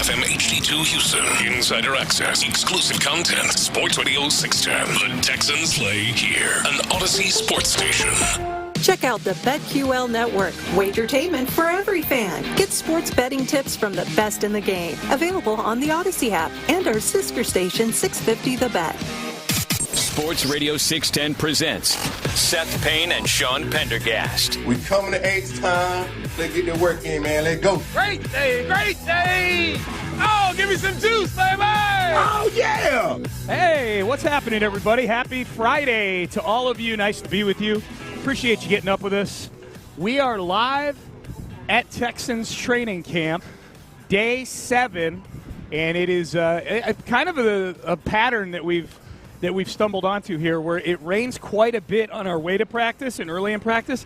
FM HD2 Houston. Insider access, exclusive content. Sports Radio 610. The Texans play here. An Odyssey sports station. Check out the BetQL Network. Wagertainment for every fan. Get sports betting tips from the best in the game. Available on the Odyssey app and our sister station 650 The Bet. Sports Radio 610 presents Seth Payne and Sean Pendergast. We coming to H-time. Let's get the work in, man. Let's go. Great day, great day. Oh, give me some juice, baby. Oh, yeah. Hey, what's happening, everybody? Happy Friday to all of you. Nice to be with you. Appreciate you getting up with us. We are live at Texans training camp, day 7, and it is kind of a pattern that we've stumbled onto here, where it rains quite a bit on our way to practice and early in practice.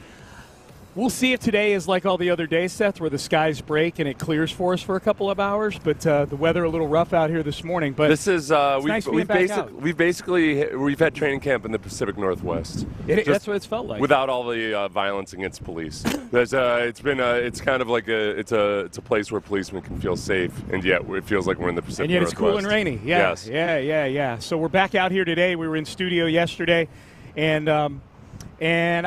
We'll see if today is like all the other days, Seth, where the skies break and it clears for us for a couple of hours. But the weather a little rough out here this morning. But this is we've had training camp in the Pacific Northwest. That's what it's felt like. Without all the violence against police. It's kind of like it's a place where policemen can feel safe, and yet it feels like we're in the Pacific Northwest. And yet it's cool and rainy. Yeah, yes. Yeah. So we're back out here today. We were in studio yesterday, and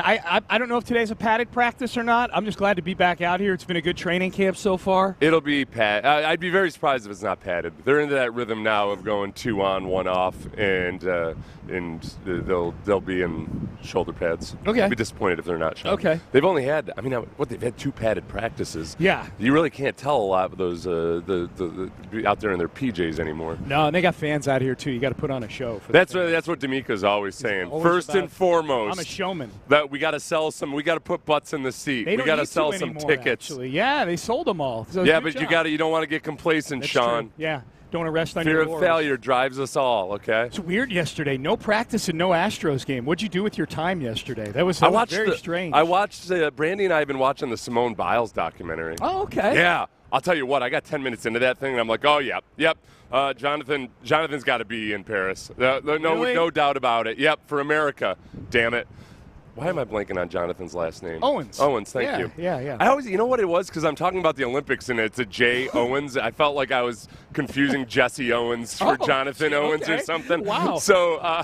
I don't know if today's a padded practice or not. I'm just glad to be back out here. It's been a good training camp so far. It'll be padded. I'd be very surprised if it's not padded. They're into that rhythm now of going 2 on, 1 off, and they'll be in shoulder pads. Okay. I'd be disappointed if they're not. Sean. Okay. They've only had, they've had 2 padded practices. Yeah. You really can't tell a lot of those the out there in their PJs anymore. No, and they got fans out here too. You got to put on a show. That's what DeMeco's always saying. First and foremost, I'm a showman. That we got to sell some. We got to put butts in the seat. We got to sell some anymore, tickets. Actually. Yeah, they sold them all. So yeah, but you don't want to get complacent, That's Sean. True. Yeah, don't want to rest on Fear your of laurels. failure drives us all. Okay. It's weird yesterday. No practice and no Astros game. What'd you do with your time yesterday? That was very strange. I watched. Brandy and I have been watching the Simone Biles documentary. Oh, okay. Yeah. I'll tell you what. I got 10 minutes into that thing, and I'm like, oh yeah, yep. Jonathan's got to be in Paris. No doubt about it. Yep, for America. Damn it. Why am I blanking on Jonathan's last name? Owens, thank you. Yeah. I always, you know what it was? Because I'm talking about the Olympics, and it's a J. Owens. I felt like I was confusing Jesse Owens for Jonathan Owens or something. Wow. So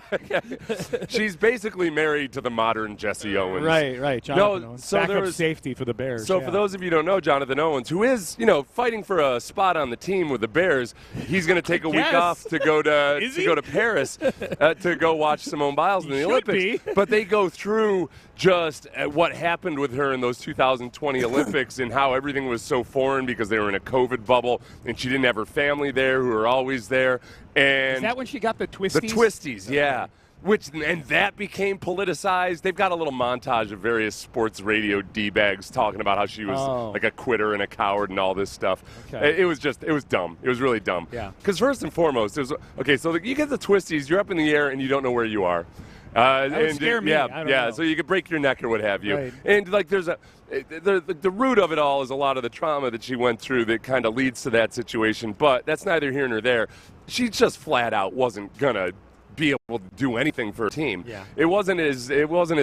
she's basically married to the modern Jesse Owens. Right. Jonathan Owens. So backup safety for the Bears. So for those of you who don't know Jonathan Owens, who is, fighting for a spot on the team with the Bears, he's going to take a week off to go to Paris to go watch Simone Biles in the Olympics. But they go through just what happened with her in those 2020 Olympics and how everything was so foreign because they were in a COVID bubble and she didn't have her family there who are always there. And is that when she got the twisties? The twisties, yeah. And that became politicized. They've got a little montage of various sports radio D-bags talking about how she was like a quitter and a coward and all this stuff. Okay. It was dumb. It was really dumb. Yeah. Because first and foremost, so you get the twisties, you're up in the air and you don't know where you are. That would scare me. Yeah, I don't know. So you could break your neck or what have you. Right. And there's the root of it all is a lot of the trauma that she went through that kind of leads to that situation. But that's neither here nor there. She just flat out wasn't gonna be able to do anything for her team. Yeah. It wasn't as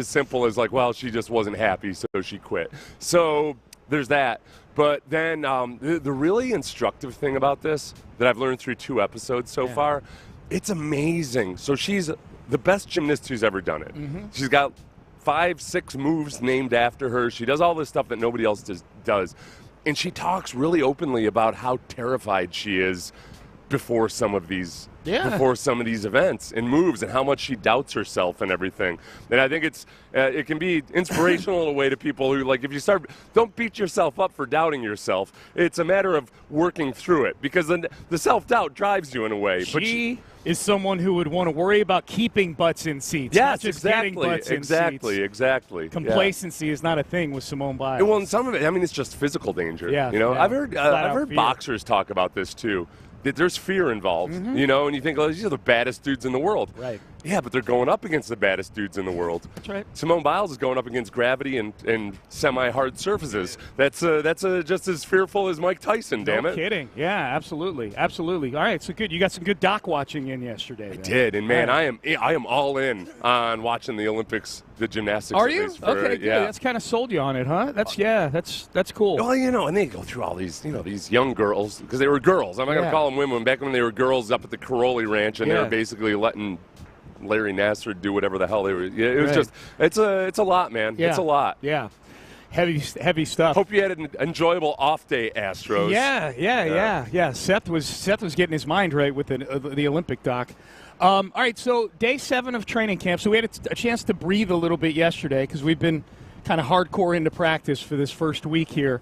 simple as like, well, she just wasn't happy, so she quit. So there's that. But then the really instructive thing about this that I've learned through 2 episodes so far, it's amazing. So she's the best gymnast who's ever done it. Mm-hmm. She's got 5-6 moves named after her. She does all this stuff that nobody else does. And she talks really openly about how terrified she is before some of these events and moves and how much she doubts herself and everything. And I think it can be inspirational in a way to people who, like, if you don't beat yourself up for doubting yourself. It's a matter of working through it because the self-doubt drives you in a way. She is someone who would want to worry about keeping butts in seats. Yes, not just getting butts in seats. Exactly. Complacency is not a thing with Simone Biles. Well, and some of it, it's just physical danger. Yeah, I've heard boxers talk about this too. That there's fear involved, and you think, oh, these are the baddest dudes in the world. Right. Yeah, but they're going up against the baddest dudes in the world. That's right. Simone Biles is going up against gravity and semi-hard surfaces. That's just as fearful as Mike Tyson, damn it. No kidding. Yeah, absolutely. Absolutely. All right, so good. You got some good doc watching in yesterday. I did, and man, I am all in on watching the Olympics, the gymnastics. Are you? Okay, good. That's kind of sold you on it, huh? That's cool. Well, and they go through all these, these young girls, because they were girls. I'm not going to call them women. Back when they were girls up at the Caroli Ranch, and they were basically letting Larry Nassar do whatever the hell they were. Yeah, it was just, it's a lot, man. Yeah. It's a lot. Yeah. Heavy stuff. Hope you had an enjoyable off day, Astros. Yeah. Seth was getting his mind right with the Olympic doc. All right, so day 7 of training camp. So we had a chance to breathe a little bit yesterday because we've been kind of hardcore into practice for this first week here.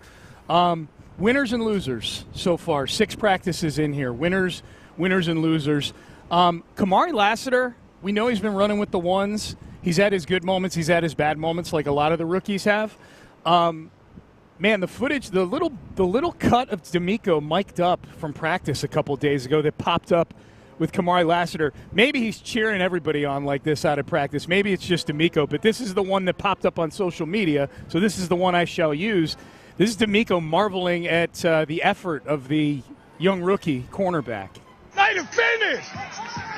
Winners and losers so far. 6 practices in here. Winners and losers. Kamari Lassiter, we know he's been running with the ones. He's had his good moments. He's had his bad moments like a lot of the rookies have. Man, the footage, the little cut of DeMeco mic'd up from practice a couple days ago that popped up with Kamari Lassiter. Maybe he's cheering everybody on like this out of practice. Maybe it's just DeMeco, but this is the one that popped up on social media, so this is the one I shall use. This is DeMeco marveling at the effort of the young rookie cornerback. Way to finish!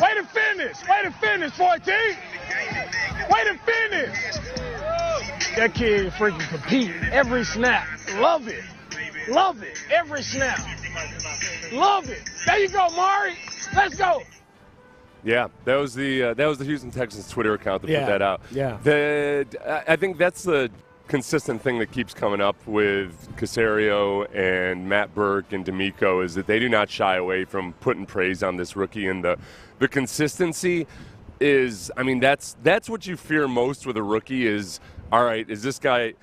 Way to finish! Way to finish, 14! Way to finish! That kid freaking compete every snap. Love it. Love it. Every snap. Love it. There you go, Mari. Let's go. Yeah, that was the Houston Texans Twitter account that put that out. Yeah. I think that's the consistent thing that keeps coming up with Caserio and Matt Burke and DeMeco is that they do not shy away from putting praise on this rookie, and the consistency is, I mean, that's what you fear most with a rookie is, all right, is this guy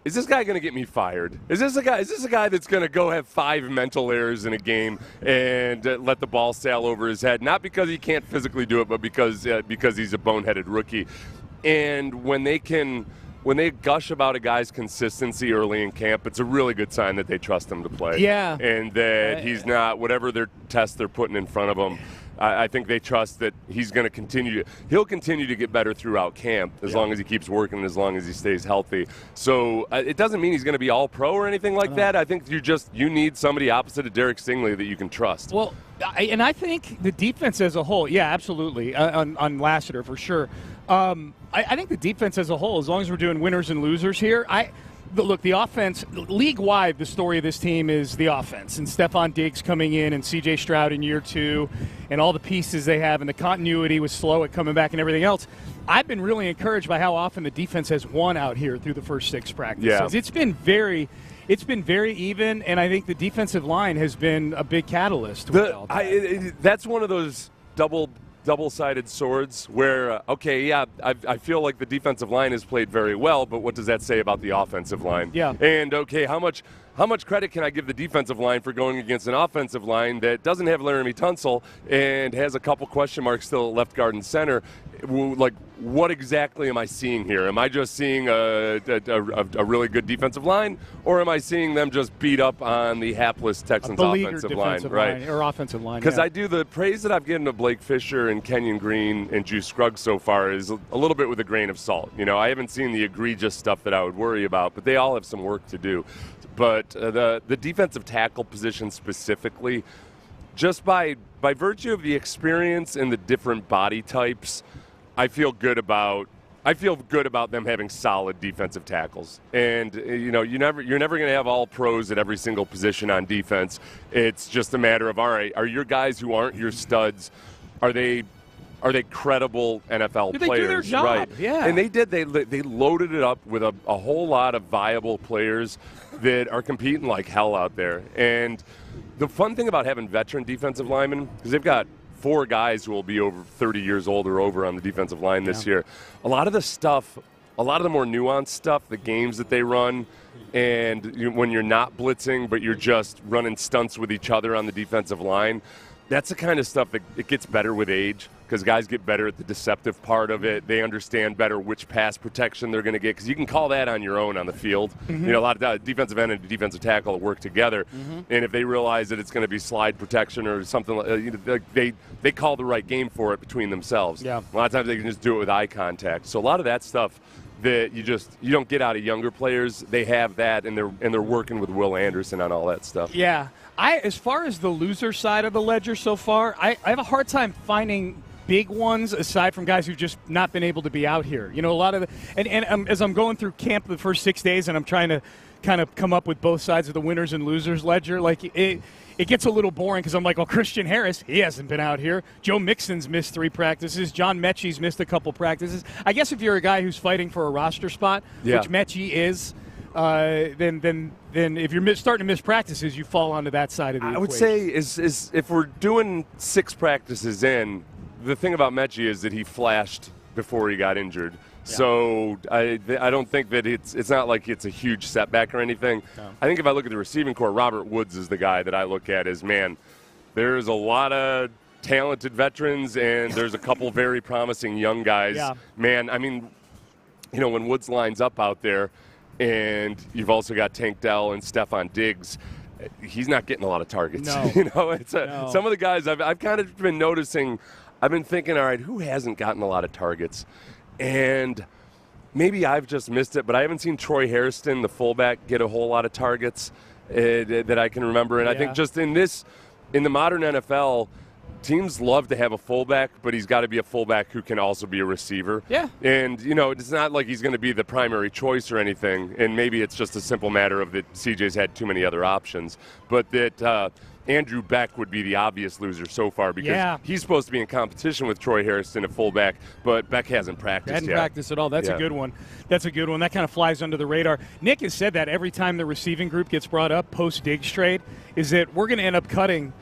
going to get me fired? Is this a guy that's going to go have 5 mental errors in a game and let the ball sail over his head? Not because he can't physically do it, but because he's a boneheaded rookie. And when they gush about a guy's consistency early in camp, it's a really good sign that they trust him to play. Yeah. And that he's not, whatever their test they're putting in front of him, I think they trust that he's going to continue to get better throughout camp as long as he keeps working and as long as he stays healthy. So it doesn't mean he's going to be all pro or anything like that. I think you need somebody opposite of Derek Stingley that you can trust. Well, and I think the defense as a whole, yeah, absolutely, on Lassiter for sure. I think the defense as a whole, as long as we're doing winners and losers here, look, the offense, league-wide, the story of this team is the offense. And Stefon Diggs coming in and C.J. Stroud in year 2 and all the pieces they have and the continuity with Slowick coming back and everything else. I've been really encouraged by how often the defense has won out here through the first 6 practices. Yeah. It's been very even, and I think the defensive line has been a big catalyst. That's one of those double-sided swords where, I feel like the defensive line has played very well, but what does that say about the offensive line? Yeah. And, how much credit can I give the defensive line for going against an offensive line that doesn't have Laramie Tunsil and has a couple question marks still at left guard and center? Like, what exactly am I seeing here? Am I just seeing a really good defensive line, or am I seeing them just beat up on the hapless Texans offensive line? Right, or offensive line. Because I do the praise that I've given to Blake Fisher and Kenyon Green and Juice Scruggs so far is a little bit with a grain of salt. I haven't seen the egregious stuff that I would worry about, but they all have some work to do. But the defensive tackle position specifically, just by virtue of the experience and the different body types, I feel good about them having solid defensive tackles. And you're never going to have all pros at every single position on defense. It's just a matter of, all right, are your guys who aren't your studs, are they credible NFL players? They do their job? Right. Yeah. And they did. They loaded it up with a whole lot of viable players that are competing like hell out there. And the fun thing about having veteran defensive linemen, because they've got 4 guys who will be over 30 years old or over on the defensive line this year. A lot of the more nuanced stuff, the games that they run, and when you're not blitzing but you're just running stunts with each other on the defensive line, that's the kind of stuff that it gets better with age, because guys get better at the deceptive part of it. They understand better which pass protection they're going to get, because you can call that on your own on the field. Mm-hmm. You know, a lot of defensive end and defensive tackle work together, and if they realize that it's going to be slide protection or something, they call the right game for it between themselves. Yeah. A lot of times they can just do it with eye contact. So a lot of that stuff that you don't get out of younger players, they have that, and they're working with Will Anderson on all that stuff. Yeah. As far as the loser side of the ledger so far, I have a hard time finding big ones aside from guys who've just not been able to be out here. You know, a lot of as I'm going through camp the first 6 days and I'm trying to kind of come up with both sides of the winners and losers ledger, like it gets a little boring because I'm like, well, Christian Harris, he hasn't been out here. Joe Mixon's missed 3 practices. John Mechie's missed a couple practices. I guess if you're a guy who's fighting for a roster spot, which Mechie is, then if you're starting to miss practices, you fall onto that side of the equation. I would say is if we're doing 6 practices in, the thing about Mechie is that he flashed before he got injured. Yeah. So I don't think that it's not like it's a huge setback or anything. No. I think if I look at the receiving core, Robert Woods is the guy that I look at as, man, there's a lot of talented veterans and there's a couple very promising young guys. Yeah. Man, I mean, you know, when Woods lines up out there, and you've also got Tank Dell and Stefon Diggs, he's not getting a lot of targets. No. You know, some of the guys I've kind of been noticing. I've been thinking, all right, who hasn't gotten a lot of targets? And maybe I've just missed it, but I haven't seen Troy Hairston, the fullback, get a whole lot of targets that I can remember. And I think just in the modern NFL, teams love to have a fullback, but he's got to be a fullback who can also be a receiver. Yeah. And, you know, it's not like he's going to be the primary choice or anything, and maybe it's just a simple matter of that CJ's had too many other options, but that Andrew Beck would be the obvious loser so far because he's supposed to be in competition with Troy Hairston at fullback, but Beck hasn't practiced yet. Hasn't practiced at all. That's a good one. That's a good one. That kind of flies under the radar. Nick has said that every time the receiving group gets brought up post-Diggs trade is that we're going to end up cutting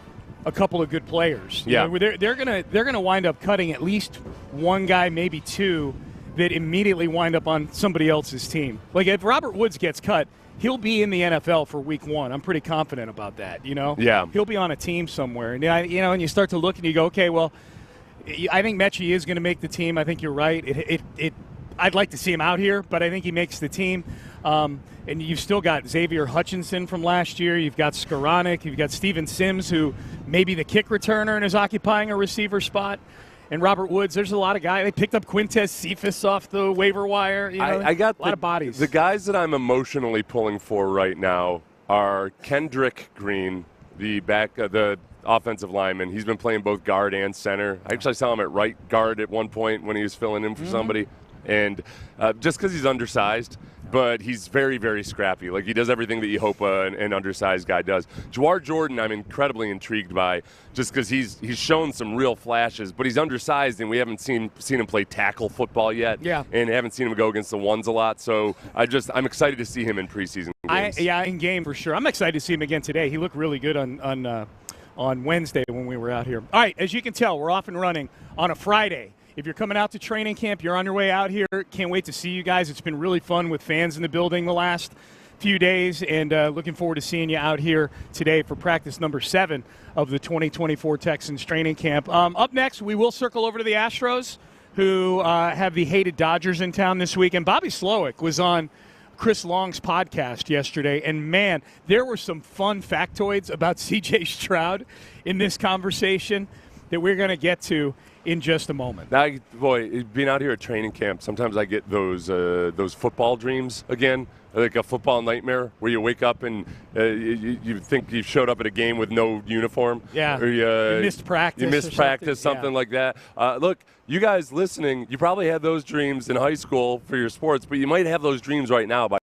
a couple of good players. You know, they're gonna wind up cutting at least one guy, maybe 2, that immediately wind up on somebody else's team. Like if Robert Woods gets cut, he'll be in the NFL for week 1. I'm pretty confident about that, you know? Yeah. He'll be on a team somewhere. And, you know, and you start to look and you go, okay, well, I think Mechie is going to make the team. I think you're right. I'd like to see him out here, but I think he makes the team. And you've still got Xavier Hutchinson from last year. You've got Skoranek. You've got Steven Sims, who may be the kick returner and is occupying a receiver spot. And Robert Woods, there's a lot of guys. They picked up Quintez Cephas off the waiver wire. You know, I got a lot of bodies. The guys that I'm emotionally pulling for right now are Kendrick Green, the offensive lineman. He's been playing both guard and center. I actually saw him at right guard at one point when he was filling in for somebody. And just because he's undersized, but he's very, very scrappy. Like, he does everything that you hope an undersized guy does. Jawar Jordan, I'm incredibly intrigued by, just because he's shown some real flashes, but he's undersized, and we haven't seen him play tackle football yet. Yeah. And haven't seen him go against the ones a lot. So I'm excited to see him in preseason games. In game for sure. I'm excited to see him again today. He looked really good on Wednesday when we were out here. All right, as you can tell, we're off and running on a Friday. If you're coming out to training camp, you're on your way out here. Can't wait to see you guys. It's been really fun with fans in the building the last few days, and looking forward to seeing you out here today for practice number 7 of the 2024 Texans training camp. Up next, we will circle over to the Astros, who have the hated Dodgers in town this week. And Bobby Slowick was on Chris Long's podcast yesterday, and man, there were some fun factoids about C.J. Stroud in this conversation that we're going to get to in just a moment. Now, boy, being out here at training camp, sometimes I get those football dreams again, like a football nightmare where you wake up and you think you showed up at a game with no uniform. Yeah, or you missed practice. You missed practice, something like that. Look, you guys listening, you probably had those dreams in high school for your sports, but you might have those dreams right now by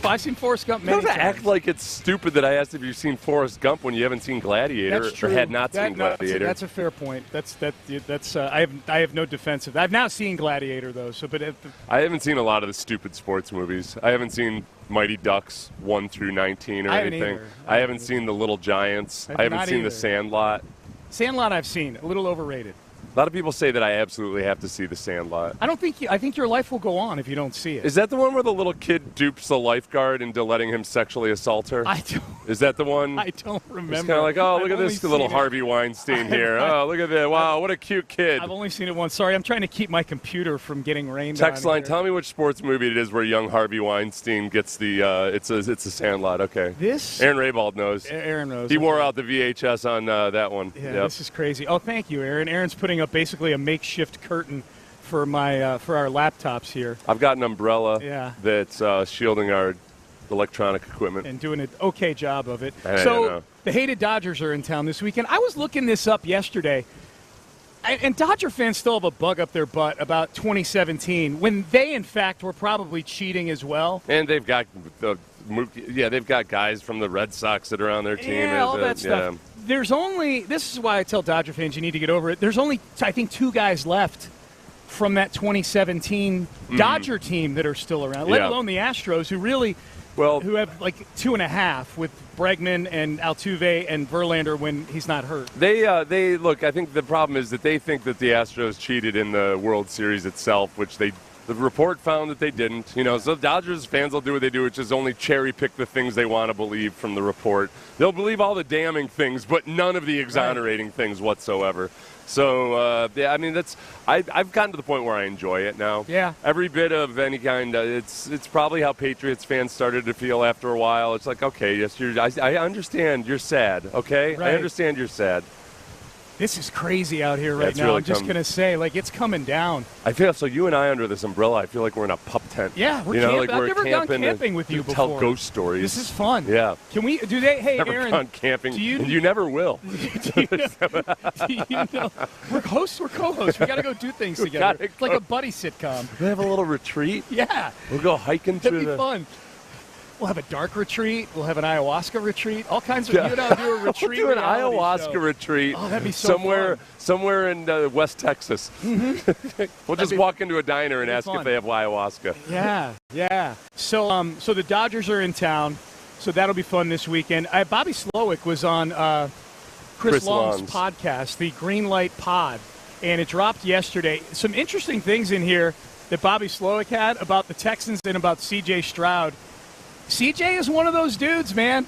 I've seen Forrest Gump many Don't times. act like it's stupid that I asked if you've seen Forrest Gump when you haven't seen Gladiator That's true. or had not seen Gladiator. That's a fair point. I have no defensive. I've now seen Gladiator though. I haven't seen a lot of the stupid sports movies. I haven't seen Mighty Ducks 1 through 19 or anything. I haven't seen The Little Giants. I haven't seen The Sandlot. Sandlot I've seen. A little overrated. A lot of people say that I absolutely have to see The Sandlot. I think your life will go on if you don't see it. Is that the one where the little kid dupes the lifeguard into letting him sexually assault her? Is that the one? I don't remember. It's kind of like, oh, look at this little Harvey Weinstein here. Oh, look at that. Wow, what a cute kid. I've only seen it once. Sorry, I'm trying to keep my computer from getting rained Text on line, here. tell me which sports movie it is where young Harvey Weinstein gets the, it's a Sandlot, okay. Aaron Raybald knows. Aaron knows. He wore out the VHS on that one. Yeah, This is crazy. Oh, thank you, Aaron. Aaron's putting up basically a makeshift curtain for for our laptops here. I've got an umbrella that's shielding our electronic equipment. And doing an okay job of it. So the hated Dodgers are in town this weekend. I was looking this up yesterday, and Dodger fans still have a bug up their butt about 2017, when they, in fact, were probably cheating as well. And they've got they've got guys from the Red Sox that are on their team. Yeah, all that stuff. There's only, this is why I tell Dodger fans you need to get over it. There's only, I think, 2 guys left from that 2017 Dodger team that are still around, let alone the Astros, who have like 2.5 with Bregman and Altuve and Verlander when he's not hurt. They look. I think the problem is that they think that the Astros cheated in the World Series itself, which the report found that they didn't. So Dodgers fans will do what they do, which is only cherry pick the things they want to believe from the report. They'll believe all the damning things, but none of the exonerating things whatsoever. So, I've gotten to the point where I enjoy it now. Yeah. Every bit of any kind. It's probably how Patriots fans started to feel after a while. It's like, okay, yes, I understand you're sad, okay? Right. I understand you're sad. This is crazy out here right now. Really I'm just going to say, it's coming down. I feel so. You and I under this umbrella, I feel like we're in a pup tent. Yeah, we're camping. I've never gone camping with you before. Tell ghost stories. This is fun. Yeah. Can we do they? Hey, never Aaron, gone camping. You never will. do you know, we're hosts. We're co-hosts. We got to go do things together. It's like a buddy sitcom. We have a little retreat. Yeah. We'll go hiking through It'd be fun. We'll have a dark retreat. We'll have an ayahuasca retreat. All kinds of. You and I'll do a retreat. We'll do an ayahuasca retreat. Oh, that'd be so fun. Somewhere in West Texas. Mm-hmm. We'll just walk into a diner and ask if they have ayahuasca. Yeah. So the Dodgers are in town, so that'll be fun this weekend. Bobby Slowick was on Chris Long's podcast, the Greenlight Pod, and it dropped yesterday. Some interesting things in here that Bobby Slowick had about the Texans and about C.J. Stroud. CJ is one of those dudes, man,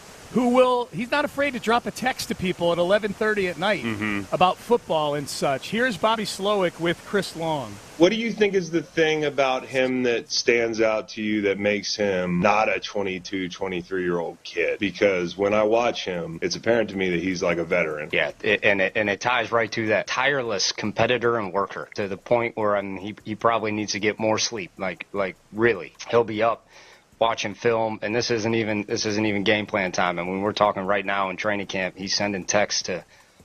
he's not afraid to drop a text to people at 11:30 at night about football and such. Here's Bobby Slowick with Chris Long. What do you think is the thing about him that stands out to you that makes him not a 22, 23-year-old kid? Because when I watch him, it's apparent to me that he's like a veteran. Yeah, and it ties right to that tireless competitor and worker, to the point where he probably needs to get more sleep. Like really, he'll be up watching film, and this isn't even game plan time. And when we're talking right now in training camp, he's sending texts to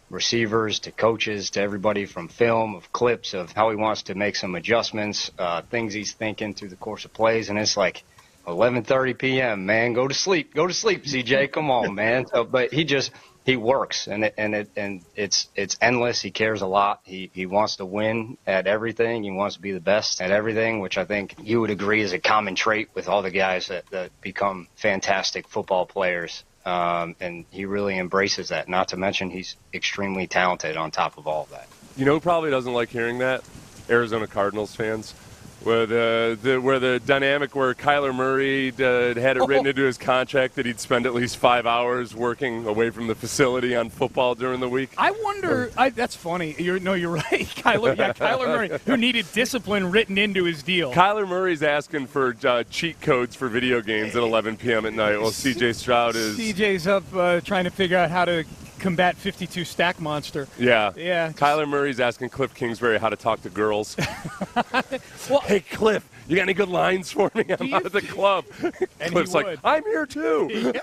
receivers, to coaches, to everybody from film, of clips of how he wants to make some adjustments, things he's thinking through the course of plays. And it's like 11:30 p.m., man, go to sleep, CJ, come on, man. So, but he works, and it's endless. He cares a lot. He wants to win at everything. He wants to be the best at everything, which I think you would agree is a common trait with all the guys that become fantastic football players. And he really embraces that. Not to mention he's extremely talented on top of all of that. You know who probably doesn't like hearing that? Arizona Cardinals fans. Where the dynamic where Kyler Murray had it written into his contract that he'd spend at least 5 hours working away from the facility on football during the week. I wonder. That's funny. You're right. Kyler Murray, who needed discipline written into his deal. Kyler Murray's asking for cheat codes for video games at 11 p.m. at night. Well, C.J. Stroud is. CJ's up trying to figure out how to combat 52 stack monster. Yeah. Yeah. Kyler Murray's asking Cliff Kingsbury how to talk to girls. Well, hey, Cliff, you got any good lines for me? I'm out at the club. And Cliff's he like, would. I'm here too.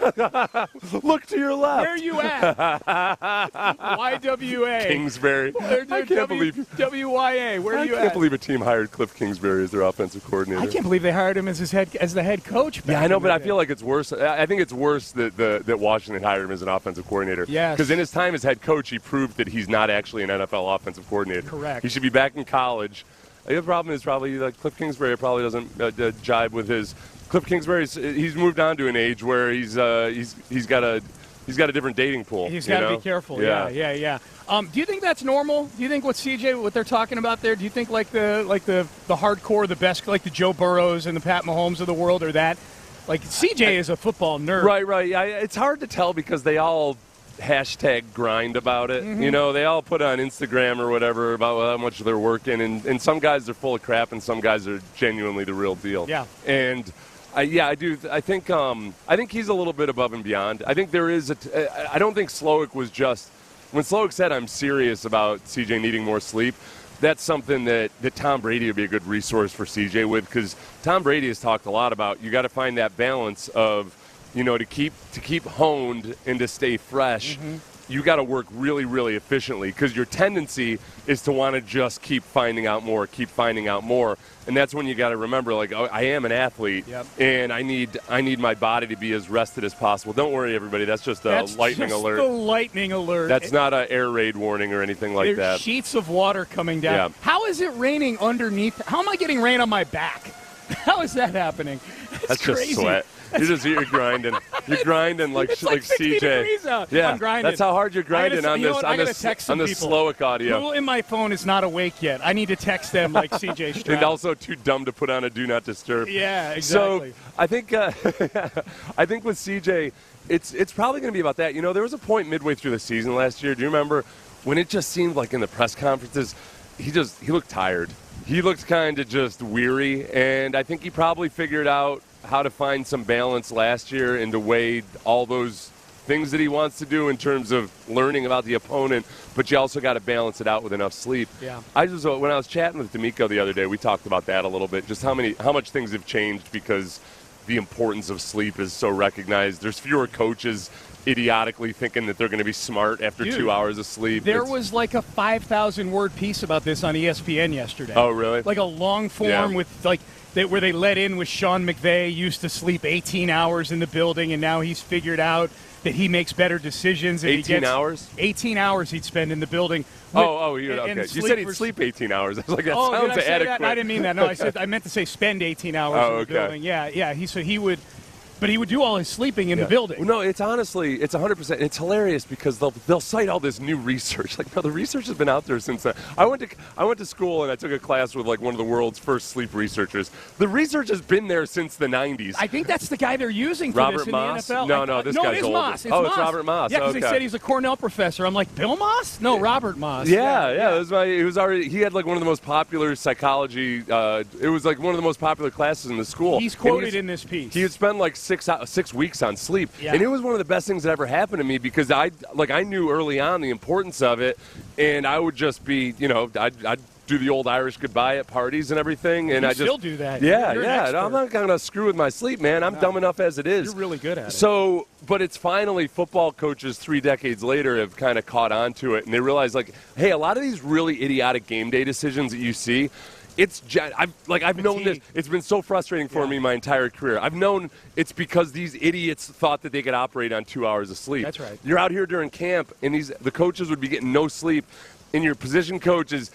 Look to your left. Where are you at? YWA. Kingsbury. I can't believe WYA. Where are you at? I can't believe a team hired Cliff Kingsbury as their offensive coordinator. I can't believe they hired him as the head coach. Yeah, I know, but I feel like it's worse. I think it's worse that Washington hired him as an offensive coordinator. Yes. Because in his time as head coach, he proved that he's not actually an NFL offensive coordinator. Correct. He should be back in college. The problem is probably Cliff Kingsbury probably doesn't jibe with his. Cliff Kingsbury's he's moved on to an age where he's got a different dating pool. He's got to be careful. Yeah. Do you think that's normal? Do you think what they're talking about there? Do you think like the hardcore, the best, like the Joe Burrows and the Pat Mahomes of the world, or that? Like CJ is a football nerd. Right. It's hard to tell because they all #grind about it. Mm-hmm. You know, they all put on Instagram or whatever about how much they're working, and some guys are full of crap, and some guys are genuinely the real deal. Yeah. And I do. I think he's a little bit above and beyond. I think there is I don't think Slowick was just when Slowick said I'm serious about CJ needing more sleep. That's something that Tom Brady would be a good resource for CJ with, because Tom Brady has talked a lot about you got to find that balance of, you know, to keep honed and to stay fresh. Mm-hmm. You got to work really, really efficiently, because your tendency is to want to just keep finding out more, and that's when you got to remember, like, oh, I am an athlete, yep. and I need my body to be as rested as possible. Don't worry, everybody. That's just a lightning alert. That's the lightning alert. That's not an air raid warning or anything like There's that. Sheets of water coming down. Yeah. How is it raining underneath? How am I getting rain on my back? How is that happening? That's crazy. Just sweat. You're grinding. You're grinding like 60 CJ. degrees out. Yeah, I'm grinding. that's how hard you're grinding on this Slowick audio. Who in my phone is not awake yet? I need to text them like CJ Stroud. And also too dumb to put on a do not disturb. Yeah, exactly. So I think with CJ, it's probably going to be about that. You know, there was a point midway through the season last year. Do you remember when it just seemed like in the press conferences he looked tired. He looked kind of just weary, and I think he probably figured out how to find some balance last year and to weigh all those things that he wants to do in terms of learning about the opponent, but you also got to balance it out with enough sleep. Yeah. When I was chatting with DeMeco the other day, we talked about that a little bit, just how much things have changed because the importance of sleep is so recognized. There's fewer coaches idiotically thinking that they're going to be smart after 2 hours of sleep. There was like a 5,000-word piece about this on ESPN yesterday. Oh, really? Like a long form with like where they let in with Sean McVay used to sleep 18 hours in the building, and now he's figured out that he makes better decisions. 18 hours? 18 hours he'd spend in the building. Okay. You said he'd sleep 18 hours. I was like, that sounds adequate. That? I didn't mean that. No, I meant to say spend 18 hours in the building. Yeah. He would do all his sleeping in the building. No, it's 100%. It's hilarious because they'll cite all this new research. Like, no, the research has been out there since then. I went to school and I took a class with like one of the world's first sleep researchers. The research has been there since the 90s. I think that's the guy they're using for Robert this in Moss? the NFL. No, this guy's it is older. Moss. It's It's Robert Moss. Yeah, because they said he's a Cornell professor. I'm like, Bill Moss? No, Robert Moss. Yeah. He had like one of the most popular psychology. It was like one of the most popular classes in the school. He's quoted in this piece. He would spend like 6 weeks on sleep, and it was one of the best things that ever happened to me because I knew early on the importance of it, and I would just be, I'd do the old Irish goodbye at parties and everything, and I still do that. Yeah. I'm not gonna screw with my sleep, man. I'm dumb enough as it is. You're really good at it. So, but it's finally football coaches 3 decades later have kind of caught on to it, and they realize like, hey, a lot of these really idiotic game day decisions that you see. I've known this. It's been so frustrating for me my entire career. I've known it's because these idiots thought that they could operate on 2 hours of sleep. That's right. You're out here during camp, and the coaches would be getting no sleep, and your position coach is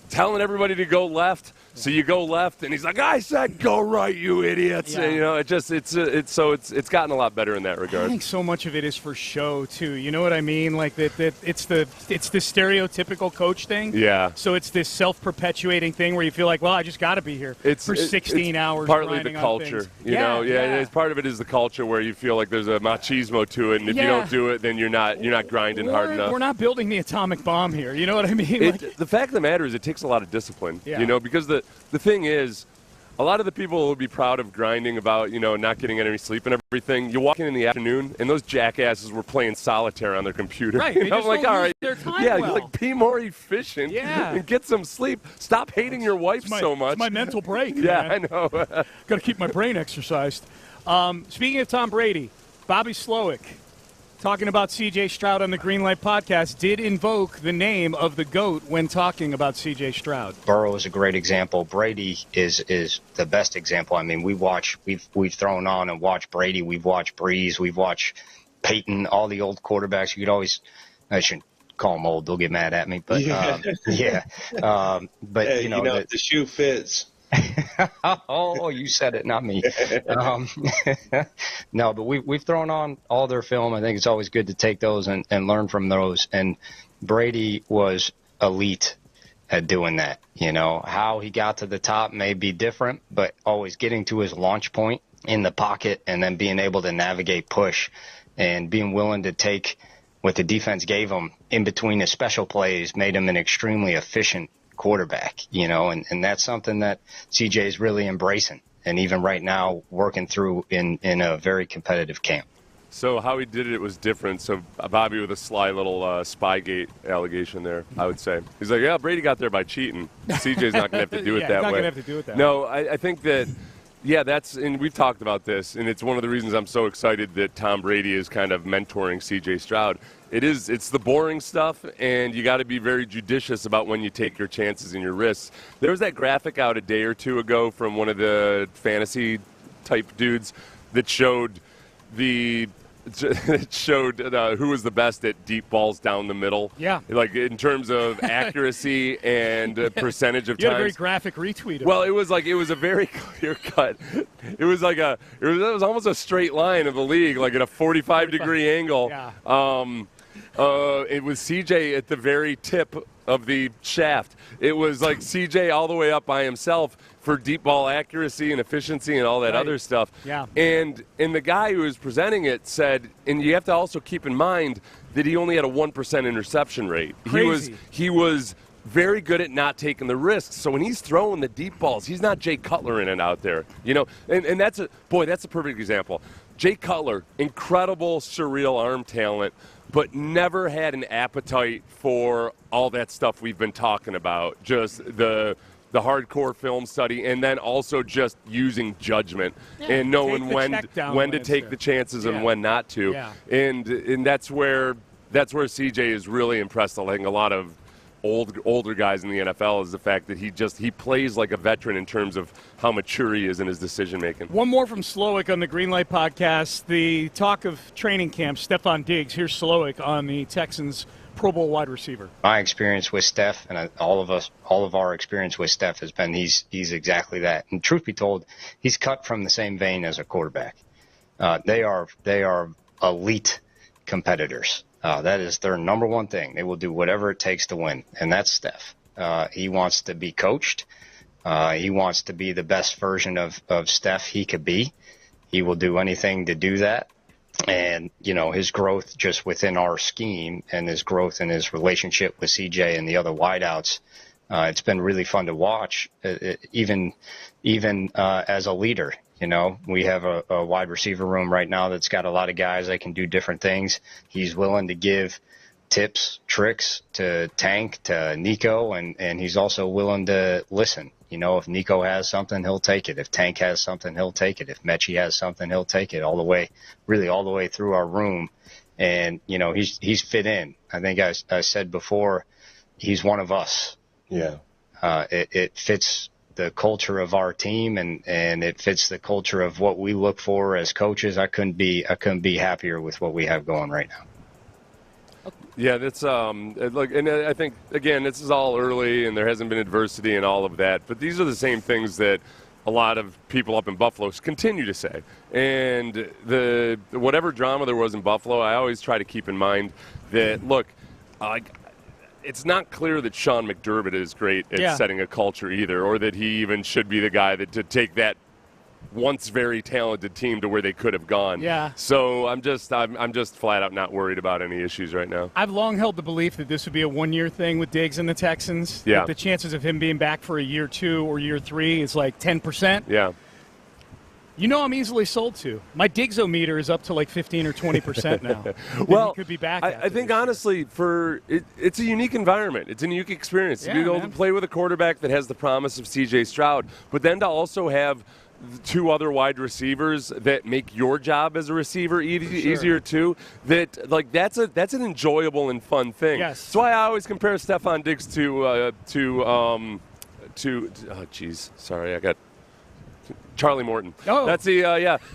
telling everybody to go left. So you go left, and he's like, "I said go right, you idiots!" Yeah. And, you know, it's gotten a lot better in that regard. I think so much of it is for show too. You know what I mean? Like that it's the stereotypical coach thing. Yeah. So it's this self-perpetuating thing where you feel like, well, I just got to be here for 16 hours. Partly the culture, you know. Yeah. Part of it is the culture where you feel like there's a machismo to it, and if you don't do it, then you're not grinding hard enough. We're not building the atomic bomb here. You know what I mean? The fact of the matter is, it takes a lot of discipline. Yeah. You know, because the thing is, a lot of the people will be proud of grinding about, you know, not getting any sleep and everything. You walk in the afternoon, and those jackasses were playing solitaire on their computer. Right. You They know, just like, don't all use right, their time yeah, well. like be more efficient. Yeah. And get some sleep. Stop hating your wife so much. It's my mental break. Yeah, man. I know. Got to keep my brain exercised. Speaking of Tom Brady, Bobby Slowick, talking about C.J. Stroud on the Greenlight podcast, did invoke the name of the GOAT when talking about C.J. Stroud. Burrow is a great example. Brady is the best example. I mean, we've thrown on and watched Brady. We've watched Breeze. We've watched Peyton, all the old quarterbacks. You could always, I shouldn't call them old. They'll get mad at me. But, but hey, you know the shoe fits. Oh, you said it, not me. No, but we've thrown on all their film. I think it's always good to take those and learn from those. And Brady was elite at doing that. You know, how he got to the top may be different, but always getting to his launch point in the pocket and then being able to navigate push and being willing to take what the defense gave him in between his special plays made him an extremely efficient quarterback, you know, and that's something that CJ is really embracing, and even right now working through in a very competitive camp. So how he did it was different. So Bobby with a sly little Spygate allegation there, I would say. He's like, yeah, Brady got there by cheating. CJ's not going to have to do it that way. He's not going to have to do it that way. No, I think that, yeah, and we've talked about this, and it's one of the reasons I'm so excited that Tom Brady is kind of mentoring CJ Stroud. It's the boring stuff, and you got to be very judicious about when you take your chances and your risks. There was that graphic out a day or two ago from one of the fantasy type dudes that showed who was the best at deep balls down the middle. Yeah. Like in terms of accuracy and percentage of You times. had a very graphic retweet of Well, it was a very clear cut. It was almost a straight line of the league, like at a 45-degree angle. Yeah. It was CJ at the very tip of the shaft. It was like CJ all the way up by himself for deep ball accuracy and efficiency and all that other stuff. Yeah. And the guy who was presenting it said, and you have to also keep in mind that he only had a 1% interception rate. Crazy. He was very good at not taking the risks. So when he's throwing the deep balls, he's not Jay Cutler in it out there. You know, and that's a perfect example. Jay Cutler, incredible surreal arm talent, but never had an appetite for all that stuff we've been talking about, just the hardcore film study, and then also just using judgment and knowing when to take the chances and when not to. Yeah. And that's where CJ is really impressed. I think a lot of older guys in the NFL is the fact that he plays like a veteran in terms of how mature he is in his decision making. One more from Slowick on the Greenlight podcast. The talk of training camp, Stefon Diggs. Here's Slowick on the Texans Pro Bowl wide receiver. My experience with Steph, and all of our experience with Steph has been he's exactly that. And truth be told, he's cut from the same vein as a quarterback. They are elite competitors. That is their number one thing. They will do whatever it takes to win, and that's Steph. He wants to be coached. He wants to be the best version of Steph he could be. He will do anything to do that. And, you know, his growth just within our scheme and his growth in his relationship with CJ and the other wideouts, it's been really fun to watch, even as a leader. You know, we have a wide receiver room right now that's got a lot of guys that can do different things. He's willing to give tips, tricks to Tank, to Nico, and he's also willing to listen. You know, if Nico has something, he'll take it. If Tank has something, he'll take it. If Mechie has something, he'll take it all the way through our room. And, you know, he's fit in. I think I said before, he's one of us. Yeah. It fits the culture of our team, and it fits the culture of what we look for as coaches. I couldn't be happier with what we have going right now. Yeah, that's look, and I think again, this is all early, and there hasn't been adversity and all of that. But these are the same things that a lot of people up in Buffalo continue to say. And the whatever drama there was in Buffalo, I always try to keep in mind that look, it's not clear that Sean McDermott is great at setting a culture either, or that he even should be the guy to take that once very talented team to where they could have gone. Yeah. So I'm just flat out not worried about any issues right now. I've long held the belief that this would be a one-year thing with Diggs and the Texans. Yeah. That the chances of him being back for a year 2 or year 3 is like 10%. Yeah. You know, I'm easily sold to. My Diggs-o-meter is up to like 15 or 20% now. Well, he could be back. I think honestly, it's a unique environment. It's a unique experience to be able to play with a quarterback that has the promise of C.J. Stroud, but then to also have 2 other wide receivers that make your job as a receiver easier too. That's an enjoyable and fun thing. Yes. That's why I always compare Stefon Diggs to sorry, I got Charlie Morton. Oh. That's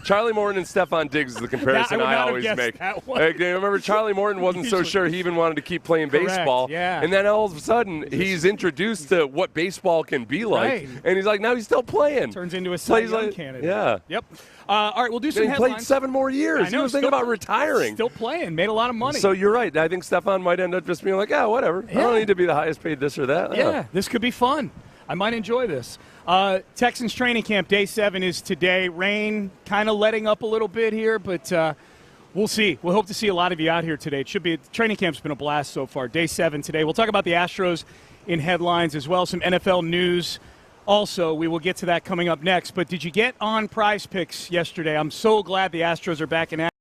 Charlie Morton and Stefon Diggs is the comparison I always make. I remember Charlie Morton wasn't so sure he even wanted to keep playing baseball. Yeah. And then all of a sudden, he's introduced to what baseball can be like. Right. And he's like, now he's still playing. Turns into a Cy Young candidate. Yeah. Yep. All right, we'll do some he headlines. played 7 more years. He was thinking about retiring. Still playing. Made a lot of money. So you're right. I think Stefon might end up just being like, whatever. Yeah. I don't need to be the highest paid this or that. Yeah, this could be fun. I might enjoy this. Texans training camp, day 7 is today. Rain kind of letting up a little bit here, but we'll see. We'll hope to see a lot of you out here today. It should be. Training camp's been a blast so far. Day 7 today. We'll talk about the Astros in headlines as well, some NFL news. Also, we will get to that coming up next. But did you get on Prize Picks yesterday? I'm so glad the Astros are back in action.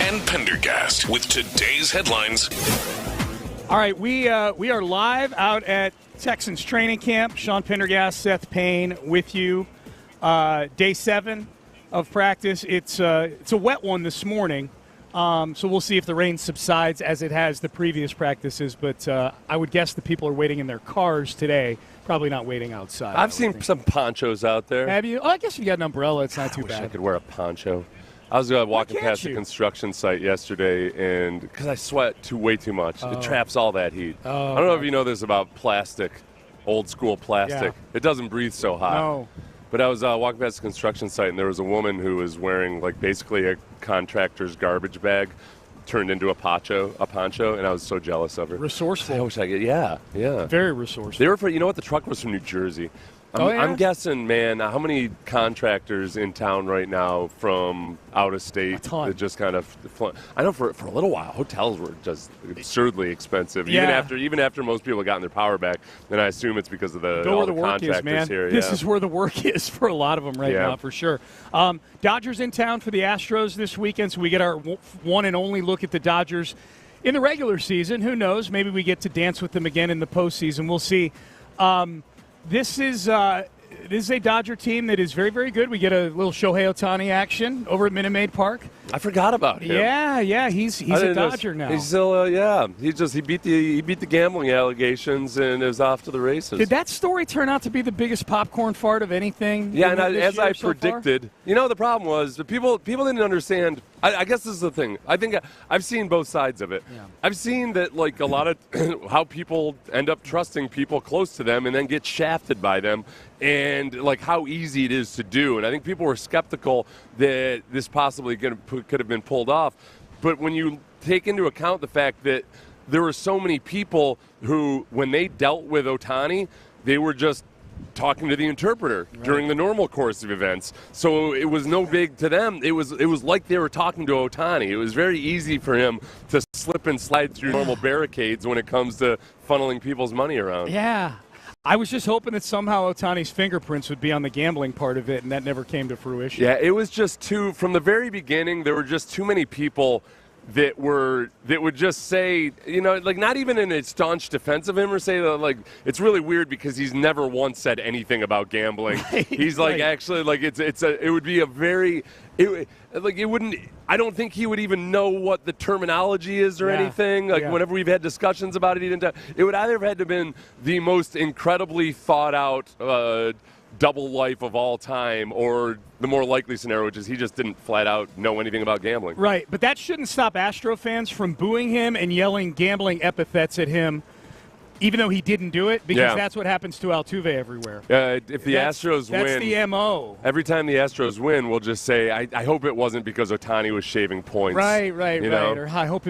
and Pendergast with today's headlines. All right, we are live out at Texans training camp. Sean Pendergast, Seth Payne with you. Day 7 of practice. It's a wet one this morning, so we'll see if the rain subsides as it has the previous practices. But I would guess the people are waiting in their cars today, probably not waiting outside. I've seen some ponchos out there. Have you? Oh, I guess you got an umbrella. It's not too bad. I could wear a poncho. I was walking past a construction site yesterday, and because I sweat way too much, it traps all that heat. I don't know if you know this about plastic, old school plastic. Yeah. It doesn't breathe so hot. No. But I was walking past a construction site, and there was a woman who was wearing basically a contractor's garbage bag turned into a poncho, and I was so jealous of her. Resourceful. I wish I could. Yeah. Very resourceful. They were you know what? The truck was from New Jersey. I'm guessing, man, how many contractors in town right now from out of state? A ton. That just kind of, I know for a little while, hotels were just absurdly expensive. Yeah. Even after most people gotten their power back, then I assume it's because of all the contractors is, man. here. This is where the work is for a lot of them right now, for sure. Dodgers in town for the Astros this weekend, so we get our one and only look at the Dodgers in the regular season. Who knows? Maybe we get to dance with them again in the postseason. We'll see. This is a Dodger team that is very, very good. We get a little Shohei Ohtani action over at Minute Maid Park. I forgot about him. Yeah, he's a Dodger now. He's still, he beat the gambling allegations and is off to the races. Did that story turn out to be the biggest popcorn fart of anything? Yeah, and as I predicted, the problem was the people didn't understand. I guess this is the thing. I think I've seen both sides of it. Yeah. I've seen that a lot of how people end up trusting people close to them and then get shafted by them, and how easy it is to do. And I think people were skeptical that this possibly could have been pulled off. But when you take into account the fact that there were so many people who, when they dealt with Ohtani, they were just talking to the interpreter during the normal course of events. So it was no big to them. It was like they were talking to Ohtani. It was very easy for him to slip and slide through normal barricades when it comes to funneling people's money around. Yeah. I was just hoping that somehow Ohtani's fingerprints would be on the gambling part of it, and that never came to fruition. Yeah, it was just from the very beginning, there were just too many people that would just say, not even in a staunch defense of him, or say that, it's really weird because he's never once said anything about gambling. Right, he's actually, it would be a very, it wouldn't, I don't think he would even know what the terminology is or anything. Whenever we've had discussions about it, it would either have had to have been the most incredibly thought out double life of all time, or the more likely scenario, which is he just didn't flat out know anything about gambling. Right, but that shouldn't stop Astro fans from booing him and yelling gambling epithets at him, even though he didn't do it, because that's what happens to Altuve everywhere. If the Astros win, that's the MO. Every time the Astros win, we'll just say, I hope it wasn't because Ohtani was shaving points. Right. Or I hope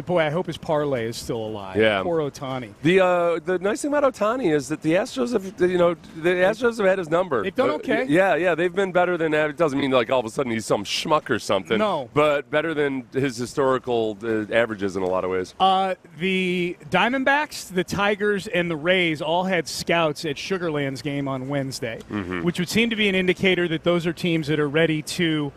his parlay is still alive. Yeah. Poor Ohtani. The nice thing about Ohtani is that the Astros have had his number. They've done okay. Yeah, they've been better than that. It doesn't mean all of a sudden he's some schmuck or something. No. But better than his historical averages in a lot of ways. The Diamondbacks, the Tigers, and the Rays all had scouts at Sugarland's game on Wednesday, which would seem to be an indicator that those are teams that are ready to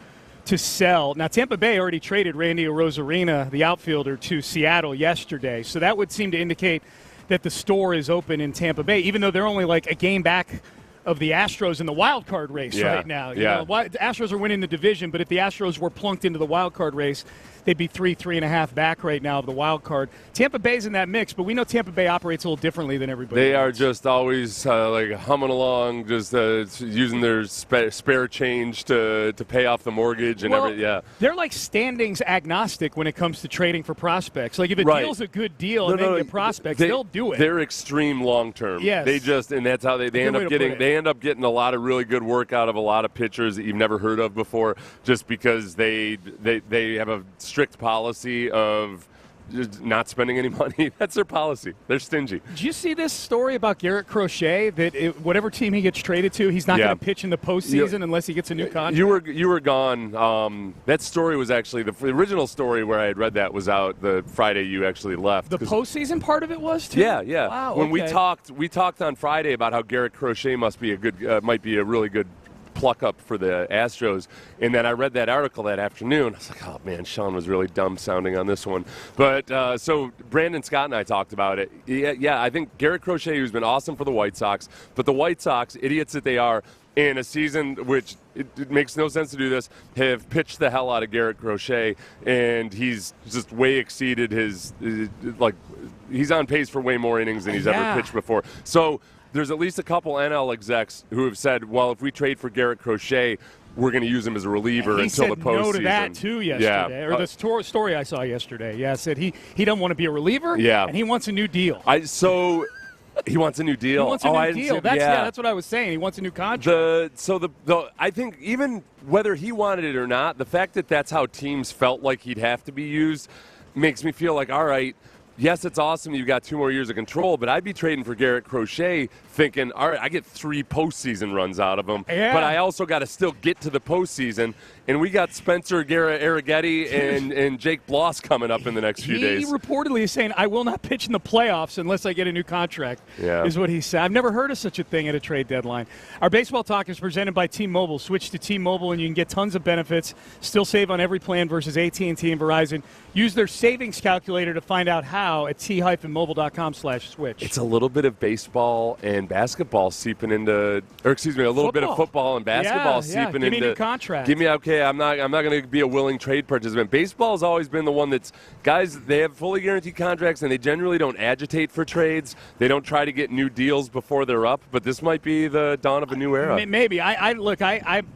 sell. Now, Tampa Bay already traded Randy Arozarena, the outfielder, to Seattle yesterday, so that would seem to indicate that the store is open in Tampa Bay, even though they're only a game back of the Astros in the wild card race right now. The Astros are winning the division, but if the Astros were plunked into the wild card race, they'd be 3.5 back right now of the wild card. Tampa Bay's in that mix, but we know Tampa Bay operates a little differently than everybody else. They are just always humming along, just using their spare change to pay off the mortgage and everything. Yeah, they're standings agnostic when it comes to trading for prospects. If a deal's a good deal and they get prospects, they'll do it. They're extreme long term. Yes. And that's how they end up getting. They end up getting a lot of really good work out of a lot of pitchers that you've never heard of before, just because they have a strict policy of just not spending any money. That's their policy. They're stingy. Did you see this story about Garrett Crochet, that whatever team he gets traded to, he's not going to pitch in the postseason unless he gets a new contract? You were gone. That story was actually the original story where I had read that was out the Friday you actually left. The postseason part of it was too? Yeah. Wow, when we talked on Friday about how Garrett Crochet might be a really good pluck up for the Astros. And then I read that article that afternoon. I was like, oh, man, Sean was really dumb sounding on this one. But so Brandon Scott and I talked about it. Yeah, I think Garrett Crochet, who's been awesome for the White Sox, but the White Sox, idiots that they are, in a season which it makes no sense to do this, have pitched the hell out of Garrett Crochet, and he's just way exceeded his he's on pace for way more innings than he's ever pitched before. So there's at least a couple NL execs who have said, well, if we trade for Garrett Crochet, we're going to use him as a reliever until the postseason. He said no to that, too, yesterday. Yeah. Or the story I saw yesterday. Yeah, said he doesn't want to be a reliever, and he wants a new deal. He wants a new deal. He wants a new deal. That's what I was saying. He wants a new contract. I think even whether he wanted it or not, the fact that that's how teams felt like he'd have to be used makes me feel like, all right, yes, it's awesome you've got 2 more years of control, but I'd be trading for Garrett Crochet thinking, all right, I get 3 postseason runs out of him, but I also got to still get to the postseason. And we got Spencer Arrighetti and Jake Bloss coming up in the next few days. He reportedly is saying, I will not pitch in the playoffs unless I get a new contract, is what he said. I've never heard of such a thing at a trade deadline. Our baseball talk is presented by T-Mobile. Switch to T-Mobile and you can get tons of benefits. Still save on every plan versus AT&T and Verizon. Use their savings calculator to find out how at t-mobile.com/switch. It's a little bit of baseball and basketball seeping into, or excuse me, a little bit of football and basketball seeping into. Give me a new contract. Give me, I'm not going to be a willing trade participant. Baseball has always been the one that's, guys, they have fully guaranteed contracts and they generally don't agitate for trades. They don't try to get new deals before they're up, but this might be the dawn of a new era. Maybe. I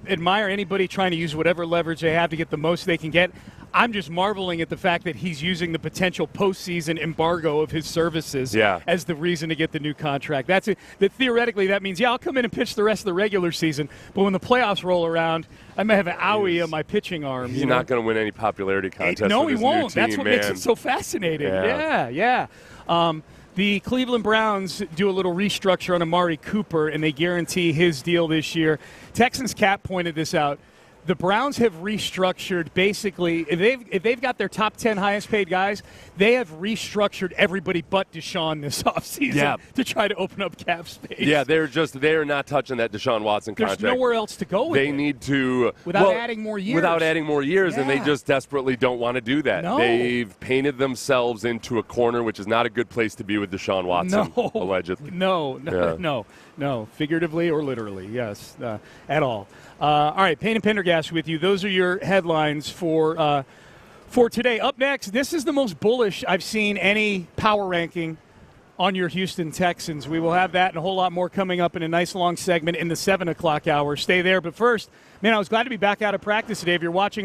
admire anybody trying to use whatever leverage they have to get the most they can get. I'm just marveling at the fact that he's using the potential postseason embargo of his services as the reason to get the new contract. That theoretically, that means, I'll come in and pitch the rest of the regular season, but when the playoffs roll around, I may have an owie on my pitching arm. He's not going to win any popularity contest. No, with his he won't. New team, That's what makes it so fascinating. Yeah. The Cleveland Browns do a little restructure on Amari Cooper, and they guarantee his deal this year. Texans Cap pointed this out. The Browns have restructured basically, if they've got their top 10 highest paid guys, they have restructured everybody but Deshaun this offseason to try to open up cap space. Yeah, they're not touching that Deshaun Watson contract. There's nowhere else to go with They need to. Without adding more years. And they just desperately don't want to do that. No. They've painted themselves into a corner, which is not a good place to be with Deshaun Watson, allegedly. No, figuratively or literally, yes, at all. All right, Payne and Pendergast with you. Those are your headlines for today. Up next, this is the most bullish I've seen any power ranking on your Houston Texans. We will have that and a whole lot more coming up in a nice long segment in the 7 o'clock hour. Stay there. But first, man, I was glad to be back out of practice today. If you're watching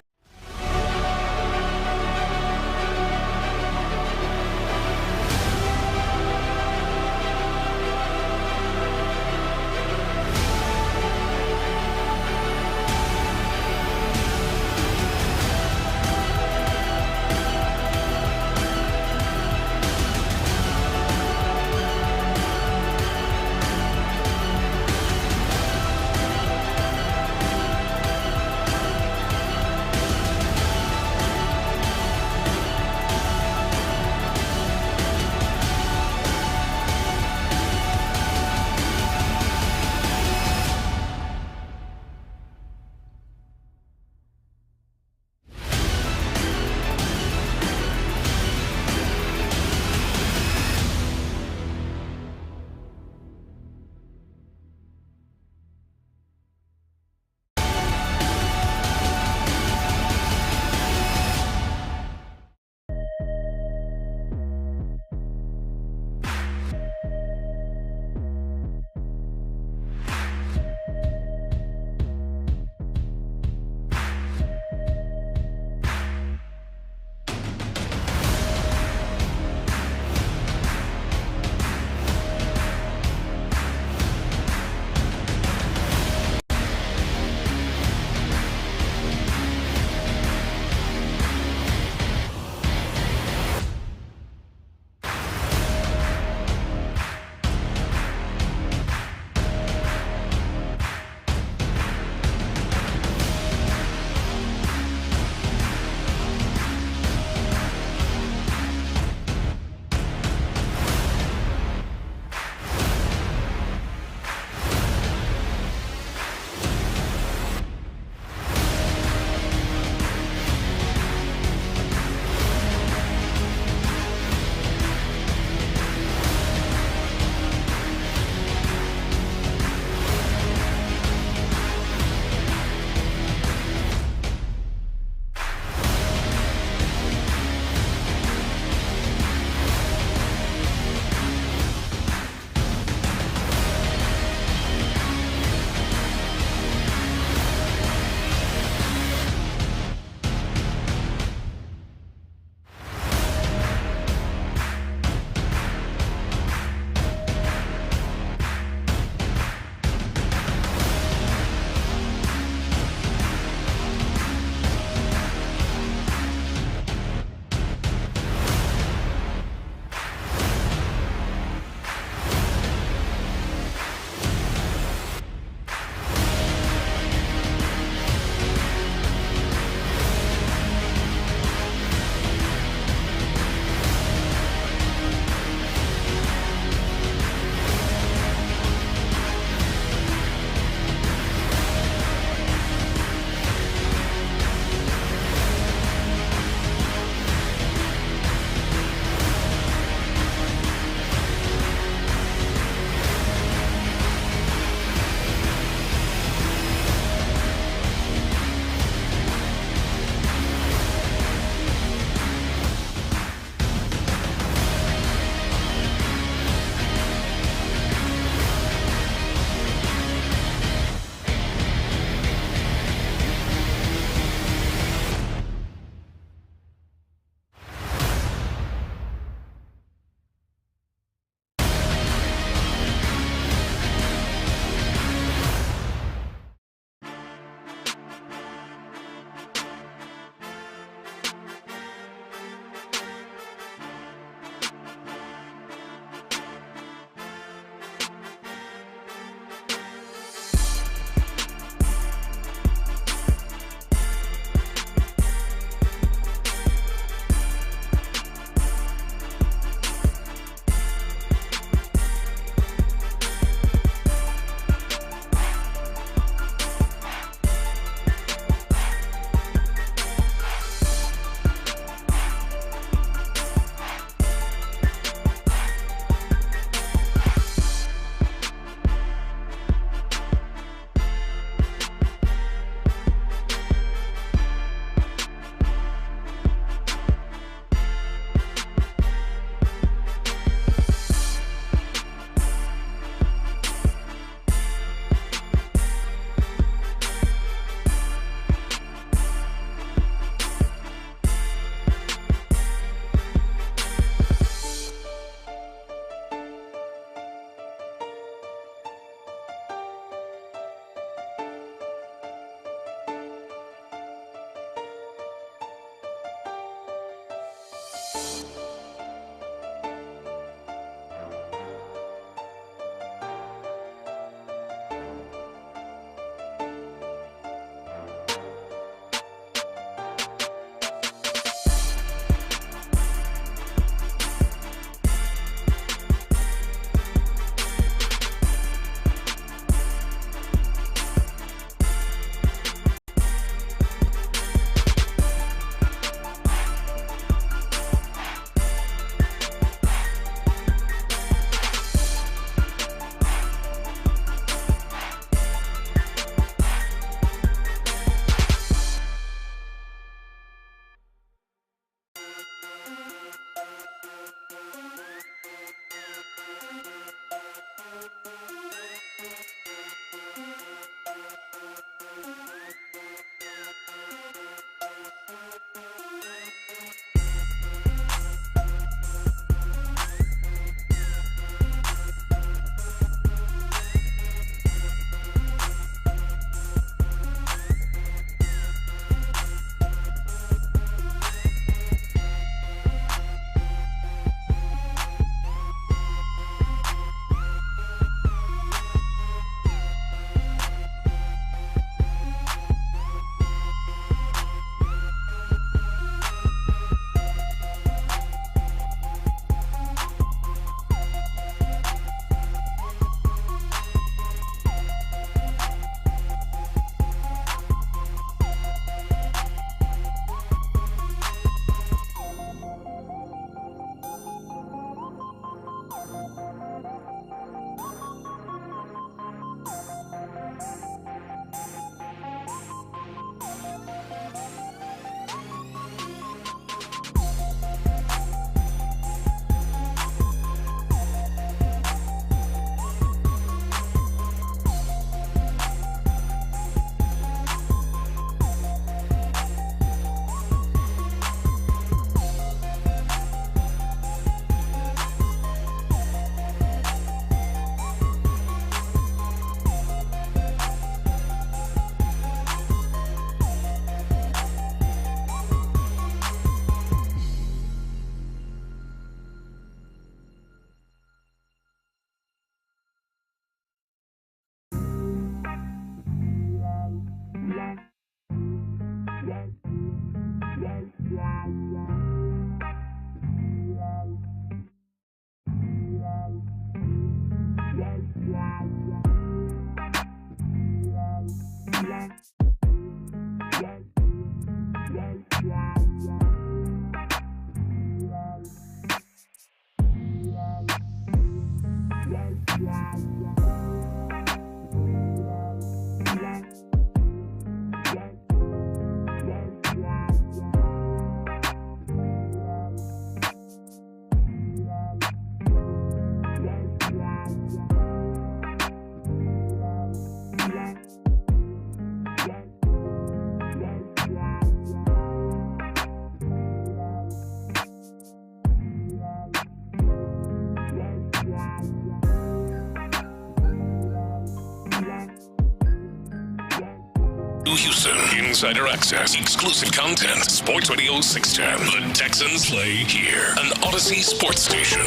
Houston. Insider access, exclusive content. Sports Radio 610. The Texans play here. An Odyssey sports station.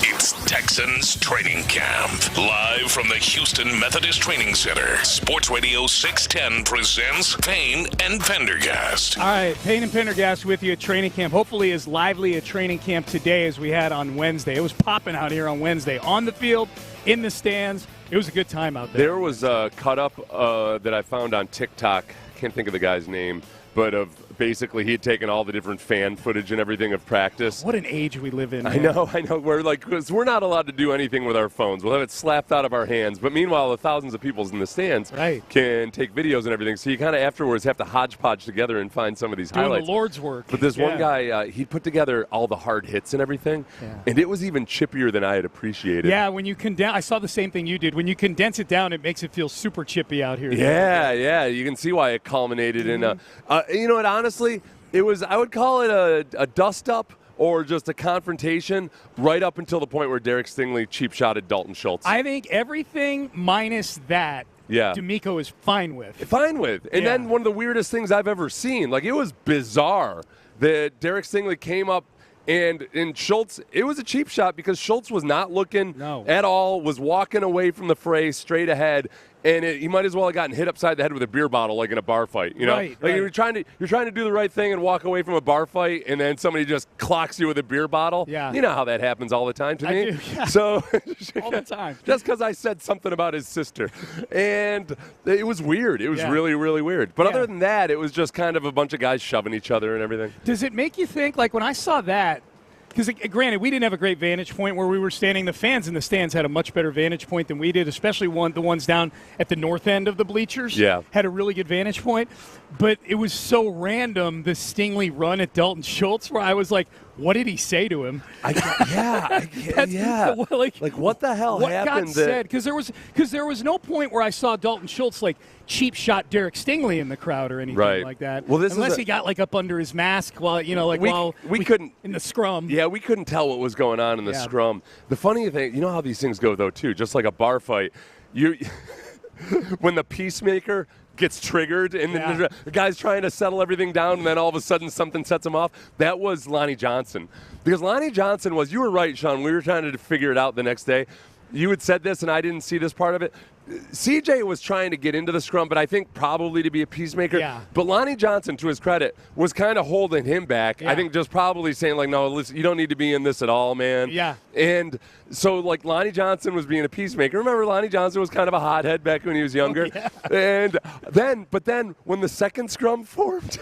It's Texans Training Camp. Live from the Houston Methodist Training Center. Sports Radio 610 presents Payne and Pendergast. All right, Payne and Pendergast with you at training camp. Hopefully as lively a training camp today as we had on Wednesday. It was popping out here on Wednesday. On the field, in the stands. It was a good time out there. There was a cut-up that I found on TikTok. Can't think of the guy's name, but of basically he had taken all the different fan footage and everything of practice. What an age we live in, man. I know. We're like, because we're not allowed to do anything with our phones. We'll have it slapped out of our hands. But meanwhile, the thousands of people in the stands can take videos and everything. So you kind of afterwards have to hodgepodge together and find some of these Doing highlights. The Lord's work. But this one guy, he put together all the hard hits and everything, and it was even chippier than I had appreciated. Yeah, when you condense, I saw the same thing you did. When you condense it down, it makes it feel super chippy out here. Yeah. You can see why it culminated in you know what, honestly, it was, I would call it a dust-up or just a confrontation right up until the point where Derek Stingley cheap-shotted Dalton Schultz. I think everything minus that, DeMeco is fine with. And then one of the weirdest things I've ever seen, like it was bizarre that Derek Stingley came up and in Schultz, it was a cheap shot because Schultz was not looking at all, was walking away from the fray straight ahead. And he might as well have gotten hit upside the head with a beer bottle, like in a bar fight. You know, you're trying to do the right thing and walk away from a bar fight, and then somebody just clocks you with a beer bottle. Yeah, you know how that happens all the time to me. I do, yeah. So all the time, just because I said something about his sister, and it was weird. It was really, really weird. But other than that, it was just kind of a bunch of guys shoving each other and everything. Does it make you think, like when I saw that? Because, granted, we didn't have a great vantage point where we were standing. The fans in the stands had a much better vantage point than we did, especially the ones down at the north end of the bleachers had a really good vantage point. But it was so random, the Stingley run at Dalton Schultz, where I was like, what did he say to him? Like, what the hell what happened? What got said? Because there was no point where I saw Dalton Schultz like cheap shot Derek Stingley in the crowd or anything like that. Well, unless he got like up under his mask while we couldn't in the scrum. Yeah, we couldn't tell what was going on in the scrum. The funny thing, you know how these things go though too. Just like a bar fight, when the peacemaker gets triggered and the guy's trying to settle everything down and then all of a sudden something sets him off. That was Lonnie Johnson. Because Lonnie Johnson you were right, Sean, we were trying to figure it out the next day. You had said this and I didn't see this part of it. CJ was trying to get into the scrum, but I think probably to be a peacemaker. Yeah. But Lonnie Johnson, to his credit, was kind of holding him back. Yeah. I think just probably saying, like, no, listen, you don't need to be in this at all, man. Yeah. And so, like, Lonnie Johnson was being a peacemaker. Remember, Lonnie Johnson was kind of a hothead back when he was younger. Oh, yeah. But then when the second scrum formed,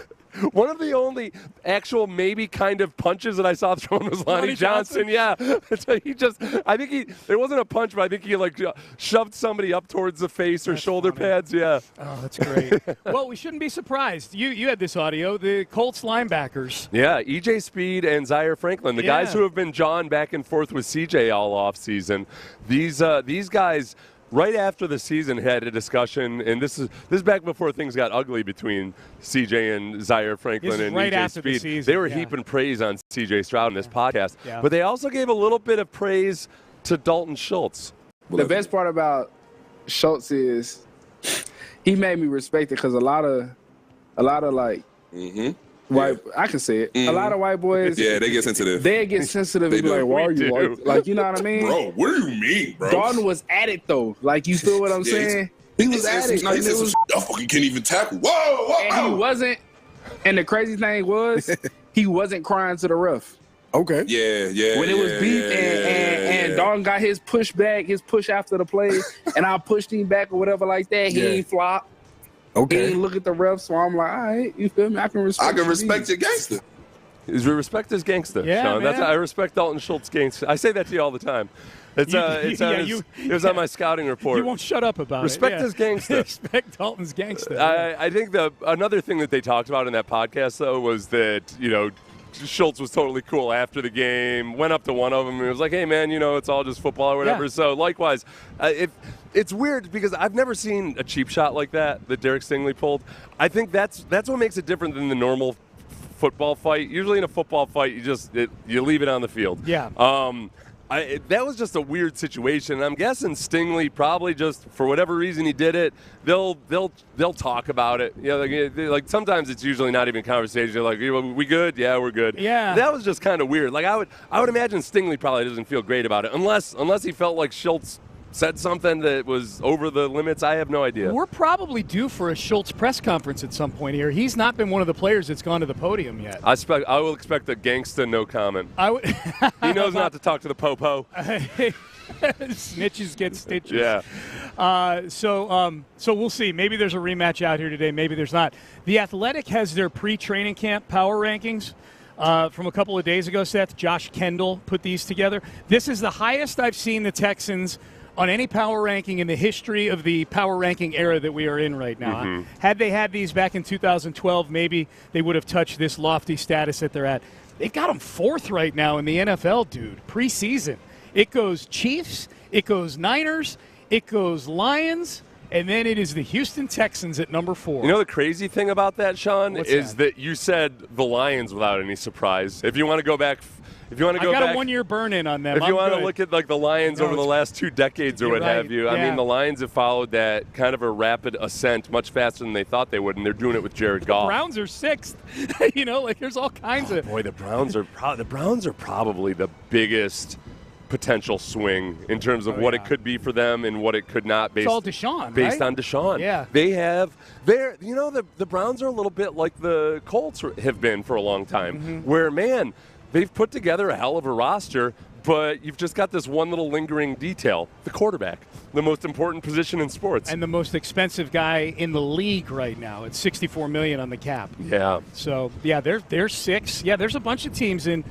one of the only actual maybe kind of punches that I saw thrown was Lonnie Johnson. Yeah. So it wasn't a punch, but I think he shoved somebody up towards the face or shoulder pads. Yeah. Oh, that's great. Well, we shouldn't be surprised. You had this audio. The Colts linebackers. Yeah, E.J. Speed and Zaire Franklin, the guys who have been jawing back and forth with C.J. all offseason. These guys, right after the season, had a discussion, and this is back before things got ugly between C.J. and Zaire Franklin and right E.J. after Speed. The season, they were heaping praise on C.J. Stroud in this podcast, but they also gave a little bit of praise to Dalton Schultz. The best part about Schultz is he made me respect it because a lot of like white, I can say it. A lot of white boys, they get sensitive. They get sensitive and be like, "Why are you white?" Like, you know what I mean? Bro, what do you mean, bro? Dalton was at it though. Like, you feel what I'm saying? He was at it. No, he said I fucking can't even tackle. Whoa! And he wasn't. And the crazy thing was, he wasn't crying to the ref. Okay. Yeah. When it was beef and Dalton got his push after the play, and I pushed him back or whatever like that, he ain't flop. Okay. He ain't look at the ref, so I'm like, all right, you feel me? I can respect your gangster. Respect his gangster, Sean. Man. I respect Dalton Schultz gangster. I say that to you all the time. It was on my scouting report. You won't shut up about Respect his gangster. Respect Dalton's gangster. I think another thing that they talked about in that podcast, though, was that, Schultz was totally cool after the game, went up to one of them and was like, hey, man, it's all just football or whatever. Yeah. So, likewise, it's weird because I've never seen a cheap shot like that Derek Stingley pulled. I think that's what makes it different than the normal football fight. Usually in a football fight, you leave it on the field. Yeah. that was just a weird situation. I'm guessing Stingley probably just, for whatever reason he did it, they'll talk about it. Like sometimes it's usually not even conversation. Like, we good? Yeah, we're good. Yeah. That was just kind of weird. Like I would imagine Stingley probably doesn't feel great about it unless he felt like Schultz said something that was over the limits. I have no idea. We're probably due for a Schultz press conference at some point here. He's not been one of the players that's gone to the podium yet. I will expect a gangsta no comment. He knows not to talk to the po-po. Snitches get stitches. Yeah. So we'll see. Maybe there's a rematch out here today. Maybe there's not. The Athletic has their pre-training camp power rankings from a couple of days ago, Seth. Josh Kendall put these together. This is the highest I've seen the Texans on any power ranking in the history of the power ranking era that we are in right now. Mm-hmm. Had they had these back in 2012, maybe they would have touched this lofty status that they're at. They got them 4th right now in the NFL, dude, preseason. It goes Chiefs, it goes Niners, it goes Lions, and then it is the Houston Texans at number 4. You know the crazy thing about that, Sean, What's is that? that you said the Lions without any surprise. If you want to go back... I got a 1-year burn-in on them. If you want to look at like the Lions over the last 2 decades or what right. have you, Yeah. I mean, the Lions have followed that kind of a rapid ascent much faster than they thought they would, and they're doing it with Jared Goff. The Browns are 6th. There's all kinds of. Boy, the Browns are probably the biggest potential swing in terms of what it could be for them and what it could not based It's all Deshaun, based right? on Deshaun. Yeah. The Browns are a little bit like the Colts have been for a long time, where, man, they've put together a hell of a roster, but you've just got this one little lingering detail, the quarterback, the most important position in sports. And the most expensive guy in the league right now. It's $64 million on the cap. Yeah. So, yeah, they're 6th. Yeah, there's a bunch of teams in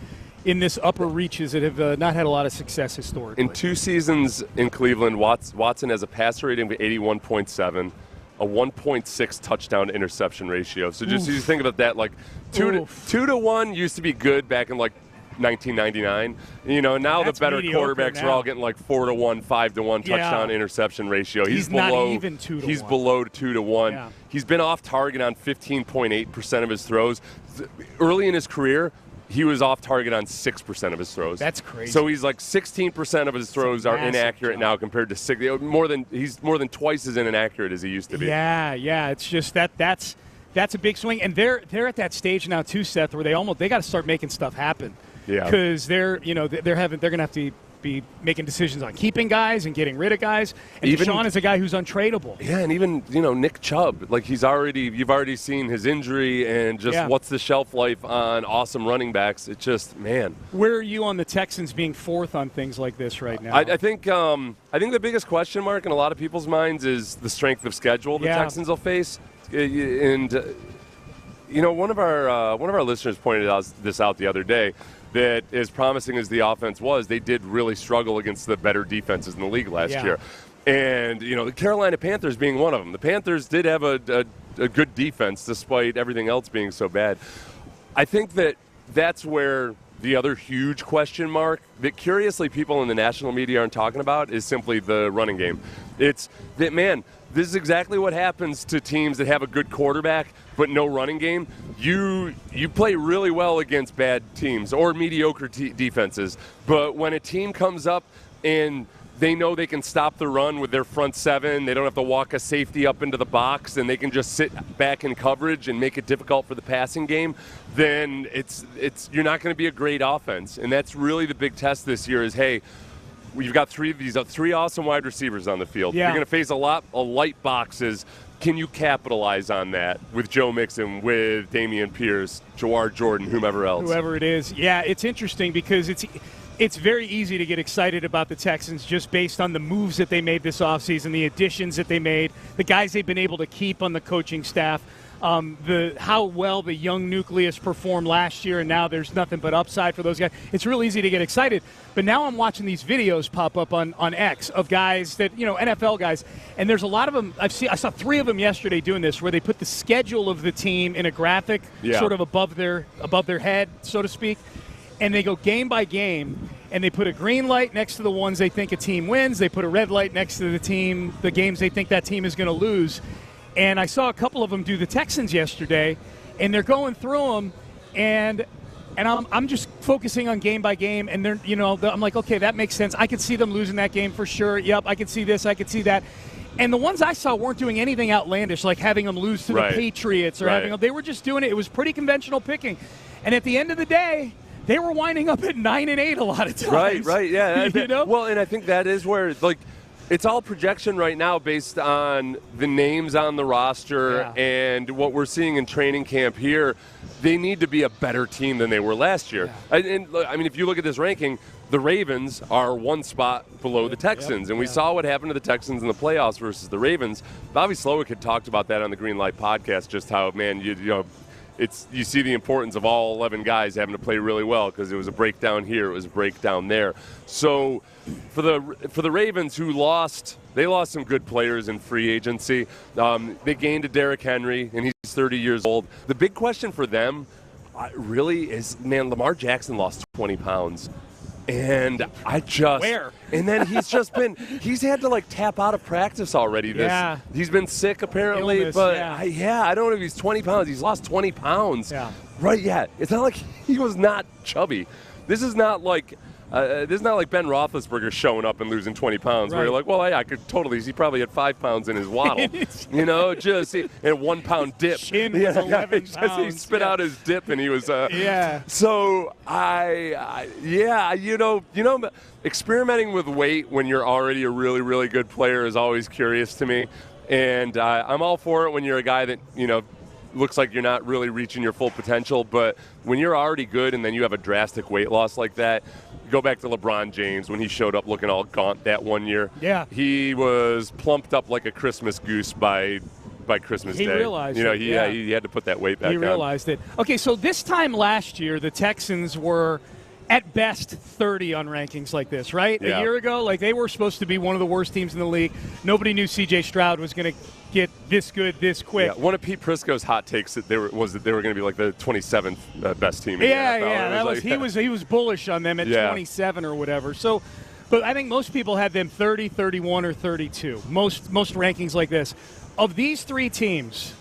this upper reaches that have not had a lot of success historically. In 2 seasons in Cleveland, Watson has a passer rating of 81.7, a 1.6 touchdown interception ratio. So just you think about that, like 2 to 1 used to be good back in like 1999. Now That's the better mediocre quarterbacks now. are all getting like 4 to 1, 5 to 1 touchdown interception ratio. He's not even 2 to 1. He's below 2 to 1. Yeah. He's been off target on 15.8% of his throws. Early in his career, he was off target on 6% of his throws. That's crazy. So he's like 16% of his throws are inaccurate now compared to 6. He's more than twice as inaccurate as he used to be. Yeah. It's just that's a big swing, and they're at that stage now too, Seth, where they got to start making stuff happen. Yeah. Because they're going to have to be making decisions on keeping guys and getting rid of guys. And Deshaun is a guy who's untradeable. Yeah, and even Nick Chubb, like you've already seen his injury and just what's the shelf life on awesome running backs. It's just, man. Where are you on the Texans being 4th on things like this right now? I think the biggest question mark in a lot of people's minds is the strength of schedule the Texans will face, and one of our listeners pointed this out the other day. That as promising as the offense was, they did really struggle against the better defenses in the league last year. And, the Carolina Panthers being one of them. The Panthers did have a good defense despite everything else being so bad. I think that's where the other huge question mark that curiously people in the national media aren't talking about is simply the running game. It's that, man, this is exactly what happens to teams that have a good quarterback but no running game. You play really well against bad teams or mediocre defenses, but when a team comes up and they know they can stop the run with their front 7, they don't have to walk a safety up into the box, and they can just sit back in coverage and make it difficult for the passing game, then you're not going to be a great offense. And that's really the big test this year is, hey, you've got 3 awesome wide receivers on the field. Yeah. You're going to face a lot of light boxes. Can you capitalize on that with Joe Mixon, with Dameon Pierce, Jawar Jordan, whomever else? Whoever it is. Yeah, it's interesting because it's very easy to get excited about the Texans just based on the moves that they made this offseason, the additions that they made, the guys they've been able to keep on the coaching staff, how well the young nucleus performed last year, and now there's nothing but upside for those guys. It's real easy to get excited. But now I'm watching these videos pop up on X of guys that, NFL guys, and there's a lot of them. I saw 3 of them yesterday doing this, where they put the schedule of the team in a graphic sort of above their head, so to speak, and they go game by game, and they put a green light next to the ones they think a team wins. They put a red light next to the games they think that team is going to lose. And I saw a couple of them do the Texans yesterday, and they're going through them, and And I'm just focusing on game by game, and they're, I'm like, okay, that makes sense. I could see them losing that game for sure. Yep, I could see this, I could see that. And the ones I saw weren't doing anything outlandish, like having them lose to the Patriots or having them. They were just doing it. It was pretty conventional picking. And at the end of the day, they were winding up at 9-8 a lot of times. Right, yeah. Well, and I think that is where, it's all projection right now based on the names on the roster and what we're seeing in training camp here. They need to be a better team than they were last year. Yeah. And I mean, if you look at this ranking, the Ravens are one spot below the Texans. And we saw what happened to the Texans in the playoffs versus the Ravens. Bobby Slowick had talked about that on the Green Light podcast, just how, man, you see the importance of all 11 guys having to play really well because it was a breakdown here, it was a breakdown there. So for the Ravens, who lost some good players in free agency. They gained a Derrick Henry, and he's 30 years old. The big question for them really is, man, Lamar Jackson lost 20 pounds. And Where? And then he's had to tap out of practice already. He's been sick apparently. Illness, but I don't know if he's 20 pounds. He's lost 20 pounds. Yeah. Right, yeah. It's not like he was not chubby. This is not like Ben Roethlisberger showing up and losing 20 pounds where you're like, well, I could totally. He probably had 5 pounds in his waddle. Just in a 1 pound dip. Chin was 11 pounds. He spit out his dip and he was. So experimenting with weight when you're already a really, really good player is always curious to me, and I'm all for it when you're a guy that looks like you're not really reaching your full potential. But when you're already good and then you have a drastic weight loss like that. Go back to LeBron James when he showed up looking all gaunt that one year. Yeah. He was plumped up like a Christmas goose by Christmas Day. He realized he had to put that weight back on. He realized it. Okay, so this time last year, the Texans were at best 30 on rankings like this, right? Yeah. A year ago, they were supposed to be one of the worst teams in the league. Nobody knew C.J. Stroud was going to get this good this quick. Yeah. One of Pete Prisco's hot takes that they were going to be like the 27th best team in the NFL. He was bullish on them at 27 or whatever. So, but I think most people had them 30, 31, or 32. Most rankings like this. Of these three teams,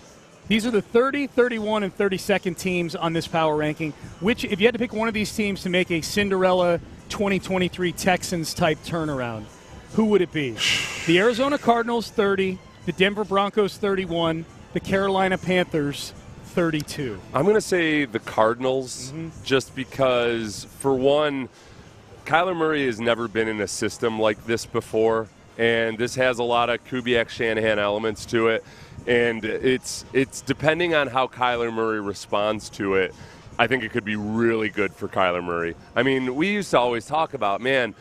these are the 30, 31, and 32nd teams on this power ranking. Which, if you had to pick one of these teams to make a Cinderella 2023 Texans-type turnaround, who would it be? The Arizona Cardinals, 30. The Denver Broncos, 31. The Carolina Panthers, 32. I'm going to say the Cardinals just because, for one, Kyler Murray has never been in a system like this before, and this has a lot of Kubiak-Shanahan elements to it. And it's depending on how Kyler Murray responds to it, I think it could be really good for Kyler Murray. I mean, we used to always talk about, man,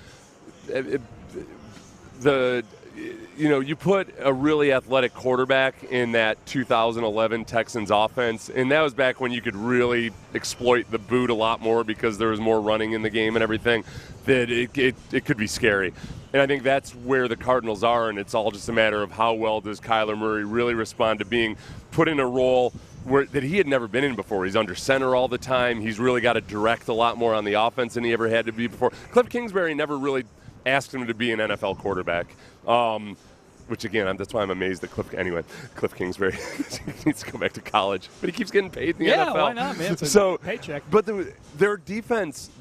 you put a really athletic quarterback in that 2011 Texans offense, and that was back when you could really exploit the boot a lot more because there was more running in the game and everything, that it could be scary. And I think that's where the Cardinals are, and it's all just a matter of how well does Kyler Murray really respond to being put in a role that he had never been in before. He's under center all the time. He's really got to direct a lot more on the offense than he ever had to be before. Cliff Kingsbury never really asked him to be an NFL quarterback, which, again, that's why I'm amazed that Cliff Kingsbury needs to go back to college. But he keeps getting paid in the NFL. Yeah, why not, man? It's a paycheck. But their defense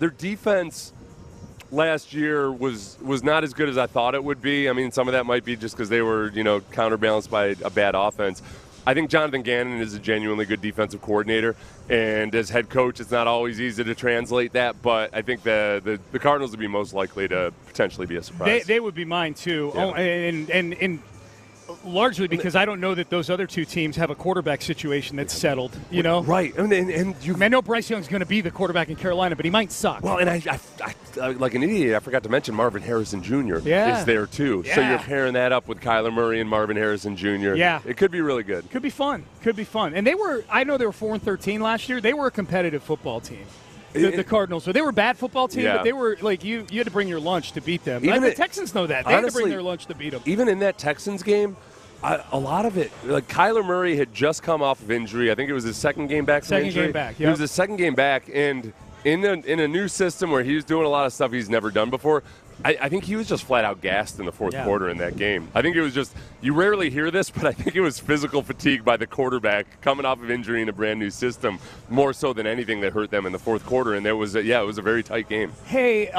last year was not as good as I thought it would be. I mean, some of that might be just because they were, counterbalanced by a bad offense. I think Jonathan Gannon is a genuinely good defensive coordinator, and as head coach, it's not always easy to translate that, but I think the Cardinals would be most likely to potentially be a surprise. They would be mine, too. Yeah. Oh, and largely because I don't know that those other two teams have a quarterback situation that's settled, Right. I know Bryce Young's going to be the quarterback in Carolina, but he might suck. Well, and I like an idiot, I forgot to mention Marvin Harrison Jr. is there, too. Yeah. So you're pairing that up with Kyler Murray and Marvin Harrison Jr. Yeah. It could be really good. Could be fun. And I know they were 4-13 last year. They were a competitive football team. The Cardinals. So they were a bad football team, but they were you had to bring your lunch to beat them. The Texans know that. They had to bring their lunch to beat them. Even in that Texans game, a lot of it, Kyler Murray had just come off of injury. I think it was his second game back from injury. Second game back, It was his second game back, and in a new system where he was doing a lot of stuff he's never done before, I think he was just flat out gassed in the fourth quarter in that game. I think it was just, you rarely hear this, but I think it was physical fatigue by the quarterback coming off of injury in a brand new system, more so than anything that hurt them in the fourth quarter. And it was a very tight game. Hey,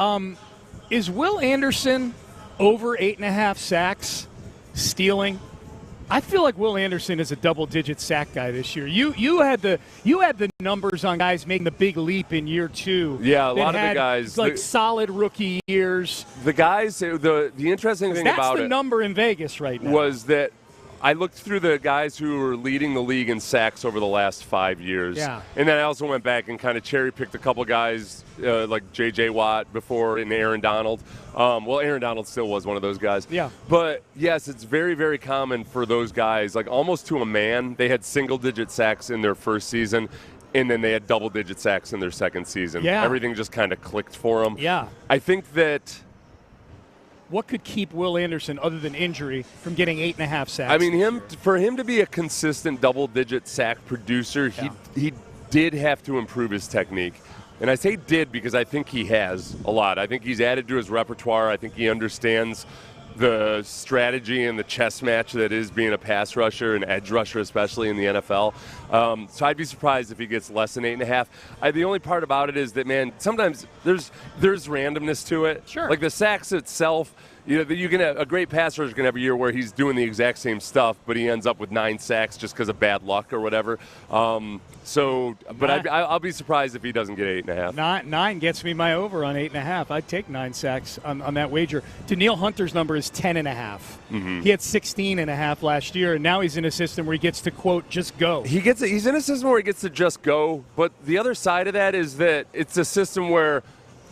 is Will Anderson over 8.5 sacks stealing? I feel like Will Anderson is a double-digit sack guy this year. You had the numbers on guys making the big leap in year 2. Yeah, a lot of the guys solid rookie years. The guys, the interesting thing about that's the number in Vegas right now. Was that I looked through the guys who were leading the league in sacks over the last 5 years. Yeah. And then I also went back and kind of cherry-picked a couple guys like J.J. Watt before and Aaron Donald. Aaron Donald still was one of those guys. Yeah. But, yes, it's very, very common for those guys, like almost to a man, they had single-digit sacks in their first season, and then they had double-digit sacks in their second season. Yeah. Everything just kind of clicked for them. Yeah. I think that – what could keep Will Anderson, other than injury, from getting 8.5 sacks? I mean, for him to be a consistent double-digit sack producer, he did have to improve his technique. And I say did because I think he has a lot. I think he's added to his repertoire. I think he understands the strategy and the chess match that is being a pass rusher, an edge rusher especially in the NFL. So I'd be surprised if he gets less than 8.5. The only part about it is that, man, sometimes there's randomness to it. Sure. Like the sacks itself, you can have, a great pass rusher can have a year where he's doing the exact same stuff, but he ends up with 9 sacks just because of bad luck or whatever. I'll be surprised if he doesn't get 8.5. 9 gets me my over on 8.5. I'd take 9 sacks on that wager. Danielle Hunter's number is 10.5. Mm-hmm. He had 16.5 last year, and now he's in a system where he gets to, quote, just go. He's in a system where he gets to just go, but the other side of that is that it's a system where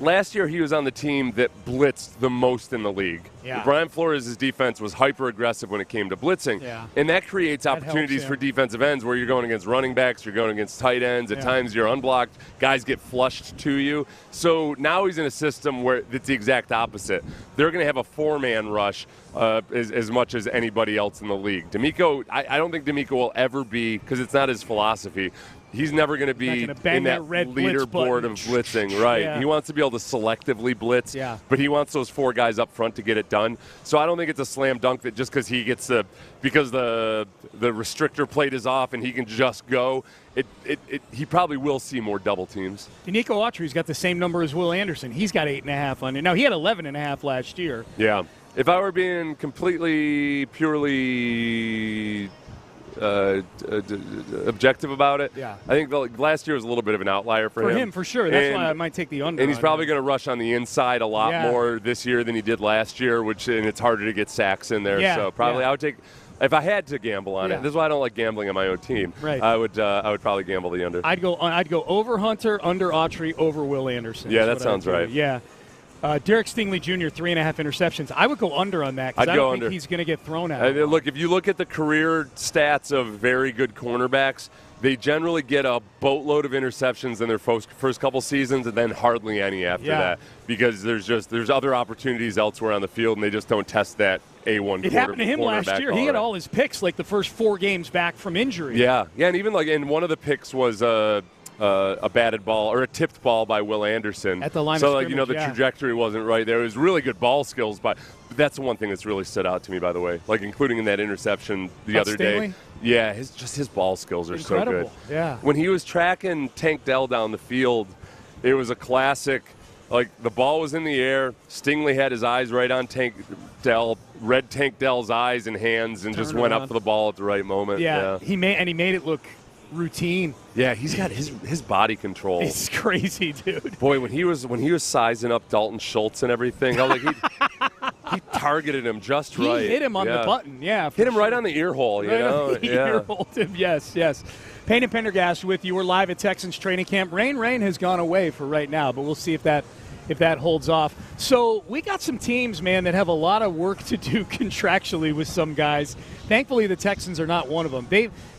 last year he was on the team that blitzed the most in the league. Yeah. Brian Flores' defense was hyper-aggressive when it came to blitzing. Yeah. And that creates opportunities for defensive ends where you're going against running backs, you're going against tight ends. At times you're unblocked. Guys get flushed to you. So now he's in a system where it's the exact opposite. They're going to have a 4-man rush as much as anybody else in the league. DeMeco, I don't think DeMeco will ever be, because it's not his philosophy, he's never going to be in that leaderboard of blitzing, right? Yeah. He wants to be able to selectively blitz, but he wants those 4 guys up front to get it done. So I don't think it's a slam dunk that just because he gets because the restrictor plate is off and he can just go, he probably will see more double teams. DeMeco Autry's got the same number as Will Anderson. He's got 8.5 on it. Now, he had 11.5 last year. Yeah. If I were being completely, purely objective about it, I think last year was a little bit of an outlier for him. For him, for sure. That's why I might take the under. And he's probably going to rush on the inside a lot more this year than he did last year, and it's harder to get sacks in there. So probably I would take, if I had to gamble on it. This is why I don't like gambling on my own team. Right. I would probably gamble the under. I'd go over Hunter, under Autry, over Will Anderson. Yeah, that sounds right. Yeah. Derek Stingley Jr., 3.5 interceptions. I would go under on that because I don't think he's going to get thrown out. Look, if you look at the career stats of very good cornerbacks, they generally get a boatload of interceptions in their first couple seasons and then hardly any after that because there's other opportunities elsewhere on the field and they just don't test that A1 It happened to him last year. He had all his picks like the first 4 games back from injury. Yeah, and even and one of the picks was a batted ball or a tipped ball by Will Anderson at the line of scrimmage. The trajectory wasn't right there. It was really good ball skills, but that's the one thing that's really stood out to me, by the way, including in that interception the other day. Yeah, his ball skills are incredible. So good. Yeah, when he was tracking Tank Dell down the field, it was a classic. The ball was in the air, Stingley had his eyes right on Tank Dell, read Tank Dell's eyes and hands, and just went up for the ball at the right moment. Yeah. He made it look routine. Yeah, he's got his body control. It's crazy, dude. Boy, when he was sizing up Dalton Schultz and everything, he targeted him just right. He hit him on the button, hit him right on the ear hole, ear holed him, yes. Payne and Pendergast with you. We're live at Texans training camp. Rain has gone away for right now, but we'll see if that holds off. So we got some teams, man, that have a lot of work to do contractually with some guys. Thankfully, the Texans are not one of them.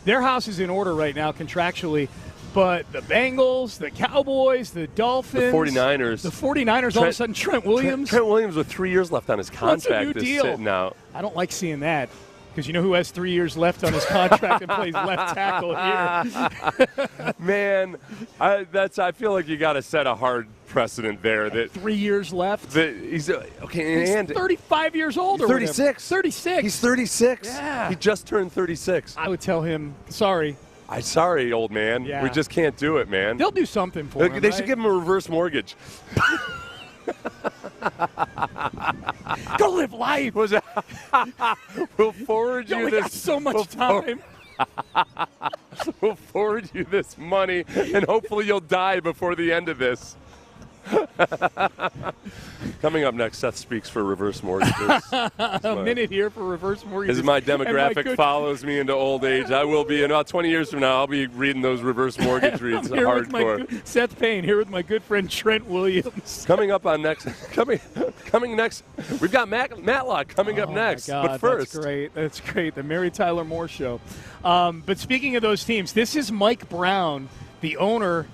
Their house is in order right now contractually, but the Bengals, the Cowboys, the Dolphins, the 49ers, all of a sudden Trent Williams. Trent Williams with 3 years left on his contract What's a new deal? Sitting out. I don't like seeing that. Because you know who has 3 years left on his contract and plays left tackle here? Man, I feel like you got to set a hard precedent there. That 3 years left. He's okay, He's and 35 years old. Or 36. 36. He's 36. Yeah. He just turned 36. I would tell him, sorry. I'm sorry, old man. Yeah. We just can't do it, man. They'll do something for him. They should give him a reverse mortgage. Go live life. We'll forward you we this. got so much time. We'll forward you this money, and hopefully you'll die before the end of this. Coming up next, Seth speaks for reverse mortgages. A minute here for reverse mortgages. As my demographic follows me into old age, I will be, in about 20 years from now, I'll be reading those reverse mortgage reads hardcore. Seth Payne here with my good friend Trent Williams. Coming up on next, coming next, we've got Matlock coming up next. My God, but first, that's great. The Mary Tyler Moore Show. But speaking of those teams, this is Mike Brown, the owner.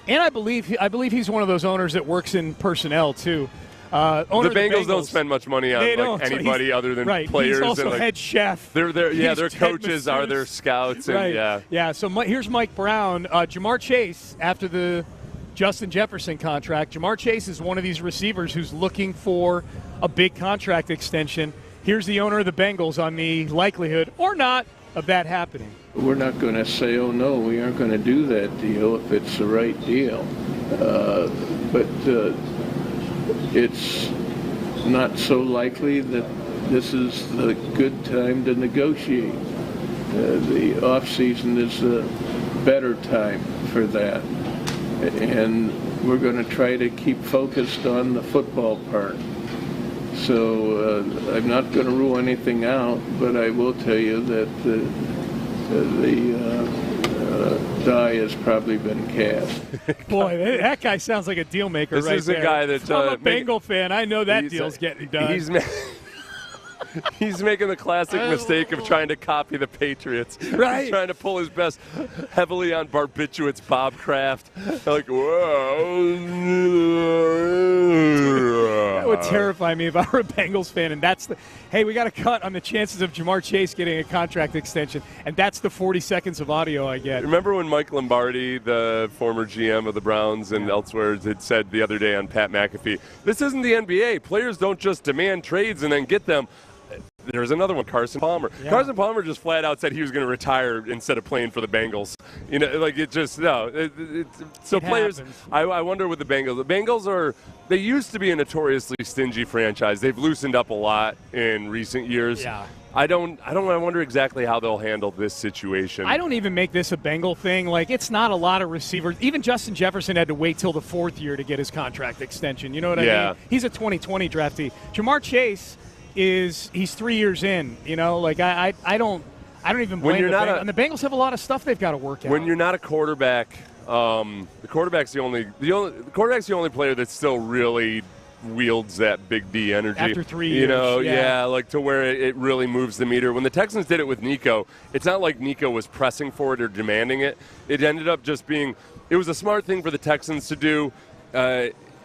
And I believe he's one of those owners that works in personnel too. The Bengals don't spend much money on anybody other than players. He's also and head chef. Their coaches are their scouts. And So here's Mike Brown. Jamar Chase, after the Justin Jefferson contract, Jamar Chase is one of these receivers who's looking for a big contract extension. Here's the owner of the Bengals on the likelihood or not of that happening. We're not going to say, oh, no, we aren't going to do that deal if it's the right deal. But it's not so likely that this is the good time to negotiate. The off-season is a better time for that. And we're going to try to keep focused on the football part. So I'm not going to rule anything out, but I will tell you that the die has probably been cast. Boy, that guy sounds like a deal maker right there. This is a guy that I'm a Bengal fan. I know that deal's getting done. He's making the classic mistake of trying to copy the Patriots. Right. He's trying to pull his best heavily on barbiturates Bob Kraft. Like, whoa. That would terrify me if I were a Bengals fan. And hey, we got a cut on the chances of Jamar Chase getting a contract extension. And that's the 40 seconds of audio I get. Remember when Mike Lombardi, the former GM of the Browns and elsewhere, had said the other day on Pat McAfee, this isn't the NBA. Players don't just demand trades and then get them. There's another one, Carson Palmer. Yeah. Carson Palmer just flat out said he was going to retire instead of playing for the Bengals. You know, like it just, no. So players, I wonder with the Bengals. The Bengals they used to be a notoriously stingy franchise. They've loosened up a lot in recent years. Yeah. I wonder exactly how they'll handle this situation. I don't even make this a Bengal thing. Like, it's not a lot of receivers. Even Justin Jefferson had to wait till the fourth year to get his contract extension. You know what I mean? He's a 2020 draftee. Jamar Chase he's 3 years in, you know, like I don't even blame the Bengals. And the Bengals have a lot of stuff they've got to work out. When you're not a quarterback, the quarterback's the only player that still really wields that big D energy. After 3 years. You know, like to where it really moves the meter. When the Texans did it with Nico, it's not like Nico was pressing for it or demanding it. It ended up just being, it was a smart thing for the Texans to do.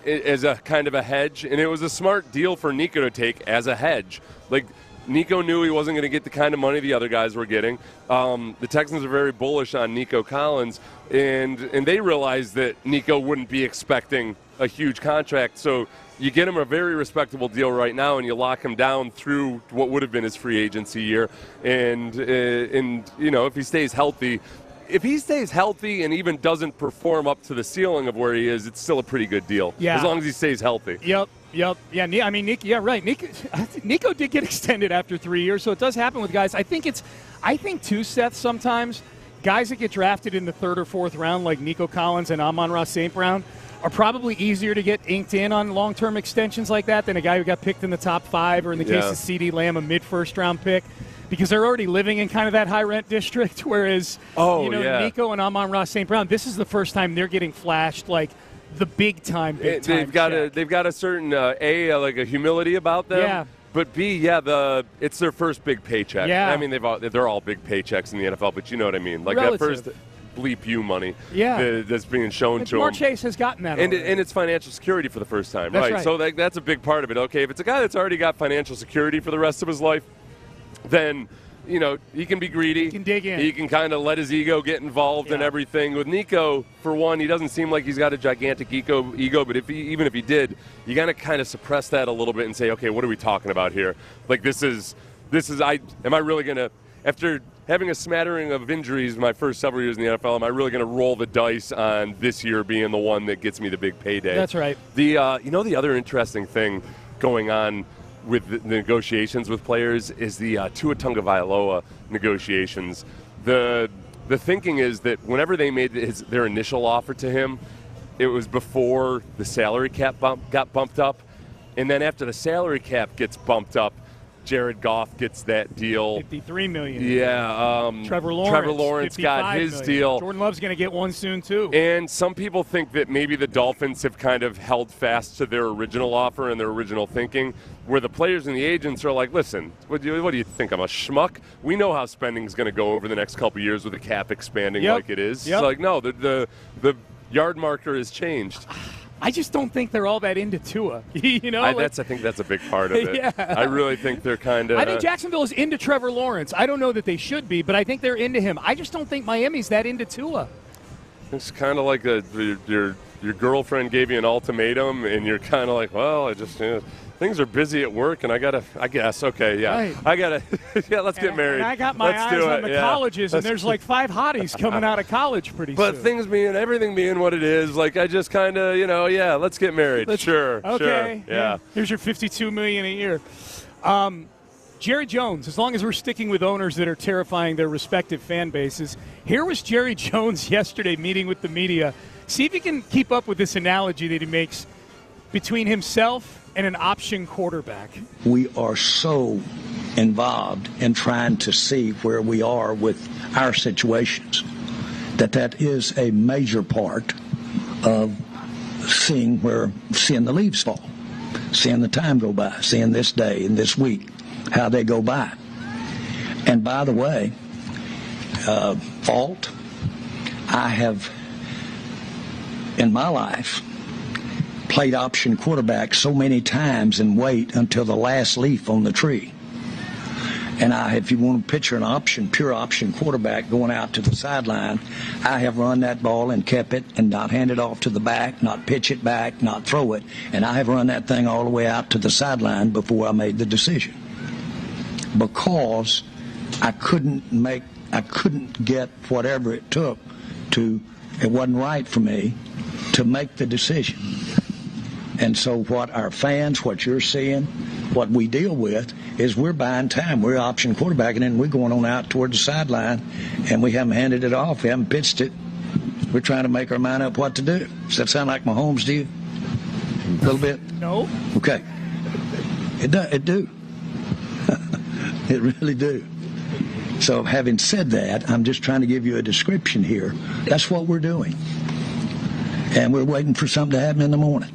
As a kind of a hedge, and it was a smart deal for Nico to take as a hedge. Like, Nico knew he wasn't going to get the kind of money the other guys were getting. The Texans are very bullish on Nico Collins, and they realized that Nico wouldn't be expecting a huge contract. So you get him a very respectable deal right now, and you lock him down through what would have been his free agency year. And you know, if he stays healthy, and even doesn't perform up to the ceiling of where he is, it's still a pretty good deal. Yeah. As long as he stays healthy. Yep. Yeah, I mean, Nico did get extended after 3 years, so it does happen with guys. I think too, Seth, sometimes guys that get drafted in the third or fourth round, like Nico Collins and Amon-Ra St. Brown, are probably easier to get inked in on long-term extensions like that than a guy who got picked in the top 5, or in the case of CeeDee Lamb, a mid-first-round pick. Because they're already living in kind of that high-rent district, whereas, Nico and Amon-Ra St. Brown, this is the first time they're getting flashed like the big-time check. They've got a certain, like a humility about them. Yeah. But B, it's their first big paycheck. Yeah. I mean, they're all big paychecks in the NFL, but you know what I mean. Like relative. that first bleep you money that's being shown to him. Jamar Chase has gotten that and it's financial security for the first time. That's right. So that's a big part of it. Okay, if it's a guy that's already got financial security for the rest of his life, then he can be greedy. He can dig in. He can kind of let his ego get involved in everything. With Nico, for one, he doesn't seem like he's got a gigantic ego. But even if he did, you got to kind of suppress that a little bit and say, okay, what are we talking about here? Like am I really going to, after having a smattering of injuries my first several years in the NFL, am I really going to roll the dice on this year being the one that gets me the big payday? That's right. The other interesting thing going on with the negotiations with players is the Tua Tagovailoa negotiations. The thinking is that whenever they made their initial offer to him, it was before the salary cap got bumped up. And then after the salary cap gets bumped up, Jared Goff gets that deal. $53 million. Yeah. Trevor Lawrence got his million. deal. Jordan Love's going to get one soon, too. And some people think that maybe the Dolphins have kind of held fast to their original offer and their original thinking, where the players and the agents are like, listen, what do you think? I'm a schmuck? We know how spending is going to go over the next couple of years with the cap expanding like it is. Yep. It's like, no, the yard marker has changed. I just don't think they're all that into Tua. I think that's a big part of it. Yeah. I really think they're kind of. I think Jacksonville is into Trevor Lawrence. I don't know that they should be, but I think they're into him. I just don't think Miami's that into Tua. It's kind of like your girlfriend gave you an ultimatum, and you're kind of like, well, things are busy at work, and I guess, okay, yeah. Right. Let's get married. And I got my eyes on the colleges, and there's like 5 hotties coming out of college pretty soon. But everything being what it is, like I just kind of, let's get married. Sure. Okay. Sure. Yeah. Here's your $52 million a year. Jerry Jones, as long as we're sticking with owners that are terrifying their respective fan bases, here was Jerry Jones yesterday meeting with the media. See if you can keep up with this analogy that he makes between himself and an option quarterback. We are so involved in trying to see where we are with our situations that is a major part of seeing the leaves fall, seeing the time go by, seeing this day and this week, how they go by. And by the way, fault, I have in my life played option quarterback so many times and wait until the last leaf on the tree. And if you want to picture an pure option quarterback going out to the sideline, I have run that ball and kept it and not hand it off to the back, not pitch it back, not throw it. And I have run that thing all the way out to the sideline before I made the decision. Because I couldn't get whatever it took it wasn't right for me to make the decision. And so what our fans, what you're seeing, what we deal with is we're buying time. We're option quarterbacking, and then we're going on out toward the sideline, and we haven't handed it off. We haven't pitched it. We're trying to make our mind up what to do. Does that sound like Mahomes to you? A little bit? No. Okay. It do. It really do. So having said that, I'm just trying to give you a description here. That's what we're doing. And we're waiting for something to happen in the morning.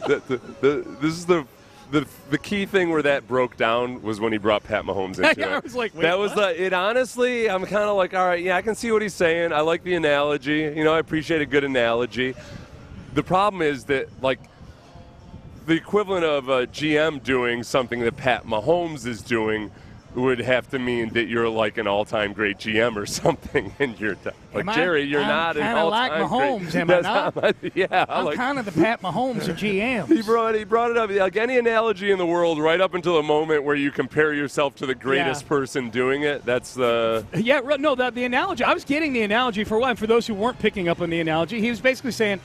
This is the key thing where that broke down was when he brought Pat Mahomes into it. I was like, wait, that was what? it. Honestly, I'm kind of like, all right, yeah, I can see what he's saying. I like the analogy. I appreciate a good analogy. The problem is that, like, the equivalent of a GM doing something that Pat Mahomes is doing would have to mean that you're like an all-time great GM or something, and you're like, Jerry, you're not an all-time kind of like Mahomes, great. am I not? Yeah, I'm kind of the Pat Mahomes of GMs. He brought it up like any analogy in the world, right up until the moment where you compare yourself to the greatest person doing it. That's the the analogy. I was getting the analogy for a while. For those who weren't picking up on the analogy, he was basically saying,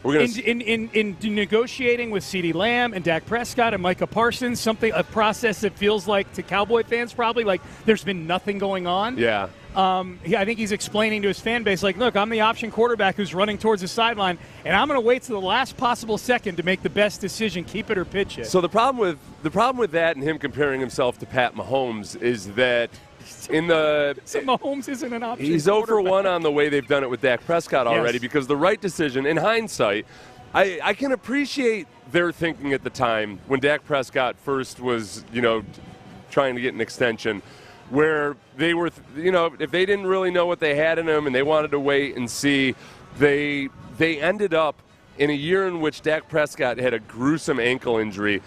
in negotiating with CeeDee Lamb and Dak Prescott and Micah Parsons, a process that feels like to Cowboy fans probably like there's been nothing going on. Yeah. I think he's explaining to his fan base, like, look, I'm the option quarterback who's running towards the sideline, and I'm going to wait to the last possible second to make the best decision, keep it or pitch it. So the problem with that and him comparing himself to Pat Mahomes is that so Mahomes isn't an option. He's 0 for 1 on the way they've done it with Dak Prescott already, because the right decision, in hindsight, I can appreciate their thinking at the time when Dak Prescott first was, trying to get an extension, where they were, if they didn't really know what they had in them and they wanted to wait and see, they ended up in a year in which Dak Prescott had a gruesome ankle injury.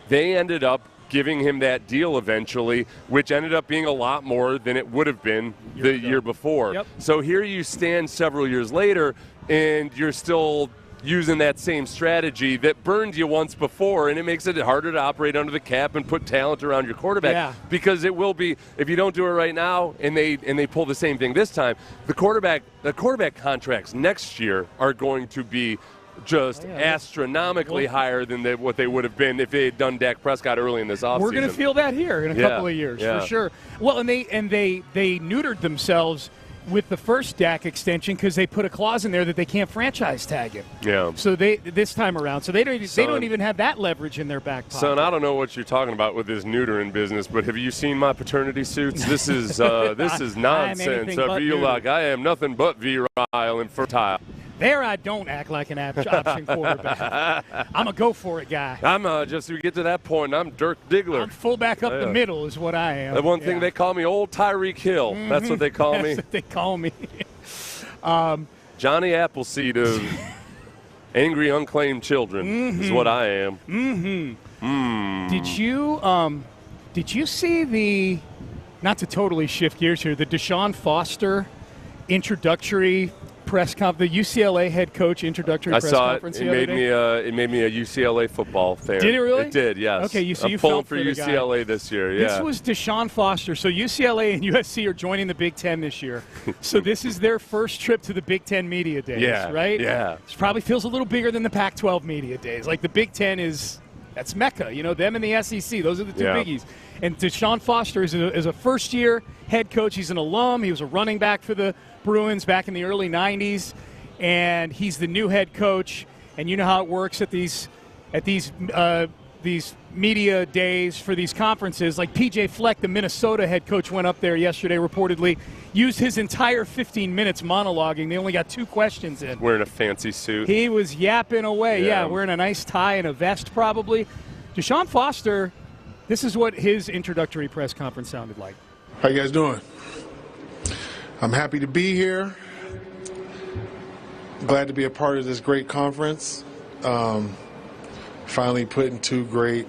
They ended up giving him that deal eventually, which ended up being a lot more than it would have been the year before. Yep. So here you stand several years later, and you're still using that same strategy that burned you once before, and it makes it harder to operate under the cap and put talent around your quarterback, because it will be, if you don't do it right now and they pull the same thing this time, the quarterback contracts next year are going to be just astronomically higher than what they would have been if they had done Dak Prescott early in this offseason. We're going to feel that here in a couple of years for sure. Well, and they neutered themselves with the first Dak extension because they put a clause in there that they can't franchise tag him. Yeah. So this time around, so they don't even have that leverage in their back pocket. Son, I don't know what you're talking about with this neutering business, but have you seen my paternity suits? This is nonsense. I feel like I am nothing but virile and fertile. There, I don't act like an option quarterback. I'm a go for it guy. I'm just to get to that point. I'm Dirk Diggler. I'm fullback up the middle is what I am. The one thing they call me, old Tyreek Hill. Mm-hmm. That's what they call me. That's what they call me. Johnny Appleseed of angry unclaimed children is what I am. Did you see the? Not to totally shift gears here. The Deshaun Foster introductory press conference, the UCLA head coach introductory press conference. It made me a UCLA football fan. Did it really? It did, yes. Okay, so you pulling felt for the UCLA guy. this year. Yeah. This was Deshaun Foster. So UCLA and USC are joining the Big Ten this year. So this is their first trip to the Big Ten media days, right? Yeah. This probably feels a little bigger than the Pac-12 media days. Like the Big Ten that's Mecca. Them and the SEC. Those are the two biggies. And Deshaun Foster is a first-year head coach. He's an alum. He was a running back for the Bruins back in the early 90s. And he's the new head coach, and you know how it works at these media days for these conferences. Like P.J. Fleck, the Minnesota head coach, went up there yesterday, reportedly used his entire 15 minutes monologuing. They only got 2 questions in. Wearing a fancy suit. He was yapping away. Yeah, wearing a nice tie and a vest probably. Deshaun Foster, this is what his introductory press conference sounded like. How you guys doing? I'm happy to be here. Glad to be a part of this great conference. Finally putting 2 great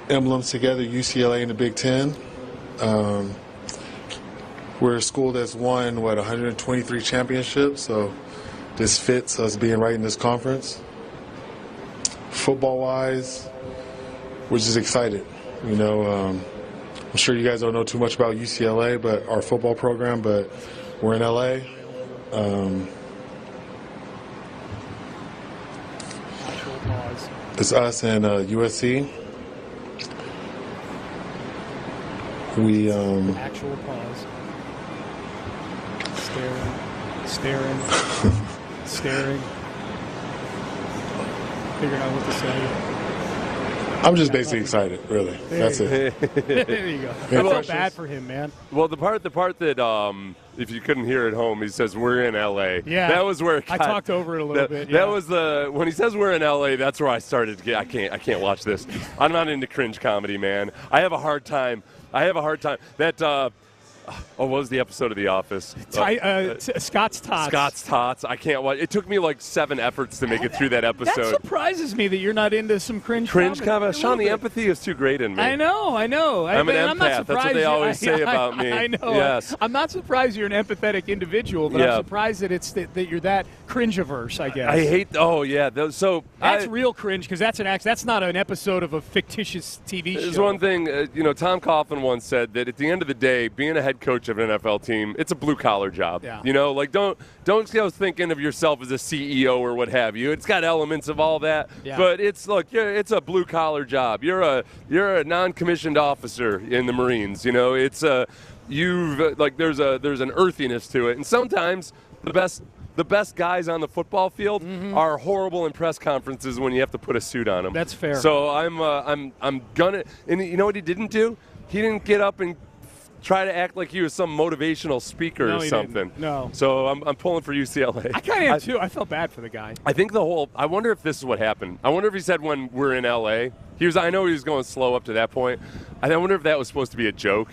emblems together, UCLA and the Big Ten. We're a school that's won, 123 championships, so this fits us being right in this conference. Football-wise, we're just excited. I'm sure you guys don't know too much about UCLA, but our football program, but we're in LA. It's us and USC. We actual pause. Staring. Figuring out what to say. I'm just basically excited, really. That's it. There you go. I feel bad for him, man. Well, the part that if you couldn't hear at home, he says we're in LA. Yeah, that was where I talked over it a little bit. Yeah. That was when he says we're in LA. That's where I started to get. I can't watch this. I'm not into cringe comedy, man. I have a hard time. That. What was the episode of The Office? Scott's Tots. Scott's Tots. I can't watch. It took me like 7 efforts to make it through that episode. That surprises me that you're not into some cringe comedy. Sean, the empathy is too great in me. I know. I'm an empath. I'm not surprised. That's what they always say about me. I know. Yes. I'm not surprised you're an empathetic individual, but I'm surprised that you're that cringe-averse, I guess. I hate. Oh yeah. That's real cringe because that's not an episode of a fictitious TV show. There's one thing. Tom Coughlin once said that at the end of the day, being a head coach of an NFL team, it's a blue-collar job. Yeah. Don't go thinking of yourself as a CEO or what have you. It's got elements of all that, yeah. But it's a blue-collar job. You're a non-commissioned officer in the Marines. It's there's an earthiness to it, and sometimes the best guys on the football field are horrible in press conferences when you have to put a suit on them. That's fair. So I'm gonna, and you know what he didn't do? He didn't get up and try to act like he was some motivational speaker or something. Didn't. No. So I'm pulling for UCLA. I kind of am too. I felt bad for the guy. I think I wonder if this is what happened. I wonder if he said when we're in LA. I know he was going slow up to that point. I wonder if that was supposed to be a joke.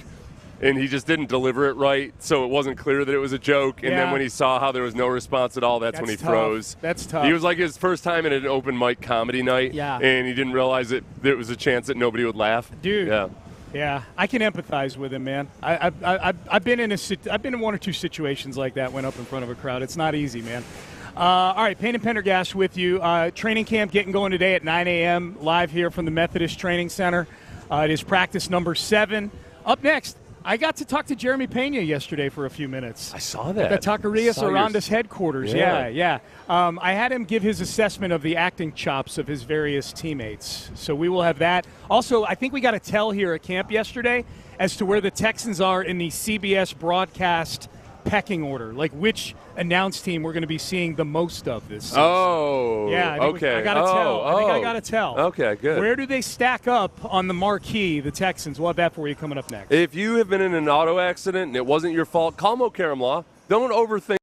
and he just didn't deliver it right, so it wasn't clear that it was a joke. And then when he saw how there was no response at all, that's when he froze. That's tough. He was like his first time at an open mic comedy night, and he didn't realize that there was a chance that nobody would laugh. Dude. Yeah. Yeah, I can empathize with him, man. I've been in one or two situations like that. Went up in front of a crowd. It's not easy, man. All right, Payne and Pendergast with you. Training camp getting going today at 9 a.m. live here from the Methodist Training Center. It is practice number 7. Up next, I got to talk to Jeremy Peña yesterday for a few minutes. I saw that. At the Taquerias Arandas headquarters. Yeah. I had him give his assessment of the acting chops of his various teammates. So we will have that. Also, I think we got a tell here at camp yesterday as to where the Texans are in the CBS broadcast pecking order, like which announced team we're going to be seeing the most of this season. Oh, yeah. Okay. I got to tell. I think I got to tell. Okay, good. Where do they stack up on the marquee, the Texans? We'll have that for you coming up next. If you have been in an auto accident and it wasn't your fault, call Mo Karam Law. Don't overthink.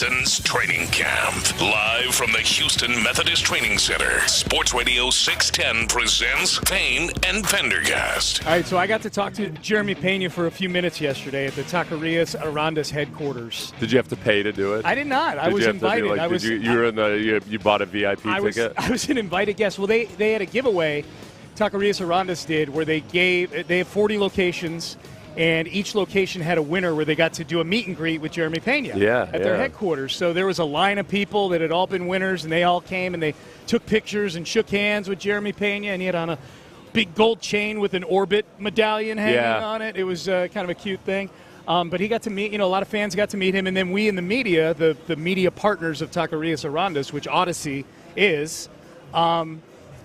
Texans training camp. Live from the Houston Methodist Training Center, Sports Radio 610 presents Payne and Pendergast. All right, so I got to talk to Jeremy Peña for a few minutes yesterday at the Taquerias Arandas headquarters. Did you have to pay to do it? I did not. I was invited. You bought a VIP ticket? I was an invited guest. Well, they had a giveaway, Taquerias Arandas did, where they have 40 locations, and each location had a winner where they got to do a meet and greet with Jeremy Peña at their headquarters. So there was a line of people that had all been winners, and they all came and they took pictures and shook hands with Jeremy Peña, and he had on a big gold chain with an Orbit medallion hanging on it. It was kind of a cute thing. But he got to meet, a lot of fans got to meet him, and then we in the media, the media partners of Taquerias Arandas, which Odyssey is,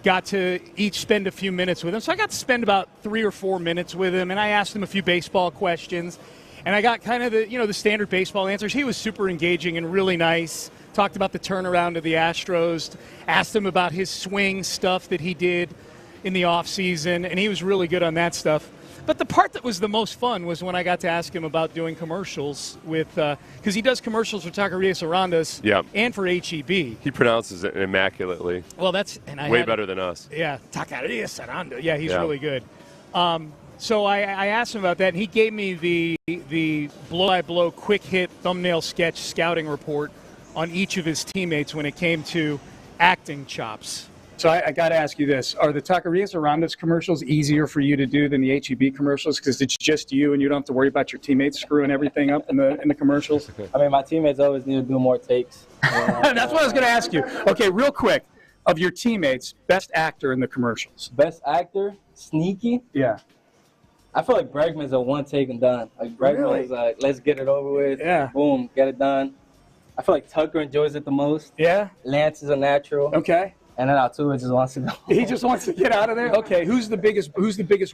got to each spend a few minutes with him. So I got to spend about 3 or 4 minutes with him, and I asked him a few baseball questions, and I got kind of the standard baseball answers. He was super engaging and really nice. Talked about the turnaround of the Astros, asked him about his swing stuff that he did in the offseason, and he was really good on that stuff. But the part that was the most fun was when I got to ask him about doing commercials with, because he does commercials for Taquerias Arandas and for HEB. He pronounces it immaculately. Well, way better than us. Yeah, Taquerias Arandas. Yeah, he's really good. So I asked him about that, and he gave me the blow-by-blow, quick-hit thumbnail sketch scouting report on each of his teammates when it came to acting chops. So I got to ask you this. Are the Taquerias Arandas commercials easier for you to do than the HEB commercials because it's just you and you don't have to worry about your teammates screwing everything up in the commercials? I mean, my teammates always need to do more takes. That's what I was going to ask you. Okay, real quick. Of your teammates, best actor in the commercials? Best actor? Sneaky? Yeah. I feel like Bregman's a one take and done. Like Bregman is like, let's get it over with. Yeah. Boom, get it done. I feel like Tucker enjoys it the most. Yeah. Lance is a natural. Okay. And then Altua just wants to go. He just wants to get out of there? Okay, who's the biggest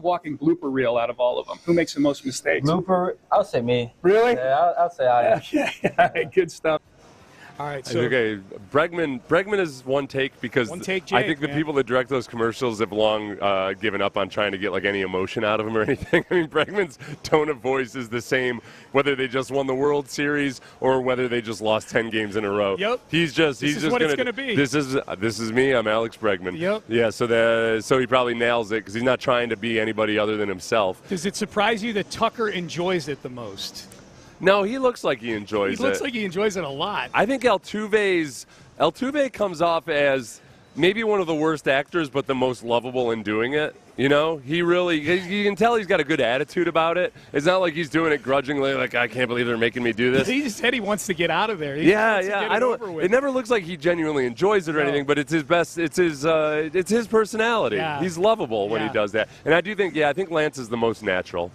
walking blooper reel out of all of them? Who makes the most mistakes? Blooper? I'll say me. Really? Yeah, I'll say I am. Yeah, good stuff. All right, so Bregman is one take because Jake, I think the people that direct those commercials have long given up on trying to get like any emotion out of him or anything. I mean, Bregman's tone of voice is the same whether they just won the World Series or whether they just lost 10 games in a row. Yep. He's just what it's gonna be. This is me. I'm Alex Bregman. Yep. Yeah. So he probably nails it because he's not trying to be anybody other than himself. Does it surprise you that Tucker enjoys it the most? No, he looks like he enjoys it. He looks like he enjoys it a lot. I think Altuve comes off as maybe one of the worst actors, but the most lovable in doing it. You can tell he's got a good attitude about it. It's not like he's doing it grudgingly, like I can't believe they're making me do this. He just said he wants to get out of there. It never looks like he genuinely enjoys it or anything, but it's his best. It's his personality. Yeah. He's lovable when he does that, and I think Lance is the most natural.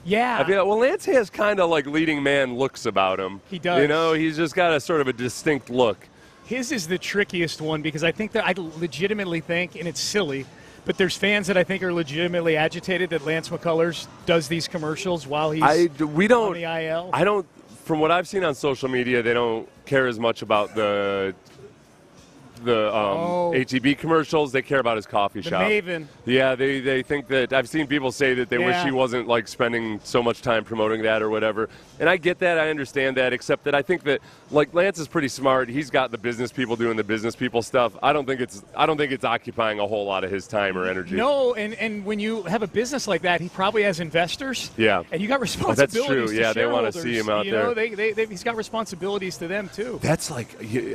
Yeah. Lance has kind of like leading man looks about him. He does. He's just got a sort of a distinct look. His is the trickiest one because I legitimately think, and it's silly, but there's fans that I think are legitimately agitated that Lance McCullers does these commercials while he's on the IL. From what I've seen on social media, they don't care as much about the HEB commercials. They care about his coffee shop. Maven. Yeah, they think that. I've seen people say that they wish he wasn't like spending so much time promoting that or whatever. And I get that. I understand that. Except that I think that like Lance is pretty smart. He's got the business people doing the business people stuff. I don't think it's occupying a whole lot of his time or energy. No, and when you have a business like that, he probably has investors. Yeah. And you got responsibilities. That's true. Yeah, they want to see him out there. He's got responsibilities to them too. That's like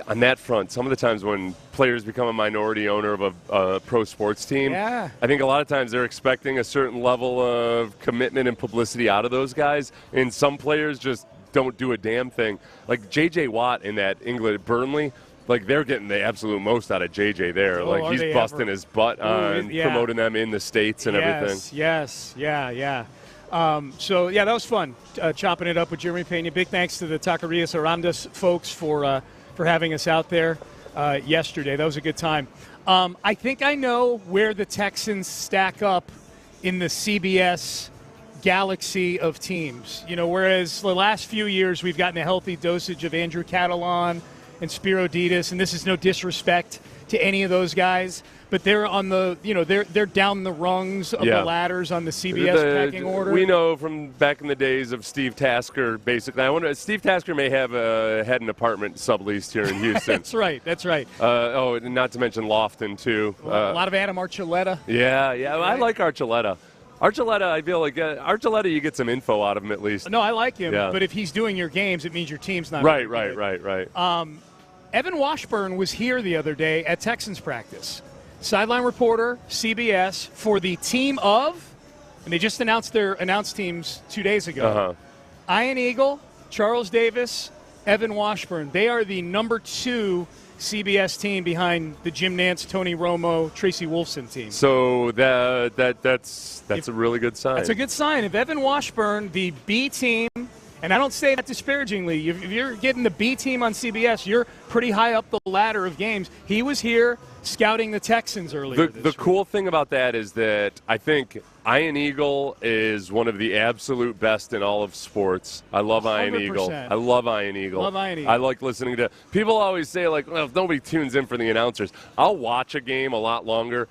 on that front. Some of the times when players become a minority owner of a pro sports team, I think a lot of times they're expecting a certain level of commitment and publicity out of those guys, and some players just don't do a damn thing. Like J.J. Watt in that England Burnley, like they're getting the absolute most out of J.J. there. Like he's busting his butt on promoting them in the States and everything. Yes, yeah. That was fun chopping it up with Jeremy Peña. Big thanks to the Taquerias Arandas folks for having us out there yesterday. That was a good time. I think I know where the Texans stack up in the CBS galaxy of teams. Whereas the last few years we've gotten a healthy dosage of Andrew Catalon and Spiro Ditas, and this is no disrespect to any of those guys, but they're on the, they're down the rungs of the ladders on the CBS pecking order. We know from back in the days of Steve Tasker, basically. I wonder, Steve Tasker may have had an apartment subleased here in Houston. That's right. Not to mention Lofton, too. A lot of Adam Archuleta. Yeah. I like Archuleta. Archuleta, I feel like Archuleta, you get some info out of him at least. No, I like him, but if he's doing your games, it means your team's not good. Right. Evan Washburn was here the other day at Texans practice. Sideline reporter, CBS, for the team of, and they just announced their teams 2 days ago. Ian Eagle, Charles Davis, Evan Washburn. They are the number 2 CBS team behind the Jim Nantz, Tony Romo, Tracy Wolfson team. So that's a really good sign. That's a good sign. If Evan Washburn, the B team, and I don't say that disparagingly, if you're getting the B team on CBS, you're pretty high up the ladder of games. He was here scouting the Texans earlier this The week. cool thing about that is that I think Ian Eagle is one of the absolute best in all of sports. I love Ian Eagle. 100%. I love Ian Eagle. I like listening to – people always say, like, well, if nobody tunes in for the announcers. I'll watch a game a lot longer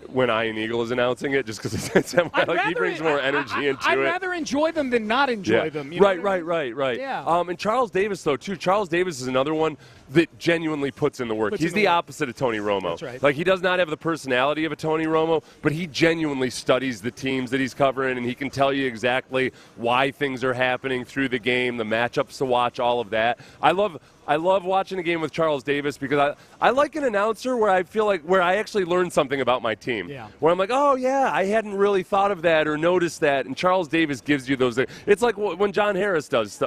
when Ian Eagle is announcing it, just because he brings more energy into it. I'd rather enjoy them than not enjoy them. Right. Yeah. And Charles Davis, though, too. Charles Davis is another one that genuinely puts in the work. He's the opposite of Tony Romo. That's right. Like, he does not have the personality of a Tony Romo, but he genuinely studies the teams that he's covering, and he can tell you exactly why things are happening through the game, the matchups to watch, all of that. I love watching a game with Charles Davis because I like an announcer where I feel like where I actually learn something about my team. Yeah. Where I'm like, oh, yeah, I hadn't really thought of that or noticed that. And Charles Davis gives you those. It's like when John Harris does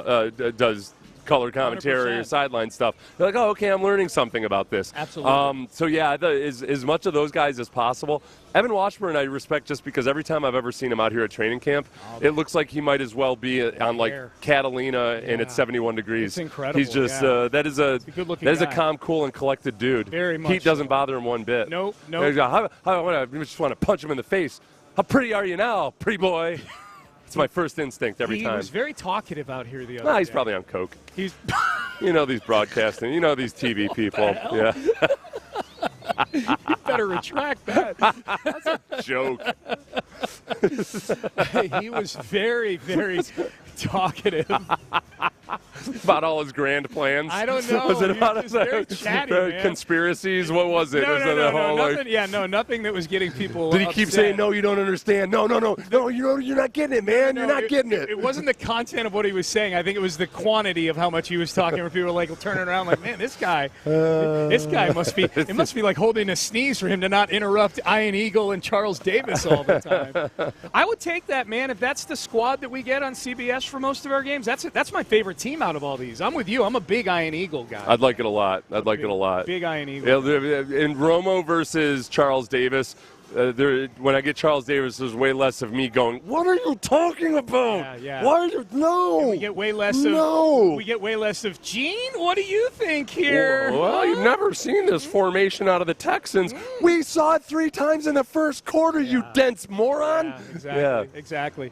color commentary 100%. or sideline stuff. They're like, oh, okay, I'm learning something about this. Absolutely. So, yeah, as much of those guys as possible. Evan Washburn I respect just because every time I've ever seen him out here at training camp, it looks like he might as well be on, like, Catalina and it's 71 degrees. It's incredible. He's just that is a calm, cool, and collected dude. Very much Heat doesn't bother him one bit. Nope. I just want to punch him in the face. How pretty are you now, pretty boy? It's my first instinct every time. He was very talkative out here the other day. He's probably on coke. He's these broadcasting, these TV people. Yeah. You better retract that. That's a joke. He was very, very talkative. About all his grand plans? I don't know. Was it about his very chatty, man. Conspiracies? What was it? Nothing that was getting people Did he keep saying, no, you don't understand? No, you're not getting it, man. You're not getting it. It wasn't the content of what he was saying. I think it was the quantity of how much he was talking where people were like turning around like, man, this guy must be, it must be like holding a sneeze for him to not interrupt Ian Eagle and Charles Davis all the time. I would take that, man. If that's the squad that we get on CBS for most of our games, that's my favorite team out of all these. I'm with you. I'm a big Ian Eagle guy. I'd like it a lot. Big Ian Eagle. In Romo versus Charles Davis, when I get Charles Davis, there's way less of me going, what are you talking about? Yeah. Why are you? No. And we get way less of Gene. What do you think here? Well, you've never seen this formation out of the Texans. We saw it 3 times in the first quarter, you dense moron. Exactly.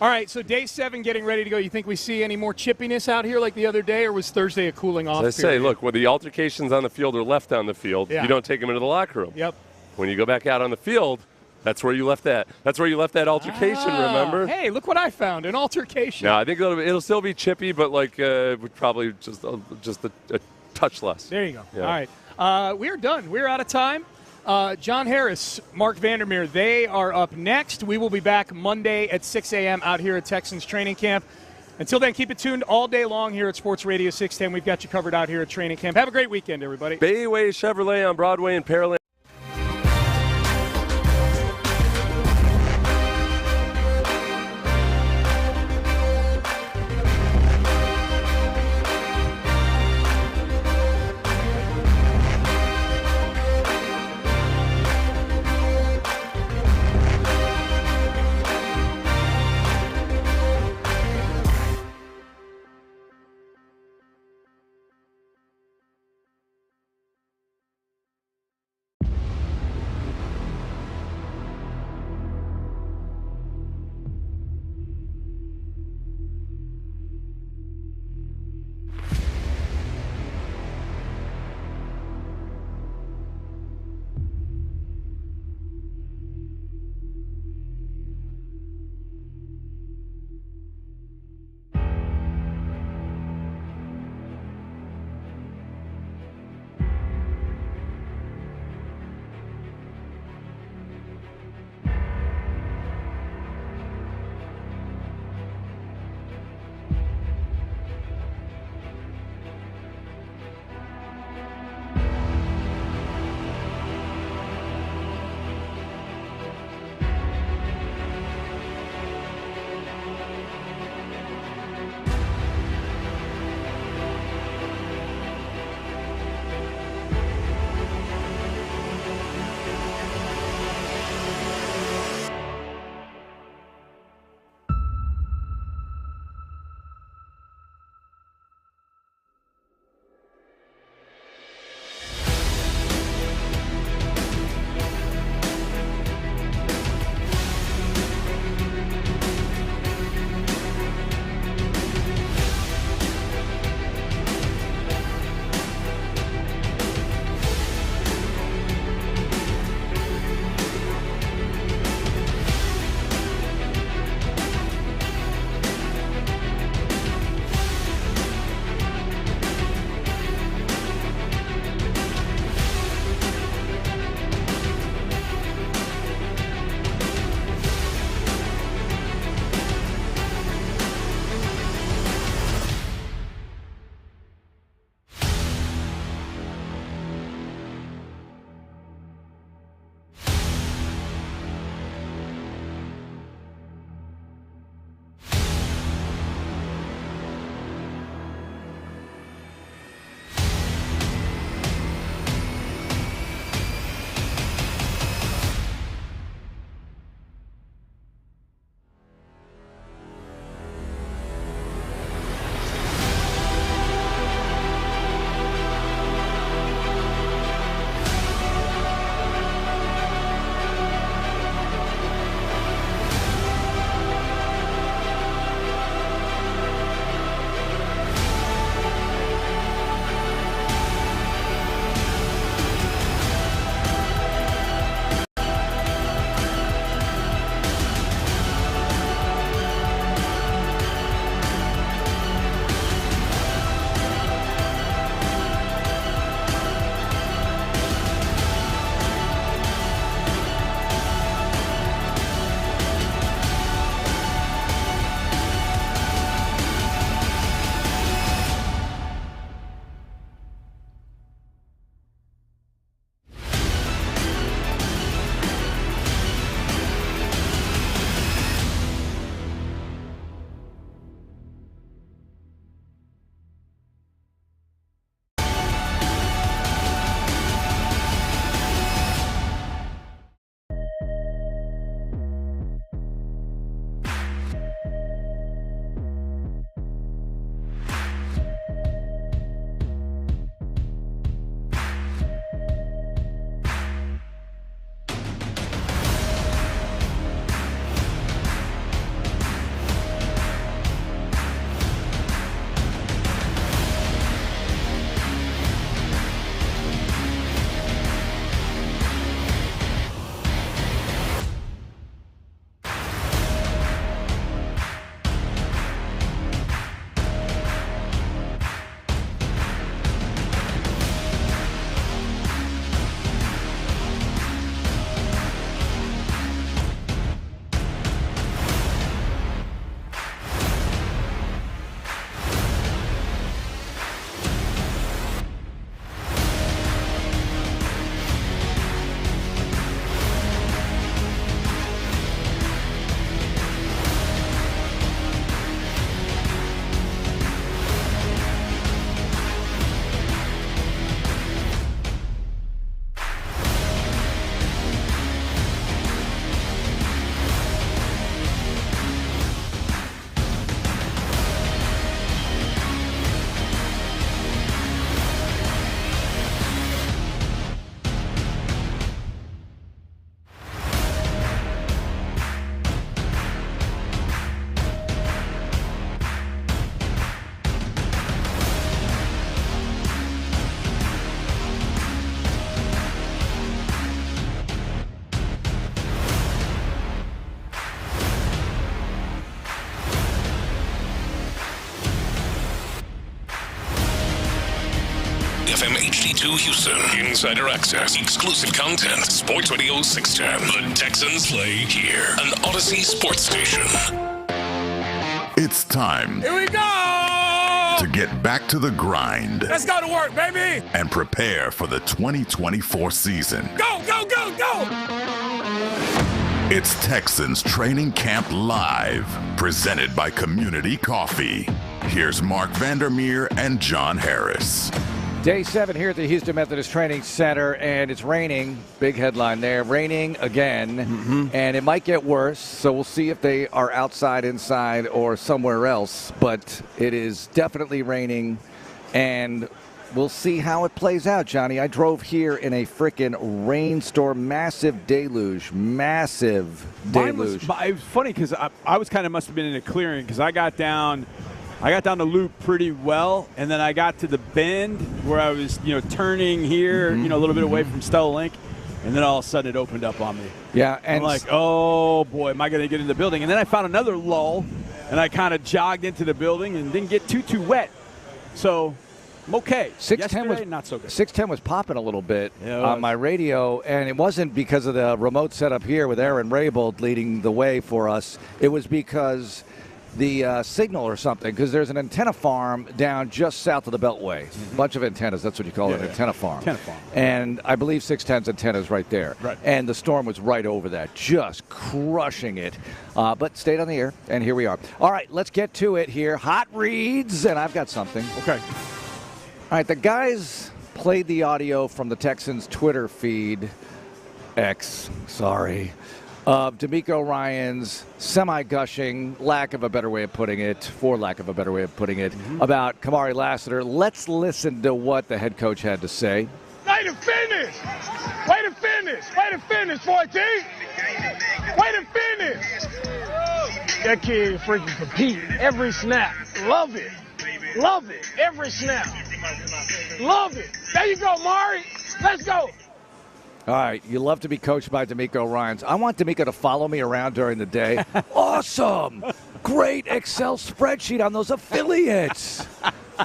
All right, so day 7 getting ready to go. You think we see any more chippiness out here like the other day, or was Thursday a cooling off period? Say, look, when the altercations on the field are left on the field, you don't take them into the locker room. Yep. When you go back out on the field, that's where you left that. That's where you left that altercation, remember? Hey, look what I found, an altercation. No, I think it'll still be chippy, but probably just a touch less. There you go. Yeah. All right. We're done. We're out of time. John Harris, Mark Vandermeer, they are up next. We will be back Monday at 6 a.m. out here at Texans training camp. Until then, keep it tuned all day long here at Sports Radio 610. We've got you covered out here at training camp. Have a great weekend, everybody. Bayway Chevrolet on Broadway and Pearland. HD2 Houston. Insider access. Exclusive content. Sports Radio 610. The Texans play here. An Odyssey sports station. It's time. Here we go! To get back to the grind. Let's go to work, baby! And prepare for the 2024 season. Go, go, go, go! It's Texans Training Camp Live, presented by Community Coffee. Here's Mark Vandermeer and John Harris. Day 7 here at the Houston Methodist Training Center, and it's raining. Big headline there. Raining again, and it might get worse, so we'll see if they are outside, inside, or somewhere else. But it is definitely raining, and we'll see how it plays out, Johnny. I drove here in a freaking rainstorm, massive deluge. It was funny because I was kind of must have been in a clearing because I got down the loop pretty well, and then I got to the bend where I was, turning here, a little bit away from Stella Link, and then all of a sudden it opened up on me. Yeah, and I'm like, oh boy, am I going to get in the building? And then I found another lull, and I kind of jogged into the building and didn't get too wet. So I'm okay. 610 was not so good. 610 was popping a little bit on my radio, and it wasn't because of the remote setup here with Aaron Raybold leading the way for us. It was because the signal or something, because there's an antenna farm down just south of the Beltway. Bunch of antennas, that's what you call it, antenna farm. And I believe 610's antenna is right there. Right. And the storm was right over that, just crushing it. But stayed on the air, and here we are. All right, let's get to it here. Hot reads, and I've got something. Okay. All right, the guys played the audio from the Texans' Twitter feed, of DeMeco Ryans semi-gushing, for lack of a better way of putting it, about Kamari Lassiter. Let's listen to what the head coach had to say. Way to finish! Way to finish! Way to finish, 14! Way to finish! That kid freaking compete every snap. Love it. Love it. Every snap. Love it. There you go, Mari. Let's go. All right, you love to be coached by DeMeco Ryans. I want DeMeco to follow me around during the day. Awesome! Great Excel spreadsheet on those affiliates.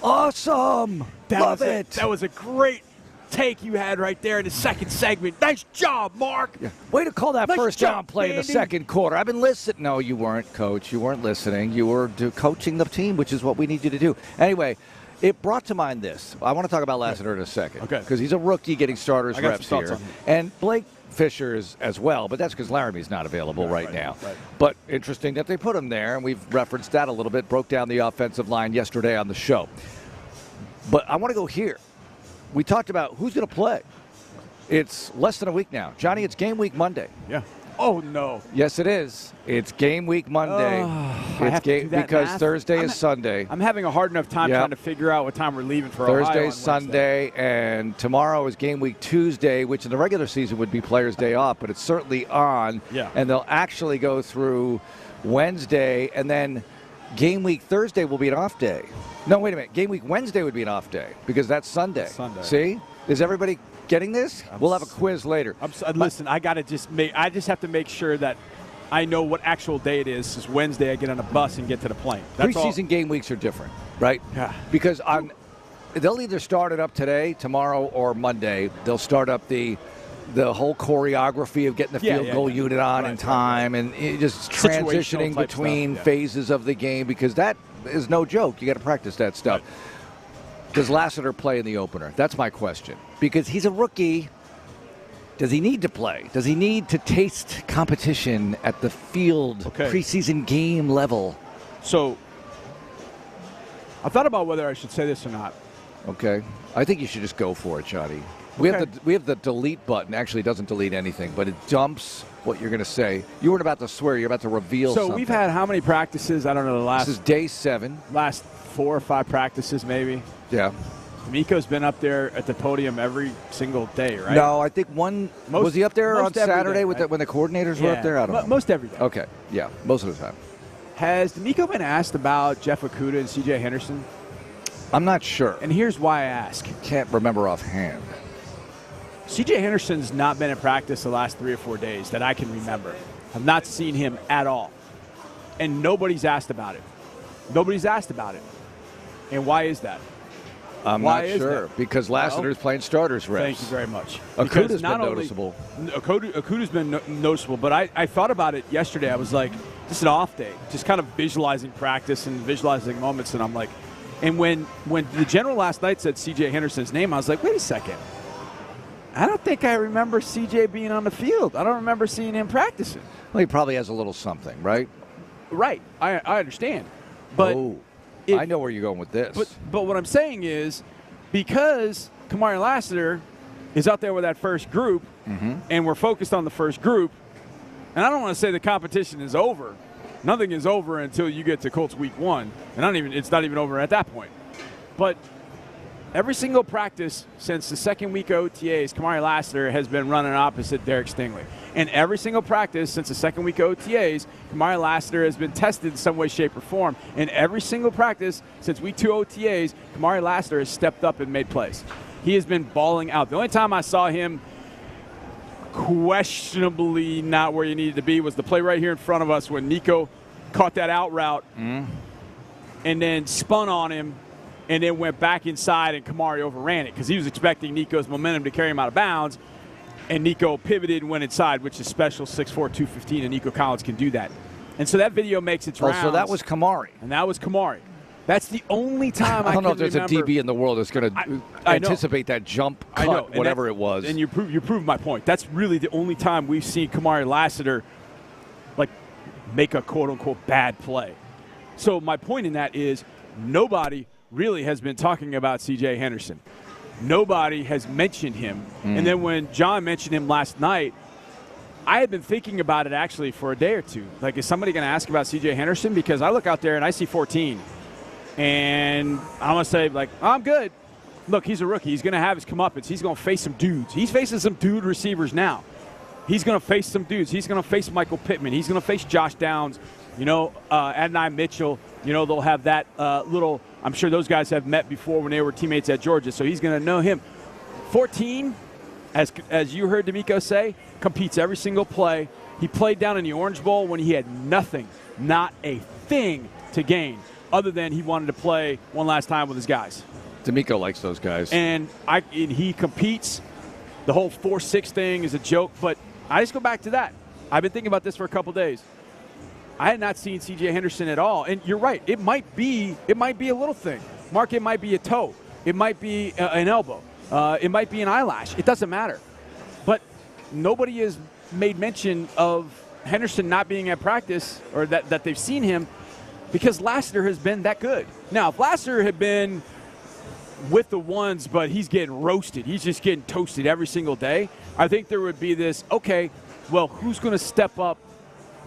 Awesome! Love it. That was a great take you had right there in the second segment. Nice job, Mark. Yeah. Way to call that first down play in the second quarter. I've been listening. No, you weren't, Coach. You weren't listening. You were coaching the team, which is what we need you to do. Anyway, it brought to mind this. I want to talk about Lassiter in a second. Okay. Because he's a rookie getting starters reps here. And Blake Fisher is as well, but that's because Laramie's not available right now. Right. But interesting that they put him there, and we've referenced that a little bit, broke down the offensive line yesterday on the show. But I want to go here. We talked about who's going to play. It's less than a week now. Johnny, it's game week Monday. Yeah. Oh, no. Yes, it is. It's game week Monday. Because Thursday is Sunday. I'm having a hard enough time trying to figure out what time we're leaving for Ohio. Thursday's Sunday, and tomorrow is game week Tuesday, which in the regular season would be Players' Day off, but it's certainly on. Yeah. And they'll actually go through Wednesday, and then game week Thursday will be an off day. No, wait a minute. Game week Wednesday would be an off day because that's Sunday. See? Is everybody getting this? We'll have a quiz later. Listen, I just have to make sure that I know what actual day it is. It's Wednesday. I get on a bus and get to the plane. Preseason game weeks are different, right? Yeah. Because they'll either start it up today, tomorrow, or Monday. They'll start up the whole choreography of getting the field goal unit on in time and just transitioning between phases of the game because that is no joke. You got to practice that stuff. Right. Does Lassiter play in the opener? That's my question. Because he's a rookie. Does he need to play? Does he need to taste competition at the field preseason game level? So I thought about whether I should say this or not. Okay. I think you should just go for it, Johnny. We have the delete button. Actually, it doesn't delete anything, but it dumps what you're going to say. You weren't about to swear. You're about to reveal something. So we've had how many practices? I don't know. This is day 7. Last 4 or 5 practices, maybe. Yeah. DeMeco's been up there at the podium every single day, right? No, I think was he up there on Saturday when the coordinators were up there? I don't know. Most every day. Okay. Yeah, most of the time. Has DeMeco been asked about Jeff Okudah and C.J. Henderson? I'm not sure. And here's why I ask. Can't remember offhand. C.J. Henderson's not been in practice the last 3 or 4 days that I can remember. I've not seen him at all. And nobody's asked about it. And why is that? I'm Why not is sure that? because Lassiter's playing starters reps. Thank you very much. Okuda's been noticeable. Okuda's been noticeable, but I thought about it yesterday. I was like, this is an off day, just kind of visualizing practice and visualizing moments, and I'm like, and when the general last night said C.J. Henderson's name, I was like, wait a second. I don't think I remember C.J. being on the field. I don't remember seeing him practicing. Well, he probably has a little something, right? Right. I understand. But I know where you're going with this. But what I'm saying is because Kamari Lassiter is out there with that first group and we're focused on the first group, and I don't want to say the competition is over. Nothing is over until you get to Colts Week 1. And it's not even over at that point. But every single practice since the second week of OTAs, Kamari Lassiter has been running opposite Derek Stingley. And every single practice since the second week of OTAs, Kamari Lassiter has been tested in some way, shape, or form. And every single practice since week 2 OTAs, Kamari Lassiter has stepped up and made plays. He has been balling out. The only time I saw him questionably not where you needed to be was the play right here in front of us when Nico caught that out route and then spun on him and then went back inside and Kamari overran it because he was expecting Nico's momentum to carry him out of bounds. And Nico pivoted and went inside, which is special, 6'4", 215, and Nico Collins can do that. And so that video makes its rounds. So that was Kamari. And that was Kamari. That's the only time I don't know if can there's remember. a DB in the world that's going to anticipate that jump, cut, whatever it was. And you prove my point. That's really the only time we've seen Kamari Lassiter make a quote-unquote bad play. So my point in that is nobody really has been talking about C.J. Henderson. Nobody has mentioned him. And then when John mentioned him last night, I had been thinking about it actually for a day or two. Like, is somebody going to ask about C.J. Henderson? Because I look out there and I see 14. And I'm going to say, I'm good. Look, he's a rookie. He's going to have his comeuppance. He's going to face some dudes. He's facing some dude receivers now. He's going to face some dudes. He's going to face Michael Pittman. He's going to face Josh Downs, Adonai Mitchell. They'll have that little – I'm sure those guys have met before when they were teammates at Georgia, so he's going to know him. 14, as you heard DeMeco say, competes every single play. He played down in the Orange Bowl when he had nothing, not a thing to gain, other than he wanted to play one last time with his guys. DeMeco likes those guys. And he competes. The whole 4-6 thing is a joke, but I just go back to that. I've been thinking about this for a couple days. I had not seen C.J. Henderson at all, and you're right. It might be a little thing. Mark, it might be a toe. It might be an elbow. It might be an eyelash. It doesn't matter. But nobody has made mention of Henderson not being at practice or that they've seen him because Lassiter has been that good. Now, if Lassiter had been with the ones, but he's getting roasted, he's just getting toasted every single day, I think there would be this, okay, well, who's going to step up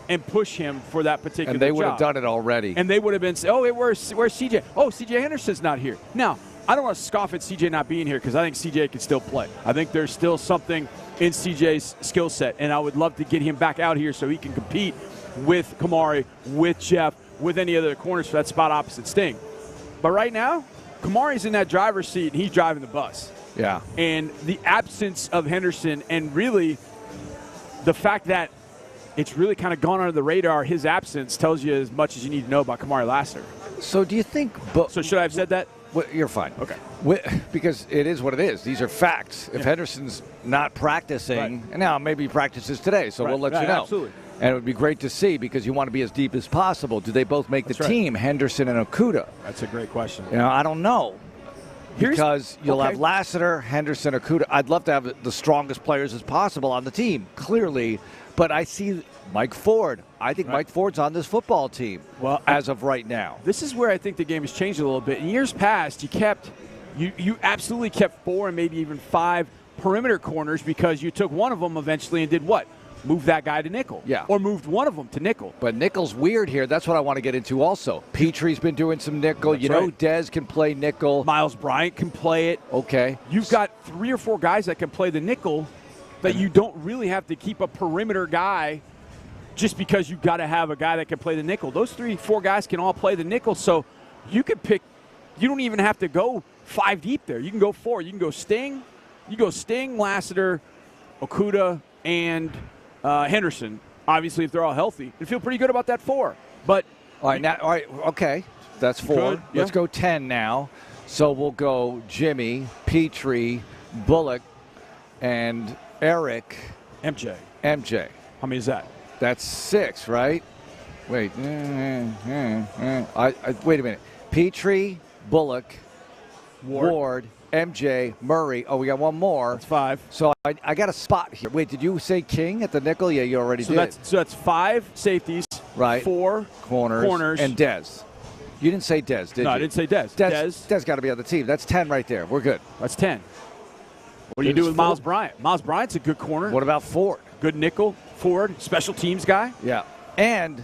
and push him for that particular job? And they would have done it already. And they would have been, where's CJ? Oh, CJ Henderson's not here. Now, I don't want to scoff at CJ not being here because I think CJ can still play. I think there's still something in CJ's skill set, and I would love to get him back out here so he can compete with Kamari, with Jeff, with any other corners for that spot opposite Sting. But right now, Kamari's in that driver's seat, and he's driving the bus. Yeah. And the absence of Henderson and really the fact that it's really kind of gone under the radar, his absence tells you as much as you need to know about Kamari Lassiter. So do you think so should I have said that? Well, you're fine. Okay. Because it is what it is. These are facts. If Henderson's not practicing, and now maybe he practices today, so we'll let you know. Absolutely. And it would be great to see because you want to be as deep as possible. Do they both make the team, Henderson and Okudah? That's a great question. I don't know. Because you'll have Lassiter, Henderson, Okudah. I'd love to have the strongest players as possible on the team, clearly. But I see Mike Ford. I think Mike Ford's on this football team as of right now. This is where I think the game has changed a little bit. In years past, you absolutely kept 4 and maybe even 5 perimeter corners because you took one of them eventually and did what? Move that guy to nickel. Yeah. Or moved one of them to nickel. But nickel's weird here. That's what I want to get into also. Petrie's been doing some nickel. That's Dez can play nickel. Miles Bryant can play it. Okay. You've got 3 or 4 guys that can play the nickel that you don't really have to keep a perimeter guy just because you've got to have a guy that can play the nickel. Those 3, 4 guys can all play the nickel, so you could pick – you don't even have to go 5 deep there. You can go 4. You can go Sting. You go Sting, Lassiter, Okudah, and Henderson, obviously, if they're all healthy. You feel pretty good about that 4. But okay. That's 4. Good, yeah. Let's go 10 now. So we'll go Jimmy, Petrie, Bullock, and Eric. MJ. How many is that? That's 6, right? Wait. Wait a minute. Petrie, Bullock, Ward, MJ, Murray. Oh, we got one more. That's 5. So I got a spot here. Wait, did you say King at the nickel? Yeah, you already did. So that's 5 safeties. Right. 4 corners. And Dez. You didn't say Dez, did you? No, I didn't say Dez. Dez got to be on the team. That's 10 right there. We're good. That's 10. What do you do with Miles Bryant? Miles Bryant's a good corner. What about Ford? Good nickel. Ford, special teams guy. Yeah. And,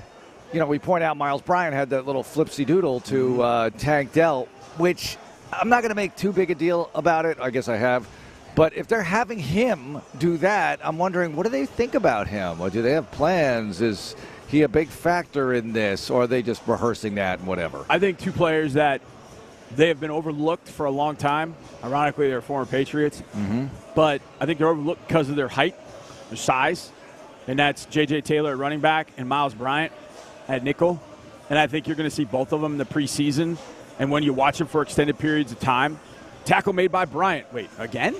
we point out Miles Bryant had that little flipsy-doodle to Tank Dell, which I'm not going to make too big a deal about it. I guess I have. But if they're having him do that, I'm wondering, what do they think about him? Or do they have plans? Is he a big factor in this, or are they just rehearsing that and whatever? I think 2 players that they have been overlooked for a long time. Ironically, they're former Patriots. Mm-hmm. But I think they're overlooked because of their height, their size. And that's J.J. Taylor at running back and Miles Bryant at nickel. And I think you're going to see both of them in the preseason. And when you watch them for extended periods of time, tackle made by Bryant. Wait, again?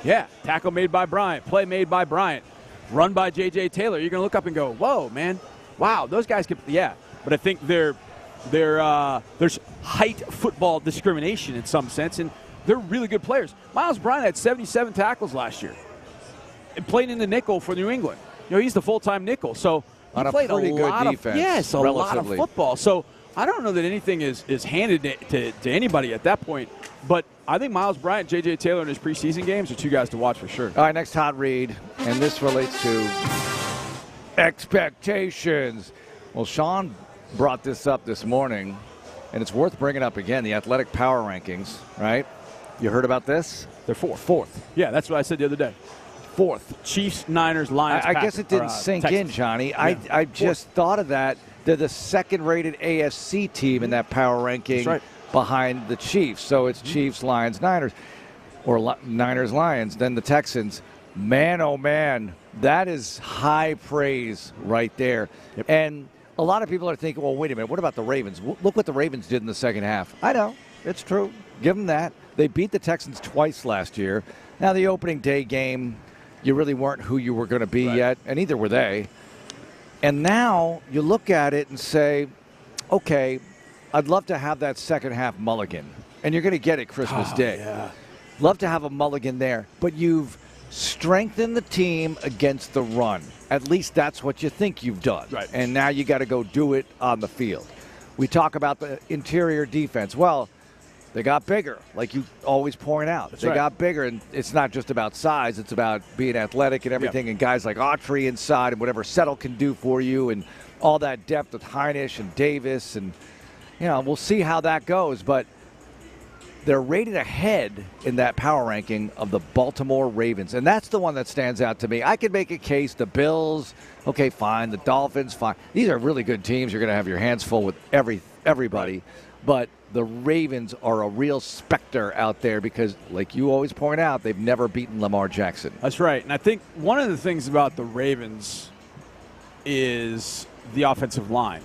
Yeah, tackle made by Bryant. Play made by Bryant. Run by J.J. Taylor. You're going to look up and go, whoa, man. Wow, those guys can – yeah. But I think there's height football discrimination in some sense, and they're really good players. Miles Bryant had 77 tackles last year and played in the nickel for New England. He's the full-time nickel. So he played a lot of defense. Yes, a lot of football. So I don't know that anything is handed to anybody at that point. But I think Miles Bryant, J.J. Taylor in his preseason games are 2 guys to watch for sure. All right, next hot read, and this relates to expectations. Well, Sean brought this up this morning, and it's worth bringing up again, the athletic power rankings, right? You heard about this? They're fourth. Yeah, that's what I said the other day. 4th. Chiefs, Niners, Lions, I guess it didn't sink Texans. in, Johnny. Yeah. I just thought of that. They're the second-rated AFC team in that power ranking behind the Chiefs. So it's Chiefs, Lions, Niners, or Niners, Lions, then the Texans. Man, oh, man, that is high praise right there. Yep. And a lot of people are thinking, well, wait a minute, what about the Ravens? Look what the Ravens did in the second half. I know, it's true. Give them that. They beat the Texans twice last year. Now, the opening day game, you really weren't who you were going to be yet, and neither were they. And now you look at it and say, okay, I'd love to have that second half mulligan. And you're going to get it Christmas Day. Yeah. Love to have a mulligan there. But you've strengthened the team against the run. At least that's what you think you've done. Right. And now you got to go do it on the field. We talk about the interior defense. Well, they got bigger, like you always point out. They got bigger, and it's not just about size. It's about being athletic and everything, and guys like Autry inside and whatever Settle can do for you and all that depth with Heinisch and Davis. And, we'll see how that goes. But they're rated ahead in that power ranking of the Baltimore Ravens, and that's the one that stands out to me. I could make a case. The Bills, okay, fine. The Dolphins, fine. These are really good teams. You're going to have your hands full with everybody. But the Ravens are a real specter out there because, like you always point out, they've never beaten Lamar Jackson. That's right. And I think one of the things about the Ravens is the offensive line.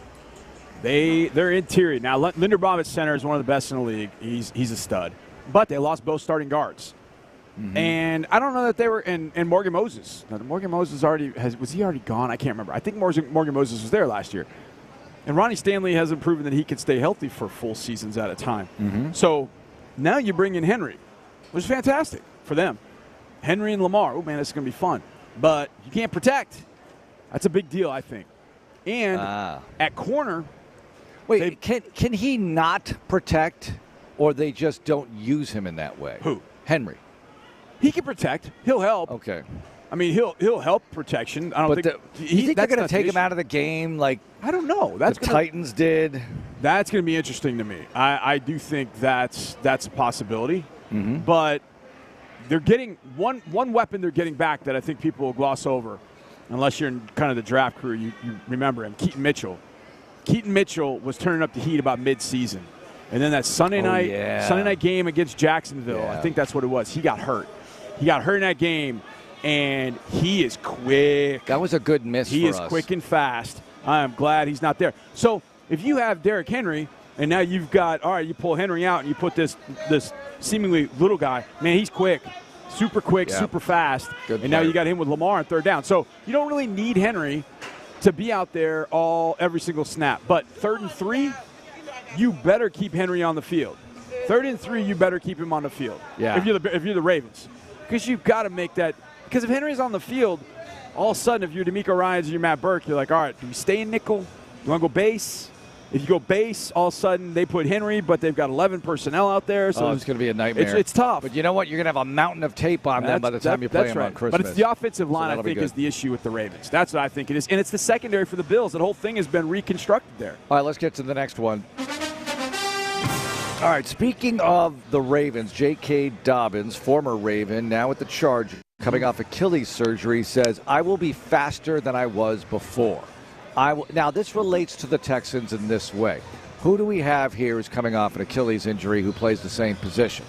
They're interior. Now, Linderbaum at center is one of the best in the league. He's a stud. But they lost both starting guards. Mm-hmm. And I don't know that they were – and Morgan Moses. Now, Morgan Moses was he already gone? I can't remember. I think Morgan Moses was there last year. And Ronnie Stanley hasn't proven that he can stay healthy for full seasons at a time. Mm-hmm. So now you bring in Henry, which is fantastic for them. Henry and Lamar. Oh, man, this is going to be fun. But you can't protect. That's a big deal, I think. And at corner – wait, can he not protect, or they just don't use him in that way? Who? Henry. He can protect. He'll help. Okay. I mean, he'll help protection. I don't think. You think they're going to take him out of the game like I don't know. The Titans did? That's going to be interesting to me. I do think that's a possibility. Mm-hmm. But they're getting one weapon they're getting back that I think people will gloss over, unless you're in kind of the draft crew. You remember him, Keaton Mitchell. Keaton Mitchell was turning up the heat about mid-season. And then that Sunday night game against Jacksonville, I think that's what it was. He got hurt. He got hurt in that game, and he is quick. That was a good miss for us. He is quick and fast. I am glad he's not there. So if you have Derrick Henry, And now you've got, all right, you pull Henry out and you put this seemingly little guy. Man, he's quick, super quick, super fast. Good and now you got him with Lamar on third down. So you don't really need Henry to be out there every single snap. But 3rd and 3, you better keep Henry on the field. 3rd and 3, you better keep him on the field. Yeah. If you're the Ravens, because you've got to make that. Because if Henry's on the field, all of a sudden, if you're DeMeco Ryans and you're Matt Burke, you're like, all right, do we stay in nickel? Do you want to go base? If you go base, all of a sudden they put Henry, but they've got 11 personnel out there. So it's going to be a nightmare. It's tough. But you know what? You're going to have a mountain of tape on them by the time you play them on Christmas. But it's the offensive line, I think, is the issue with the Ravens. That's what I think it is. And it's the secondary for the Bills. That whole thing has been reconstructed there. All right, let's get to the next one. All right, speaking of the Ravens, J.K. Dobbins, former Raven, now with the Chargers, coming off Achilles surgery, says, I will be faster than I was before. Now, this relates to the Texans in this way. Who do we have here who's coming off an Achilles injury who plays the same position?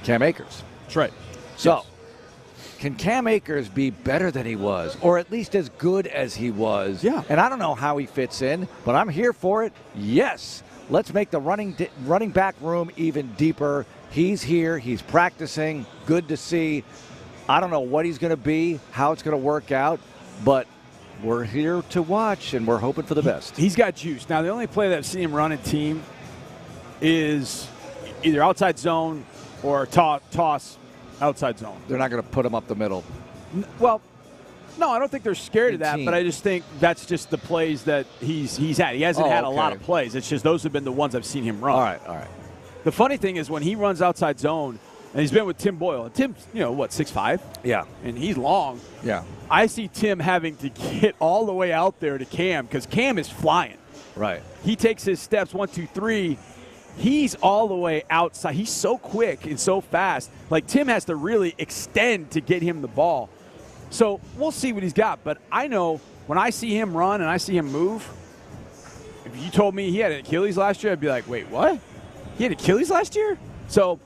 Cam Akers. That's right. So, can Cam Akers be better than he was, or at least as good as he was? Yeah. And I don't know how he fits in, but I'm here for it. Yes. Let's make the running back room even deeper. He's here. He's practicing. Good to see. I don't know what he's going to be, how it's going to work out, but we're here to watch, and we're hoping for the best. He's got juice. Now, the only play that I've seen him run a team is either outside zone or toss outside zone. They're not going to put him up the middle. Well, no, I don't think they're scared of that, but I just think that's just the plays that he's had. He hasn't had a lot of plays. It's just those have been the ones I've seen him run. All right. The funny thing is when he runs outside zone, and he's been with Tim Boyle. And Tim's, 6'5"? Yeah. And he's long. Yeah. I see Tim having to get all the way out there to Cam because Cam is flying. Right. He takes his steps, 1, 2, 3. He's all the way outside. He's so quick and so fast. Like, Tim has to really extend to get him the ball. So we'll see what he's got. But I know when I see him run and I see him move, if you told me he had an Achilles last year, I'd be like, wait, what? He had Achilles last year? So,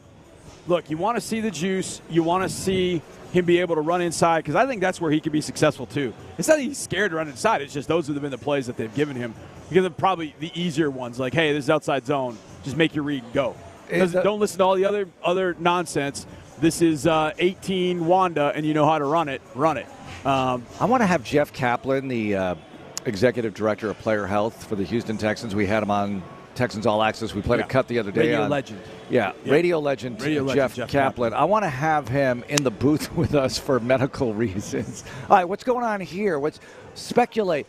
look, you want to see the juice. You want to see him be able to run inside because I think that's where he can be successful too. It's not that he's scared to run inside. It's just those have been the plays that they've given him. Because they're probably the easier ones. Like, hey, this is outside zone. Just make your read and go. Don't listen to all the other nonsense. This is 18 Wanda, and you know how to run it. Run it. I want to have Jeff Kaplan, the executive director of player health for the Houston Texans. We had him on Texans All Access. We played a cut the other day. Radio legend. Yeah, radio legend Jeff Kaplan. I want to have him in the booth with us for medical reasons. All right, what's going on here? Speculate.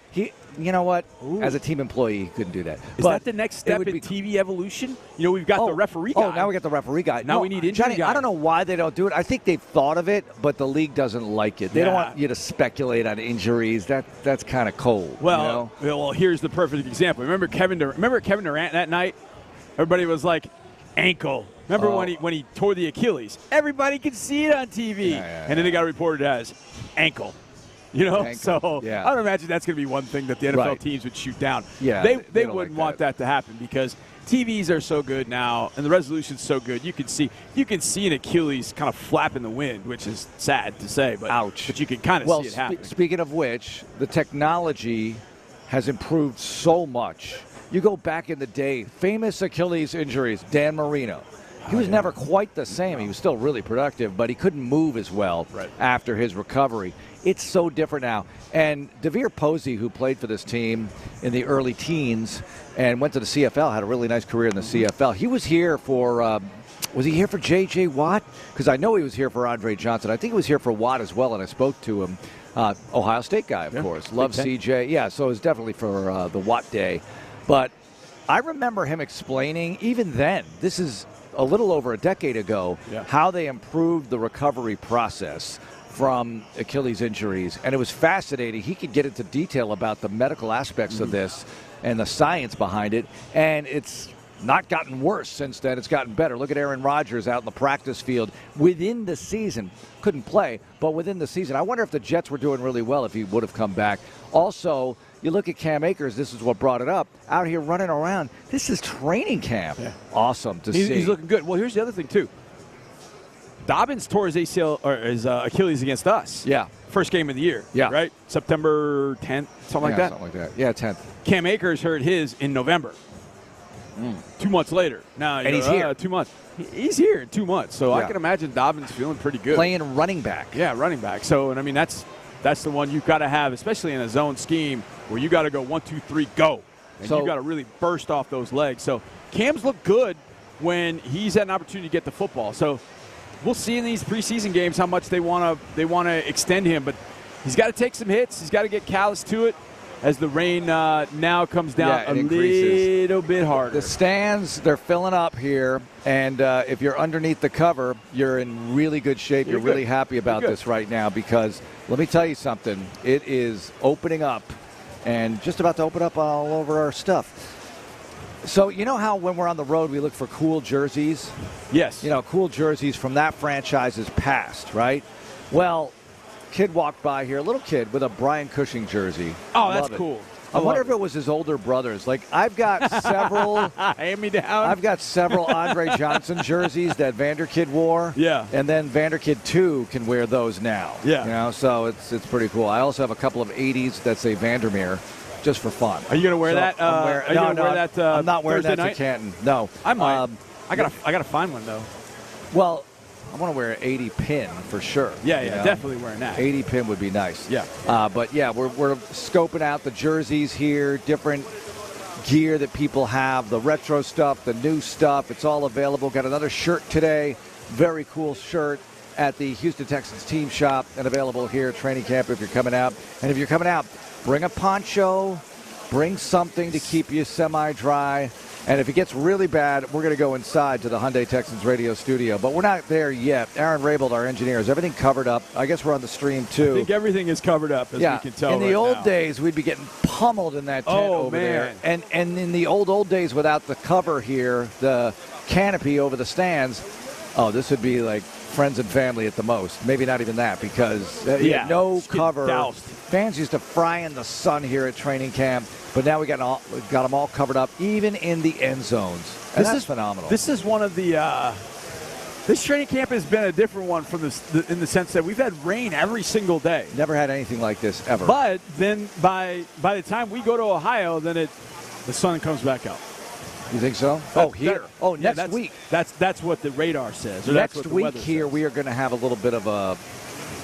You know what? Ooh. As a team employee, he couldn't do that. Is that the next step in TV evolution? We've got the referee guy. Oh, now we got the referee guy. Now we need injury guy. I don't know why they don't do it. I think they've thought of it, but the league doesn't like it. They don't want you to speculate on injuries. That's kind of cold. Well, here's the perfect example. Remember Kevin Durant that night? Everybody was like, ankle. Remember when he tore the Achilles? Everybody could see it on TV. And then it got reported as ankle. So I don't imagine that's going to be one thing that the NFL teams would shoot down. Yeah, they wouldn't want that to happen because TVs are so good now and the resolution's so good. You can see an Achilles kind of flap in the wind, which is sad to say, but ouch. But you can kind of see it happen. Speaking of which, the technology has improved so much. You go back in the day, famous Achilles injuries, Dan Marino. He was never quite the same. He was still really productive, but he couldn't move as well after his recovery. It's so different now. And Devere Posey, who played for this team in the early teens and went to the CFL, had a really nice career in the CFL. He was here for was he here for J.J. Watt? Because I know he was here for Andre Johnson. I think he was here for Watt as well, and I spoke to him. Ohio State guy, of course. Loves CJ. Yeah, so it was definitely for the Watt day. But I remember him explaining, even then, this is a little over a decade ago, how they improved the recovery process from Achilles injuries. And it was fascinating. He could get into detail about the medical aspects of this and the science behind it. And it's not gotten worse since then. It's gotten better. Look at Aaron Rodgers out in the practice field within the season. Couldn't play, but within the season. I wonder if the Jets were doing really well if he would have come back. Also, you look at Cam Akers, this is what brought it up, out here running around. This is training camp. Yeah. Awesome to see. He's looking good. Well, here's the other thing, too. Dobbins tore his ACL or his Achilles against us. Yeah. First game of the year. Yeah. Right? September 10th, something like that? Something like that. Yeah, 10th. Cam Akers hurt his in November. 2 months later. Now, And he's here. 2 months. He's here in 2 months, so I Yeah. can imagine Dobbins feeling pretty good. Playing running back. Yeah, running back. So, and I mean, that's the one you've got to have, especially in a zone scheme where you got to go 1, 2, 3, go. And So- you got to really burst off those legs. So Cam's look good when he's had an opportunity to get the football. So we'll see in these preseason games how much they want to extend him, but he's got to take some hits. He's got to get callous to it as the rain now comes down a little bit harder. The stands, they're filling up here, and if you're underneath the cover, you're in really good shape. You're really happy about this right now because let me tell you something. It is opening up and just about to open up all over our stuff. So you know how when we're on the road we look for cool jerseys? Yes. You know, cool jerseys from that franchise's past, right? Well, kid walked by here, a little kid with a Brian Cushing jersey. Oh, that's Love it. cool. I wonder if it was his older brothers. Like, I've got several hand-me-down. I've got several Andre Johnson jerseys that Vanderkid wore. Yeah. And then Vanderkid 2 can wear those now. Yeah. You know, so it's pretty cool. I also have a couple of 80s that say Vandermeer just for fun. Are you going to wear that? I'm not wearing Thursday that night? to Canton. No. I might. I gotta find one though. Well, I want to wear an 80 pin for sure. Yeah, you know? definitely wearing that. 80 pin would be nice. Yeah. But yeah, we're scoping out the jerseys here, different gear that people have, the retro stuff, the new stuff. It's all available. Got another shirt today. Very cool shirt at the Houston Texans team shop and available here at training camp if you're coming out. And if you're coming out, bring a poncho, bring something to keep you semi-dry. And if it gets really bad, we're going to go inside to the Hyundai Texans radio studio. But we're not there yet. Aaron Rabel, our engineer, is everything covered up? I guess we're on the stream, too. I think everything is covered up, as we can tell. In the old days, we'd be getting pummeled in that tent over there. And in the old days, without the cover here, the canopy over the stands, this would be like friends and family at the most. Maybe not even that because no cover. Doused. Fans used to fry in the sun here at training camp, but now we got them all covered up, even in the end zones. And that's phenomenal. This is one of the. This training camp has been a different one from in the sense that we've had rain every single day. Never had anything like this ever. But then by the time we go to Ohio, then the sun comes back out. You think so? Next week. That's what the radar says. Or Next that's what the week weather here, says. we are going to have a little bit of a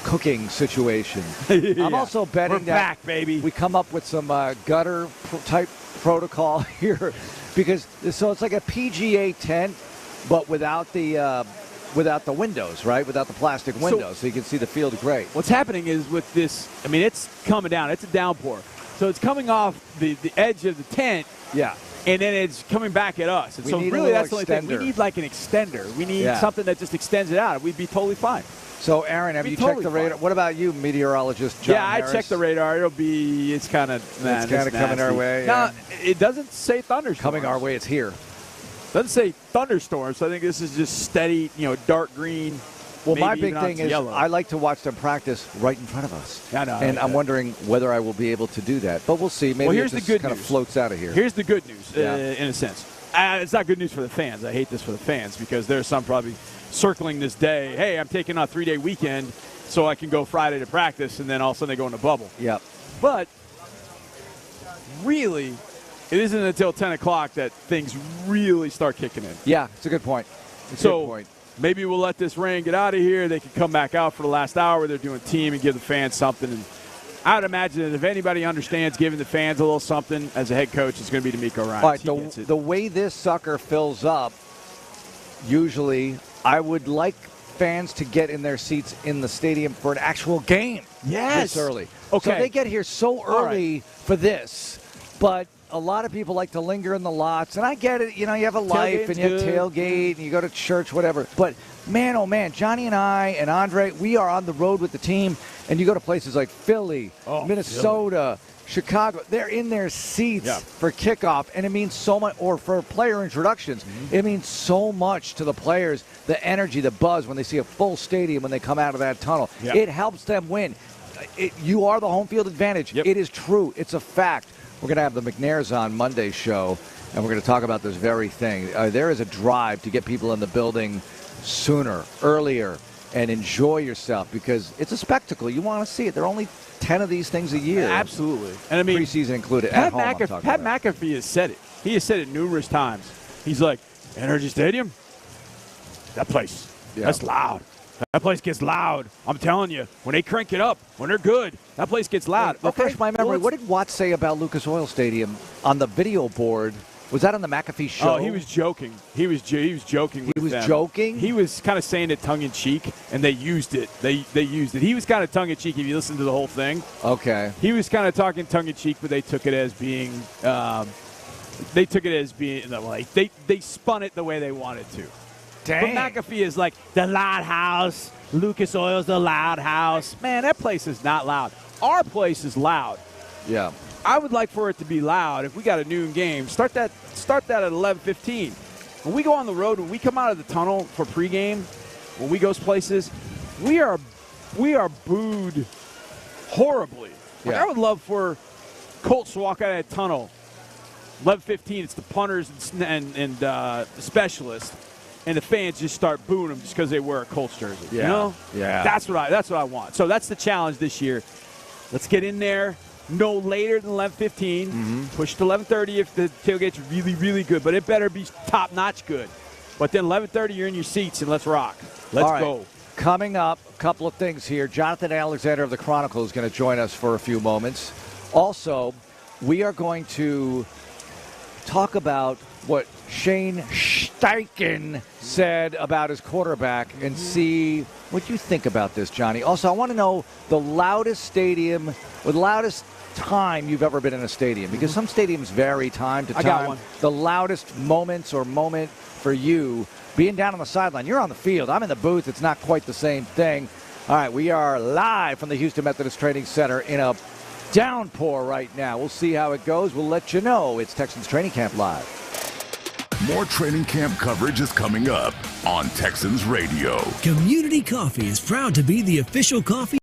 cooking situation. Yeah. I'm also betting We're that back, baby. we come up with some gutter type protocol here because it's like a PGA tent, but without the windows, right? Without the plastic windows, so you can see the field great. What's happening is with this, I mean, it's coming down. It's a downpour. So it's coming off the edge of the tent. Yeah. And then it's coming back at us. And We so need a really little that's the only thing. We extender. need like an extender. We need Yeah. something that just extends it out. We'd be totally fine. So, Aaron, have Be you totally checked the radar? fine. What about you, meteorologist John I Harris? checked the radar. It's kind of coming our way, No, yeah. it doesn't say thunderstorms. Coming our way, it's here. Doesn't say thunderstorms. So I think this is just steady, dark green. Well, my maybe big even on thing some is yellow. I like to watch them practice right in front of us. I know. And I'm wondering whether I will be able to do that. But we'll see. Maybe Well, here's it just the good kind of news. floats out of here. Here's the good news, Yeah. in a sense. It's not good news for the fans. I hate this for the fans because there's some probably circling this day. Hey, I'm taking a 3-day weekend so I can go Friday to practice, and then all of a sudden they go in a bubble. Yep. But really, it isn't until 10 o'clock that things really start kicking in. Yeah, it's a good point. It's a So good point. maybe we'll let this rain get out of here. They can come back out for the last hour where they're doing team and give the fans something. And I would imagine that if anybody understands giving the fans a little something as a head coach, it's going to be DeMeco Ryans. All right, He gets it. the way this sucker fills up, usually I would like fans to get in their seats in the stadium for an actual game. Yes. This early. Okay. So they get here so early for this, but a lot of people like to linger in the lots, and I get it. You have a life, and you have tailgate, and you go to church, whatever. But, man, oh, man, Johnny and I and Andre, we are on the road with the team, and you go to places like Philly, Minnesota, Chicago. They're in their seats for kickoff, and it means so much, or for player introductions. It means so much to the players, the energy, the buzz when they see a full stadium when they come out of that tunnel. Yep. It helps them win. You are the home field advantage. It is true. It's a fact. We're going to have the McNairs on Monday's show, and we're going to talk about this very thing. There is a drive to get people in the building sooner, earlier, and enjoy yourself because it's a spectacle. You want to see it. There are only 10 of these things a year. Absolutely. And I mean, preseason included. Pat At home, I'm talking Pat about. McAfee has said it. He has said it numerous times. He's like, Energy Stadium? That place, that's loud. That place gets loud. I'm telling you, when they crank it up, when they're good, that place gets loud. Refresh my memory. What did Watts say about Lucas Oil Stadium on the video board? Was that on the McAfee show? Oh, he was joking. He was joking with them. He was joking? He was kind of saying it tongue-in-cheek, and they used it. They used it. He was kind of tongue-in-cheek if you listen to the whole thing. Okay. He was kind of talking tongue-in-cheek, but they took it as being like they spun it the way they wanted to. Dang. But McAfee is like, the loud house. Lucas Oil's the loud house. Man, that place is not loud. Our place is loud. Yeah. I would like for it to be loud. If we got a noon game, start that at 11:15. When we go on the road, when we come out of the tunnel for pregame, when we go places, we are booed horribly. Like, I would love for Colts to walk out of that tunnel. 11:15. It's the punters and the specialists, and the fans just start booing them just because they wear a Colts jersey. Yeah. You know? Yeah. That's what I want. So that's the challenge this year. Let's get in there. No later than 11:15. Push to 11:30 if the tailgate's really, really good. But it better be top-notch good. But then 11:30, you're in your seats, and let's rock. Let's go. Coming up, a couple of things here. Jonathan Alexander of the Chronicle is going to join us for a few moments. Also, we are going to talk about what Shane Steichen said about his quarterback and see what you think about this, Johnny. Also, I want to know the loudest stadium, or the loudest time you've ever been in a stadium, because some stadiums vary time to time. I got one. The loudest moment for you, being down on the sideline. You're on the field. I'm in the booth. It's not quite the same thing. All right, we are live from the Houston Methodist Training Center in a downpour right now. We'll see how it goes. We'll let you know. It's Texans Training Camp Live. More training camp coverage is coming up on Texans Radio. Community Coffee is proud to be the official coffee.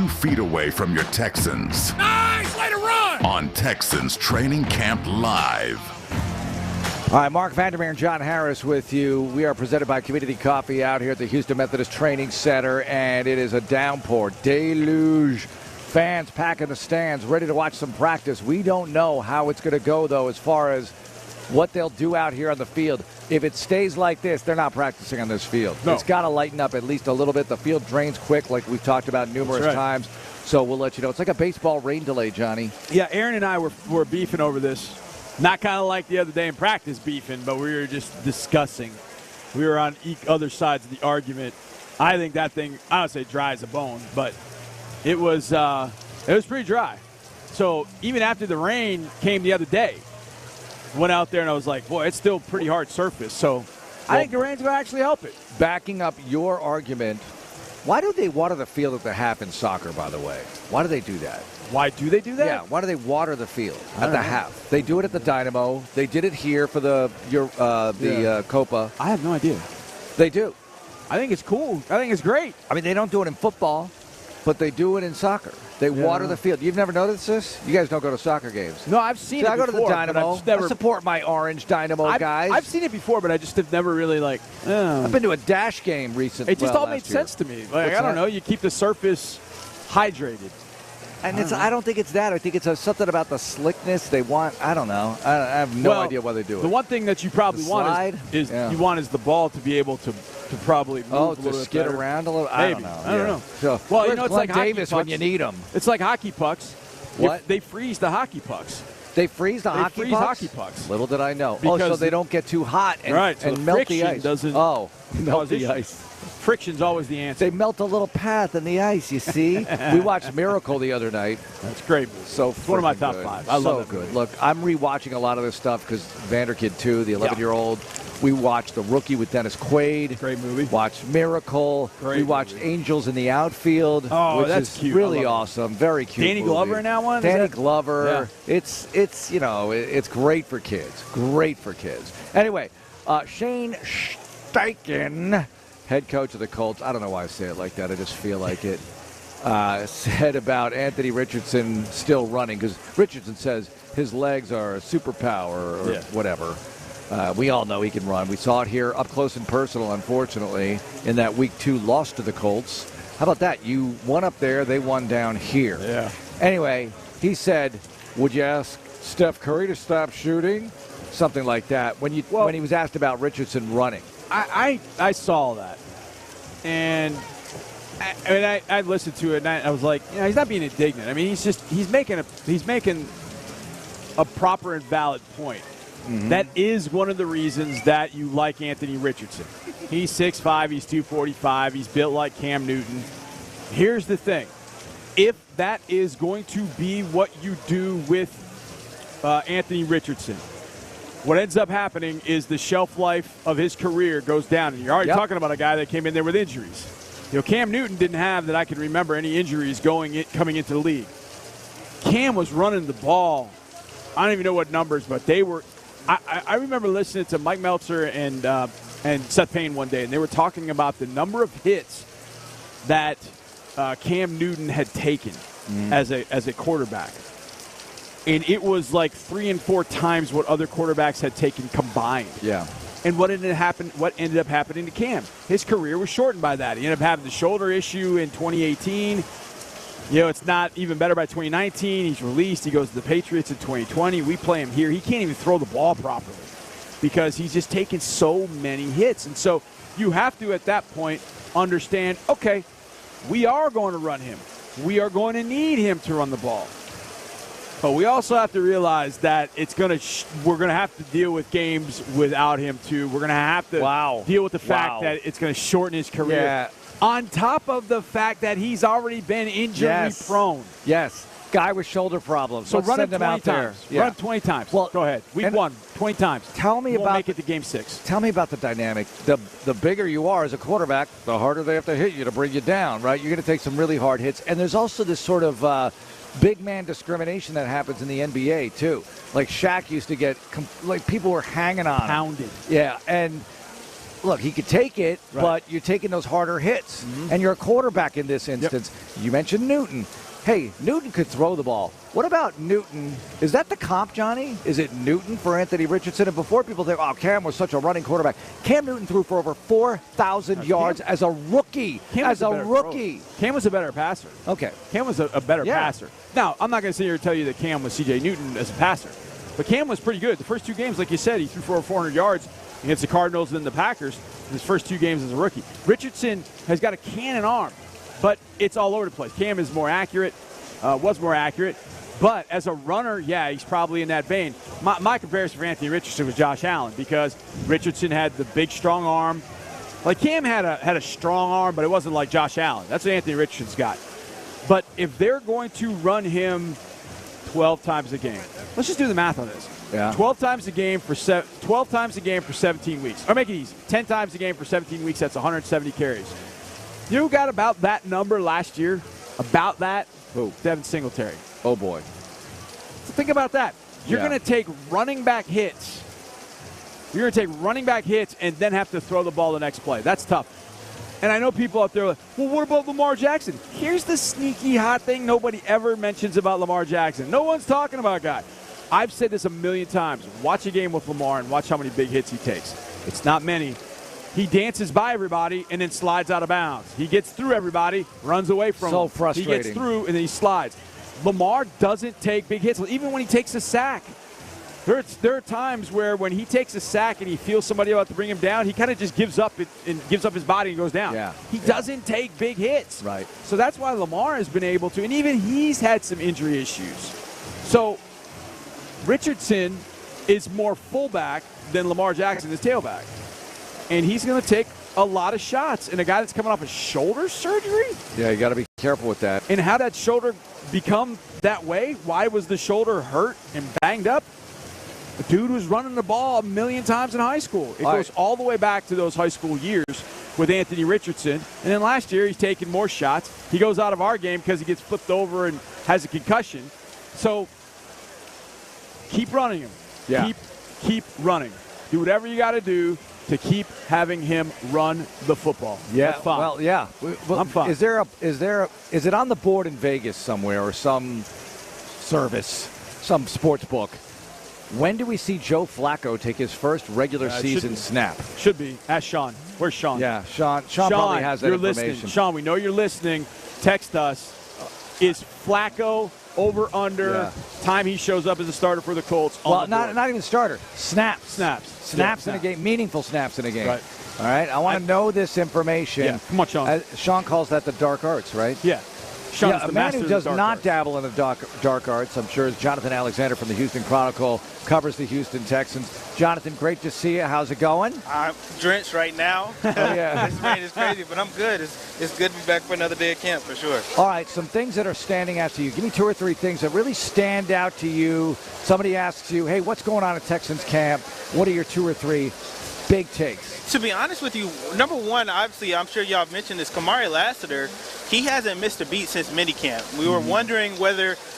2 feet away from your Texans. Nice! Way to run! On Texans Training Camp Live. All right, Mark Vandermeer and John Harris with you. We are presented by Community Coffee out here at the Houston Methodist Training Center, and it is a downpour, deluge. Fans packing the stands, ready to watch some practice. We don't know how it's going to go, though, as far as what they'll do out here on the field. If it stays like this, they're not practicing on this field. No. It's got to lighten up at least a little bit. The field drains quick, like we've talked about numerous times. So we'll let you know. It's like a baseball rain delay, Johnny. Yeah, Aaron and I were beefing over this. Not kind of like the other day in practice beefing, but we were just discussing. We were on other sides of the argument. I think that thing, I would say dry as a bone, but it was pretty dry. So even after the rain came the other day, went out there and I was like, boy, it's still pretty hard surface. So I think the rain's going to actually help it. Backing up your argument, why do they water the field at the half in soccer, by the way? Why do they do that? Why do they do that? Yeah, why do they water the field at the half? They do it at the Dynamo. They did it here for the Copa. I have no idea. They do. I think it's cool. I think it's great. I mean, they don't do it in football, but they do it in soccer. They water the field. You've never noticed this? You guys don't go to soccer games. No, I've seen it I go to the before, Dynamo. I support my orange Dynamo guys. I've seen it before, but I just have never really I've been to a Dash game recently. It just all made sense to me. Like, I don't know. You keep the surface hydrated. And I don't think it's that. I think it's something about the slickness they want. I don't know. I have no idea why they do it. The one thing that you probably want is you want the ball to be able to probably move a little bit skid better. around a little. Maybe. I don't know. I don't know. So, well, you know, it's like Davis hockey when you need them. It's like hockey pucks. What? They freeze the hockey pucks. They freeze the hockey pucks? Hockey pucks. Little did I know. Because so they don't get too hot and, so and melt the friction ice. Doesn't melt the ice. Friction's always the answer. They melt a little path in the ice, you see. We watched Miracle the other night. That's great. So it's one of my top good. 5. I love it. Good. Look, I'm rewatching a lot of this stuff because Vanderkid 2, the 11-year-old. We watched The Rookie with Dennis Quaid. Great movie. Watched Miracle. We watched Angels in the Outfield. Oh, which that's is cute. really awesome. Very cute. Danny movie. Glover in that one? Danny Glover. Yeah. It's it's great for kids. Great for kids. Anyway, Shane Steichen, head coach of the Colts. I don't know why I say it like that. I just feel like it. Said about Anthony Richardson still running because Richardson says his legs are a superpower or whatever. We all know he can run. We saw it here up close and personal, unfortunately, in that Week 2 loss to the Colts. How about that? You won up there, they won down here. Yeah. Anyway, he said, would you ask Steph Curry to stop shooting? Something like that when he was asked about Richardson running. I saw that. And I listened to it, and I was like, he's not being indignant. I mean, he's making a proper and valid point. Mm-hmm. That is one of the reasons that you like Anthony Richardson. He's 6'5", he's 245, he's built like Cam Newton. Here's the thing. If that is going to be what you do with Anthony Richardson, what ends up happening is the shelf life of his career goes down. And you're already talking about a guy that came in there with injuries. Cam Newton didn't have, that I can remember, any injuries coming into the league. Cam was running the ball. I don't even know what numbers, but they were. I remember listening to Mike Meltzer and Seth Payne one day, and they were talking about the number of hits that Cam Newton had taken as a quarterback. And it was like 3 and 4 times what other quarterbacks had taken combined. Yeah. And what ended up happening to Cam? His career was shortened by that. He ended up having the shoulder issue in 2018. It's not even better by 2019. He's released. He goes to the Patriots in 2020. We play him here. He can't even throw the ball properly because he's just taking so many hits. And so you have to, at that point, understand, okay, we are going to run him. We are going to need him to run the ball. But we also have to realize that we're going to have to deal with games without him, too. We're going to have to deal with the fact that it's going to shorten his career. Yeah. On top of the fact that he's already been injury-prone. Yes. Guy with shoulder problems. So Let's run send him 20 times. Yeah. Run him 20 times. Well, go ahead. We've won 20 times. Tell me about make it to Game 6. Tell me about the dynamic. The bigger you are as a quarterback, the harder they have to hit you to bring you down, right? You're going to take some really hard hits. And there's also this sort of big man discrimination that happens in the NBA, too. Like Shaq used to get, people were hanging on him. Pounded. Yeah, and look, he could take it, but you're taking those harder hits. And you're a quarterback in this instance. You mentioned Newton. Hey, Newton could throw the ball. What about Newton? Is that the comp, Johnny? Is it Newton for Anthony Richardson? And before people think, oh, Cam was such a running quarterback, Cam Newton threw for over 4,000 yards as a rookie. Cam was a better passer. Okay. Cam was a better passer. Now, I'm not going to sit here and tell you that Cam was C.J. Newton as a passer. But Cam was pretty good. The first 2 games, like you said, he threw for over 400 yards against the Cardinals and the Packers in his first 2 games as a rookie. Richardson has got a cannon arm, but it's all over the place. Cam is more accurate, was more accurate. But as a runner, yeah, he's probably in that vein. My comparison for Anthony Richardson was Josh Allen because Richardson had the big, strong arm. Like Cam had a strong arm, but it wasn't like Josh Allen. That's what Anthony Richardson's got. But if they're going to run him 12 times a game, let's just do the math on this. Yeah. 12 times a game for 17 weeks. Or make it easy. 10 times a game for 17 weeks, that's 170 carries. You got about that number last year. About that. Who? Devin Singletary. Oh, boy. So think about that. You're going to take running back hits. You're going to take running back hits and then have to throw the ball the next play. That's tough. And I know people out there are like, well, what about Lamar Jackson? Here's the sneaky hot thing nobody ever mentions about Lamar Jackson. No one's talking about guy. I've said this a million times. Watch a game with Lamar and watch how many big hits he takes. It's not many. He dances by everybody and then slides out of bounds. He gets through everybody, runs away from them. So frustrating. He gets through and then he slides. Lamar doesn't take big hits. Even when he takes a sack, there are times where when he takes a sack and he feels somebody about to bring him down, he kind of just gives up his body and goes down. Yeah. He doesn't take big hits. Right. So that's why Lamar has been able to, and even he's had some injury issues. So Richardson is more fullback than Lamar Jackson is tailback. And he's going to take a lot of shots. And a guy that's coming off a shoulder surgery? Yeah, you got to be careful with that. And how that shoulder become that way? Why was the shoulder hurt and banged up? The dude was running the ball a million times in high school. It goes all the way back to those high school years with Anthony Richardson. And then last year, he's taking more shots. He goes out of our game because he gets flipped over and has a concussion. So keep running him. Yeah. Keep running. Do whatever you got to do to keep having him run the football. Yeah, That's fine. well, yeah. I'm fine. Is it on the board in Vegas somewhere or some service, some sports book? When do we see Joe Flacco take his first regular season snap? Should be. Ask Sean. Where's Sean? Yeah, Sean probably has that information. Listening. Sean, we know you're listening. Text us. Is Flacco over under time he shows up as a starter for the Colts? Well, not even starter. Snaps in a game, meaningful snaps in a game. Right. All right. I want to know this information. Yeah. Come on, Sean. Sean calls that the dark arts, right? Yeah. Sean is the a man master who of does the dark not arts. dabble in the dark arts, I'm sure, is Jonathan Alexander from the Houston Chronicle, covers the Houston Texans. Jonathan, great to see you. How's it going? I'm drenched right now. Oh, yeah. This rain is crazy, but I'm good. It's good to be back for another day of camp for sure. All right, some things that are standing out to you. Give me 2 or 3 things that really stand out to you. Somebody asks you, hey, what's going on at Texans camp? What are your 2 or 3 big takes? To be honest with you, number one, obviously, I'm sure y'all have mentioned this, Kamari Lassiter, he hasn't missed a beat since minicamp. We were wondering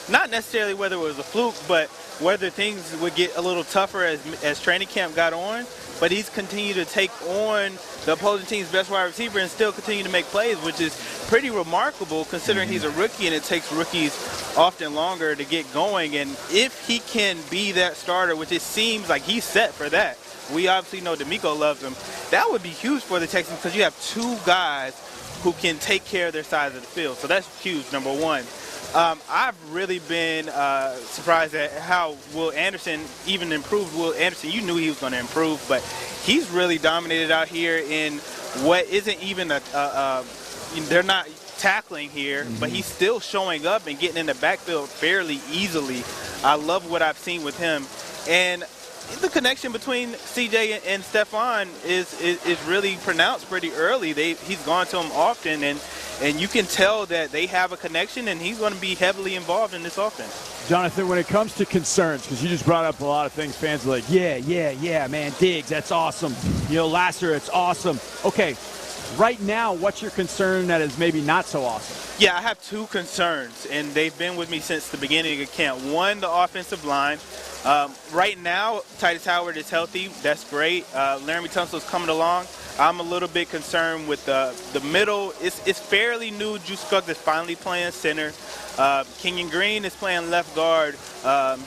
not necessarily whether it was a fluke, but whether things would get a little tougher as training camp got on. But he's continued to take on the opposing team's best wide receiver and still continue to make plays, which is pretty remarkable considering he's a rookie and it takes rookies often longer to get going. And if he can be that starter, which it seems like he's set for that, we obviously know DeMeco loves him, that would be huge for the Texans because you have 2 guys who can take care of their side of the field. So that's huge, number one. I've really been surprised at how Will Anderson even improved. Will Anderson, you knew he was going to improve, but he's really dominated out here in what isn't even they're not tackling here, but he's still showing up and getting in the backfield fairly easily. I love what I've seen with him. And the connection between CJ and Stefon is really pronounced pretty early. He's gone to him often, and you can tell that they have a connection, and he's going to be heavily involved in this offense. Jonathan, when it comes to concerns, because you just brought up a lot of things, fans are like, yeah, man, Diggs, that's awesome. Lassiter, it's awesome. Okay, right now, what's your concern that is maybe not so awesome? Yeah, I have 2 concerns, and they've been with me since the beginning of camp. One, the offensive line. Right now, Titus Howard is healthy. That's great. Laramie Tunsil's coming along. I'm a little bit concerned with the middle. It's fairly new. Scruggs is finally playing center. Kenyon Green is playing left guard.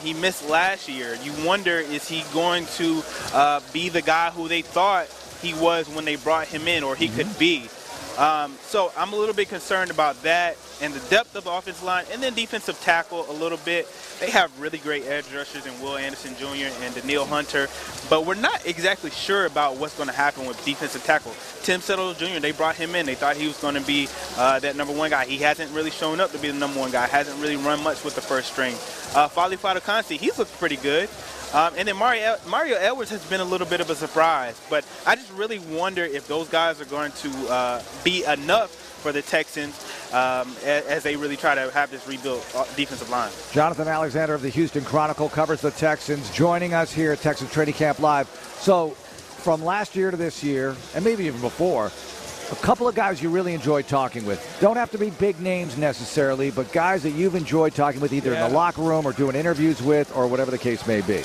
He missed last year. You wonder, is he going to be the guy who they thought he was when they brought him in, or he could be? So I'm a little bit concerned about that and the depth of the offensive line, and then defensive tackle a little bit. They have really great edge rushers in Will Anderson Jr. and Daniil Hunter, but we're not exactly sure about what's going to happen with defensive tackle. Tim Settle Jr., they brought him in. They thought he was going to be that number one guy. He hasn't really shown up to be the number one guy. Hasn't really run much with the first string. Fali Fadokansi, he's looked pretty good. And then Mario Edwards has been a little bit of a surprise, but I just really wonder if those guys are going to be enough for the Texans as they really try to have this rebuilt defensive line. Jonathan Alexander of the Houston Chronicle covers the Texans, joining us here at Texans Training Camp Live. So from last year to this year, and maybe even before, a couple of guys you really enjoyed talking with. Don't have to be big names necessarily, but guys that you've enjoyed talking with either in the locker room or doing interviews with or whatever the case may be.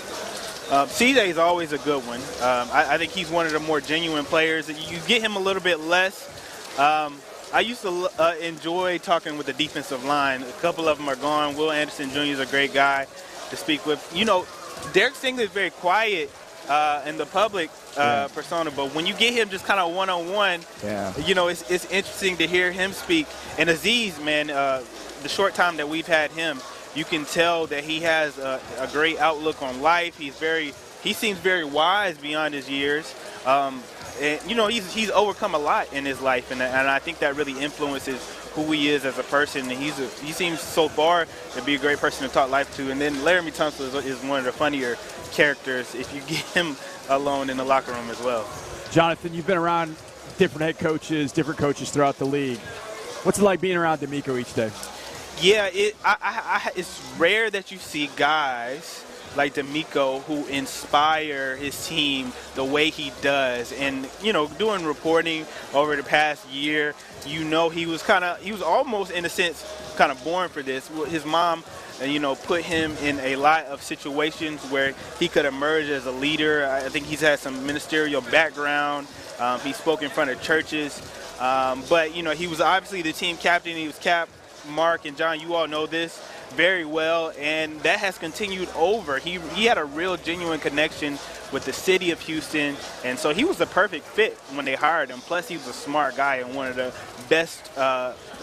CJ is always a good one. I think he's one of the more genuine players. You get him a little bit less. I used to enjoy talking with the defensive line. A couple of them are gone. Will Anderson Jr. is a great guy to speak with. You know, Derek Stingley is very quiet in the public persona, but when you get him just kind of one-on-one, you know, it's interesting to hear him speak. And Aziz, man, the short time that we've had him, you can tell that he has a great outlook on life. He seems very wise beyond his years. And, you know, he's overcome a lot in his life, and I think that really influences who he is as a person. And he seems so far to be a great person to talk life to. And then Laramie Tunsil is one of the funnier characters if you get him alone in the locker room as well. Jonathan, you've been around different different coaches throughout the league. What's it like being around DeMeco each day? Yeah, it's rare that you see guys like DeMeco who inspire his team the way he does. And, you know, doing reporting over the past year, you know, he was almost in a sense kind of born for this. His mom, you know, put him in a lot of situations where he could emerge as a leader. I think he's had some ministerial background. He spoke in front of churches. But, you know, he was obviously the team captain. He was Mark and John, you all know this very well, and that has continued over. He had a real genuine connection with the city of Houston, and so he was the perfect fit when they hired him. Plus, he was a smart guy and one of the best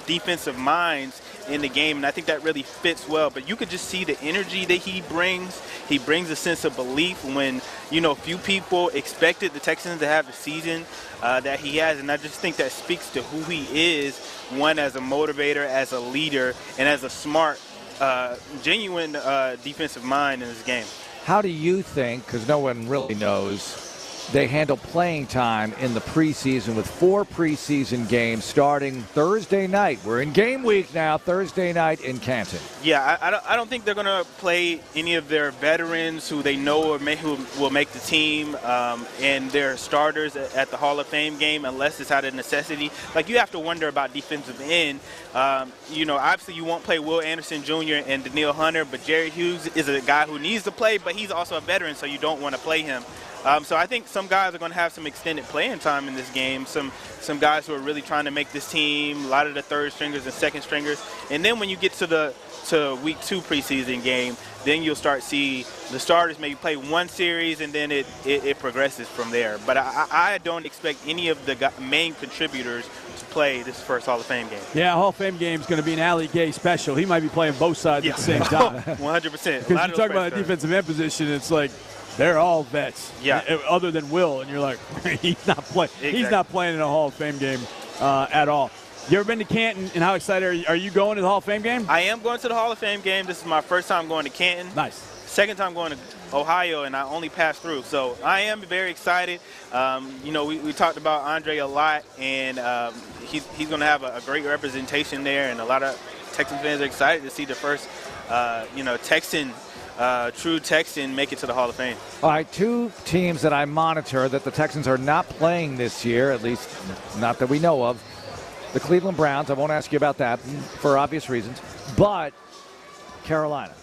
defensive minds in the game, and I think that really fits well. But you could just see the energy that he brings. He brings a sense of belief when, you know, few people expected the Texans to have the season that he has, and I just think that speaks to who he is, one as a motivator, as a leader, and as a smart, genuine defensive mind in this game. How do you think, because no one really knows, they handle playing time in the preseason with 4 preseason games starting Thursday night? We're in game week now, Thursday night in Canton. Yeah, I don't think they're going to play any of their veterans who they know or who will make the team and their starters at the Hall of Fame game unless it's out of necessity. Like, you have to wonder about defensive end. You know, obviously you won't play Will Anderson Jr. and Daniil Hunter, but Jerry Hughes is a guy who needs to play, but he's also a veteran, so you don't want to play him. So I think some guys are going to have some extended playing time in this game, some guys who are really trying to make this team, a lot of the third stringers and second stringers. And then when you get to week 2 preseason game, then you'll start see the starters maybe play one series, and then it progresses from there. But I don't expect any of the main contributors to play this first Hall of Fame game. Yeah, Hall of Fame game is going to be an Ali Gay special. He might be playing both sides at the same time. 100%. Because you talk about a defensive end position, it's like, they're all vets, other than Will, and you're like, he's not playing. Exactly. He's not playing in a Hall of Fame game at all. You ever been to Canton, and how excited are you going to the Hall of Fame game? I am going to the Hall of Fame game. This is my first time going to Canton. Nice. Second time going to Ohio, and I only passed through. So I am very excited. You know, we talked about Andre a lot, and he's going to have a great representation there, and a lot of Texans fans are excited to see the first, Texan. True Texan make it to the Hall of Fame. All right, 2 teams that I monitor that the Texans are not playing this year, at least not that we know of. The Cleveland Browns, I won't ask you about that for obvious reasons, but Carolina.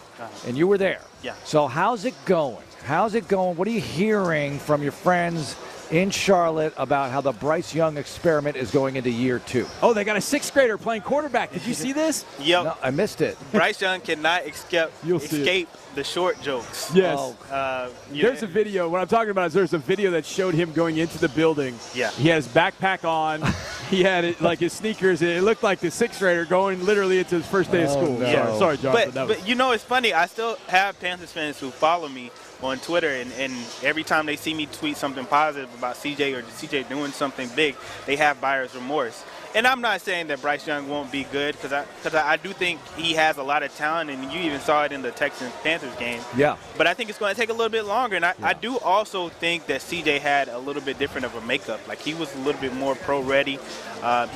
And you were there. Yeah. So how's it going? How's it going? What are you hearing from your friends in Charlotte about how the Bryce Young experiment is going into year 2. Oh, they got a 6th grader playing quarterback. Did you see this? Yep. No, I missed it. Bryce Young cannot escape the short jokes. Yes. There's know. a video. What I'm talking about is there's a video that showed him going into the building. Yeah. He had his backpack on. He had his sneakers. It looked like the 6th grader going literally into his first day of school. No. Yeah. Sorry, Jonathan. But you know, it's funny. I still have Panthers fans who follow me on Twitter, and every time they see me tweet something positive about CJ or CJ doing something big, they have buyer's remorse. And I'm not saying that Bryce Young won't be good, because I do think he has a lot of talent, and you even saw it in the Texans-Panthers game. Yeah. But I think it's going to take a little bit longer, and I do also think that CJ had a little bit different of a makeup. Like, he was a little bit more pro-ready. I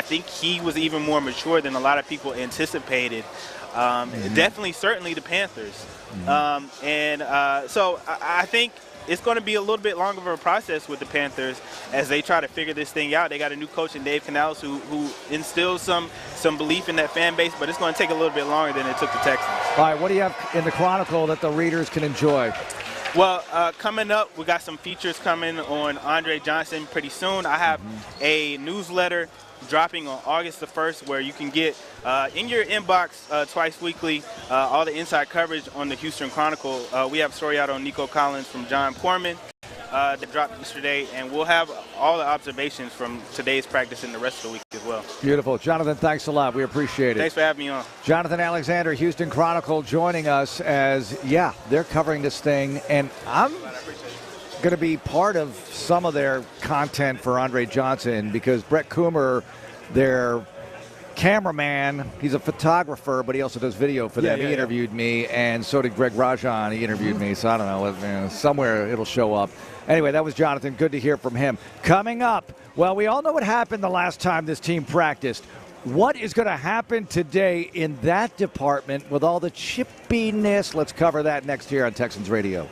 think he was even more mature than a lot of people anticipated. Definitely, certainly the Panthers. So I think it's going to be a little bit longer of a process with the Panthers as they try to figure this thing out. They got a new coach in Dave Canales who instills some belief in that fan base, but it's going to take a little bit longer than it took the Texans. All right, what do you have in the Chronicle that the readers can enjoy? Well, coming up, we got some features coming on Andre Johnson pretty soon. I have a newsletter dropping on August the 1st where you can get in your inbox twice weekly all the inside coverage on the Houston Chronicle. We have a story out on Nico Collins from John Portman that dropped yesterday, and we'll have all the observations from today's practice and the rest of the week as well. Beautiful. Jonathan, thanks a lot. We appreciate it. Thanks for having me on. Jonathan Alexander, Houston Chronicle, joining us as, they're covering this thing, and I'm going to be part of some of their content for Andre Johnson because Brett Coomer, their cameraman, he's a photographer, but he also does video for them. He interviewed me, and so did Greg Rajan. He interviewed me, so I don't know, somewhere it'll show up. Anyway, that was Jonathan. Good to hear from him. Coming up, well, we all know what happened the last time this team practiced. What is going to happen today in that department with all the chippiness? Let's cover that next here on Texans Radio.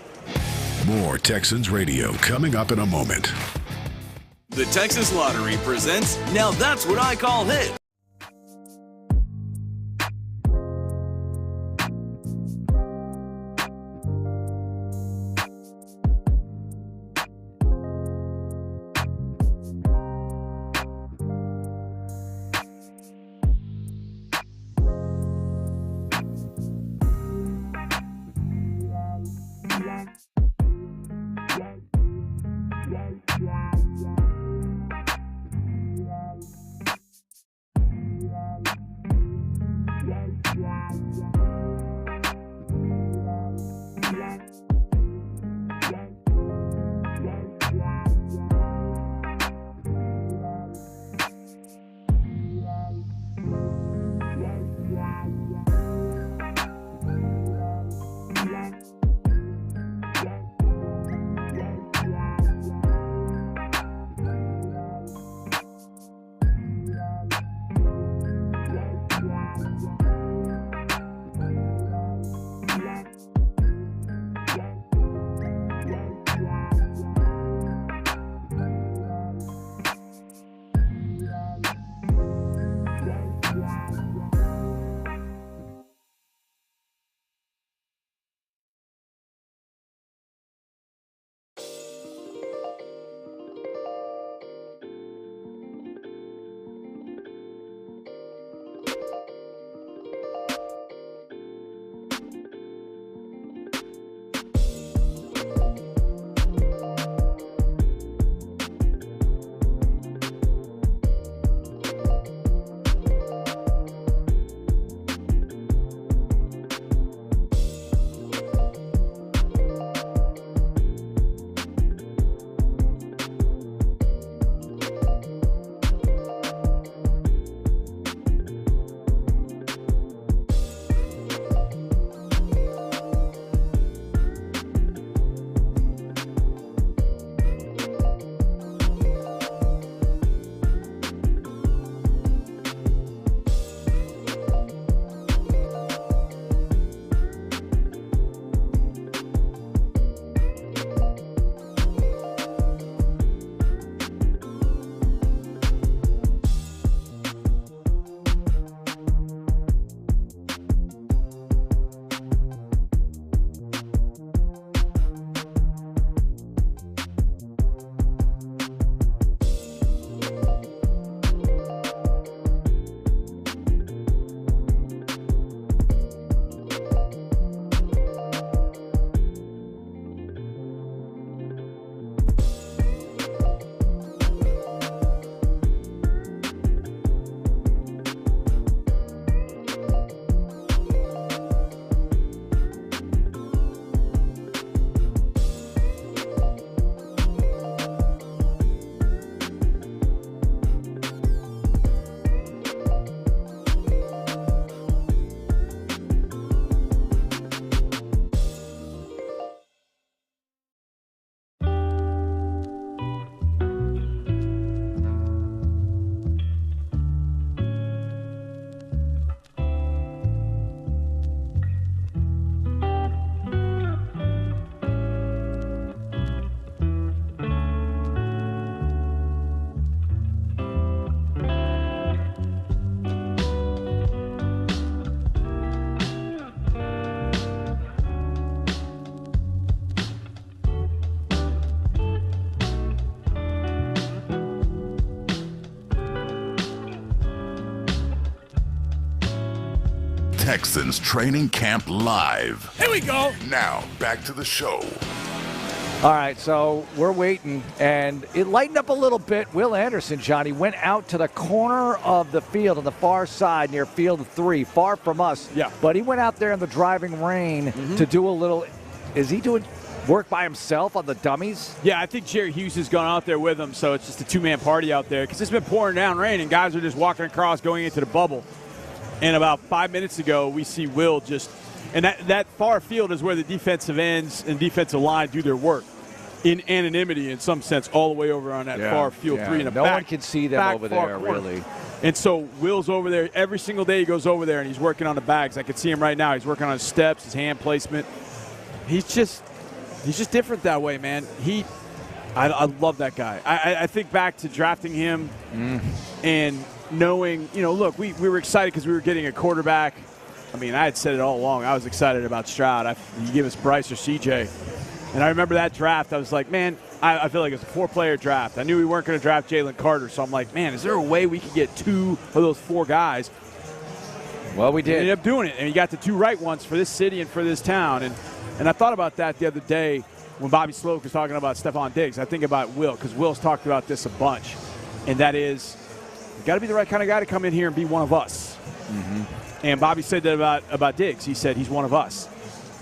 More Texans Radio coming up in a moment. The Texas Lottery presents Now That's What I Call Hit. Texans Training Camp Live. Here we go. Now, back to the show. All right, so we're waiting, and it lightened up a little bit. Will Anderson, Johnny, went out to the corner of the field on the far side near field 3, far from us. Yeah. But he went out there in the driving rain to do a little – is he doing work by himself on the dummies? Yeah, I think Jerry Hughes has gone out there with him, so it's just a two-man party out there because it's been pouring down rain, and guys are just walking across going into the bubble. And about 5 minutes ago, we see Will just – and that far field is where the defensive ends and defensive line do their work in anonymity in some sense all the way over on that far field 3 in the no back. one can see them over there, corner. really. And so Will's over there. Every single day he goes over there and he's working on the bags. I can see him right now. He's working on his steps, his hand placement. He's just different that way, man. I love that guy. I think back to drafting him and knowing, look, we were excited because we were getting a quarterback. I mean, I had said it all along. I was excited about Stroud. You give us Bryce or CJ. And I remember that draft. I was like, man, I feel like it's a 4-player draft. I knew we weren't going to draft Jalen Carter, so I'm like, man, is there a way we could get 2 of those 4 guys? Well, we did. We ended up doing it, and you got the 2 right ones for this city and for this town. And I thought about that the other day when Bobby Slowick was talking about Stefon Diggs. I think about Will, because Will's talked about this a bunch, and that is, you got to be the right kind of guy to come in here and be one of us. And Bobby said that about Diggs. He said he's one of us.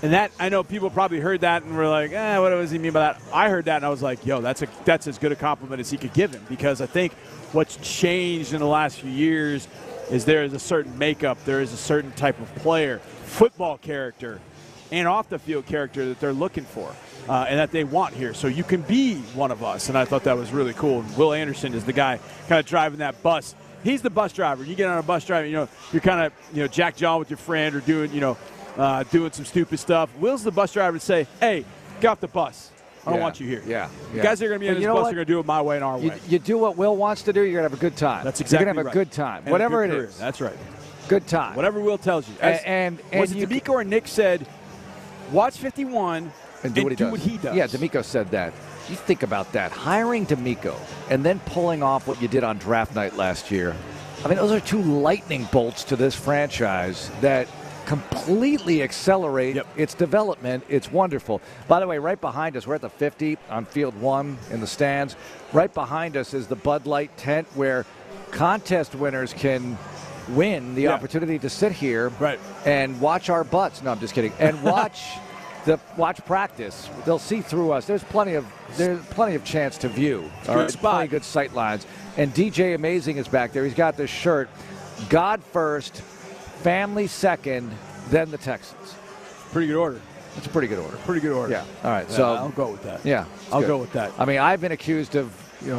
And that, I know people probably heard that and were like, what does he mean by that? I heard that and I was like, yo, that's as good a compliment as he could give him, because I think what's changed in the last few years is there is a certain makeup, there is a certain type of player, football character, and off-the-field character that they're looking for and that they want here. So you can be one of us, and I thought that was really cool. And Will Anderson is the guy kind of driving that bus. He's the bus driver. You get on a bus driver, you're kind of Jack John with your friend or doing, doing some stupid stuff. Will's the bus driver to say, hey, get off the bus. I don't want you here. Yeah. You guys that are going to be on this bus are going to do it my way and our way. You do what Will wants to do, you're going to have a good time. That's exactly You're going to have a good time. And Whatever it it is. is. That's right. Good time. Whatever Will tells you. And was it DeMeco or Nick said, watch 51 and do what he does. Yeah, DeMeco said that. You think about that. Hiring DeMeco and then pulling off what you did on draft night last year. I mean, those are 2 lightning bolts to this franchise that completely accelerate its development. It's wonderful. By the way, right behind us, we're at the 50 on field 1 in the stands. Right behind us is the Bud Light tent where contest winners can win the opportunity to sit here and watch our butts. No, I'm just kidding. And watch practice. They'll see through us. There's plenty of chance to view. Good spot. Plenty of good sight lines. And DJ Amazing is back there. He's got this shirt. God first, family second, then the Texans. Pretty good order. It's a pretty good order. Pretty good order. Yeah. All right. Yeah, So I'll go with that. Yeah. I'll go with that. I mean, I've been accused of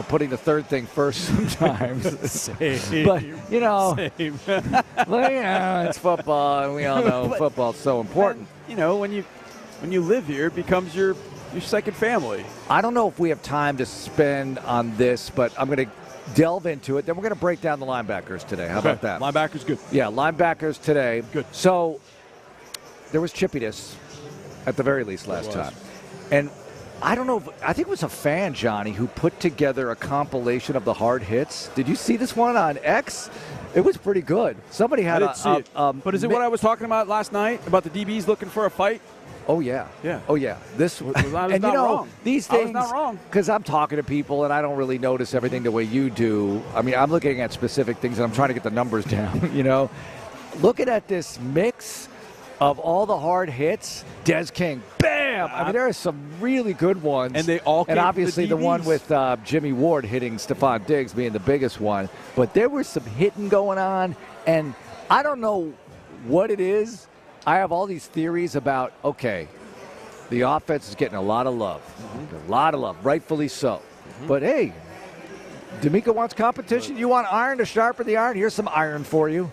putting the third thing first sometimes. Same. But Same. well, it's football, and we all know football's so important. When you live here, it becomes your second family. I don't know if we have time to spend on this, but I'm going to delve into it. Then we're going to break down the linebackers today. How about that? Linebackers good. Yeah, linebackers today. Good. So there was chippiness at the very least last time. And I don't know I think it was a fan, Johnny, who put together a compilation of the hard hits. Did you see this one on X? It was pretty good. Somebody had but is it what I was talking about last night about the DBs looking for a fight? Oh, yeah. Yeah. Oh, yeah. This was not wrong. These things, I was not wrong. Because I'm talking to people and I don't really notice everything the way you do. I mean, I'm looking at specific things and I'm trying to get the numbers down, Looking at this mix of all the hard hits, Des King, bam! I mean, there are some really good ones. And they all came And obviously from the one with Jimmy Ward hitting Stefon Diggs being the biggest one. But there was some hitting going on, and I don't know what it is. I have all these theories about, okay, the offense is getting a lot of love. A lot of love, rightfully so. But, hey, DeMeco wants competition. You want iron to sharpen the iron? Here's some iron for you.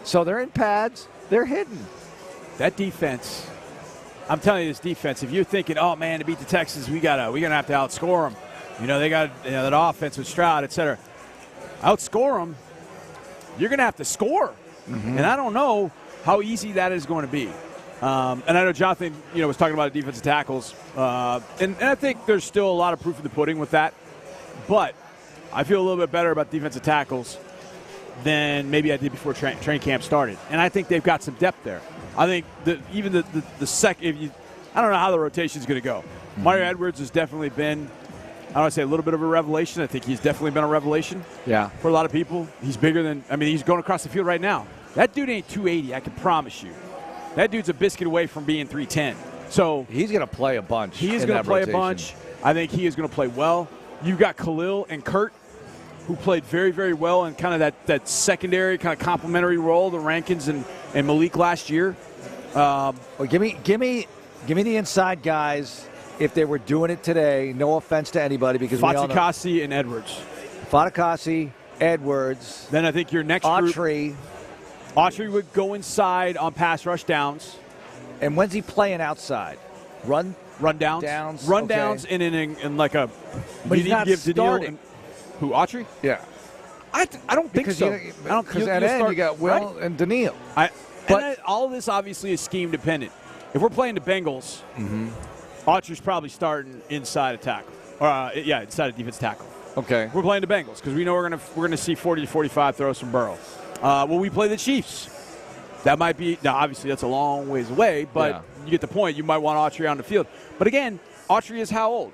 So they're in pads. They're hidden. That defense, I'm telling you, this defense, if you're thinking, oh, man, to beat the Texans, we're going to have to outscore them. They got that offense with Stroud, et cetera. Outscore them, you're going to have to score. And I don't know how easy that is going to be. And I know Jonathan, was talking about defensive tackles. And I think there's still a lot of proof of the pudding with that. But I feel a little bit better about defensive tackles than maybe I did before training camp started. And I think they've got some depth there. I think even the second, I don't know how the rotation is going to go. Mario Edwards has definitely been, I don't want to say a little bit of a revelation. I think he's definitely been a revelation for a lot of people. He's bigger than, he's going across the field right now. That dude ain't 280, I can promise you. That dude's a biscuit away from being 310. So he's going to play a bunch. He is going to play a bunch. I think he is going to play well. You've got Khalil and Kurt, who played very, very well in kind of that secondary kind of complementary role, the Rankins and Malik last year. Give me the inside guys if they were doing it today. No offense to anybody, because Fatukasi and Edwards. Fatukasi, Edwards. Then I think your next Autry. Autry would go inside on pass rush downs. And when's he playing outside? Rundowns. Rundowns okay. in like a. But he's not starting. Who, Autry? Yeah. I don't think so. Because at end you got Will and Daniil. But all of this obviously is scheme dependent. If we're playing the Bengals, Autry's probably starting inside a tackle. Inside a defense tackle. Okay. We're playing the Bengals because we know we're gonna see 40 to 45 throws from Burrow. Will we play the Chiefs? That might be – now, obviously, that's a long ways away, but you get the point. You might want Autry on the field. But, again, Autry is how old?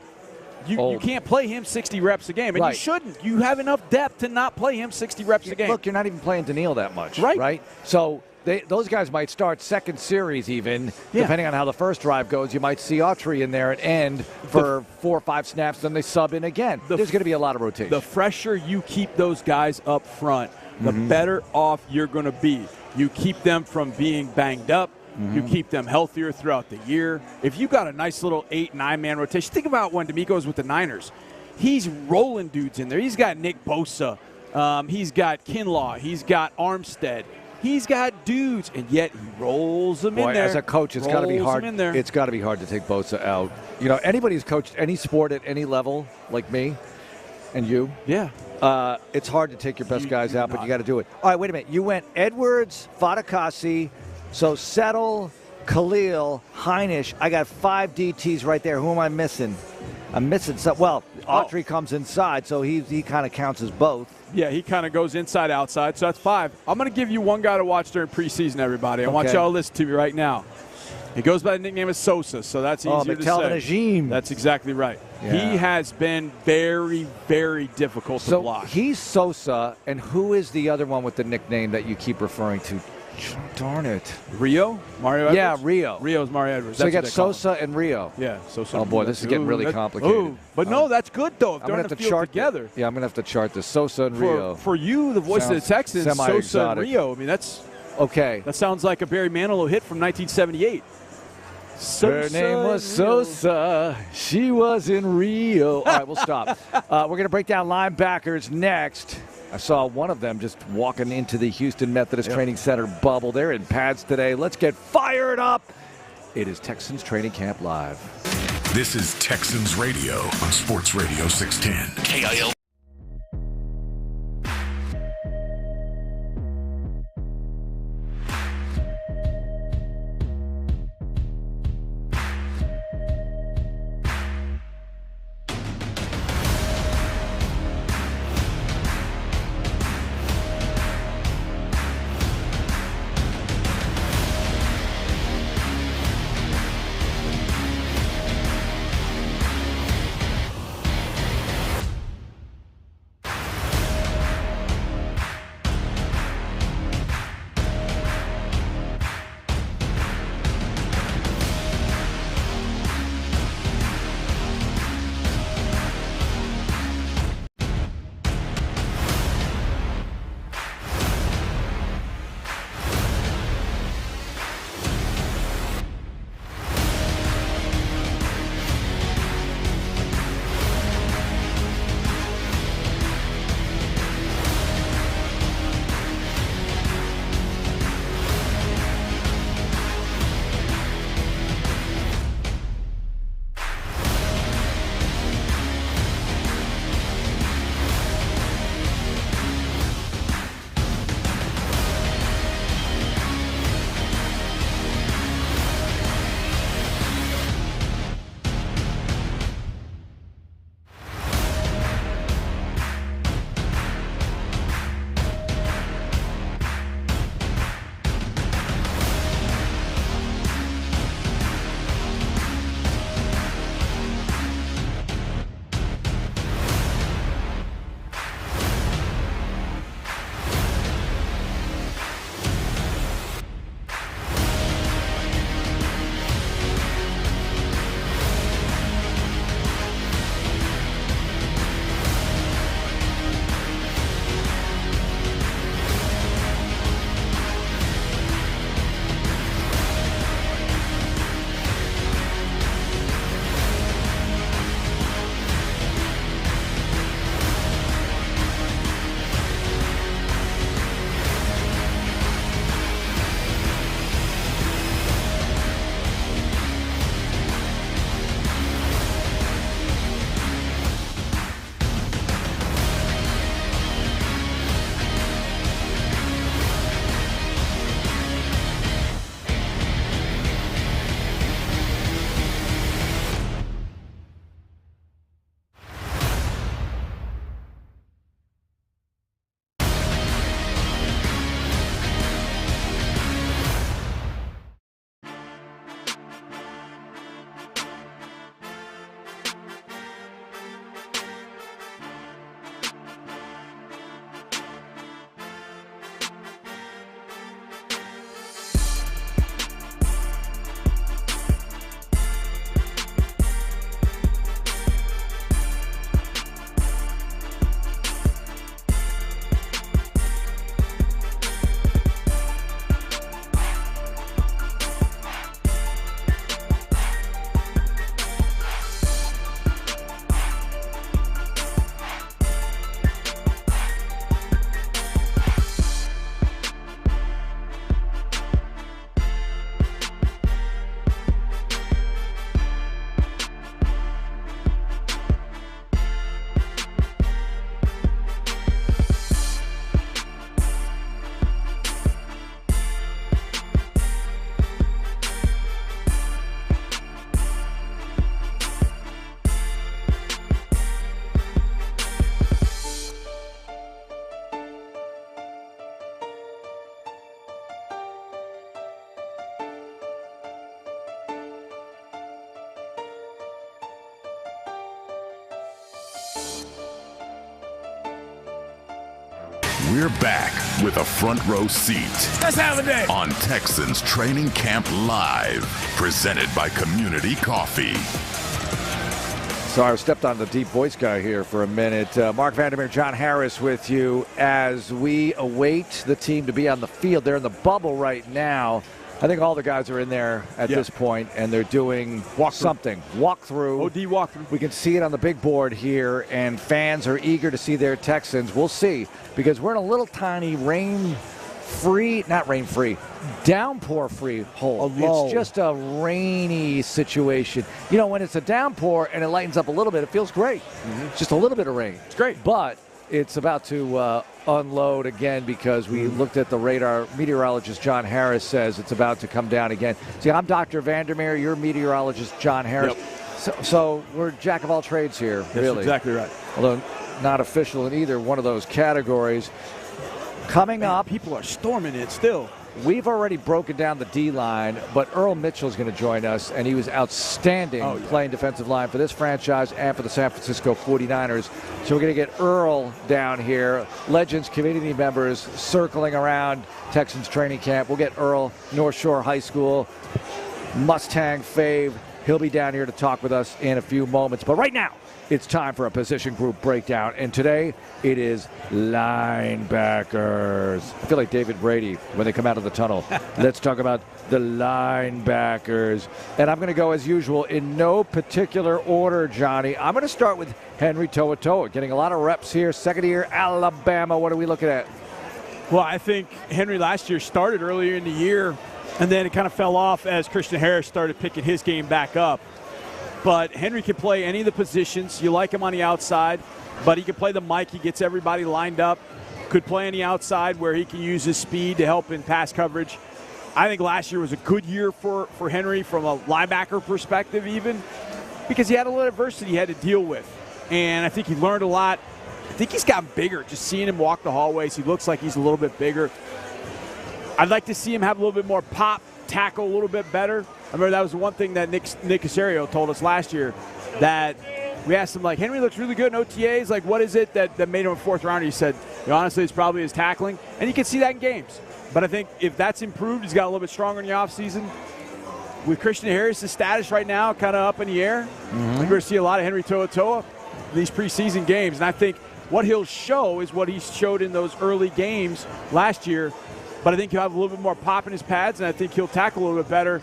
You can't play him 60 reps a game, and you shouldn't. You have enough depth to not play him 60 reps a game. Look, you're not even playing Daniil that much, right? So those guys might start second series even, depending on how the first drive goes. You might see Autry in there at end for 4 or 5 snaps, then they sub in again. There's going to be a lot of rotation. The fresher you keep those guys up front, the better off you're going to be. You keep them from being banged up. You keep them healthier throughout the year. If you got a nice little 8-9-man rotation, think about when DeMeco's with the Niners. He's rolling dudes in there. He's got Nick Bosa. He's got Kinlaw. He's got Armstead. He's got dudes, and yet he rolls them in there. As a coach, it's got to be hard. It's got to be hard to take Bosa out. You know, anybody who's coached any sport at any level, like me and you, it's hard to take your best guys out, but you got to do it. All right, wait a minute. You went Edwards, Fatukasi, so Settle, Khalil, Heinisch. I got 5 DTs right there. Who am I missing? I'm missing some. Well, Autry comes inside, so he kind of counts as both. Yeah, he kind of goes inside, outside, so that's 5. I'm going to give you one guy to watch during preseason, everybody. I want y'all to listen to me right now. He goes by the nickname of Sosa, so that's easier to say. Najim. That's exactly right. Yeah. He has been very, very difficult to block. He's Sosa, and who is the other one with the nickname that you keep referring to? Darn it. Rio? Mario Edwards? Yeah, Rio. Rio's Mario Edwards. So you got Sosa and Rio. Yeah, Sosa. Oh, boy, this is getting really complicated. But no, that's good, though, if they're on the field together. Yeah, I'm going to have to chart this. Sosa and Rio. For you, the voice of the Texans, Sosa and Rio. I mean, that's okay. That sounds like a Barry Manilow hit from 1978. Her name was Sosa. She was in Rio. All right, we'll stop. We're going to break down linebackers next. I saw one of them just walking into the Houston Methodist Training Center bubble. They're in pads today. Let's get fired up. It is Texans Training Camp Live. This is Texans Radio on Sports Radio 610. KIL. We're back with a front row seat. Let's have a day. On Texans Training Camp Live, presented by Community Coffee. Sorry, I stepped on the deep voice guy here for a minute. Mark Vandermeer, John Harris with you as we await the team to be on the field. They're in the bubble right now. I think all the guys are in there at this point, and they're doing walkthrough. OD walkthrough. We can see it on the big board here, and fans are eager to see their Texans. We'll see, because we're in a little tiny downpour-free hole. It's just a rainy situation. You know, when it's a downpour and it lightens up a little bit, it feels great. It's just a little bit of rain. It's great. But it's about to unload again because we looked at the radar. Meteorologist John Harris says it's about to come down again. See, I'm Dr. Vandermeer. You're meteorologist John Harris. Yep. So we're jack of all trades here, really. That's exactly right. Although not official in either one of those categories. Coming up, people are storming it still. We've already broken down the D-line, but Earl Mitchell is going to join us, and he was outstanding playing defensive line for this franchise and for the San Francisco 49ers. So we're going to get Earl down here. Legends, community members circling around Texans training camp. We'll get Earl, North Shore High School, Mustang fave. He'll be down here to talk with us in a few moments. But right now, it's time for a position group breakdown, and today it is linebackers. I feel like David Brady when they come out of the tunnel. Let's talk about the linebackers. And I'm going to go, as usual, in no particular order, Johnny. I'm going to start with Henry To'oTo'o, getting a lot of reps here. Second year, Alabama. What are we looking at? Well, I think Henry last year started earlier in the year, and then it kind of fell off as Christian Harris started picking his game back up. But Henry can play any of the positions. You like him on the outside, but he can play the mic. He gets everybody lined up. Could play on the outside where he can use his speed to help in pass coverage. I think last year was a good year for Henry from a linebacker perspective even, because he had a little adversity he had to deal with. And I think he learned a lot. I think he's gotten bigger. Just seeing him walk the hallways, he looks like he's a little bit bigger. I'd like to see him have a little bit more pop, tackle a little bit better. I remember that was the one thing that Nick Caserio told us last year, that we asked him, like, Henry looks really good in OTAs. Like, what is it that made him a fourth rounder? He said, honestly, it's probably his tackling. And you can see that in games. But I think if that's improved, he's got a little bit stronger in the offseason. With Christian Harris' status right now kind of up in the air, we're going to see a lot of Henry To'oTo'o in these preseason games. And I think what he'll show is what he showed in those early games last year. But I think he'll have a little bit more pop in his pads, and I think he'll tackle a little bit better.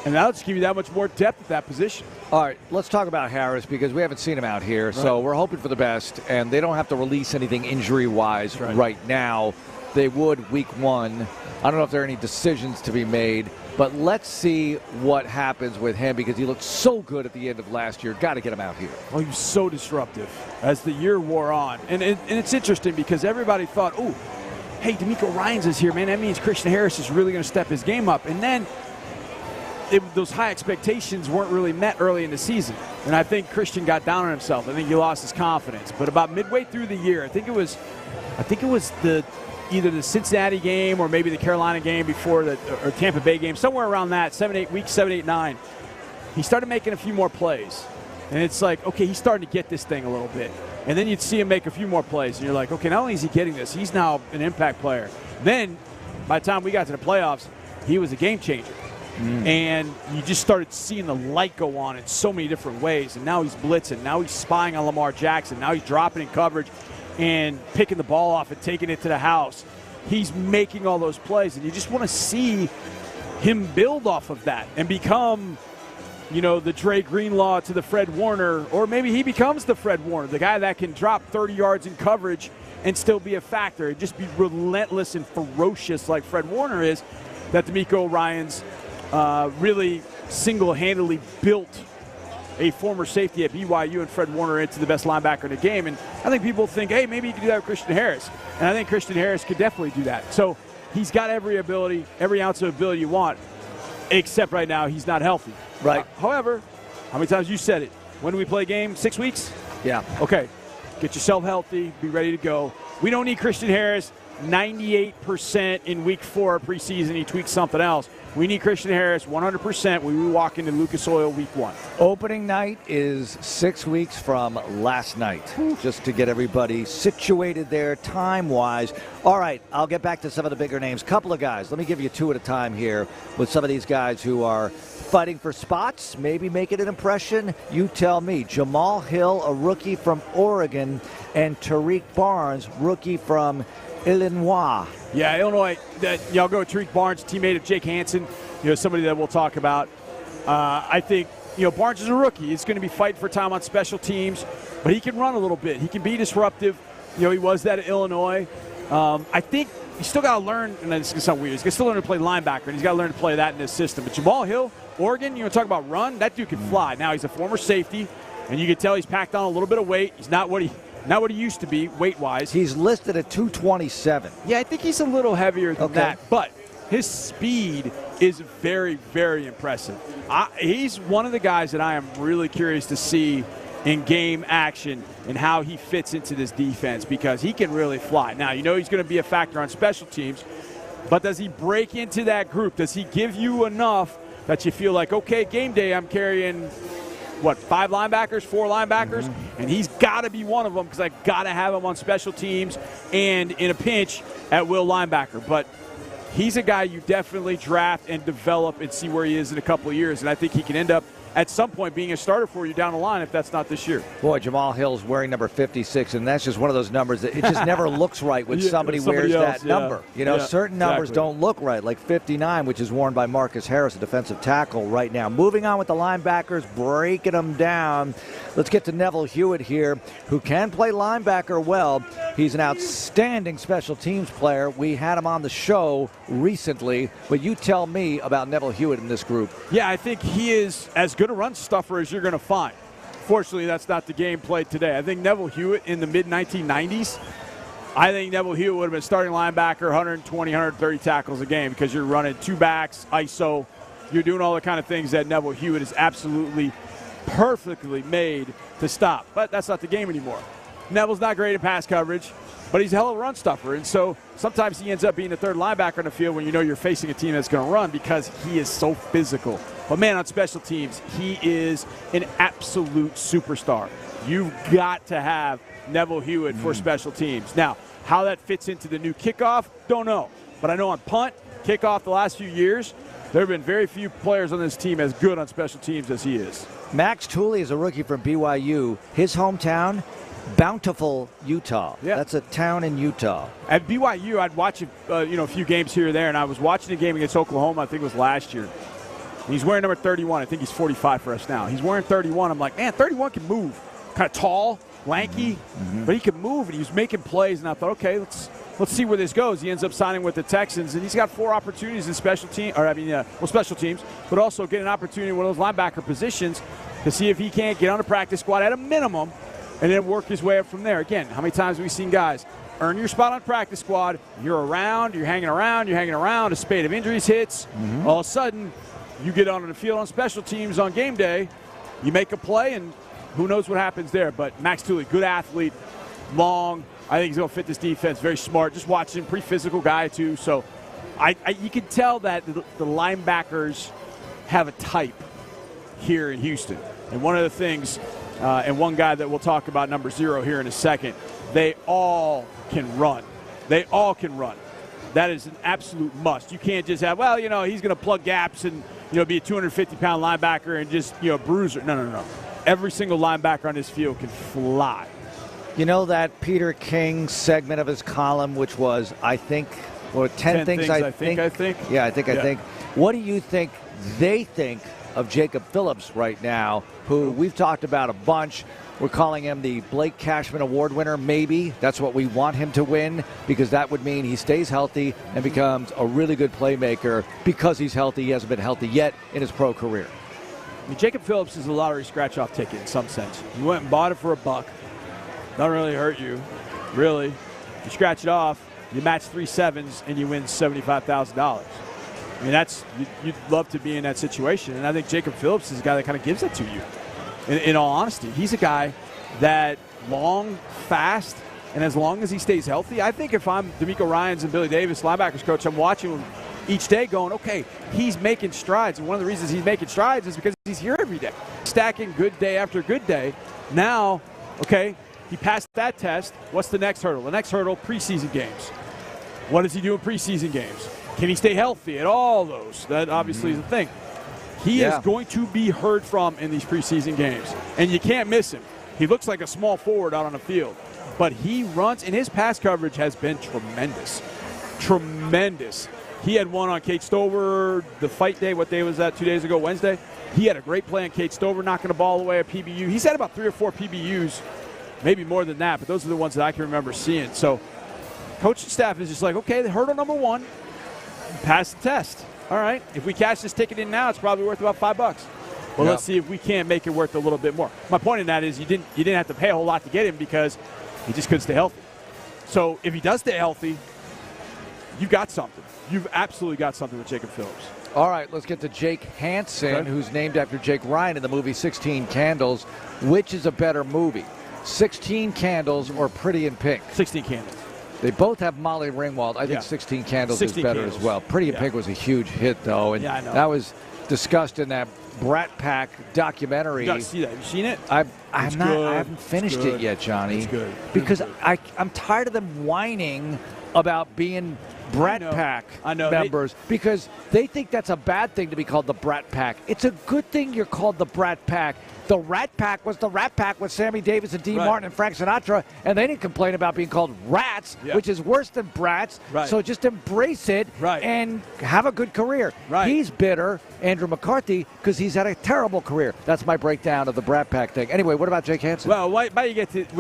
And that'll just give you that much more depth at that position. All right, let's talk about Harris because we haven't seen him out here. Right. So we're hoping for the best, and they don't have to release anything injury-wise right now. They would week one. I don't know if there are any decisions to be made, but let's see what happens with him because he looked so good at the end of last year. Got to get him out here. Oh, he was so disruptive as the year wore on. And it's interesting because everybody thought, oh, hey, DeMeco Ryans is here, man. That means Christian Harris is really going to step his game up. And then those high expectations weren't really met early in the season. And I think Christian got down on himself. I think he lost his confidence. But about midway through the year, I think it was either the Cincinnati game or maybe the Carolina game before or Tampa Bay game, somewhere around that, 7, 8, 9. He started making a few more plays. And it's like, okay, he's starting to get this thing a little bit. And then you'd see him make a few more plays. And you're like, okay, not only is he getting this, he's now an impact player. Then, by the time we got to the playoffs, he was a game changer. And you just started seeing the light go on in so many different ways. And now he's blitzing. Now he's spying on Lamar Jackson. Now he's dropping in coverage and picking the ball off and taking it to the house. He's making all those plays. And you just want to see him build off of that and become, the Dre Greenlaw to the Fred Warner, or maybe he becomes the Fred Warner, the guy that can drop 30 yards in coverage and still be a factor and just be relentless and ferocious like Fred Warner is, that DeMeco Ryans really single-handedly built a former safety at BYU and Fred Warner into the best linebacker in the game. And I think people think, hey, maybe you can do that with Christian Harris. And I think Christian Harris could definitely do that. So he's got every ability, every ounce of ability you want, except right now he's not healthy. Right. However, how many times you said it? When do we play a game? 6 weeks? Yeah. Okay. Get yourself healthy. Be ready to go. We don't need Christian Harris 98% in week 4 preseason. He tweaked something else. We need Christian Harris 100% when we walk into Lucas Oil week 1. Opening night is 6 weeks from last night, just to get everybody situated there time-wise. All right, I'll get back to some of the bigger names. Couple of guys. Let me give you 2 at a time here with some of these guys who are fighting for spots, maybe making an impression. You tell me. Jamal Hill, a rookie from Oregon, and Tariq Barnes, rookie from Illinois. Yeah, Illinois. I'll go with Tariq Barnes, teammate of Jake Hansen. Somebody that we'll talk about. I think Barnes is a rookie. He's going to be fighting for time on special teams, but he can run a little bit. He can be disruptive. He was that at Illinois. I think he's still got to learn, and it's going to sound weird. He's got to still learn to play linebacker, and he's got to learn to play that in this system. But Jamal Hill, Oregon, talk about run. That dude can fly. Now he's a former safety, and you can tell he's packed on a little bit of weight. He's not what he used to be weight-wise. He's listed at 227. Yeah, I think he's a little heavier than that, but his speed is very, very impressive. He's one of the guys that I am really curious to see in game action and how he fits into this defense, because he can really fly. Now, he's going to be a factor on special teams, but does he break into that group? Does he give you enough that you feel like, okay, game day, I'm carrying 5 linebackers, 4 linebackers, and he's got to be one of them because I got to have him on special teams and in a pinch at will linebacker. But he's a guy you definitely draft and develop and see where he is in a couple of years, and I think he can end up at some point being a starter for you down the line if that's not this year. Boy, Jamal Hill's wearing number 56, and that's just one of those numbers that it just never looks right when somebody wears else, that number. Certain numbers don't look right, like 59, which is worn by Marcus Harris, a defensive tackle right now. Moving on with the linebackers, breaking them down. Let's get to Neville Hewitt here, who can play linebacker well. He's an outstanding special teams player. We had him on the show recently, but you tell me about Neville Hewitt in this group. Yeah, I think he is as good a run stuffer as you're going to find. Fortunately, that's not the game played today. I think Neville Hewitt in the mid-1990s, I think Neville Hewitt would have been starting linebacker, 120, 130 tackles a game, because you're running 2 backs, ISO. You're doing all the kind of things that Neville Hewitt is absolutely perfectly made to stop. But that's not the game anymore. Neville's not great at pass coverage, but he's a hell of a run stuffer. And so sometimes he ends up being the third linebacker on the field when you're facing a team that's going to run, because he is so physical. But, man, on special teams, he is an absolute superstar. You've got to have Neville Hewitt for special teams. Now, how that fits into the new kickoff, don't know. But I know on punt, kickoff the last few years, there have been very few players on this team as good on special teams as he is. Max Tooley is a rookie from BYU. His hometown, Bountiful, Utah. Yeah. That's a town in Utah. At BYU, I'd watch a few games here or there, and I was watching a game against Oklahoma, I think it was last year. He's wearing number 31. I think he's 45 for us now. He's wearing 31. I'm like, man, 31 can move. Kind of tall, lanky, but he can move, and he was making plays, and I thought, okay, let's see where this goes. He ends up signing with the Texans, and he's got 4 opportunities in special teams, but also get an opportunity in one of those linebacker positions to see if he can't get on the practice squad at a minimum and then work his way up from there. Again, how many times have we seen guys earn your spot on practice squad, you're hanging around, a spate of injuries hits, all of a sudden you get on the field on special teams on game day, you make a play, and who knows what happens there. But Max Tooley, good athlete, long. I think he's going to fit this defense, very smart. Just watching him, pretty physical guy too. So you can tell that the linebackers have a type here in Houston. And one of the things, and one guy that we'll talk about, number 0 here in a second, they all can run. They all can run. That is an absolute must. You can't just have, he's going to plug gaps and, be a 250-pound linebacker and just, bruiser. No. Every single linebacker on this field can fly. You know that Peter King segment of his column, which was, I think, or 10 things I think. Yeah, I think. What do you think they think of Jacob Phillips right now, who we've talked about a bunch? We're calling him the Blake Cashman Award winner, maybe. That's what we want him to win, because that would mean he stays healthy and becomes a really good playmaker because he's healthy. He hasn't been healthy yet in his pro career. I mean, Jacob Phillips is a lottery scratch-off ticket in some sense. You went and bought it for $1. Doesn't really hurt you, really. You scratch it off, you match 3 sevens, and you win $75,000. I mean, you'd love to be in that situation, and I think Jacob Phillips is a guy that kind of gives it to you. In all honesty, he's a guy that long, fast, And as long as he stays healthy, I think if I'm DeMeco Ryans and Billy Davis, linebackers coach, I'm watching him each day going, okay, he's making strides. And one of the reasons he's making strides is because he's here every day, stacking good day after good day. Now, okay, he passed that test. What's the next hurdle? The next hurdle, preseason games. What does he do in preseason games? Can he stay healthy at all those? That obviously is the thing. He is going to be heard from in these preseason games, and you can't miss him. He looks like a small forward out on the field, but he runs, and his pass coverage has been tremendous. Tremendous. He had one on Kate Stover, the fight day. What day was that, 2 days ago, Wednesday? He had a great play on Kate Stover, knocking the ball away at PBU. He's had about 3 or 4 PBUs, maybe more than that, but those are the ones that I can remember seeing. So coaching staff is just like, okay, the hurdle number 1, pass the test. All right, if we cash this ticket in now, it's probably worth about $5. Well, let's see if we can't make it worth a little bit more. My point in that is you didn't have to pay a whole lot to get him because he just couldn't stay healthy. So if he does stay healthy, you've got something. You've absolutely got something with Jacob Phillips. All right, let's get to Jake Hansen, who's named after Jake Ryan in the movie 16 Candles. Which is a better movie, 16 Candles or Pretty in Pink? 16 Candles. They both have Molly Ringwald. I think 16 Candles is better as well. Pretty in Pink was a huge hit, though, and I know. that was discussed in that Brat Pack documentary. You got to see that. Have you seen it? I haven't finished it yet, Johnny. It's good. Because I'm tired of them whining about being Brat Pack members because they think that's a bad thing to be called the Brat Pack. It's a good thing you're called the Brat Pack. The Rat Pack was the Rat Pack with Sammy Davis and Dean Martin and Frank Sinatra, and they didn't complain about being called rats, which is worse than brats. So just embrace it and have a good career. He's bitter, Andrew McCarthy, because he's had a terrible career. That's my breakdown of the Brat Pack thing. Anyway, what about Jake Hansen? Well, when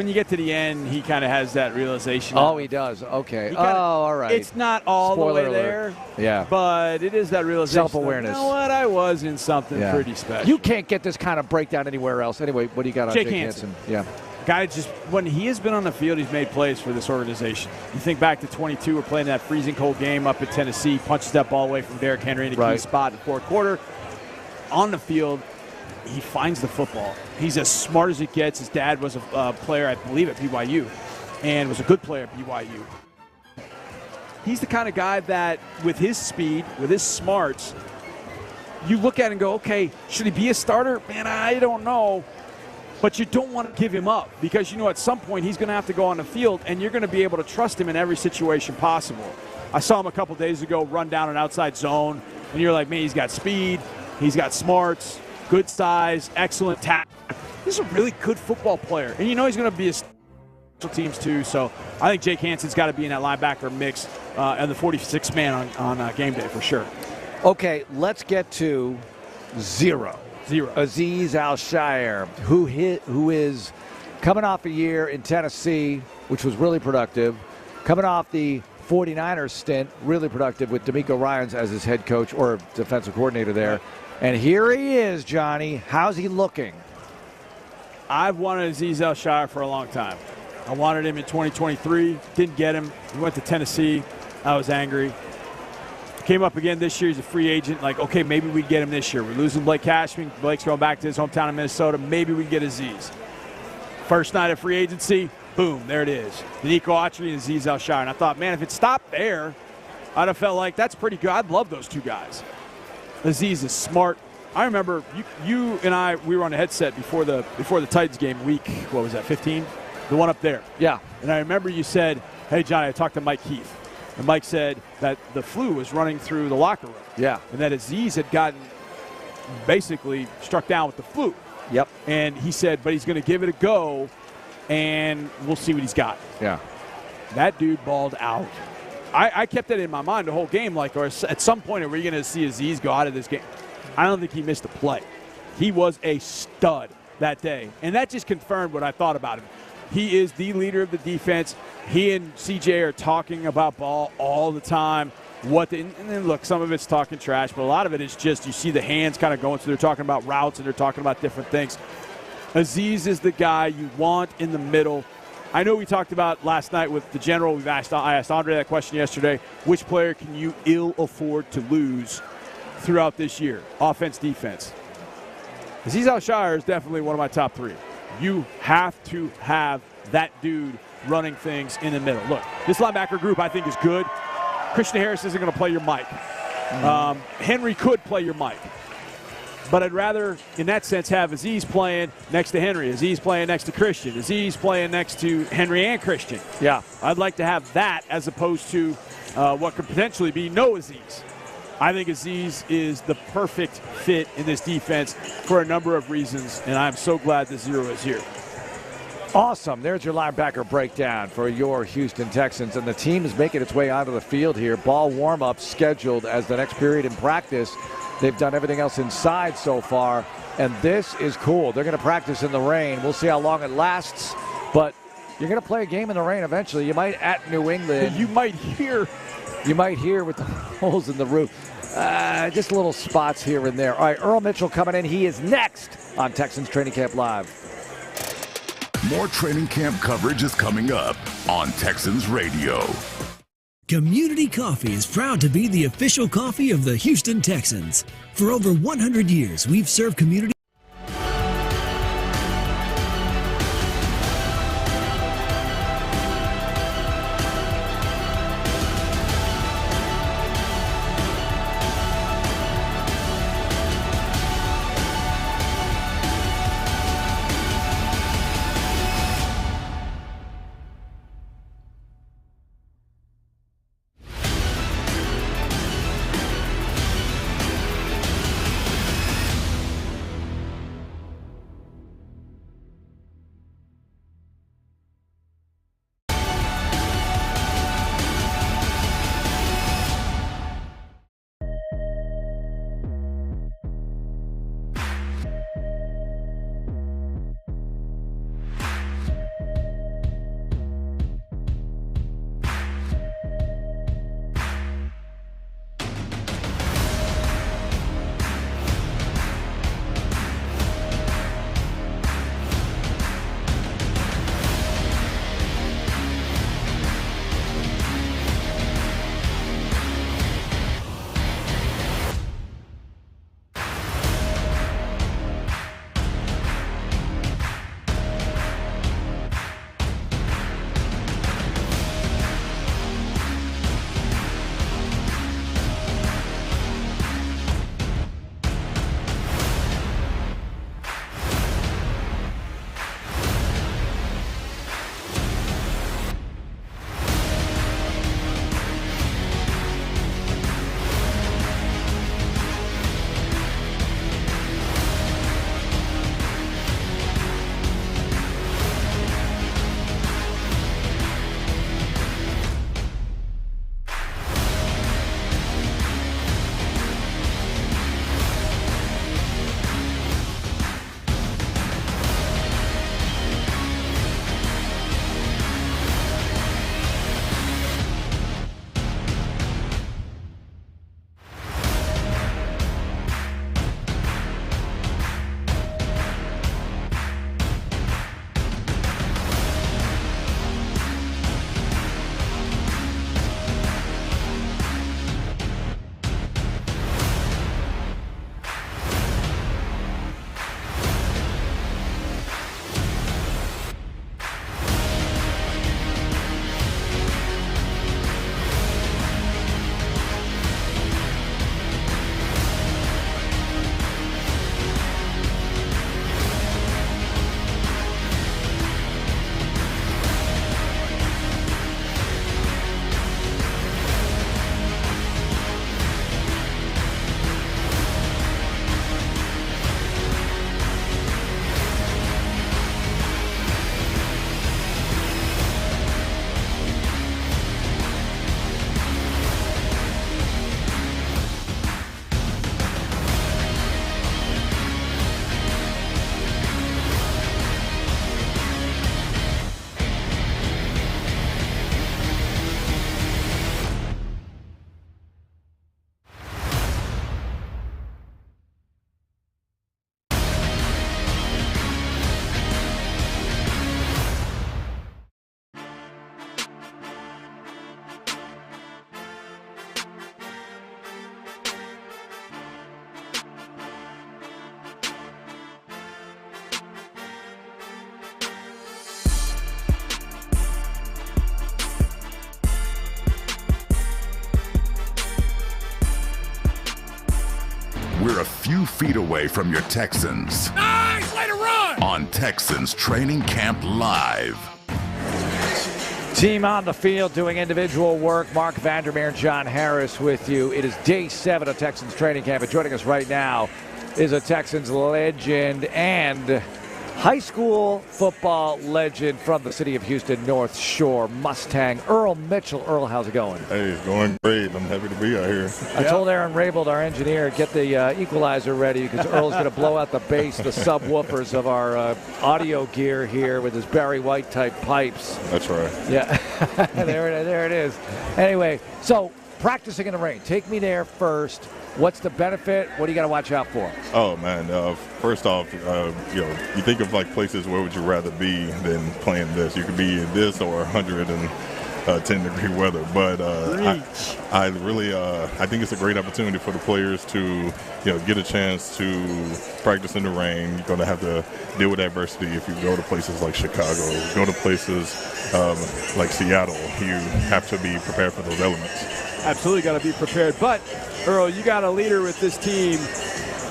you get to the end, he kind of has that realization. Oh, he does. Okay. All right. It's not all Spoiler the way alert. there. Yeah. But it is that realization. Self-awareness. You know what? I was in something pretty special. You can't get this kind of breakdown anywhere else. Anyway, what do you got on Jake Jake Hansen? Yeah. Guy just, when he has been on the field, he's made plays for this organization. You think back to 22, we're playing that freezing cold game up at Tennessee, punches that ball away from Derrick Henry in a key spot in the fourth quarter. On the field, he finds the football. He's as smart as it gets. His dad was a player, I believe, at BYU, and was a good player at BYU. He's the kind of guy that, with his speed, with his smarts, you look at it and go, okay, should he be a starter? Man, I don't know. But you don't want to give him up because you know at some point he's going to have to go on the field and you're going to be able to trust him in every situation possible. I saw him a couple days ago run down an outside zone, and you're like, man, he's got speed, he's got smarts, good size, excellent tackle. He's a really good football player. And you know he's going to be a special teams too. So I think Jake Hansen's got to be in that linebacker mix and the 46th man on game day for sure. Okay, let's get to zero. Azeez Al-Shaair, who is coming off a year in Tennessee, which was really productive, coming off the 49ers stint, really productive with DeMeco Ryans as his head coach or defensive coordinator there. And here he is, Johnny. How's he looking? I've wanted Azeez Al-Shaair for a long time. I wanted him in 2023, didn't get him. He went to Tennessee. I was angry. Came up again this year. He's a free agent. Like, okay, maybe we get him this year. We're losing Blake Cashman. Blake's going back to his hometown of Minnesota. Maybe we get Azeez. First night of free agency, boom, there it is. DeMeco Ryans and Azeez Al-Shaair. And I thought, man, if it stopped there, I'd have felt like that's pretty good. I'd love those two guys. Azeez is smart. I remember you and I, we were on a headset before the Titans game week, what was that, 15? The one up there. Yeah. And I remember you said, hey, Johnny, I talked to Mike Heath. And Mike said that the flu was running through the locker room. Yeah. And that Azeez had gotten basically struck down with the flu. Yep. And he said, but he's going to give it a go, and we'll see what he's got. Yeah. That dude balled out. I kept that in my mind the whole game, like, or at some point are we going to see Azeez go out of this game? I don't think he missed a play. He was a stud that day. And that just confirmed what I thought about him. He is the leader of the defense. He and CJ are talking about ball all the time. And then look, some of it's talking trash, but a lot of it is just you see the hands kind of going. So they're talking about routes and they're talking about different things. Azeez is the guy you want in the middle. I know we talked about last night with the general. I asked Andre that question yesterday. Which player can you ill afford to lose throughout this year? Offense, defense. Azeez Al-Shaair is definitely one of my top three. You have to have that dude running things in the middle. Look, this linebacker group I think is good. Christian Harris isn't going to play your Mike. Henry could play your Mike. But I'd rather, in that sense, have Aziz playing next to Henry, Aziz playing next to Christian, Aziz playing next to Henry and Christian. Yeah. I'd like to have that as opposed to what could potentially be no Aziz. I think Aziz is the perfect fit in this defense for a number of reasons, and I'm so glad the 0 is here. Awesome. There's your linebacker breakdown for your Houston Texans, and the team is making its way onto the field here. Ball warm-up scheduled as the next period in practice. They've done everything else inside so far, and this is cool. They're going to practice in the rain. We'll see how long it lasts, but you're going to play a game in the rain eventually. You might at New England. You might hear with the holes in the roof. Just little spots here and there. All right, Earl Mitchell coming in. He is next on Texans Training Camp Live. More training camp coverage is coming up on Texans Radio. Community Coffee is proud to be the official coffee of the Houston Texans. For over 100 years, we've served community. We're a few feet away from your Texans. Nice way to run! On Texans Training Camp Live. Team on the field doing individual work. Mark Vandermeer and John Harris with you. It is day 7 of Texans Training Camp, and joining us right now is a Texans legend and high school football legend from the city of Houston, North Shore Mustang, Earl Mitchell. Earl, how's it going? Hey, it's going great. I'm happy to be out here. I told Aaron Raybold, our engineer, get the equalizer ready because Earl's going to blow out the bass, the subwoofers of our audio gear here with his Barry White type pipes. That's right. Yeah, there it is. Anyway, so practicing in the rain. Take me there first. What's the benefit? What do you got to watch out for? Oh man, first off, you think of like places where would you rather be than playing this? You could be in this or 110-degree weather. But I really think it's a great opportunity for the players to get a chance to practice in the rain. You're going to have to deal with adversity if you go to places like Chicago, go to places like Seattle. You have to be prepared for those elements. Absolutely got to be prepared. But, Earl, you got a leader with this team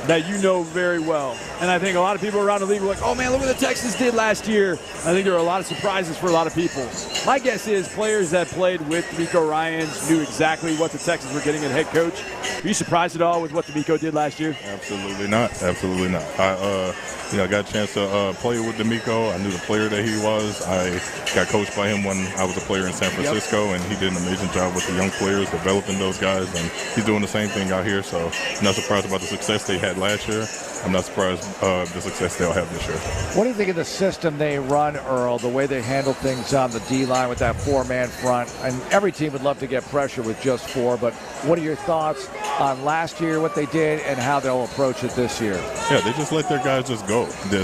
that you know very well. And I think a lot of people around the league were like, oh, man, look what the Texans did last year. I think there were a lot of surprises for a lot of people. My guess is players that played with DeMeco Ryans knew exactly what the Texans were getting at head coach. Were you surprised at all with what DeMeco did last year? Absolutely not. Absolutely not. I got a chance to play with DeMeco. I knew the player that he was. I got coached by him when I was a player in San Francisco, and he did an amazing job with the young players, developing those guys, and he's doing the same thing out here. So I'm not surprised about the success they had last year. I'm not surprised the success they'll have this year. What do you think of the system they run, Earl, the way they handle things on the D-line with that 4-man front? And every team would love to get pressure with just 4, but what are your thoughts on last year, what they did, and how they'll approach it this year? Yeah, they just let their guys just go. They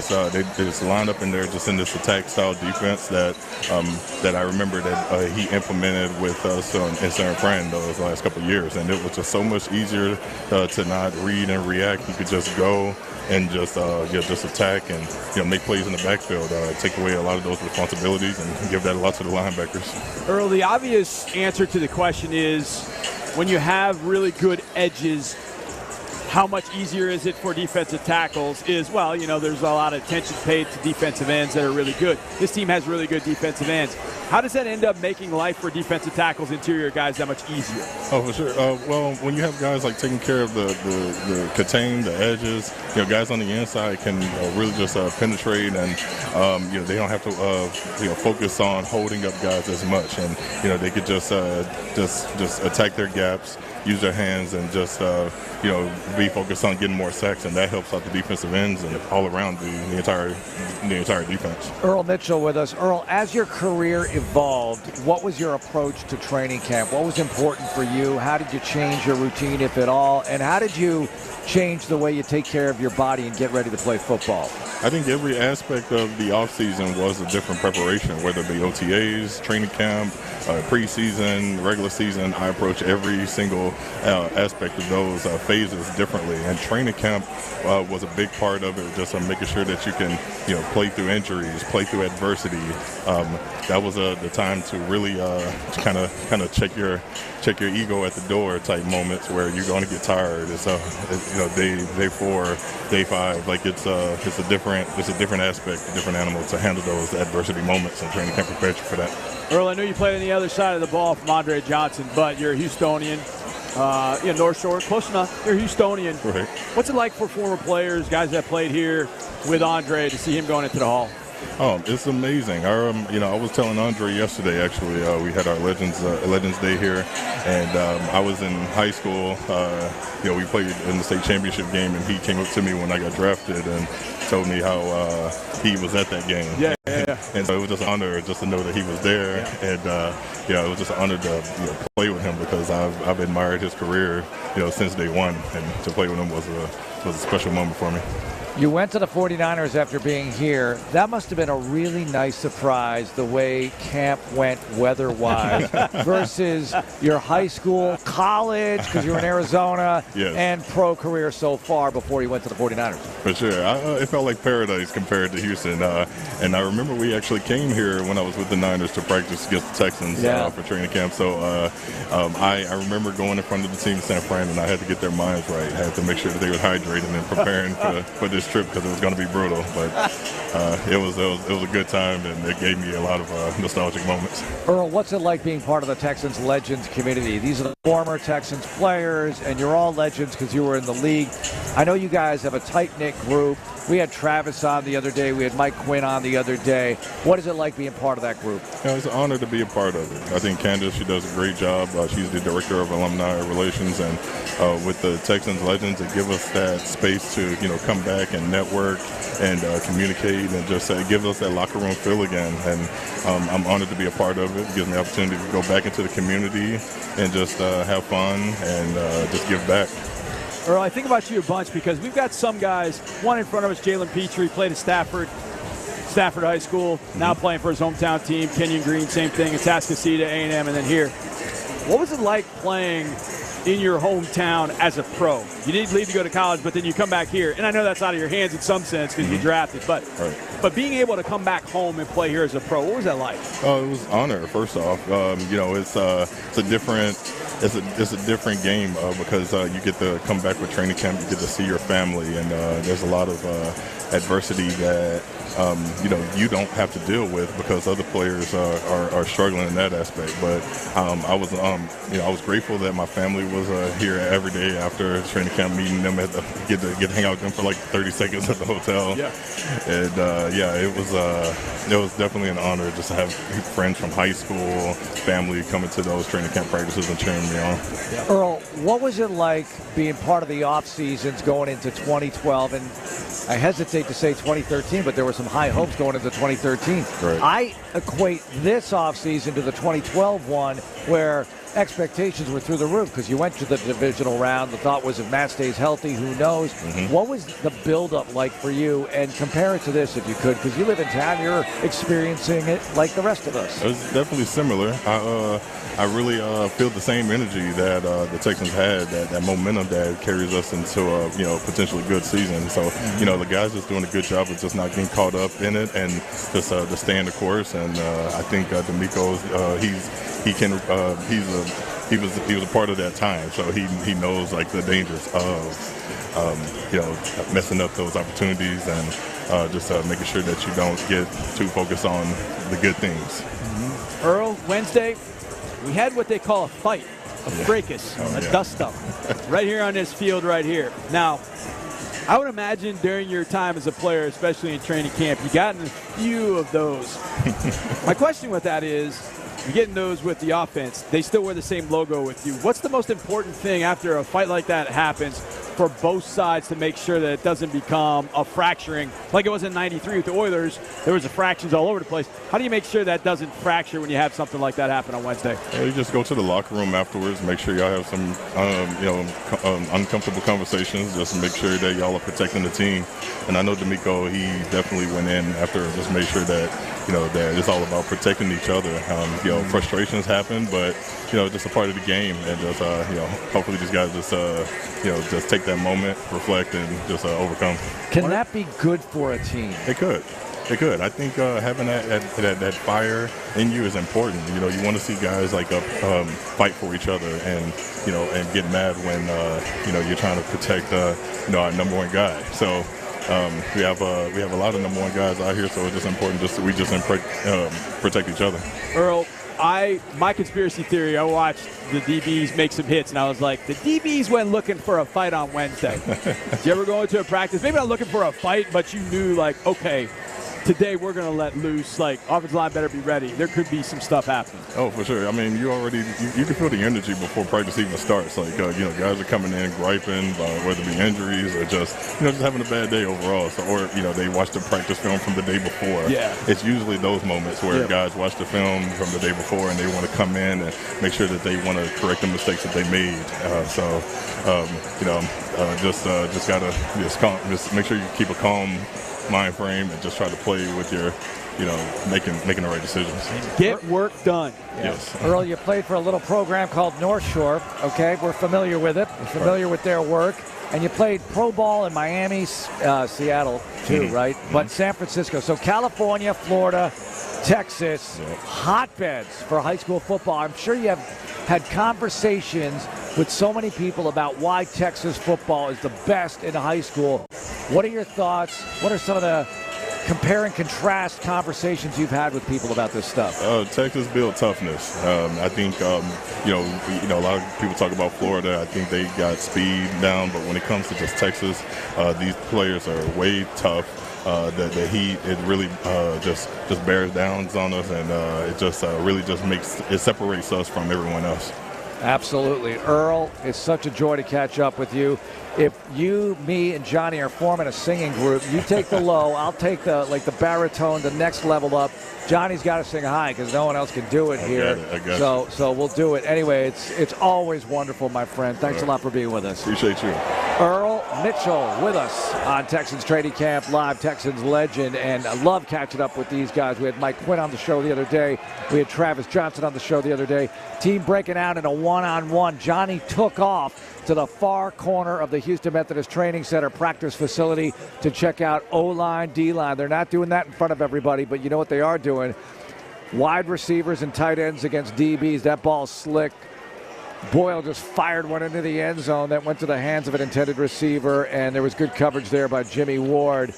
just line up in there just in this attack-style defense that I remember that he implemented with us in San Fran those last couple of years. And it was just so much easier to not read and react. You could just go and just attack and make plays in the backfield, take away a lot of those responsibilities and give that a lot to the linebackers. Earl, the obvious answer to the question is when you have really good edges, how much easier is it for defensive tackles is, well, there's a lot of attention paid to defensive ends that are really good. This team has really good defensive ends. How does that end up making life for defensive tackles, interior guys, that much easier? Oh, for sure. Well, when you have guys like taking care of the contain, the edges, guys on the inside can really just penetrate, and they don't have to focus on holding up guys as much, and they could just attack their gaps, use their hands, and just be focused on getting more sacks, and that helps out the defensive ends and all around the entire defense. Earl Mitchell with us. Earl, as your career evolved, what was your approach to training camp? What was important for you? How did you change your routine, if at all? And how did you change the way you take care of your body and get ready to play football? I think every aspect of the offseason was a different preparation, whether it be OTAs, training camp, preseason, regular season. I approach every single aspect of those phases differently. And training camp was a big part of it, just making sure that you can play through injuries, play through adversity. That was the time to really kind of check your ego at the door type moments where you're going to get tired. It's day 4, day 5, like it's a different aspect, a different animal to handle those adversity moments, and training camp prepared you for that. Earl, I know you played on the other side of the ball from Andre Johnson, but you're a Houstonian. North Shore, close enough. You're a Houstonian. Right. What's it like for former players, guys that played here with Andre, to see him going into the Hall? Oh, it's amazing. I was telling Andre yesterday, actually, we had our Legends Day here, and I was in high school. We played in the state championship game, and he came up to me when I got drafted and told me how he was at that game. Yeah. And so it was just an honor just to know that he was there, and it was just an honor to play with him, because I've admired his career since day one, and to play with him was a special moment for me. You went to the 49ers after being here. That must have been a really nice surprise, the way camp went weather-wise versus your high school, college, because you were in Arizona, yes, and pro career so far before you went to the 49ers. For sure. It felt like paradise compared to Houston. And I remember remember we actually came here when I was with the Niners to practice against the Texans for training camp. So I remember going in front of the team in San Fran, and I had to get their minds right. I had to make sure that they were hydrating and preparing for this trip because it was going to be brutal. But it was a good time, and it gave me a lot of nostalgic moments. Earl, what's it like being part of the Texans Legends community? These are the former Texans players, and you're all legends because you were in the league. I know you guys have a tight-knit group. We had Travis on the other day. We had Mike Quinn on the other day. What is it like being part of that group? It's an honor to be a part of it. I think Candace, she does a great job. She's the director of alumni relations, and with the Texans Legends, it gives us that space to come back and network and communicate and just give us that locker room feel again. And I'm honored to be a part of it. It gives me the opportunity to go back into the community and just have fun and just give back. Earl, I think about you a bunch because we've got some guys. One in front of us, Jalen Petrie, played at Stafford High School, now playing for his hometown team. Kenyon Green, same thing, Atascocita, A&M, and then here. What was it like playing in your hometown as a pro? You didn't leave to go to college, but then you come back here. And I know that's out of your hands in some sense because you drafted. But being able to come back home and play here as a pro, what was that like? It was an honor, first off. It's a different game because you get to come back with training camp. You get to see your family, and there's a lot of adversity that you don't have to deal with because other players are struggling in that aspect. But I was grateful that my family was here every day after training camp, meeting them, get to hang out with them for like 30 seconds at the hotel. Yeah. And it was definitely an honor just to have friends from high school, family coming to those training camp practices and cheering me on. Yeah. Earl, what was it like being part of the off seasons going into 2012? And I hesitate to say 2013, but there were some high hopes going into 2013. Right. I equate this offseason to the 2012 one where expectations were through the roof because you went to the divisional round. The thought was if Matt stays healthy, who knows? What was the build-up like for you? And compare it to this if you could, because you live in town. You're experiencing it like the rest of us. It was definitely similar. I really feel the same energy that the Texans had, that momentum that carries us into a potentially good season. So the guys just doing a good job of just not getting caught up in it and just staying the course. And I think DeMeco, he was a part of that time, so he knows like the dangers of messing up those opportunities and just making sure that you don't get too focused on the good things. Earl, Wednesday, we had what they call a fight, a fracas, a dust-up, right here on this field right here. Now, I would imagine during your time as a player, especially in training camp, you got in a few of those. My question with that is, you're getting those with the offense. They still wear the same logo with you. What's the most important thing after a fight like that happens for both sides to make sure that it doesn't become a fracturing like it was in '93 with the Oilers? There was fractions all over the place. How do you make sure that doesn't fracture when you have something like that happen on Wednesday? You just go to the locker room afterwards, make sure y'all have some uncomfortable conversations, just make sure that y'all are protecting the team. And I know DeMeco, he definitely went in after, just made sure that that it's all about protecting each other. Frustrations happen, but just a part of the game, and just hopefully these guys just take that moment, reflect, and just overcome. Can that be good for a team? It could. I think having that fire in you is important. You want to see guys like fight for each other, and and get mad when you're trying to protect our number one guy. So. We have a lot of number one guys out here, so it's just important we protect each other. Earl, my conspiracy theory, I watched the DBs make some hits, and I was like, the DBs went looking for a fight on Wednesday. Did you ever go into a practice? Maybe not looking for a fight, but you knew, like, okay, today we're going to let loose. Like, offensive line better be ready. There could be some stuff happening. Oh, for sure. I mean, you can feel the energy before practice even starts. Like, guys are coming in griping, whether it be injuries or just having a bad day overall. So, or, they watch the practice film from the day before. Yeah. It's usually those moments where guys watch the film from the day before and they want to come in and make sure that they want to correct the mistakes that they made. just gotta just make sure you keep a calm mind frame and just try to play with your, making the right decisions. Get work done. Yes. Earl, you played for a little program called North Shore. Okay, we're familiar with it. We're familiar with their work. And you played pro ball in Miami, Seattle too, right? But San Francisco. So California, Florida, Texas, hotbeds for high school football. I'm sure you have had conversations with so many people about why Texas football is the best in high school. What are your thoughts? What are some of the compare and contrast conversations you've had with people about this stuff? Texas built toughness. I think a lot of people talk about Florida. I think they got speed down, but when it comes to just Texas, these players are way tough. The heat, it really just bears down on us, and it just really just separates us from everyone else. Absolutely. Earl, it's such a joy to catch up with you. If you, me, and Johnny are forming a singing group, you take the low, I'll take the baritone, the next level up. Johnny's got to sing high because no one else can do it here. I got it. So we'll do it. Anyway, it's always wonderful, my friend. Thanks a lot for being with us. Appreciate you. Earl Mitchell with us on Texans Training Camp Live, Texans legend, and I love catching up with these guys. We had Mike Quinn on the show the other day. We had Travis Johnson on the show the other day. Team breaking out in a one-on-one. Johnny took off to the far corner of the Houston Methodist Training Center practice facility to check out O-line, D-line. They're not doing that in front of everybody, but you know what they are doing? Wide receivers and tight ends against DBs. That ball's slick. Boyle just fired one into the end zone that went to the hands of an intended receiver, and there was good coverage there by Jimmy Ward.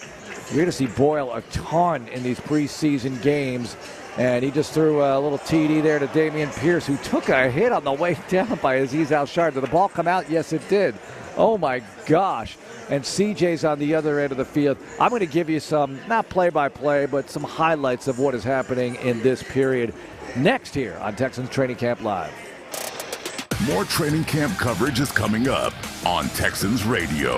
You're going to see Boyle a ton in these preseason games, and he just threw a little TD there to Damian Pierce, who took a hit on the way down by Azeez Al-Shard. Did the ball come out? Yes, it did. Oh, my gosh. And CJ's on the other end of the field. I'm going to give you some, not play-by-play, but some highlights of what is happening in this period next here on Texans Training Camp Live. More training camp coverage is coming up on Texans Radio.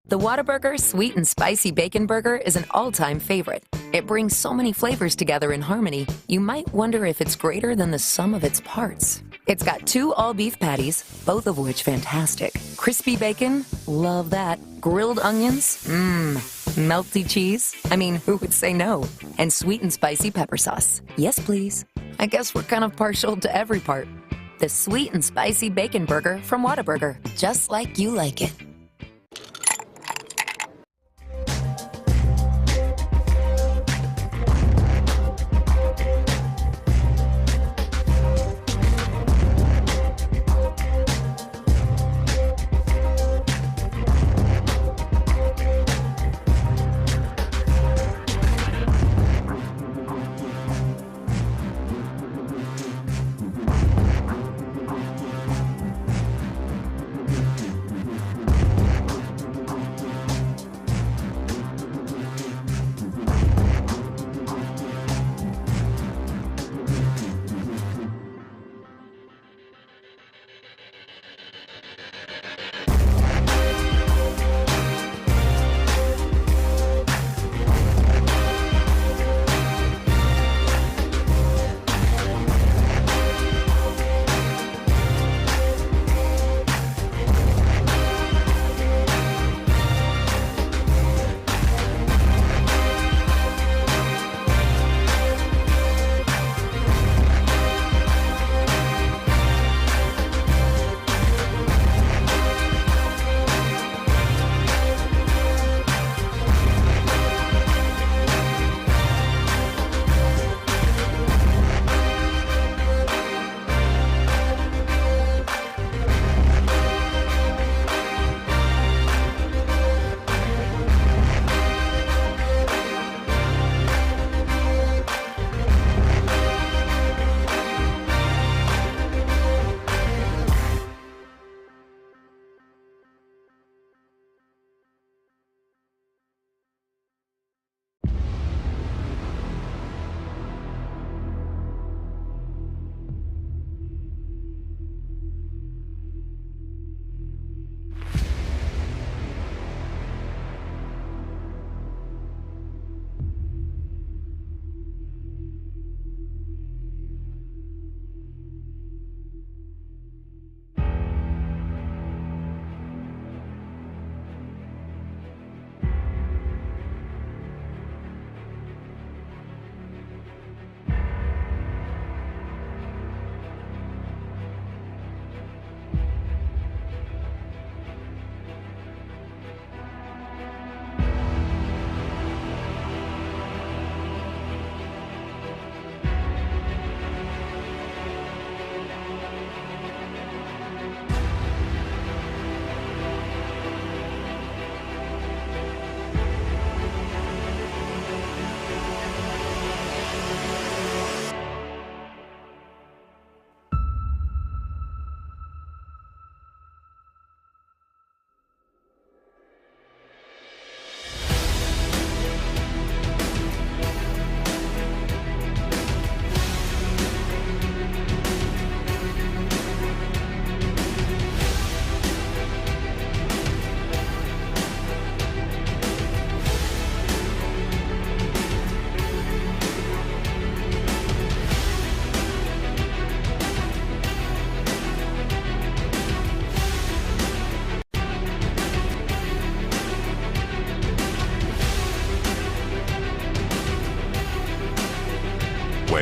The Whataburger Sweet and Spicy Bacon Burger is an all-time favorite. It brings so many flavors together in harmony, you might wonder if it's greater than the sum of its parts. It's got 2 all-beef patties, both of which fantastic. Crispy bacon, love that. Grilled onions, melty cheese. I mean, who would say no? And sweet and spicy pepper sauce. Yes, please. I guess we're kind of partial to every part. The Sweet and Spicy Bacon Burger from Whataburger, just like you like it.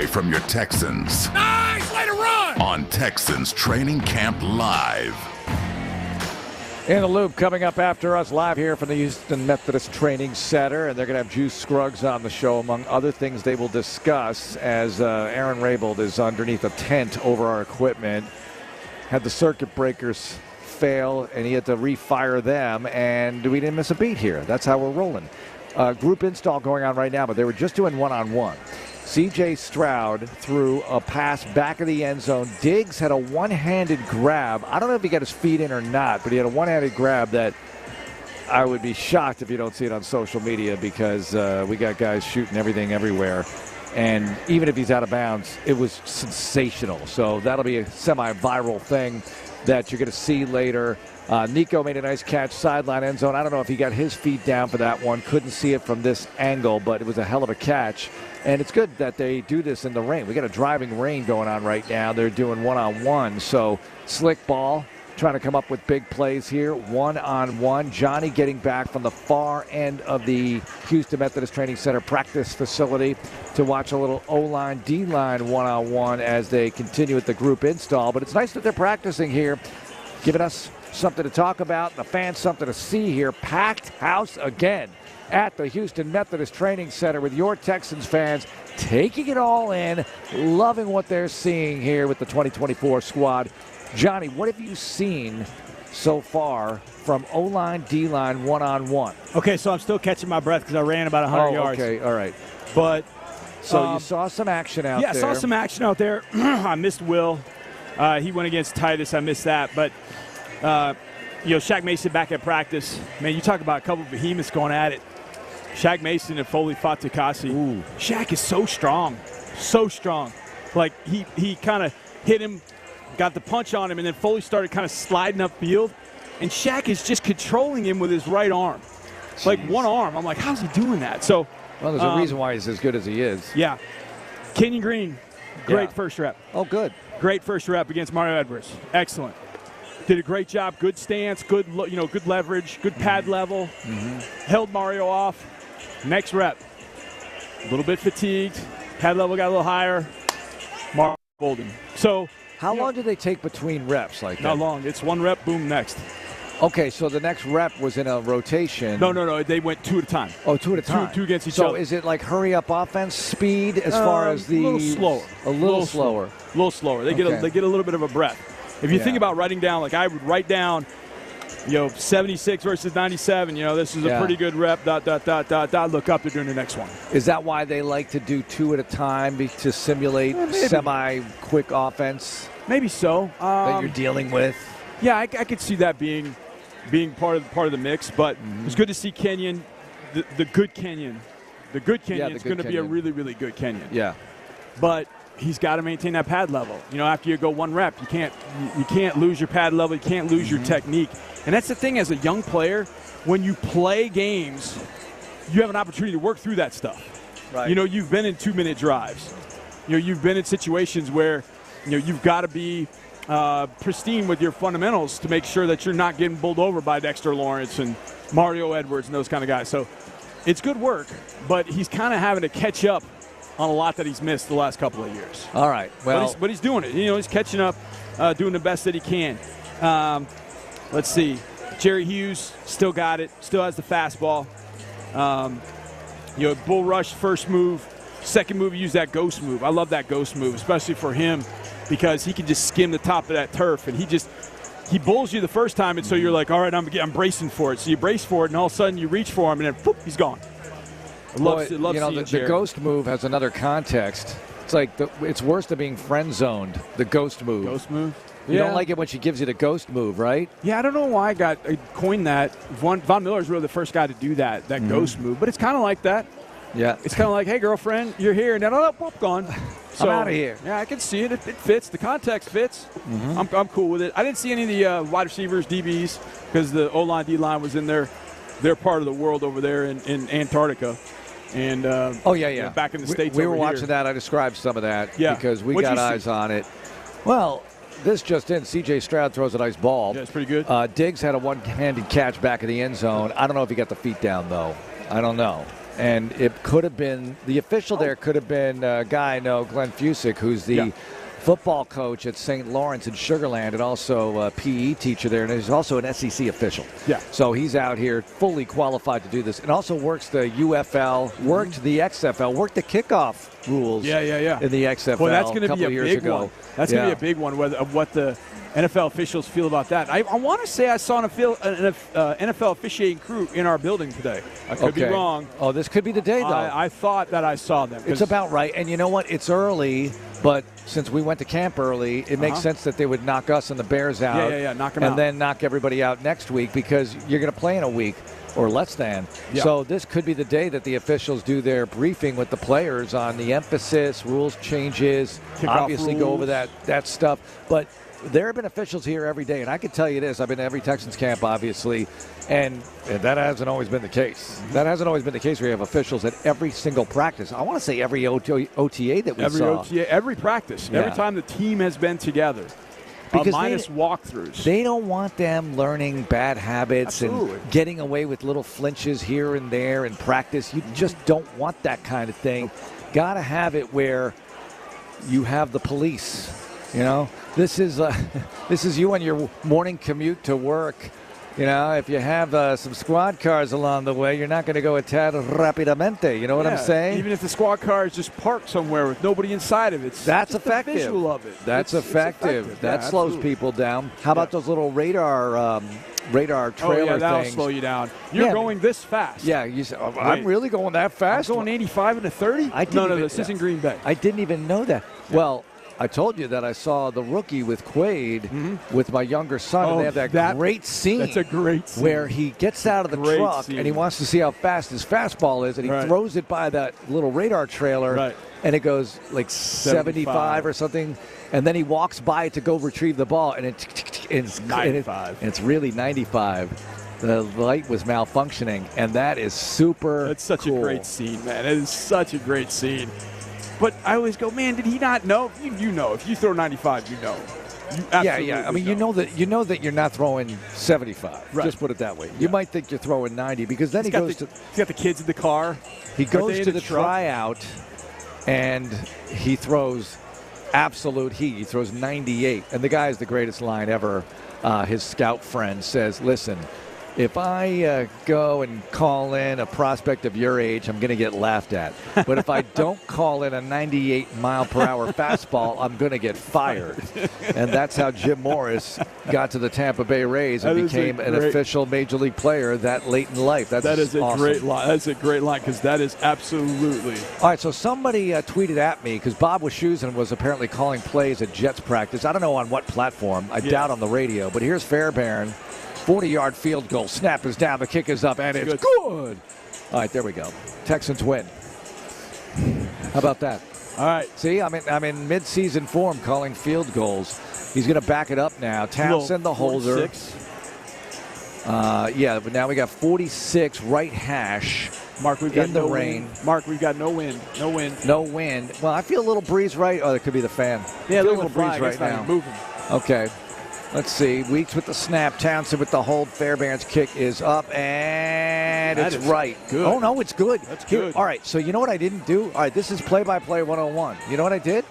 weekday from your Texans. Nice way to run! On Texans Training Camp Live. In the Loop coming up after us live here from the Houston Methodist Training Center, and they're going to have Juice Scruggs on the show, among other things they will discuss, as Aaron Raybould is underneath a tent over our equipment. Had the circuit breakers fail, and he had to refire them, and we didn't miss a beat here. That's how we're rolling. Group install going on right now, but they were just doing one-on-one. C.J. Stroud threw a pass back of the end zone. Diggs had a one-handed grab. I don't know if he got his feet in or not, but he had a one-handed grab that I would be shocked if you don't see it on social media, because we got guys shooting everything everywhere. And even if he's out of bounds, it was sensational. So that'll be a semi-viral thing that you're going to see later. Nico made a nice catch, sideline end zone. I don't know if he got his feet down for that one. Couldn't see it from this angle, but it was a hell of a catch. And it's good that they do this in the rain. We got a driving rain going on right now. They're doing one-on-one. So slick ball, trying to come up with big plays here. One-on-one. Johnny getting back from the far end of the Houston Methodist Training Center practice facility to watch a little O-line, D-line one-on-one as they continue with the group install. But it's nice that they're practicing here, giving us something to talk about, and the fans something to see here. Packed house again at the Houston Methodist Training Center with your Texans fans taking it all in, loving what they're seeing here with the 2024 squad. Johnny, what have you seen so far from O-line, D-line, one-on-one? Okay, so I'm still catching my breath because I ran about 100 yards. Okay, all right. But so you saw some action out there. Yeah, I saw some action out there. I missed Will. He went against Titus. I missed that. But, Shaq Mason back at practice. Man, you talk about a couple of behemoths going at it. Shaq Mason and Foley Fatukasi. Shaq is so strong. So strong. Like, he kind of hit him, got the punch on him, and then Foley started kind of sliding upfield. And Shaq is just controlling him with his right arm. Like one arm. I'm like, how's he doing that? So, well, there's a reason why he's as good as he is. Yeah. Kenyon Green, great first rep. Oh, good. Great first rep against Mario Edwards. Excellent. Did a great job. Good stance, good leverage, good pad level. Held Mario off. Next rep. A little bit fatigued. Pad level got a little higher. Mario bowled him. So, how long do they take between reps like that? Not long. It's one rep, boom, next. Okay, so the next rep was in a rotation. No. They went two at a time. Oh, two at a time. Two against each other. So is it like hurry-up offense speed as far as the... A little slower. A little slower. A little slower. They get a little bit of a breath. If you think about writing down, like I would write down, 76 versus 97, this is a pretty good rep, ... Look up, they're doing the next one. Is that why they like to do two at a time to simulate semi-quick offense? Maybe so. That you're dealing with? Yeah, I could see that being part of the mix, but it's good to see Kenyon, the good Kenyon. The good Kenyon is going to be a really, really good Kenyon. Yeah. But he's got to maintain that pad level. After you go one rep, you can't lose your pad level, you can't lose your technique. And that's the thing as a young player, when you play games, you have an opportunity to work through that stuff. Right. You've been in 2-minute drives. You've been in situations where you've got to be pristine with your fundamentals to make sure that you're not getting bowled over by Dexter Lawrence and Mario Edwards and those kind of guys. So it's good work, but he's kind of having to catch up on a lot that he's missed the last couple of years. All right. Well, but he's doing it. He's catching up, doing the best that he can. Let's see. Jerry Hughes still got it. Still has the fastball. Bull rush first move. Second move, use that ghost move. I love that ghost move, especially for him, because he can just skim the top of that turf, and he bulls you the first time, and so you're like, all right, I'm bracing for it. So you brace for it, and all of a sudden you reach for him, and then whoop, he's gone. I love seeing the ghost move has another context. It's like it's worse than being friend zoned. The ghost move. Ghost move. You don't like it when she gives you the ghost move, right? Yeah, I don't know why I coined that. Von Miller is really the first guy to do that ghost move, but it's kind of like that. Yeah. It's kind of like, hey, girlfriend, you're here, and then whoop, gone. So, I'm out of here. Yeah, I can see it. It fits. The context fits. I'm cool with it. I didn't see any of the wide receivers, DBs, because the O-line, D-line was in their part of the world over there in Antarctica. And back in the States. We were watching that. I described some of that because we got eyes on it. Well, this just in, C.J. Stroud throws a nice ball. Yeah, it's pretty good. Diggs had a one-handed catch back in the end zone. I don't know if he got the feet down, though. I don't know. And it could have been, the official there could have been a guy I know, Glenn Fusick, who's the football coach at St. Lawrence in Sugar Land and also a PE teacher there, and he's also an SEC official. Yeah. So he's out here fully qualified to do this, and also works the UFL, worked the XFL, worked the kickoff rules in the XFL. Well, that's going a to be couple a years big ago. one. That's going to be a big one of what the NFL officials feel about that. I want to say I saw an NFL officiating crew in our building today. I could be wrong. Oh, this could be the day, though. I thought that I saw them. It's about right. And you know what? It's early, but since we went to camp early, it makes sense that they would knock us and the Bears out. Knock them out. And then knock everybody out next week because you're going to play in a week or less than. Yeah. So this could be the day that the officials do their briefing with the players on the emphasis, rules changes, Kickoff obviously rules. go over that stuff. But there have been officials here every day, and I can tell you this. I've been to every Texans camp, obviously, and that hasn't always been the case. That hasn't always been the case where you have officials at every single practice. I want to say every OTA that we saw. Every practice. Yeah. Every time the team has been together. Because minus walkthroughs. They don't want them learning bad habits and getting away with little flinches here and there in practice. You just don't want that kind of thing. Got to have it where you have the police. You know, this is you on your morning commute to work. You know, if you have some squad cars along the way, you're not going to go a tad rapidamente. You know what I'm saying? Even if the squad car is just parked somewhere with nobody inside of it. That's just effective. The visual of it. That's effective. That slows absolutely. people down. How about those little radar trailer that'll things? slow you down. You're going this fast. Yeah, you say, I'm really going that fast? I'm going 85 into 30? This isn't Green Bay. I didn't even know that. Yeah. Well, I told you that I saw the rookie with Quaid with my younger son, and they have that great scene. That's a great scene. Where he gets out of the truck and he wants to see how fast his fastball is, and he throws it by that little radar trailer, and it goes like 75 or something, and then he walks by it to go retrieve the ball, and it's 95. And it's really 95. The light was malfunctioning, and that is super That's such cool. a great scene, man. It is such a great scene. But I always go, man, did he not know? You know. If you throw 95, you know. You absolutely I mean, you know that you're not throwing 75. Right. Just put it that way. You might think you're throwing 90 because then he's he's got the kids in the car. He goes to the tryout, and he throws absolute heat. He throws 98, and the guy has the greatest line ever. His scout friend says, "Listen, if I go and call in a prospect of your age, I'm going to get laughed at. But if I don't call in a 98-mile-per-hour fastball, I'm going to get fired." And that's how Jim Morris got to the Tampa Bay Rays and became an official Major League player that late in life. That is a awesome. great line. That's a great line because that is absolutely. All right, so somebody tweeted at me because Bob Wischusen was apparently calling plays at Jets practice. I don't know on what platform. I doubt on the radio. But here's Fairbairn. 40-yard field goal. Snap is down. The kick is up, and it's good. All right, there we go. Texans win. How about that? All right. See, I'm in mid-season form calling field goals. He's going to back it up now. Townsend, the holder. 46. But now we got 46 right hash. Mark, we've got in the no rain. Wind. Mark, we've got no wind. No wind. No wind. Well, I feel a little breeze right. Oh, that could be the fan. Yeah, a little breeze right now. Moving. Okay. Let's see. Weeks with the snap. Townsend with the hold. Fairbairn's kick is up, and it's right. Good. Oh, no, it's good. That's good. All right, so you know what I didn't do? All right, this is play-by-play 101. You know what I did?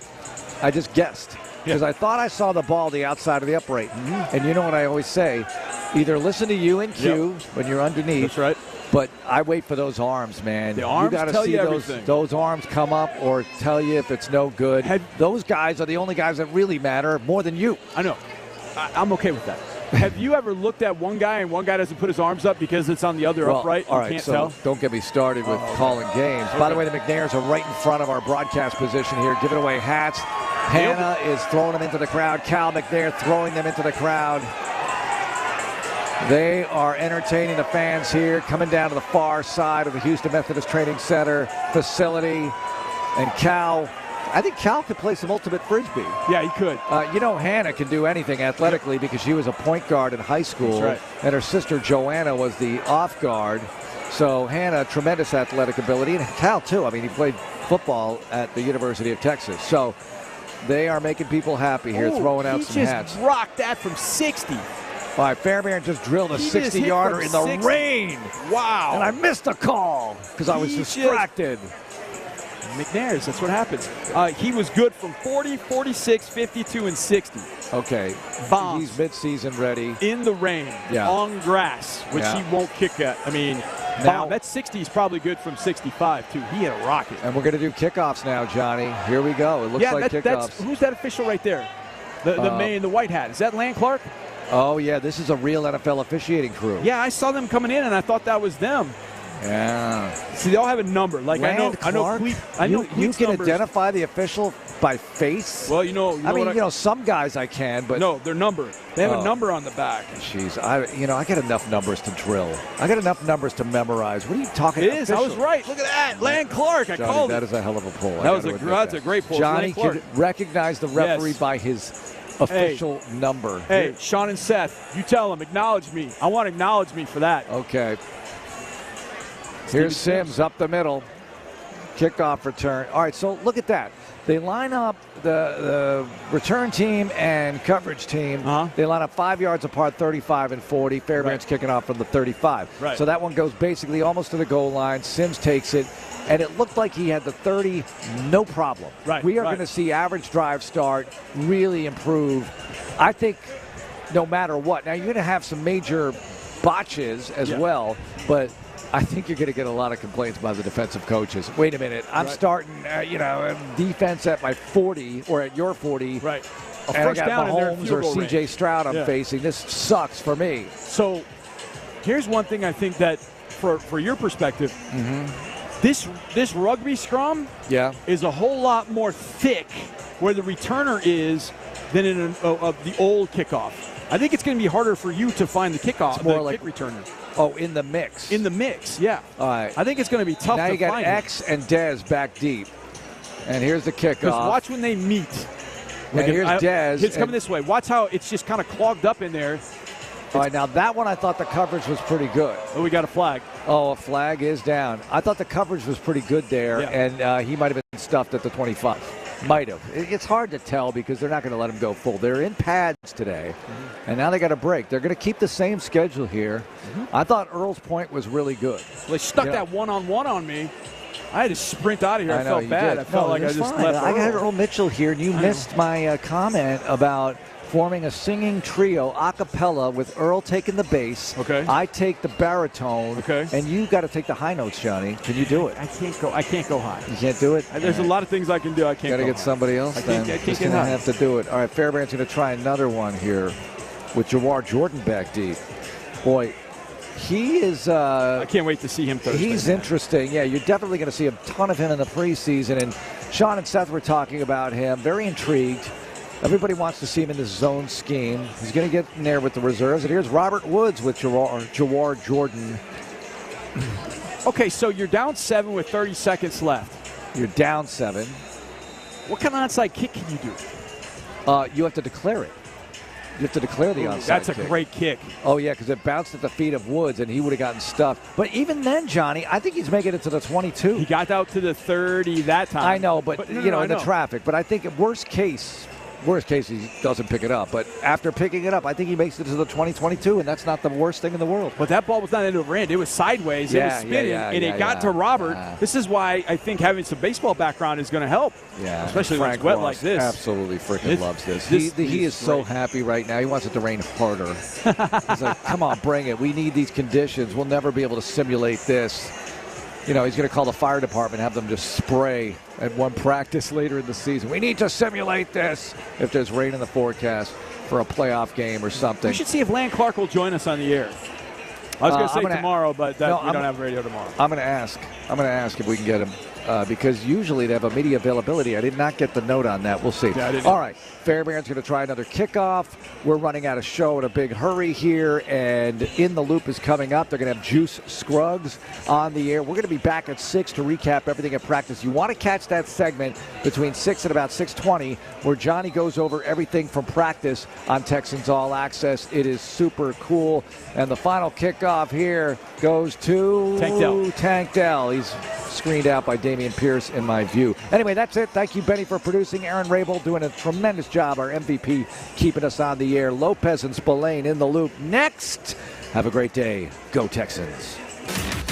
I just guessed. Because I thought I saw the ball the outside of the upright. Mm-hmm. And you know what I always say? Either listen to you in cue when you're underneath. That's right. But I wait for those arms, man. The arms you got to tell see you everything. those arms come up or tell you if it's no good. Those guys are the only guys that really matter more than you. I know. I'm okay with that. Have you ever looked at one guy and one guy doesn't put his arms up because it's on the other upright? All right, can't so tell? don't get me started with calling games. By the way, the McNairs are right in front of our broadcast position here, giving away hats. Hannah is throwing them into the crowd. Cal McNair throwing them into the crowd. They are entertaining the fans here, coming down to the far side of the Houston Methodist Training Center facility. And Cal, I think Cal could play some ultimate frisbee. Yeah, he could. You know, Hannah can do anything athletically because she was a point guard in high school. That's right. And her sister Joanna was the off guard. So Hannah, tremendous athletic ability. And Cal, too. I mean, he played football at the University of Texas. So they are making people happy here, throwing out some hats. He just rocked that from 60. All right, Fairbairn just drilled a 60-yarder in the rain. Wow. And I missed a call because I was distracted. McNair's, that's what happens. He was good from 40, 46, 52, and 60. Okay. Bombs. He's midseason ready. In the rain. Yeah. On grass, which he won't kick at. I mean, now, that 60 is probably good from 65, too. He hit a rocket. And we're going to do kickoffs now, Johnny. Here we go. It looks like kickoffs. Who's that official right there? The man in the white hat. Is that Land Clark? Oh, yeah. This is a real NFL officiating crew. Yeah, I saw them coming in, and I thought that was them. Yeah. See, they all have a number. Like Land I know you can identify the official by face? Well, you know some guys I can, but no, their number. They have a number on the back. Jeez, I got enough numbers to drill. I got enough numbers to memorize. What are you talking about? It is. I was right. Look at that. Land Clark. I called it. That is a hell of a pull. That's a great pull. Johnny can recognize the referee by his official number. Hey, Sean and Seth, you tell them, acknowledge me. I want to acknowledge me for that. Okay. Here's Sims up the middle. Kickoff return. All right, so look at that. They line up the return team and coverage team. They line up 5 yards apart, 35 and 40. Fairbairn's kicking off from the 35. Right. So that one goes basically almost to the goal line. Sims takes it, and it looked like he had the 30, no problem. Right. We are going to see average drive start really improve. I think no matter what. Now, you're going to have some major botches as well, but I think you're going to get a lot of complaints by the defensive coaches. Wait a minute. I'm starting, defense at my 40 or at your 40. Right. And I got Mahomes or C.J. Stroud I'm facing. This sucks for me. So here's one thing I think that for your perspective, this rugby scrum is a whole lot more thick where the returner is than in the old kickoff. I think it's going to be harder for you to find the kickoff, kick returner. Oh, in the mix. In the mix, yeah. All right. I think it's going to be tough to find. Now you got X and Dez back deep. And here's the kickoff. Because watch when they meet. And here's Dez. It's coming this way. Watch how it's just kind of clogged up in there. All right, now that one I thought the coverage was pretty good. Oh, we got a flag. Oh, a flag is down. I thought the coverage was pretty good there, and he might have been stuffed at the 25. Might have. It's hard to tell because they're not going to let him go full. They're in pads today, and now they got a break. They're going to keep the same schedule here. I thought Earl's point was really good. Well, they stuck that one-on-one on me. I had to sprint out of here. I felt bad. I felt like I just left I got Earl Mitchell here, and you missed my comment about forming a singing trio a cappella with Earl taking the bass. Okay. I take the baritone. Okay. And you got to take the high notes, Johnny. Can you do it? I can't go high. You can't do it? There's a lot of things I can do. I can't. Got to get somebody else. I can't get high. Have to do it. All right. Fairbairn's going to try another one here with Jawar Jordan back deep. Boy, he is. I can't wait to see him Thursday. He's interesting. Yeah, you're definitely going to see a ton of him in the preseason. And Sean and Seth were talking about him. Very intrigued. Everybody wants to see him in the zone scheme. He's going to get in there with the reserves. And here's Robert Woods with Jawar Jordan. Okay, so you're down 7 with 30 seconds left. You're down 7. What kind of onside kick can you do? You have to declare it. You have to declare the onside That's a kick. great kick. Oh, yeah, because it bounced at the feet of Woods, and he would have gotten stuffed. But even then, Johnny, I think he's making it to the 22. He got out to the 30 that time. I know, but in the traffic. But I think worst case he doesn't pick it up. But after picking it up, I think he makes it to the 2022, and that's not the worst thing in the world. But that ball was not end over end. It was sideways. It was spinning, and it got to Robert. This is why I think having some baseball background is going to help. Yeah, especially Frank when it's wet Ross like this. Absolutely freaking loves this. He is so happy right now. He wants it to rain harder. He's like, come on, bring it. We need these conditions. We'll never be able to simulate this. He's going to call the fire department, have them just spray at one practice later in the season. We need to simulate this if there's rain in the forecast for a playoff game or something. We should see if Land Clark will join us on the air. I was going to say tomorrow, but we don't have radio tomorrow. I'm going to ask. I'm going to ask if we can get him because usually they have a media availability. I did not get the note on that. We'll see. Yeah, all right. Fairbairn's going to try another kickoff. We're running out of show in a big hurry here, and In the Loop is coming up. They're going to have Juice Scruggs on the air. We're going to be back at 6 to recap everything at practice. You want to catch that segment between 6 and about 6:20 where Johnny goes over everything from practice on Texans All Access. It is super cool. And the final kickoff here goes to Tank Dell. Tank Dell. He's screened out by Damian Pierce in my view. Anyway, that's it. Thank you, Benny, for producing. Aaron Rabel doing a tremendous job, our MVP, keeping us on the air. Lopez and Spillane in the loop. Next, have a great day. Go Texans.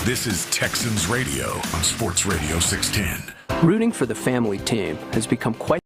This is Texans Radio on Sports Radio 610. Rooting for the family team has become quite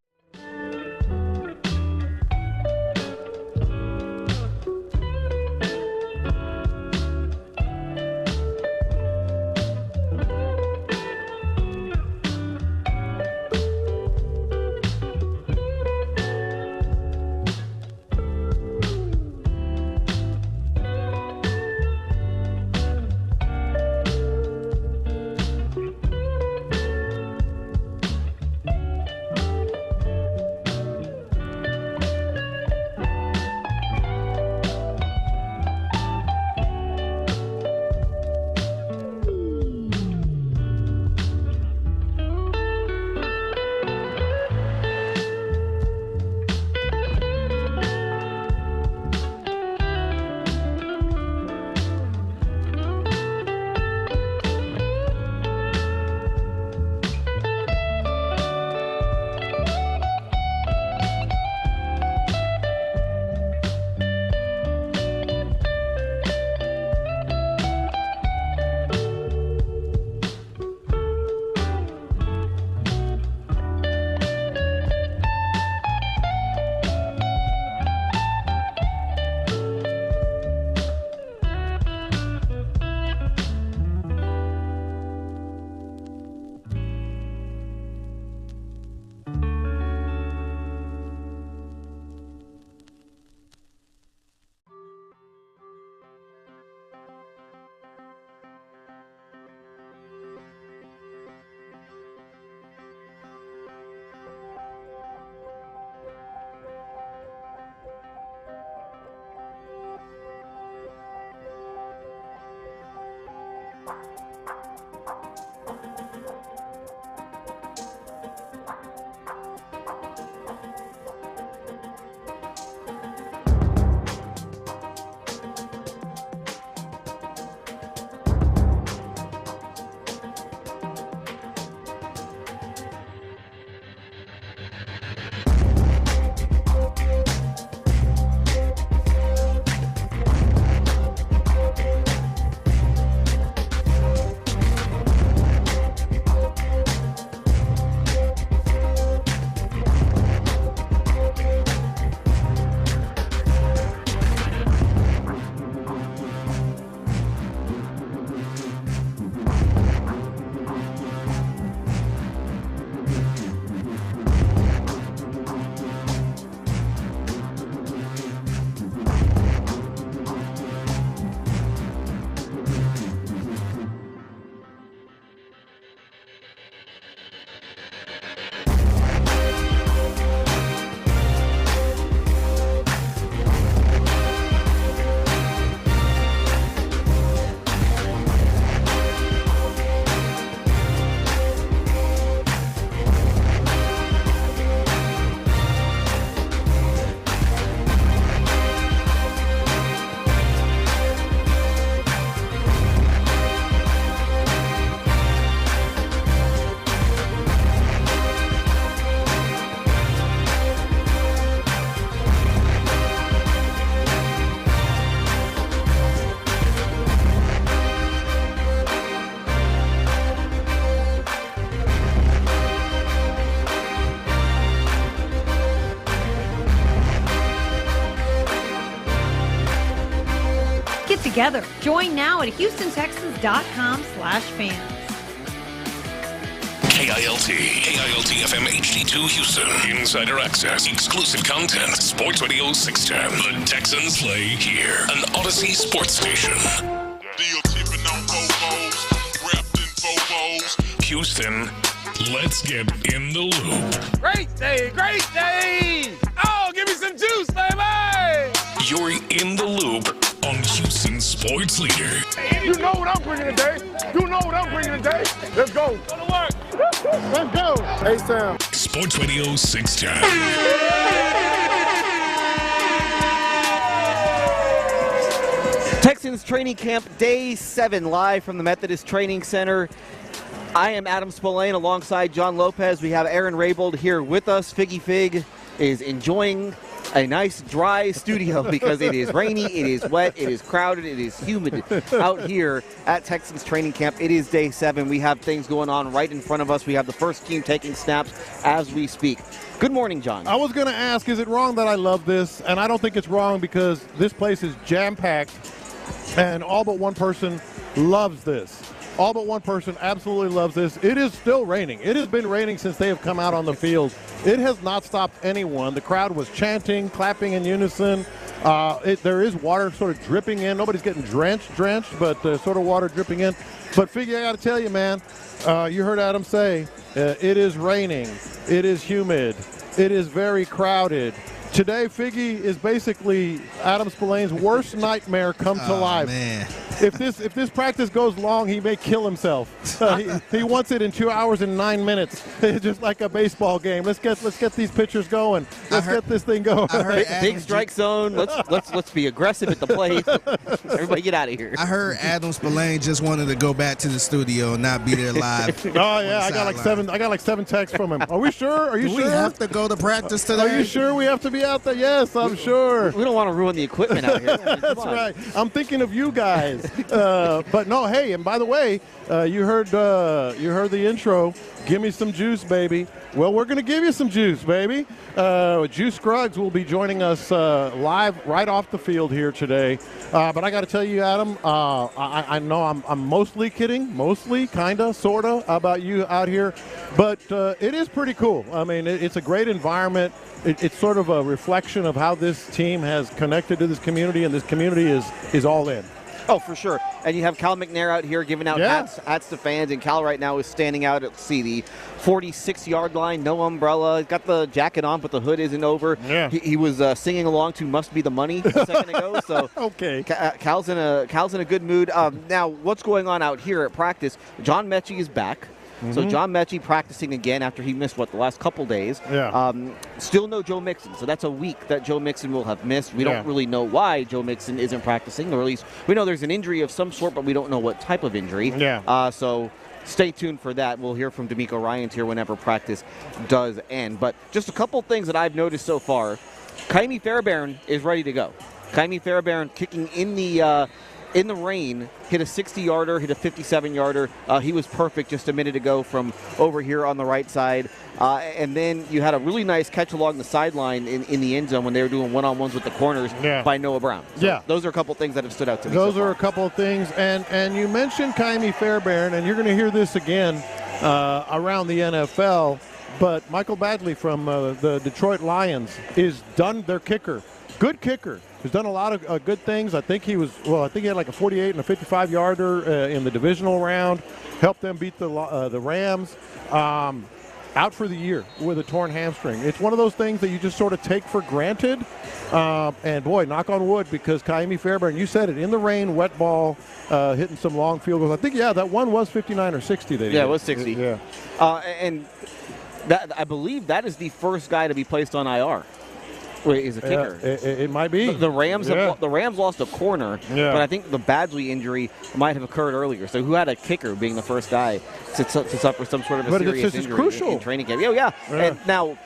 together. Join now at HoustonTexans.com/fans. KILT FM HD2 Houston. Insider access, exclusive content. Sports Radio 610. The Texans play here. An Odyssey sports station. Houston, let's get in the loop. Great day, great day. Oh, give me some juice, baby. You're in the loop on Houston Sports Leader. You know what I'm bringing today. You know what I'm bringing today. Let's go. Go to work. Let's go. A-Town. Sports Radio 610. Texans training camp day 7 live from the Methodist Training Center. I am Adam Spillane alongside John Lopez. We have Aaron Raybold here with us. Figgy Fig is enjoying a nice dry studio because it is rainy, it is wet, it is crowded, it is humid out here at Texans training camp. It is day 7. We have things going on right in front of us. We have the first team taking snaps as we speak. Good morning, John. I was going to ask, is it wrong that I love this? And I don't think it's wrong because this place is jam-packed and all but one person loves this. All but one person absolutely loves this. It is still raining. It has been raining since they have come out on the field. It has not stopped anyone. The crowd was chanting, clapping in unison. There is water sort of dripping in. Nobody's getting drenched, but sort of water dripping in. But Figgy, I got to tell you, man, you heard Adam say, it is raining. It is humid. It is very crowded. Today, Figgy is basically Adam Spillane's worst nightmare come to life. Man. If this practice goes long, he may kill himself. He wants it in 2 hours and 9 minutes, just like a baseball game. Let's get these pitchers going. Let's get this thing going. Big strike zone. Let's be aggressive at the plate. Everybody get out of here. I heard Adam Spillane just wanted to go back to the studio and not be there live. Oh yeah, I got like seven texts from him. Are we sure? Are you sure? We have to go to practice today. Are you sure we have to be out there? Yes, I'm sure. We don't want to ruin the equipment out here. That's right. I'm thinking of you guys. But no, hey, and by the way, you heard the intro. Give me some juice, baby. Well, we're going to give you some juice, baby. Juice Scruggs will be joining us live right off the field here today. But I got to tell you, Adam, I know I'm mostly kidding, kind of, sort of, about you out here. But it is pretty cool. I mean, it's a great environment. It's sort of a reflection of how this team has connected to this community, and this community is all in. Oh, for sure. And you have Cal McNair out here giving out hats to fans, and Cal right now is standing out at the 46-yard line, no umbrella. He's got the jacket on, but the hood isn't over. Yeah. He was singing along to "Must Be the Money" a second ago. So okay. Cal's in a good mood. Now, what's going on out here at practice? John Mechie is back. Mm-hmm. So John Mechie practicing again after he missed, the last couple days. Yeah. Still no Joe Mixon. So that's a week that Joe Mixon will have missed. We don't really know why Joe Mixon isn't practicing, or at least we know there's an injury of some sort, but we don't know what type of injury. Yeah. So stay tuned for that. We'll hear from DeMeco Ryans here whenever practice does end. But just a couple things that I've noticed so far. Kaimi Fairbairn is ready to go. Kaimi Fairbairn kicking in the rain, hit a 60-yarder, hit a 57-yarder. He was perfect just a minute ago from over here on the right side. And then you had a really nice catch along the sideline in the end zone when they were doing one-on-ones with the corners by Noah Brown. So those are a couple of things that have stood out to me. Those are a couple of things. And you mentioned Kaimi Fairbairn, and you're going to hear this again around the NFL. But Michael Badgley from the Detroit Lions is done their kicker. Good kicker. He's done a lot of good things. I think he had like a 48 and a 55-yarder in the divisional round. Helped them beat the Rams. Out for the year with a torn hamstring. It's one of those things that you just sort of take for granted. And boy, knock on wood, because Kaimi Fairbairn, you said it, in the rain, wet ball, hitting some long field goals. I think, that one was 59 or 60. It was 60. Yeah. And I believe that is the first guy to be placed on IR. Is a kicker. It might be. The Rams lost a corner, but I think the Badgley injury might have occurred earlier. So who had a kicker being the first guy to suffer some sort of a serious injury in training camp? Yeah. And now,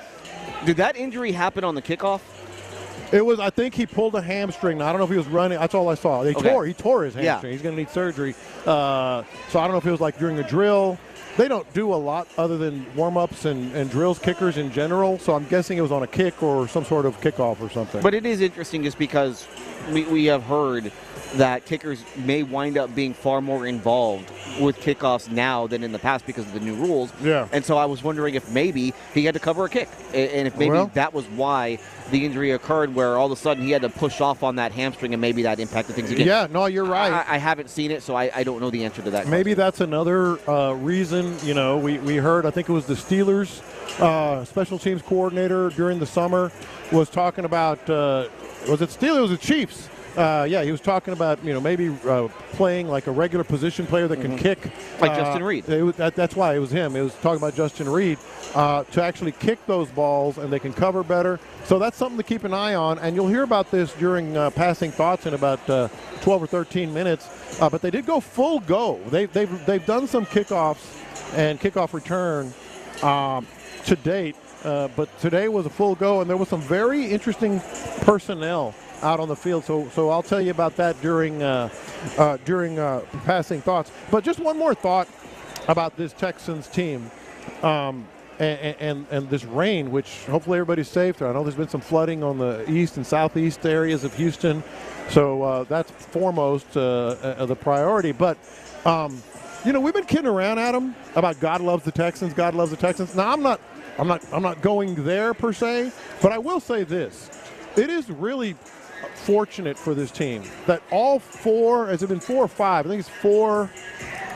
did that injury happen on the kickoff? It was. I think he pulled a hamstring. I don't know if he was running. That's all I saw. He tore his hamstring. Yeah. He's going to need surgery. So I don't know if it was like during a drill. They don't do a lot other than warm-ups and drills, kickers in general, so I'm guessing it was on a kick or some sort of kickoff or something. But it is interesting just because we have heard that kickers may wind up being far more involved with kickoffs now than in the past because of the new rules. Yeah. And so I was wondering if maybe he had to cover a kick, and if maybe that was why the injury occurred, where all of a sudden he had to push off on that hamstring, and maybe that impacted things again. Yeah, no, you're right. I haven't seen it, so I don't know the answer to that. Maybe that's another reason. We heard, I think it was the Steelers special teams coordinator during the summer was talking about, was it Steelers? It was the Chiefs. He was talking about, maybe playing like a regular position player that can kick. Like Justin Reed. That's why it was him. It was talking about Justin Reed to actually kick those balls, and they can cover better. So that's something to keep an eye on, and you'll hear about this during Passing Thoughts in about 12 or 13 minutes. But they did go full go. They've done some kickoffs and kickoff return to date. But today was a full go, and there was some very interesting personnel out on the field. So I'll tell you about that during passing thoughts. But just one more thought about this Texans team and this rain, which hopefully everybody's safe. I know there's been some flooding on the east and southeast areas of Houston, so that's foremost the priority. But we've been kidding around, Adam, about God loves the Texans. God loves the Texans. Now I'm not going there per se, but I will say this: it is really fortunate for this team that all four, has it been 4 or 5? I think it's 4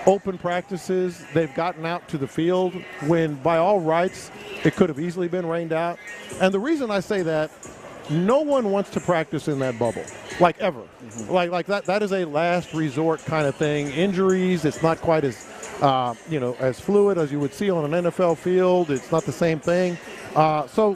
open practices. They've gotten out to the field when, by all rights, it could have easily been rained out. And the reason I say that, no one wants to practice in that bubble, like ever. Mm-hmm. Like that is a last resort kind of thing. Injuries, it's not quite as as fluid as you would see on an NFL field. It's not the same thing. So,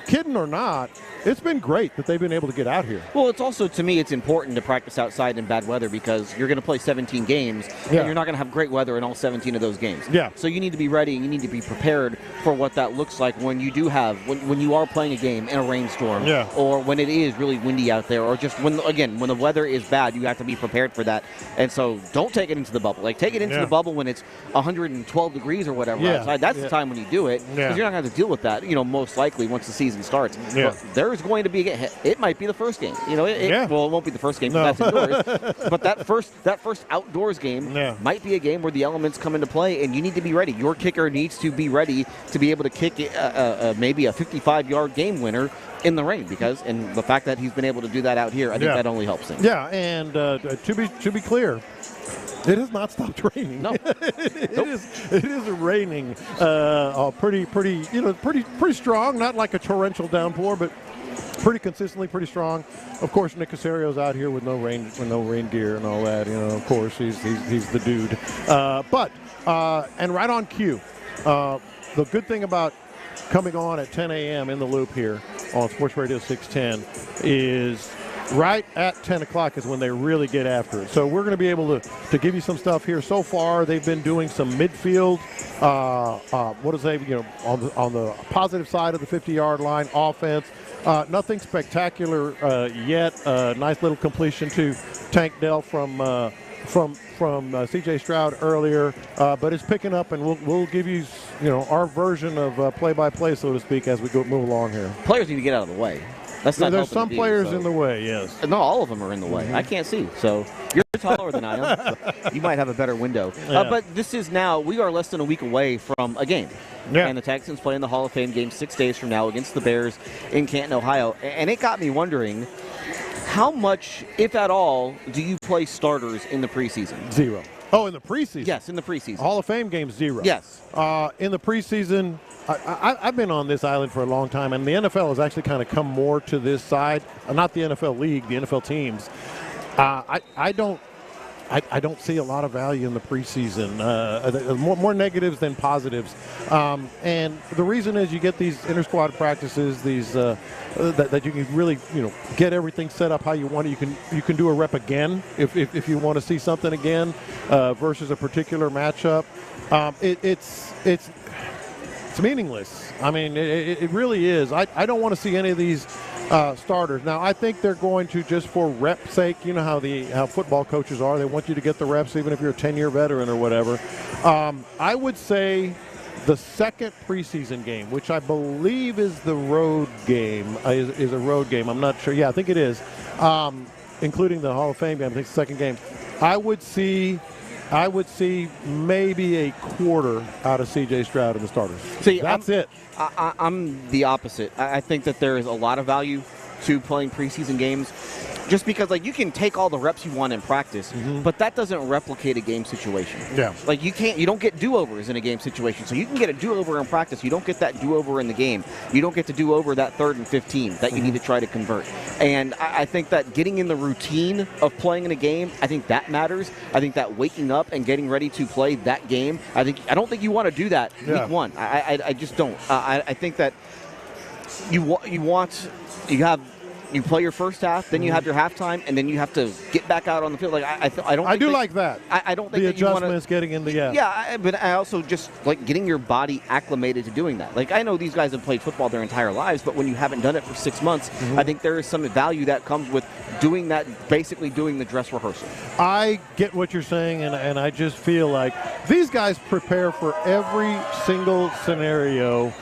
kidding or not, it's been great that they've been able to get out here. Well, it's also, to me, it's important to practice outside in bad weather because you're going to play 17 games, and you're not going to have great weather in all 17 of those games. Yeah. So you need to be ready, and you need to be prepared for what that looks like when you do have, when you are playing a game in a rainstorm, or when it is really windy out there, or just when the weather is bad, you have to be prepared for that. And so don't take it into the bubble. Take it into the bubble when it's 112 degrees or whatever outside. That's the time when you do it, because you're not going to have to deal with that, most likely once the season starts. Yeah. But there's going to be it might be the first game. Well, it won't be the first game because that's indoors. But that first outdoors game might be a game where the elements come into play, and you need to be ready. Your kicker needs to be ready to be able to kick maybe a 55-yard game winner in the rain, and the fact that he's been able to do that out here, I think that only helps him. Yeah, and to be clear, it has not stopped raining. No, it is raining pretty strong. Not like a torrential downpour, but pretty consistently, pretty strong. Of course, Nick Casario's out here with no rain gear and all that. Of course, he's the dude. And right on cue. The good thing about coming on at 10 a.m. in the loop here on Sports Radio 610 is right at 10 o'clock is when they really get after it. So we're going to be able to give you some stuff here. So far, they've been doing some midfield, on the positive side of the 50-yard line offense. Nothing spectacular yet. Nice little completion to Tank Dell from C.J. Stroud earlier, but it's picking up, and we'll give you our version of play-by-play, so to speak, as we move along here. Players need to get out of the way. That's not There's some players in the way, yes. No, all of them are in the way. Mm-hmm. I can't see, so you're taller than I am. So you might have a better window. But we are less than a week away from a game. Yeah. And the Texans play in the Hall of Fame game 6 days from now against the Bears in Canton, Ohio. And it got me wondering, how much, if at all, do you play starters in the preseason? 0. Oh, in the preseason? Yes, in the preseason. Hall of Fame game, 0. Yes. In the preseason, I've been on this island for a long time, and the NFL has actually kind of come more to this side. Not the NFL league, the NFL teams. I don't see a lot of value in the preseason. More negatives than positives. And the reason is you get these inter-squad practices, these that you can really get everything set up how you want it. You can do a rep again if you want to see something again versus a particular matchup. It's meaningless. I mean, it really is. I don't want to see any of these starters. Now, I think they're going to, just for rep's sake, you know how football coaches are. They want you to get the reps even if you're a 10-year veteran or whatever. I would say the second preseason game, which I believe is the road game, is a road game. I'm not sure. Yeah, I think it is, including the Hall of Fame game. I think it's the second game. I would see maybe a quarter out of C.J. Stroud in the starters. See, that's it. I'm the opposite. I think that there is a lot of value to playing preseason games, just because you can take all the reps you want in practice, but that doesn't replicate a game situation. Yeah. You don't get do-overs in a game situation. So you can get a do-over in practice. You don't get that do-over in the game. You don't get to do-over that 3rd and 15 that you need to try to convert. And I think that getting in the routine of playing in a game, I think that matters. I think that waking up and getting ready to play that game, I don't think you want to do that week one. I just don't. I think that you have You play your first half, then you have your halftime, and then you have to get back out on the field. Like I don't. I do like that. I don't think the that you adjustments getting in the Yeah, but I also just like getting your body acclimated to doing that. Like I know these guys have played football their entire lives, but when you haven't done it for 6 months, I think there is some value that comes with doing that. Basically, doing the dress rehearsal. I get what you're saying, and I just feel like these guys prepare for every single scenario.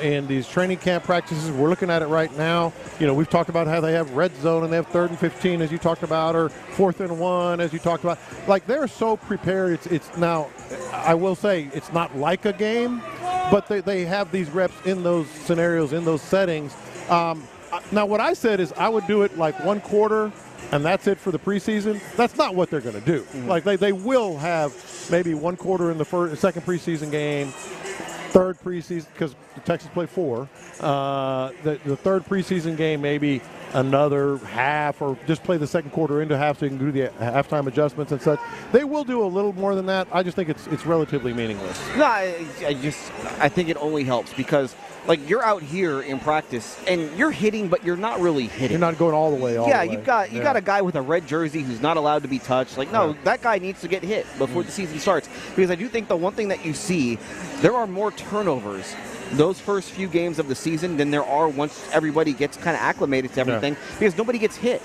In these training camp practices, we're looking at it right now. You know, we've talked about how they have red zone and they have 3rd and 15, as you talked about, or 4th and 1, as you talked about. Like, they're so prepared. It's now, I will say, it's not like a game, but they have these reps in those scenarios, in those settings. Now, what I said is I would do it like 1 quarter, and that's it for the preseason. That's not what they're going to do. Like, they will have maybe 1 quarter in the second preseason game, 3rd preseason, because the Texans play 4. The 3rd preseason game, maybe another half, or just play the 2nd quarter into half so you can do the halftime adjustments and such. They will do a little more than that. I just think it's relatively meaningless. No, I think it only helps because, like, you're out here in practice and you're hitting, but you're not really hitting. You're not going all the way. You've got a guy with a red jersey who's not allowed to be touched. Like, no, that guy needs to get hit before the season starts. Because I do think the one thing that you see, there are more turnovers those first few games of the season than there are once everybody gets kind of acclimated to everything, because nobody gets hit.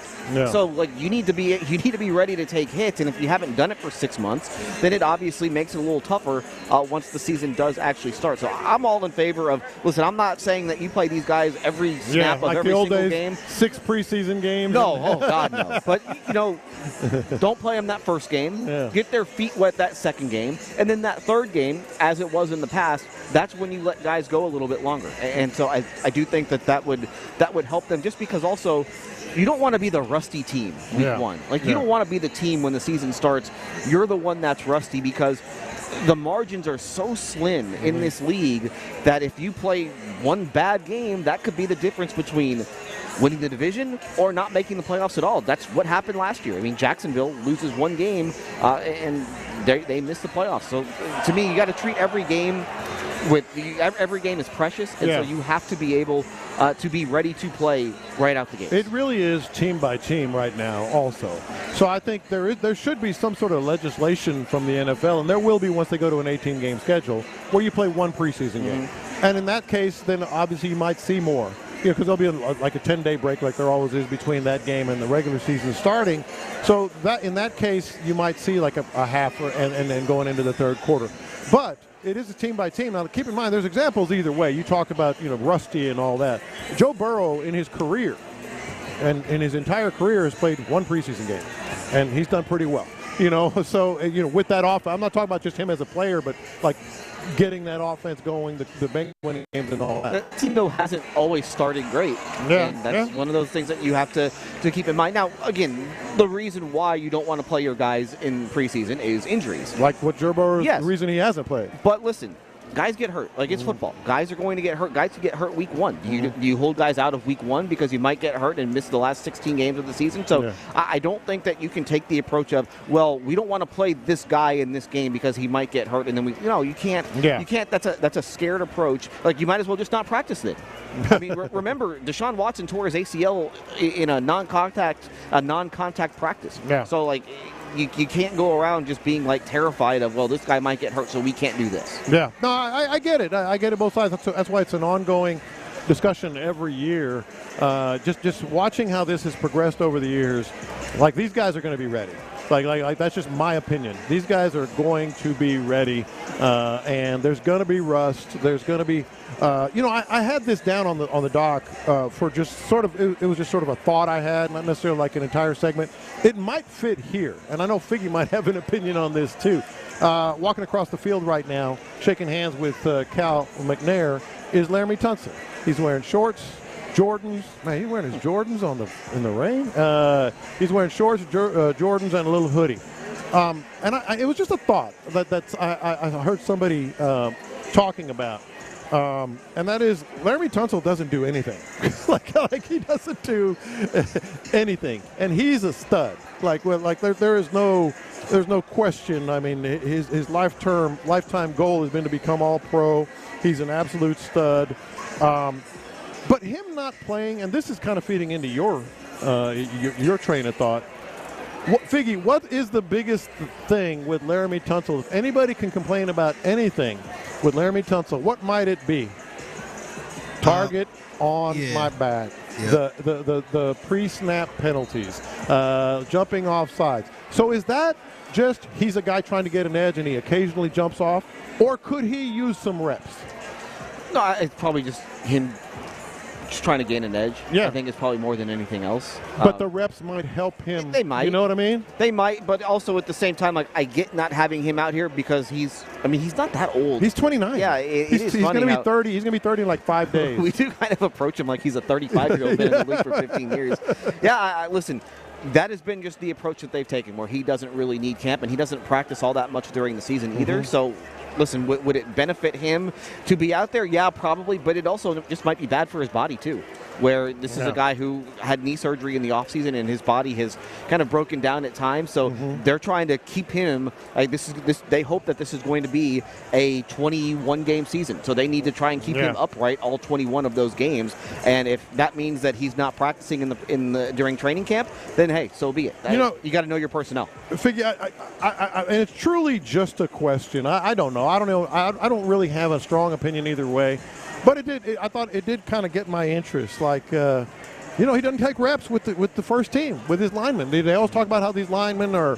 So like you need to be ready to take hits, and if you haven't done it for 6 months, then it obviously makes it a little tougher once the season does actually start. So I'm all in favor of, listen, I'm not saying that you play these guys every snap of every single game. 6 preseason games. No, oh God, no. But don't play them that first game. Get their feet wet that second game, and then that third game, as it was in the past, that's when you let guys go a little bit longer. And so I do think that would help them, just because also you don't want to be the rusty team week one. Like you don't want to be the team when the season starts. You're the one that's rusty, because the margins are so slim in this league that if you play one bad game, that could be the difference between winning the division or not making the playoffs at all. That's what happened last year. I mean, Jacksonville loses one game and they miss the playoffs. So to me, you got to treat every game every game is precious, and so you have to be able to be ready to play right out the gate. It really is team by team right now also. So I think there should be some sort of legislation from the NFL, and there will be once they go to an 18-game schedule, where you play one preseason game. And in that case, then obviously you might see more. Because there'll be like a 10-day break, like there always is between that game and the regular season starting. So that in that case, you might see like a half and then going into the third quarter. But it is a team by team. Now, keep in mind, there's examples either way. You talk about rusty and all that. Joe Burrow in his career, and in his entire career, has played one preseason game, and he's done pretty well. So with that off, I'm not talking about just him as a player, but like getting that offense going, the bank winning games and all that. That team, though, hasn't always started great. And that's one of those things that you have to keep in mind. Now, again, the reason why you don't want to play your guys in preseason is injuries. Like what Joe Burrow is the reason he hasn't played. But listen, guys get hurt. Like, it's football. Guys are going to get hurt. Guys can get hurt week one. You hold guys out of week one because you might get hurt and miss the last 16 games of the season. So I don't think that you can take the approach of, well, we don't want to play this guy in this game because he might get hurt, and then you can't. You can't. That's a scared approach. Like, you might as well just not practice it. I mean, remember, Deshaun Watson tore his ACL in a non-contact practice. So like, you can't go around just being like terrified of, well, this guy might get hurt, so we can't do this. No, I get it. I get it both sides. That's why it's an ongoing discussion every year. Just watching how this has progressed over the years, like these guys are going to be ready. Like that's just my opinion. These guys are going to be ready, and there's going to be rust. There's going to be, I had this down on the doc for just sort of. It was just sort of a thought I had, not necessarily like an entire segment. It might fit here, and I know Figgy might have an opinion on this too. Walking across the field right now, shaking hands with Cal McNair, is Laramie Tunsil. He's wearing shorts. Jordans. Man, he's wearing his Jordans in the rain. He's wearing shorts, Jordans, and a little hoodie. And it was just a thought that I heard somebody talking about, and that is Laramie Tunsil doesn't do anything. like he doesn't do anything, and he's a stud. There's no question. I mean, his lifetime goal has been to become all pro. He's an absolute stud. But him not playing, and this is kind of feeding into your train of thought. Figgy, what is the biggest thing with Laramie Tunsil? If anybody can complain about anything with Laramie Tunsil, what might it be? Target on my back. Yep. The pre-snap penalties, jumping off sides. So is that just he's a guy trying to get an edge and he occasionally jumps off, or could he use some reps? No, it's probably just him just trying to gain an edge. Yeah. I think it's probably more than anything else. But the reps might help him. They might. You know what I mean? They might, but also at the same time, like, I get not having him out here because he's not that old. He's 29. Yeah, he's going to be 30. He's going to be 30 in like 5 days. We do kind of approach him like he's a 35-year-old been in the league for 15 years. Yeah, listen, that has been just the approach that they've taken, where he doesn't really need camp, and he doesn't practice all that much during the season either. So, listen, would it benefit him to be out there? Yeah, probably, but it also just might be bad for his body too, where this is a guy who had knee surgery in the offseason and his body has kind of broken down at times. So they're trying to keep him. They hope that this is going to be a 21-game season. So they need to try and keep him upright all 21 of those games. And if that means that he's not practicing during training camp, then hey, so be it. You got to know your personnel. Figure, and it's truly just a question. I don't know. I don't really have a strong opinion either way. But I thought it did kind of get my interest. Like, he doesn't take reps with the first team, with his linemen. They always talk about how these linemen are,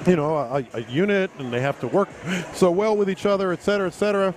a unit and they have to work so well with each other, et cetera, et cetera.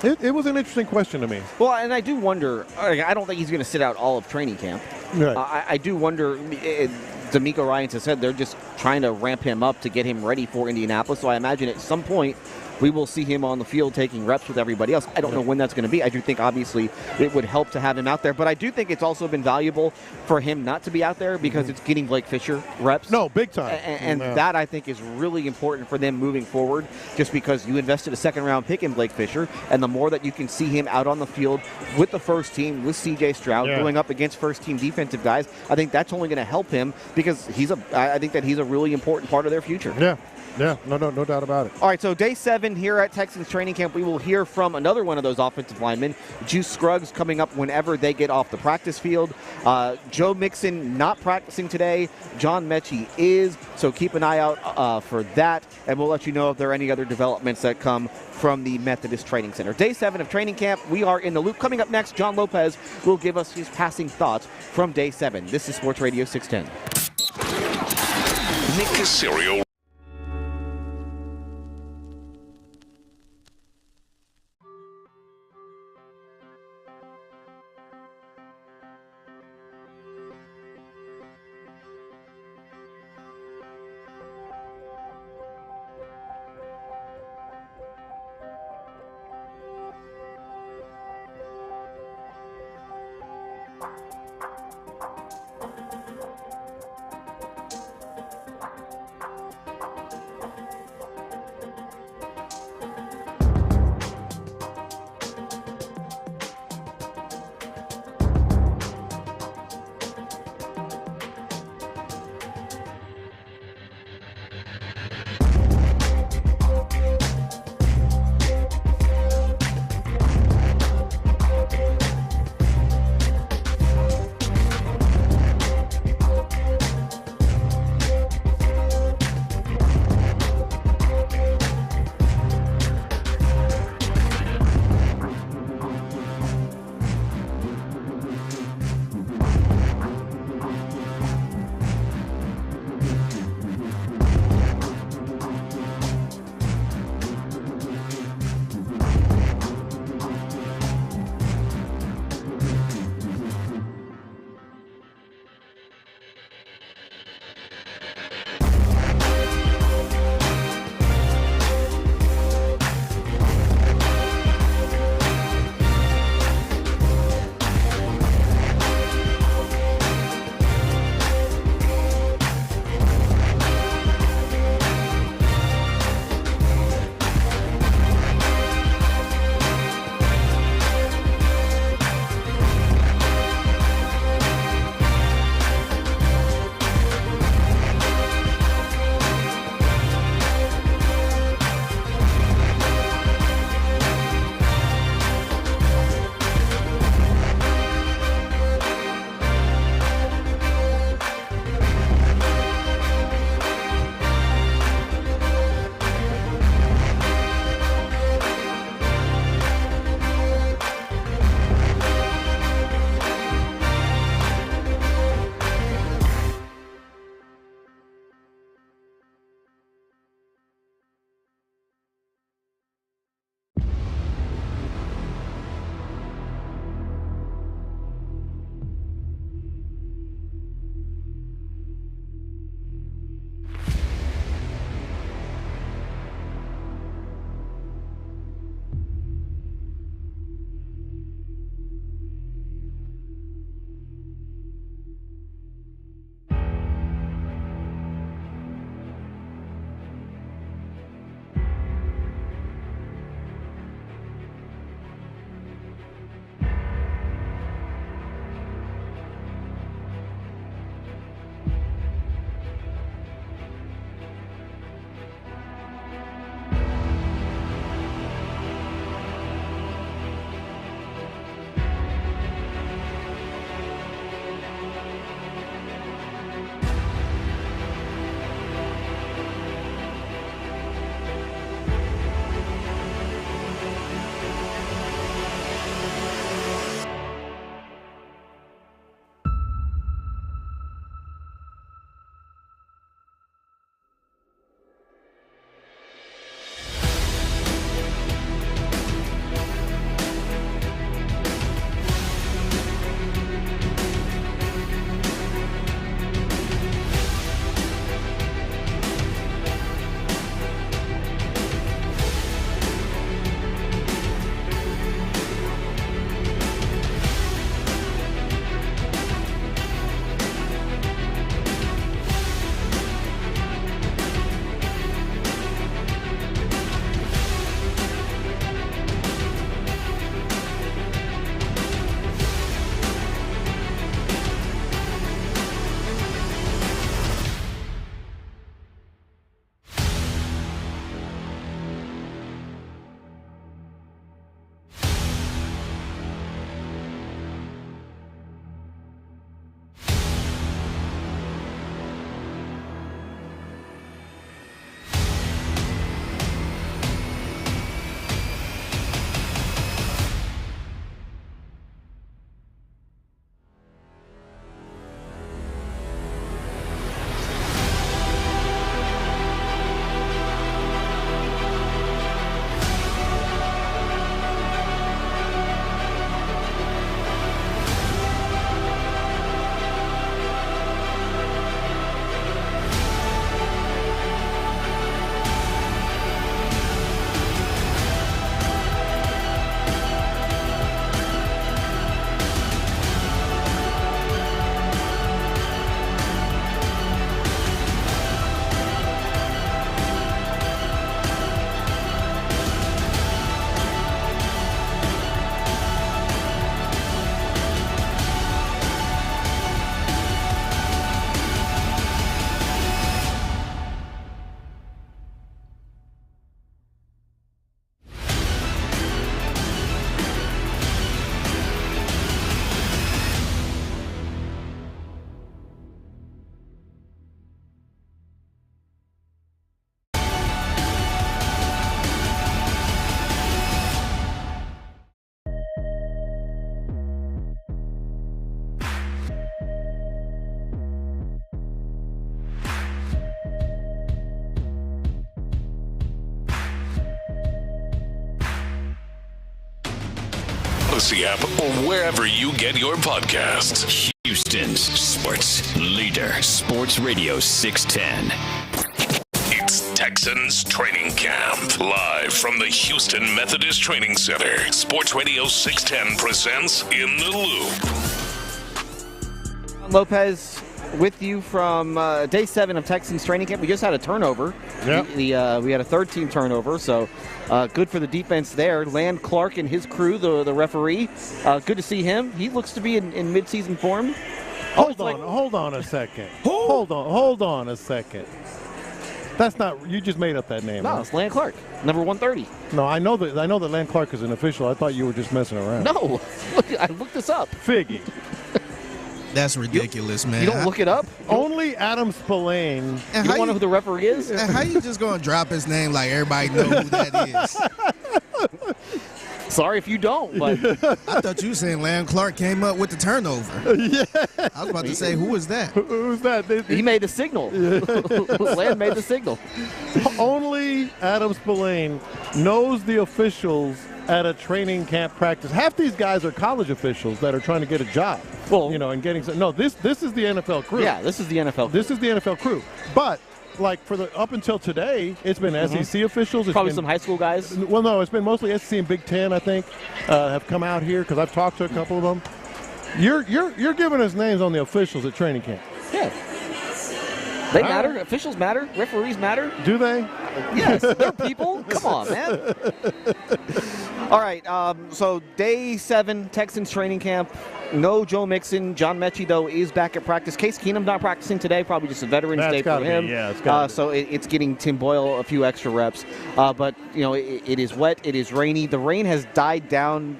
It was an interesting question to me. Well, and I do wonder, I don't think he's going to sit out all of training camp. Right. I do wonder, DeMeco Ryans has said they're just trying to ramp him up to get him ready for Indianapolis. So I imagine at some point we will see him on the field taking reps with everybody else. I don't know when that's going to be. I do think, obviously, it would help to have him out there. But I do think it's also been valuable for him not to be out there because it's getting Blake Fisher reps. No, big time. And that, I think, is really important for them moving forward, just because you invested a second-round pick in Blake Fisher, and the more that you can see him out on the field with the first team, with C.J. Stroud, going up against first-team defensive guys, I think that's only going to help him because I think that he's a really important part of their future. Yeah, no doubt about it. All right, so day 7 here at Texans training camp, we will hear from another one of those offensive linemen, Juice Scruggs, coming up whenever they get off the practice field. Joe Mixon not practicing today. John Mechie is, so keep an eye out for that, and we'll let you know if there are any other developments that come from the Methodist Training Center. Day 7 of training camp, we are in the loop. Coming up next, John Lopez will give us his passing thoughts from day 7. This is Sports Radio 610. Nick Caserio. Odyssey app or wherever you get your podcasts. Houston's sports leader, Sports Radio 610. It's Texans Training Camp, live from the Houston Methodist Training Center. Sports Radio 610 presents In the Loop. Lopez with you from day 7 of Texans training camp. We just had a turnover. Yep. We had a third-team turnover, so good for the defense there. Land Clark and his crew, the referee. Good to see him. He looks to be in mid-season form. Hold on a second. Hold on a second. That's not. You just made up that name. No, huh? it's Land Clark, number 130. No, I know that Land Clark is an official. I thought you were just messing around. No, I looked this up. Figgy. That's ridiculous, man. You don't look it up? Only Adam Spillane. You don't know who the referee is? And how you just going to drop his name like everybody know who that is? Sorry if you don't, but I thought you were saying Land Clark came up with the turnover. Yeah. I was about to say, who is that? Who's that? He made the signal. Land made the signal. Only Adam Spillane knows the officials at a training camp practice. Half these guys are college officials that are trying to get a job. Well, and getting – no, this is the NFL crew. Yeah, this is the NFL crew. This is the NFL crew. But, like, up until today, it's been SEC officials. It's Probably been, some high school guys. Well, no, it's been mostly SEC and Big Ten, I think, have come out here because I've talked to a couple of them. You're giving us names on the officials at training camp. Yeah. They matter. Officials matter. Referees matter. Do they? Yes. They're people. Come on, man. All right. So day 7, Texans training camp. No Joe Mixon. John Mechie, though, is back at practice. Case Keenum not practicing today. Probably just a Veterans Day for him. So it's getting Tim Boyle a few extra reps. But, it is wet. It is rainy. The rain has died down.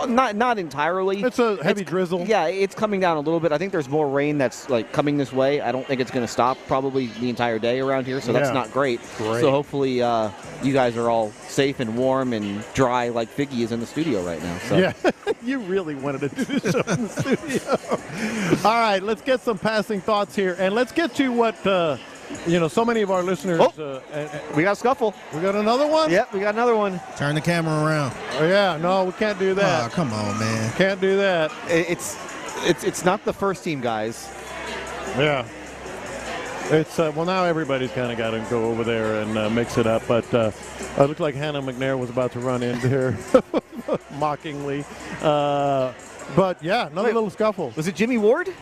Not entirely. It's a heavy drizzle. Yeah, it's coming down a little bit. I think there's more rain that's coming this way. I don't think it's going to stop probably the entire day around here, so that's not great. So hopefully you guys are all safe and warm and dry like Figgy is in the studio right now. So. Yeah, you really wanted to do this show in the studio. All right, let's get some passing thoughts here, and let's get to what so many of our listeners. We got a scuffle. We got another one? Yep, we got another one. Turn the camera around. Oh, yeah. No, we can't do that. Oh, come on, man. Can't do that. It's not the first team, guys. Yeah. It's now everybody's kind of got to go over there and mix it up. But it looked like Hannah McNair was about to run in there mockingly. But, yeah, another little scuffle. Was it Jimmy Ward?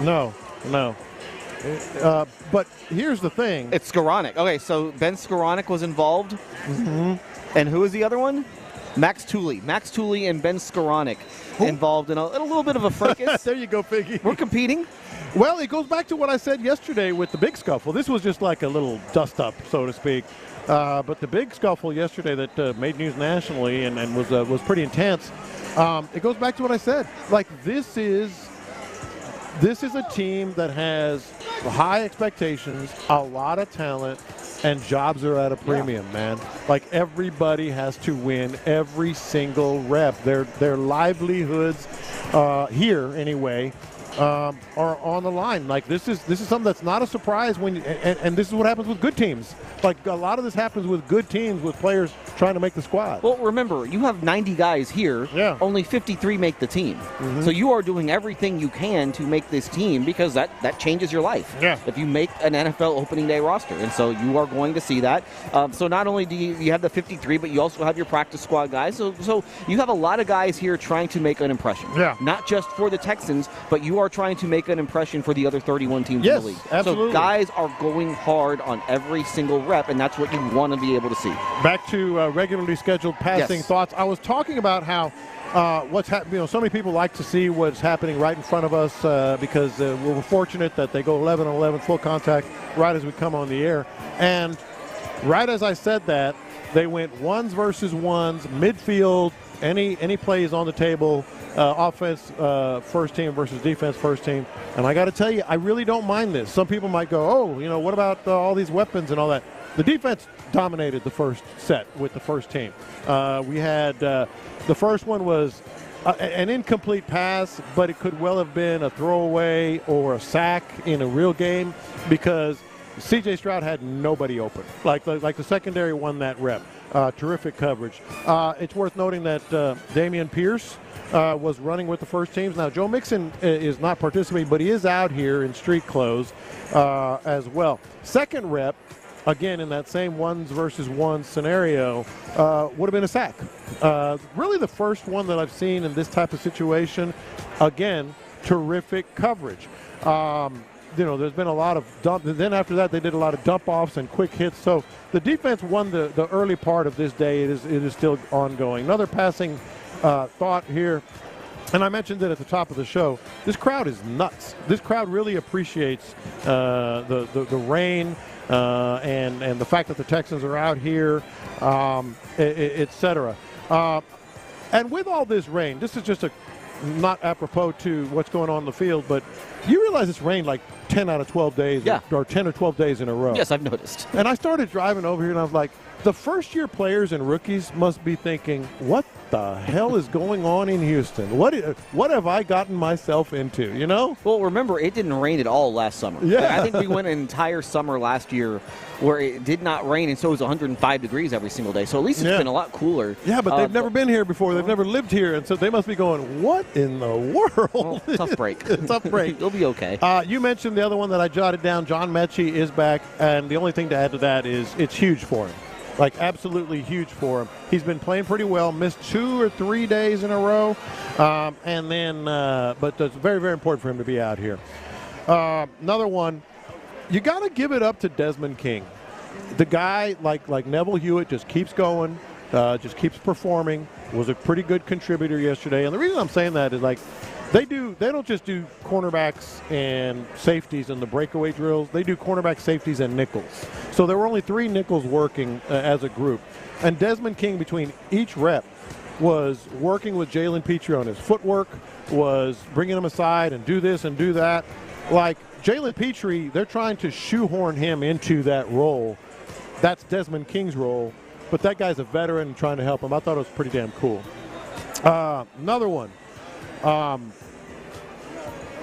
No. But here's the thing. It's Skoranek. Okay, so Ben Skoranek was involved. Mm-hmm. And who is the other one? Max Tooley. Max Tooley and Ben Skoranek involved in a little bit of a fracas. There you go, Piggy. We're competing. Well, it goes back to what I said yesterday with the big scuffle. This was just like a little dust-up, so to speak. But the big scuffle yesterday that made news nationally and was pretty intense, it goes back to what I said. Like, this is a team that has high expectations, a lot of talent, and jobs are at a premium, man. Like, everybody has to win every single rep. Their livelihoods here, anyway, are on the line. Like, this is something that's not a surprise and this is what happens with good teams. Like, a lot of this happens with good teams with players trying to make the squad. Well, remember, you have 90 guys here. Yeah. Only 53 make the team. Mm-hmm. So you are doing everything you can to make this team because that changes your life. Yeah. If you make an NFL opening day roster. And so you are going to see that. So not only do you have the 53, but you also have your practice squad guys. So you have a lot of guys here trying to make an impression. Yeah. Not just for the Texans, but you are trying to make an impression for the other 31 teams Yes, in the league. absolutely. So guys are going hard on every single rep, and that's what you want to be able to see. Back to regularly scheduled passing thoughts. I was talking about how what's happening. So many people like to see what's happening right in front of us because we're fortunate that they go 11-on-11 full contact right as we come on the air. And right as I said that, they went ones versus ones, midfield, any plays on the table, offense first team versus defense first team. And I got to tell you, I really don't mind this. Some people might go, oh, what about all these weapons and all that? The defense dominated the first set with the first team. We had the first one was an incomplete pass, but it could well have been a throwaway or a sack in a real game because C.J. Stroud had nobody open. Like the secondary won that rep. Terrific coverage. It's worth noting that Dameon Pierce was running with the first teams. Now, Joe Mixon is not participating, but he is out here in street clothes as well. Second rep, again, in that same ones versus ones scenario, would have been a sack. Really the first one that I've seen in this type of situation. Again, terrific coverage. There's been a lot of dump. Then after that, they did a lot of dump-offs and quick hits. So the defense won the early part of this day. It is still ongoing. Another passing thought here, and I mentioned it at the top of the show. This crowd is nuts. This crowd really appreciates the rain and the fact that the Texans are out here, et cetera. And with all this rain, this is just not apropos to what's going on in the field, but you realize it's rained like 10 out of 12 days or 10 or 12 days in a row. Yes, I've noticed. And I started driving over here, and I was like, the first-year players and rookies must be thinking, what the hell is going on in Houston? What have I gotten myself into, you know? Well, remember, it didn't rain at all last summer. Yeah. I think we went an entire summer last year where it did not rain, and so it was 105 degrees every single day. So at least it's been a lot cooler. Yeah, but they've never been here before. They've never lived here, and so they must be going, what in the world? Well, tough break. Tough break. It'll be okay. You mentioned the other one that I jotted down. John Mechie is back, and the only thing to add to that is it's huge for him. Like, absolutely huge for him. He's been playing pretty well, missed 2 or 3 days in a row, but it's very, very important for him to be out here. Another one, you got to give it up to Desmond King. The guy, like Neville Hewitt, just keeps going, just keeps performing, was a pretty good contributor yesterday. And the reason I'm saying that is, like, they don't just do cornerbacks and safeties in the breakaway drills. They do cornerback, safeties, and nickels. So there were only 3 nickels working as a group. And Desmond King, between each rep, was working with Jalen Petrie on his footwork, was bringing him aside and do this and do that. Like, Jalen Petrie, they're trying to shoehorn him into that role. That's Desmond King's role. But that guy's a veteran and trying to help him. I thought it was pretty damn cool. Another one.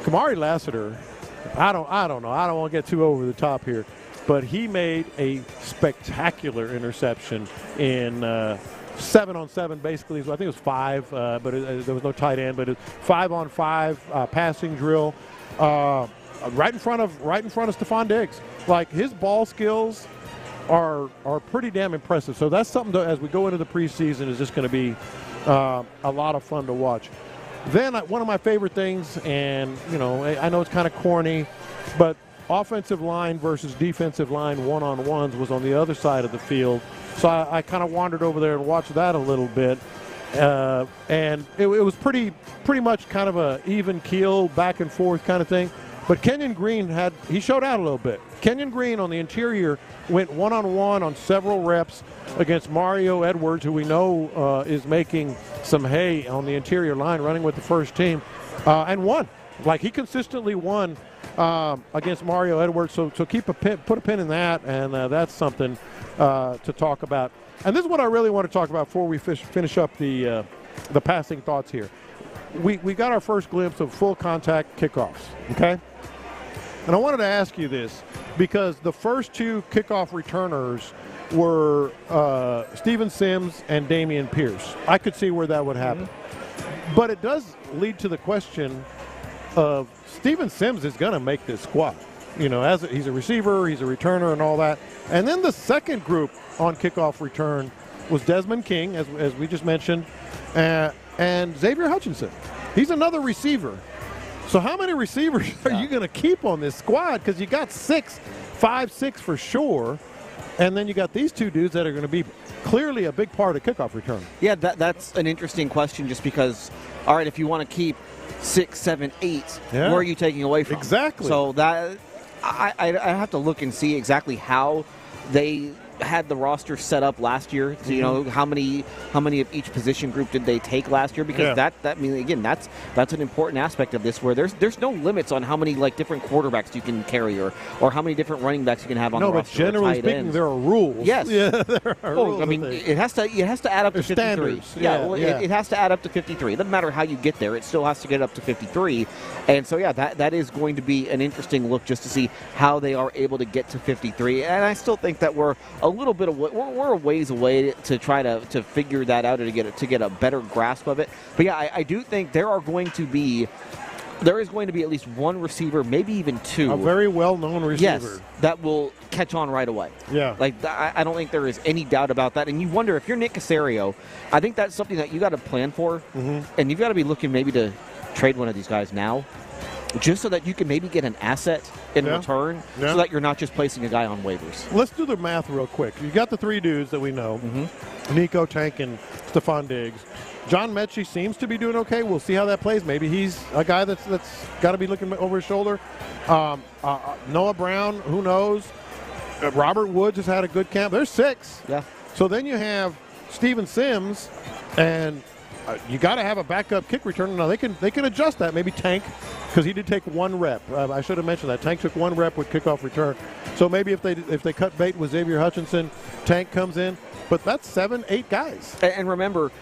Kamari Lassiter, I don't know. I don't want to get too over the top here, but he made a spectacular interception in 7-on-7, basically. I think it was 5, but there was no tight end. But it's 5-on-5 passing drill, right in front of Stefon Diggs. Like, his ball skills are pretty damn impressive. So that's something that, as we go into the preseason, is just going to be a lot of fun to watch. Then one of my favorite things, and I know it's kind of corny, but offensive line versus defensive line one-on-ones was on the other side of the field. So I kind of wandered over there and watched that a little bit, and it was pretty much kind of a even keel, back and forth kind of thing. But Kenyon Green he showed out a little bit. Kenyon Green on the interior went one-on-one on several reps against Mario Edwards, who we know is making some hay on the interior line, running with the first team, and won. Like, he consistently won against Mario Edwards. So put a pin in that, and that's something to talk about. And this is what I really want to talk about before we finish up the passing thoughts here. We got our first glimpse of full contact kickoffs, okay? And I wanted to ask you this because the first 2 kickoff returners were Steven Sims and Dameon Pierce. I could see where that would happen. Mm-hmm. But it does lead to the question of Steven Sims is going to make this squad. As he's a receiver, he's a returner and all that. And then the second group on kickoff return was Desmond King, as we just mentioned, and Xavier Hutchinson. He's another receiver. So how many receivers are you going to keep on this squad? Because you got 5, 6 for sure. And then you got these 2 dudes that are going to be clearly a big part of kickoff return. Yeah, that's an interesting question just because, all right, if you want to keep 6, 7, 8, where are you taking away from? Exactly. So that I have to look and see exactly how they had the roster set up last year? So, you know, how many of each position group did they take last year? Because that I mean, again, that's an important aspect of this, where there's no limits on how many like different quarterbacks you can carry or how many different running backs you can have on the roster. No, but generally speaking, ends. there are rules. Yes. Yeah, there are rules. I mean, it has to add up to 53. Standards. It has to add up to 53. It doesn't matter how you get there; it still has to get up to 53. And so, that is going to be an interesting look just to see how they are able to get to 53. And I still think that we're a little bit we're a ways away to try to figure that out and to get a better grasp of it. But I do think there is going to be at least one receiver, maybe even two. A very well-known receiver. Yes, that will catch on right away. Yeah. Like, I don't think there is any doubt about that. And you wonder, if you're Nick Caserio, I think that's something that you got to plan for. Mm-hmm. And you've got to be looking maybe to trade one of these guys now, just so that you can maybe get an asset in return, so that you're not just placing a guy on waivers. Let's do the math real quick. You got the three dudes that we know, Nico, Tank, and Stefon Diggs. John Mechie seems to be doing okay. We'll see how that plays. Maybe he's a guy that's got to be looking over his shoulder. Noah Brown, who knows? Robert Woods has had a good camp. There's 6. Yeah. So then you have Steven Sims, and you got to have a backup kick returner. Now they can adjust that. Maybe Tank, because he did take 1 rep. I should have mentioned that. Tank took 1 rep with kickoff return. So maybe if they cut bait with Xavier Hutchinson, Tank comes in. But that's 7, 8 guys. And remember,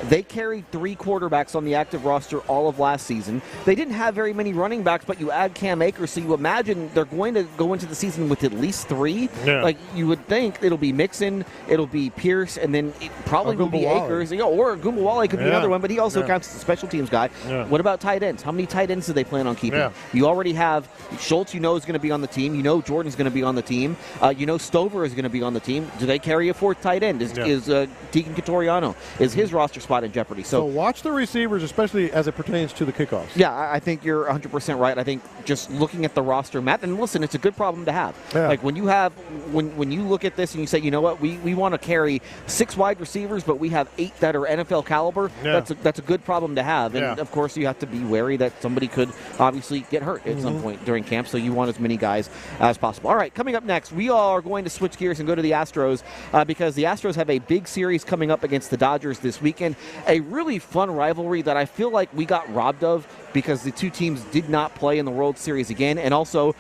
they carried 3 quarterbacks on the active roster all of last season. They didn't have very many running backs, but you add Cam Akers, so you imagine they're going to go into the season with at least 3. Yeah. Like, you would think it'll be Mixon, it'll be Pierce, and then it probably will be Akers. Or Gumbawale could be another one, but he also counts as a special teams guy. Yeah. What about tight ends? How many tight ends do they plan on keeping? Yeah. You already have Schultz, you know, is going to be on the team. You know Jordan's going to be on the team. You know Stover is going to be on the team. Do they carry a 4th tight end? Is Deacon Catoriano, is his roster spot in jeopardy? So watch the receivers, especially as it pertains to the kickoffs. Yeah, I think you're 100% right. I think just looking at the roster, Matt, and listen, it's a good problem to have. Yeah. Like when you look at this and you say, you know what, we want to carry 6 wide receivers, but we have 8 that are NFL caliber. Yeah. That's a good problem to have. And of course, you have to be wary that somebody could obviously get hurt at some point during camp. So you want as many guys as possible. All right, coming up next, we are going to switch gears and go to the Astros because the Astros have a big series coming up against the Dodgers this weekend. A really fun rivalry that I feel like we got robbed of because the two teams did not play in the World Series again. And also,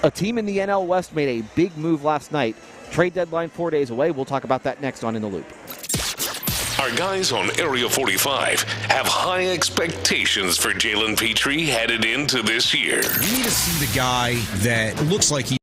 a team in the NL West made a big move last night. Trade deadline 4 days away. We'll talk about that next on In the Loop. Our guys on Area 45 have high expectations for Jalen Petrie headed into this year. We need to see the guy that looks like he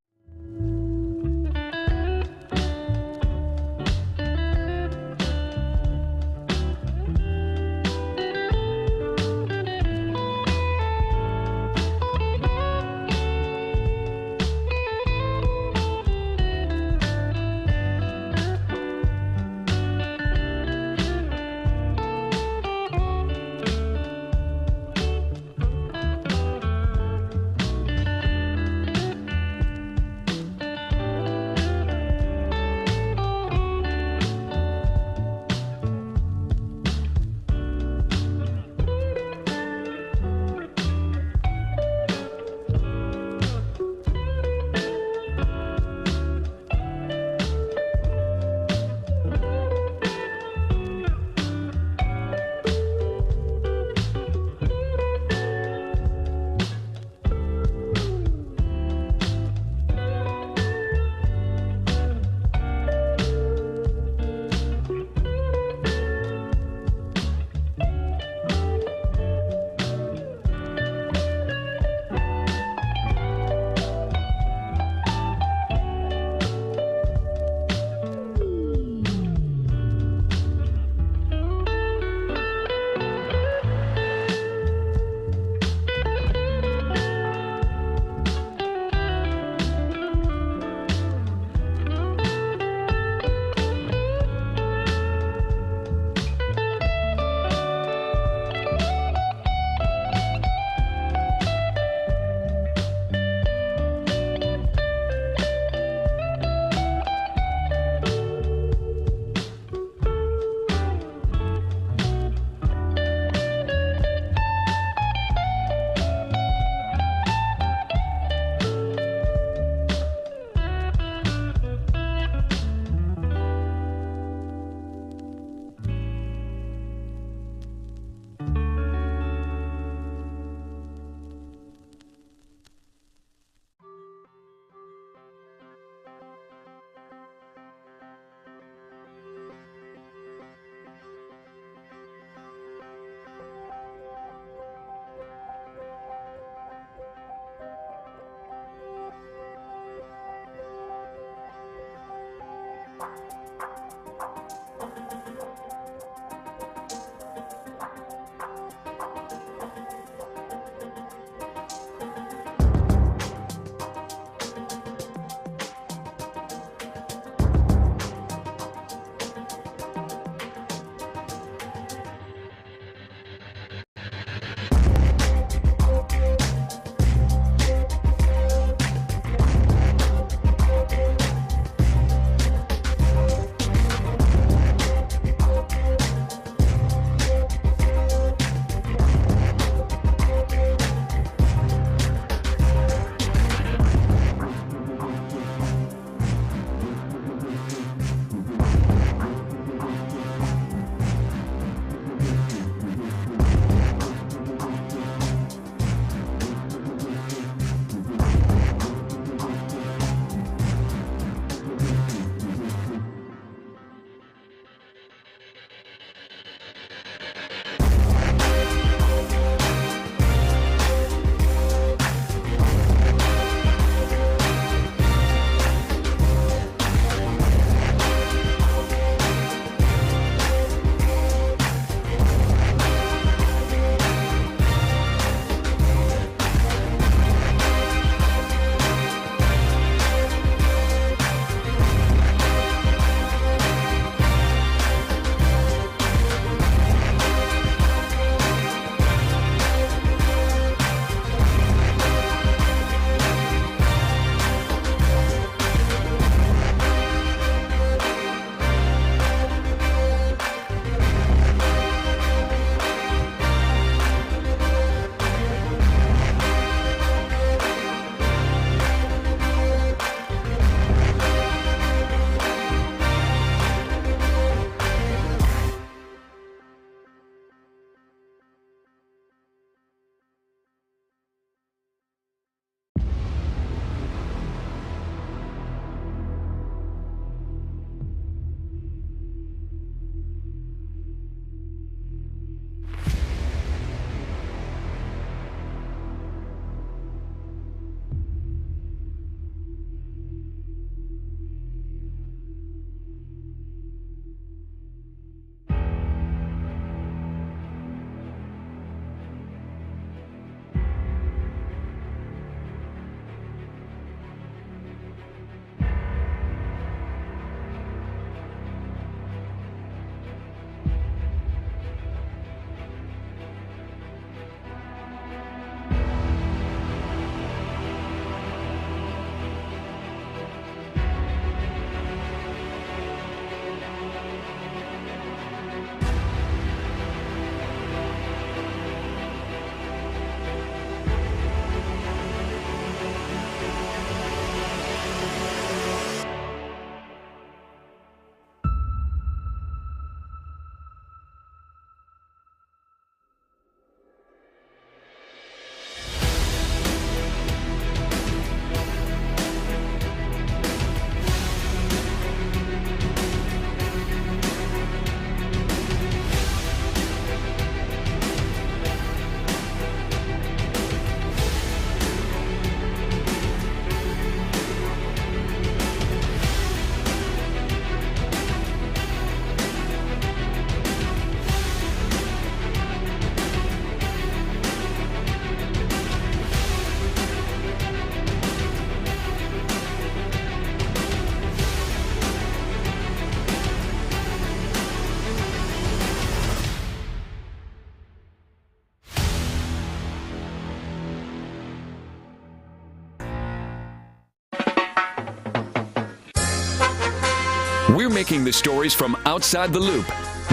making the stories from outside the loop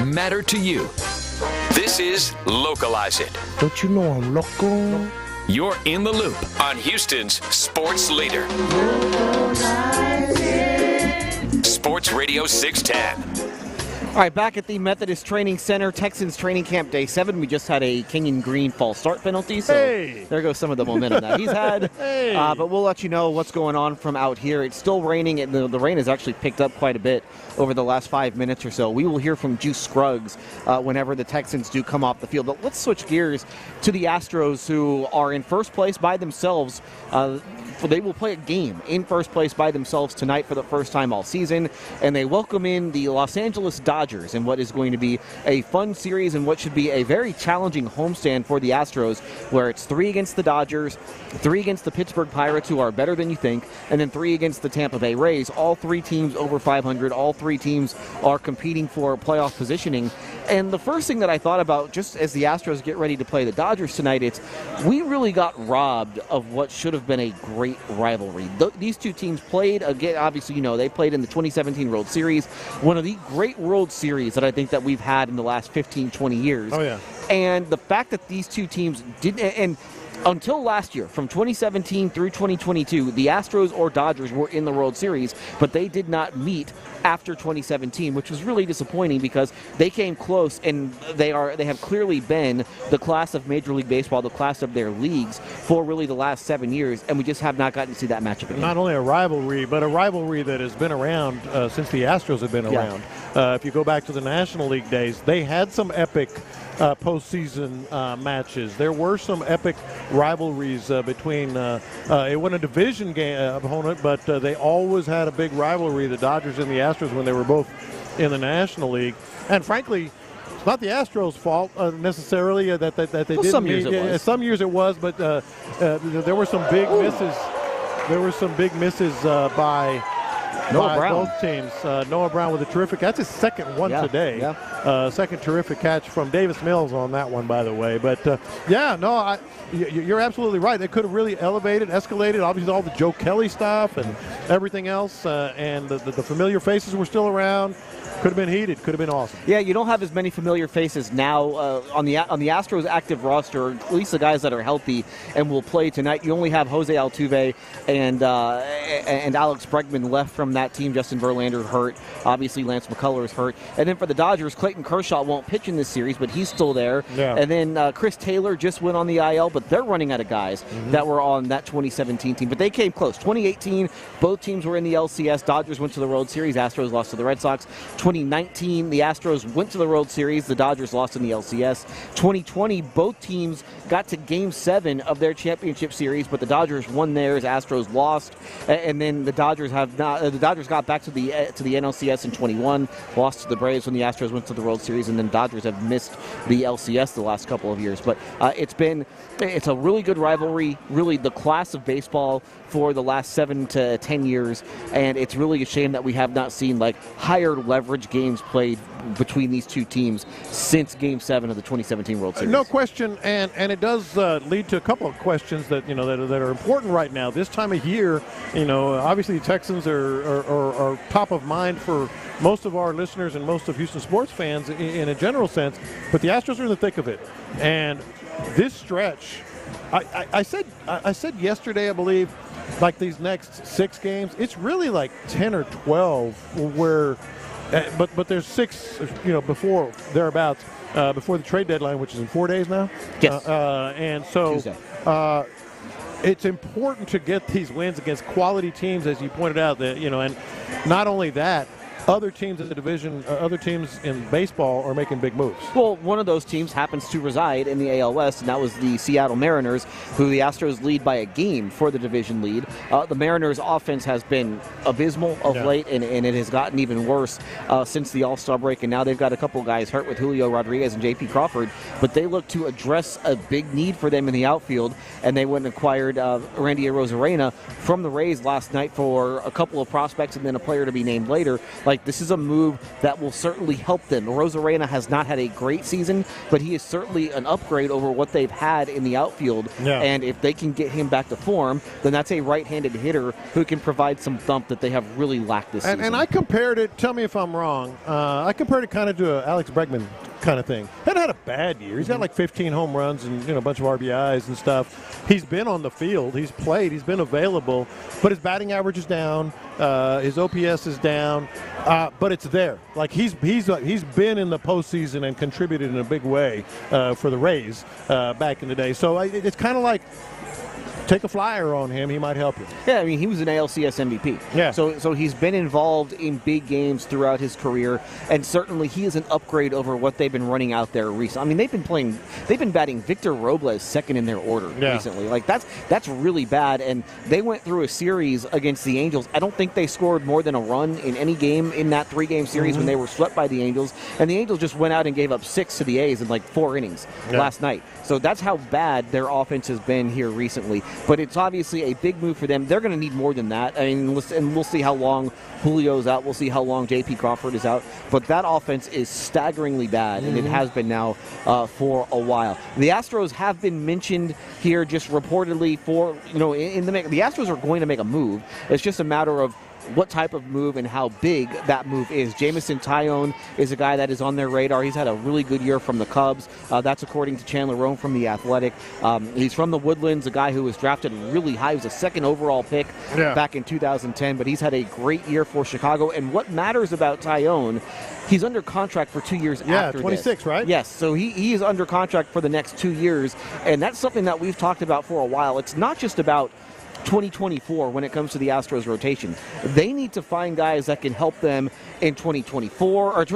matter to you. This is Localize It. Don't you know I'm local? You're in the loop on Houston's sports leader. Sports Radio 610. All right, back at the Methodist Training Center, Texans Training Camp Day 7. We just had a Kenyon Green false start penalty, so there goes some of the momentum that he's had. But we'll let you know what's going on from out here. It's still raining, and the rain has actually picked up quite a bit over the last 5 minutes or so. We will hear from Juice Scruggs whenever the Texans do come off the field. But let's switch gears to the Astros, who are in first place by themselves. They will play a game in first place by themselves tonight for the first time all season, and they welcome in the Los Angeles Dodgers in what is going to be a fun series and what should be a very challenging homestand for the Astros, where it's 3 against the Dodgers, 3 against the Pittsburgh Pirates, who are better than you think, and then 3 against the Tampa Bay Rays. All 3 teams over 500. All 3 teams are competing for playoff positioning. And the first thing that I thought about just as the Astros get ready to play the Dodgers tonight, it's we really got robbed of what should have been a great rivalry. These two teams played, again, obviously, you know, they played in the 2017 World Series, one of the great World Series that I think that we've had in the last 15, 20 years. Oh, yeah. And the fact that these two teams didn't, and until last year, from 2017 through 2022, the Astros or Dodgers were in the World Series, but they did not meet after 2017, which was really disappointing because they came close, and they have clearly been the class of Major League Baseball, the class of their leagues for really the last 7 years, and we just have not gotten to see that matchup again. Not only a rivalry, but a rivalry that has been around since the Astros have been around. If you go back to the National League days, they had some epic postseason matches. There were some epic rivalries between it wasn't a division game opponent, but they always had a big rivalry, the Dodgers and the Astros, when they were both in the National League. And frankly, it's not the Astros' fault necessarily that they didn't. Some years it was. Some years it was, but there were some big misses. There were some big misses by both teams. Noah Brown with a terrific, that's his second one today. Second terrific catch from Davis Mills on that one, by the way. But you're absolutely right. They could have really elevated, escalated, obviously all the Joe Kelly stuff and everything else. And the familiar faces were still around. Could have been heated. Could have been awesome. Yeah, you don't have as many familiar faces now on the Astros active roster, at least the guys that are healthy and will play tonight. You only have Jose Altuve and Alex Bregman left from that team. Justin Verlander hurt. Obviously, Lance McCullers is hurt. And then for the Dodgers, Clayton Kershaw won't pitch in this series, but he's still there. Yeah. And then Chris Taylor just went on the IL, but they're running out of guys that were on that 2017 team. But they came close. 2018, both teams were in the LCS. Dodgers went to the World Series. Astros lost to the Red Sox. 2019, the Astros went to the World Series. The Dodgers lost in the LCS. 2020, both teams got to Game 7 of their championship series, but the Dodgers won theirs. Astros lost, and then the Dodgers have not. The Dodgers got back to the NLCS in 21, lost to the Braves when the Astros went to the World Series, and then Dodgers have missed the LCS the last couple of years. But it's a really good rivalry, really the class of baseball for the last 7 to 10 years, and it's really a shame that we have not seen like higher leverage games played between these two teams since Game 7 of the 2017 World Series. No question, and it does lead to a couple of questions that that are important right now. This time of year, obviously the Texans are top of mind for most of our listeners and most of Houston sports fans in a general sense, but the Astros are in the thick of it, and this stretch, I said yesterday, I believe, like these next 6 games, it's really like 10 or 12 where, but there's 6, before thereabouts, before the trade deadline, which is in 4 days now. Yes. And so Tuesday. It's important to get these wins against quality teams, as you pointed out, that and not only that, other teams in the division, other teams in baseball are making big moves. Well, one of those teams happens to reside in the AL West, and that was the Seattle Mariners, who the Astros lead by a game for the division lead. The Mariners' offense has been abysmal of late, and it has gotten even worse since the All-Star break, and now they've got a couple guys hurt with Julio Rodriguez and J.P. Crawford, but they look to address a big need for them in the outfield, and they went and acquired Randy Arozarena from the Rays last night for a couple of prospects and then a player to be named later, like like this is a move that will certainly help them. Rosarena has not had a great season, but he is certainly an upgrade over what they've had in the outfield. Yeah. And if they can get him back to form, then that's a right-handed hitter who can provide some thump that they have really lacked this season. And I compared it, tell me if I'm wrong, I compared it kind of to a Alex Bregman kind of thing. Hadn't had a bad year. He's got like 15 home runs and a bunch of RBIs and stuff. He's been on the field. He's played. He's been available. But his batting average is down. His OPS is down. But it's there. Like he's been in the postseason and contributed in a big way for the Rays back in the day. So it's kind of like take a flyer on him. He might help you. Yeah, I mean, he was an ALCS MVP. Yeah. So he's been involved in big games throughout his career, and certainly he is an upgrade over what they've been running out there recently. I mean, they've been batting Victor Robles second in their order recently. Like that's really bad, and they went through a series against the Angels. I don't think they scored more than a run in any game in that 3-game series when they were swept by the Angels, and the Angels just went out and gave up 6 to the A's in like 4 innings last night. So that's how bad their offense has been here recently. But it's obviously a big move for them. They're going to need more than that. I mean, and we'll see how long Julio's out. We'll see how long J.P. Crawford is out. But that offense is staggeringly bad, and it has been now for a while. The Astros have been mentioned here just reportedly for, in the Astros are going to make a move. It's just a matter of what type of move and how big that move is. Jamison Tyone is a guy that is on their radar. He's had a really good year from the Cubs. That's according to Chandler Rome from The Athletic. He's from the Woodlands, a guy who was drafted really high. He was a 2nd overall pick back in 2010, but he's had a great year for Chicago. And what matters about Tyone, he's under contract for 2 years after 26, this. right? Yes, so he is under contract for the next 2 years, and that's something that we've talked about for a while. It's not just about 2024 when it comes to the Astros rotation. They need to find guys that can help them in 2025,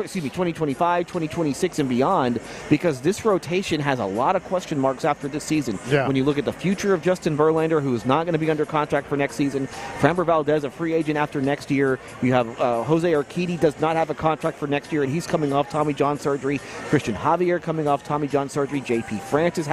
2026 and beyond, because this rotation has a lot of question marks after this season. Yeah. When you look at the future of Justin Verlander, who is not going to be under contract for next season, Framber Valdez, a free agent after next year. You have Jose Urquidy does not have a contract for next year, and he's coming off Tommy John surgery. Christian Javier coming off Tommy John surgery. J.P. France is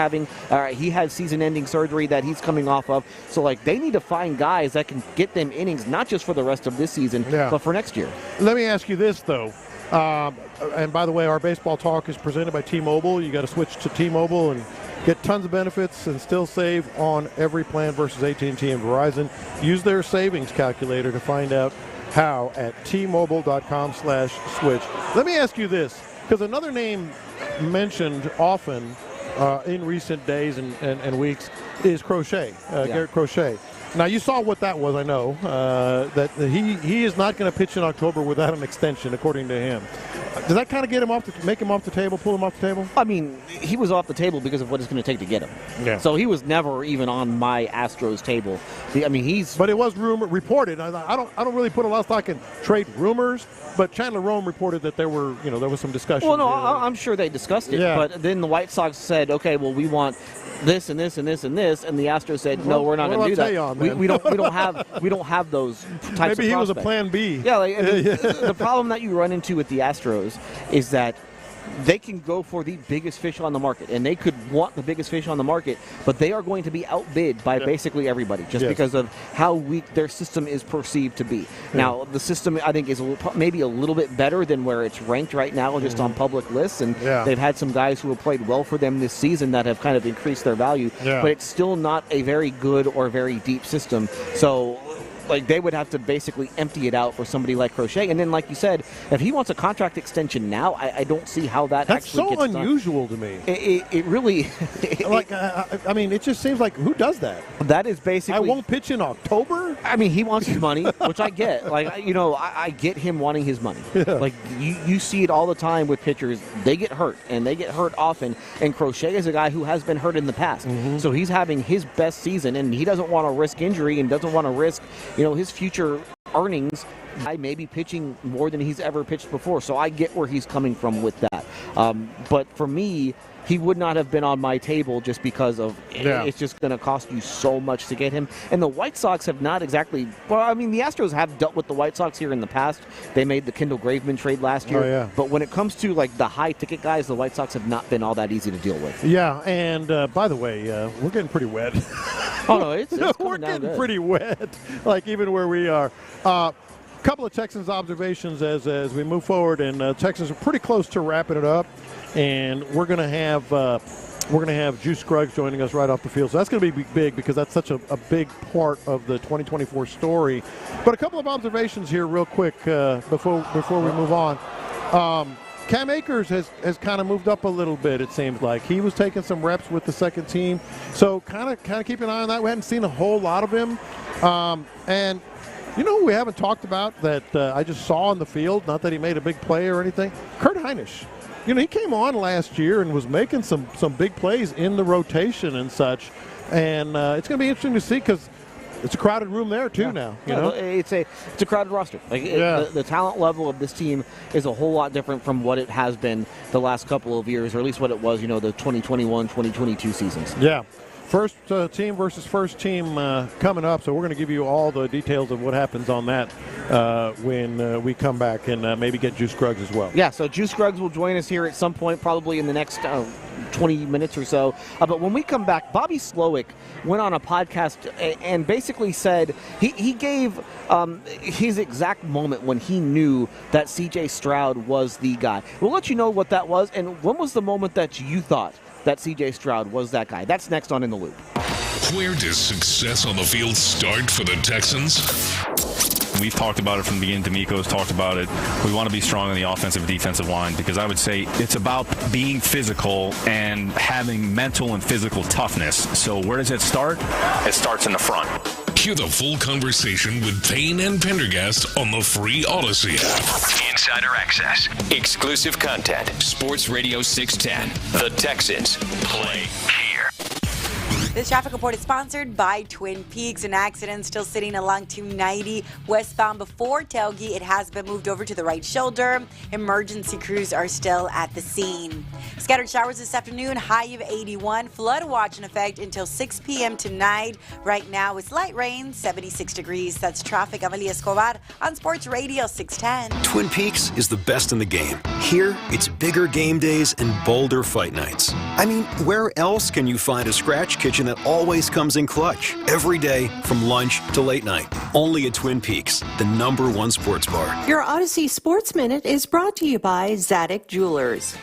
he had season-ending surgery that he's coming off of. So, they need to find guys that can get them innings, not just for the rest of this season, but for next year. Let me ask you this, though. And by the way, our baseball talk is presented by T-Mobile. You got to switch to T-Mobile and get tons of benefits and still save on every plan versus AT&T and Verizon. Use their savings calculator to find out how at T-Mobile.com/switch. Let me ask you this, because another name mentioned often in recent days and weeks is Crochet, Garrett Crochet. Now, you saw what that was, I know, that he is not going to pitch in October without an extension, according to him. Does that kind of get him make him off the table, pull him off the table? I mean, he was off the table because of what it's going to take to get him. Yeah. So he was never even on my Astros table. But it was reported. I don't really put a lot of stock in trade rumors, but Chandler Rome reported that there was some discussion. Well, no, I'm sure they discussed it, but then the White Sox said, okay, well, we want this and this and this and this, and the Astros said, no, we're not going to do that. We don't have those types of prospects. Maybe he was a plan B. Yeah, the problem that you run into with the Astros is that they can go for the biggest fish on the market, and they could want the biggest fish on the market, but they are going to be outbid by basically everybody just because of how weak their system is perceived to be. Now, the system, I think, is maybe a little bit better than where it's ranked right now just on public lists, and they've had some guys who have played well for them this season that have kind of increased their value, but it's still not a very good or very deep system. So they would have to basically empty it out for somebody like Crochet. And then, like you said, if he wants a contract extension now, I don't see how that's actually gets done. That's so unusual to me. It really... it just seems like, who does that? That is basically... I won't pitch in October? I mean, he wants his money, which I get. I get him wanting his money. Yeah. You see it all the time with pitchers. They get hurt, and they get hurt often. And Crochet is a guy who has been hurt in the past. So he's having his best season, and he doesn't want to risk injury and doesn't want to risk his future earnings. I may be pitching more than he's ever pitched before, so I get where he's coming from with that. But for me, he would not have been on my table just because of it's just going to cost you so much to get him. And the White Sox have not exactly... Well, I mean, the Astros have dealt with the White Sox here in the past. They made the Kendall Graveman trade last year. Oh, yeah. But when it comes to the high-ticket guys, the White Sox have not been all that easy to deal with. Yeah, and by the way, we're getting pretty wet. Oh, no, it's we're getting pretty wet, even where we are. couple of Texans observations as we move forward, and Texans are pretty close to wrapping it up, and we're going to have Juice Scruggs joining us right off the field. So that's going to be big because that's such a big part of the 2024 story. But a couple of observations here real quick before we move on. Cam Akers has kind of moved up a little bit, it seems like. He was taking some reps with the second team. So kind of keep an eye on that. We hadn't seen a whole lot of him. And you know who we haven't talked about that I just saw on the field, not that he made a big play or anything? Kurt Hinish. You know, he came on last year and was making some big plays in the rotation and such. And it's going to be interesting to see because it's a crowded room there too now. You know, it's a crowded roster. Like the talent level of this team is a whole lot different from what it has been the last couple of years, or at least what it was, the 2021, 2022 seasons. Yeah. First team versus first team coming up, so we're going to give you all the details of what happens on that when we come back and maybe get Juice Scruggs as well. Yeah, so Juice Scruggs will join us here at some point, probably in the next 20 minutes or so. But when we come back, Bobby Slowick went on a podcast and basically said he gave his exact moment when he knew that C.J. Stroud was the guy. We'll let you know what that was, and when was the moment that you thought that C.J. Stroud was that guy? That's next on In the Loop. Where does success on the field start for the Texans? We've talked about it from the beginning. DeMeco's talked about it. We want to be strong on the offensive and defensive line because I would say it's about being physical and having mental and physical toughness. So where does it start? It starts in the front. Hear the full conversation with Payne and Pendergast on the free Odyssey app. Insider access. Exclusive content. Sports Radio 610. The Texans play here. This traffic report is sponsored by Twin Peaks. An accident still sitting along 290 westbound before Telge. It has been moved over to the right shoulder. Emergency crews are still at the scene. Scattered showers this afternoon, high of 81. Flood watch in effect until 6 p.m. tonight. Right now it's light rain, 76 degrees. That's traffic. Amalia Escobar on Sports Radio 610. Twin Peaks is the best in the game. Here, it's bigger game days and bolder fight nights. I mean, where else can you find a scratch kitchen that always comes in clutch? Every day, from lunch to late night. Only at Twin Peaks, the #1 sports bar. Your Odyssey Sports Minute is brought to you by Zadig Jewelers.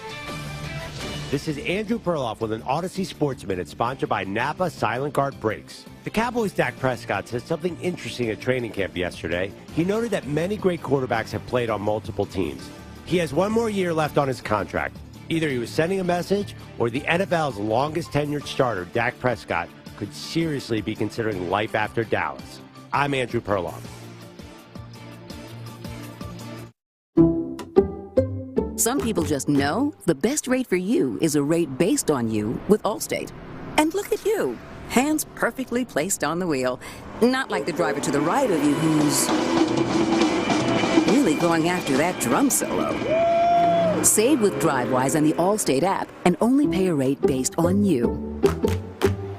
This is Andrew Perloff with an Odyssey Sports Minute sponsored by Napa Silent Guard Brakes. The Cowboys' Dak Prescott said something interesting at training camp yesterday. He noted that many great quarterbacks have played on multiple teams. He has one more year left on his contract. Either he was sending a message or the NFL's longest tenured starter, Dak Prescott, could seriously be considering life after Dallas. I'm Andrew Perloff. Some people just know the best rate for you is a rate based on you with Allstate. And look at you, hands perfectly placed on the wheel. Not like the driver to the right of you who's really going after that drum solo. Save with DriveWise on the Allstate app and only pay a rate based on you.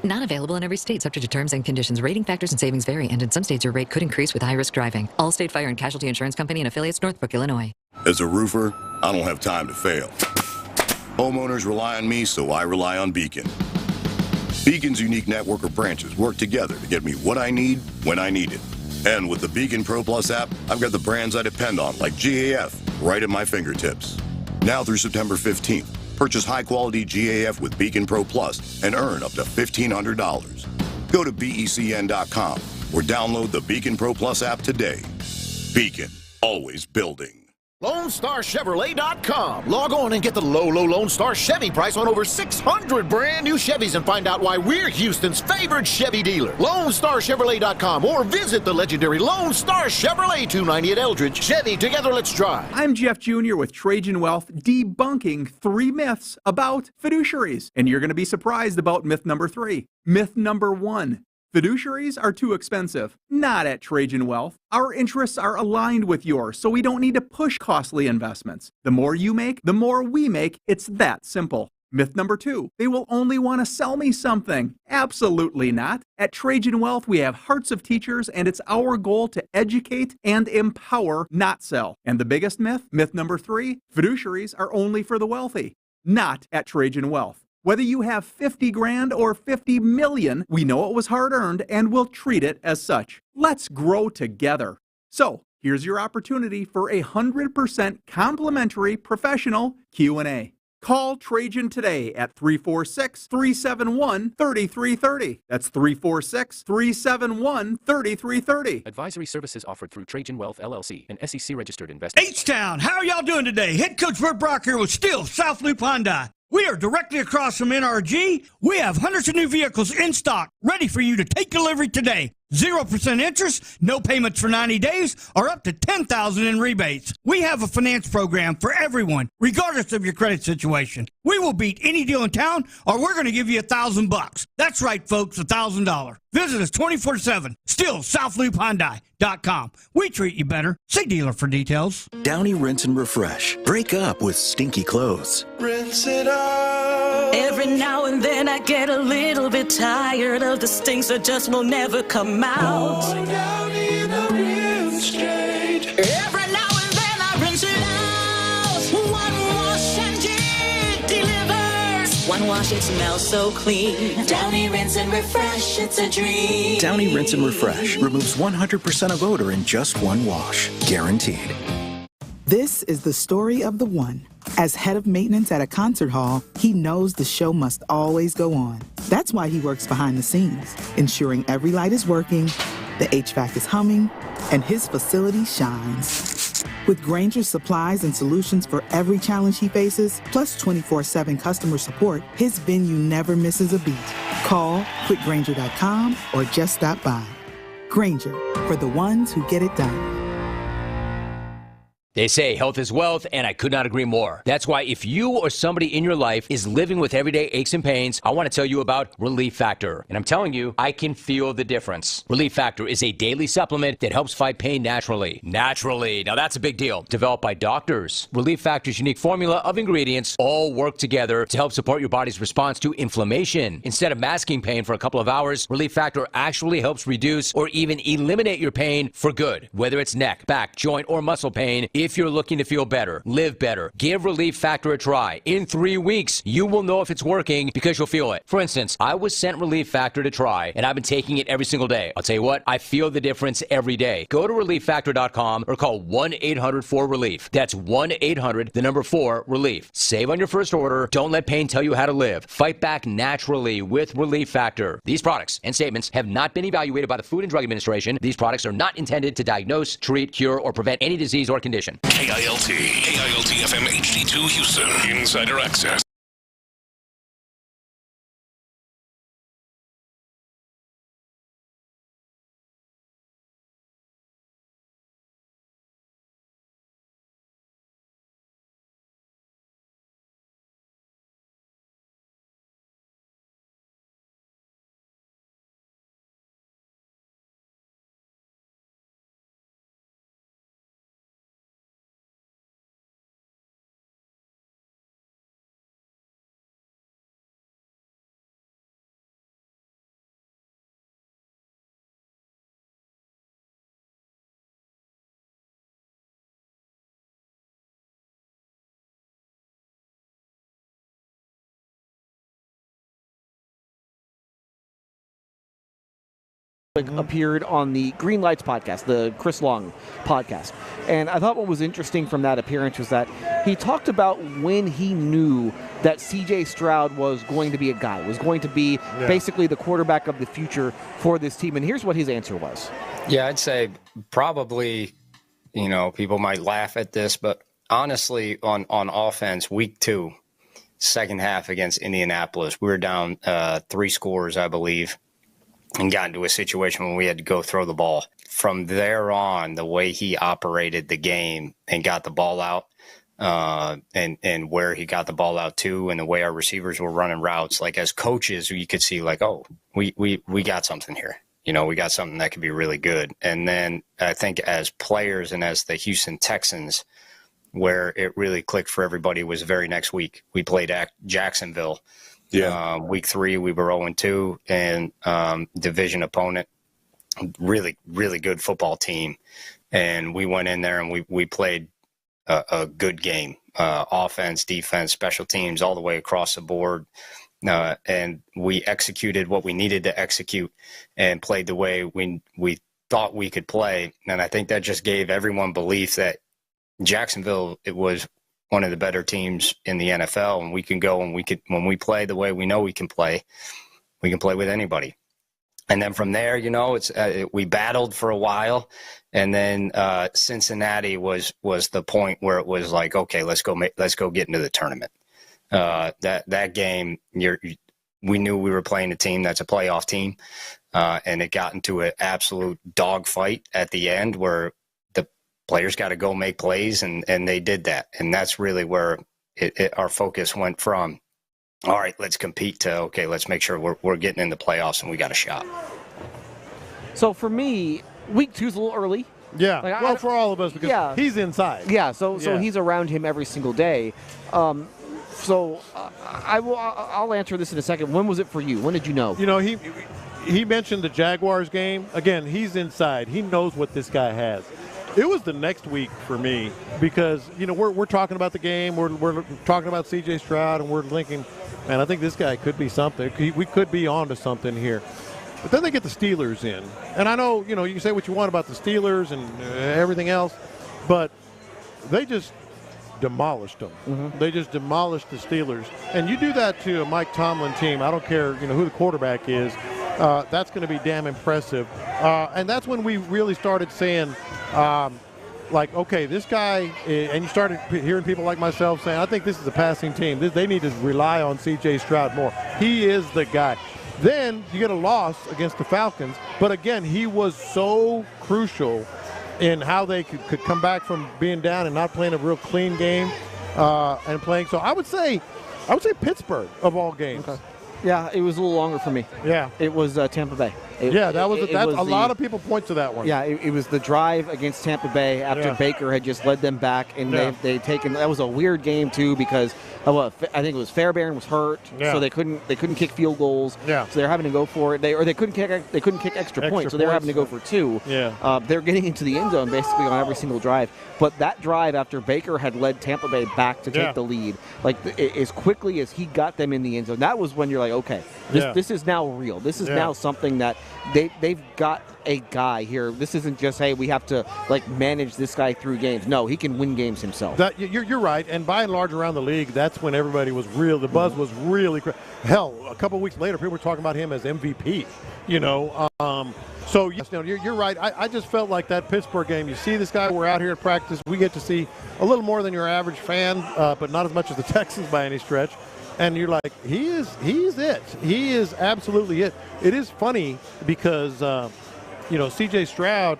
Not available in every state, subject to terms and conditions. Rating factors and savings vary, and in some states your rate could increase with high-risk driving. Allstate Fire and Casualty Insurance Company and affiliates, Northbrook, Illinois. As a roofer, I don't have time to fail. Homeowners rely on me, so I rely on Beacon. Beacon's unique network of branches work together to get me what I need when I need it. And with the Beacon Pro Plus app, I've got the brands I depend on, like GAF, right at my fingertips. Now through September 15th, purchase high-quality GAF with Beacon Pro Plus and earn up to $1,500. Go to BECN.com or download the Beacon Pro Plus app today. Beacon, always building. LoneStarChevrolet.com. Log on and get the low Lone Star Chevy price on over 600 brand new Chevys and find out why we're Houston's favorite Chevy dealer. LoneStarChevrolet.com or visit the legendary Lone Star Chevrolet 290 at Eldridge. Chevy, together let's drive. I'm Jeff Jr. with Trajan Wealth, debunking 3 myths about fiduciaries. And you're going to be surprised about myth number 3. Myth number 1. Fiduciaries are too expensive. Not at Trajan Wealth. Our interests are aligned with yours, so we don't need to push costly investments. The more you make, the more we make. It's that simple. Myth number 2, they will only want to sell me something. Absolutely not. At Trajan Wealth, we have hearts of teachers, and it's our goal to educate and empower, not sell. And the biggest myth, myth number 3, fiduciaries are only for the wealthy. Not at Trajan Wealth. Whether you have 50 grand or 50 million, we know it was hard-earned and we'll treat it as such. Let's grow together. So, Here's your opportunity for a 100% complimentary professional Q&A. Call Trajan today at 346-371-3330. That's 346-371-3330. Advisory services offered through Trajan Wealth, LLC, an SEC-registered investor. H-Town, how are y'all doing today? Head coach Bert Brock here with Steel South Loop Hyundai. We are directly across from NRG. We have hundreds of new vehicles in stock, ready for you to take delivery today. 0% interest, no payments for 90 days, or up to $10,000 in rebates. We have a finance program for everyone, regardless of your credit situation. We will beat any deal in town, or we're going to give you $1,000. That's right, folks, $1,000. Visit us 24/7. Still, SouthLoopHyundai.com. We treat you better. See dealer for details. Downy Rinse and Refresh. Break up with stinky clothes. Rinse it out. Every now and then I get a little bit tired of the stinks that just will never come out. Oh, Downy the rinse straight. Every now and then I rinse it out. One wash and it delivers. One wash, it smells so clean. Downy Rinse and Refresh, it's a dream. Downy Rinse and Refresh removes 100% of odor in just one wash. Guaranteed. This is the story of the one. As head of maintenance at a concert hall, he knows the show must always go on. That's why he works behind the scenes, ensuring every light is working, the HVAC is humming, and his facility shines. With Grainger's supplies and solutions for every challenge he faces, plus 24/7 customer support, his venue never misses a beat. Call quickgrainger.com or just stop by. Grainger, for the ones who get it done. They say health is wealth, and I could not agree more. That's why if you or somebody in your life is living with everyday aches and pains, I want to tell you about Relief Factor. And I'm telling you, I can feel the difference. Relief Factor is a daily supplement that helps fight pain naturally. Naturally. Now that's a big deal. Developed by doctors. Relief Factor's unique formula of ingredients all work together to help support your body's response to inflammation. Instead of masking pain for a couple of hours, Relief Factor actually helps reduce or even eliminate your pain for good. Whether it's neck, back, joint, or muscle pain, if you're looking to feel better, live better, give Relief Factor a try. In 3 weeks, you will know if it's working because you'll feel it. For instance, I was sent Relief Factor to try, and I've been taking it every single day. I'll tell you what, I feel the difference every day. Go to ReliefFactor.com or call 1-800-4RELIEF. That's 1-800-4-RELIEF. Save on your first order. Don't let pain tell you how to live. Fight back naturally with Relief Factor. These products and statements have not been evaluated by the Food and Drug Administration. These products are not intended to diagnose, treat, cure, or prevent any disease or condition. KILT FM HD2 Houston. Insider access. Appeared on the Green Lights podcast, the Chris Long podcast. And I thought what was interesting from that appearance was that he talked about when he knew that C.J. Stroud was going to be a guy, was going to be basically the quarterback of the future for this team. And here's what his answer was. Yeah, I'd say probably, people might laugh at this, but honestly, on offense, week 2, second half against Indianapolis, we were down 3 scores, I believe, and got into a situation when we had to go throw the ball. From there on, the way he operated the game and got the ball out, and where he got the ball out to, and the way our receivers were running routes, like as coaches, you could see like, oh, we got something here. We got something that could be really good. And then I think as players and as the Houston Texans, where it really clicked for everybody was the very next week. We played at Jacksonville. Yeah. Week 3, we were 0-2, and division opponent, really, really good football team. And we went in there and we played a good game, offense, defense, special teams, all the way across the board. And we executed what we needed to execute and played the way we thought we could play. And I think that just gave everyone belief that Jacksonville, it was one of the better teams in the NFL, and we can go and when we play the way we know we can play with anybody. And then from there, we battled for a while, and then Cincinnati was the point where it was like, okay, let's go get into the tournament. That game, we knew we were playing a team that's a playoff team, and it got into an absolute dogfight at the end where the players got to go make plays, and they did that. And that's really where our focus went from, all right, let's compete, to, okay, let's make sure we're getting in the playoffs and we got a shot. So for me, week 2 is a little early. Yeah, for all of us, because he's inside. Yeah, so he's around him every single day. I'll answer this in a second. When was it for you? When did you know? He mentioned the Jaguars game. Again, he's inside. He knows what this guy has. It was the next week for me because, we're talking about the game. We're talking about C.J. Stroud, and we're thinking, man, I think this guy could be something. We could be on to something here. But then they get the Steelers in. And I know, you can say what you want about the Steelers and everything else, but they just demolished them. Mm-hmm. They just demolished the Steelers. And you do that to a Mike Tomlin team, I don't care, who the quarterback is, that's going to be damn impressive. And that's when we really started saying, okay, this guy, and you started hearing people like myself saying, I think this is a passing team. They need to rely on C.J. Stroud more. He is the guy. Then you get a loss against the Falcons, but again, he was so crucial in how they could come back from being down and not playing a real clean game and playing. So I would say Pittsburgh of all games. Okay. Yeah, it was a little longer for me. Yeah. It was Tampa Bay. A lot of people point to that one. Yeah, it was the drive against Tampa Bay after Baker had just led them back, and they'd taken. That was a weird game too because I think it was Fairbairn was hurt, so they couldn't kick field goals. Yeah. So they're having to go for it. They couldn't kick extra points, so they were having to go for 2. Yeah. They're getting into the end zone basically on every single drive. But that drive after Baker had led Tampa Bay back to take the lead, as quickly as he got them in the end zone, that was when you're like, okay, this is now real. This is now something that they've got a guy here. This isn't just, hey, we have to manage this guy through games. No, he can win games himself. You're right, and by and large around the league, that's when everybody was real. The buzz was really hell. A couple of weeks later, people were talking about him as MVP. So yes, you're right. I just felt like that Pittsburgh game. You see this guy. We're out here at practice. We get to see a little more than your average fan, but not as much as the Texans by any stretch. And you're like, he's it. He is absolutely it. It is funny because, C.J. Stroud,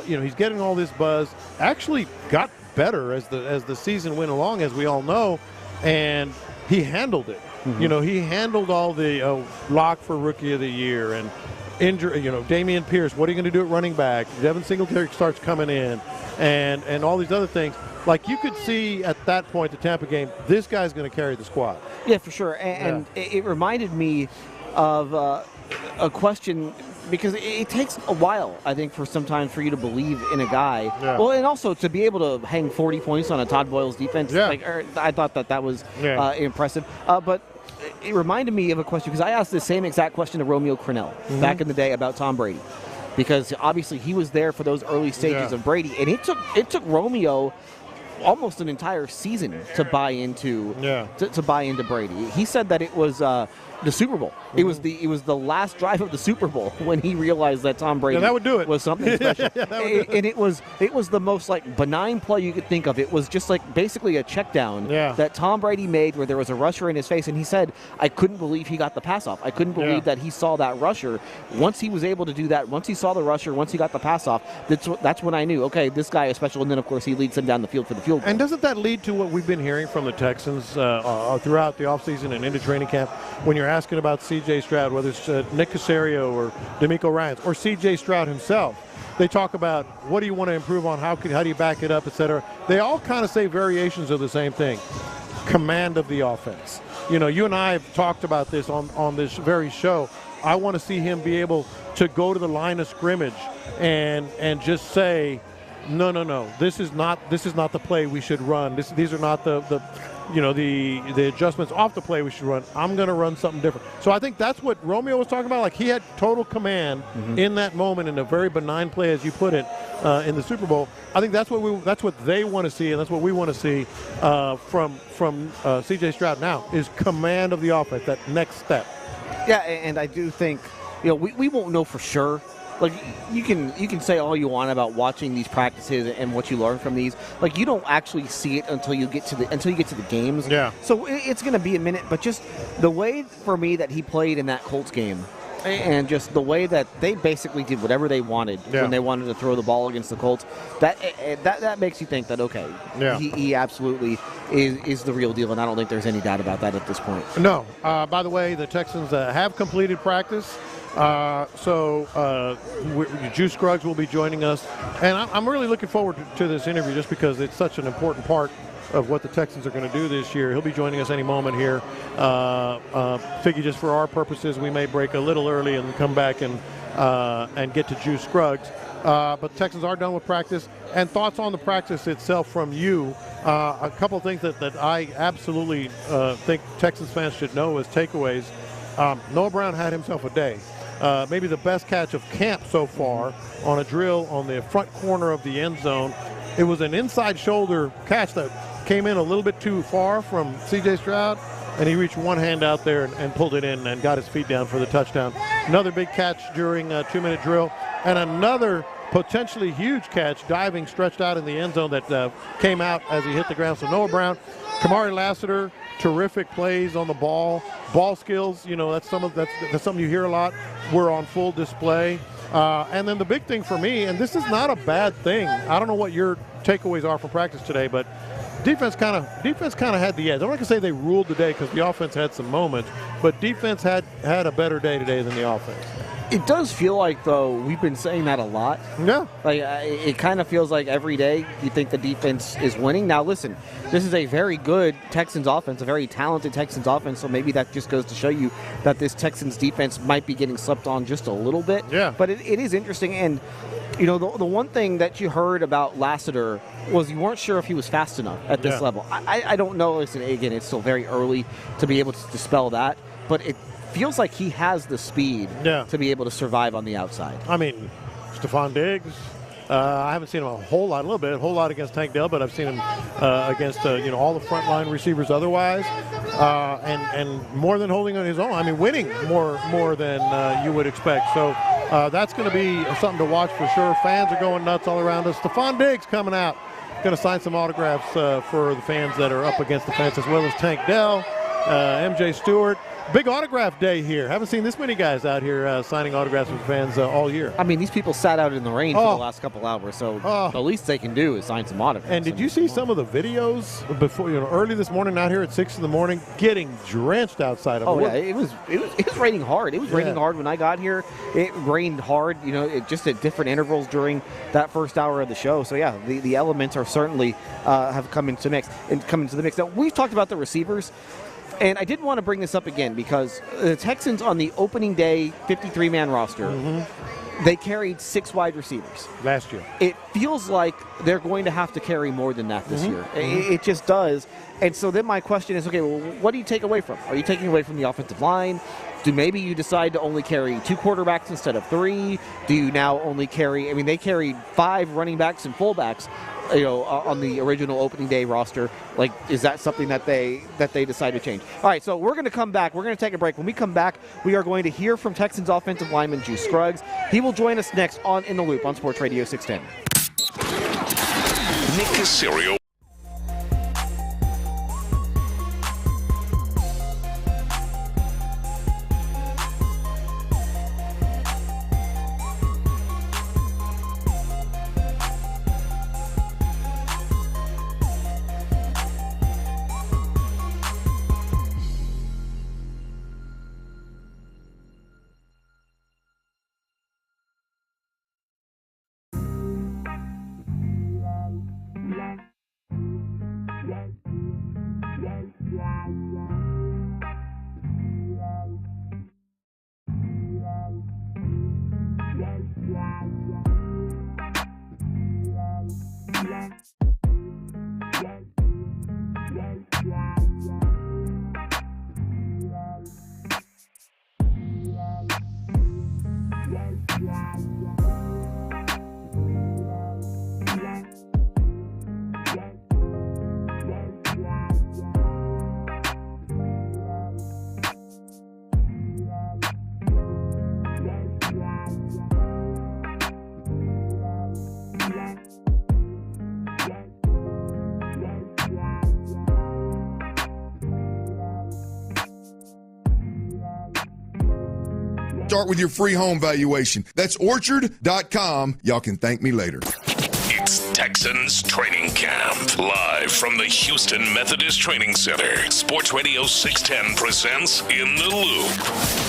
he's getting all this buzz. Actually got better as the season went along, as we all know, and he handled it. Mm-hmm. He handled all the lock for Rookie of the Year and injury. Dameon Pierce. What are you going to do at running back? Devin Singletary starts coming in, and all these other things. Like you could see at that point, the Tampa game, this guy's going to carry the squad. Yeah, for sure. And it reminded me of a question because it takes a while, I think, for sometimes for you to believe in a guy. Yeah. Well, and also to be able to hang 40 points on a Todd Boyle's defense. Yeah. I thought that was impressive. But it reminded me of a question because I asked the same exact question to Romeo Crennel back in the day about Tom Brady. Because obviously he was there for those early stages of Brady. And it took Romeo almost an entire season to buy into to buy into Brady. He said that it was the Super Bowl. Mm-hmm. It was the last drive of the Super Bowl when he realized that Tom Brady that would do it. was something special. And it was the most benign play you could think of. It was just basically a check down that Tom Brady made where there was a rusher in his face, and he said, I couldn't believe he got the pass off. I couldn't believe that he saw that rusher. Once he was able to do that, once he saw the rusher, once he got the pass off, that's when I knew, okay, this guy is special. And then of course he leads him down the field for the field goal. And doesn't that lead to what we've been hearing from the Texans throughout the offseason and into training camp when you're asking about C.J. Stroud, whether it's Nick Caserio or DeMeco Ryans or C.J. Stroud himself? They talk about what do you want to improve on, how do you back it up, etc. They all kind of say variations of the same thing. Command of the offense. You and I have talked about this on this very show. I want to see him be able to go to the line of scrimmage and just say, no. This is not the play we should run. These are not the the adjustments off the play we should run. I'm going to run something different. So I think that's what Romeo was talking about. Like, he had total command in that moment in a very benign play, as you put it, in the Super Bowl. I think that's what they want to see, and that's what we want to see from C.J. Stroud now is command of the offense, that next step. Yeah, and I do think we won't know for sure. Like, you can say all you want about watching these practices and what you learn from these. Like, you don't actually see it until you get to the games. Yeah. So it's going to be a minute, but just the way for me that he played in that Colts game, and just the way that they basically did whatever they wanted when they wanted to throw the ball against the Colts, that makes you think that he absolutely is the real deal, and I don't think there's any doubt about that at this point. No. By the way, the Texans have completed practice. So Scruggs will be joining us, and I'm really looking forward to this interview just because it's such an important part of what the Texans are going to do this year. He'll be joining us any moment here. Figure just for our purposes, we may break a little early and come back and get to Scruggs. But the Texans are done with practice. And thoughts on the practice itself from you. A couple of things that I absolutely think Texans fans should know as takeaways. Noah Brown had himself a day. Maybe the best catch of camp so far on a drill on the front corner of the end zone. It was an inside shoulder catch that came in a little bit too far from C.J. Stroud, and he reached one hand out there and pulled it in and got his feet down for the touchdown. Another big catch during a 2-minute drill, and another potentially huge catch diving stretched out in the end zone that came out as he hit the ground. So Noah Brown, Kamari Lassiter, terrific plays on the ball skills. That's something you hear a lot. We're on full display. And then the big thing for me, and this is not a bad thing. I don't know what your takeaways are from practice today, but defense kind of had the edge. I'm not gonna say they ruled the day because the offense had some moments, but defense had a better day today than the offense. It does feel like, though, we've been saying that a lot. Yeah. Like, it kind of feels like every day you think the defense is winning. Now, listen, this is a very good Texans offense, a very talented Texans offense, so maybe that just goes to show you that this Texans defense might be getting slept on just a little bit. Yeah. But it is interesting, and, the one thing that you heard about Lassiter was you weren't sure if he was fast enough at this level. I don't know. Listen, again, it's still very early to be able to dispel that, but it feels like he has the speed to be able to survive on the outside. I mean, Stefon Diggs, I haven't seen him a whole lot against Tank Dell, but I've seen him against all the frontline receivers otherwise, and more than holding on his own. I mean, winning more than you would expect. So that's going to be something to watch for sure. Fans are going nuts all around us. Stefon Diggs coming out, going to sign some autographs for the fans that are up against the fence, as well as Tank Dell, MJ Stewart. Big autograph day here. Haven't seen this many guys out here signing autographs with fans all year. I mean, these people sat out in the rain for the last couple hours, so the least they can do is sign some autographs. And did you see some of the videos before? Early this morning, out here at 6 in the morning, getting drenched outside. It was raining hard. It was raining hard when I got here. It rained hard. Just at different intervals during that first hour of the show. So yeah, the elements are certainly have come into the mix. Now we've talked about the receivers. And I did want to bring this up again because the Texans on the opening day 53-man roster, they carried 6 wide receivers. Last year. It feels like they're going to have to carry more than that this year. It just does. And so then my question is, okay, well, what do you take away from? Are you taking away from the offensive line? Do maybe you decide to only carry 2 quarterbacks instead of 3? Do you now only carry, they carried 5 running backs and fullbacks, on the original opening day roster. Like, is that something that they decide to change? All right, so we're going to come back. We're going to take a break. When we come back, we are going to hear from Texans offensive lineman Scruggs. He will join us next on In the Loop on Sports Radio 610. Nick Caserio. Start with your free home valuation. That's orchard.com. Y'all can thank me later. It's Texans Training Camp. Live from the Houston Methodist Training Center. Sports Radio 610 presents In the Loop.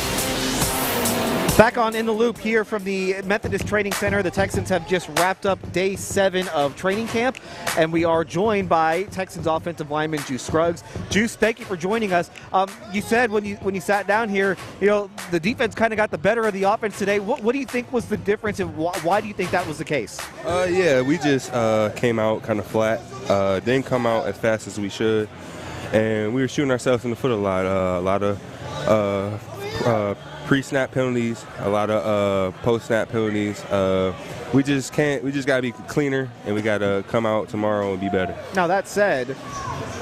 Back on In the Loop here from the Methodist Training Center. The Texans have just wrapped up day 7 of training camp, and we are joined by Texans offensive lineman Juice Scruggs. Juice, thank you for joining us. You said when you sat down here, the defense kind of got the better of the offense today. What do you think was the difference, and why do you think that was the case? Yeah, we just came out kind of flat. Didn't come out as fast as we should, and we were shooting ourselves in the foot a lot of pre-snap penalties, a lot of post-snap penalties. We just got to be cleaner, and we got to come out tomorrow and be better. Now, that said,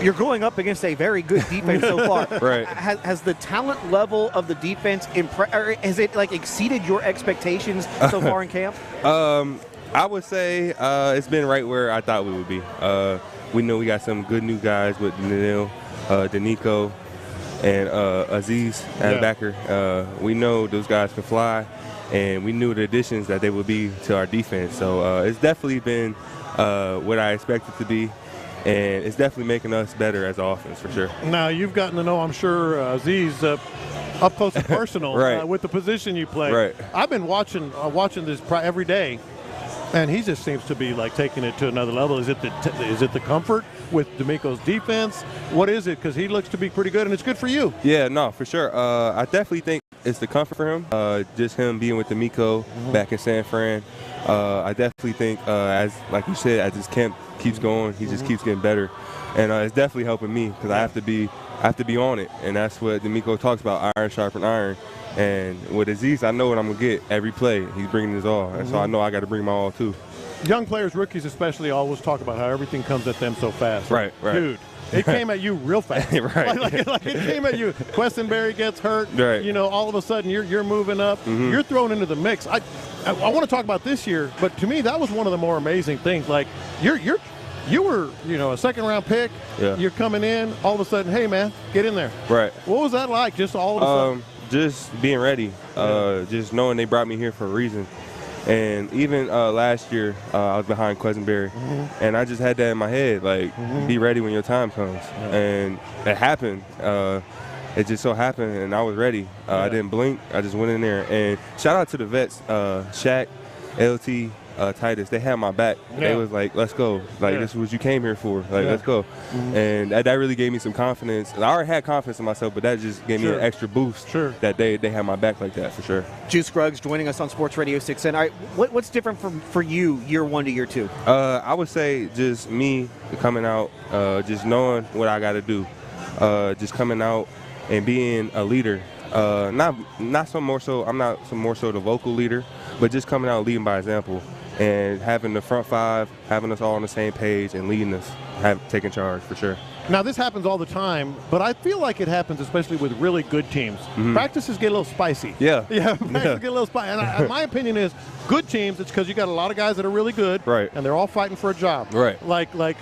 you're going up against a very good defense so far. Right. Has the talent level of the defense has it exceeded your expectations so far in camp? I would say it's been right where I thought we would be. We know we got some good new guys with DeMeco, and Aziz linebacker. We know those guys can fly, and we knew the additions that they would be to our defense. So it's definitely been what I expected to be, and it's definitely making us better as an offense for sure. Now, you've gotten to know, I'm sure, Aziz up close and personal right. With the position you play. Right. I've been watching this every day, and he just seems to be taking it to another level. Is it the comfort with DeMeco's defense? What is it? Because he looks to be pretty good, and it's good for you. Yeah, no, for sure. I definitely think it's the comfort for him. Just him being with DeMeco back in San Fran. I definitely think, like you said, as this camp keeps going, he just keeps getting better, and it's definitely helping me because I have to be on it, and that's what DeMeco talks about: iron sharpen iron. And with Aziz, I know what I'm going to get every play. He's bringing his all. And so I know I got to bring my all, too. Young players, rookies especially, always talk about how everything comes at them so fast. Right. Dude, it came at you real fast. Right. Like it came at you. Questenberry gets hurt. Right. All of a sudden you're moving up. You're thrown into the mix. I want to talk about this year, but to me, that was one of the more amazing things. Like, you were, a second-round pick. Yeah. You're coming in. All of a sudden, hey, man, get in there. Right. What was that like, just all of a sudden? Just being ready, just knowing they brought me here for a reason. And even last year, I was behind Questenberry, and I just had that in my head, be ready when your time comes. And it happened. It just so happened, and I was ready. I didn't blink. I just went in there. And shout out to the vets, Shaq, LT, Titus. They had my back. They was like, let's go. This is what you came here for. Let's go. And that really gave me some confidence. I already had confidence in myself, but that just gave me an extra boost that they had my back like that for sure. Juice Scruggs joining us on Sports Radio 610. All right, what's different for you year 1 to year 2? I would say just me coming out, just knowing what I got to do. Just coming out and being a leader. I'm not so more so the vocal leader, but just coming out leading by example. And having the front five, having us all on the same page and leading us, taking charge for sure. Now, this happens all the time, but I feel like it happens especially with really good teams. Practices get a little spicy. Yeah. Practices get a little spicy. And my opinion is, good teams, it's because you got a lot of guys that are really good. Right. And they're all fighting for a job. Right.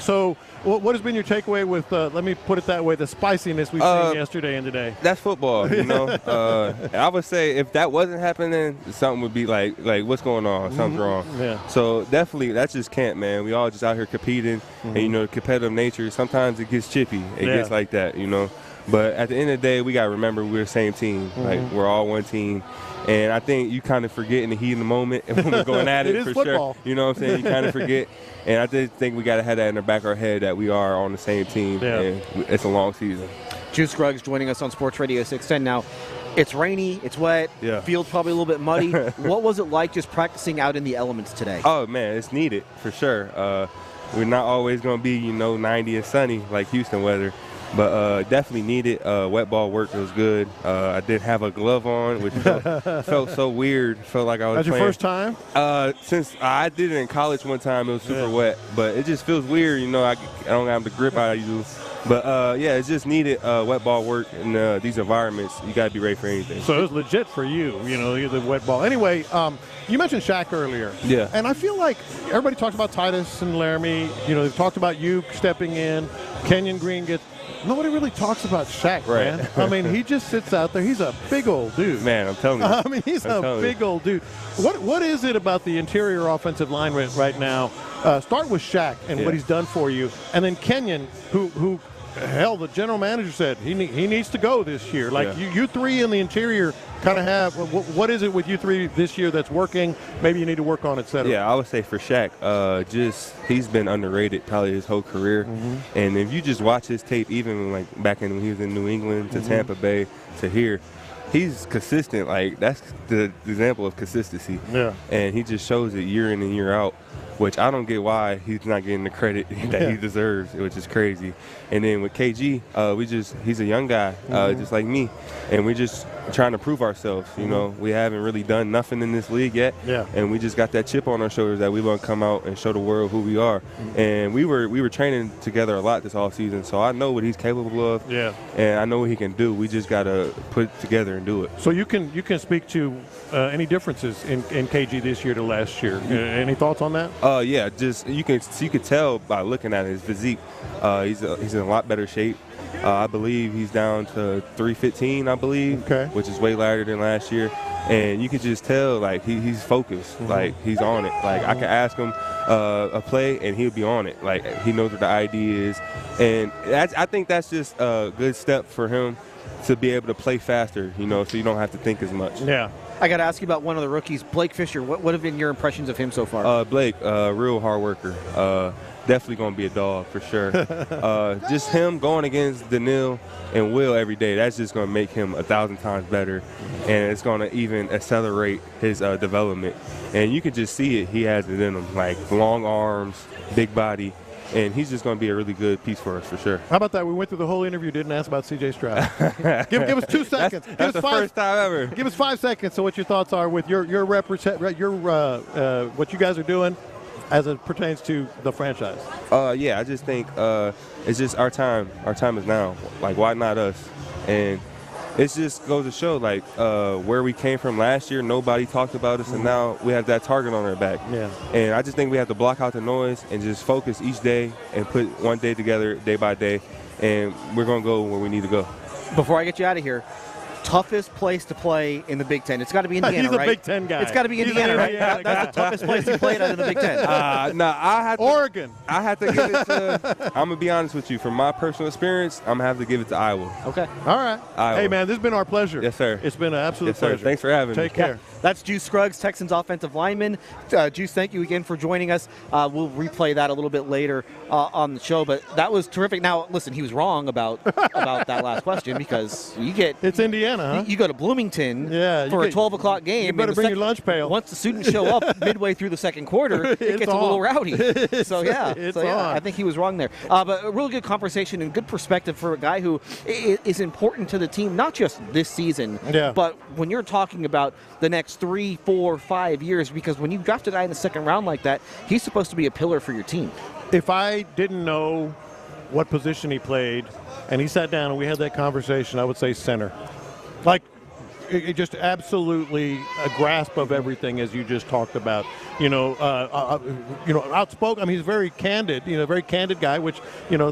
So what has been your takeaway with, let me put it that way, the spiciness we've seen yesterday and today? That's football, I would say if that wasn't happening, something would be like what's going on? Something's wrong. Yeah. So definitely, that's just camp, man. We all just out here competing, and, the competitive nature, sometimes it gets chippy. It gets like that, But at the end of the day, we got to remember we're the same team. We're all one team. And I think you kind of forget in the heat of the moment when we're going at it for football. Sure. You know what I'm saying? You kind of forget. And I just think we got to have that in the back of our head that we are on the same team. Yeah. And it's a long season. Juice Scruggs joining us on Sports Radio 610. Now, it's rainy, it's wet, field's probably a little bit muddy. What was it like just practicing out in the elements today? Oh, man, it's needed for sure. We're not always going to be, 90 and sunny like Houston weather. But definitely needed. Wet ball work was good. I did have a glove on, which felt so weird. Felt like I was That's playing. your first time? Since I did it in college one time, it was super wet. But it just feels weird, I don't have the grip I use. But, it's just needed wet ball work in these environments. You got to be ready for anything. So it was legit for you, the wet ball. Anyway, you mentioned Shaq earlier. Yeah. And I feel like everybody talks about Titus and Laramie. They've talked about you stepping in. Kenyon Green gets nobody really talks about Shaq, Right. man. I mean, he just sits out there. He's a big old dude. Man, I'm telling you. I mean, he's a big old dude. What is it about the interior offensive line right now? Start with Shaq and what he's done for you, and then Kenyon, who hell, the general manager said he needs to go this year. Like you three in the interior kind of have. What is it with you three this year that's working? Maybe you need to work on, et cetera. Yeah, I would say for Shaq, he's been underrated probably his whole career. And if you just watch his tape, even like back when he was in New England to Tampa Bay to here, he's consistent. Like that's the example of consistency. Yeah. And he just shows it year in and year out, which I don't get why he's not getting the credit that he deserves, which is crazy. And then with KG, he's a young guy, just like me, and we're just trying to prove ourselves. You know, we haven't really done nothing in this league yet, and we just got that chip on our shoulders that we want to come out and show the world who we are. And we were training together a lot this offseason, so I know what he's capable of, and I know what he can do. We just got to put it together and do it. So you can speak to any differences in KG this year to last year. Any thoughts on that? Yeah, just you could tell by looking at his physique. He's in a lot better shape. I believe he's down to 315, I believe, which is way lighter than last year. And you could just tell, like, he's focused. Like, he's on it. Like, I can ask him a play, and he'll be on it. Like, he knows what the idea is. And I think that's just a good step for him to be able to play faster, you know, so you don't have to think as much. Yeah. I got to ask you about one of the rookies, Blake Fisher. What have been your impressions of him so far? Blake, real hard worker. Definitely going to be a dog for sure. Just him going against Daniil and Will every day, that's just going to make him 1,000 times better. And it's going to even accelerate his development. And you can just see it. He has it in him, like long arms, big body. And he's just going to be a really good piece for us for sure. How about that? We went through the whole interview, didn't ask about C.J. Stroud. give us 2 seconds. That's the first time ever. Give us 5 seconds. So what your thoughts are with your what you guys are doing as it pertains to the franchise? Yeah, I just think it's just our time. Our time is now. Like, why not us? And it just goes to show, like, where we came from last year, nobody talked about us, and now we have that target on our back. Yeah. And I just think we have to block out the noise and just focus each day and put one day together, day by day, and we're going to go where we need to go. Before I get you out of here, toughest place to play in the Big Ten. It's got to be Indiana, He's a right? Big Ten guy. It's got to be Indiana, right? That's the toughest place he played in the Big Ten. Oregon. I have to give it to – I'm going to be honest with you. From my personal experience, I'm going to have to give it to Iowa. Okay. All right. Iowa. Hey, man, this has been our pleasure. Yes, sir. It's been an absolute sir. pleasure. Thanks for having me. Take care. That's Juice Scruggs, Texans offensive lineman. Juice, thank you again for joining us. We'll replay that a little bit later on the show, but that was terrific. Now, listen, he was wrong about that last question because it's Indiana, huh? You go to Bloomington for a 12 o'clock game. You better bring your lunch pail. Once the students show up midway through the second quarter, it gets a little rowdy. So, I think he was wrong there. But a really good conversation and good perspective for a guy who is important to the team, not just this season, but when you're talking about the next 3, 4, 5 years, because when you draft a guy in the second round like that, he's supposed to be a pillar for your team. If I didn't know what position he played and he sat down and we had that conversation, I would say center. Like, it just absolutely a grasp of everything as you just talked about. Outspoken. I mean, he's very candid. Very candid guy. Which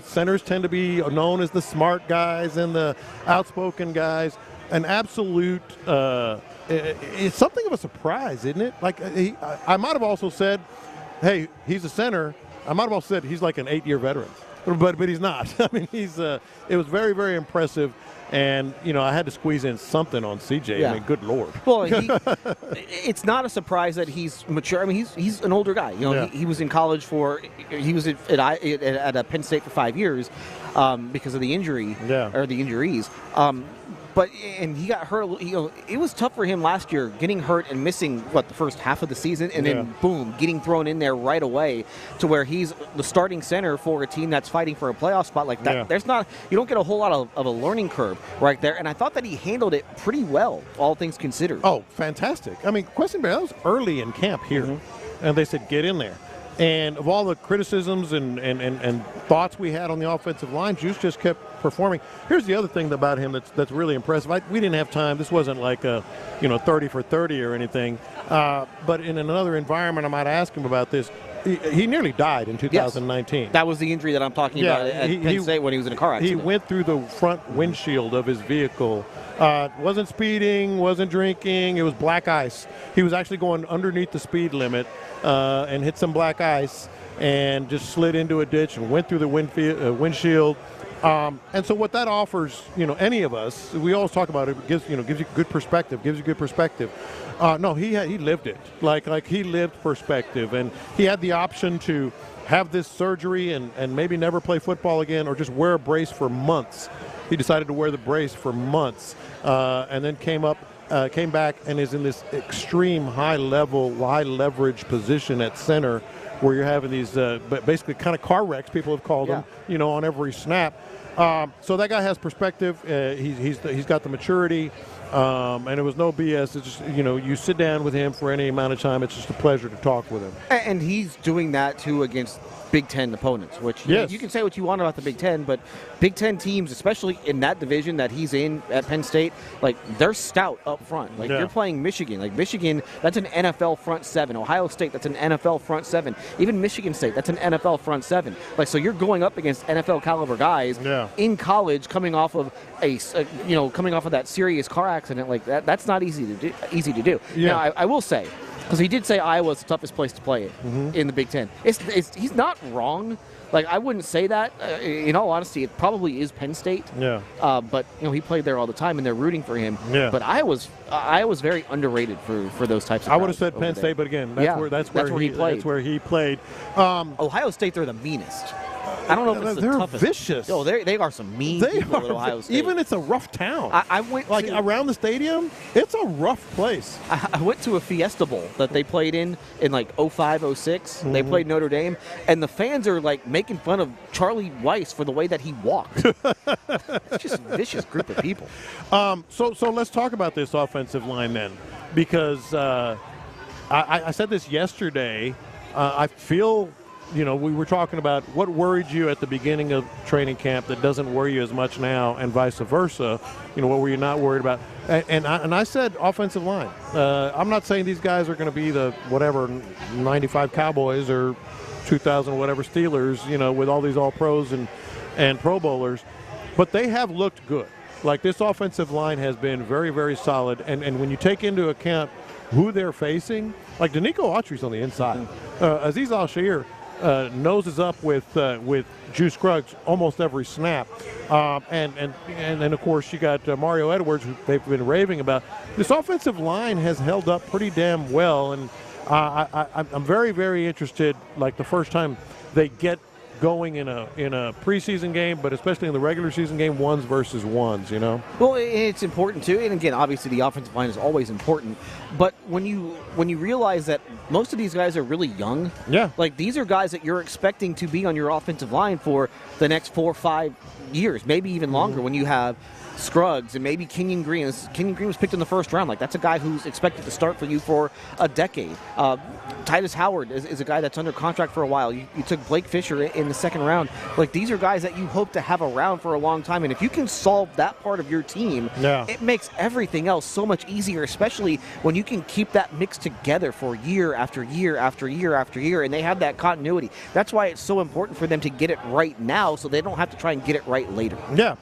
centers tend to be known as the smart guys and the outspoken guys. An absolute. It's something of a surprise, isn't it? Like I might have also said, "Hey, he's a center." I might have also said he's like an 8-year veteran, but he's not. I mean, it was very, very impressive. And, I had to squeeze in something on CJ. Yeah. I mean, good Lord. Well, it's not a surprise that he's mature. I mean, he's an older guy. He was in college he was at Penn State for 5 years because of the injury or the injuries. And he got hurt. It was tough for him last year, getting hurt and missing the first half of the season, and then boom, getting thrown in there right away to where he's the starting center for a team that's fighting for a playoff spot like that. You don't get a whole lot of a learning curve right there, and I thought that he handled it pretty well, all things considered. Oh, fantastic! I mean, that was early in camp here, and they said get in there. And of all the criticisms and thoughts we had on the offensive line, Juice just kept performing. Here's the other thing about him that's really impressive. We didn't have time. This wasn't like a 30 for 30 or anything. But in another environment, I might ask him about this. he nearly died in 2019. Yes. That was the injury that I'm talking about at Penn State when he was in a car accident. He went through the front windshield of his vehicle. Wasn't speeding, wasn't drinking. It was black ice. He was actually going underneath the speed limit and hit some black ice and just slid into a ditch and went through the windshield. And so what that offers, any of us, we always talk about it, gives you good perspective, No, he lived it. Like he lived perspective, and he had the option to have this surgery and maybe never play football again or just wear a brace for months. He decided to wear the brace for months and then came back and is in this extreme high leverage position at center where you're having these basically kind of car wrecks, people have called them, on every snap. So that guy has perspective. He's got the maturity, and it was no BS. It's just, you sit down with him for any amount of time. It's just a pleasure to talk with him. And he's doing that, too, against Big Ten opponents, which you can say what you want about the Big Ten, but Big Ten teams, especially in that division that he's in at Penn State, they're stout up front. You're playing Michigan. Michigan, that's an NFL front seven. Ohio State, that's an NFL front seven. Even Michigan State, that's an NFL front seven. So you're going up against NFL caliber guys in college, coming off of that serious car accident like that. That's not easy to do. Yeah. Now, I will say, because he did say Iowa's the toughest place to play in the Big Ten. He's not wrong. I wouldn't say that. In all honesty, it probably is Penn State. Yeah. But he played there all the time, and they're rooting for him. Yeah. But Iowa's very underrated for those types of. I would have said Penn State, but again, that's where he played. That's where he played. Ohio State, they're the meanest. I don't know if it's the toughest. They're vicious. Oh, they are some mean people at Ohio State. Even it's a rough town. I went around the stadium. It's a rough place. I went to a Fiesta Bowl that they played in 05, 06. They played Notre Dame, and the fans are making fun of Charlie Weiss for the way that he walked. It's just a vicious group of people. So let's talk about this offensive line then, because I said this yesterday. I feel. We were talking about what worried you at the beginning of training camp that doesn't worry you as much now, and vice versa. What were you not worried about? And I said offensive line. I'm not saying these guys are going to be the 95 Cowboys or 2000 whatever Steelers, with all these all-pros and Pro Bowlers, but they have looked good. This offensive line has been very, very solid, and when you take into account who they're facing, DeMeco Autry's on the inside. Azeez Al-Shaair noses up with Juice Scruggs almost every snap, and then of course you got Mario Edwards, who they've been raving about. This offensive line has held up pretty damn well, and I'm very, very interested. The first time they get going in a preseason game, but especially in the regular season game, ones versus ones, Well, it's important too, and again, obviously the offensive line is always important. But when you realize that most of these guys are really young, these are guys that you're expecting to be on your offensive line for the next 4 or 5 years, maybe even longer. When you have Scruggs and maybe Kenyon Green. Kenyon Green was picked in the first round. That's a guy who's expected to start for you for a decade. Titus Howard is a guy that's under contract for a while. You took Blake Fisher in the second round. These are guys that you hope to have around for a long time. And if you can solve that part of your team, it makes everything else so much easier, especially when you can keep that mix together for year after year after year after year, and they have that continuity. That's why it's so important for them to get it right now so they don't have to try and get it right later. Yeah.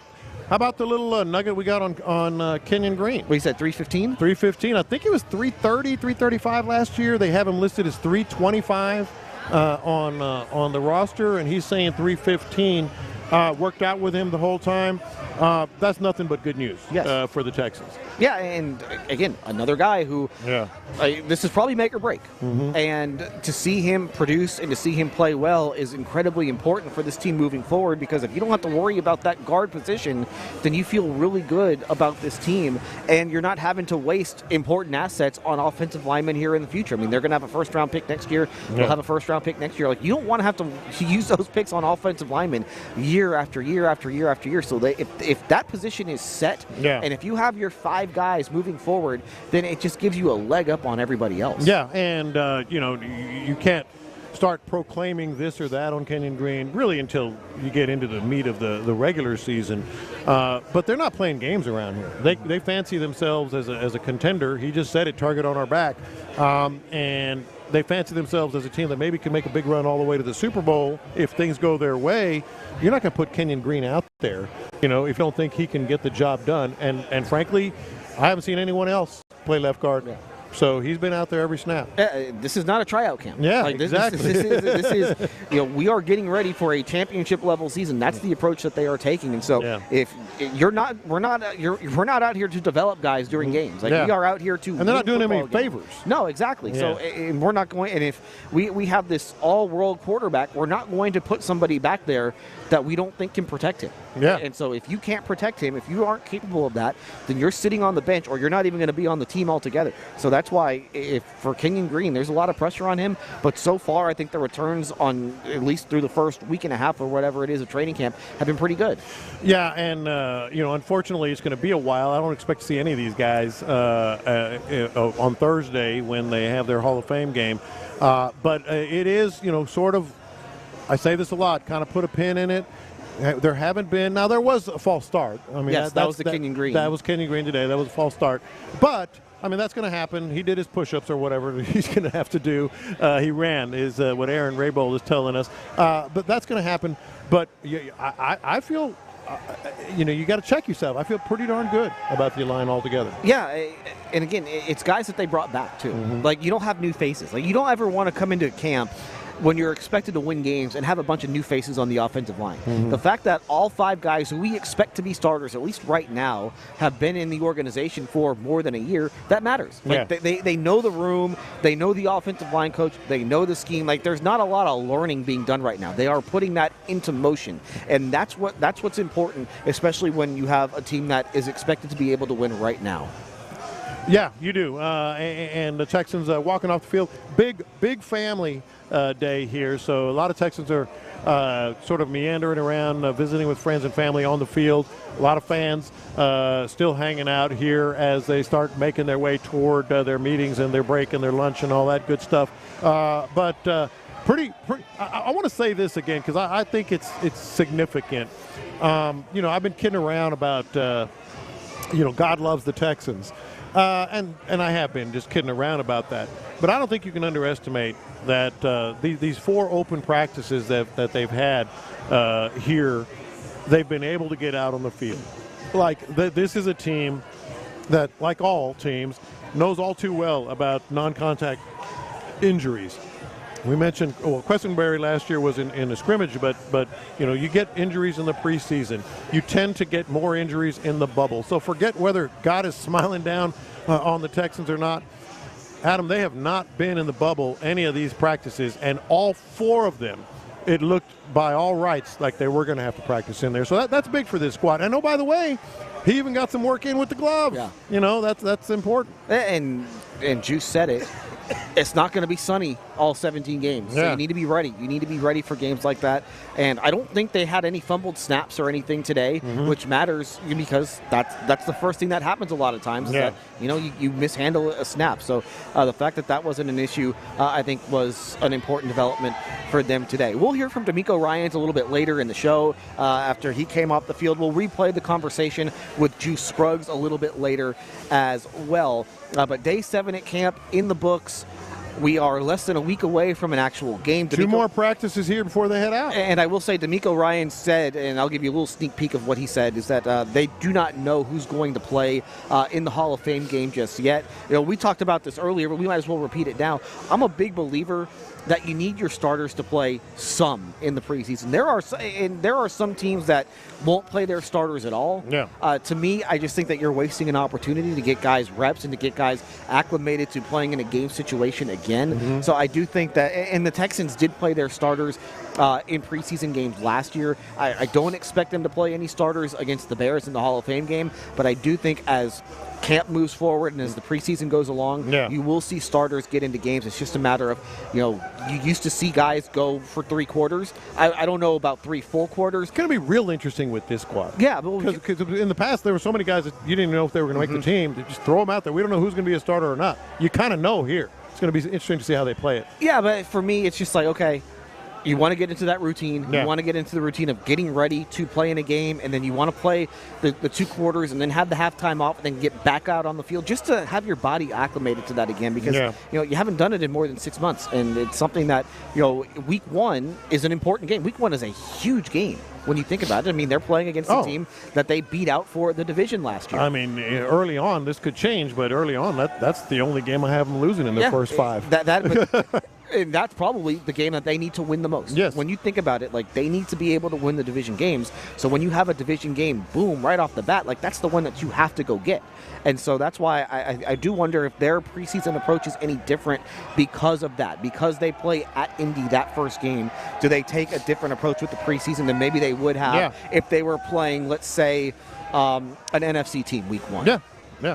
How about the little nugget we got on Kenyon Green? What you said, 315? 315. I think it was 330, 335 last year. They have him listed as 325 on the roster, and he's saying 315. Worked out with him the whole time. That's nothing but good news for the Texans. Yeah, and again, another guy who this is probably make or break. And to see him produce and to see him play well is incredibly important for this team moving forward, because if you don't have to worry about that guard position, then you feel really good about this team, and you're not having to waste important assets on offensive linemen here in the future. I mean, they're going to have a first-round pick next year. They'll have a first-round pick next year. You don't want to have to use those picks on offensive linemen year after year after year after year. So if that position is set, and if you have your 5 guys moving forward, then it just gives you a leg up on everybody else. Yeah, and you can't start proclaiming this or that on Kenyon Green really until you get into the meat of the regular season. But they're not playing games around here. They fancy themselves as a contender. He just said it, target on our back. And they fancy themselves as a team that maybe can make a big run all the way to the Super Bowl if things go their way, you're not going to put Kenyon Green out there, if you don't think he can get the job done. And frankly, I haven't seen anyone else play left guard. Yeah. So he's been out there every snap. This is not a tryout camp. Yeah, exactly. This is we are getting ready for a championship level season. That's the approach that they are taking. And so if we're not out here to develop guys during games. We are out here to. And they're not doing them any favors. No, exactly. Yeah. So and we're not going. And if we have this all-world quarterback, we're not going to put somebody back there that we don't think can protect him. Yeah. And so if you can't protect him, if you aren't capable of that, then you're sitting on the bench or you're not even going to be on the team altogether. So that's why for Kenyon Green, there's a lot of pressure on him. But so far, I think the returns on at least through the first week and a half or whatever it is of training camp have been pretty good. Yeah, and, unfortunately, it's going to be a while. I don't expect to see any of these guys on Thursday when they have their Hall of Fame game. But it is, sort of, I say this a lot, kind of put a pin in it. There haven't been. Now, there was a false start. I mean, yes, that was Kenyon Green. That was Kenyon Green today. That was a false start. But, that's going to happen. He did his push-ups or whatever he's going to have to do. He ran, is what Aaron Raybold is telling us. But that's going to happen. But I feel, you got to check yourself. I feel pretty darn good about the line altogether. Yeah, and again, it's guys that they brought back, too. Mm-hmm. You don't have new faces. You don't ever want to come into camp when you're expected to win games and have a bunch of new faces on the offensive line. Mm-hmm. The fact that all 5 guys who we expect to be starters, at least right now, have been in the organization for more than a year, that matters. They know the room, they know the offensive line coach, they know the scheme. There's not a lot of learning being done right now. They are putting that into motion, and that's what's important, especially when you have a team that is expected to be able to win right now. Yeah, you do. And the Texans walking off the field, big family day here. So a lot of Texans are sort of meandering around, visiting with friends and family on the field. A lot of fans still hanging out here as they start making their way toward their meetings and their break and their lunch and all that good stuff. But pretty. I want to say this again because I think it's significant. I've been kidding around about God loves the Texans. And I have been just kidding around about that. But I don't think you can underestimate that these 4 open practices that they've had here, they've been able to get out on the field. This is a team that, like all teams, knows all too well about non-contact injuries. We mentioned Questenberry last year was in a scrimmage, but you get injuries in the preseason. You tend to get more injuries in the bubble. So forget whether God is smiling down on the Texans or not. Adam, they have not been in the bubble any of these practices, and all 4 of them, it looked by all rights like they were going to have to practice in there. So that's big for this squad. And by the way, he even got some work in with the gloves. Yeah. That's important. And Juice said it. It's not going to be sunny all 17 games. So you need to be ready. You need to be ready for games like that. And I don't think they had any fumbled snaps or anything today, which matters because that's the first thing that happens a lot of times. Yeah. Is that, you mishandle a snap. So the fact that wasn't an issue, I think, was an important development for them today. We'll hear from DeMeco Ryans a little bit later in the show after he came off the field. We'll replay the conversation with Juice Scruggs a little bit later as well. But day 7 at camp in the books. We are less than a week away from an actual game. 2 more practices here before they head out. And I will say DeMeco Ryans said, and I'll give you a little sneak peek of what he said, is that they do not know who's going to play in the Hall of Fame game just yet. We talked about this earlier, but we might as well repeat it now. I'm a big believer that you need your starters to play some in the preseason. There are some teams that won't play their starters at all. Yeah. To me, I just think that you're wasting an opportunity to get guys reps and to get guys acclimated to playing in a game situation again. So I do think that, and the Texans did play their starters in preseason games last year. I don't expect them to play any starters against the Bears in the Hall of Fame game, but I do think as camp moves forward and as the preseason goes along, you will see starters get into games. It's just a matter of, you used to see guys go for 3 quarters. I don't know about 3 full quarters. It's going to be real interesting with this squad. Yeah. Because in the past, there were so many guys that you didn't know if they were going to make the team. Just throw them out there. We don't know who's going to be a starter or not. You kind of know here. It's going to be interesting to see how they play it. Yeah, but for me, it's just like, okay, You want to get into that routine. Yeah. You want to get into the routine of getting ready to play in a game, and then you want to play the 2 quarters and then have the halftime off and then get back out on the field just to have your body acclimated to that again because you haven't done it in more than 6 months, and it's something that week 1 is an important game. Week 1 is a huge game when you think about it. I mean, they're playing against a team that they beat out for the division last year. I mean, early on, this could change, but early on, that's the only game I have them losing in their first 5. And that's probably the game that they need to win the most. Yes. When you think about it, they need to be able to win the division games. So when you have a division game, boom, right off the bat, that's the one that you have to go get. And so that's why I do wonder if their preseason approach is any different because of that. Because they play at Indy that first game, do they take a different approach with the preseason than maybe they would have if they were playing, let's say, an NFC team week 1? Yeah,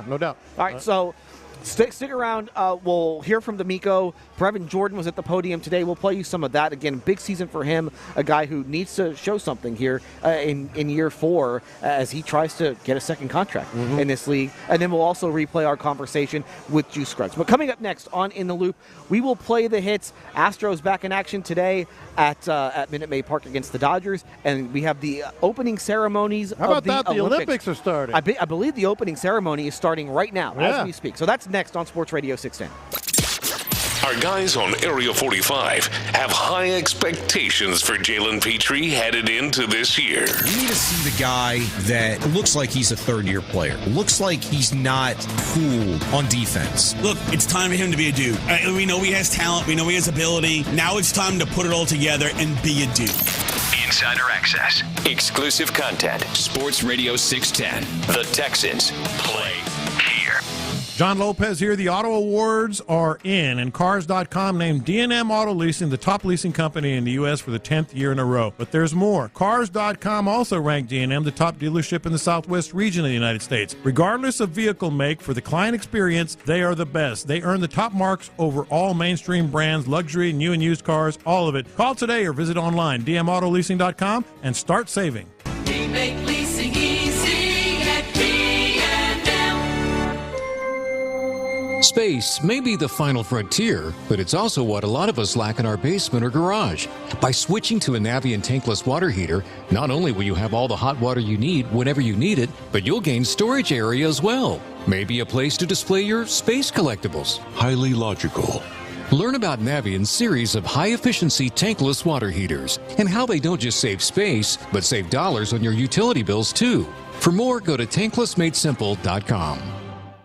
no doubt. All right, so stick around. We'll hear from DeMeco. Brevin Jordan was at the podium today. We'll play you some of that. Again, big season for him, a guy who needs to show something here in year 4 as he tries to get a second contract in this league. And then we'll also replay our conversation with Juice Scruggs. But coming up next on In the Loop, we will play the hits. Astros back in action today at Minute Maid Park against the Dodgers. And we have the opening ceremonies How about of the that? The Olympics are starting. I believe the opening ceremony is starting right now as we speak. So that's next on Sports Radio 610. Our guys on Area 45 have high expectations for Jalen Petrie headed into this year. We need to see the guy that looks like he's a third-year player. Looks like he's not cool on defense. Look, it's time for him to be a dude. We know he has talent. We know he has ability. Now it's time to put it all together and be a dude. Insider access. Exclusive content. Sports Radio 610. The Texans play here. John Lopez here. The Auto Awards are in, and Cars.com named D&M Auto Leasing the top leasing company in the U.S. for the 10th year in a row. But there's more. Cars.com also ranked D&M the top dealership in the Southwest region of the United States. Regardless of vehicle make, for the client experience, they are the best. They earn the top marks over all mainstream brands, luxury, new and used cars, all of it. Call today or visit online, dmautoleasing.com, and start saving. We make leasing easy at P&M. Space may be the final frontier, but it's also what a lot of us lack in our basement or garage. By switching to a Navien tankless water heater, not only will you have all the hot water you need whenever you need it, but you'll gain storage area as well. Maybe a place to display your space collectibles. Highly logical. Learn about Navien's series of high-efficiency tankless water heaters and how they don't just save space, but save dollars on your utility bills, too. For more, go to tanklessmadesimple.com.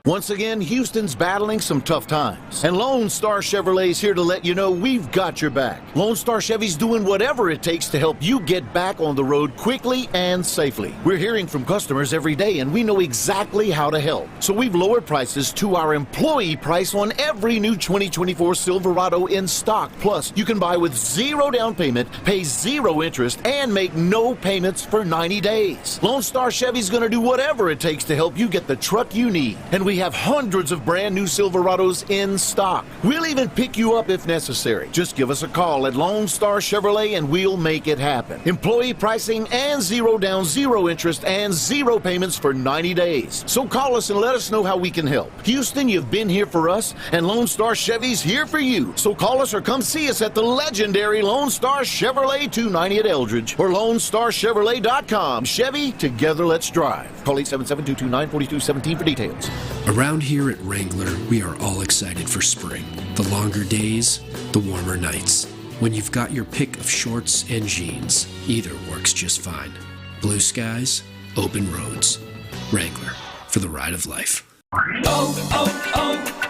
Once again, Houston's battling some tough times. And Lone Star Chevrolet's here to let you know we've got your back. Lone Star Chevy's doing whatever it takes to help you get back on the road quickly and safely. We're hearing from customers every day, and we know exactly how to help. So we've lowered prices to our employee price on every new 2024 Silverado in stock. Plus, you can buy with 0 down payment, pay 0 interest, and make no payments for 90 days. Lone Star Chevy's going to do whatever it takes to help you get the truck you need. And we have hundreds of brand new Silverados in stock. We'll even pick you up if necessary. Just give us a call at Lone Star Chevrolet and we'll make it happen. Employee pricing and 0 down, 0 interest, and 0 payments for 90 days. So call us and let us know how we can help. Houston, you've been here for us, and Lone Star Chevy's here for you. So call us or come see us at the legendary Lone Star Chevrolet 290 at Eldridge or LoneStarChevrolet.com. Chevy, together let's drive. Call 877-229-4217 for details. Around here at Wrangler, we are all excited for spring. The longer days, the warmer nights. When you've got your pick of shorts and jeans, either works just fine. Blue skies, open roads. Wrangler, for the ride of life.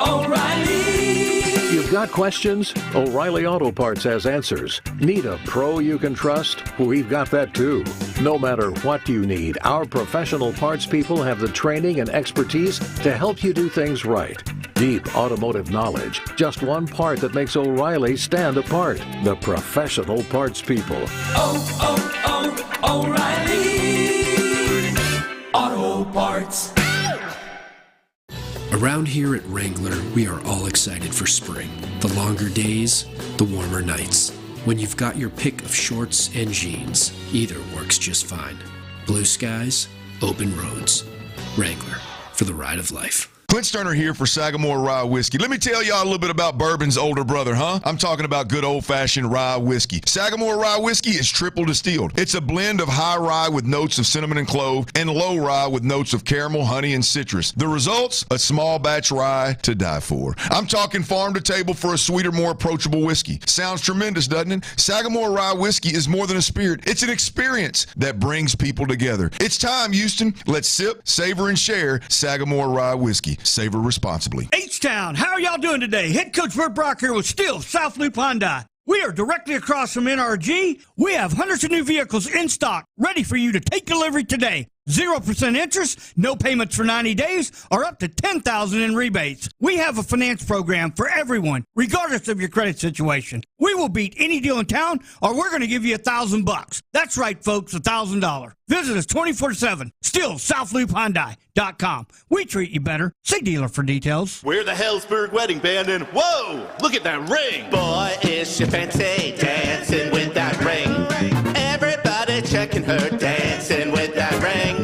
O'Reilly. You've got questions? O'Reilly Auto Parts has answers. Need a pro you can trust? We've got that too. No matter what you need, our professional parts people have the training and expertise to help you do things right. Deep automotive knowledge. Just one part that makes O'Reilly stand apart. The professional parts people. O'Reilly Auto Parts. Around here at Wrangler, we are all excited for spring. The longer days, the warmer nights. When you've got your pick of shorts and jeans, either works just fine. Blue skies, open roads. Wrangler, for the ride of life. Clint Stoerner here for Sagamore Rye Whiskey. Let me tell y'all a little bit about bourbon's older brother, huh? I'm talking about good old-fashioned rye whiskey. Sagamore Rye Whiskey is triple distilled. It's a blend of high rye with notes of cinnamon and clove and low rye with notes of caramel, honey, and citrus. The results? A small batch rye to die for. I'm talking farm to table for a sweeter, more approachable whiskey. Sounds tremendous, doesn't it? Sagamore Rye Whiskey is more than a spirit. It's an experience that brings people together. It's time, Houston. Let's sip, savor, and share Sagamore Rye Whiskey. Savor responsibly. H-Town, how are y'all doing today? Head Coach Bert Brock here with Still South Loop Hyundai. We are directly across from NRG. We have hundreds of new vehicles in stock, ready for you to take delivery today. 0% interest, no payments for 90 days, or up to $10,000 in rebates. We have a finance program for everyone, regardless of your credit situation. We will beat any deal in town, or we're going to give you $1,000. That's right, folks, $1,000. Visit us 24/7. Still, SouthLoopHyundai.com. We treat you better. See dealer for details. We're the Hellsberg Wedding Band, and whoa, look at that ring. Boy, is she fancy, dancing with that ring. Everybody checking her, dancing with that ring.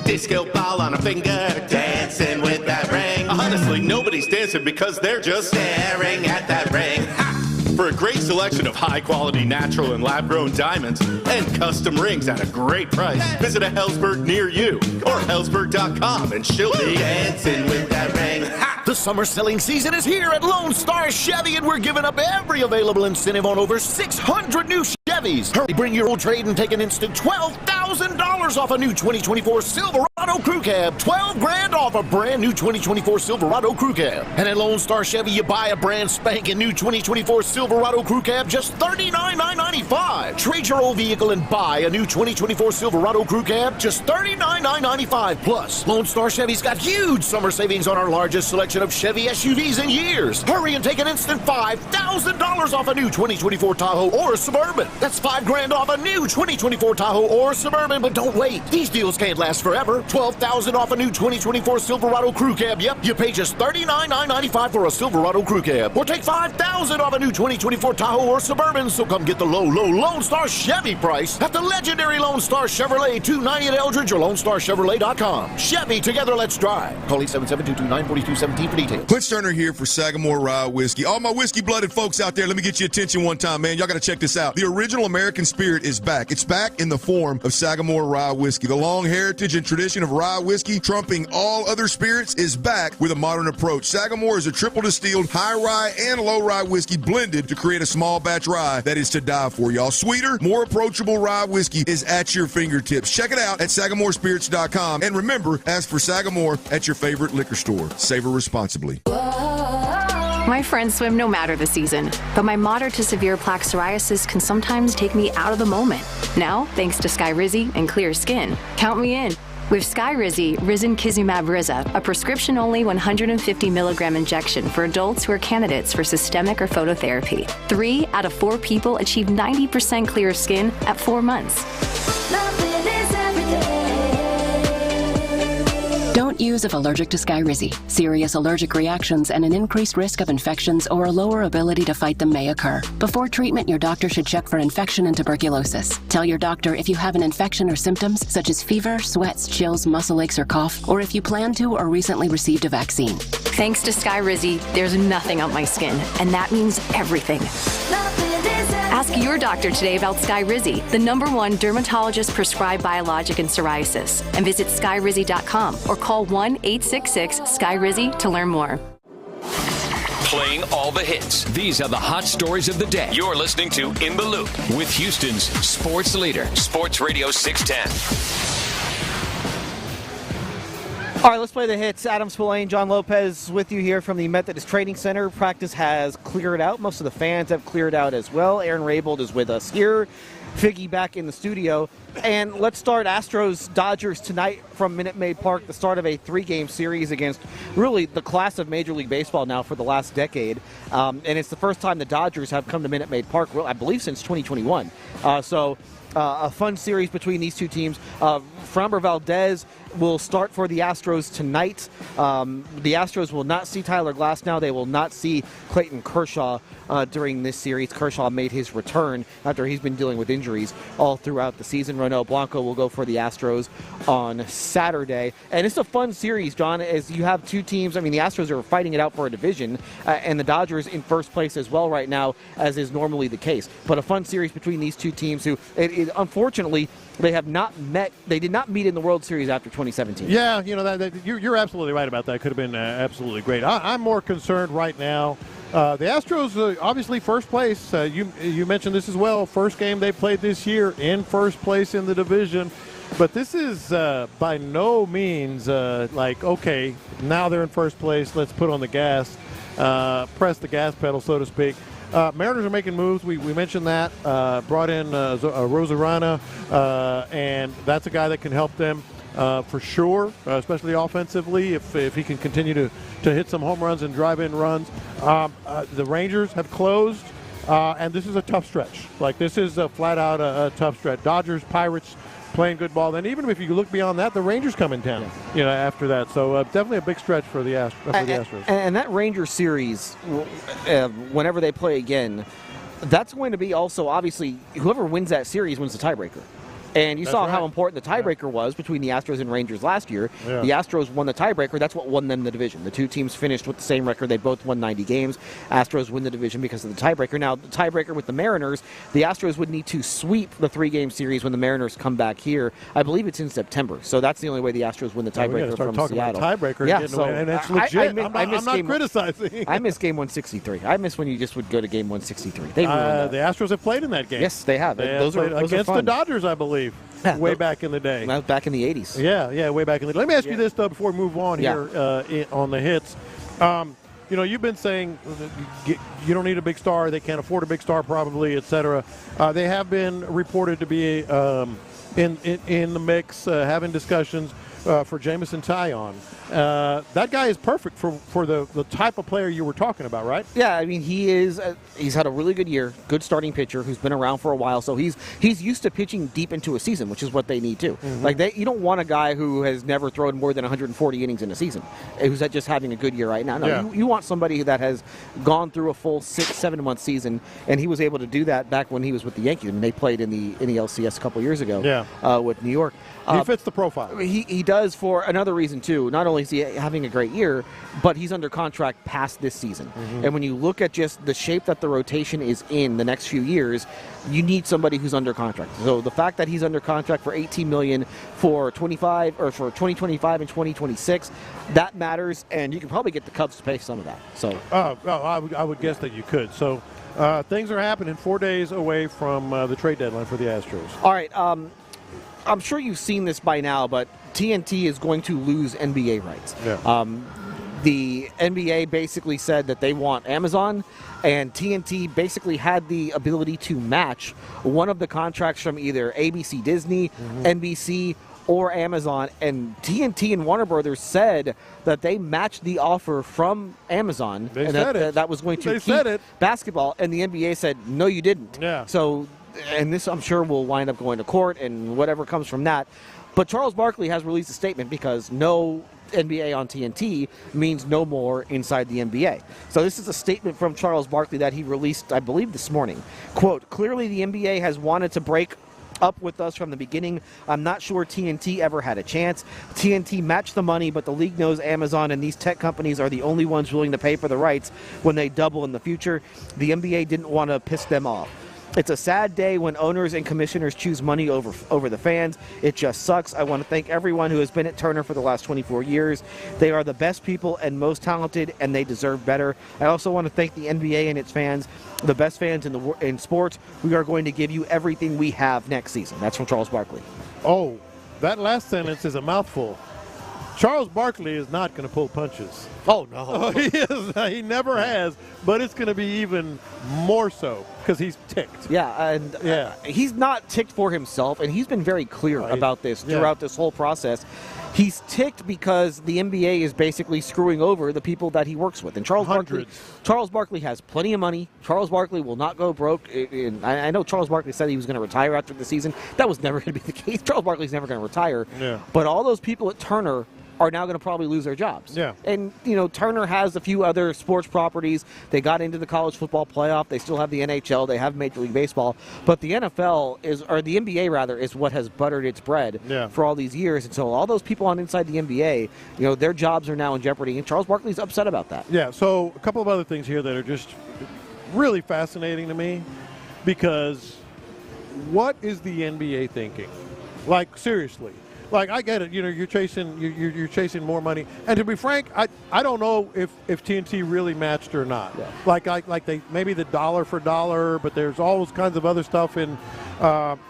Disco ball on a finger, dancing with that ring. Honestly, nobody's dancing because they're just staring at that ring. Ha! For a great selection of high-quality natural and lab-grown diamonds and custom rings at a great price, visit a Hellsberg near you or Hellsberg.com and she'll be dancing with that ring. Ha! The summer selling season is here at Lone Star Chevy, and we're giving up every available incentive on over 600 new Chevys. Hurry, bring your old trade and take an instant $12,000 off a new 2024 Silverado Crew Cab. $12,000 off a brand new 2024 Silverado Crew Cab. And at Lone Star Chevy, you buy a brand spanking new 2024 Silverado Crew Cab, just $39,995. Trade your old vehicle and buy a new 2024 Silverado Crew Cab, just $39,995. Plus, Lone Star Chevy's got huge summer savings on our largest selection of Chevy SUVs in years. Hurry and take an instant $5,000 off a new 2024 Tahoe or a Suburban. That's $5,000 off a new 2024 Tahoe or Suburban, but don't wait. These deals can't last forever. $12,000 off a new 2024 Silverado Crew Cab. Yep, you pay just $39,995 for a Silverado Crew Cab. Or take $5,000 off a new 2024 Tahoe or Suburban. So come get the low Lone Star Chevy price at the legendary Lone Star Chevrolet, 290 at Eldridge or LoneStarChevrolet.com. Chevy, together let's drive. Call 877-229-4217 for details. Clint Stoerner here for Sagamore Rye Whiskey. All my whiskey-blooded folks out there, let me get your attention one time, man. Y'all got to check this out. The original American spirit is back. It's back in the form of Sagamore Rye Whiskey. The long heritage and tradition of rye whiskey, trumping all other spirits, is back with a modern approach. Sagamore is a triple distilled, high rye and low rye whiskey blended to create a small batch rye that is to die for, y'all. Sweeter, more approachable rye whiskey is at your fingertips. Check it out at SagamoreSpirits.com. And remember, ask for Sagamore at your favorite liquor store. Savor responsibly. My friends swim no matter the season, but my moderate to severe plaque psoriasis can sometimes take me out of the moment. Now, thanks to Skyrizi and clear skin, count me in. With Skyrizi, Risankizumab Riza, a prescription-only 150 milligram injection for adults who are candidates for systemic or phototherapy. 3 out of 4 people achieve 90% clear skin at 4 months. Don't use if allergic to Skyrizi. Serious allergic reactions and an increased risk of infections or a lower ability to fight them may occur. Before treatment, your doctor should check for infection and tuberculosis. Tell your doctor if you have an infection or symptoms such as fever, sweats, chills, muscle aches, or cough, or if you plan to or recently received a vaccine. Thanks to Skyrizi, there's nothing on my skin, and that means everything. Ask your doctor today about Skyrizi, the #1 dermatologist-prescribed biologic in psoriasis, and visit Skyrizi.com or call 1-866-SKYRIZI to learn more. Playing all the hits. These are the hot stories of the day. You're listening to In the Loop with Houston's sports leader, Sports Radio 610. All right, let's play the hits. Adam Spillane, John Lopez with you here from the Methodist Training Center. Practice has cleared out. Most of the fans have cleared out as well. Aaron Raybould is with us here. Figgy back in the studio. And let's start Astros-Dodgers tonight from Minute Maid Park, the start of a 3-game series against really the class of Major League Baseball now for the last decade. And it's the first time the Dodgers have come to Minute Maid Park, I believe, since 2021. A fun series between these two teams. Framber Valdez will start for the Astros tonight. The Astros will not see Tyler Glasnow. They will not see Clayton Kershaw during this series. Kershaw made his return after he's been dealing with injuries all throughout the season. 4-0. Blanco will go for the Astros on Saturday. And it's a fun series, John, as you have two teams. I mean, the Astros are fighting it out for a division, and the Dodgers in first place as well right now, as is normally the case. But a fun series between these two teams who, unfortunately, they have not met. They did not meet in the World Series after 2017. Yeah, you're absolutely right about that. Could have been absolutely great. I'm more concerned right now. The Astros, obviously, first place. You mentioned this as well. First game they played this year in first place in the division. But this is by no means like, okay, now they're in first place. Let's put on the gas, press the gas pedal, so to speak. Mariners are making moves. We mentioned that. Brought in Rosarana, and that's a guy that can help them for sure, especially offensively, if he can continue to hit some home runs and drive in runs. The Rangers have closed, and this is a tough stretch. Like, this is flat out a tough stretch. Dodgers, Pirates playing good ball. Then even if you look beyond that, the Rangers come in town, after that. So definitely a big stretch for the Astros. And that Rangers series, whenever they play again, that's going to be also, obviously, whoever wins that series wins the tiebreaker. And you saw how important the tiebreaker was between the Astros and Rangers last year. Yeah. The Astros won the tiebreaker. That's what won them the division. The two teams finished with the same record. They both won 90 games. Astros win the division because of the tiebreaker. Now, the tiebreaker with the Mariners, the Astros would need to sweep the three-game series when the Mariners come back here. I believe it's in September. So that's the only way the Astros win the tiebreaker from Seattle. About tiebreaker, and it's legit. I'm not criticizing. I miss game 163. I miss when you just would go to game 163. They ruined that. The Astros have played in that game. Yes, they have. Those are against the Dodgers, I believe. Way back in the day. That was back in the 80s. Yeah, way back in the day. Let me ask you this, though, before we move on here on the hits. You've been saying you don't need a big star. They can't afford a big star probably, et cetera. They have been reported to be in the mix, having discussions for Jamison Tyon. That guy is perfect for the type of player you were talking about, right? Yeah, I mean, he's had a really good year, good starting pitcher who's been around for a while, so he's used to pitching deep into a season, which is what they need too. Mm-hmm. Like, you don't want a guy who has never thrown more than 140 innings in a season, who's just having a good year right now. No, you want somebody that has gone through a full 6-7 month season, and he was able to do that back when he was with the Yankees. I mean, they played in the LCS a couple years ago with New York. He fits the profile. He does for another reason, too. Not only is he having a great year, but he's under contract past this season. Mm-hmm. And when you look at just the shape that the rotation is in the next few years, you need somebody who's under contract. So the fact that he's under contract for $18 million for 2025 and 2026, that matters, and you can probably get the Cubs to pay some of that. So, I would guess that you could. So things are happening 4 days away from the trade deadline for the Astros. All right. I'm sure you've seen this by now, but TNT is going to lose NBA rights. Yeah. The NBA basically said that they want Amazon, and TNT basically had the ability to match one of the contracts from either ABC Disney, NBC, or Amazon, and TNT and Warner Brothers said that they matched the offer from Amazon, and that was going to keep basketball, and the NBA said, no, you didn't. Yeah. So, and this, I'm sure, will wind up going to court and whatever comes from that. But Charles Barkley has released a statement because no NBA on TNT means no more inside the NBA. So this is a statement from Charles Barkley that he released, I believe, this morning. Quote, clearly the NBA has wanted to break up with us from the beginning. I'm not sure TNT ever had a chance. TNT matched the money, but the league knows Amazon and these tech companies are the only ones willing to pay for the rights when they double in the future. The NBA didn't want to piss them off. It's a sad day when owners and commissioners choose money over the fans. It just sucks. I want to thank everyone who has been at Turner for the last 24 years. They are the best people and most talented, and they deserve better. I also want to thank the NBA and its fans, the best fans in sports. We are going to give you everything we have next season. That's from Charles Barkley. Oh, that last sentence is a mouthful. Charles Barkley is not going to pull punches. Oh, no. He is. He never has, but it's going to be even more so because he's ticked. Yeah, and he's not ticked for himself, and he's been very clear about this throughout this whole process. He's ticked because the NBA is basically screwing over the people that he works with. And Charles Barkley has plenty of money. Charles Barkley will not go broke. I know Charles Barkley said he was going to retire after the season. That was never going to be the case. Charles Barkley's never going to retire. Yeah. But all those people at Turner are now going to probably lose their jobs. Yeah. And, Turner has a few other sports properties. They got into the college football playoff. They still have the NHL. They have Major League Baseball. But the NFL or the NBA rather, is what has buttered its bread for all these years. And so all those people on inside the NBA, their jobs are now in jeopardy. And Charles Barkley's upset about that. Yeah, so a couple of other things here that are just really fascinating to me, because what is the NBA thinking? Like, seriously. Like, I get it. You're chasing more money. And to be frank, I don't know if TNT really matched or not. Yeah. Like they maybe the dollar for dollar, but there's all those kinds of other stuff in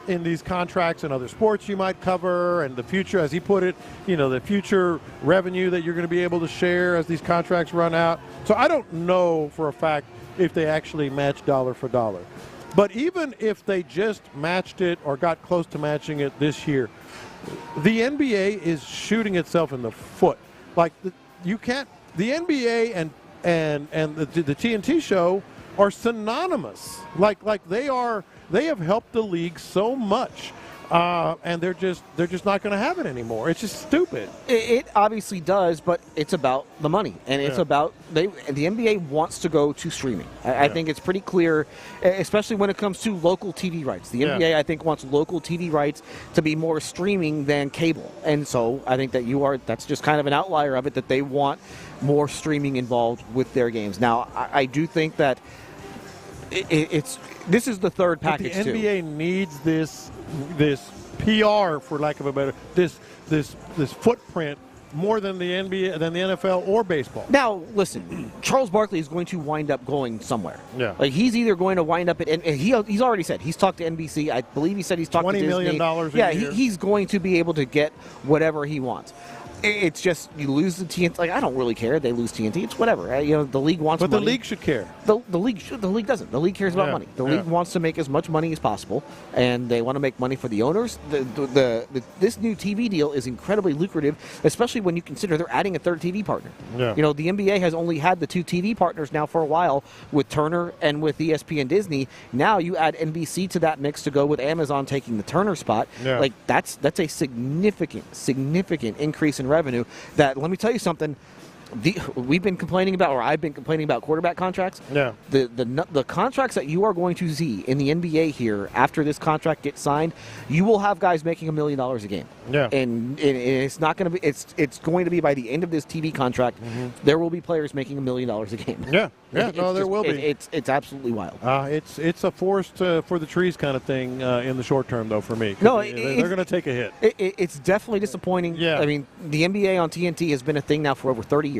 these contracts and other sports you might cover, and the future, as he put it, the future revenue that you're going to be able to share as these contracts run out. So I don't know for a fact if they actually match dollar for dollar. But even if they just matched it or got close to matching it this year, the NBA is shooting itself in the foot. Like, the NBA and the TNT show are synonymous. Like they have helped the league so much. And they're just not going to have it anymore. It's just stupid. It obviously does, but it's about the money, and it's about the NBA wants to go to streaming. I think it's pretty clear, especially when it comes to local TV rights. The NBA, I think, wants local TV rights to be more streaming than cable, and so I think that that's just kind of an outlier of it, that they want more streaming involved with their games. Now, I do think that this is the third package. But the NBA needs this PR, for lack of a better, this footprint more than the NBA, than the NFL or baseball. Now, listen, Charles Barkley is going to wind up going somewhere. Yeah. Like, he's either going to wind up at, and he's already said he's talked to NBC. I believe he said he's talked to Disney. $20 million a year. He's going to be able to get whatever he wants. It's just, you lose the TNT. Like, I don't really care. They lose TNT. It's whatever. The league wants money. But the league should care. The league doesn't. The league cares about money. The league wants to make as much money as possible, and they want to make money for the owners. This new TV deal is incredibly lucrative, especially when you consider they're adding a third TV partner. Yeah. The NBA has only had the two TV partners now for a while with Turner and with ESPN Disney. Now you add NBC to that mix to go with Amazon taking the Turner spot. Yeah. Like, that's a significant increase in revenue. That, let me tell you something, I've been complaining about quarterback contracts. Yeah. The contracts that you are going to see in the NBA here after this contract gets signed, you will have guys making $1 million a game. Yeah. And it's not going to be. It's going to be by the end of this TV contract. Mm-hmm. There will be players making $1 million a game. Yeah. Yeah. No, there will be. It's absolutely wild. It's a forest for the trees kind of thing in the short term, though, for me. No, they're going to take a hit. It's definitely disappointing. Yeah. I mean, the NBA on TNT has been a thing now for over 30 years.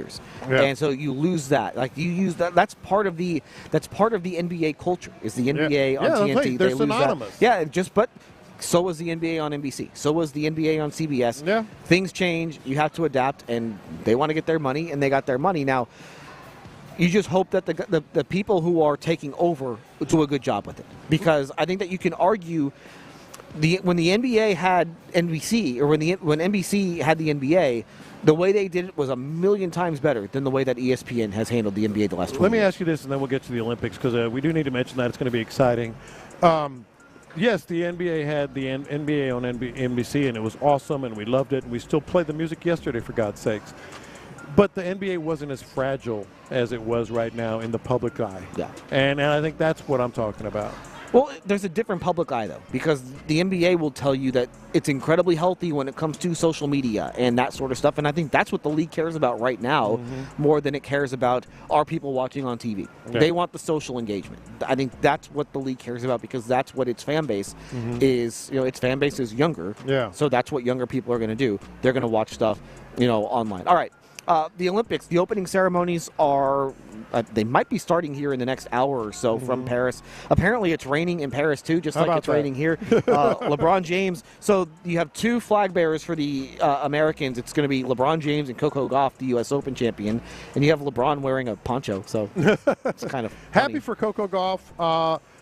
Yeah. And so you lose that. Like, you use that. That's part of the NBA culture. Is the NBA on TNT? They're they synonymous. Lose that. Yeah, but so was the NBA on NBC. So was the NBA on CBS. Yeah. Things change. You have to adapt, and they want to get their money, and they got their money. Now, you just hope that the people who are taking over do a good job with it, because I think that you can argue when the NBA had NBC, or when NBC had the NBA, the way they did it was 1,000,000 times better than the way that ESPN has handled the NBA the last 20 Let me years. ask you this, and then we'll get to the Olympics, because we do need to mention that. It's going to be exciting. Yes, the NBA had the NBA on NBC, and it was awesome, and we loved it, and we still played the music yesterday, for God's sakes. But the NBA wasn't as fragile as it was right now in the public eye. Yeah. And I think that's what I'm talking about. Well, there's a different public eye, though, because the NBA will tell you that it's incredibly healthy when it comes to social media and that sort of stuff. And I think that's what the league cares about right now, more than it cares about are people watching on TV. Yeah. They want the social engagement. I think that's what the league cares about, because that's what its fan base is. Its fan base is younger. Yeah. So that's what younger people are going to do. They're going to watch stuff, online. All right. The Olympics, the opening ceremonies are, they might be starting here in the next hour or so from Paris. Apparently it's raining in Paris too, just like it's raining here. LeBron James. So you have two flag bearers for the Americans. It's going to be LeBron James and Coco Gauff, the U.S. Open champion. And you have LeBron wearing a poncho. So it's kind of happy for Coco Gauff.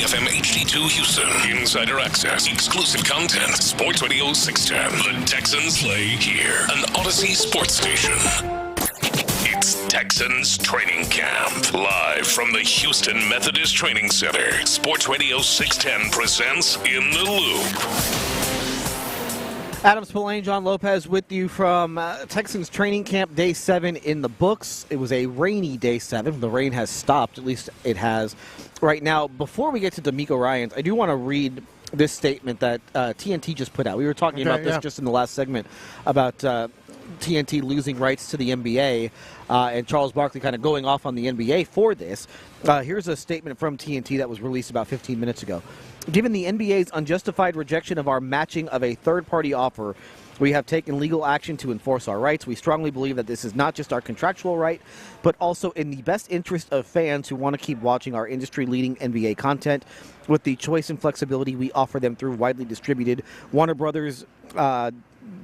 FM HD2 Houston. Insider access, exclusive content. Sports Radio 610. The Texans play here. An Odyssey sports station. It's Texans Training Camp. Live from the Houston Methodist Training Center. Sports Radio 610 presents In the Loop. Adam Spillane, John Lopez with you from Texans Training Camp Day 7 in the books. It was a rainy Day 7. The rain has stopped, at least it has right now. Before we get to DeMeco Ryans, I do want to read this statement that TNT just put out. We were talking about this just in the last segment about TNT losing rights to the NBA and Charles Barkley kind of going off on the NBA for this. Here's a statement from TNT that was released about 15 minutes ago. Given the NBA's unjustified rejection of our matching of a third-party offer, we have taken legal action to enforce our rights. We strongly believe that this is not just our contractual right, but also in the best interest of fans who want to keep watching our industry-leading NBA content with the choice and flexibility we offer them through widely distributed Warner Brothers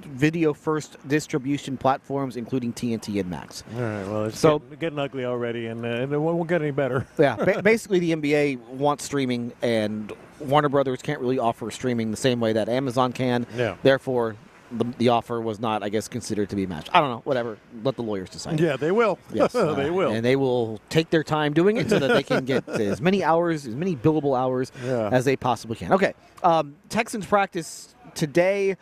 video-first distribution platforms, including TNT and Max. All right, well, it's getting ugly already, and it won't get any better. Yeah, basically the NBA wants streaming, and Warner Brothers can't really offer streaming the same way that Amazon can. Yeah. Therefore, the offer was not, I guess, considered to be matched. I don't know, whatever. Let the lawyers decide. Yeah, they will. Yes, they will. And they will take their time doing it so that they can get as many hours, as many billable hours as they possibly can. Okay, Texans practice today.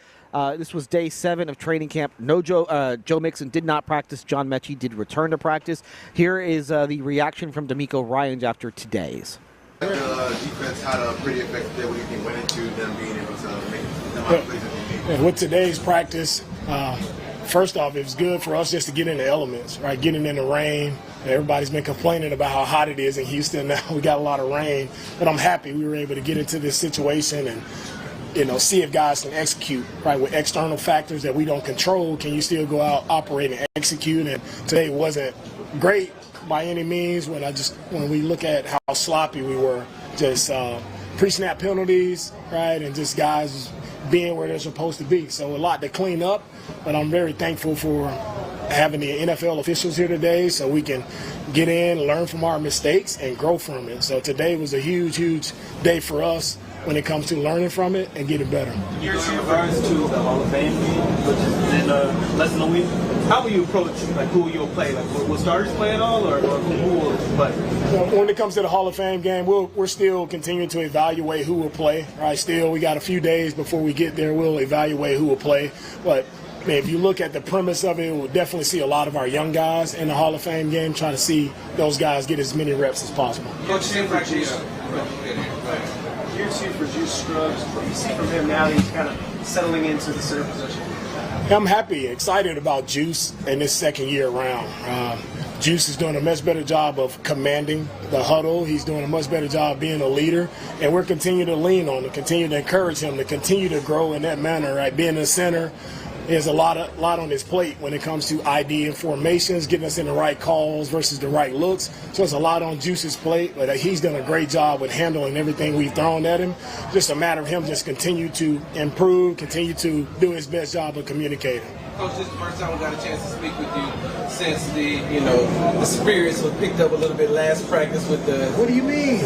This was day 7 of training camp. No Joe Mixon did not practice. John Mechie did return to practice. Here is the reaction from DeMeco Ryans after today's. The defense had a pretty effective day. What do you think went into them being able to make them out of plays? With today's practice, first off, it was good for us just to get in the elements, right? Getting in the rain. Everybody's been complaining about how hot it is in Houston. Now we got a lot of rain, but I'm happy we were able to get into this situation and see if guys can execute, right? With external factors that we don't control, can you still go out, operate, and execute? And today wasn't great by any means when we look at how sloppy we were, just pre-snap penalties, right? And just guys being where they're supposed to be. So a lot to clean up, but I'm very thankful for having the NFL officials here today so we can get in, learn from our mistakes, and grow from it. So today was a huge, huge day for us when it comes to learning from it and getting better. In regards to the Hall of Fame game, which is in less than a week, how will you approach who you'll play? Will starters play at all, or who will play? When it comes to the Hall of Fame game, we're still continuing to evaluate who will play. Right? Still, we got a few days before we get there. We'll evaluate who will play. But if you look at the premise of it, we'll definitely see a lot of our young guys in the Hall of Fame game, trying to see those guys get as many reps as possible. Coach, Year 2 for Juice Scruggs. What do you see from him now that he's kind of settling into the center position? I'm happy, excited about Juice in this second year around. Juice is doing a much better job of commanding the huddle. He's doing a much better job being a leader, and we're continuing to lean on him, continue to encourage him to continue to grow in that manner. Right, being in the center. There's a lot on his plate when it comes to ID and formations, getting us in the right calls versus the right looks. So it's a lot on Juice's plate, but he's done a great job with handling everything we've thrown at him. Just a matter of him just continue to improve, continue to do his best job of communicating. Coach, this is the first time we got a chance to speak with you since the spirits was picked up a little bit last practice with the. What do you mean?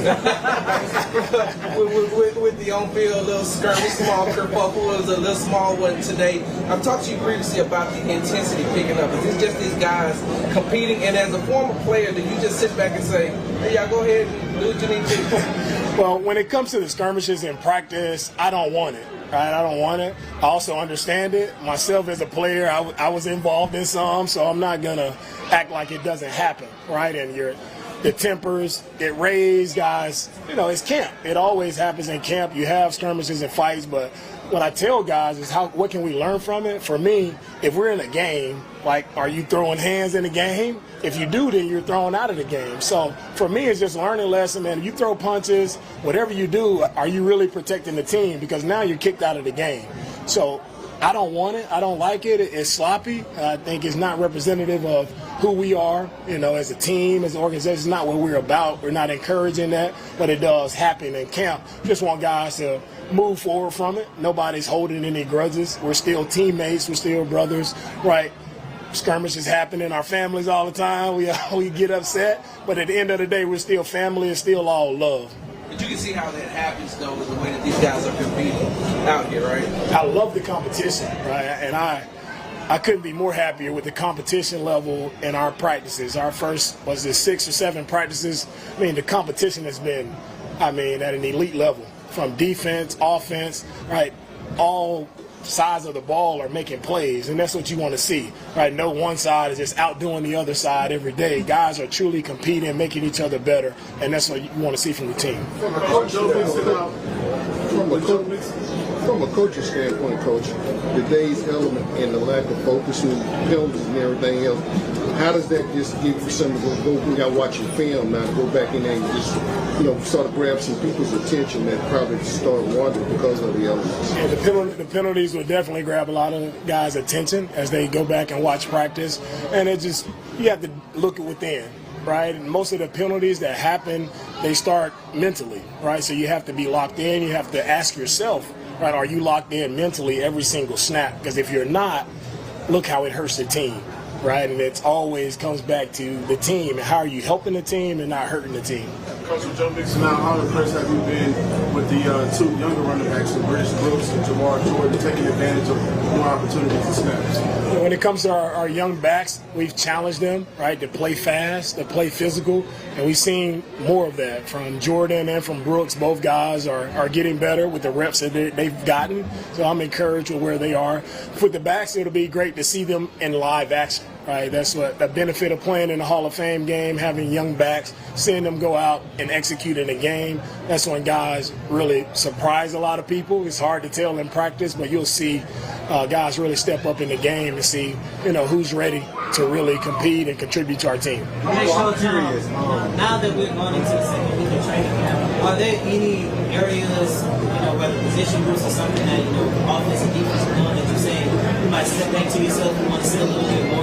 with the on-field little skirmish, small kerfuffle. It was a little small one today. I've talked to you previously about the intensity picking up. Is this just these guys competing? And as a former player, do you just sit back and say, "Hey, y'all go ahead and do what you need to"? Well, when it comes to the skirmishes in practice, I don't want it. Right, I don't want it. I also understand it. Myself as a player, I was involved in some, so I'm not going to act like it doesn't happen, right? And the tempers, it raised, guys. It's camp. It always happens in camp. You have skirmishes and fights, but what I tell guys is what can we learn from it? For me, if we're in a game, are you throwing hands in the game? If you do, then you're thrown out of the game. So for me, it's just a learning lesson, man. You throw punches, whatever you do, are you really protecting the team? Because now you're kicked out of the game. So I don't want it. I don't like it. It's sloppy. I think it's not representative of who we are, as a team, as an organization. It's not what we're about. We're not encouraging that, but it does happen in camp. Just want guys to move forward from it. Nobody's holding any grudges. We're still teammates. We're still brothers, right? Skirmishes happen in our families all the time. We get upset, but at the end of the day, we're still family and still all love. But you can see how that happens, though, with the way that these guys are competing out here, right? I love the competition, right? And I couldn't be more happier with the competition level in our practices. Our first, 6 or 7 practices? I mean, the competition has been, at an elite level. From defense, offense, right? All sides of the ball are making plays, and that's what you want to see, right? No one side is just outdoing the other side every day. Guys are truly competing, making each other better, and that's what you want to see from the team. From a coaching standpoint, Coach, today's element and the lack of focus and penalties and everything else, how does that just give you something to go bring out watching film now to go back in there and just, sort of grab some people's attention that probably start wandering because of the elements? Yeah, the penalties will definitely grab a lot of guys' attention as they go back and watch practice, and you have to look within. Right, and most of the penalties that happen, they start mentally, right? So you have to be locked in. You have to ask yourself, right, are you locked in mentally every single snap? Because if you're not, look how it hurts the team, right? And it always comes back to the team and how are you helping the team and not hurting the team. Coach, with Joe Mixon now, how impressed have you been with the 2 younger running backs, the British Brooks and Jamar Jordan, taking advantage of more opportunities and snaps? When it comes to our young backs, we've challenged them, right, to play fast, to play physical, and we've seen more of that from Jordan and from Brooks. Both guys are getting better with the reps that they've gotten, so I'm encouraged with where they are. For the backs, it'll be great to see them in live action. Right, that's what the benefit of playing in the Hall of Fame game, having young backs, seeing them go out and execute in a game. That's when guys really surprise a lot of people. It's hard to tell in practice, but you'll see guys really step up in the game and see, who's ready to really compete and contribute to our team. Now that we're going into the second week of training camp, are there any areas, whether position groups or something that, offense and defense are doing that you say you might step back to yourself and want to see a little bit more?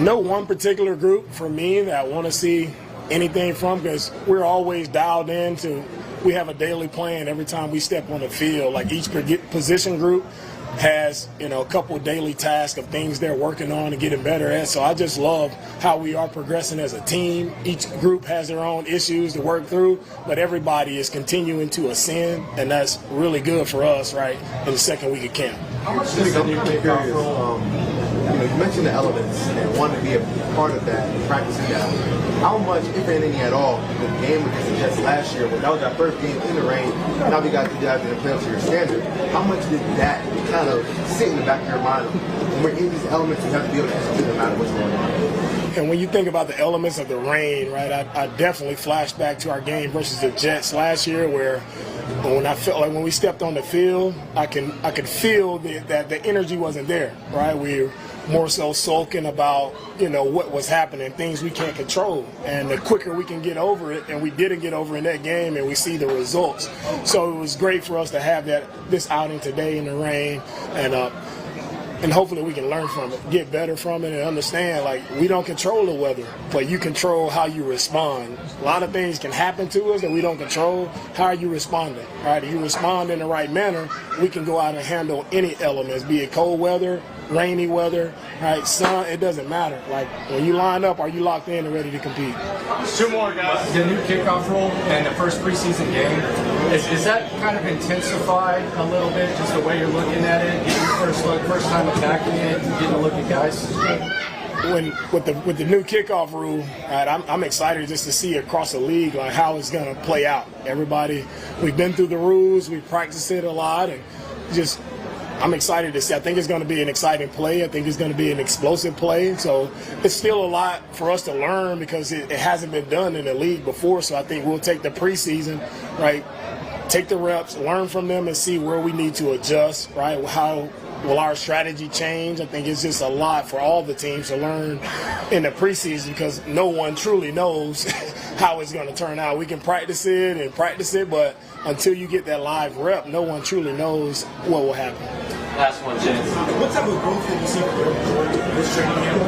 No one particular group for me that I want to see anything from, because we're always dialed in to, we have a daily plan every time we step on the field. Like each position group has, a couple of daily tasks of things they're working on and getting better at. So I just love how we are progressing as a team. Each group has their own issues to work through, but everybody is continuing to ascend, and that's really good for us, right, in the second week of camp. You mentioned the elements and wanted to be a part of that and practicing that. How much, if anything at all, the game against the Jets last year, when that was our first game in the rain, now we got 2 guys in the play to your standard, how much did that kind of sit in the back of your mind? When we're in these elements, we have to be able to execute no matter what's going on. And when you think about the elements of the rain, right, I definitely flash back to our game versus the Jets last year, where when I felt like when we stepped on the field, I could feel that the energy wasn't there, right? We were more so sulking about, what was happening, things we can't control. And the quicker we can get over it, and we didn't get over in that game, and we see the results. So it was great for us to have this outing today in the rain, and hopefully we can learn from it, get better from it, and understand, like, we don't control the weather, but you control how you respond. A lot of things can happen to us that we don't control. How are you responding, right? If you respond in the right manner, we can go out and handle any elements, be it cold weather, rainy weather, right, sun, it doesn't matter. Like, when you line up, are you locked in and ready to compete? 2 more, guys. The new kickoff rule and the first preseason game, is that kind of intensified a little bit, just the way you're looking at it, getting your first time attacking it, and getting a look at guys? With the new kickoff rule, right, I'm excited just to see across the league, like, how it's going to play out. Everybody, we've been through the rules, we've practiced it a lot, and just I'm excited to see. I think it's going to be an exciting play. I think it's going to be an explosive play. So it's still a lot for us to learn because it hasn't been done in the league before. So I think we'll take the preseason, right, take the reps, learn from them, and see where we need to adjust, right, how will our strategy change. I think it's just a lot for all the teams to learn in the preseason because no one truly knows how it's going to turn out. We can practice it, but until you get that live rep, no one truly knows what will happen. Last one, Chance. What type of growth have you seen from this training camp?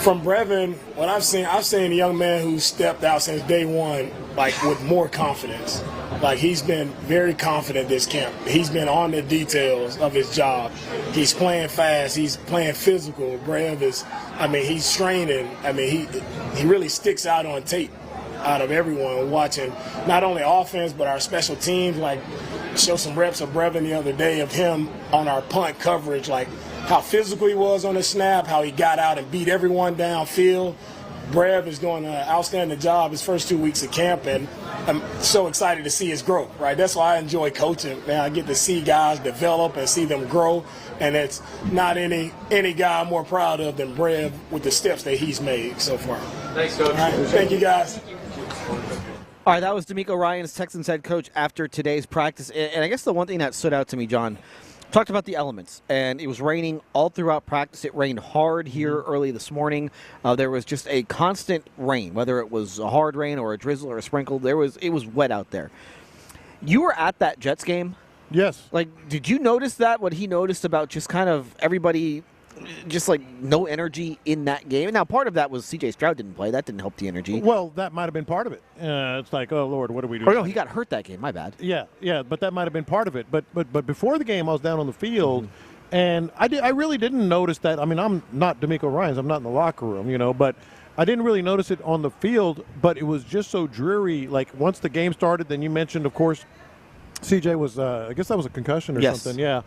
From Brevin, what I've seen a young man who stepped out since day one, like, with more confidence. Like, he's been very confident this camp. He's been on the details of his job. He's playing fast. He's playing physical. Brev is, he's training. He really sticks out on tape. out of everyone watching not only offense but our special teams. Like, show some reps of Brevin the other day of him on our punt coverage, like how physical he was on the snap, how he got out and beat everyone downfield. Brev is doing an outstanding job his first 2 weeks of camp, and I'm so excited to see his growth, right? That's why I enjoy coaching, man. I get to see guys develop and see them grow, and it's not any guy I'm more proud of than Brev with the steps that he's made so far. Thanks, Coach. All right, thank you, guys. All right, that was DeMeco Ryans, Texans head coach, after today's practice. And I guess the one thing that stood out to me, John, talked about the elements, and it was raining all throughout practice. It rained hard here early this morning. There was just a constant rain, whether it was a hard rain or a drizzle or a sprinkle. It was wet out there. You were at that Jets game? Yes. Like, did you notice that, what he noticed about just kind of everybody just like no energy in that game? Now, part of that was C.J. Stroud didn't play. That didn't help the energy. Well, that might have been part of it. It's like, oh, Lord, what do we do? Oh, no, he got hurt that game. My bad. Yeah, but that might have been part of it. But before the game, I was down on the field, and I really didn't notice that. I mean, I'm not DeMeco Ryans. I'm not in the locker room, but I didn't really notice it on the field, but it was just so dreary. Like, once the game started, then you mentioned, of course, CJ was, I guess that was a concussion or something. Yeah.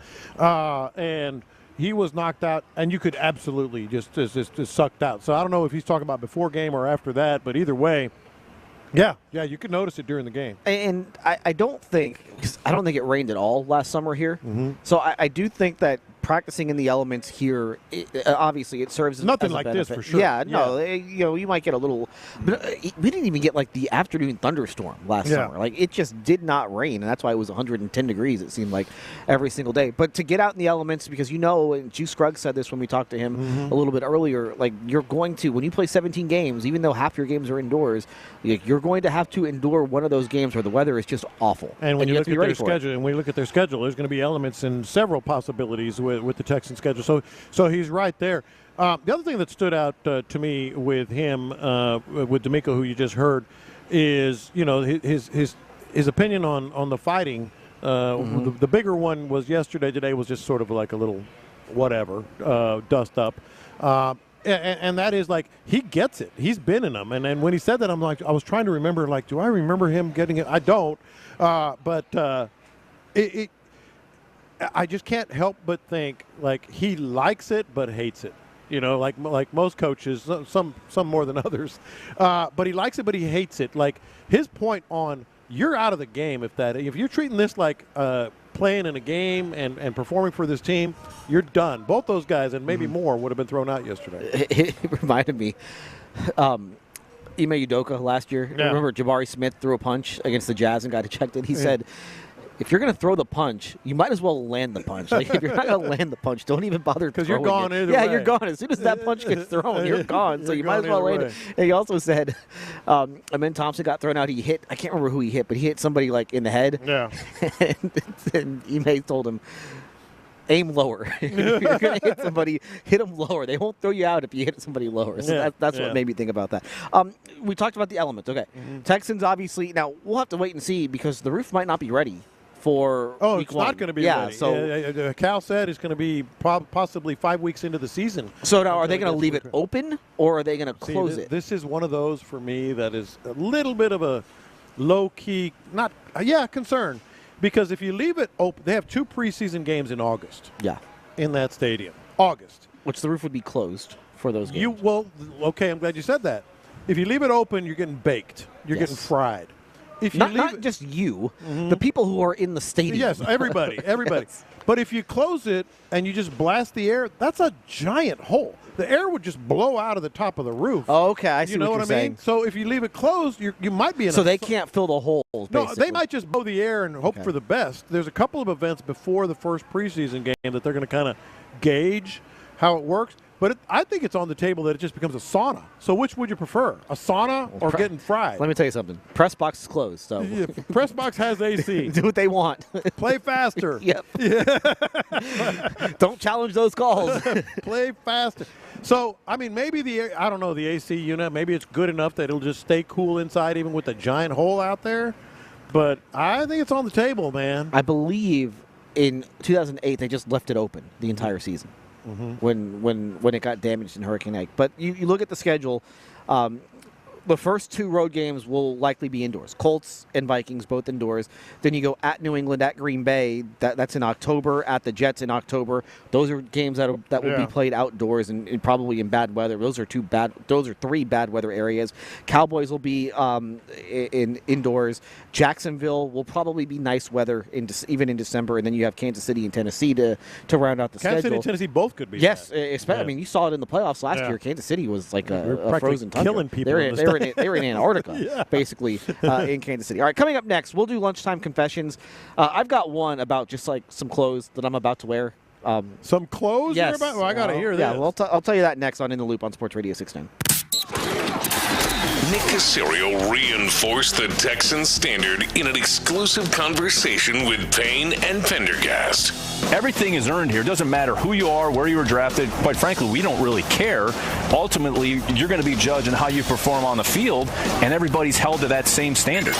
And he was knocked out, and you could absolutely just sucked out. So I don't know if he's talking about before game or after that, but either way, yeah, you could notice it during the game. And I don't think it rained at all last summer here. So I do think that practicing in the elements here, obviously it serves nothing as a like benefit. this for sure. Yeah, no, you might get a little, but we didn't even get like the afternoon thunderstorm last summer. Like, it just did not rain, and that's why it was 110 degrees. It seemed like every single day. But to get out in the elements, because and Scruggs said this when we talked to him a little bit earlier. Like, you're going to, when you play 17 games, even though half your games are indoors, you're going to have to endure one of those games where the weather is just awful. And when you look at their schedule, there's going to be elements and several possibilities with the Texan schedule. So he's right there. The other thing that stood out to me with him, with DeMeco, who you just heard, is his opinion on the fighting. The bigger one was yesterday. Today was just sort of like a little whatever, dust up. And that is, like, he gets it. He's been in them. And when he said that, I'm like, I was trying to remember, like, do I remember him getting it? I don't. But I just can't help but think, like, he likes it but hates it. Like most coaches, some more than others. But he likes it, but he hates it. Like, his point on, you're out of the game if you're treating this like playing in a game and performing for this team, you're done. Both those guys and maybe more would have been thrown out yesterday. It reminded me, Ime Udoka last year. Yeah. Remember Jabari Smith threw a punch against the Jazz and got ejected? He said, if you're going to throw the punch, you might as well land the punch. Like, if you're not going to land the punch, don't even bother throwing it. Because you're gone either way. Yeah, you're gone. As soon as that punch gets thrown, you're gone. So you might as well land it. And he also said, Amen Thompson got thrown out. He hit, I can't remember who he hit, but he hit somebody, like, in the head. Yeah. and Ime told him, aim lower. If you're going to hit somebody, hit them lower. They won't throw you out if you hit somebody lower. So that's what made me think about that. We talked about the element. Okay. Texans, obviously. Now, we'll have to wait and see because the roof might not be ready for week one. Not going to be ready. So Cal said it's going to be possibly 5 weeks into the season. So now, are they going to leave it open, or are they going to close it? This is one of those for me that is a little bit of a low-key, concern. Because if you leave it open, they have 2 preseason games in August. Yeah. In that stadium. August. Which the roof would be closed for those games. Okay, I'm glad you said that. If you leave it open, you're getting baked. You're getting fried. If you not just you, the people who are in the stadium. Yes, everybody. Yes. But if you close it and you just blast the air, that's a giant hole. The air would just blow out of the top of the roof. Oh, okay, I see you know what you're saying. So if you leave it closed, you might be in. So they can't fill the holes. No, they might just blow the air and hope for the best. There's a couple of events before the first preseason game that they're going to kind of gauge how it works. But I think it's on the table that it just becomes a sauna. So which would you prefer, a sauna or getting fried? Let me tell you something. Press box is closed. So press box has AC. Do what they want. Play faster. Yep. Don't challenge those calls. Play faster. So, I mean, maybe the AC unit, maybe it's good enough that it'll just stay cool inside even with a giant hole out there. But I think it's on the table, man. I believe in 2008 they just left it open the entire season. When it got damaged in Hurricane Ike. But you look at the schedule, The first 2 road games will likely be indoors. Colts and Vikings, both indoors. Then you go at New England, at Green Bay. That's in October. At the Jets in October. Those are games that will be played outdoors and probably in bad weather. Those are 3 bad weather areas. Cowboys will be in indoors. Jacksonville will probably be nice weather even in December. And then you have Kansas City and Tennessee to round out the schedule. Kansas City and Tennessee both could be. Yes, especially. I mean, you saw it in the playoffs last year. Kansas City was like a frozen tundra. Killing people. They were in Antarctica, basically, in Kansas City. All right, coming up next, we'll do lunchtime confessions. I've got one about just like some clothes that I'm about to wear. Some clothes? Yes. You're about? Well, I got to hear this. Yeah, well, I'll tell you that next on In the Loop on Sports Radio 610. Nick Caserio reinforced the Texan standard in an exclusive conversation with Payne and Pendergast. Everything is earned here. It doesn't matter who you are, where you were drafted. Quite frankly, we don't really care. Ultimately, you're going to be judged on how you perform on the field, and everybody's held to that same standard.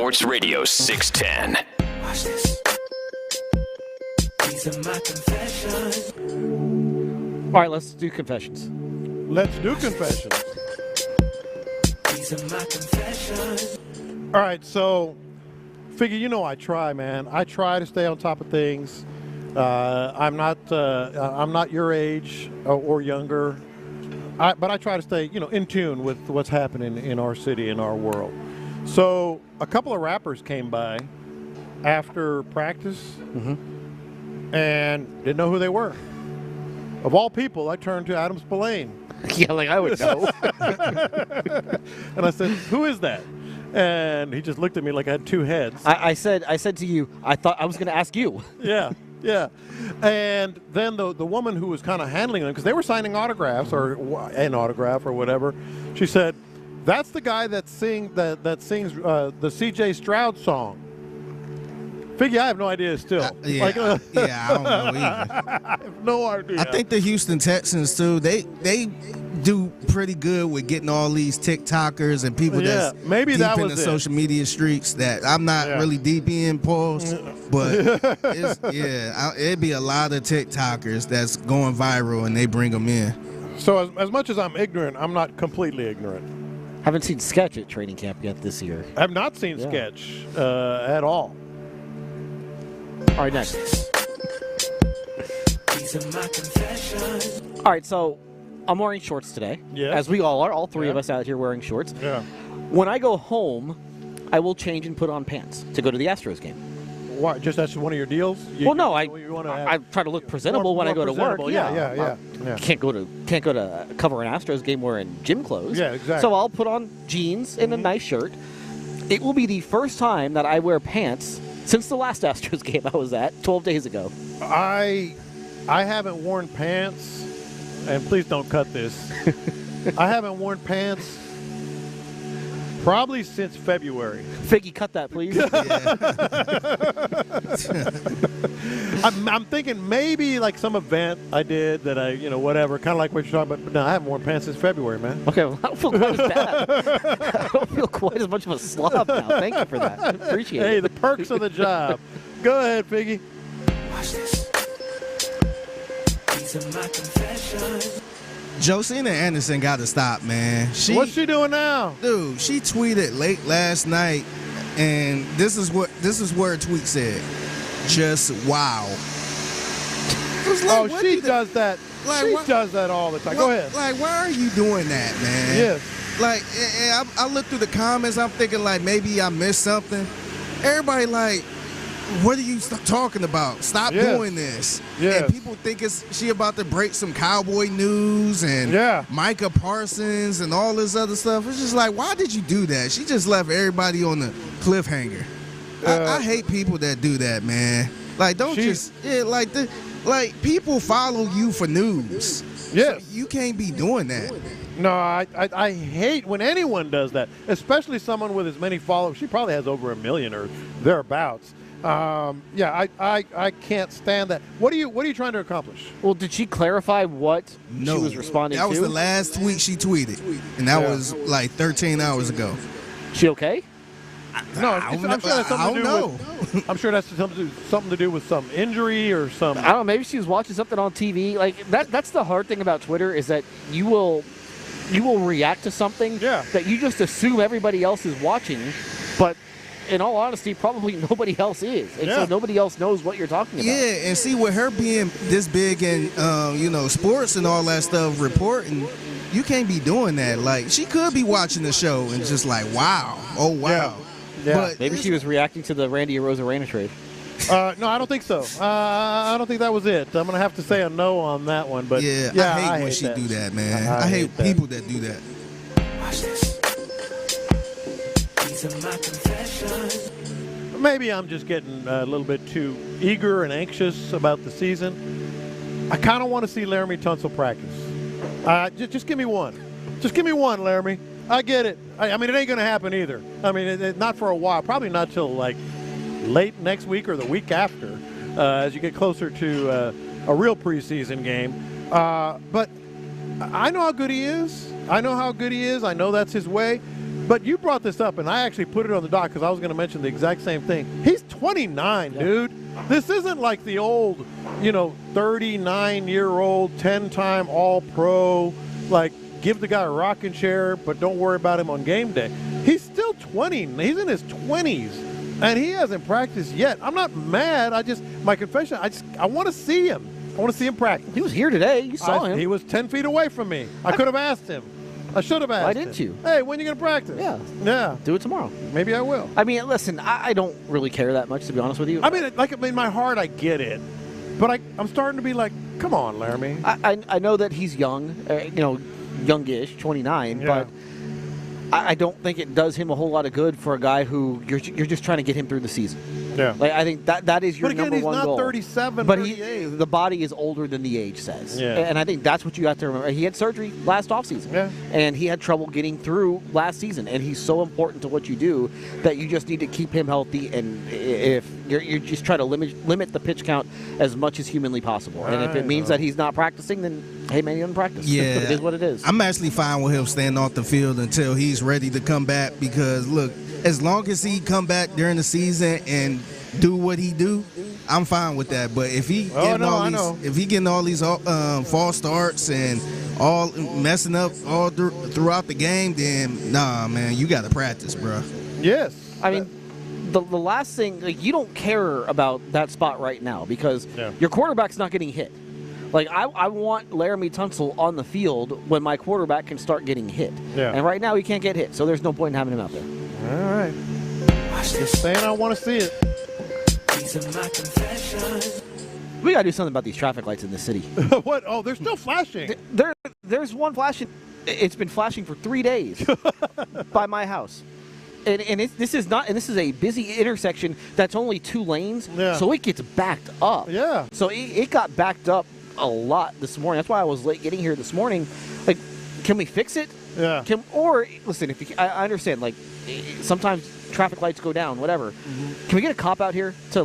Sports Radio 610. Watch this. These are my confessions. All right, let's do confessions. Let's do confessions. These are my confessions. All right, so Figgy, I try, man. I try to stay on top of things. I'm not your age or younger, but I try to stay, in tune with what's happening in our city, in our world. So a couple of rappers came by after practice and didn't know who they were. Of all people, I turned to Adam Spillane. Yeah, like I would know. And I said, "Who is that?" And he just looked at me like I had two heads. I said to you, I thought I was going to ask you. Yeah. And then the woman who was kind of handling them, because they were signing autographs or an autograph or whatever, she said, "That's the guy that sings the C.J. Stroud song." Figgy, I have no idea still. I don't know either. I have no idea. I think the Houston Texans, too, they do pretty good with getting all these TikTokers and people that's maybe deep that in was the it. social media streets that I'm not really deep in, pause, but it'd be a lot of TikTokers that's going viral and they bring them in. So as much as I'm ignorant, I'm not completely ignorant. Haven't seen Sketch at training camp yet this year. I have not seen Sketch at all. All right, next. These are my confessions. All right, so I'm wearing shorts today, as we all are. All three of us out here wearing shorts. Yeah. When I go home, I will change and put on pants to go to the Astros game. Why? Just that's one of your deals? I try to look presentable when I go to work. Yeah. Can't go to cover an Astros game wearing gym clothes. Yeah, exactly. So I'll put on jeans and a nice shirt. It will be the first time that I wear pants since the last Astros game I was at 12 days ago. I haven't worn pants, and please don't cut this. I haven't worn pants probably since February. Figgy, cut that, please. I'm thinking maybe like some event I did that I, whatever, kind of like what you're talking about. But no, I haven't worn pants since February, man. Okay, well, I don't feel quite as bad. I don't feel quite as much of a slob now. Thank you for that. I appreciate it. Hey, the perks of the job. Go ahead, Figgy. Watch this. These are my confessions. Josina Anderson got to stop, man. What's she doing now? Dude, she tweeted late last night, and this is where her tweet said, "Just wow." She does that. She does that all the time. Go ahead. Like, why are you doing that, man? Yes. Like, I look through the comments. I'm thinking, like, maybe I missed something. Everybody, like, what are you talking about? Stop doing this. Yes. And people think she about to break some cowboy news and Micah Parsons and all this other stuff. It's just like, why did you do that? She just left everybody on the cliffhanger. I hate people that do that, man. Like, like people follow you for news. Yes. So you can't be doing that. No, I hate when anyone does that, especially someone with as many followers. She probably has over 1 million or thereabouts. I can't stand that. What are you trying to accomplish? Well, did she clarify what she was responding to? That was the last tweet she tweeted, and that was like 13 hours ago. She okay? No, I'm sure that's something to do with. I'm sure that's something to do with some injury or some. I don't know. Maybe she was watching something on TV. Like that's the hard thing about Twitter is that you will react to something that you just assume everybody else is watching, but in all honesty, probably nobody else is. And so nobody else knows what you're talking about. Yeah, and see, with her being this big in, sports and all that stuff, reporting, you can't be doing that. Like, she could be watching the show and just like, wow, oh, wow. Yeah. But maybe she was reacting to the Randy Arozarena trade. No, I don't think so. I don't think that was it. I'm going to have to say a no on that one. But I hate when she do that, man. I hate people that do that. Watch this. These are my confessions. Maybe I'm just getting a little bit too eager and anxious about the season. I kind of want to see Laramie Tunsil practice. Just give me one. Just give me one, Laramie. I get it. I mean, it ain't going to happen either. I mean, not for a while. Probably not till like late next week or the week after, as you get closer to a real preseason game. But I know how good he is. I know how good he is. I know that's his way. But you brought this up, and I actually put it on the doc because I was going to mention the exact same thing. He's 29, dude. This isn't like the old, 39-year-old, 10-time All-Pro, like, give the guy a rocking chair, but don't worry about him on game day. He's still 20. He's in his 20s, and he hasn't practiced yet. I'm not mad. My confession, I want to see him. I want to see him practice. He was here today. You saw him. He was 10 feet away from me. I could have asked him. I should have asked him. Why didn't you? Hey, when are you going to practice? Yeah. Do it tomorrow. Maybe I will. I mean, listen, I don't really care that much, to be honest with you. I mean, in my heart, I get it. But I'm starting to be like, come on, Laramie. I know that he's young, youngish, 29, but I don't think it does him a whole lot of good for a guy who you're just trying to get him through the season. Yeah. Like, I think that is your number one goal. But again, he's not 37, but 38. the body is older than the age says. Yeah. And I think that's what you have to remember. He had surgery last offseason. Yeah. And he had trouble getting through last season. And he's so important to what you do that you just need to keep him healthy. And if you're just trying to limit the pitch count as much as humanly possible. And if it means that he's not practicing, then, hey, man, he doesn't practice. Yeah. It is what it is. I'm actually fine with him staying off the field until he's ready to come back because, look, as long as he come back during the season and do what he do, I'm fine with that. But if he getting all these false starts and all messing up all throughout the game, then nah, man, you got to practice, bro. Yes. I mean, the last thing, like, you don't care about that spot right now because your quarterback's not getting hit. Like, I want Laramie Tunsil on the field when my quarterback can start getting hit. Yeah. And right now he can't get hit, so there's no point in having him out there. All right. Just saying I want to see it. We got to do something about these traffic lights in the city. What? Oh, they're still flashing. There's one flashing. It's been flashing for 3 days by my house. And this is a busy intersection that's only 2 lanes, so it gets backed up. Yeah. So it got backed up a lot this morning. That's why I was late getting here this morning. Like, can we fix it? Yeah. Or listen, I understand. Like, sometimes traffic lights go down, whatever. Mm-hmm. Can we get a cop out here to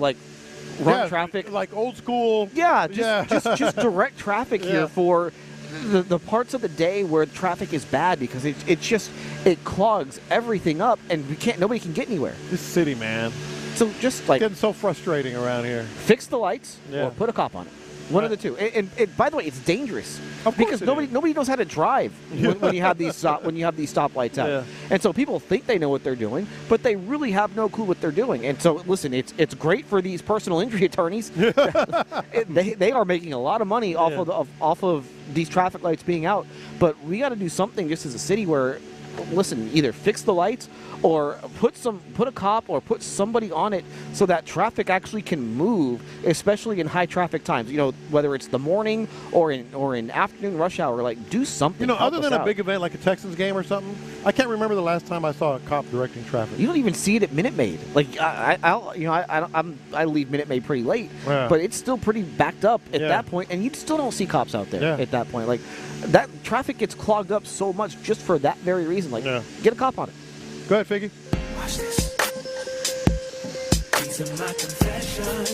run traffic? Like old school. Yeah. Just direct traffic here for the parts of the day where traffic is bad because it clogs everything up and nobody can get anywhere. This city, man. So just like, it's getting so frustrating around here. Fix the lights or put a cop on it. One of the two. And by the way, it's dangerous because nobody knows how to drive when you have these stoplights out. Yeah. And so people think they know what they're doing, but they really have no clue what they're doing. And so listen, it's great for these personal injury attorneys. They are making a lot of money off of these traffic lights being out. But we got to do something just as a city where, listen, either fix the lights or put a cop or put somebody on it so that traffic actually can move, especially in high traffic times. Whether it's the morning or in afternoon rush hour, like, do something. Other than a big event like a Texans game or something, I can't remember the last time I saw a cop directing traffic. You don't even see it at Minute Maid. Like I leave Minute Maid pretty late, but it's still pretty backed up at that point, and you still don't see cops out there at that point. Like, that traffic gets clogged up so much just for that very reason. Like, get a cop on it. Go ahead, Figgy. Watch this. These are my confessions.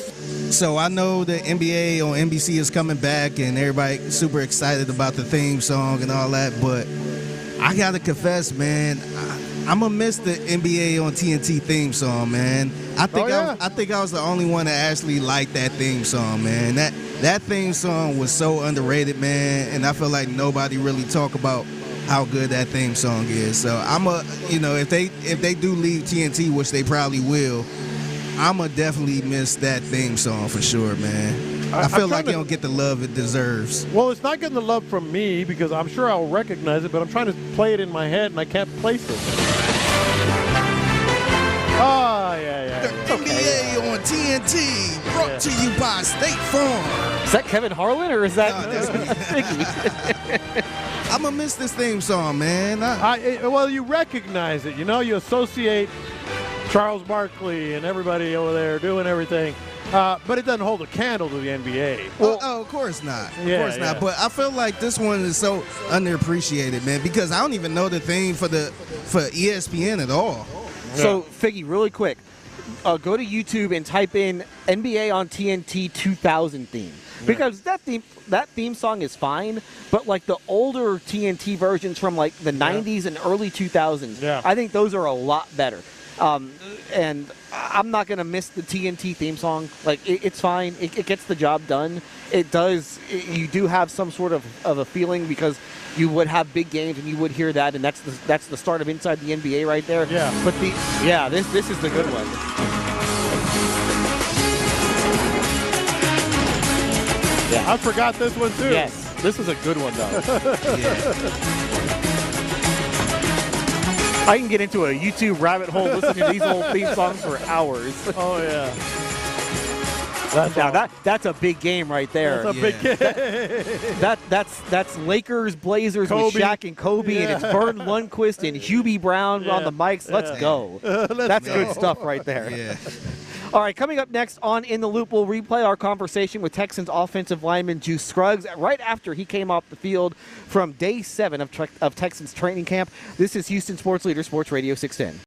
So I know the NBA on NBC is coming back and everybody super excited about the theme song and all that, but I gotta confess, man, I'm gonna miss the NBA on TNT theme song, man. I think I was the only one that actually liked that theme song, man. That theme song was so underrated, man, and I feel like nobody really talk about how good that theme song is. So if they do leave TNT, which they probably will, I'ma definitely miss that theme song for sure, man. I feel like it don't get the love it deserves. Well, it's not getting the love from me because I'm sure I'll recognize it, but I'm trying to play it in my head and I can't place it. Oh, yeah. The NBA on TNT, brought to you by State Farm. Is that Kevin Harlan or is that I'm going to miss this theme song, man. Well, you recognize it. You associate Charles Barkley and everybody over there doing everything. But it doesn't hold a candle to the NBA. Well, of course not. Of course not. But I feel like this one is so underappreciated, man, because I don't even know the theme for ESPN at all. So, Figgy, really quick, go to YouTube and type in NBA on TNT 2000 theme. Because that theme song is fine, but like the older TNT versions from like the 90s and early 2000s, I think those are a lot better. And I'm not going to miss the TNT theme song. Like, it's fine. It gets the job done. It does. You do have some sort of a feeling because you would have big games and you would hear that, and that's the start of Inside the NBA right there. Yeah. But this is the good one. Yeah, I forgot this one too. Yes, this was a good one though. I can get into a YouTube rabbit hole listening to these old theme songs for hours. Oh yeah. That's a big game right there. That's a big game. That's Lakers Blazers Kobe. with Shaq and Kobe, and it's Vern Lundquist and Hubie Brown on the mics. Let's go. That's good stuff right there. Yeah. All right, coming up next on In the Loop, we'll replay our conversation with Texans offensive lineman Juice Scruggs right after he came off the field from Day 7 of Texans training camp. This is Houston Sports Leader, Sports Radio 610.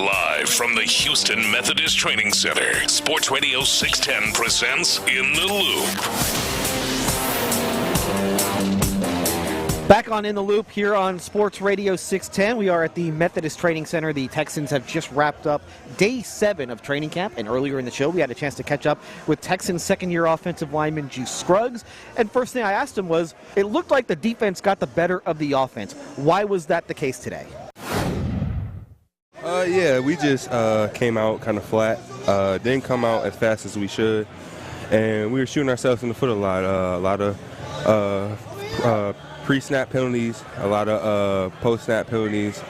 Live from the Houston Methodist Training Center, Sports Radio 610 presents In the Loop. Back on In the Loop here on Sports Radio 610. We are at the Methodist Training Center. The Texans have just wrapped up day 7 of training camp, and earlier in the show we had a chance to catch up with Texans second-year offensive lineman Juice Scruggs. And first thing I asked him was, it looked like the defense got the better of the offense. Why was that the case today? Yeah, we just came out kind of flat. Didn't come out as fast as we should, and we were shooting ourselves in the foot a lot of pre-snap penalties, a lot of post-snap penalties.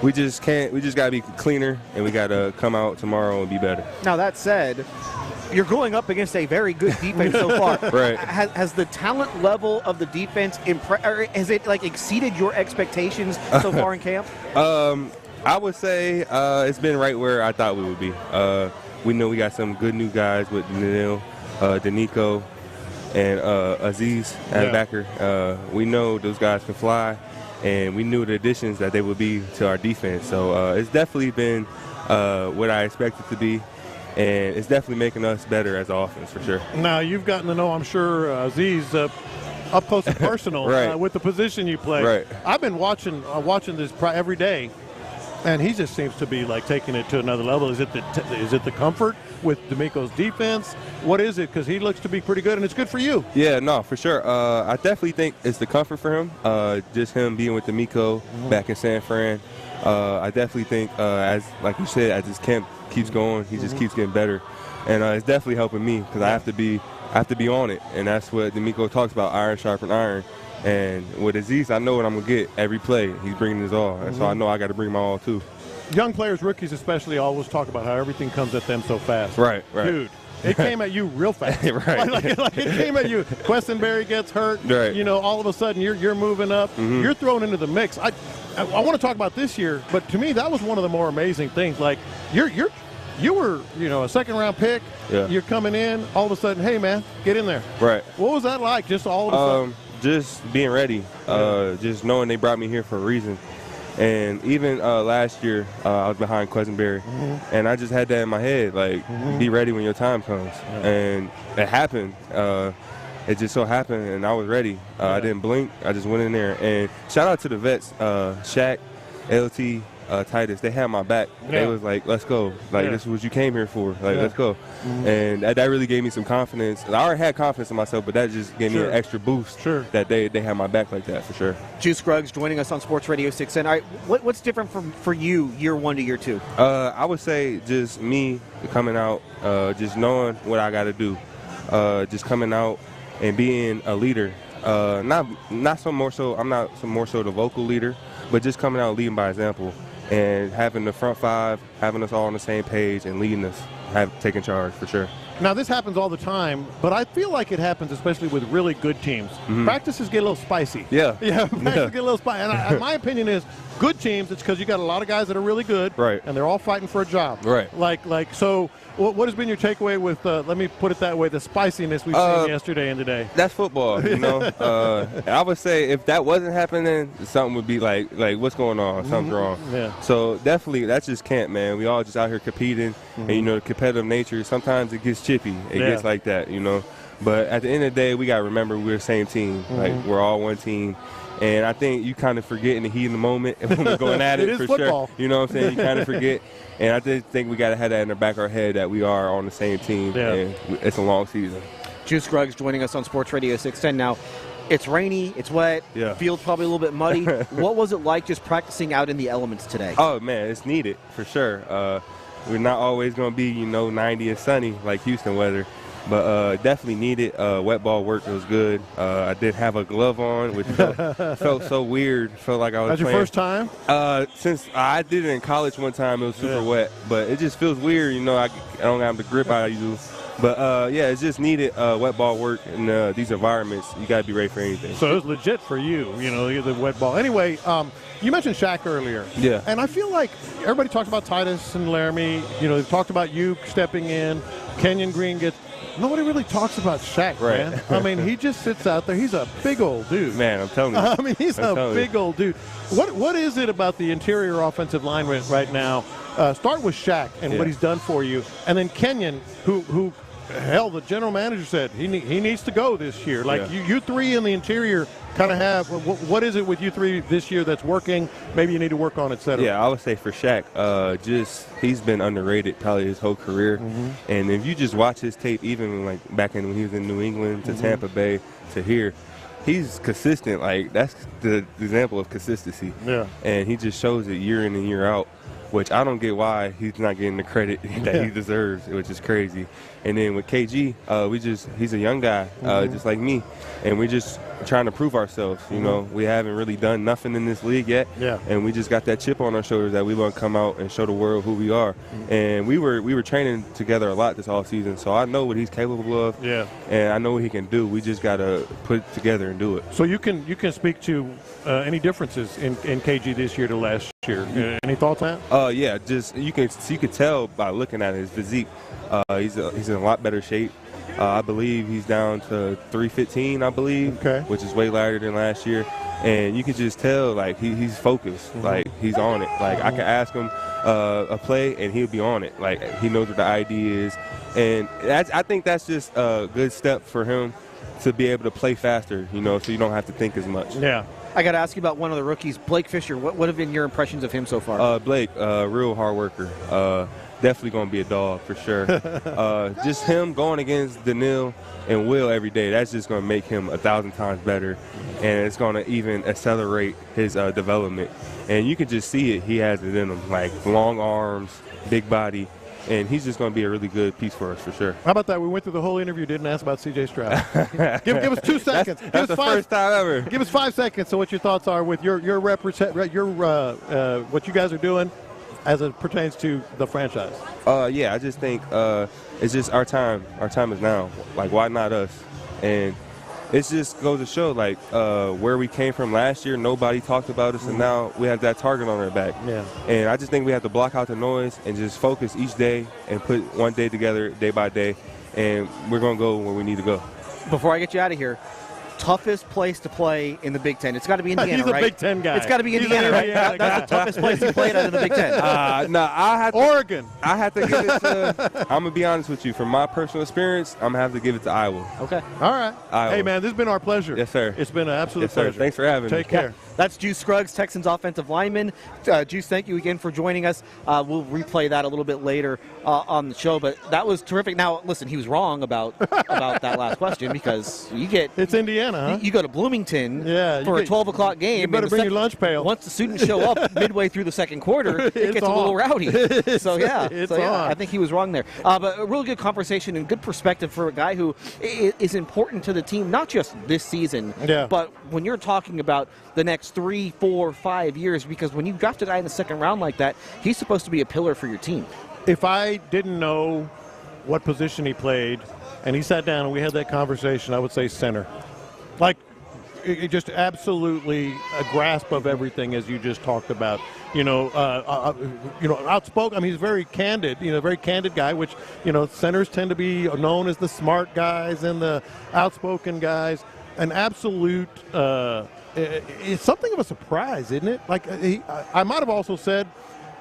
We just got to be cleaner, and we got to come out tomorrow and be better. Now, that said, you're going up against a very good defense so far. Right. Has the talent level of the defense or has it exceeded your expectations so far in camp? I would say it's been right where I thought we would be. We know we got some good new guys with DeMeco, and Aziz linebacker. We know those guys can fly, and we knew the additions that they would be to our defense. So it's definitely been what I expected to be, and it's definitely making us better as an offense for sure. Now, you've gotten to know, I'm sure, Aziz up close and personal right. With the position you play. Right. I've been watching this every day, and he just seems to be taking it to another level. Is it the comfort with DeMeco's defense? What is it? Because he looks to be pretty good, and it's good for you. Yeah, no, for sure. I definitely think it's the comfort for him. Just him being with DeMeco back in San Fran. I definitely think, as like you said, as his camp keeps going, he just keeps getting better, and it's definitely helping me because I have to be on it, and that's what DeMeco talks about: iron sharpen iron. And with Aziz, I know what I'm going to get every play. He's bringing his all, and so I know I got to bring my all too. Young players, rookies especially, always talk about how everything comes at them so fast. Right. Dude, it came at you real fast. Right. Like it came at you. Questenberry gets hurt. Right. All of a sudden you're moving up. You're thrown into the mix. I want to talk about this year, but to me that was one of the more amazing things. Like you were a second-round pick. Yeah. You're coming in. All of a sudden, hey man, get in there. Right. What was that like? Just all of a sudden. Just being ready, just knowing they brought me here for a reason. And even last year, I was behind Questenberry, and I just had that in my head, be ready when your time comes. And it happened. It just so happened, and I was ready. I didn't blink. I just went in there. And shout out to the vets, Shaq, LT, Titus. They had my back. They was like, let's go. This is what you came here for. Let's go. And that really gave me some confidence. I already had confidence in myself, but that just gave me an extra boost that they had my back like that for sure. Juice Scruggs joining us on Sports Radio 610. All right, what's different for you year 1 to year 2? I would say just me coming out, just knowing what I got to do, just coming out and being a leader. Not so more so. I'm not so more so the vocal leader, but just coming out leading by example. And having the front five, having us all on the same page and leading us, taking charge for sure. Now, this happens all the time, but I feel like it happens especially with really good teams. Practices get a little spicy. Yeah. Practices get a little spicy. And my opinion is good teams, it's because you got a lot of guys that are really good. Right. And they're all fighting for a job. Right. So what has been your takeaway with, let me put it that way, the spiciness we've seen yesterday and today? That's football, I would say if that wasn't happening, something would be like what's going on? Something's wrong. Yeah. So definitely, that's just camp, man. We all just out here competing, and the competitive nature, sometimes it gets chippy. It gets like that, But at the end of the day, we got to remember we're the same team. We're all one team. And I think you kind of forget in the heat of the moment when we're going at it for football. Sure. You know what I'm saying? You kind of forget. And I just think we got to have that in the back of our head that we are on the same team. Yeah. And it's a long season. Juice Scruggs joining us on Sports Radio 610. Now, it's rainy, it's wet, field's probably a little bit muddy. What was it like just practicing out in the elements today? Oh, man, it's needed for sure. We're not always going to be, 90 and sunny like Houston weather. But definitely needed. Wet ball work was good. I did have a glove on, which felt so weird. Felt like I was That's playing. Your first time? Since I did it in college one time, it was super wet. But it just feels weird, I don't have the grip I do. But, it's just needed wet ball work in these environments. You got to be ready for anything. So it was legit for you, the wet ball. Anyway, you mentioned Shaq earlier. Yeah. And I feel like everybody talks about Titus and Laramie. They've talked about you stepping in. Kenyon Green gets nobody really talks about Shaq, Right. man. I mean, he just sits out there. He's a big old dude. Man, I'm telling you. I mean, he's a big old dude. What is it about the interior offensive lineman right now? Start with Shaq and what he's done for you, and then Kenyon, who hell, the general manager said he needs to go this year. Like you three in the interior kind of have. What is it with you three this year that's working? Maybe you need to work on, etc. Yeah, I would say for Shaq, he's been underrated probably his whole career. And if you just watch his tape, even like back when he was in New England to Tampa Bay to here, he's consistent. Like that's the example of consistency. Yeah. And he just shows it year in and year out, which I don't get why he's not getting the credit that he deserves, which is crazy. And then with KG, he's a young guy, just like me, and we're just trying to prove ourselves. You know, we haven't really done nothing in this league yet, and we just got that chip on our shoulders that we want to come out and show the world who we are. And we were training together a lot this all season, so I know what he's capable of, and I know what he can do. We just got to put it together and do it. So you can speak to any differences in KG this year to last year. Any thoughts on that? Yeah, just you could tell by looking at his physique. He's in a lot better shape. I believe he's down to 315, I believe, which is way lighter than last year. And you can just tell, like, he's focused. Like, he's on it. Like, I can ask him a play, and he'll be on it. Like, he knows what the idea is. And I think that's just a good step for him to be able to play faster, you know, so you don't have to think as much. Yeah. I got to ask you about one of the rookies, Blake Fisher. What have been your impressions of him so far? Blake, real hard worker. Definitely going to be a dog for sure. Just him going against Daniil and Will every day, that's just going to make him 1,000 times better. And it's going to even accelerate his development. And you can just see it. He has it in him, like long arms, big body. And he's just going to be a really good piece for us for sure. How about that? We went through the whole interview, didn't ask about C.J. Stroud. give us 2 seconds. That's the first time ever. Give us 5 seconds. So what your thoughts are with your what you guys are doing as it pertains to the franchise? Yeah, I just think it's just our time. Our time is now. Like, why not us? And it just goes to show, like, where we came from last year, nobody talked about us, and now we have that target on our back. Yeah. And I just think we have to block out the noise and just focus each day and put one day together, day by day, and we're going to go where we need to go. Before I get you out of here, toughest place to play in the Big Ten. It's got to be Indiana, He's right? a Big Ten guy. It's got to be Indiana, right? That's the toughest place you played out of the Big Ten. No, Oregon. I have to give it to. I'm gonna be honest with you. From my personal experience, I'm gonna have to give it to Iowa. Okay. All right. Iowa. Hey, man, this has been our pleasure. Yes, sir. It's been an absolute Yes, sir. pleasure. Thanks for having me. Take care. That's Juice Scruggs, Texans offensive lineman. Juice, thank you again for joining us. We'll replay that a little bit later on the show, but that was terrific. Now, listen, he was wrong about that last question because it's Indiana, huh? You go to Bloomington Yeah, for a 12 o'clock game. You better bring your lunch pail. Once the students show up midway through the second quarter, it gets a little rowdy. So, yeah. I think he was wrong there. But a really good conversation and good perspective for a guy who is important to the team, not just this season, but when you're talking about the next 3, 4, 5 years, because when you draft a guy in the second round like that, he's supposed to be a pillar for your team. If I didn't know what position he played and he sat down and we had that conversation, I would say center. Like, it just absolutely a grasp of everything as you just talked about. Outspoken. I mean, he's very candid. Very candid guy. Which centers tend to be known as the smart guys and the outspoken guys. An absolute. It's something of a surprise, isn't it? Like I might have also said,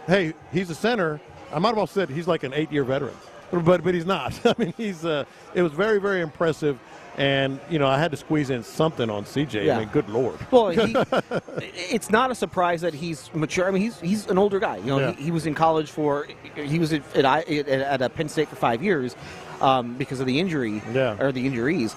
"Hey, he's a center." I might have also said he's like an 8-year veteran, but he's not. I mean, he's. It was very, very impressive. And, I had to squeeze in something on CJ. Yeah. I mean, good Lord. Well, it's not a surprise that he's mature. I mean, he's an older guy. He was in college he was at Penn State for 5 years because of the injury or the injuries.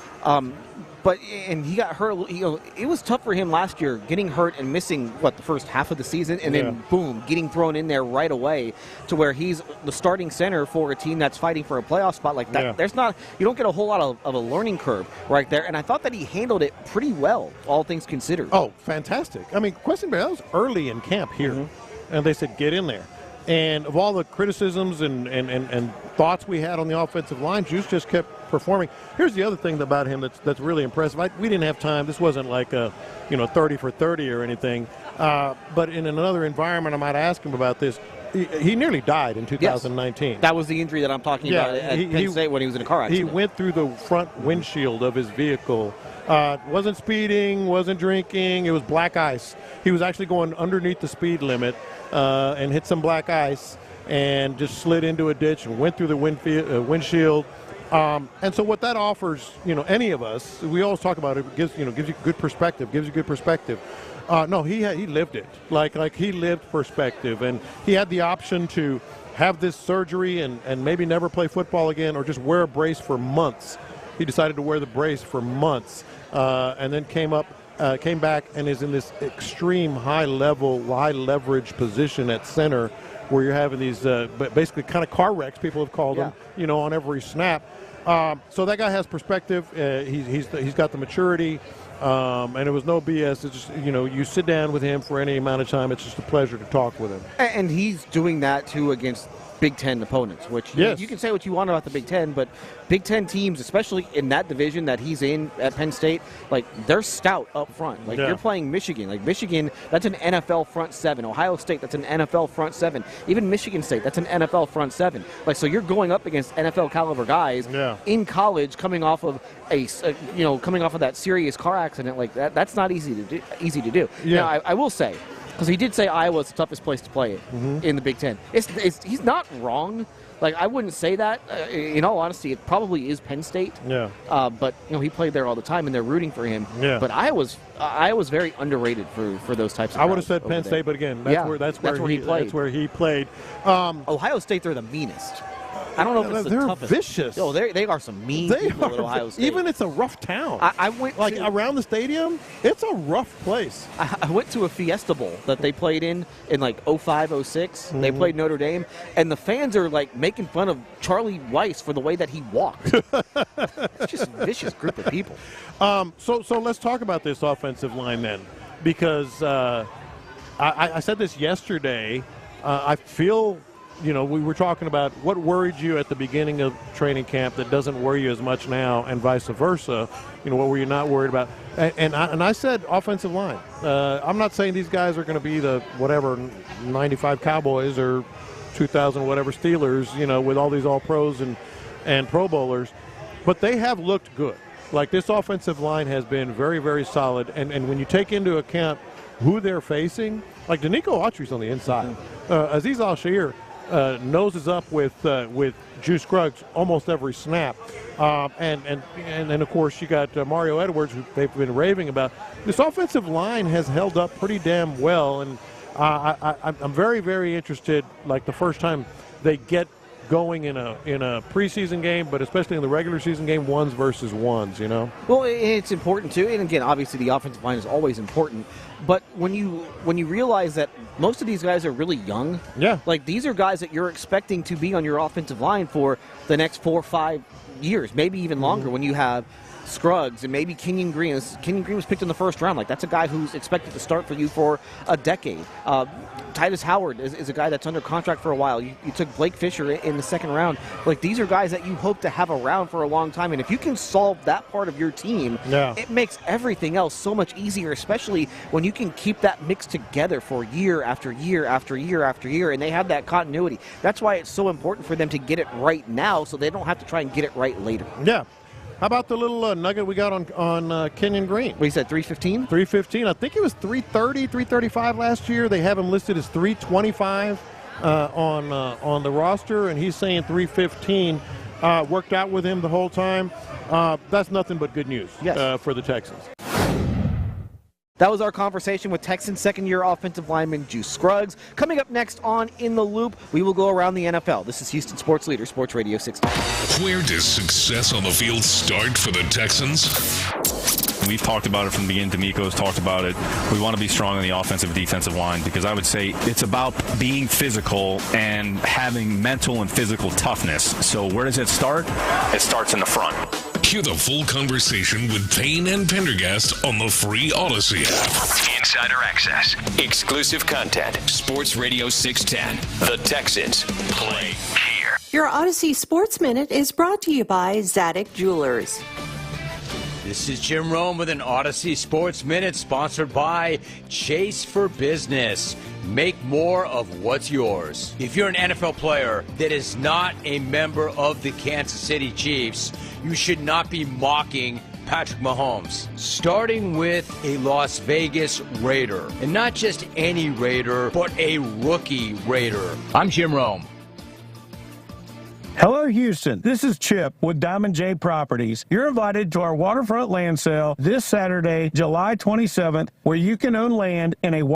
But he got hurt. It was tough for him last year, getting hurt and missing the first half of the season, and then boom, getting thrown in there right away to where he's the starting center for a team that's fighting for a playoff spot like that. Yeah. You don't get a whole lot of a learning curve right there, and I thought that he handled it pretty well, all things considered. Oh, fantastic! I mean, that was early in camp here, and they said get in there. And of all the criticisms and thoughts we had on the offensive line, Juice just kept performing. Here's the other thing about him that's really impressive. We didn't have time. This wasn't like a 30 for 30 or anything. But in another environment, I might ask him about this. he nearly died in 2019. Yes. That was the injury that I'm talking about at Penn State when he was in a car accident. He went through the front windshield of his vehicle. Wasn't speeding, wasn't drinking. It was black ice. He was actually going underneath the speed limit and hit some black ice and just slid into a ditch and went through the windshield. And so what that offers, any of us, we always talk about it, gives you good perspective, no, he lived it. Like he lived perspective, and he had the option to have this surgery and maybe never play football again or just wear a brace for months. He decided to wear the brace for months and then came back and is in this extreme high leverage position at center where you're having these basically kind of car wrecks, people have called them, on every snap. So that guy has perspective. He's got the maturity, and it was no BS. It's just, you sit down with him for any amount of time. It's just a pleasure to talk with him. And he's doing that, too, against Big Ten opponents, which you can say what you want about the Big Ten, but Big Ten teams, especially in that division that he's in at Penn State, they're stout up front. You're playing Michigan. Michigan, that's an NFL front seven. Ohio State, that's an NFL front seven. Even Michigan State, that's an NFL front seven. So you're going up against NFL caliber guys in college, coming off of that serious car accident like that. That's not easy to do. Yeah. Now, I will say, because he did say Iowa's the toughest place to play it in the Big Ten. He's not wrong. I wouldn't say that. In all honesty, it probably is Penn State. Yeah. But he played there all the time, and they're rooting for him. Yeah. But Iowa's very underrated for those types of. I would have said Penn State, but again, that's where he played. That's where he played. Ohio State, they're the meanest. I don't know if it's the toughest. They're vicious. Oh, they are some mean people at Ohio State. Even it's a rough town. I went around the stadium. It's a rough place. I went to a Fiesta Bowl that they played in 05, 06. They played Notre Dame, and the fans are making fun of Charlie Weiss for the way that he walked. It's just a vicious group of people. So let's talk about this offensive line then, because I said this yesterday. I feel. We were talking about what worried you at the beginning of training camp that doesn't worry you as much now, and vice versa. What were you not worried about? And I said offensive line. I'm not saying these guys are going to be the 95 Cowboys or 2000 whatever Steelers, with all these all-pros and Pro Bowlers, but they have looked good. This offensive line has been very, very solid, and when you take into account who they're facing, DeMeco Ryans on the inside, Azeez Al-Shaair noses up with Juice Scruggs almost every snap, and then of course you got Mario Edwards, who they've been raving about. This offensive line has held up pretty damn well, and I'm very, very interested. The first time they get going in a preseason game, but especially in the regular season game, ones versus ones. Well, it's important too, and again, obviously the offensive line is always important. But when you realize that most of these guys are really young, these are guys that you're expecting to be on your offensive line for the next 4 or 5 years, maybe even longer. When you have Scruggs and maybe Kenyon Green. Kenyon Green was picked in the first round. That's a guy who's expected to start for you for a decade. Titus Howard is a guy that's under contract for a while. You took Blake Fisher in the second round. These are guys that you hope to have around for a long time. And if you can solve that part of your team, it makes everything else so much easier, especially when you can keep that mix together for year after year after year after year, and they have that continuity. That's why it's so important for them to get it right now so they don't have to try and get it right later. Yeah. How about the little nugget we got on Kenyon Green? What you said, 315? 315. I think it was 330, 335 last year. They have him listed as 325 on the roster, and he's saying 315. Worked out with him the whole time. That's nothing but good news for the Texans. That was our conversation with Texans second-year offensive lineman Juice Scruggs. Coming up next on In the Loop, we will go around the NFL. This is Houston Sports Leader, Sports Radio 610. Where does success on the field start for the Texans? We've talked about it from the beginning. DeMeco's talked about it. We want to be strong on the offensive and defensive line because I would say it's about being physical and having mental and physical toughness. So where does it start? It starts in the front. Hear the full conversation with Payne and Pendergast on the free Odyssey app. Insider access. Exclusive content. Sports Radio 610. The Texans play here. Your Odyssey Sports Minute is brought to you by Zadig Jewelers. This is Jim Rome with an Odyssey Sports Minute sponsored by Chase for Business. Make more of what's yours. If you're an NFL player that is not a member of the Kansas City Chiefs, you should not be mocking Patrick Mahomes, starting with a Las Vegas Raider. And not just any Raider, but a rookie Raider. I'm Jim Rome. Hello, Houston. This is Chip with Diamond J Properties. You're invited to our waterfront land sale this Saturday, July 27th, where you can own land in a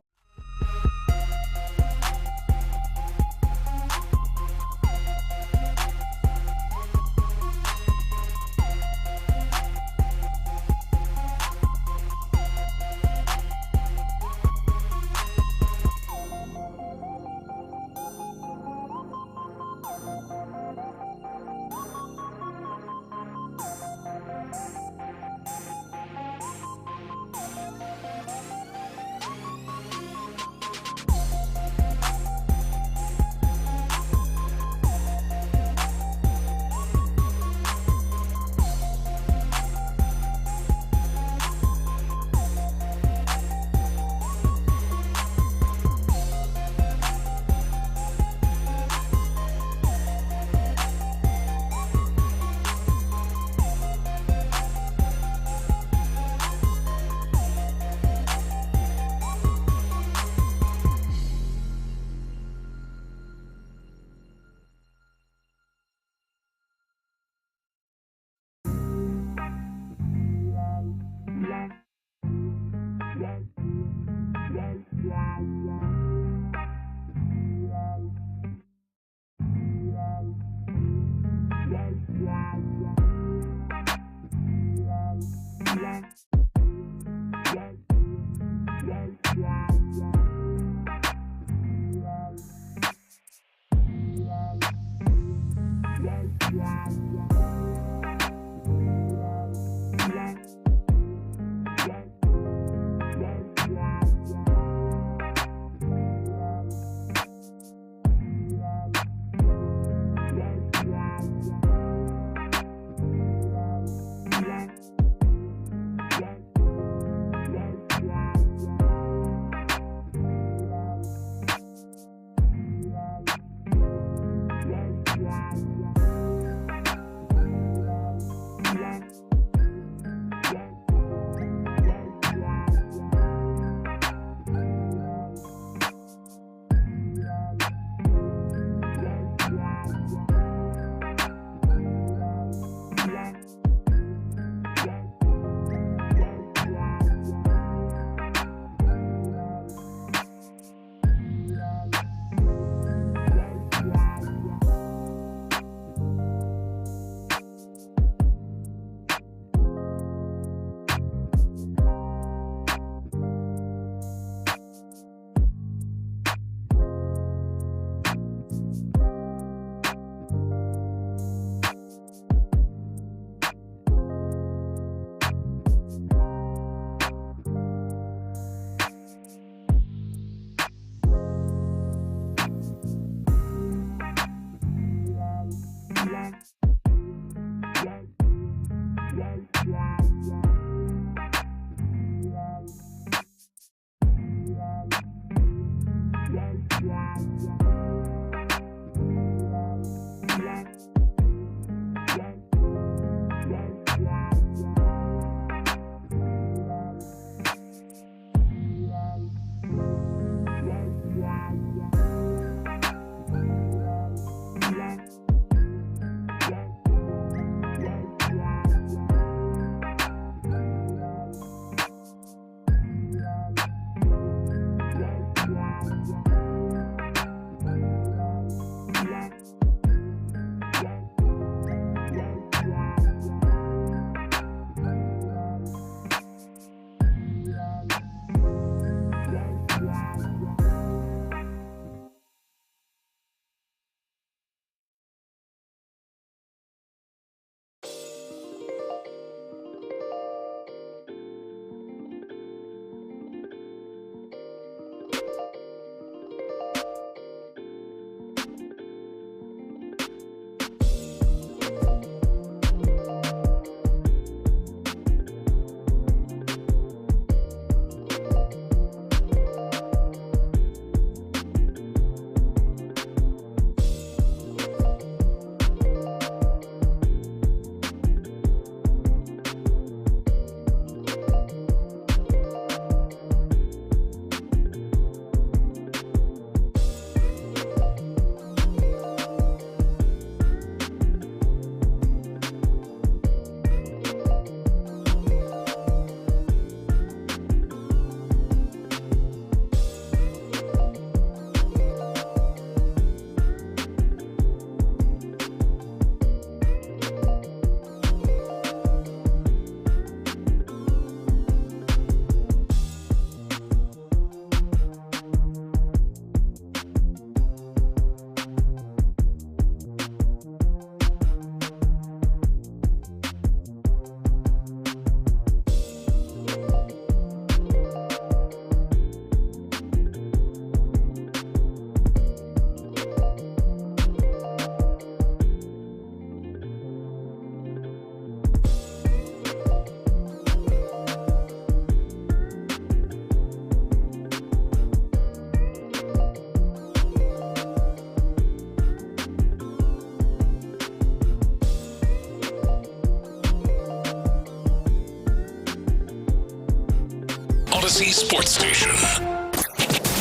Odyssey Sports Station.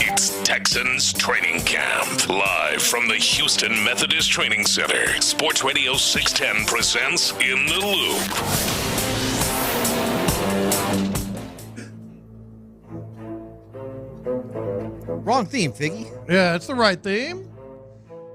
It's Texans Training Camp. Live from the Houston Methodist Training Center. Sports Radio 610 presents In the Loop. Wrong theme, Figgy. Yeah, it's the right theme.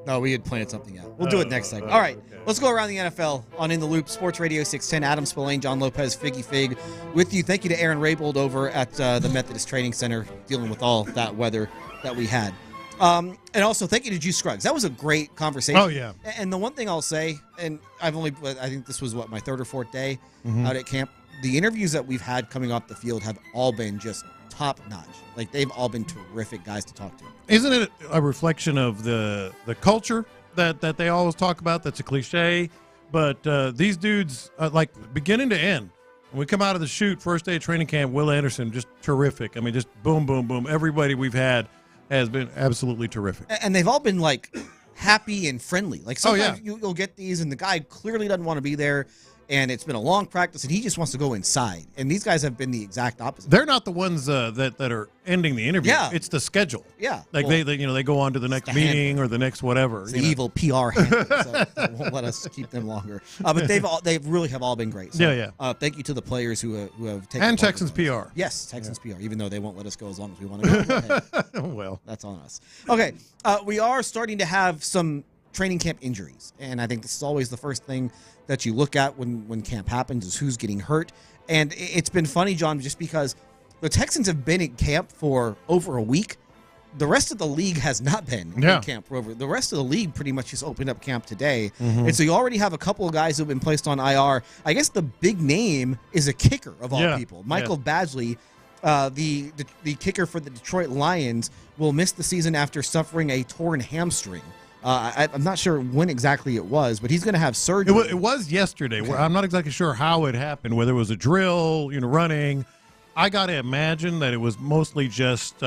No, we had planned something out. We'll do it next segment. All right, let's go around the NFL on In the Loop. Sports Radio 610. Adam Spillane, John Lopez, Figgy Fig with you. Thank you to Aaron Raybold over at the Methodist Training Center dealing with all that weather that we had. And also, thank you to Juice Scruggs. That was a great conversation. Oh, yeah. And the one thing I'll say, and I think this was, my third or fourth day out at camp. The interviews that we've had coming off the field have all been just top notch. Like, they've all been terrific guys to talk to. Isn't it a reflection of the culture that they always talk about? That's a cliche. But these dudes, like beginning to end, when we come out of the shoot, first day of training camp, Will Anderson, just terrific. I mean, just boom, boom, boom. Everybody we've had has been absolutely terrific. And they've all been, like, happy and friendly. Like, sometimes you'll get these, and the guy clearly doesn't want to be there, and it's been a long practice, and he just wants to go inside. And these guys have been the exact opposite. They're not the ones that are ending the interview. Yeah. It's the schedule. Yeah. Like, they they go on to the next meeting or the next whatever. It's the evil PR handle, so that won't let us keep them longer. But they really have all been great. So, yeah. Thank you to the players who have taken and Texans PR. Yes, Texans PR. Even though they won't let us go as long as we want to go. Well, that's on us. Okay, we are starting to have some training camp injuries, and I think this is always the first thing that you look at when camp happens is who's getting hurt. And it's been funny, John, just because the Texans have been in camp for over a week. The rest of the league has not been in camp for over. The rest of the league pretty much just opened up camp today. And so you already have a couple of guys who have been placed on IR. I guess the big name is a kicker of all people. Michael Badgley, the kicker for the Detroit Lions, will miss the season after suffering a torn hamstring. I'm not sure when exactly it was, but he's going to have surgery. It was yesterday. Okay. I'm not exactly sure how it happened, whether it was a drill, running. I got to imagine that it was mostly just,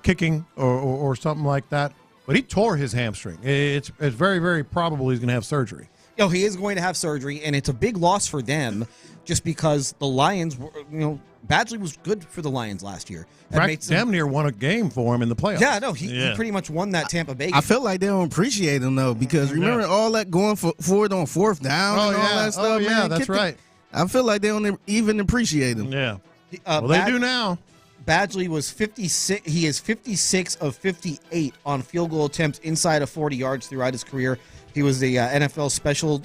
kicking or something like that. But he tore his hamstring. It's very, very probable he's going to have surgery. He is going to have surgery, and it's a big loss for them just because the Lions were, Badgley was good for the Lions last year. Damn near won a game for him in the playoffs. Yeah, no, he pretty much won that Tampa Bay game. I feel like they don't appreciate him, though, because remember all that going for it on fourth down and all that stuff? Oh, yeah, man? that's right. I feel like they don't even appreciate him. Yeah. Well, they do now. Badgley was 56. He is 56 of 58 on field goal attempts inside of 40 yards throughout his career. He was the NFL Special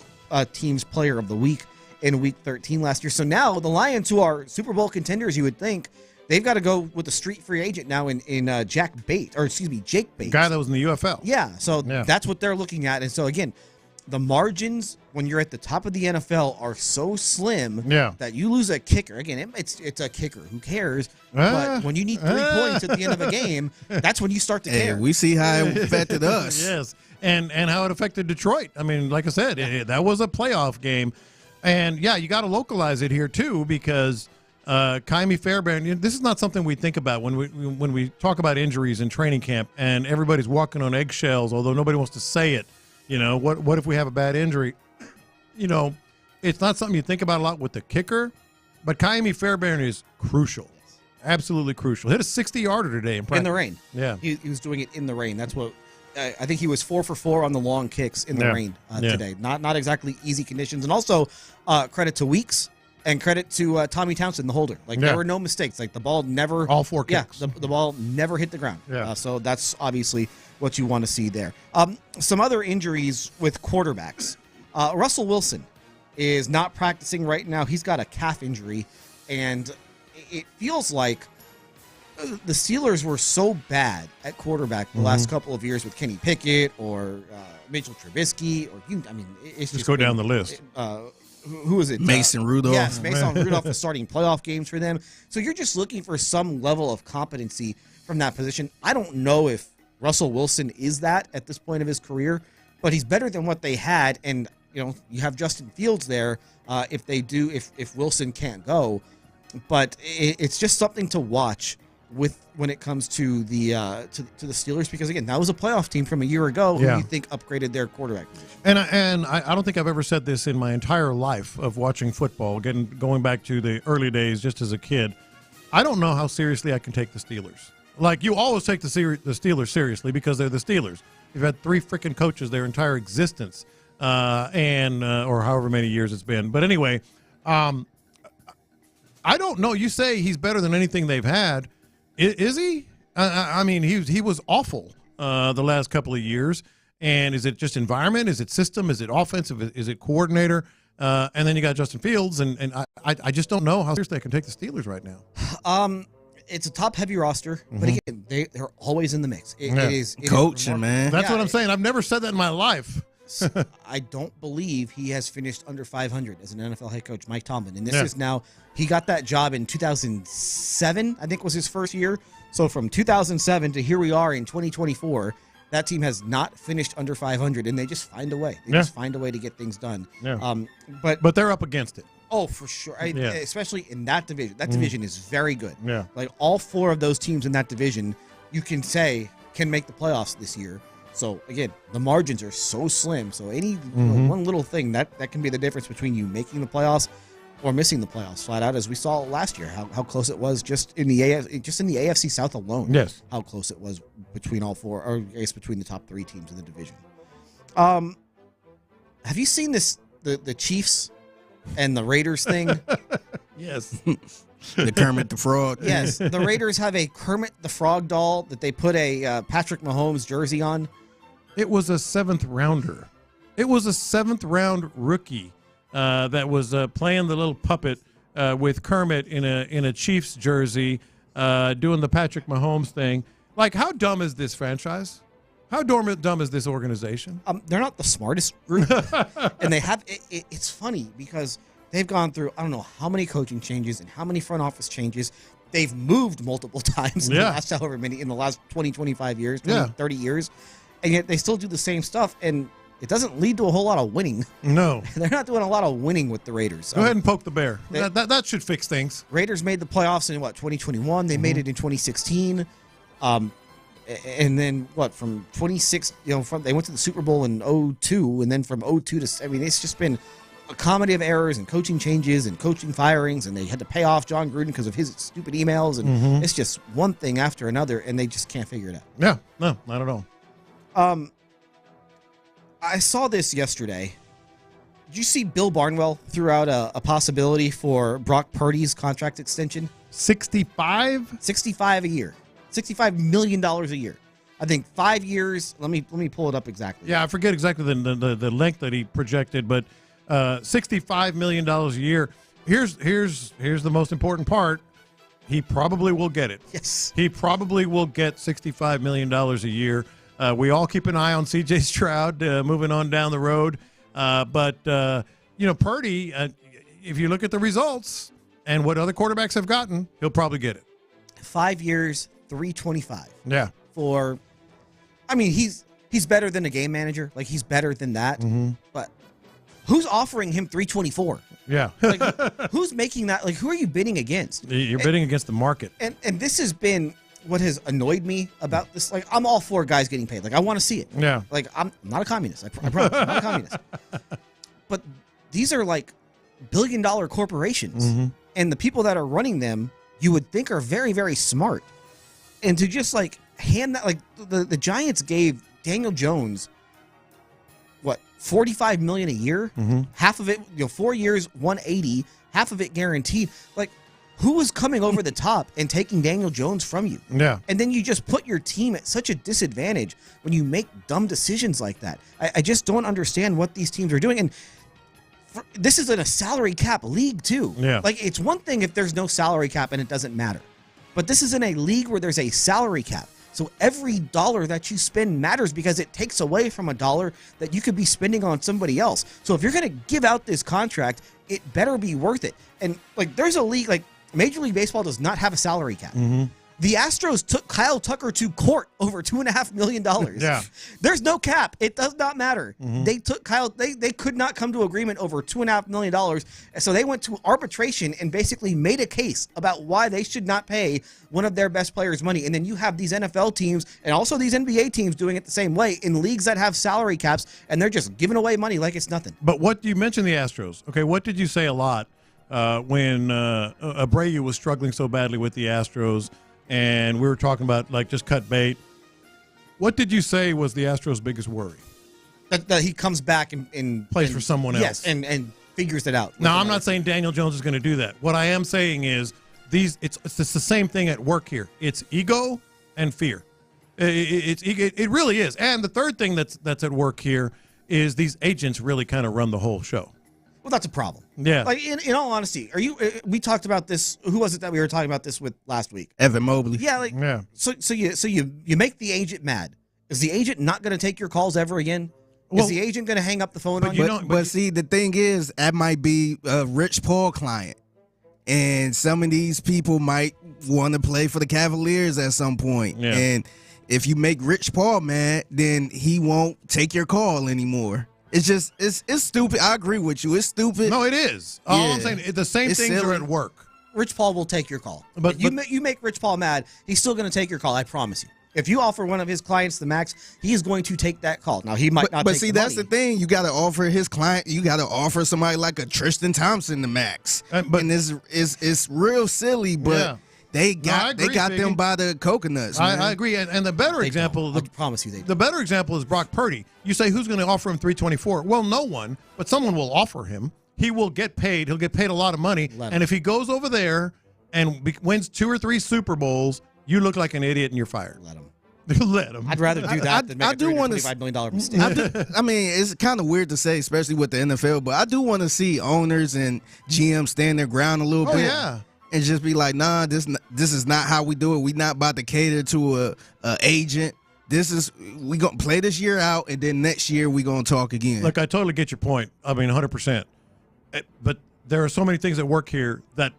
Teams Player of the Week in Week 13 last year. So now the Lions, who are Super Bowl contenders, you would think, they've got to go with a street free agent now in Jake Bates. Guy that was in the UFL. Yeah, so that's what they're looking at. And so, again, the margins when you're at the top of the NFL are so slim that you lose a kicker. Again, it's a kicker. Who cares? But when you need 3 points at the end of a game, that's when you start to care. We see how it affected us. Yes, and how it affected Detroit. I mean, like I said, that was a playoff game. And, you got to localize it here, too, because Kaimi Fairbairn, this is not something we think about when we talk about injuries in training camp and everybody's walking on eggshells, although nobody wants to say it. What if we have a bad injury? It's not something you think about a lot with the kicker, but Kaimi Fairbairn is crucial. Absolutely crucial. Hit a 60-yarder today in practice. In the rain. Yeah. He was doing it in the rain. That's what I think he was 4 for 4 on the long kicks in the rain today. Not exactly easy conditions. And also credit to Weeks and credit to Tommy Townsend, the holder. There were no mistakes. The ball never. All 4 kicks. Yeah, the ball never hit the ground. Yeah. So that's obviously what you want to see there. Some other injuries with quarterbacks. Russell Wilson is not practicing right now. He's got a calf injury, and it feels like the Steelers were so bad at quarterback the last couple of years with Kenny Pickett or Mitchell Trubisky, it's just go down the list. Who is it? Mason Rudolph. Yes, Mason Rudolph is starting playoff games for them. So you're just looking for some level of competency from that position. I don't know if Russell Wilson is that at this point of his career, but he's better than what they had. And, you have Justin Fields there if Wilson can't go. But it's just something to watch when it comes to the Steelers, because again, that was a playoff team from a year ago who you think upgraded their quarterback position. And I don't think I've ever said this in my entire life of watching football, going back to the early days just as a kid. I don't know how seriously I can take the Steelers. Like, you always take the Steelers seriously because they're the Steelers. You've had 3 freaking coaches their entire existence, or however many years it's been. But anyway, I don't know. You say he's better than anything they've had. Is he? I mean, he was awful the last couple of years. And is it just environment? Is it system? Is it offensive? Is it coordinator? And then you got Justin Fields, and I just don't know how seriously they can take the Steelers right now. It's a top-heavy roster, but again, they're always in the mix. It is coaching, man. That's what I'm saying. I've never said that in my life. I don't believe he has finished under 500 as an NFL head coach, Mike Tomlin. And this is now, he got that job in 2007, I think was his first year. So from 2007 to here we are in 2024, that team has not finished under 500, and they just find a way. They just find a way to get things done. Yeah. But they're up against it. Oh, for sure. Especially in that division. That division is very good. Yeah. Like all 4 of those teams in that division, you can say can make the playoffs this year. So again, the margins are so slim. So any one little thing that can be the difference between you making the playoffs or missing the playoffs flat out, as we saw last year, how close it was just in the AFC South alone. Yes. How close it was between all 4, or I guess between the top 3 teams in the division. Have you seen this the Chiefs and the Raiders thing? Yes. The Kermit the Frog. Yes. The Raiders have a Kermit the Frog doll that they put a Patrick Mahomes jersey on. It was a 7th rounder. It was a 7th round rookie that was playing the little puppet with Kermit in a Chiefs jersey, doing the Patrick Mahomes thing. Like, how dumb is this franchise? How dumb is this organization? They're not the smartest group, and they have. It's funny because they've gone through I don't know how many coaching changes and how many front office changes. They've moved multiple times in the last however many in the last 20, 25 years, 20, 30 years, and yet they still do the same stuff, and it doesn't lead to a whole lot of winning. No, they're not doing a lot of winning with the Raiders. Go ahead and poke the bear. That should fix things. Raiders made the playoffs in 2021. They made it in 2016. And then from 26, they went to the Super Bowl in 2002, and then from 2002 to, it's just been a comedy of errors and coaching changes and coaching firings, and they had to pay off John Gruden because of his stupid emails, and it's just one thing after another, and they just can't figure it out. Yeah, no, not at all. I saw this yesterday. Did you see Bill Barnwell threw out a possibility for Brock Purdy's contract extension? 65? 65 a year. $65 million a year. I think 5 years. Let me pull it up exactly. Yeah, I forget exactly the length that he projected, but $65 million a year. Here's the most important part. He probably will get it. Yes. He probably will get $65 million a year. We all keep an eye on C.J. Stroud moving on down the road. But Purdy, if you look at the results and what other quarterbacks have gotten, he'll probably get it. 5 years, $325. Yeah. He's better than a game manager. Like, he's better than that. But who's offering him $324? Yeah. Like, who's making that? Like, who are you bidding against? You're bidding against the market. And this has been what has annoyed me about this. Like, I'm all for guys getting paid. Like, I want to see it. Yeah. Like, I'm not a communist. I promise. I'm not a communist. But these are like billion-dollar corporations. And the people that are running them, you would think are very, very smart. And to just like hand that, like the Giants gave Daniel Jones, $45 million a year? Half of it, 4 years, $180, half of it guaranteed. Like, who was coming over the top and taking Daniel Jones from you? Yeah. And then you just put your team at such a disadvantage when you make dumb decisions like that. I just don't understand what these teams are doing. And this is in a salary cap league too. Yeah. Like, it's one thing if there's no salary cap and it doesn't matter. But this is in a league where there's a salary cap. So every dollar that you spend matters because it takes away from a dollar that you could be spending on somebody else. So if you're going to give out this contract, it better be worth it. And like, there's a league, like Major League Baseball does not have a salary cap. The Astros took Kyle Tucker to court over $2.5 million. Yeah. There's no cap. It does not matter. They took Kyle. They could not come to agreement over $2.5 million. So they went to arbitration and basically made a case about why they should not pay one of their best players money. And then you have these NFL teams and also these NBA teams doing it the same way in leagues that have salary caps, and they're just giving away money like it's nothing. But what you mentioned the Astros. Okay, what did you say a lot? when Abreu was struggling so badly with the Astros, and we were talking about, like, just cut bait. What did you say was the Astros' biggest worry? That he comes back and plays for someone else. Yes, and figures it out. Now, I'm not saying Daniel Jones is going to do that. What I am saying is it's the same thing at work here. It's ego and fear. It really is. And the third thing that's at work here is these agents really kind of run the whole show. Well, that's a problem. Yeah. Like, in all honesty, we talked about this. Who was it that we were talking about this with last week? Evan Mobley. Yeah. So you make the agent mad. Is the agent not going to take your calls ever again? Is the agent going to hang up the phone on you? But see, the thing is, that might be a Rich Paul client. And some of these people might want to play for the Cavaliers at some point. Yeah. And if you make Rich Paul mad, then he won't take your call anymore. It's just, it's stupid. I agree with you. It's stupid. No, it is. All I'm saying, the same things are at work. Rich Paul will take your call. But you make Rich Paul mad, he's still going to take your call, I promise you. If you offer one of his clients the max, he is going to take that call. Now, he might not But take see, the that's money. the thing. You got to offer his client, you got to offer somebody like a Tristan Thompson the max. And it's real silly, but they got them by the coconuts. I agree. And the better example, I promise you they do. The better example is Brock Purdy. You say, who's going to offer him $324? Well, no one, but someone will offer him. He will get paid. He'll get paid a lot of money. And if he goes over there and wins 2 or 3 Super Bowls, you look like an idiot and you're fired. Let him. Let him. I'd rather do that than make a $325 million mistake. I mean, it's kind of weird to say, especially with the NFL, but I do want to see owners and GMs stand their ground a little bit. Yeah. And just be like, nah, this is not how we do it. We not about to cater to a agent. We gonna play this year out, and then next year we gonna talk again. Look, I totally get your point. I mean, 100%. But there are so many things at work here that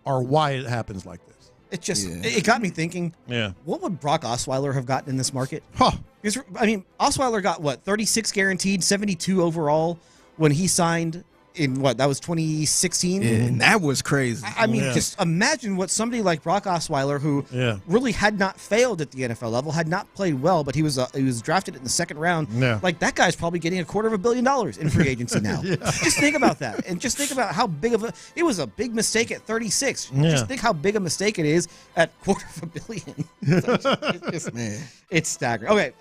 are why it happens like this. It just it got me thinking. Yeah. What would Brock Osweiler have gotten in this market? Huh. Because, I mean, Osweiler got 36 guaranteed, 72 overall when he signed in that was 2016. And that was crazy. I mean, just imagine what somebody like Brock Osweiler, who really had not failed at the NFL level, had not played well, but he was drafted in the second round. Yeah. Like, that guy's probably getting $250 million in free agency now. Just think about that, and just think about how big of it was a big mistake at 36. Yeah. Just think how big a mistake it is at $250 million. It's staggering. Okay,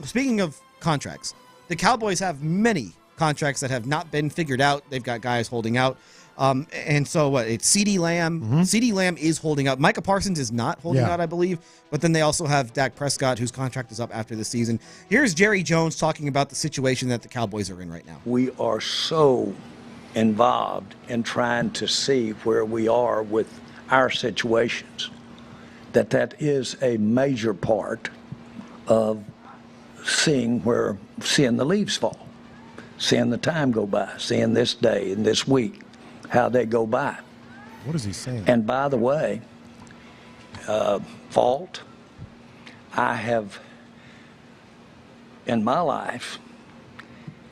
speaking of contracts, the Cowboys have many contracts that have not been figured out. They've got guys holding out. And so it's CeeDee Lamb. CeeDee Lamb is holding out. Micah Parsons is not holding out, I believe. But then they also have Dak Prescott, whose contract is up after the season. Here's Jerry Jones talking about the situation that the Cowboys are in right now. We are so involved in trying to see where we are with our situations that is a major part of seeing the leaves fall. Seeing the time go by, seeing this day and this week, how they go by. What is he saying? And by the way, fault, I have, in my life,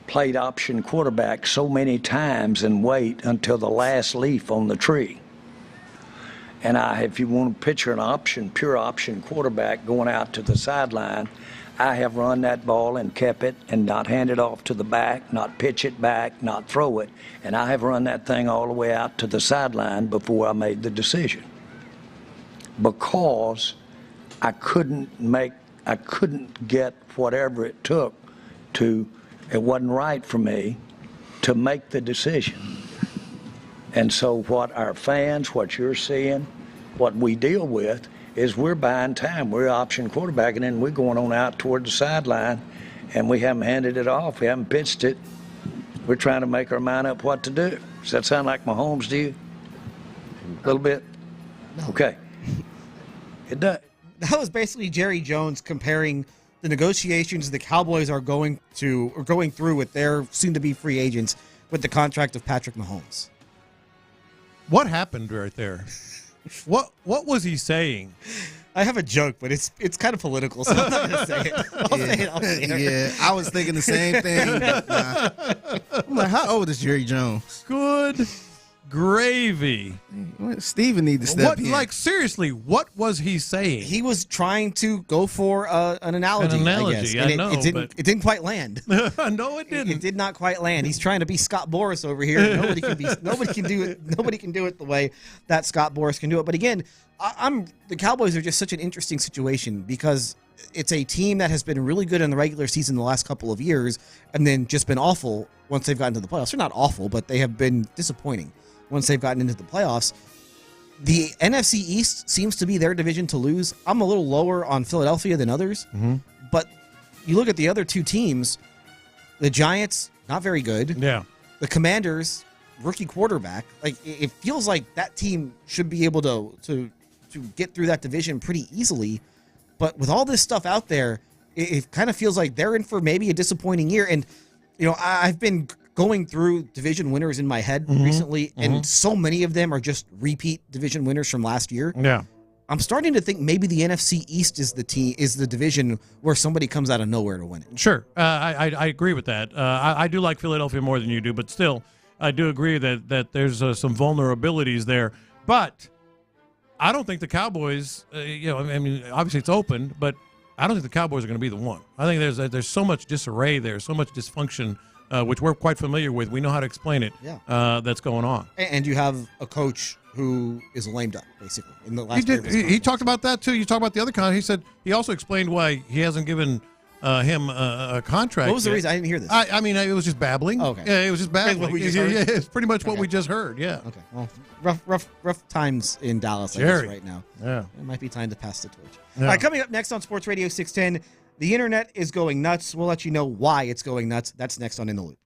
played option quarterback so many times and wait until the last leaf on the tree. And if you want to picture an pure option quarterback going out to the sideline, I have run that ball and kept it and not hand it off to the back, not pitch it back, not throw it. And I have run that thing all the way out to the sideline before I made the decision. Because I couldn't get whatever it took it wasn't right for me to make the decision. And so what our fans, what you're seeing, what we deal with, is we're buying time. We're option quarterback, and then we're going on out toward the sideline, and we haven't handed it off. We haven't pitched it. We're trying to make our mind up what to do. Does that sound like Mahomes to you? A little bit? No. Okay. It does. That was basically Jerry Jones comparing the negotiations the Cowboys are going through with their soon-to-be free agents with the contract of Patrick Mahomes. What happened right there? What was he saying? I have a joke, but it's kind of political, so I'm not going to say it. I'll say it off the air. Yeah, I was thinking the same thing. But, I'm like, how old is Jerry Jones? Good gravy. Steven need to step in. Like, seriously, what was he saying? He was trying to go for an analogy. I guess. And it didn't quite land. No, it didn't. It did not quite land. He's trying to be Scott Boras over here. Nobody can do it. Nobody can do it the way that Scott Boras can do it. But again, the Cowboys are just such an interesting situation because it's a team that has been really good in the regular season the last couple of years and then just been awful once they've gotten to the playoffs. They're not awful, but they have been disappointing once they've gotten into the playoffs. The NFC East seems to be their division to lose. I'm a little lower on Philadelphia than others, but you look at the other two teams, the Giants, not very good. Yeah. The Commanders, rookie quarterback. Like, it feels like that team should be able to get through that division pretty easily. But with all this stuff out there, it kind of feels like they're in for maybe a disappointing year. And, I've been going through division winners in my head recently, and so many of them are just repeat division winners from last year. Yeah. I'm starting to think maybe the NFC East is the division where somebody comes out of nowhere to win it. Sure. I agree with that. I do like Philadelphia more than you do, but still, I do agree that there's some vulnerabilities there. But I don't think the Cowboys, obviously it's open, but I don't think the Cowboys are going to be the one. I think there's so much disarray there, so much dysfunction, which we're quite familiar with. We know how to explain it. Yeah. That's going on. And you have a coach who is lamed up, basically. In the last he talked about that too. You talk about the other con. He said he also explained why he hasn't given him a contract. What was the reason? I didn't hear this. It was just babbling. Oh, okay. Yeah, it was just babbling. It's pretty much what Okay. we just heard. Yeah. Okay. Well, rough times in Dallas, I guess, right now. Yeah. It might be time to pass the torch. Yeah. All right, coming up next on Sports Radio 610, the internet is going nuts. We'll let you know why it's going nuts. That's next on In the Loop.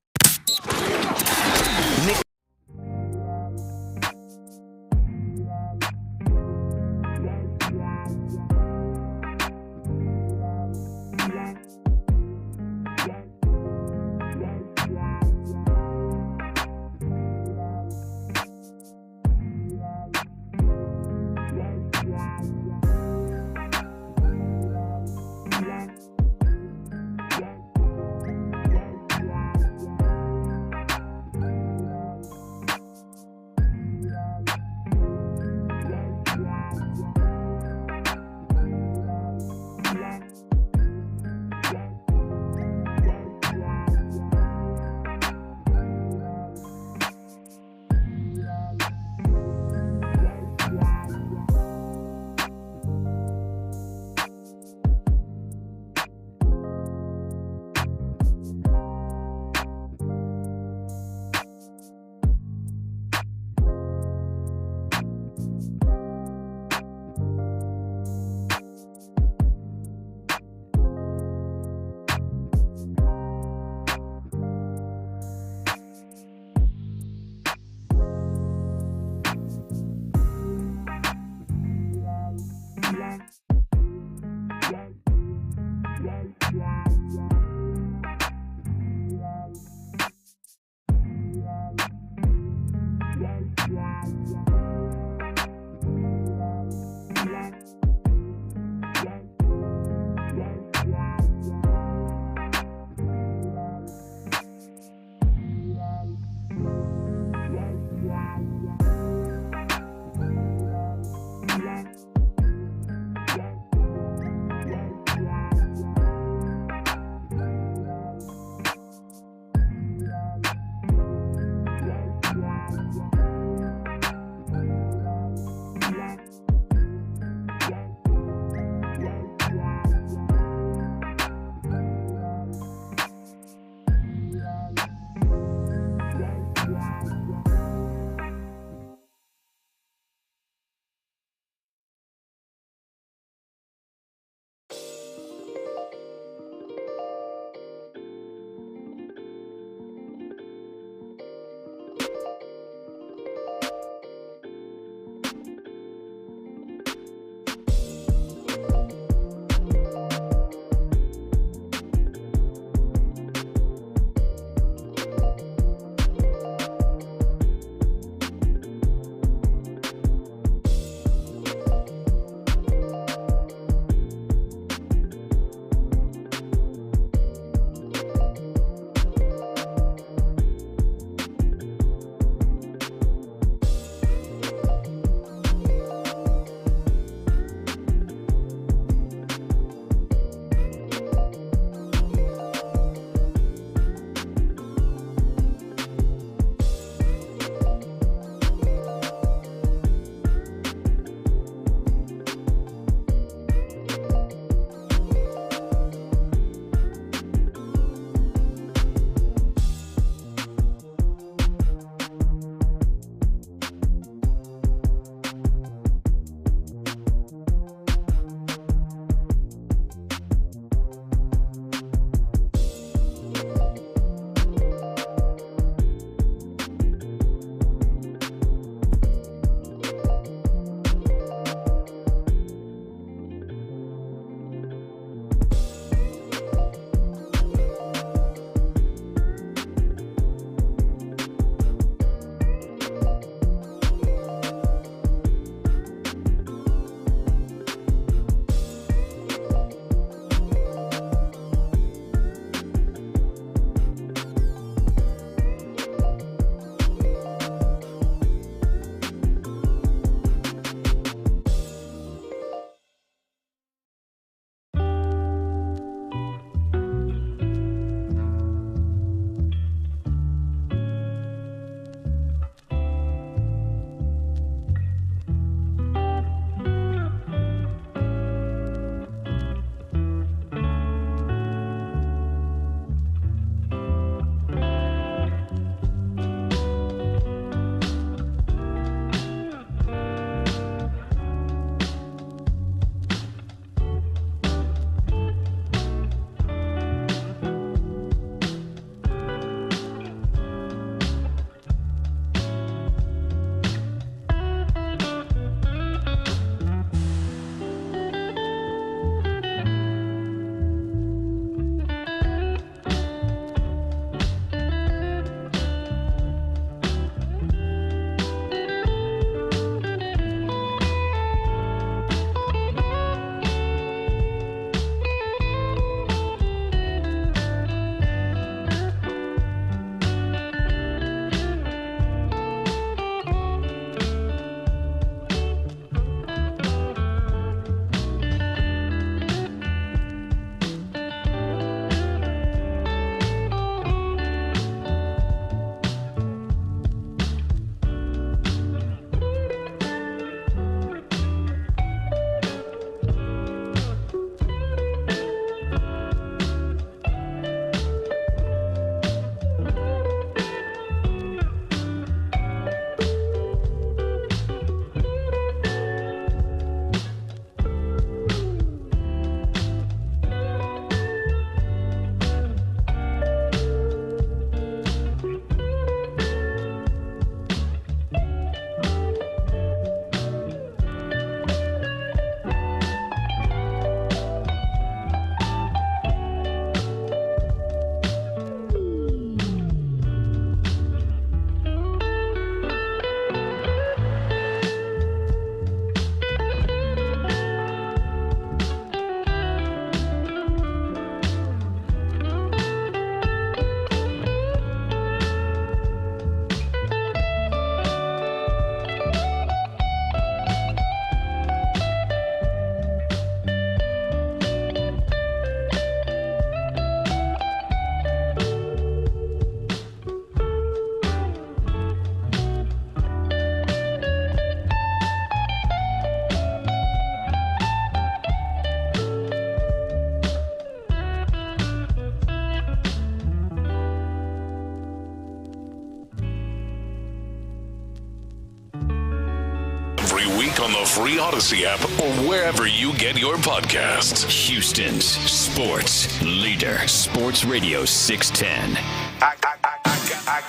week on the free Odyssey app or wherever you get your podcasts. Houston's sports leader, Sports Radio 610. I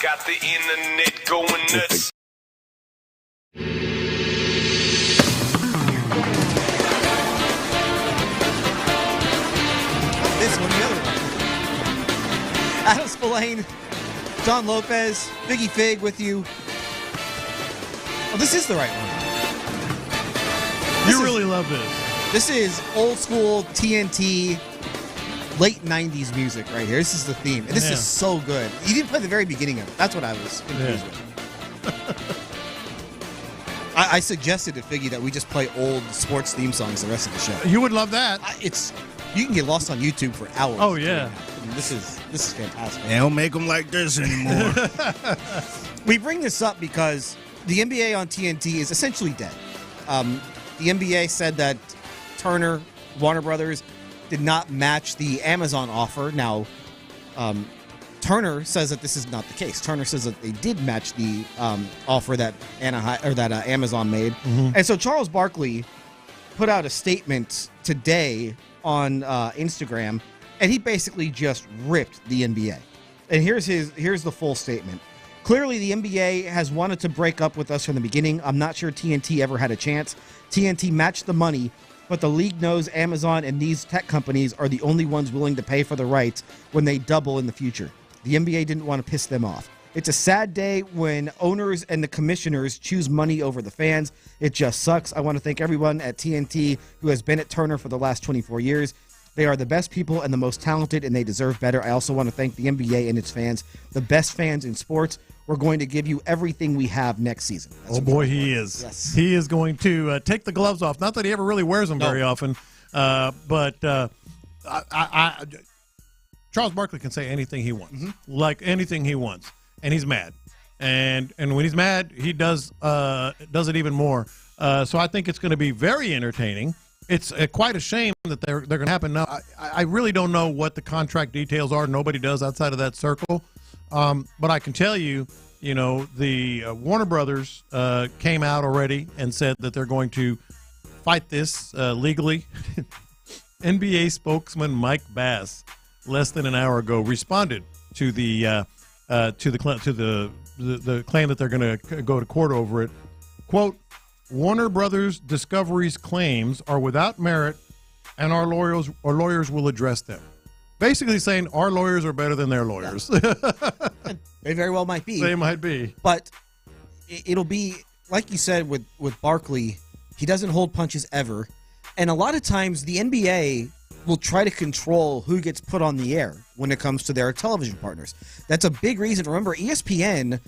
got the internet going nuts. This one, the other one. Adam Spillane, John Lopez, Biggie Fig with you. Oh, this is the right one. You really love this. This is old school TNT, late 90s music right here. This is the theme. And this is so good. You didn't play the very beginning of it. That's what I was confused with. I suggested to Figgy that we just play old sports theme songs the rest of the show. You would love that. You can get lost on YouTube for hours. Oh, yeah. I mean, this is fantastic. They don't make them like this anymore. We bring this up because the NBA on TNT is essentially dead. The NBA said that Turner, Warner Brothers, did not match the Amazon offer. Now, Turner says that this is not the case. Turner says that they did match the offer that Amazon made. Mm-hmm. And so Charles Barkley put out a statement today on Instagram, and he basically just ripped the NBA. And here's the full statement. Clearly, the NBA has wanted to break up with us from the beginning. I'm not sure TNT ever had a chance. TNT matched the money, but the league knows Amazon and these tech companies are the only ones willing to pay for the rights when they double in the future. The NBA didn't want to piss them off. It's a sad day when owners and the commissioners choose money over the fans. It just sucks. I want to thank everyone at TNT who has been at Turner for the last 24 years. They are the best people and the most talented, and they deserve better. I also want to thank the NBA and its fans, the best fans in sports. We're going to give you everything we have next season. Oh, boy, he is. Yes. He is going to take the gloves off. Not that he ever really wears them very often, but Charles Barkley can say anything he wants, like anything he wants, and he's mad. And when he's mad, he does it even more. So I think it's going to be very entertaining. It's quite a shame that they're going to happen now. I really don't know what the contract details are. Nobody does outside of that circle. But I can tell you, the Warner Brothers came out already and said that they're going to fight this legally. NBA spokesman Mike Bass, less than an hour ago, responded to the claim that they're going to go to court over it. Quote, Warner Brothers Discovery's claims are without merit, and our lawyers will address them. Basically saying our lawyers are better than their lawyers. They very well might be. They might be. But it'll be, like you said with Barkley, he doesn't hold punches ever. And a lot of times the NBA will try to control who gets put on the air when it comes to their television partners. That's a big reason. Remember, ESPN,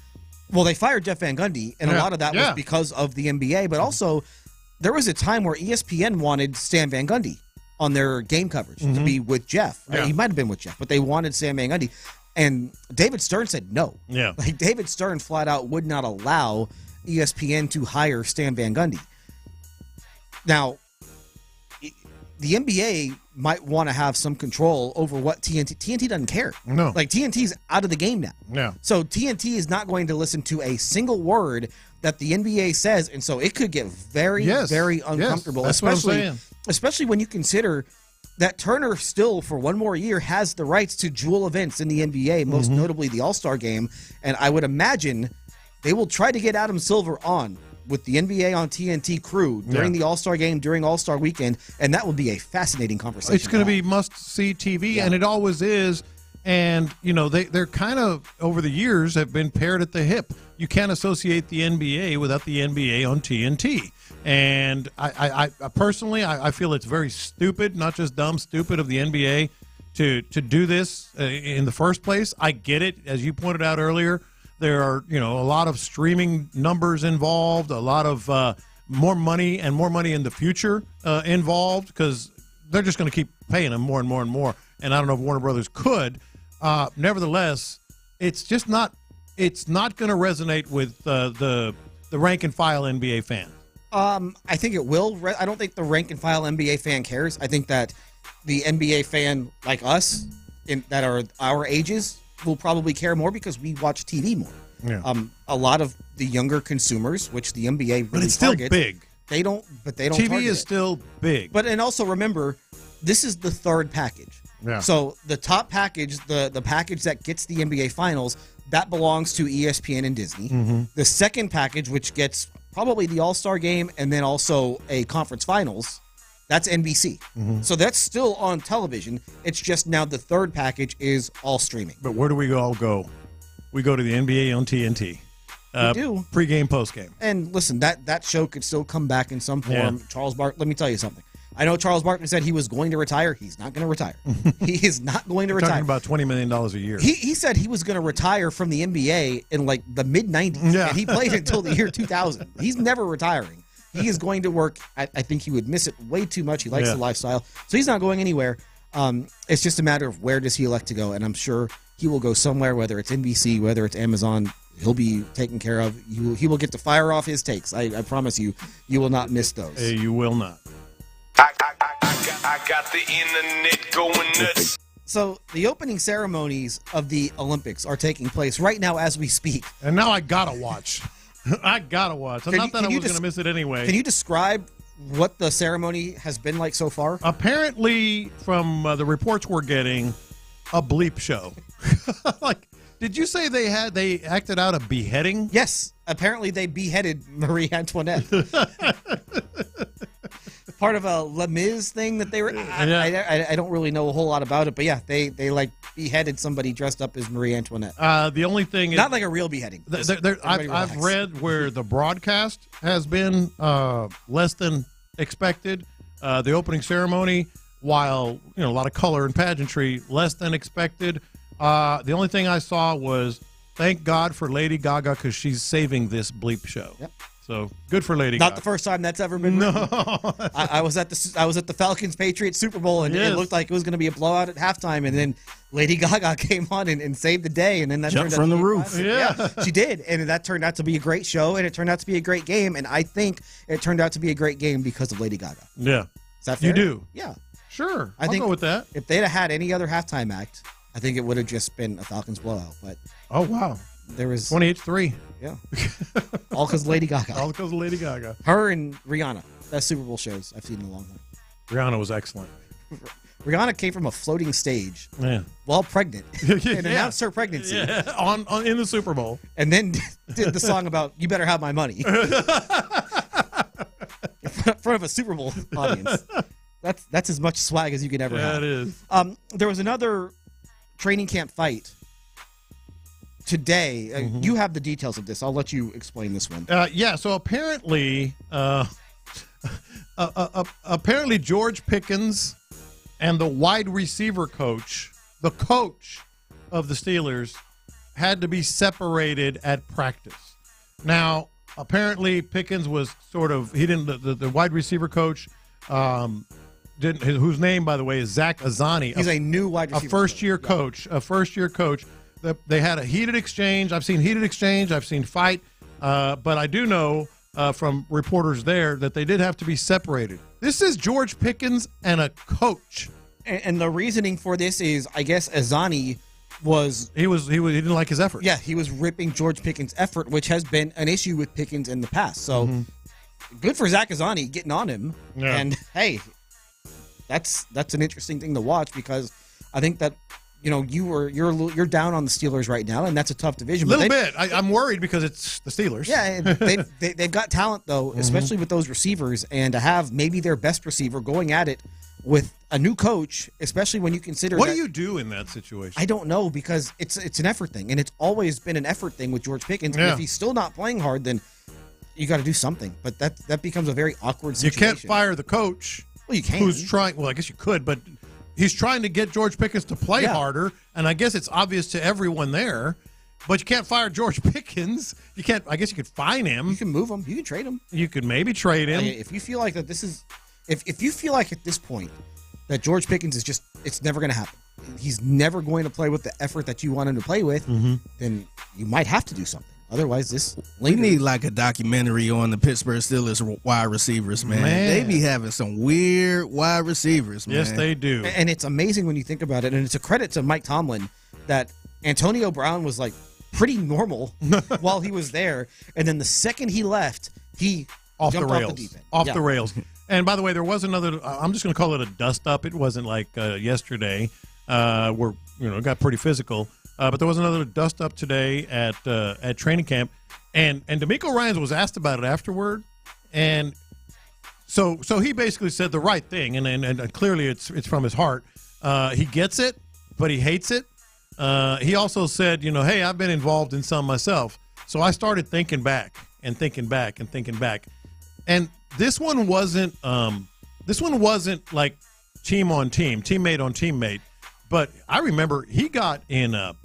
well, they fired Jeff Van Gundy, and a lot of that was because of the NBA. But also, there was a time where ESPN wanted Stan Van Gundy on their game coverage to be with Jeff. Yeah. He might have been with Jeff, but they wanted Stan Van Gundy. And David Stern said no. Yeah. Like, David Stern flat out would not allow ESPN to hire Stan Van Gundy. Now, the NBA might want to have some control over what TNT doesn't care. No. Like, TNT's out of the game now. Yeah. So very going to listen to a single word that the NBA says, and so it could get very uncomfortable. That's what I'm saying. Especially when you consider that Turner still, for one more year, has the rights to jewel events in the NBA, most notably the All-Star Game. And I would imagine they will try to get Adam Silver on with the NBA on TNT crew during the All-Star Game, during All-Star Weekend, and that would be a fascinating conversation. It's going to be must-see TV, and it always is. And, they're kind of, over the years, have been paired at the hip. You can't associate the NBA without the NBA on TNT. And I personally, I feel it's very stupid, not just dumb, stupid of the NBA to do this in the first place. I get it. As you pointed out earlier, there are, a lot of streaming numbers involved, a lot of more money in the future involved, because they're just going to keep paying them more and more and more. And I don't know if Warner Brothers could. Nevertheless, it's not going to resonate with the rank and file NBA fan. I think it will. I don't think the rank and file NBA fan cares. I think that the NBA fan like us, that are our ages, will probably care more because we watch TV more. Yeah. A lot of the younger consumers, which the NBA really but it's still targets, big. They don't TV target is it. still big. And also remember, this is the third package. Yeah. So the top package, the package that gets the NBA Finals, that belongs to ESPN and Disney. Mm-hmm. The second package, which gets probably the All-Star Game and then also a conference finals, that's NBC. Mm-hmm. So that's still on television. It's just now the third package is all streaming. But where do we all go? We go to the NBA on TNT. We do. Pre-game, post-game. And listen, that show could still come back in some form. Yeah. Charles Barkley, let me tell you something. I know Charles Barkley said he was going to retire. He's not going to retire. He is not going to We're retire. talking about $20 million a year. He said he was going to retire from the NBA in like the mid-90s. Yeah. And he played until the year 2000. He's never retiring. He is going to work. I think he would miss it way too much. He likes the lifestyle. So he's not going anywhere. It's just a matter of where does he elect to go. And I'm sure he will go somewhere, whether it's NBC, whether it's Amazon. He'll be taken care of. He will get to fire off his takes. I promise you, you will not miss those. You will not. I got the internet going nuts. So the opening ceremonies of the Olympics are taking place right now as we speak. And now I got to watch. I got to watch. Not that I was going to miss it anyway. Can you describe what the ceremony has been like so far? Apparently, from the reports we're getting, a bleep show. Like, did you say they acted out a beheading? Yes. Apparently they beheaded Marie Antoinette. Part of a Les Mis thing that they were. I don't really know a whole lot about it, but yeah, they like beheaded somebody dressed up as Marie Antoinette. The only thing is not like a real beheading. I've read where the broadcast has been less than expected. The opening ceremony, while a lot of color and pageantry, less than expected. The only thing I saw was thank God for Lady Gaga because she's saving this bleep show. Yep. So good for Lady Gaga. Not the first time that's ever been written. No. I was at the Falcons Patriots Super Bowl and it looked like it was going to be a blowout at halftime, and then Lady Gaga came on and saved the day, and then that jumped turned from out the to be roof. Yeah, she did, and that turned out to be a great show, and it turned out to be a great game, and I think it turned out to be a great game because of Lady Gaga. Yeah. Is that fair? You do? Yeah. Sure. I'll go with that. If they'd have had any other halftime act, I think it would have just been a Falcons blowout. But oh wow, there was 28-3. Yeah, all because Lady Gaga. All because of Lady Gaga. Her and Rihanna, best Super Bowl shows I've seen in a long time. Rihanna was excellent. Rihanna came from a floating stage, while pregnant, and announced her pregnancy on in the Super Bowl, and then did the song about "You Better Have My Money" in front of a Super Bowl audience. That's as much swag as you could ever have. It is. There was another training camp fight today. You have the details of this. I'll let you explain this one. So apparently, apparently George Pickens and the wide receiver coach, the coach of the Steelers, had to be separated at practice. Now, apparently Pickens was the wide receiver coach, whose name, by the way, is Zach Azzani. He's a new wide receiver. A first-year coach. They had a heated exchange. I've seen heated exchange. I've seen fight. But I do know from reporters there that they did have to be separated. This is George Pickens and a coach. And the reasoning for this is, I guess, Azzani he didn't like his effort. Yeah, he was ripping George Pickens' effort, which has been an issue with Pickens in the past. So good for Zach Azzani getting on him. Yeah. And hey, that's an interesting thing to watch, because I think that you're down on the Steelers right now, and that's a tough division. A little bit. I'm worried because it's the Steelers. Yeah, they've got talent though, especially with those receivers, and to have maybe their best receiver going at it with a new coach, especially when you consider. What do you do in that situation? I don't know, because it's an effort thing, and it's always been an effort thing with George Pickens. Yeah. And if he's still not playing hard, then you got to do something. But that becomes a very awkward situation. You can't fire the coach. Well, you can. Who's trying? Well, I guess you could, but he's trying to get George Pickens to play harder, and I guess it's obvious to everyone there. But you can't fire George Pickens. You can't. I guess you could fine him. You can move him. You can trade him. You could maybe trade him if you feel like that. This is if you feel like at this point that George Pickens is it's never going to happen. He's never going to play with the effort that you want him to play with. Then you might have to do something. Otherwise, we need like a documentary on the Pittsburgh Steelers wide receivers, man. They be having some weird wide receivers, man. Yes, they do. And it's amazing when you think about it. And it's a credit to Mike Tomlin that Antonio Brown was like pretty normal while he was there. And then the second he left, he off the Jumped rails. deep end. Off Yeah. the rails. And by the way, there was another. I'm just going to call it a dust up. It wasn't like yesterday. Where it got pretty physical. But there was another dust up today at training camp, and DeMeco Ryans was asked about it afterward, and so he basically said the right thing, and clearly it's from his heart. He gets it, but he hates it. He also said, hey, I've been involved in some myself, so I started thinking back and thinking back and thinking back, and this one wasn't like team on team, teammate on teammate. But I remember he got in a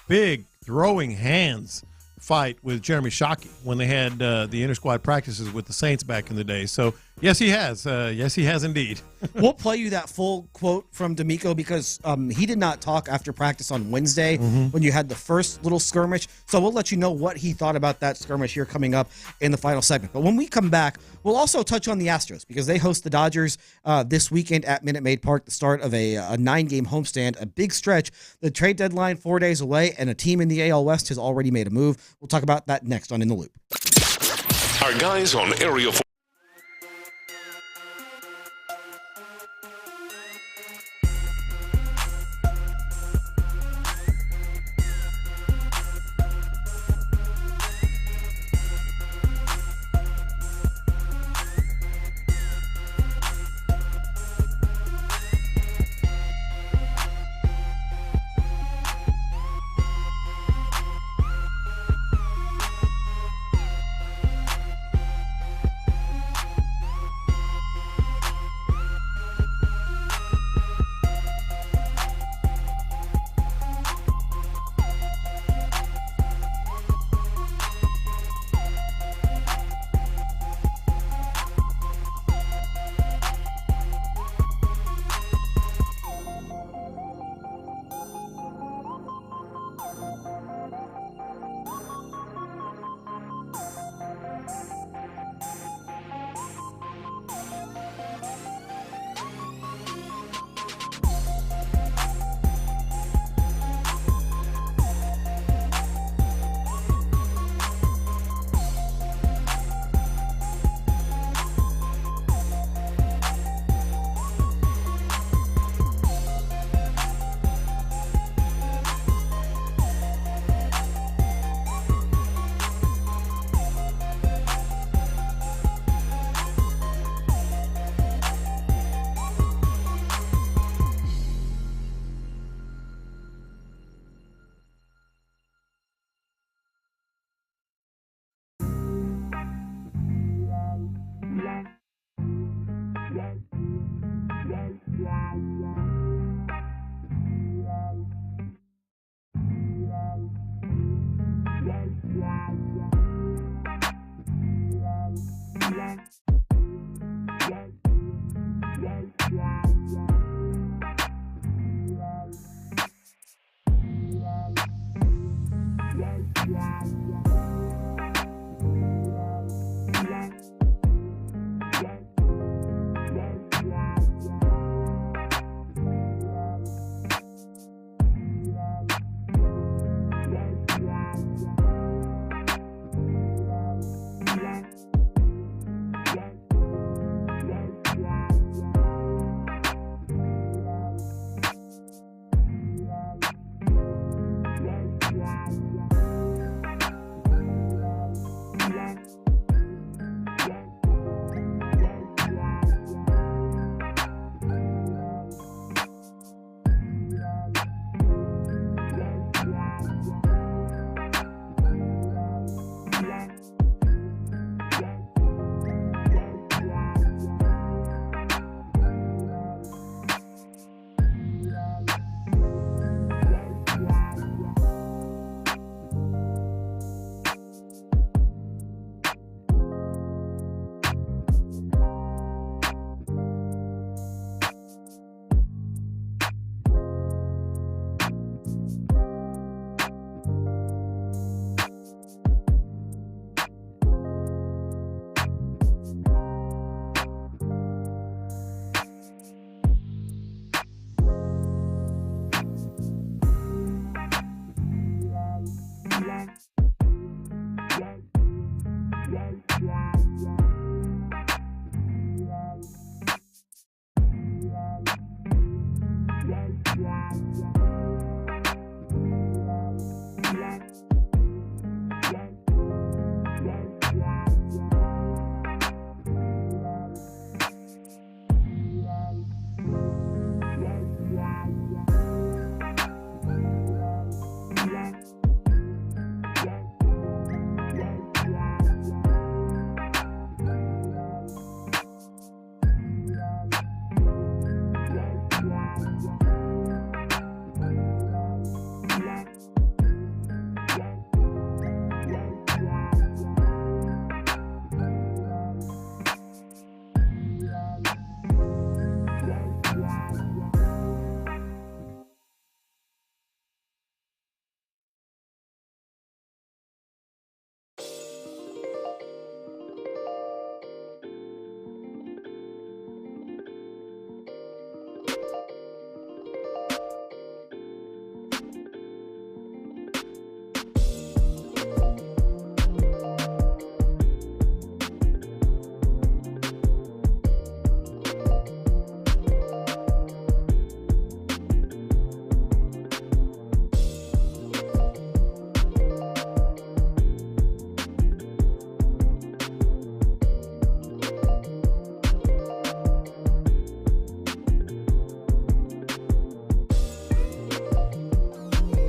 big throwing hands fight with Jeremy Shockey when they had the inter-squad practices with the Saints back in the day. So, yes, he has. Yes, he has indeed. We'll play you that full quote from DeMeco because he did not talk after practice on Wednesday when you had the first little skirmish. So we'll let you know what he thought about that skirmish here coming up in the final segment. But when we come back, we'll also touch on the Astros because they host the Dodgers this weekend at Minute Maid Park, the start of a 9-game homestand, a big stretch. The trade deadline 4 days away, and a team in the AL West has already made a move. We'll talk about that next on In the Loop. Our guys on Area 4.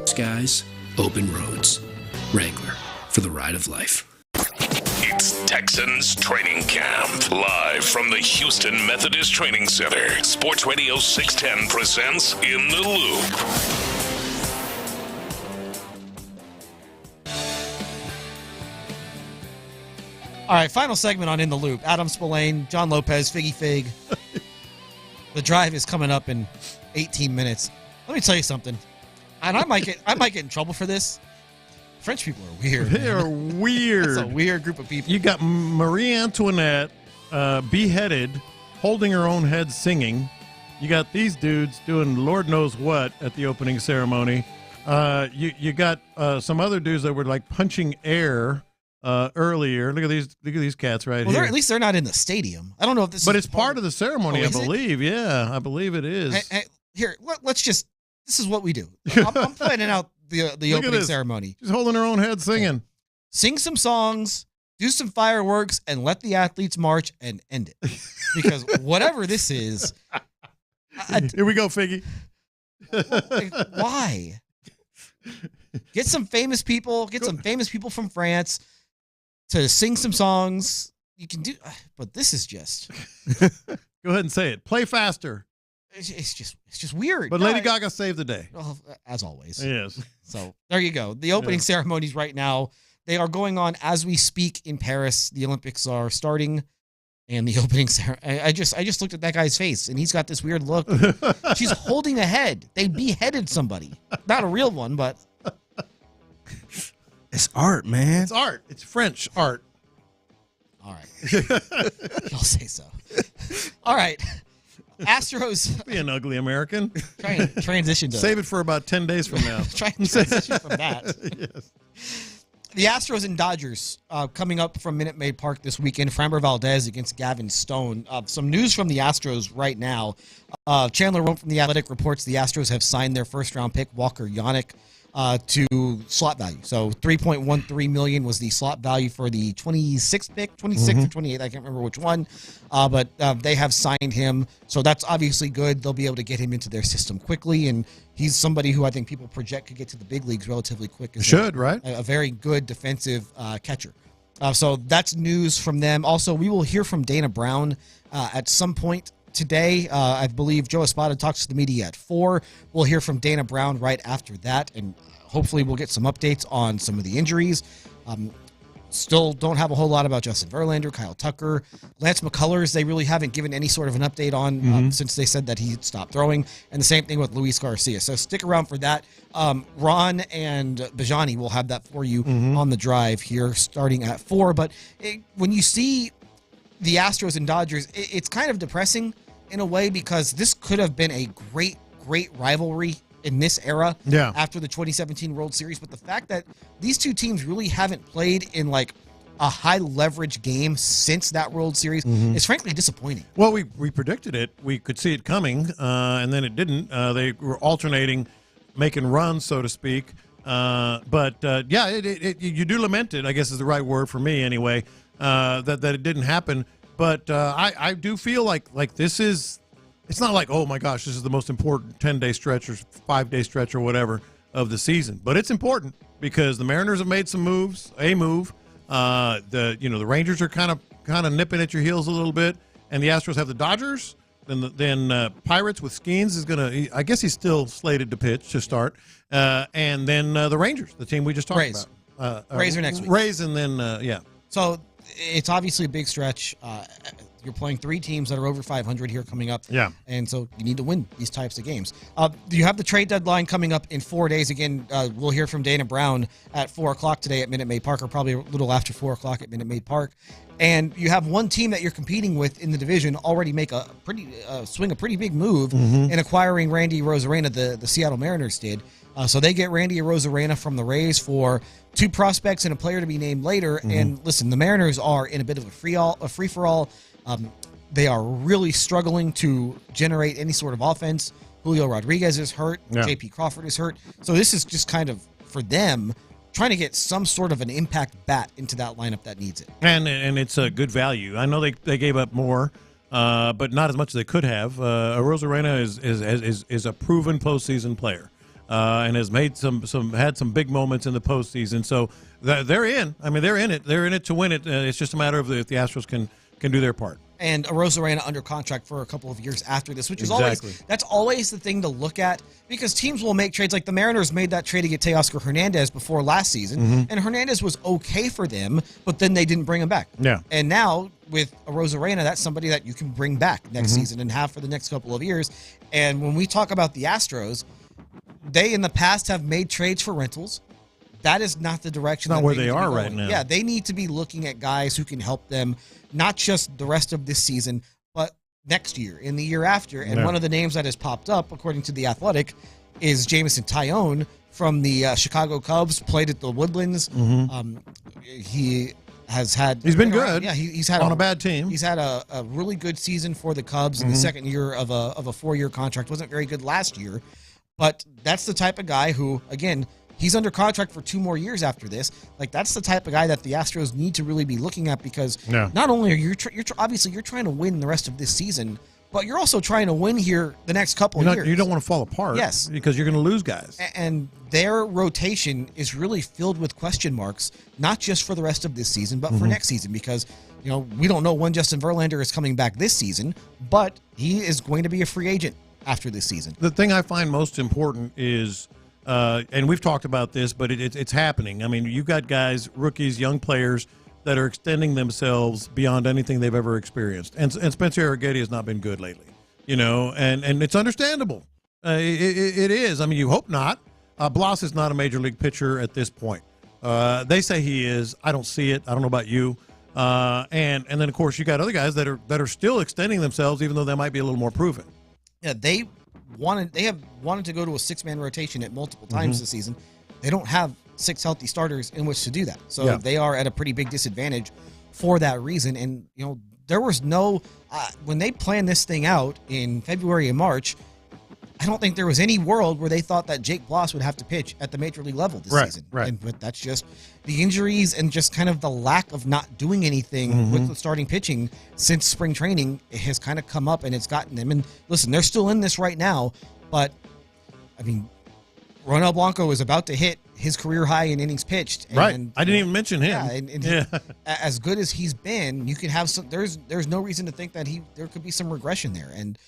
Skies, open roads. Wrangler, for the ride of life. It's Texans Training Camp, live from the Houston Methodist Training Center. Sports Radio 610 presents In the Loop. All right, final segment on In the Loop. Adam Spillane, John Lopez, Figgy Fig. The drive is coming up in 18 minutes. Let me tell you something. And I might get in trouble for this. French people are weird. They are weird. That's a weird group of people. You got Marie Antoinette beheaded, holding her own head singing. You got these dudes doing Lord knows what at the opening ceremony. You got some other dudes that were like punching air earlier. Look at these cats right here. At least they're not in the stadium. I don't know if this but is it's part of the ceremony, I believe. Yeah, I believe it is. Hey, here, let's just. This is what we do. I'm planning out the opening ceremony. She's holding her own head singing. Sing some songs, do some fireworks, and let the athletes march and end it. Because whatever this is. Here we go, Figgy. Why? Get some famous people. Get some famous people from France to sing some songs. You can do, but this is just. Go ahead and say it. Play faster. It's just weird. But Lady Gaga saved the day. Well, as always. Yes. So there you go. The opening ceremonies right now, they are going on as we speak in Paris. The Olympics are starting, and the opening ceremony. I just looked at that guy's face, and he's got this weird look. She's holding a head. They beheaded somebody. Not a real one, but. It's art, man. It's art. It's French art. All right. You'll say so. All right. Astros. Be an ugly American. Try and transition to. Save it for about 10 days from now. Try and transition from that. Yes. The Astros and Dodgers coming up from Minute Maid Park this weekend. Framber Valdez against Gavin Stone. Some news from the Astros right now. Chandler Rome from The Athletic reports the Astros have signed their first-round pick, Walker Yannick, to slot value. So $3.13 million was the slot value for the 26th pick, 26th or 28th, I can't remember which one. But they have signed him, so that's obviously good. They'll be able to get him into their system quickly, and he's somebody who I think people project could get to the big leagues relatively quick. Right? A very good defensive catcher. So that's news from them. Also, we will hear from Dana Brown at some point today. I believe Joe Espada talks to the media at 4. We'll hear from Dana Brown right after that, and hopefully we'll get some updates on some of the injuries. Still don't have a whole lot about Justin Verlander, Kyle Tucker, Lance McCullers. They really haven't given any sort of an update on since they said that he stopped throwing. And the same thing with Luis Garcia. So stick around for that. Ron and Bijani will have that for you on the drive here starting at 4. But when you see the Astros and Dodgers, it's kind of depressing in a way because this could have been a great rivalry in this era after the 2017 World Series. But the fact that these two teams really haven't played in like a high leverage game since that World Series is frankly disappointing. Well, we predicted it. We could see it coming, and then it didn't. They were alternating, making runs, so to speak. But you do lament it, I guess is the right word for me anyway, that it didn't happen. But I do feel like this is – it's not like, oh, my gosh, this is the most important 10-day stretch or 5-day stretch or whatever of the season. But it's important because the Mariners have made some moves, a move. The Rangers are kind of nipping at your heels a little bit, and the Astros have the Dodgers. Then Pirates with Skeens is going to – I guess he's still slated to pitch to start. And then the Rangers, the team we just talked about. Rays are next week. Rays and then, yeah. So it's obviously a big stretch. You're playing 3 teams that are over 500 here coming up. Yeah. And so you need to win these types of games. You have the trade deadline coming up in 4 days. Again, we'll hear from Dana Brown at 4 o'clock today at Minute Maid Park, or probably a little after 4 o'clock at Minute Maid Park. And you have one team that you're competing with in the division already make a pretty big move in acquiring Randy Arozarena, the Seattle Mariners did. So they get Randy Arozarena from the Rays for 2 prospects and a player to be named later. And listen, the Mariners are in a bit of a free-for-all. They are really struggling to generate any sort of offense. Julio Rodriguez is hurt. Yeah. J.P. Crawford is hurt. So this is just kind of, for them, trying to get some sort of an impact bat into that lineup that needs it. And it's a good value. I know they gave up more, but not as much as they could have. Arozarena is a proven postseason player. And has made had some big moments in the postseason. So they're in. I mean, they're in it. They're in it to win it. It's just a matter of if the Astros can do their part. And Arozarena under contract for a couple of years after this, which is Exactly. that's always the thing to look at, because teams will make trades. Like the Mariners made that trade to get Teoscar Hernandez before last season, and Hernandez was okay for them, but then they didn't bring him back. Yeah. And now with Arozarena, that's somebody that you can bring back next season and have for the next couple of years. And when we talk about the Astros, they in the past have made trades for rentals. That is not the direction. Not that where they they need to are be right going. now. Yeah, they need to be looking at guys who can help them, not just the rest of this season, but next year, in the year after. And one of the names that has popped up, according to The Athletic, is Jameson Taillon from the Chicago Cubs, played at the Woodlands. He has had... He's been good. Yeah, he's had on a bad team. He's had a really good season for the Cubs in the second year of a 4-year contract. Wasn't very good last year, but that's the type of guy who, again... He's under contract for 2 more years after this. Like, that's the type of guy that the Astros need to really be looking at, because not only are you're obviously you're trying to win the rest of this season, but you're also trying to win here the next couple of years. You don't want to fall apart. Yes. Because you're going to lose guys. And their rotation is really filled with question marks, not just for the rest of this season, but for next season, because we don't know when Justin Verlander is coming back this season, but he is going to be a free agent after this season. The thing I find most important is... and we've talked about this, but it's happening. I mean, you've got guys, rookies, young players that are extending themselves beyond anything they've ever experienced. And Spencer Arrighetti has not been good lately, and it's understandable. It is. I mean, you hope not. Blas is not a major league pitcher at this point. They say he is. I don't see it. I don't know about you. And then, of course, you got other guys that are still extending themselves, even though they might be a little more proven. Yeah, they have wanted to go to a 6-man rotation at multiple times this season. They don't have 6 healthy starters in which to do that. So they are at a pretty big disadvantage for that reason. And, there was no when they planned this thing out in February and March, I don't think there was any world where they thought that Jake Blas would have to pitch at the major league level this season. Right. But that's just the injuries and just kind of the lack of not doing anything with the starting pitching since spring training. It has kind of come up and it's gotten them. And listen, they're still in this right now, but I mean, Ronel Blanco is about to hit his career high in innings pitched. And, right. I didn't even mention him. Yeah, and as good as he's been, you can have some. There's no reason to think that there could be some regression there. And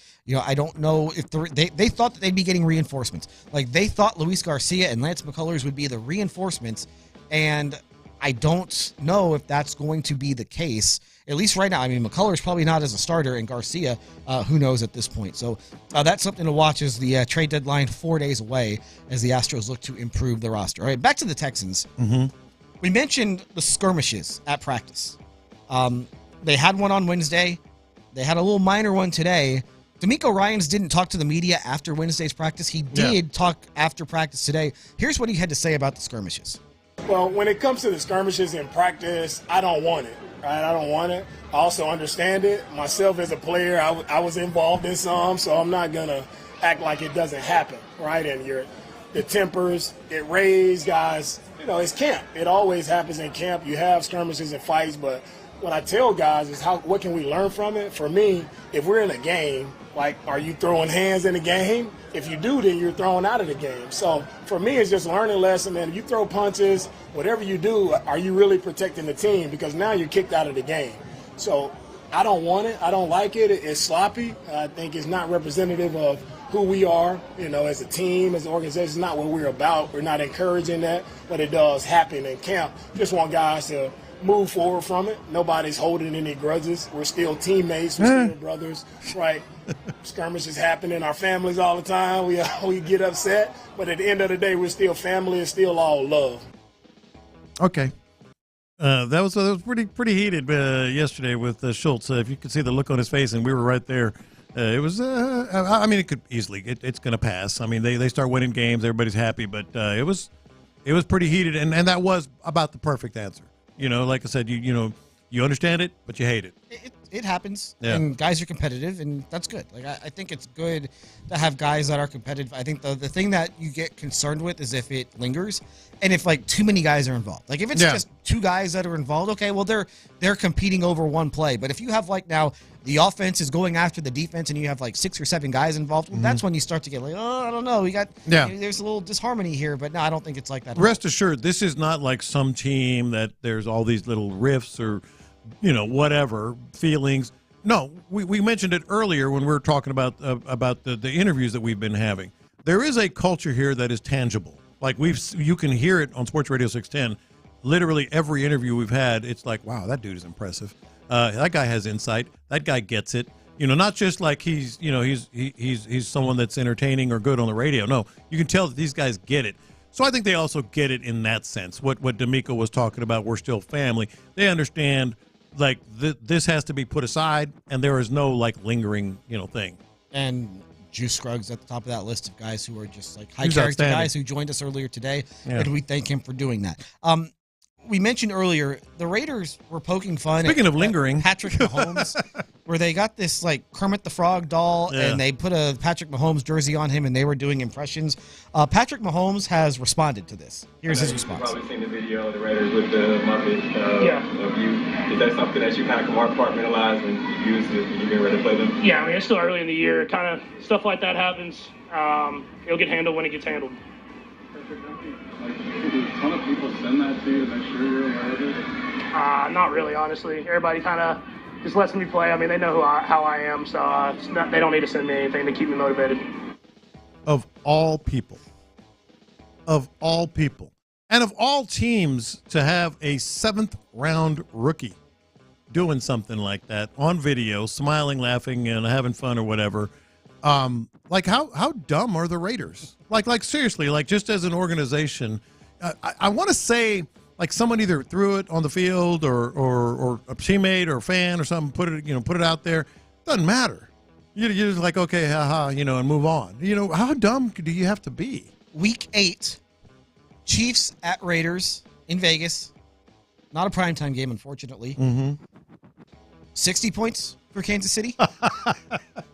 I don't know if they thought that they'd be getting reinforcements. Like they thought Luis Garcia and Lance McCullers would be the reinforcements, and I don't know if that's going to be the case. At least right now. I mean, McCullers probably not as a starter, and Garcia, who knows at this point. So that's something to watch as the trade deadline 4 days away as the Astros look to improve the roster. All right, back to the Texans. We mentioned the skirmishes at practice. They had one on Wednesday. They had a little minor one today. DeMeco Ryans didn't talk to the media after Wednesday's practice. He did talk after practice today. Here's what he had to say about the skirmishes. Well, when it comes to the skirmishes in practice, I don't want it. Right? I don't want it. I also understand it. Myself as a player, I was involved in some, so I'm not going to act like it doesn't happen, right? And the tempers get raised, guys. You know, it's camp. It always happens in camp. You have skirmishes and fights, but what I tell guys is what can we learn from it? For me, if we're in a game, like, are you throwing hands in the game? If you do, then you're thrown out of the game. So for me, it's just a learning lesson, man. If you throw punches, whatever you do, are you really protecting the team? Because now you're kicked out of the game. So I don't want it. I don't like it. It's sloppy. I think it's not representative of who we are, you know, as a team, as an organization. It's not what we're about. We're not encouraging that, but it does happen in camp. Just want guys to move forward from it. Nobody's holding any grudges. We're still teammates. We're still brothers, right? Skirmishes happen in our families all the time. We get upset, but at the end of the day, we're still family. It's still all love. Okay. That was pretty heated yesterday with Schultz. If you could see the look on his face, and we were right there. It was. I mean, it could easily. It's going to pass. I mean, they start winning games. Everybody's happy, but it was pretty heated, and that was about the perfect answer. You know, like I said, you understand it, but you hate it. It happens, Yeah. and guys are competitive, and that's good. Like I think it's good to have guys that are competitive. I think the thing that you get concerned with is if it lingers, and if like too many guys are involved. Like if it's just two guys that are involved, okay, well they're competing over one play. But if you have like now the offense is going after the defense, and you have like 6 or 7 guys involved, well, that's when you start to get like, oh, I don't know, there's a little disharmony here. But no, I don't think it's like that. Rest assured, this is not like some team that there's all these little riffs or, whatever feelings. No, we mentioned it earlier when we were talking about the interviews that we've been having. There is a culture here that is tangible. Like you can hear it on Sports Radio 610. Literally every interview we've had, it's like, wow, that dude is impressive. That guy has insight. That guy gets it. Not just like he's someone that's entertaining or good on the radio. No, you can tell that these guys get it. So I think they also get it in that sense. What DeMeco was talking about, we're still family. They understand, like, this has to be put aside, and there is no, like, lingering, thing. And Juice Scruggs at the top of that list of guys who are just, like, high-character guys who joined us earlier today, and we thank him for doing that. We mentioned earlier the Raiders were poking fun. Speaking of lingering, Patrick Mahomes, where they got this like Kermit the Frog doll, and they put a Patrick Mahomes jersey on him, and they were doing impressions. Patrick Mahomes has responded to this. Here's his response. You've probably seen the video of the Raiders with the Muppet of you. Is that something that you kind of compartmentalize and use when you get ready to play them? Yeah, I mean, it's still early in the year. Kind of stuff like that happens. It'll get handled when it gets handled. Like, do a ton of people send that to you to make sure you're aware of it? Not really, honestly. Everybody kind of just lets me play. I mean, they know how I am, so they don't need to send me anything to keep me motivated. Of all people. And of all teams to have a 7th-round rookie doing something like that on video, smiling, laughing, and having fun or whatever. Like, how dumb are the Raiders? Like seriously, like, just as an organization, I want to say, like, someone either threw it on the field or a teammate or a fan or something, put it out there. Doesn't matter. You're just like, okay, haha, and move on. How dumb do you have to be? Week 8, Chiefs at Raiders in Vegas. Not a primetime game, unfortunately. 60 points for Kansas City.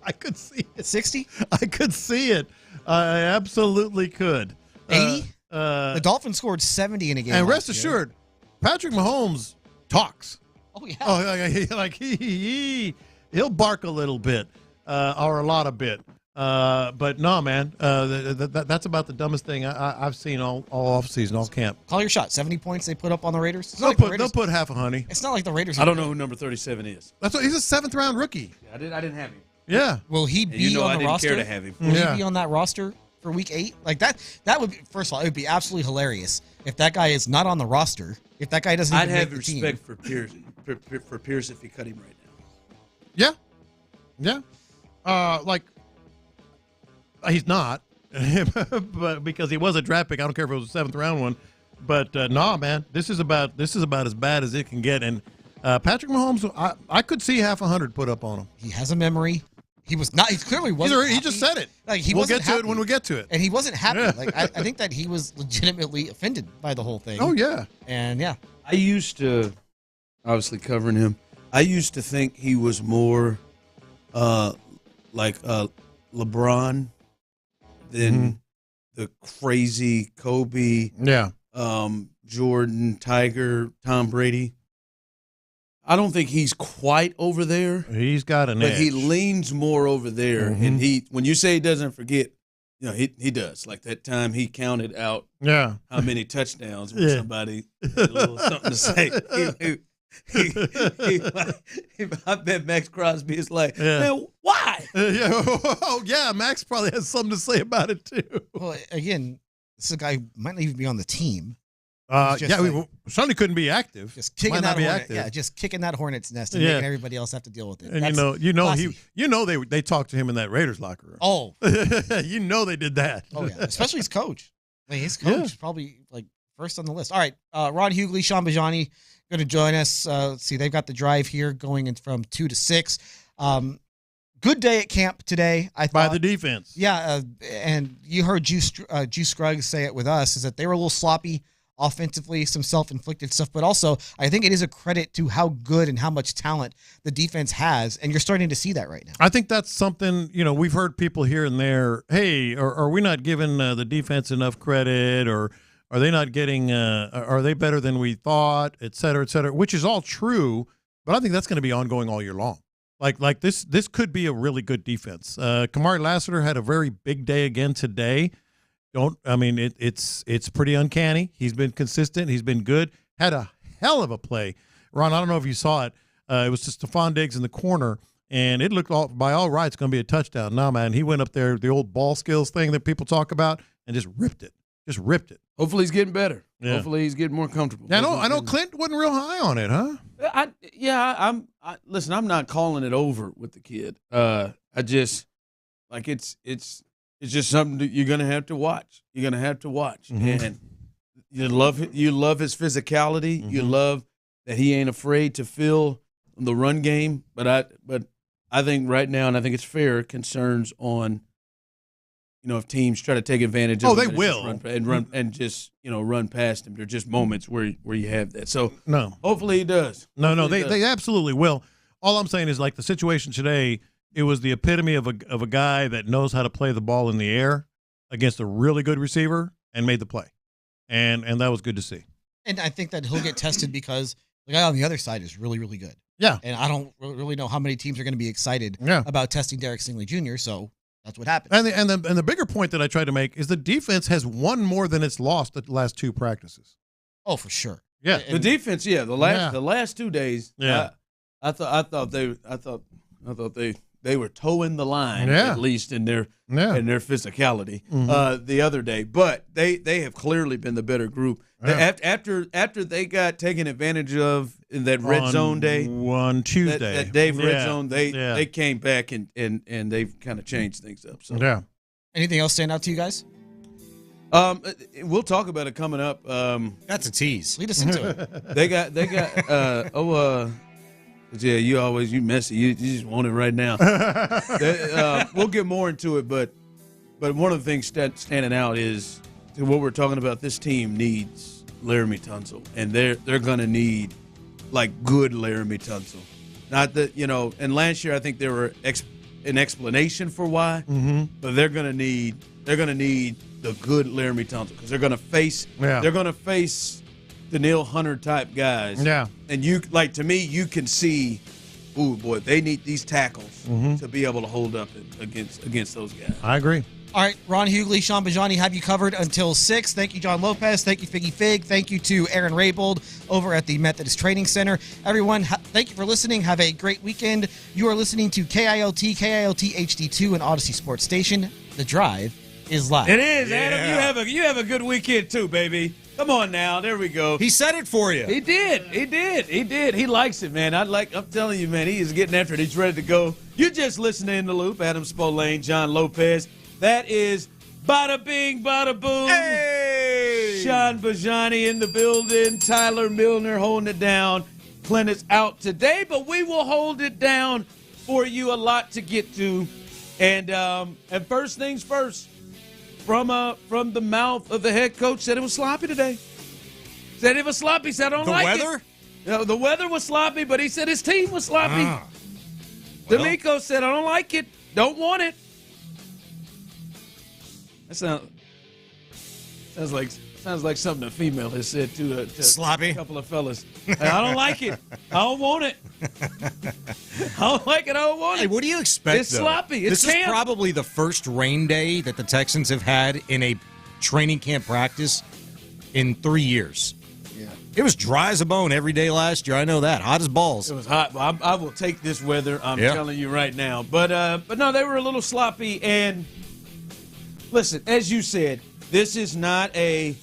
I could see it. 60? I could see it. I absolutely could. 80? The Dolphins scored 70 in a game. And rest assured, Patrick Mahomes talks. Oh, yeah. Oh, like he'll bark a little bit or a lot of bit. But no, man, that's about the dumbest thing I've seen all offseason, all camp. Call your shot. 70 points they put up on the Raiders. They'll put half a honey. It's not like the Raiders. I don't know who number 37 is. He's a 7th-round rookie. Yeah, I didn't have him. Yeah. Will he be on the roster? I didn't care to have him. Will he be on that roster for Week 8? Like that would be, first of all, it would be absolutely hilarious if that guy is not on the roster. If that guy doesn't, I'd have respect for Pierce if you cut him right now. Yeah. Like, he's not, but because he was a draft pick. I don't care if it was a 7th-round one. But nah, man, this is about as bad as it can get. And Patrick Mahomes, I could see half 100 put up on him. He has a memory. He was not. He clearly wasn't. He just said it. Like we'll get to it when we get to it. And he wasn't happy. Yeah. Like I think that he was legitimately offended by the whole thing. Oh yeah. And yeah, I used to, obviously covering him, I used to think he was more like LeBron than the crazy Kobe, Jordan, Tiger, Tom Brady. I don't think he's quite over there. He's got an but edge. he leans more over there. And when you say he doesn't forget, he does. Like that time he counted out how many touchdowns when somebody had a little something to say. I bet Max Crosby is like, man, why? Oh, yeah. Max probably has something to say about it, too. Well, again, this is a guy who might not even be on the team. We certainly couldn't be active. Just kicking Might that not be hornet, active. just kicking that hornet's nest and making everybody else have to deal with it. And That's classy. they talked to him in that Raiders locker room. Oh, they did that. Oh yeah, especially his coach. Like his coach is probably like first on the list. All right, Ron Hughley, Sean Bijani going to join us. Let's see, they've got the drive here going in from 2 to 6. Good day at camp today. I thought, by the defense. Yeah, and you heard Juice Scruggs say it with us, is that they were a little sloppy offensively, some self-inflicted stuff, but also I think it is a credit to how good and how much talent the defense has, and you're starting to see that right now. I think that's something, we've heard people here and there, hey, are we not giving the defense enough credit, or are they not getting, are they better than we thought, et cetera, which is all true, but I think that's going to be ongoing all year long. Like this could be a really good defense. Kamari Lassiter had a very big day again today. It's pretty uncanny. He's been consistent. He's been good. Had a hell of a play. Ron, I don't know if you saw it. It was just Stefon Diggs in the corner, and it looked by all rights going to be a touchdown. No, man, he went up there, the old ball skills thing that people talk about, and just ripped it. Hopefully he's getting better. Yeah. Hopefully he's getting more comfortable. Yeah, I know Clint wasn't real high on it, huh? Listen, I'm not calling it over with the kid. It's just something that you're gonna have to watch. And you love his physicality. You love that he ain't afraid to fill the run game. But I think right now, and I think it's fair, concerns on if teams try to take advantage of they will run past him. There are just moments where you have that. So no, hopefully he does. They absolutely will. All I'm saying is, like, the situation today, it was the epitome of a guy that knows how to play the ball in the air against a really good receiver and made the play. And that was good to see. And I think that he'll get tested because the guy on the other side is really, really good. Yeah. And I don't really know how many teams are going to be excited about testing Derek Stingley Jr., so that's what happened. And the bigger point that I tried to make is the defense has won more than it's lost the last 2 practices. Oh, for sure. Yeah. The defense, the last 2 days, I thought they were towing the line, at least in their physicality the other day. But they have clearly been the better group. Yeah. After they got taken advantage of in that red zone day on Tuesday, that Dave red zone, they came back and they've kind of changed things up. So anything else stand out to you guys? We'll talk about it coming up. That's a tease. Lead us into it. They got yeah, you messy. You just want it right now. We'll get more into it, but one of the things standing out is what we're talking about. This team needs Laramie Tunsil, and they're going to need like good Laramie Tunsil. Not that and last year I think there were an explanation for why, but they're going to need the good Laramie Tunsil because they're going to face the Neil Hunter type guys. Yeah. And to me, you can see, ooh, boy, they need these tackles to be able to hold up against those guys. I agree. All right, Ron Hughley, Sean Bijani have you covered until 6. Thank you, John Lopez. Thank you, Figgy Fig. Thank you to Aaron Raybold over at the Methodist Training Center. Everyone, thank you for listening. Have a great weekend. You are listening to KILT HD2 and Odyssey Sports Station. The Drive is live. It is, Adam. You have a good weekend too, baby. Come on now. There we go. He said it for you. He did. He likes it, man. I'm telling you, man, he is getting after it. He's ready to go. You're just listening in the loop. Adam Spolane, John Lopez. That is bada bing, bada boom. Hey! Sean Bijani in the building. Tyler Milner holding it down. Clint is out today, but we will hold it down for you. A lot to get to. And first things first, from the mouth of the head coach, said it was sloppy today. Said it was sloppy. Said I don't like weather? it. You know, the weather was sloppy, but he said his team was sloppy. Well. DeMeco said, I don't like it. Don't want it. That sounds like something a female has said to sloppy. A couple of fellas. Hey, I don't like it. I don't want it. I don't like it. I don't want it. Hey, what do you expect? It's sloppy. It's this is probably the first rain day that the Texans have had in a training camp practice in 3 years. Yeah. It was dry as a bone every day last year. I know that. Hot as balls. It was hot. I will take this weather. I'm telling you right now. But no, they were a little sloppy. And listen, as you said, this is not a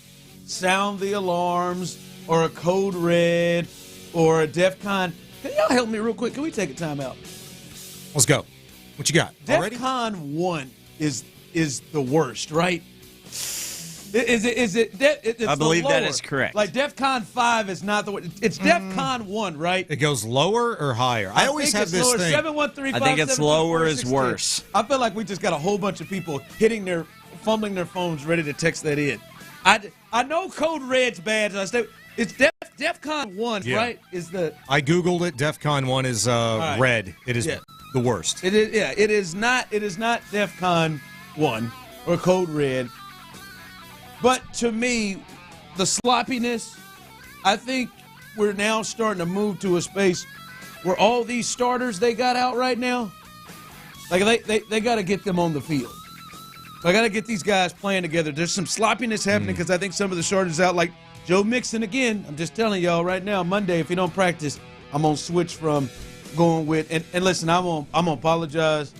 sound the alarms or a code red or a DEFCON. Can y'all help me real quick? Can we take a timeout? Let's go. What you got? DEFCON 1 is the worst, right? Is it it's I believe the that lower. is correct. Like DEFCON 5 is not the worst. It's DEFCON 1, right? It goes lower or higher? I always have this thing. 7-1-3-5, I think it's lower is 7-2-4-6-2. worse. I feel like we just got a whole bunch of people fumbling their phones ready to text that in. I know code red's bad. It's DEFCON 1, right? I Googled it. DEFCON 1 is right. red. It is the worst. It is not DEFCON 1 or code red. But to me, the sloppiness, I think we're now starting to move to a space where all these starters they got out right now, like they got to get them on the field. I got to get these guys playing together. There's some sloppiness happening because I think some of the starters out, like Joe Mixon again. I'm just telling y'all right now, Monday, if he don't practice, I'm going to switch from going with, and listen, I'm going to apologize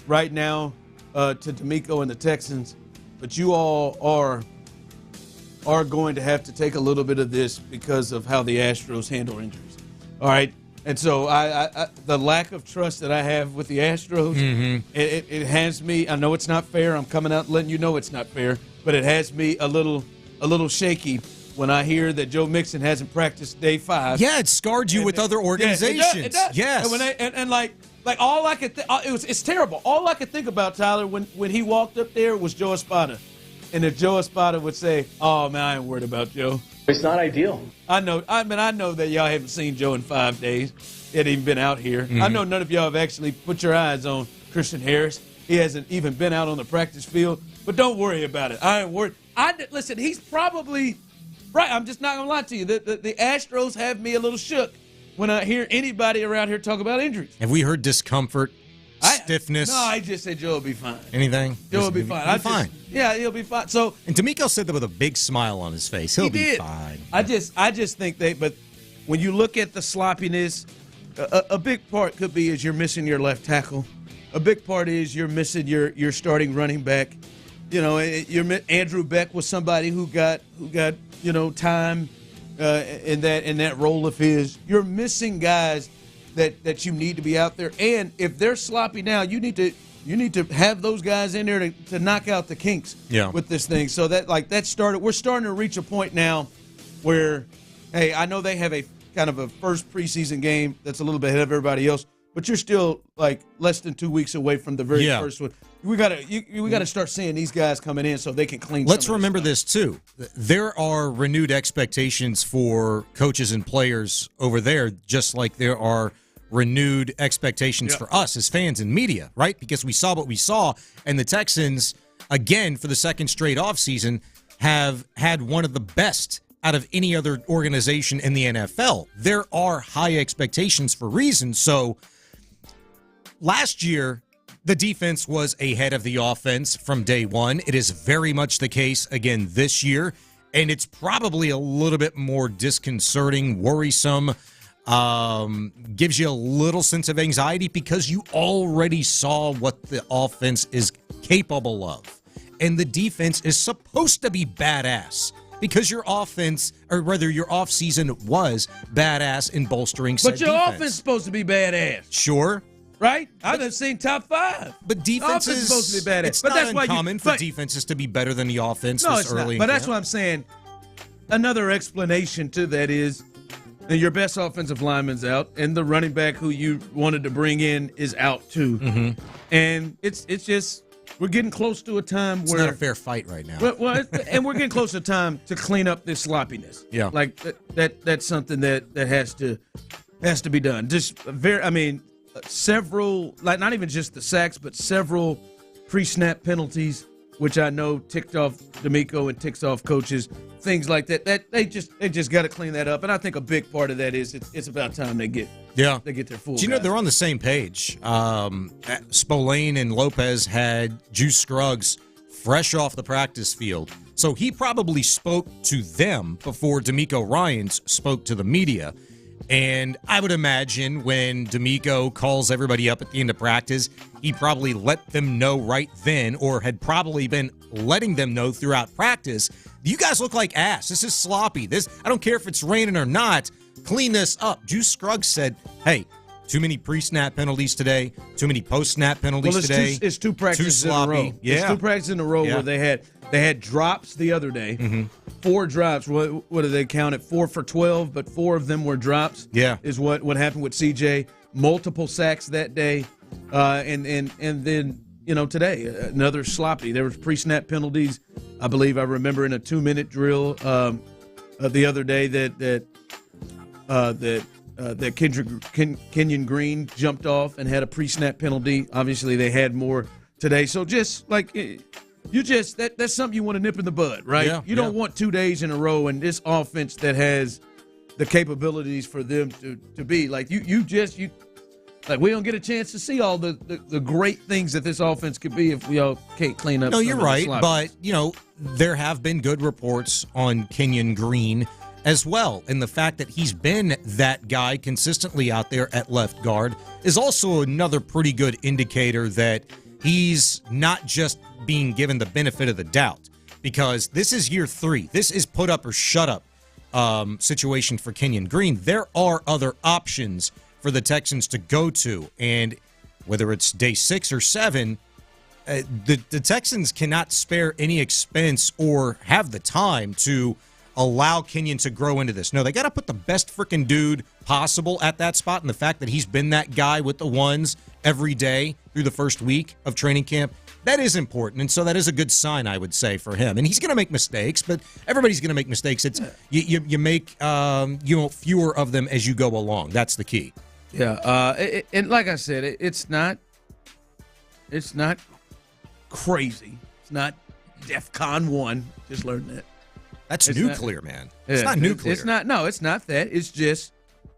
right now to DeMeco and the Texans, but you all are going to have to take a little bit of this because of how the Astros handle injuries. All right? And so I the lack of trust that I have with the Astros, it has me, I know it's not fair. I'm coming out letting you know it's not fair, but it has me a little shaky when I hear that Joe Mixon hasn't practiced day 5. Yeah, it scarred you with other organizations. It does. Yes. And like all I could it's terrible. All I could think about, Tyler, when he walked up there was Joe Espada. And if Joe Espada would say, "Oh man, I ain't worried about Joe." It's not ideal. I know that y'all haven't seen Joe in 5 days. He hadn't even been out here. I know none of y'all have actually put your eyes on Christian Harris. He hasn't even been out on the practice field. But don't worry about it. I ain't worried. Listen, he's probably right. I'm just not gonna lie to you. The Astros have me a little shook when I hear anybody around here talk about injuries. Have we heard discomfort, stiffness? No, I just said Joe will be fine. Anything? Joe will be fine. Fine. Yeah, he'll be fine. So, and DeMeco said that with a big smile on his face. He'll be fine. I just think but when you look at the sloppiness, a big part could be is you're missing your left tackle. A big part is you're missing your starting running back. You know, Andrew Beck was somebody who got time in that role of his. You're missing guys that you need to be out there, and if they're sloppy now, you need to have those guys in there to knock out the kinks with this thing. So we're starting to reach a point now where, hey, I know they have a kind of a first preseason game that's a little bit ahead of everybody else, but you're still like less than 2 weeks away from the very first one. We gotta start seeing these guys coming in so they can clean. Let's remember this too. There are renewed expectations for coaches and players over there, just like there are renewed expectations for us as fans and media, right? Because we saw what we saw, and the Texans, again, for the second straight offseason, have had one of the best out of any other organization in the NFL. There are high expectations for reasons. So last year, the defense was ahead of the offense from day one. It is very much the case again this year, and it's probably a little bit more disconcerting, worrisome, gives you a little sense of anxiety because you already saw what the offense is capable of. And the defense is supposed to be badass because your offense, or rather your offseason was badass in bolstering said defense. But your offense is supposed to be badass. Sure. Right? I haven't seen top 5. But defense is supposed to be badass. It's not uncommon for defenses to be better than the offense this early. But that's what I'm saying. Another explanation to that is that your best offensive lineman's out, and the running back who you wanted to bring in is out too. And it's just we're getting close to a time It's where not a fair fight right now. and we're getting close to time to clean up this sloppiness. Yeah. Like that's something that has to be done. Just several, like not even just the sacks, but several pre-snap penalties, which I know ticked off DeMeco and ticks off coaches, things like that. That they just got to clean that up. And I think a big part of that is it's about time they get their full. Do you know they're on the same page? Spillane and Lopez had Juice Scruggs fresh off the practice field, so he probably spoke to them before DeMeco Ryans spoke to the media. And I would imagine when DeMeco calls everybody up at the end of practice, he probably let them know right then, or had probably been letting them know throughout practice, you guys look like ass. This is sloppy. I don't care if it's raining or not. Clean this up. Juice Scruggs said, hey, too many pre-snap penalties today, too many post-snap penalties today. It's two practices too sloppy. in a row. Yeah. It's two practices in a row where they had drops the other day. Mm-hmm. 4 drops. What do they count it? 4 for 12, but 4 of them were drops. Yeah. Is what happened with CJ. Multiple sacks that day. And then, today, another sloppy. There was pre-snap penalties. I believe I remember in a 2-minute drill the other day that Kenyon Green jumped off and had a pre-snap penalty. Obviously, they had more today. So just like that's something you want to nip in the bud, right? Yeah, you don't want 2 days in a row and this offense that has the capabilities for them to be like you like we don't get a chance to see all the great things that this offense could be if we all can't clean up. No, you're right, but there have been good reports on Kenyon Green as well, and the fact that he's been that guy consistently out there at left guard is also another pretty good indicator that he's not just being given the benefit of the doubt, because this is year 3. This is put up or shut up situation for Kenyon Green. There are other options for the Texans to go to, and whether it's day 6 or 7, the Texans cannot spare any expense or have the time to allow Kenyon to grow into this. No, they got to put the best freaking dude possible at that spot, and the fact that he's been that guy with the ones every day through the first week of training camp, that is important, and so that is a good sign, I would say, for him. And he's going to make mistakes, but everybody's going to make mistakes. It's you make fewer of them as you go along. That's the key. Yeah, and like I said, it's not crazy. It's not DEFCON 1. Just learned that. That's nuclear, man. Yeah, it's not nuclear. It's not. No, it's not that. It's just.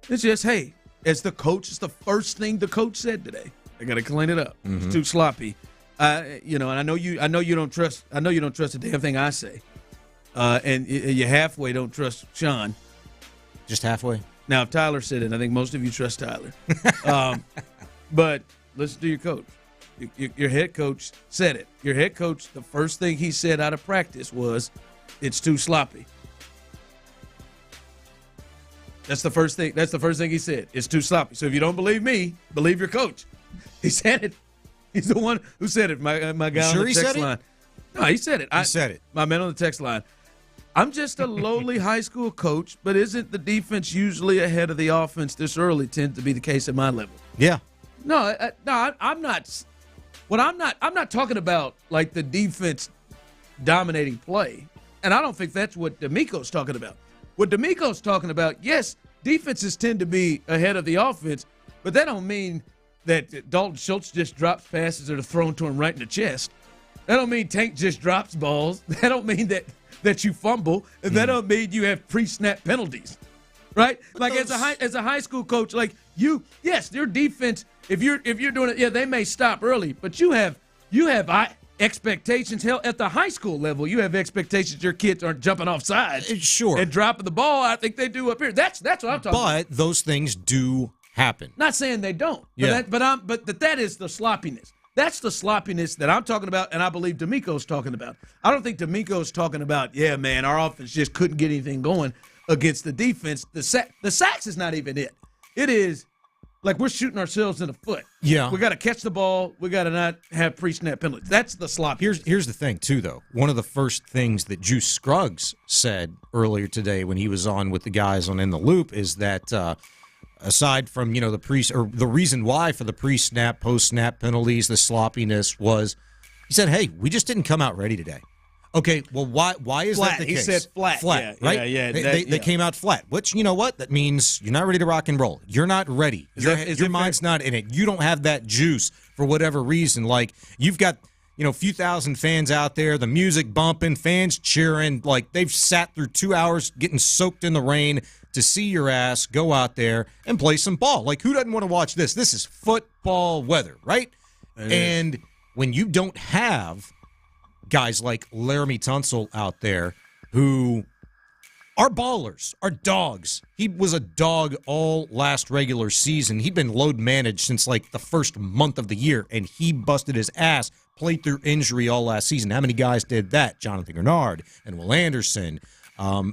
Hey, as the coach, it's the first thing the coach said today. I got to clean it up. Mm-hmm. It's too sloppy. And I know you don't trust. I know you don't trust a damn thing I say. And you halfway don't trust Sean. Just halfway. Now, if Tyler said it, I think most of you trust Tyler. But listen to your coach. Your head coach said it. Your head coach, the first thing he said out of practice was, it's too sloppy. That's the first thing. That's the first thing he said. It's too sloppy. So if you don't believe me, believe your coach. He said it. He's the one who said it. My guy on the text line. No, he said it. He said it. My man on the text line. I'm just a lowly high school coach, but isn't the defense usually ahead of the offense this early? Tends to be the case at my level. Yeah. No, I'm not. I'm not talking about like the defense dominating play, and I don't think that's what DeMeco's talking about. What DeMeco's talking about, yes, defenses tend to be ahead of the offense, but that don't mean that Dalton Schultz just drops passes that are thrown to him right in the chest. That don't mean Tank just drops balls. That don't mean that you fumble, and that don't mean you have pre-snap penalties, right? Like as a high school coach, like yes, your defense. If you're doing it, yeah, they may stop early, but you have expectations. Hell, at the high school level, you have expectations your kids aren't jumping off sides, sure, and dropping the ball. I think they do up here. That's what I'm talking about. But those things do happen. Not saying they don't. Yeah. But that is the sloppiness. That's the sloppiness that I'm talking about, and I believe DeMeco's talking about. I don't think DeMeco's talking about, yeah, man, our offense just couldn't get anything going against the defense. The sacks is not even it. It is like we're shooting ourselves in the foot. Yeah. We got to catch the ball. We got to not have pre-snap penalties. That's the sloppiness. Here's the thing, too, though. One of the first things that Juice Scruggs said earlier today when he was on with the guys on In the Loop is that aside from, the reason why for the pre-snap, post-snap penalties, the sloppiness was, he said, hey, we just didn't come out ready today. Okay, well, why is Flat. that the case? He said flat. Flat, Yeah, right? yeah, They came out flat, which, you know what? That means you're not ready to rock and roll. You're not ready. Your mind's not in it. You don't have that juice for whatever reason. Like, you've got, a few thousand fans out there, the music bumping, fans cheering. Like, they've sat through 2 hours getting soaked in the rain to see your ass go out there and play some ball. Like, who doesn't want to watch this? This is football weather, right? And when you don't have guys like Laramie Tunsil out there who are ballers, are dogs. He was a dog all last regular season. He'd been load managed since like the first month of the year, and he busted his ass, played through injury all last season. How many guys did that? Jonathan Grenard and Will Anderson,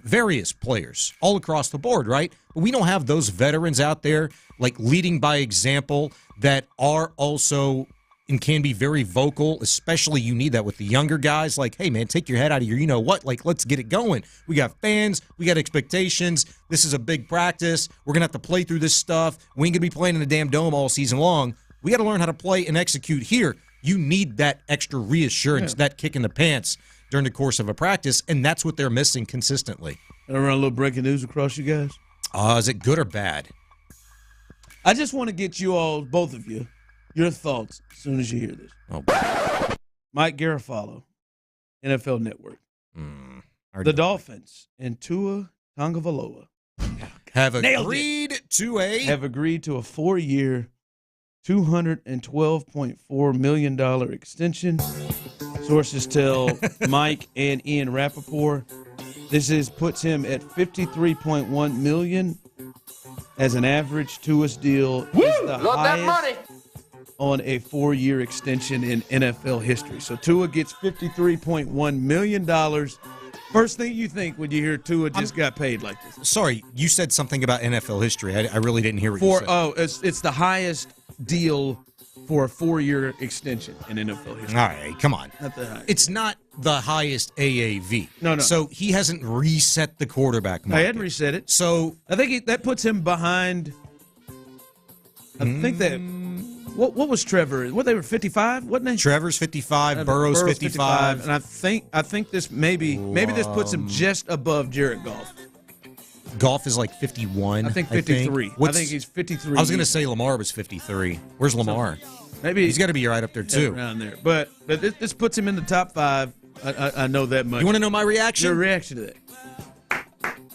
various players all across the board, right? But we don't have those veterans out there like leading by example that are also and can be very vocal, especially you need that with the younger guys. Like, hey, man, take your head out of your you-know-what. Like, let's get it going. We got fans. We got expectations. This is a big practice. We're going to have to play through this stuff. We ain't going to be playing in the damn dome all season long. We got to learn how to play and execute here. You need that extra reassurance, that kick in the pants during the course of a practice, and that's what they're missing consistently. Can I run a little breaking news across you guys? Is it good or bad? I just want to get you all, both of you, your thoughts as soon as you hear this. Oh. Mike Garafolo, NFL Network. The Dolphins and Tua Tagovailoa have agreed to a 4-year, $212.4 million extension. Sources tell Mike and Ian Rappaport this puts him at $53.1 million as an average. Tua's deal is the highest on a 4-year extension in NFL history. So Tua gets $53.1 million. First thing you think when you hear Tua just got paid like this. Sorry, you said something about NFL history. I really didn't hear what you said. Oh, it's the highest deal for a 4-year extension in NFL history. All right, come on. Not the highest. It's not the highest AAV. No. So he hasn't reset the quarterback market. I hadn't reset it. So I think that puts him behind. I think that. What was Trevor? They were 55, wasn't they? Trevor's 55, Burrow's 55. And I think this maybe this puts him just above Jared Goff. Goff is like 51. I think 53. I think he's 53. I was going to say Lamar was 53. Where's Lamar? Maybe he's got to be right up there too. Around there. But this puts him in the top 5. I know that much. You want to know my reaction? Your reaction to that.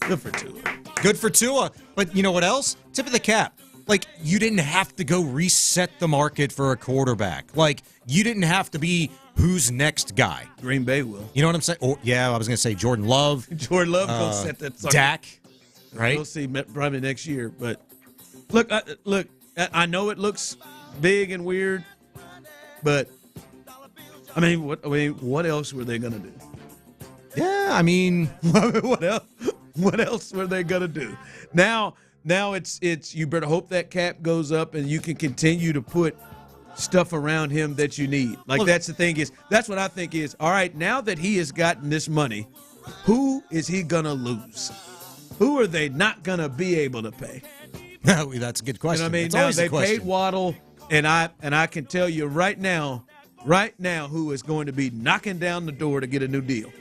Good for Tua. Good for Tua. But you know what else? Tip of the cap. Like, you didn't have to go reset the market for a quarterback. Like, you didn't have to be who's next guy. Green Bay will. You know what I'm saying? Oh, yeah, I was going to say Jordan Love. Jordan Love will set that sucker. Dak, right? We'll see probably next year. But, look, I know it looks big and weird, but, what else were they going to do? Yeah, I mean. What else were they going to do? Now it's you better hope that cap goes up and you can continue to put stuff around him that you need. Like, that's the thing that's what I think is, all right, now that he has gotten this money, who is he going to lose? Who are they not going to be able to pay? That's a good question. You know what I mean? Now they paid Waddle, and I can tell you right now who is going to be knocking down the door to get a new deal.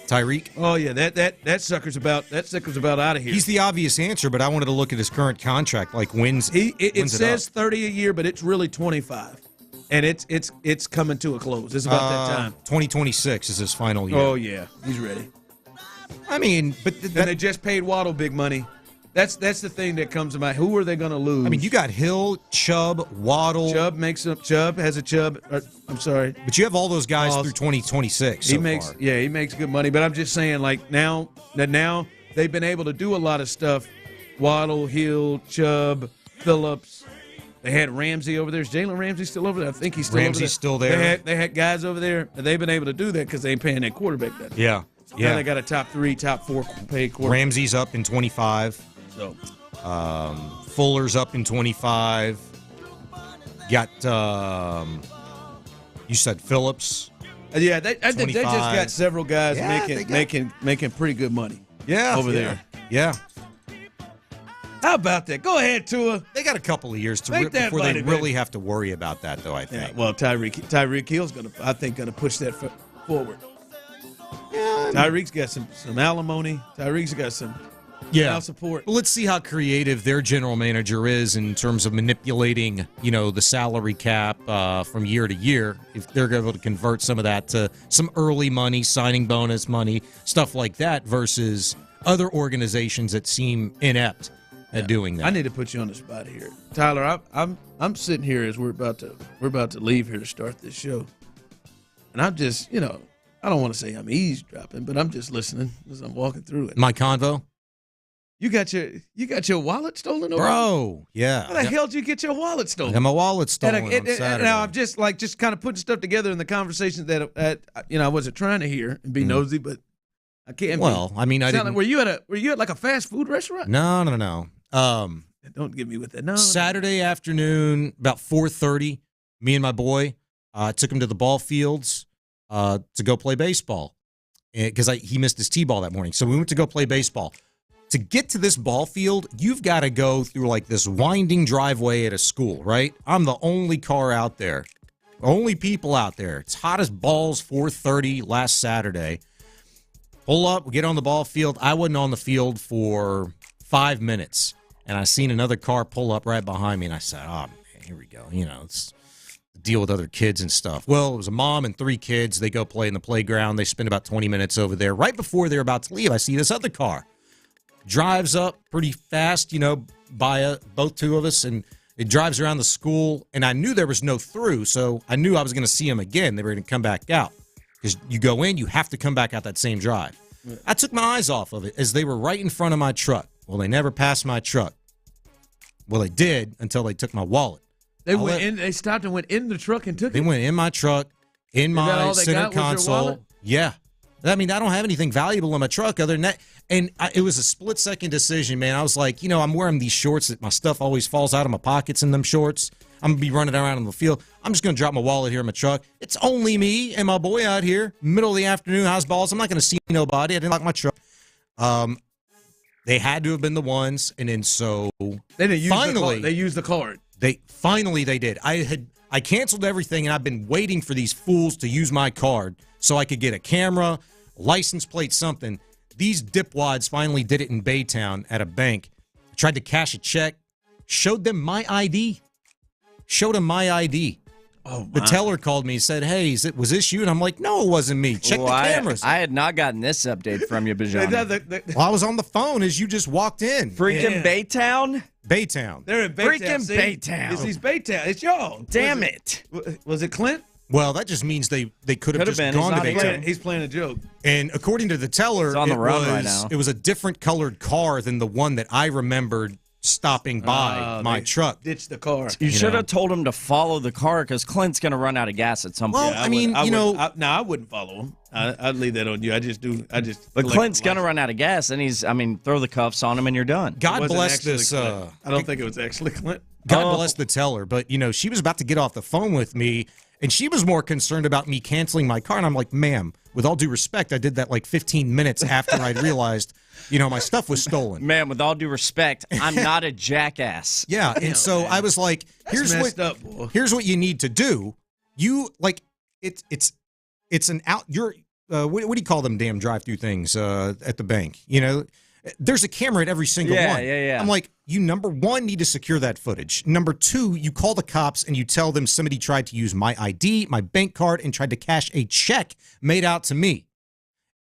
Tyreek? Oh yeah, that sucker's about out of here. He's the obvious answer, but I wanted to look at his current contract. Like, it says 30 a year, but it's really 25, and it's coming to a close. It's about that time. 2026 is his final year. Oh yeah, he's ready. I mean, but and they just paid Waddle big money. That's the thing that comes to mind. Who are they going to lose? I mean, you got Hill, Chubb, Waddle. Chubb has a Chubb. I'm sorry, but you have all those guys through 2026. He makes good money. But I'm just saying, like, now they've been able to do a lot of stuff. Waddle, Hill, Chubb, Phillips. They had Ramsey over there. Is Jalen Ramsey still over there? I think he's still over there. Ramsey's still there. They had guys over there, and they've been able to do that because they ain't paying that quarterback that. Yeah. Now they got a top 3, top 4 paid quarterback. Ramsey's up in 25. So, Fuller's up in 25. Got you said Phillips. Yeah, they just got several guys making pretty good money. Yeah, over there. Yeah. How about that? Go ahead, Tua. They got a couple of years Make that before money, they really baby. have to worry about that, though, I think. Yeah, well, Tyreek Hill's going to push that forward. Tyreek's got some alimony. Tyreek's got some support. Well, let's see how creative their general manager is in terms of manipulating, the salary cap from year to year. If they're able to convert some of that to some early money, signing bonus money, stuff like that, versus other organizations that seem inept at doing that. I need to put you on the spot here, Tyler. I'm sitting here as we're about to leave here to start this show, and I'm just I don't want to say I'm eavesdropping, but I'm just listening as I'm walking through it. My convo. You got your wallet stolen, bro? Yeah. How the hell did you get your wallet stolen? I got my wallet stolen on Saturday. Now I'm just kind of putting stuff together in the conversation that I wasn't trying to hear and be nosy, but I can't. Well, I mean, I didn't. Were you at like a fast food restaurant? No. Don't get me with that. No. Saturday afternoon, about 4:30, me and my boy took him to the ball fields to go play baseball because he missed his T-ball that morning. So we went to go play baseball. To get to this ball field, you've got to go through like this winding driveway at a school, right? I'm the only car out there, only people out there. It's hot as balls. 4:30 last Saturday. Pull up, we get on the ball field. I wasn't on the field for 5 minutes, and I seen another car pull up right behind me, and I said, "Oh man, here we go." It's deal with other kids and stuff. Well, it was a mom and 3 kids. They go play in the playground. They spend about 20 minutes over there. Right before they're about to leave, I see this other car. Drives up pretty fast, by both two of us, and it drives around the school, and I knew there was no through, so I knew I was going to see them again. They were going to come back out. Because you go in, you have to come back out that same drive. Yeah. I took my eyes off of it as they were right in front of my truck. Well, they never passed my truck. Well, they did until they took my wallet. They stopped and went in the truck and took it? They went in my truck, in my center console. Yeah. I mean, I don't have anything valuable in my truck other than that. And it was a split-second decision, man. I was like, I'm wearing these shorts that my stuff always falls out of my pockets in them shorts. I'm going to be running around in the field. I'm just going to drop my wallet here in my truck. It's only me and my boy out here, middle of the afternoon, house balls. I'm not going to see nobody. I didn't lock my truck. They had to have been the ones, and then so they didn't use they used the card. They did. I canceled everything, and I've been waiting for these fools to use my card so I could get a camera, license plate, something. These dipwads finally did it in Baytown at a bank. I tried to cash a check, showed them my ID. Oh, the teller called me and said, "Hey, was this you?" And I'm like, "No, it wasn't me. Check the cameras." I had not gotten this update from you, Bijani. Well, I was on the phone as you just walked in. Freaking Baytown? Baytown. They're in Baytown. Freaking Baytown. It's Baytown. It's y'all. Damn it. Was it Clint? Well, that just means they could have just gone to Baytown. He's playing a joke. And according to the teller, it's on the run right now. It was a different colored car than the one that I remembered stopping by my truck. Ditch the car. You should have told him to follow the car because Clint's going to run out of gas at some point. Well, I wouldn't follow him. I'd leave that on you. But Clint's going to run out of gas, and throw the cuffs on him, and you're done. God bless this. I don't think it was actually Clint. God bless the teller, but she was about to get off the phone with me, and she was more concerned about me canceling my car. And I'm like, "Ma'am, with all due respect, I did that like 15 minutes after I realized, my stuff was stolen." Ma'am, with all due respect, I'm not a jackass. Yeah, and so I was like, "Here's what you need to do. You it's an out. You're what do you call them? Damn drive-through things at the bank. There's a camera at every single one. Yeah. I'm like, you number one need to secure that footage. Number two, you call the cops and you tell them somebody tried to use my ID, my bank card, and tried to cash a check made out to me.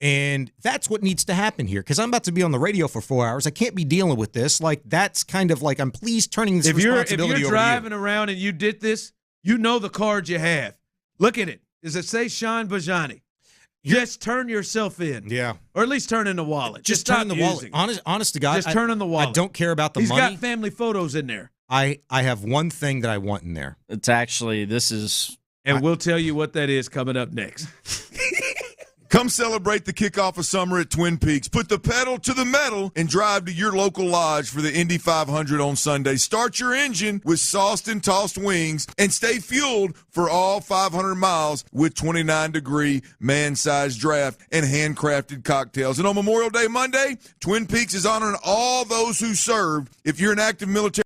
And that's what needs to happen here, because I'm about to be on the radio for 4 hours. I can't be dealing with this. That's kind of like I'm turning this responsibility over to you. If you're driving around and you did this, the card you have. Look at it. Does it say Sean Bijani? Just turn yourself in. Yeah. Or at least turn in the wallet. Just turn in the wallet. Honest to God. Just turn in the wallet. I don't care about the money. He's got family photos in there. I have one thing that I want in there. It's actually, this is... And we'll tell you what that is coming up next. Come celebrate the kickoff of summer at Twin Peaks. Put the pedal to the metal and drive to your local lodge for the Indy 500 on Sunday. Start your engine with sauced and tossed wings and stay fueled for all 500 miles with 29-degree man-sized draft and handcrafted cocktails. And on Memorial Day Monday, Twin Peaks is honoring all those who served. If you're an active military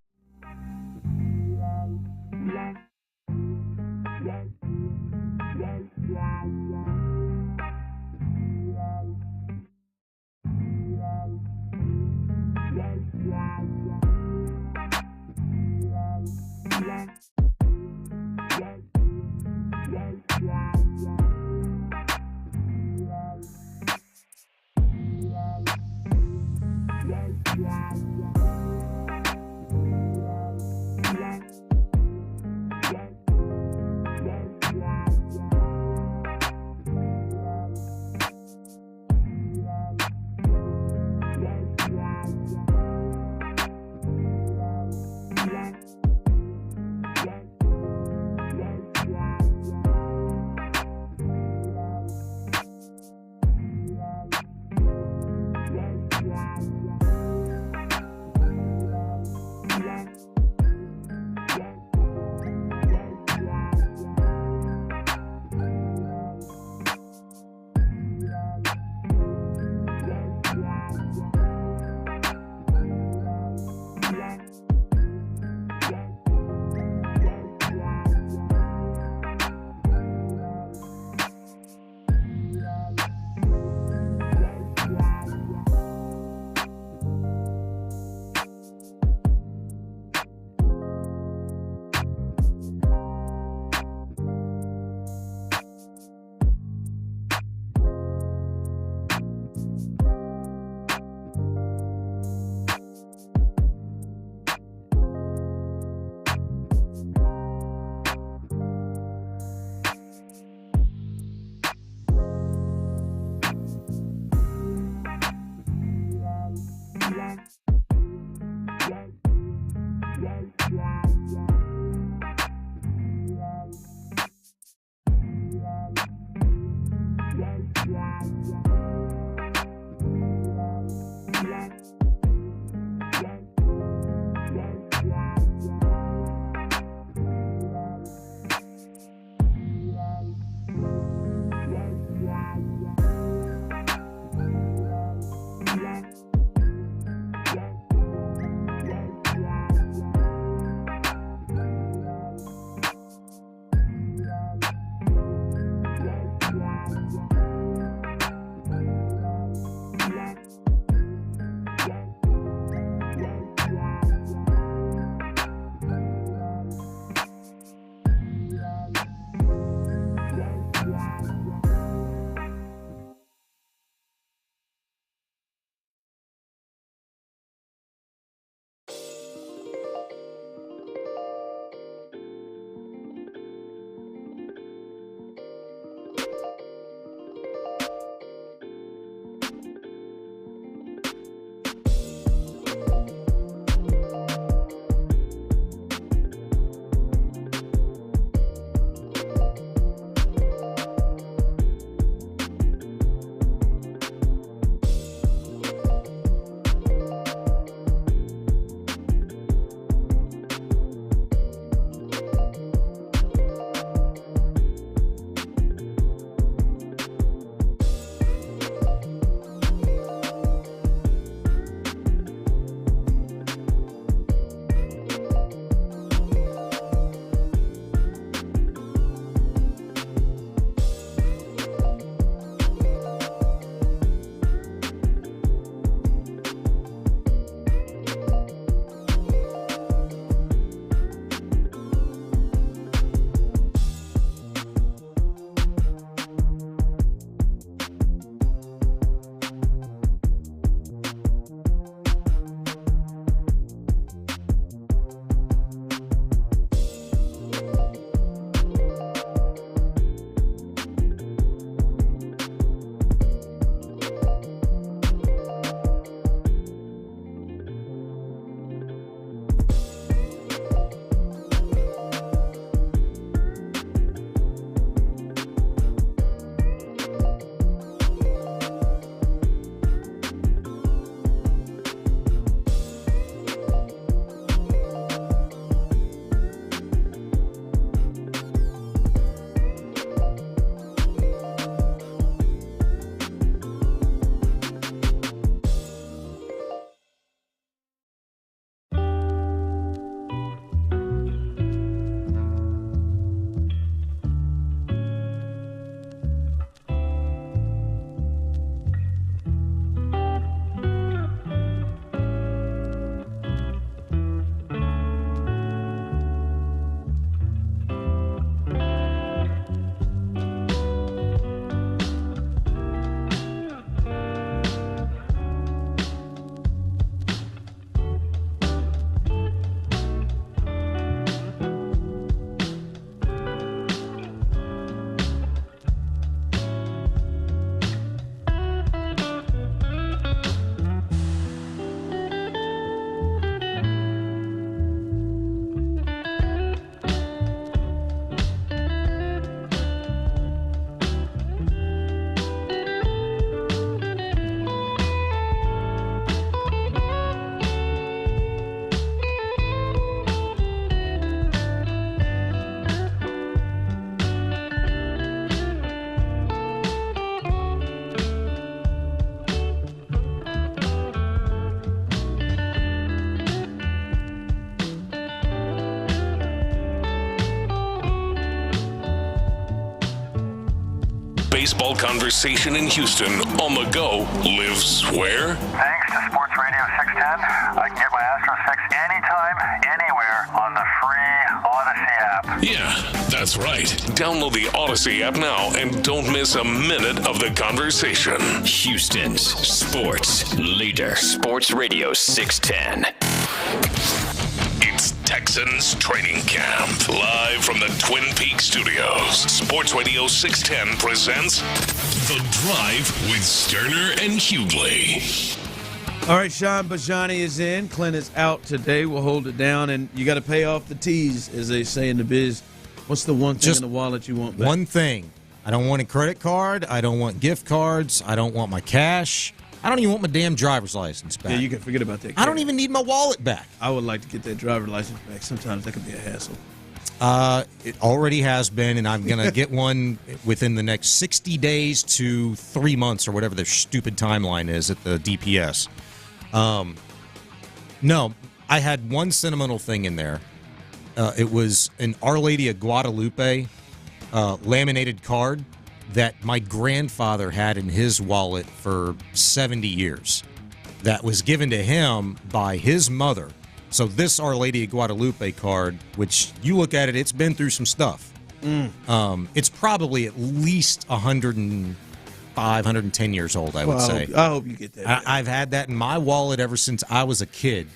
baseball conversation in Houston on the go lives where? Thanks to Sports Radio 610, I can get my Astros fix anytime, anywhere on the free Odyssey app. Yeah, that's right. Download the Odyssey app now and don't miss a minute of the conversation. Houston's sports leader. Sports Radio 610. It's Texans training camp. Live from the Twin Peaks studios. Sports Radio 610 presents The Drive with Stoerner and Hughley. All right, Sean Bijani is in. Clint is out today. We'll hold it down, and you got to pay off the T's, as they say in the biz. What's the one thing in the wallet you want back? One thing. I don't want a credit card. I don't want gift cards. I don't want my cash. I don't even want my damn driver's license back. Yeah, you can forget about that. I don't even need my wallet back. I would like to get that driver's license back. Sometimes that can be a hassle. It already has been, and I'm going to get one within the next 60 days to 3 months or whatever their stupid timeline is at the DPS. No, I had one sentimental thing in there. It was an Our Lady of Guadalupe laminated card that my grandfather had in his wallet for 70 years. That was given to him by his mother. So this Our Lady of Guadalupe card, which you look at it, it's been through some stuff. It's probably at least 105, 110 years old, I would say. I hope you get that. I've had that in my wallet ever since I was a kid.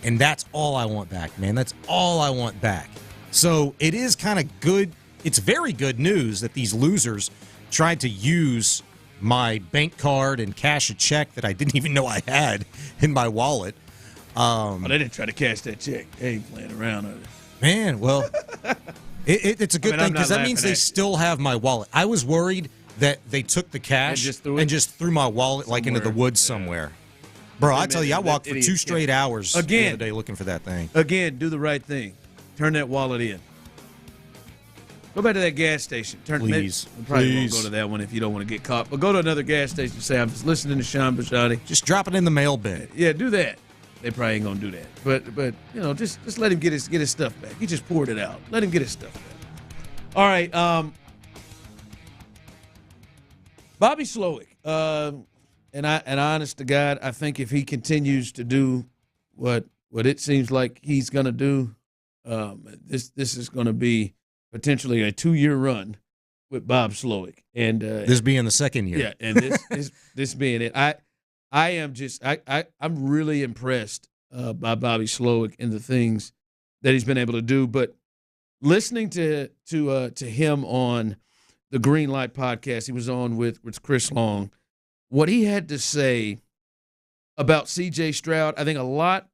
And that's all I want back, man. That's all I want back. So it is kind of good. It's very good news that these losers tried to use my bank card and cash a check that I didn't even know I had in my wallet. They didn't try to cash that check. They ain't playing around, are they? Man, well, it's a good thing because that means they still have my wallet. I was worried that they took the cash and just threw my wallet like into the woods somewhere. Bro, I tell you, I walked for 2 straight hours the other day looking for that thing. Again, do the right thing. Turn that wallet in. Go back to that gas station. Please. Probably won't go to that one if you don't want to get caught. But go to another gas station and say, I'm just listening to Sean Bijani. Just drop it in the mail bin. Yeah, do that. They probably ain't going to do that. But you know, just let him get his stuff back. He just poured it out. Let him get his stuff back. All right. Bobby Slowick. And honest to God, I think if he continues to do what it seems like he's going to do, this is going to be potentially a 2-year run with Bob Slowick. And this being the second year. Yeah, and this being it. I'm really impressed by Bobby Slowick and the things that he's been able to do. But listening to him on the Green Light podcast, he was on with Chris Long. What he had to say about C.J. Stroud, I think a lot of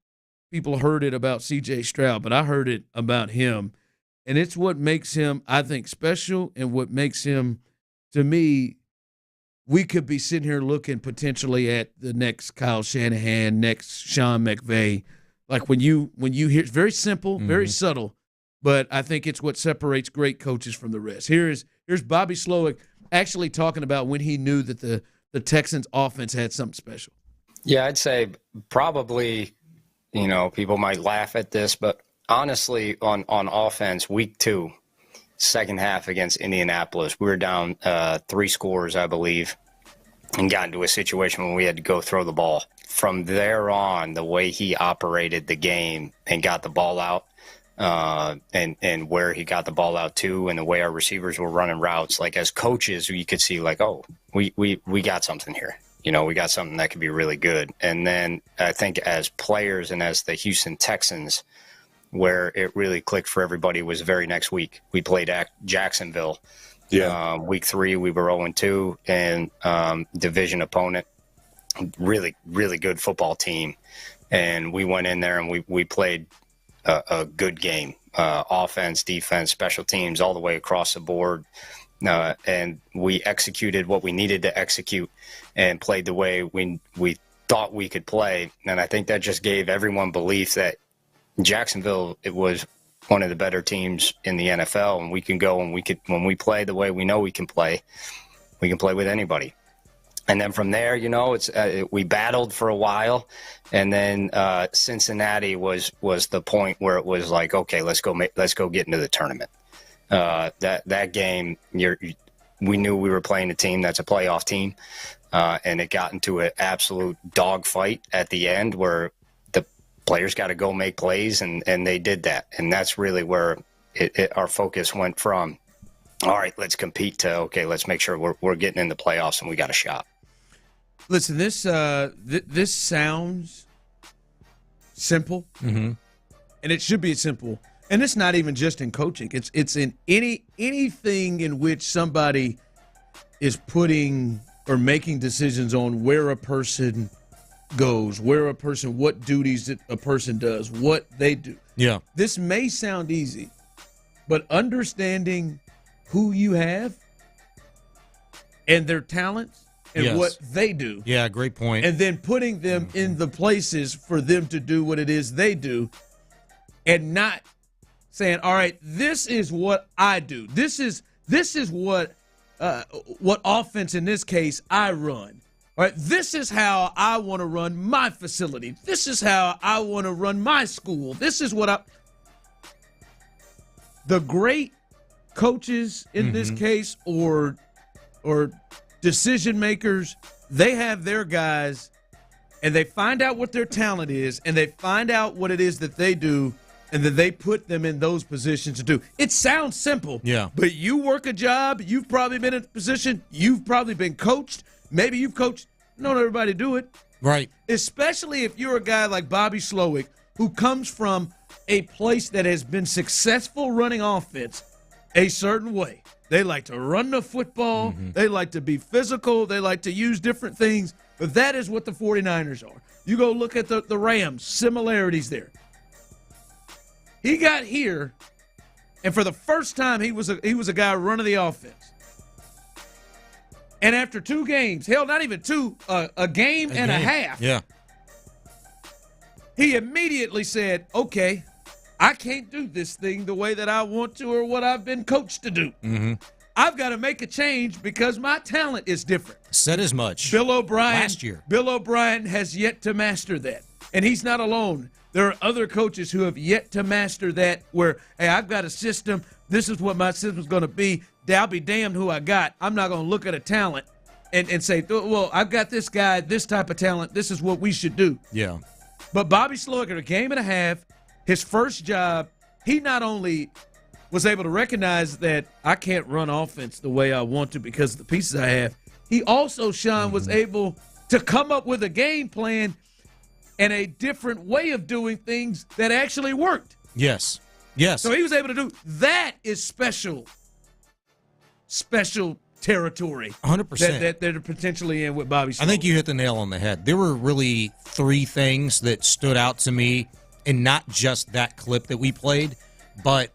people heard it about C.J. Stroud, but I heard it about him. And it's what makes him, I think, special and what makes him, to me, we could be sitting here looking potentially at the next Kyle Shanahan, next Sean McVay. Like when you hear, it's very simple, very subtle, but I think it's what separates great coaches from the rest. Here's Bobby Slowick actually talking about when he knew that the Texans offense had something special. Yeah, I'd say probably, people might laugh at this, but honestly, on offense, week 2, second half against Indianapolis, we were down 3 scores, I believe, and got into a situation where we had to go throw the ball. From there on, the way he operated the game and got the ball out, and where he got the ball out to, and the way our receivers were running routes, like as coaches, you could see like, oh, we got something here. We got something that could be really good. And then I think as players and as the Houston Texans, where it really clicked for everybody was the very next week. We played at Jacksonville. Yeah. Week 3, we were 0-2, and division opponent, really, really good football team. And we went in there and we played a good game, offense, defense, special teams, all the way across the board. And we executed what we needed to execute and played the way we thought we could play. And I think that just gave everyone belief that Jacksonville, it was one of the better teams in the NFL, and we can go and when we play the way we know we can play with anybody. And then from there, we battled for a while, and then Cincinnati was the point where it was like, okay, let's go get into the tournament. That game, we knew we were playing a team that's a playoff team, and it got into an absolute dogfight at the end where the players got to go make plays, and they did that. And that's really where our focus went from, all right, let's compete, to, okay, let's make sure we're getting in the playoffs and we got a shot. Listen, this sounds simple, and it should be simple. And it's not even just in coaching. It's in anything in which somebody is putting or making decisions on where a person goes, what duties a person does, what they do. Yeah. This may sound easy, but understanding who you have and their talents and what they do. Yeah, great point. And then putting them in the places for them to do what it is they do, and not saying, all right, this is what I do. This is what offense in this case I run. All right, this is how I want to run my facility. This is how I want to run my school. This is what the great coaches in this case, or decision makers, they have their guys, and they find out what their talent is, and they find out what it is that they do, and then they put them in those positions to do. It sounds simple, but you work a job, you've probably been in a position, you've probably been coached, maybe you've coached, not everybody do it. Right. Especially if you're a guy like Bobby Slowick, who comes from a place that has been successful running offense a certain way. They like to run the football. They like to be physical. They like to use different things. But that is what the 49ers are. You go look at the Rams, similarities there. He got here, and for the first time, he was a guy running the offense. And after 2 games, hell, not even 2, a game and a half. Yeah. He immediately said, okay, I can't do this thing the way that I want to or what I've been coached to do. I've got to make a change because my talent is different. Said as much. Bill O'Brien last year. Bill O'Brien has yet to master that. And he's not alone. There are other coaches who have yet to master that, where, hey, I've got a system. This is what my system's going to be. I'll be damned who I got. I'm not going to look at a talent and say, well, I've got this guy, this type of talent. This is what we should do. Yeah. But Bobby Slowick, in a game and a half, his first job, he not only was able to recognize that I can't run offense the way I want to because of the pieces I have, he also, Sean, was able to come up with a game plan and a different way of doing things that actually worked. Yes. So he was able to do that. Is special territory. 100%. That they're potentially in with Bobby Slowick. I think you hit the nail on the head. There were really 3 things that stood out to me, and not just that clip that we played, but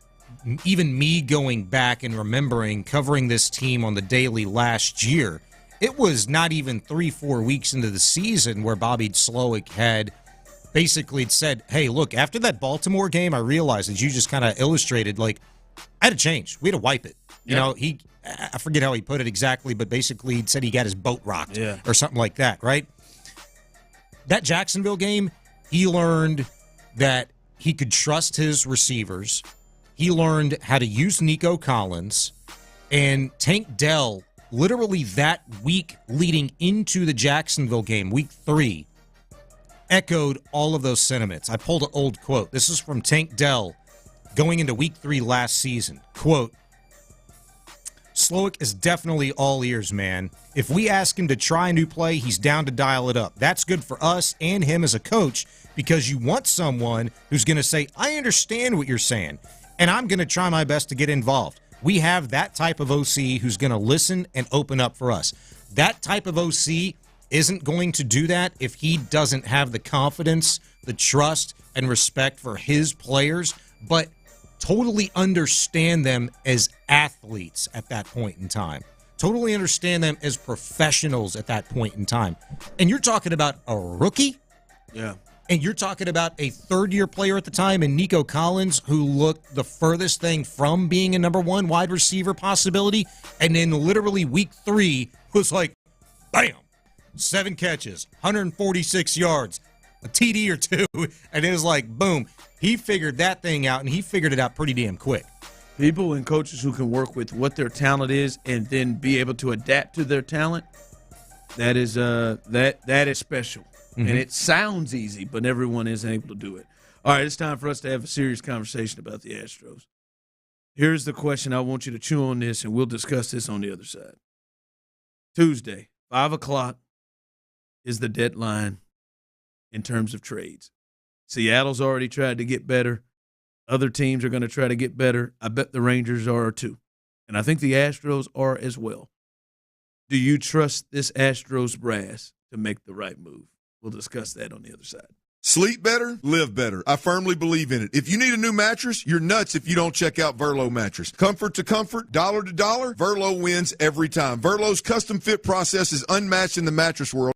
even me going back and remembering covering this team on the daily last year. It was not even 3-4 weeks into the season where Bobby Slowick had basically said, hey, look, after that Baltimore game, I realized, as you just kind of illustrated, like, I had to change. We had to wipe it. You know, I forget how he put it exactly, but basically he said he got his boat rocked or something like that, right? That Jacksonville game, he learned that he could trust his receivers. He learned how to use Nico Collins. And Tank Dell, literally that week leading into the Jacksonville game, week 3, echoed all of those sentiments. I pulled an old quote. This is from Tank Dell going into week 3 last season. Quote, Slowick is definitely all ears, man. If we ask him to try a new play, he's down to dial it up. That's good for us and him as a coach, because you want someone who's going to say, I understand what you're saying, and I'm going to try my best to get involved. We have that type of OC who's going to listen and open up for us. That type of OC isn't going to do that if he doesn't have the confidence, the trust, and respect for his players, but totally understand them as athletes at that point in time. Totally understand them as professionals at that point in time. And you're talking about a rookie? Yeah. And you're talking about a third-year player at the time in Nico Collins, who looked the furthest thing from being a number 1 wide receiver possibility, and then literally week 3 was like, bam, 7 catches, 146 yards, a TD or 2, and it was like, boom. He figured that thing out, and he figured it out pretty damn quick. People and coaches who can work with what their talent is and then be able to adapt to their talent, that is special. Mm-hmm. And it sounds easy, but everyone isn't able to do it. All right, it's time for us to have a serious conversation about the Astros. Here's the question. I want you to chew on this, and we'll discuss this on the other side. Tuesday, 5 o'clock is the deadline in terms of trades. Seattle's already tried to get better. Other teams are going to try to get better. I bet the Rangers are too. And I think the Astros are as well. Do you trust this Astros brass to make the right move? We'll discuss that on the other side. Sleep better, live better. I firmly believe in it. If you need a new mattress, you're nuts if you don't check out Verlo Mattress. Comfort to comfort, dollar to dollar, Verlo wins every time. Verlo's custom fit process is unmatched in the mattress world.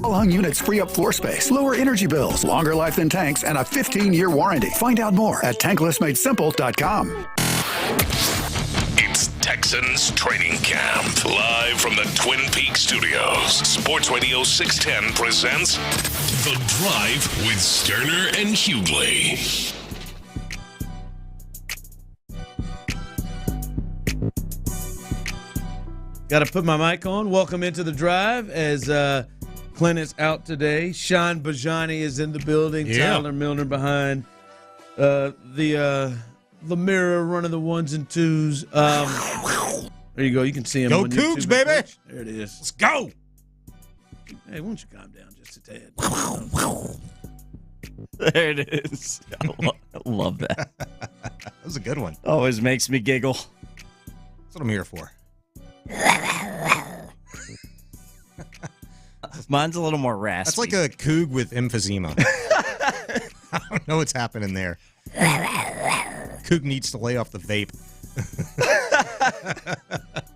Wall-hung units free up floor space, lower energy bills, longer life than tanks, and a 15-year warranty. Find out more at tanklessmadesimple.com. It's Texans Training Camp. Live from the Twin Peaks studios. Sports Radio 610 presents The Drive with Stoerner and Hughley. Got to put my mic on. Welcome into The Drive as Clint is out today. Sean Bijani is in the building. Yeah. Tyler Milner behind the mirror running the ones and twos. There you go. You can see him. Go on Cougs, YouTube. baby. There it is. Let's go. Hey, why don't you calm down just a tad? There it is. I love that. That was a good one. Always makes me giggle. That's what I'm here for. Mine's a little more raspy. That's like a Coug with emphysema. I don't know what's happening there. Coug needs to lay off the vape.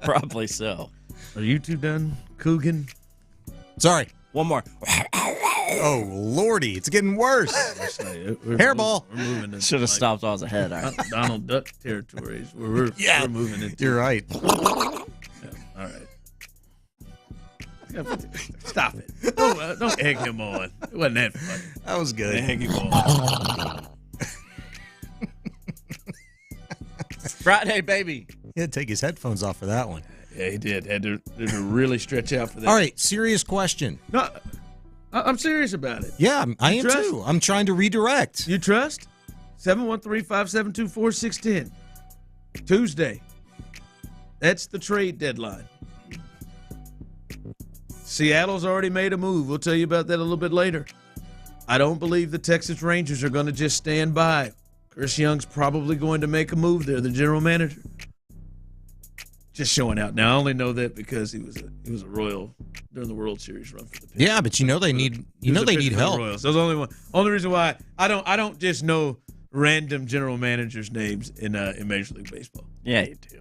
Probably so. Are you two done couging? Sorry. One more. Oh, Lordy. It's getting worse. Hairball. We're moving into Should have stopped while I was ahead. All right. Donald Duck territories. We're moving into. You're right. All right. Stop it. Don't egg him on. It wasn't that funny. That was good. Egg him on. Friday, baby. He had to take his headphones off for that one. Yeah, he did. Had to really stretch out for that. All right, serious question. No, I'm serious about it. Yeah, I am trust? too. I'm trying to redirect. You trust? 713-572-4610. Tuesday. That's the trade deadline. Seattle's already made a move. We'll tell you about that a little bit later. I don't believe the Texas Rangers are going to just stand by. Chris Young's probably going to make a move there, the general manager. Just showing out. Now, I only know that because he was a Royal during the World Series run for the Pittsburgh. Yeah, but they need help. Royals. That's the only reason why I don't just know random general managers' names in Major League Baseball. Yeah, you do.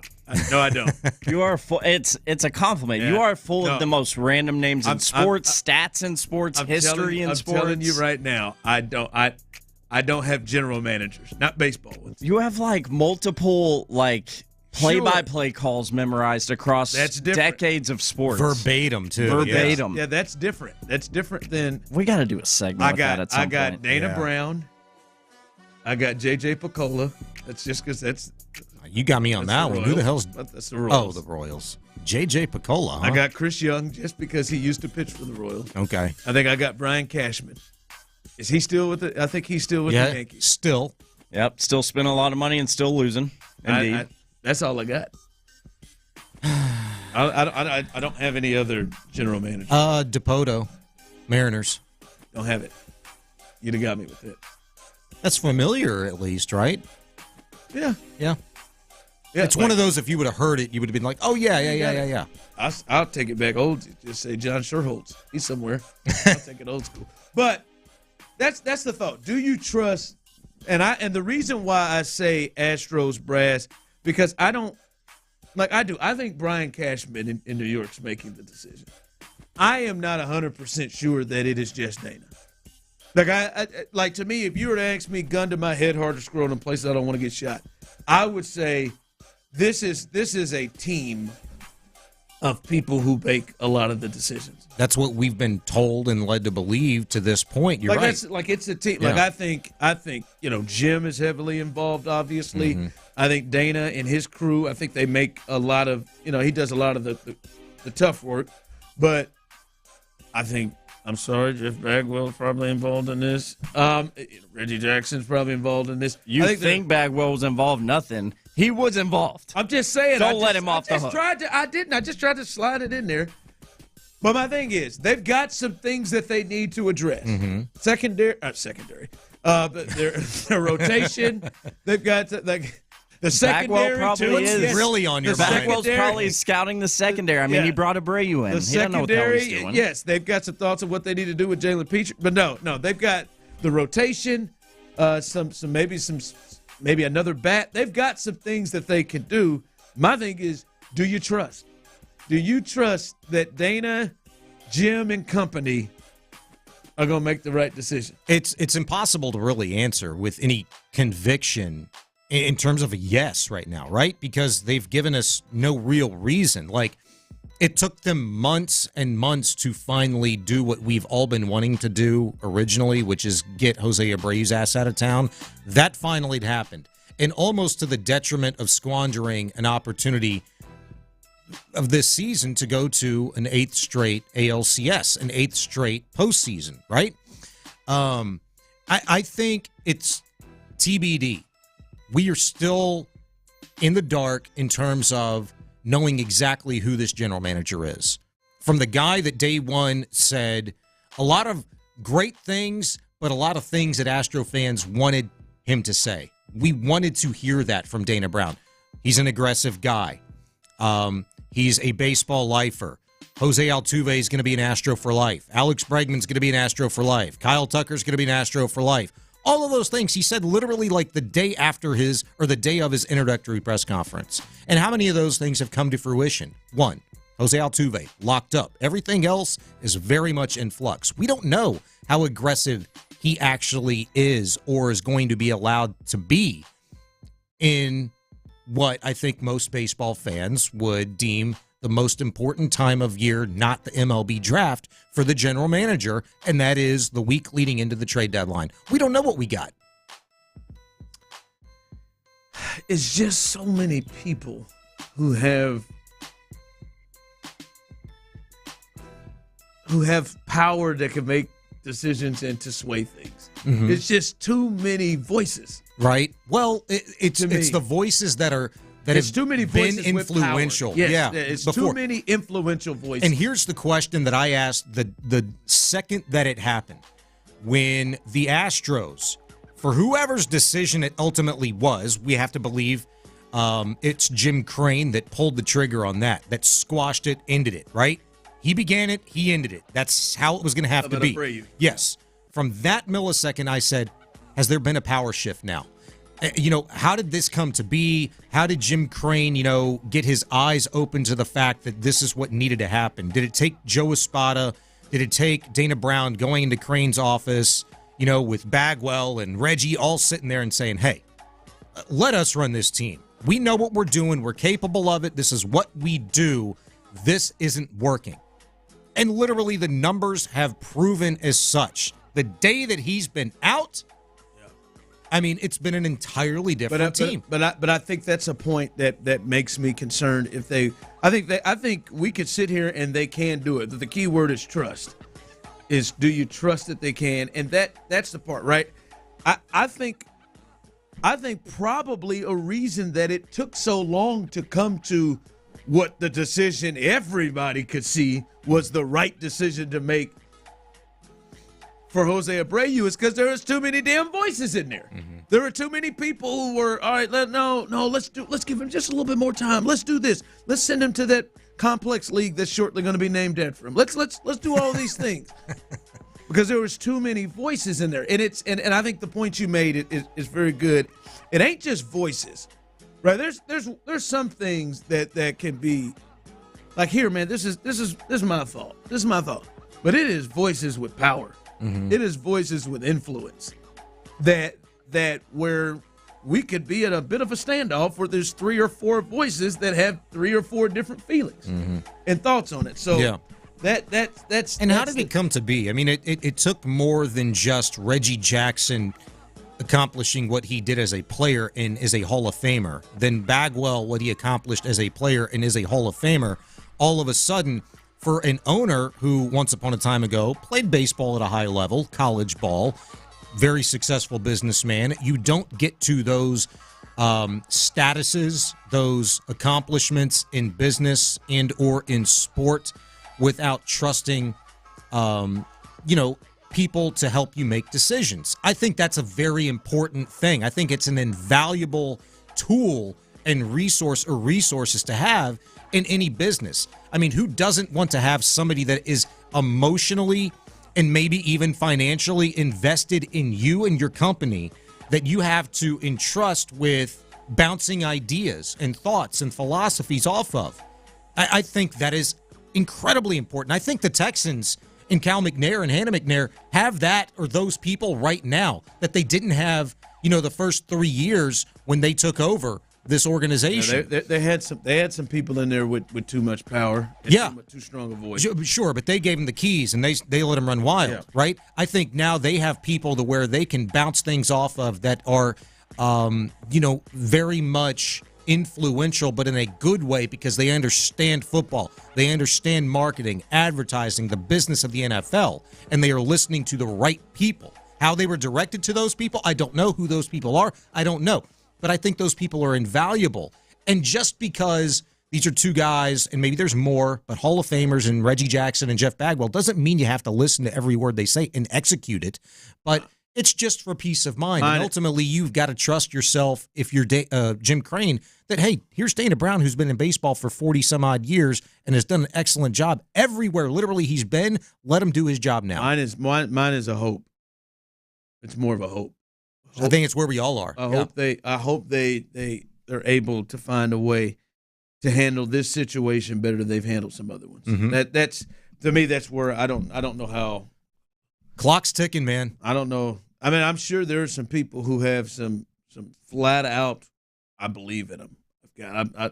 No, I don't. You are full. It's a compliment. Yeah. You are full No. of the most random names in sports, stats in sports, history in sports. I'm telling you right now, I don't have general managers, not baseball ones. You have like multiple play-by-play calls memorized across decades of sports. Verbatim, too. Verbatim. Yeah, that's different. That's different than we got to do a segment with that at some point. I got Dana Brown. I got J.J. Picola. That's just because that's. You got me on that one. Who the hell's? That's the Royals. Oh, the Royals. J.J. Picola, huh? I got Chris Young just because he used to pitch for the Royals. Okay. I think I got Brian Cashman. Is he still with it? I think he's still with the Yankees. Still. Yep. Still spending a lot of money and still losing. Indeed. That's all I got. I don't have any other general manager. DePoto, Mariners. Don't have it. You'd have got me with it. That's familiar, at least, right? Yeah. Yeah. It's one of those, if you would have heard it, you would have been like, oh, yeah. I'll take it back old. Just say John Sherholtz. He's somewhere. I'll take it old school. But that's the thought. Do you trust? And the reason why I say Astros brass, because I don't like I do. I think Brian Cashman in New York's making the decision. I am not 100% sure that it is just Dana. Like to me, if you were to ask me, gun to my head, hard to scroll in places I don't want to get shot, I would say this is a team of people who make a lot of the decisions. That's what we've been told and led to believe to this point. You're right. It's a team. Yeah. Like I think Jim is heavily involved. Obviously, I think Dana and his crew. I think they make a lot of he does a lot of the tough work. But I think I'm sorry, Jeff Bagwell's probably involved in this. Reggie Jackson's probably involved in this. You think Bagwell was involved? Nothing. He was involved. I'm just saying. Don't let him off the hook. I didn't. I just tried to slide it in there. But my thing is, they've got some things that they need to address. Secondary. But their rotation. They've got the secondary. Bagwell probably is really on your mind. Bagwell's probably scouting the secondary. I mean, he brought Abreu in. The he doesn't know what the hell he's secondary. doing. Yes, they've got some thoughts of what they need to do with Jalen Petrie. But no, they've got the rotation. Maybe another bat. They've got some things that they can do. My thing is, do you trust? Do you trust that Dana, Jim, and company are going to make the right decision? It's impossible to really answer with any conviction in terms of a yes right now, right? Because they've given us no real reason. Like, it took them months and months to finally do what we've all been wanting to do originally, which is get Jose Abreu's ass out of town. That finally happened. And almost to the detriment of squandering an opportunity of this season to go to an 8th straight ALCS, an 8th straight postseason, right? I think it's TBD. We are still in the dark in terms of knowing exactly who this general manager is. From the guy that day one said a lot of great things, but a lot of things that Astro fans wanted him to say. We wanted to hear that from Dana Brown. He's an aggressive guy. He's a baseball lifer. Jose Altuve is going to be an Astro for life. Alex Bregman's going to be an Astro for life. Kyle Tucker's going to be an Astro for life. All of those things he said literally like the day after his, or the day of his introductory press conference. And how many of those things have come to fruition? One, Jose Altuve, locked up. Everything else is very much in flux. We don't know how aggressive he actually is or is going to be allowed to be in what I think most baseball fans would deem the most important time of year, not the MLB draft, for the general manager, and that is the week leading into the trade deadline. We don't know what we got. It's just so many people who have power that can make decisions and to sway things. Mm-hmm. It's just too many voices. Right? Well, it's the voices that are have too many been voices influential. Yes, yeah, it's before. too many influential voices. And here's the question that I asked the second that it happened. When the Astros, for whoever's decision it ultimately was, we have to believe it's Jim Crane that pulled the trigger on that squashed it, ended it, right? He began it, he ended it. That's how it was going to have to be. Yes. From that millisecond, I said, has there been a power shift now? How did this come to be? How did Jim Crane, get his eyes open to the fact that this is what needed to happen? Did it take Joe Espada? Did it take Dana Brown going into Crane's office, with Bagwell and Reggie all sitting there and saying, hey, let us run this team. We know what we're doing. We're capable of it. This is what we do. This isn't working. And literally the numbers have proven as such. The day that he's been out, I mean, it's been an entirely different team. But I think that's a point that makes me concerned. I think we could sit here and they can do it. The key word is trust. Is do you trust that they can? And that's the part, right? I think probably a reason that it took so long to come to what the decision everybody could see was the right decision to make for Jose Abreu is because there was too many damn voices in there. Mm-hmm. There were too many people who were, all right, let's give him just a little bit more time. Let's do this. Let's send him to that complex league that's shortly going to be named after him. Let's do all these things. Because there was too many voices in there. And I think the point you made is very good. It ain't just voices. Right? There's some things that can be like, here, man, this is my fault. This is my fault. But it is voices with power. Mm-hmm. It is voices with influence that where we could be at a bit of a standoff where there's 3 or 4 voices that have 3 or 4 different feelings and thoughts on it. So yeah. That's how did it come to be? I mean, it took more than just Reggie Jackson accomplishing what he did as a player and is a Hall of Famer, then Bagwell, what he accomplished as a player and is a Hall of Famer. All of a sudden, for an owner who once upon a time ago played baseball at a high level, college ball, very successful businessman, you don't get to those statuses, those accomplishments in business and or in sport without trusting, people to help you make decisions. I think that's a very important thing. I think it's an invaluable tool and resources to have in any business. I mean, who doesn't want to have somebody that is emotionally and maybe even financially invested in you and your company that you have to entrust with bouncing ideas and thoughts and philosophies off of? I think that is incredibly important. I think the Texans, and Cal McNair and Hannah McNair have that or those people right now that they didn't have, the first 3 years when they took over this organization. Yeah, they had some people in there with too much power. And too strong a voice. Sure, but they gave them the keys and they let them run wild, right? I think now they have people to where they can bounce things off of that are, very much influential, but in a good way because they understand football. They understand marketing, advertising, the business of the NFL, and they are listening to the right people. How they were directed to those people, I don't know. Who those people are, I don't know. But I think those people are invaluable. And just because these are two guys, and maybe there's more, but Hall of Famers and Reggie Jackson and Jeff Bagwell doesn't mean you have to listen to every word they say and execute it. But it's just for peace of mind. And ultimately, you've got to trust yourself if you're Jim Crane that, hey, here's Dana Brown, who's been in baseball for 40-some-odd years and has done an excellent job. Everywhere, literally, he's been, let him do his job now. Mine is a hope. It's more of a hope. I think it's where we all are. I hope they're able to find a way to handle this situation better than they've handled some other ones. Mm-hmm. That's to me, that's where I don't know how. Clock's ticking, man. I don't know. I mean, I'm sure there are some people who have some flat out. I believe in them. I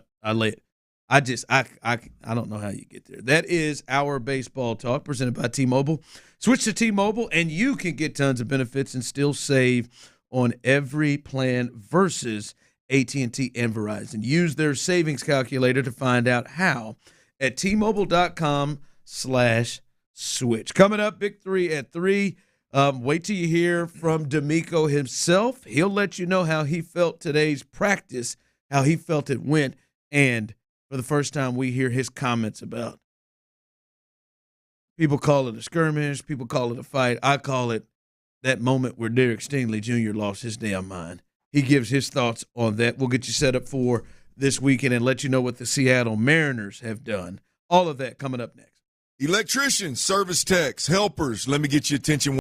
don't know how you get there. That is our baseball talk presented by T-Mobile. Switch to T-Mobile and you can get tons of benefits and still save on every plan versus AT&T and Verizon. Use their savings calculator to find out how at T-Mobile.com/switch. Coming up, Big 3 at 3. Wait till you hear from DeMeco himself. He'll let you know how he felt today's practice, how he felt it went, and for the first time we hear his comments about people call it a skirmish, people call it a fight. I call it that moment where Derek Stingley Jr. lost his damn mind. He gives his thoughts on that. We'll get you set up for this weekend and let you know what the Seattle Mariners have done. All of that coming up next. Electricians, service techs, helpers. Let me get your attention.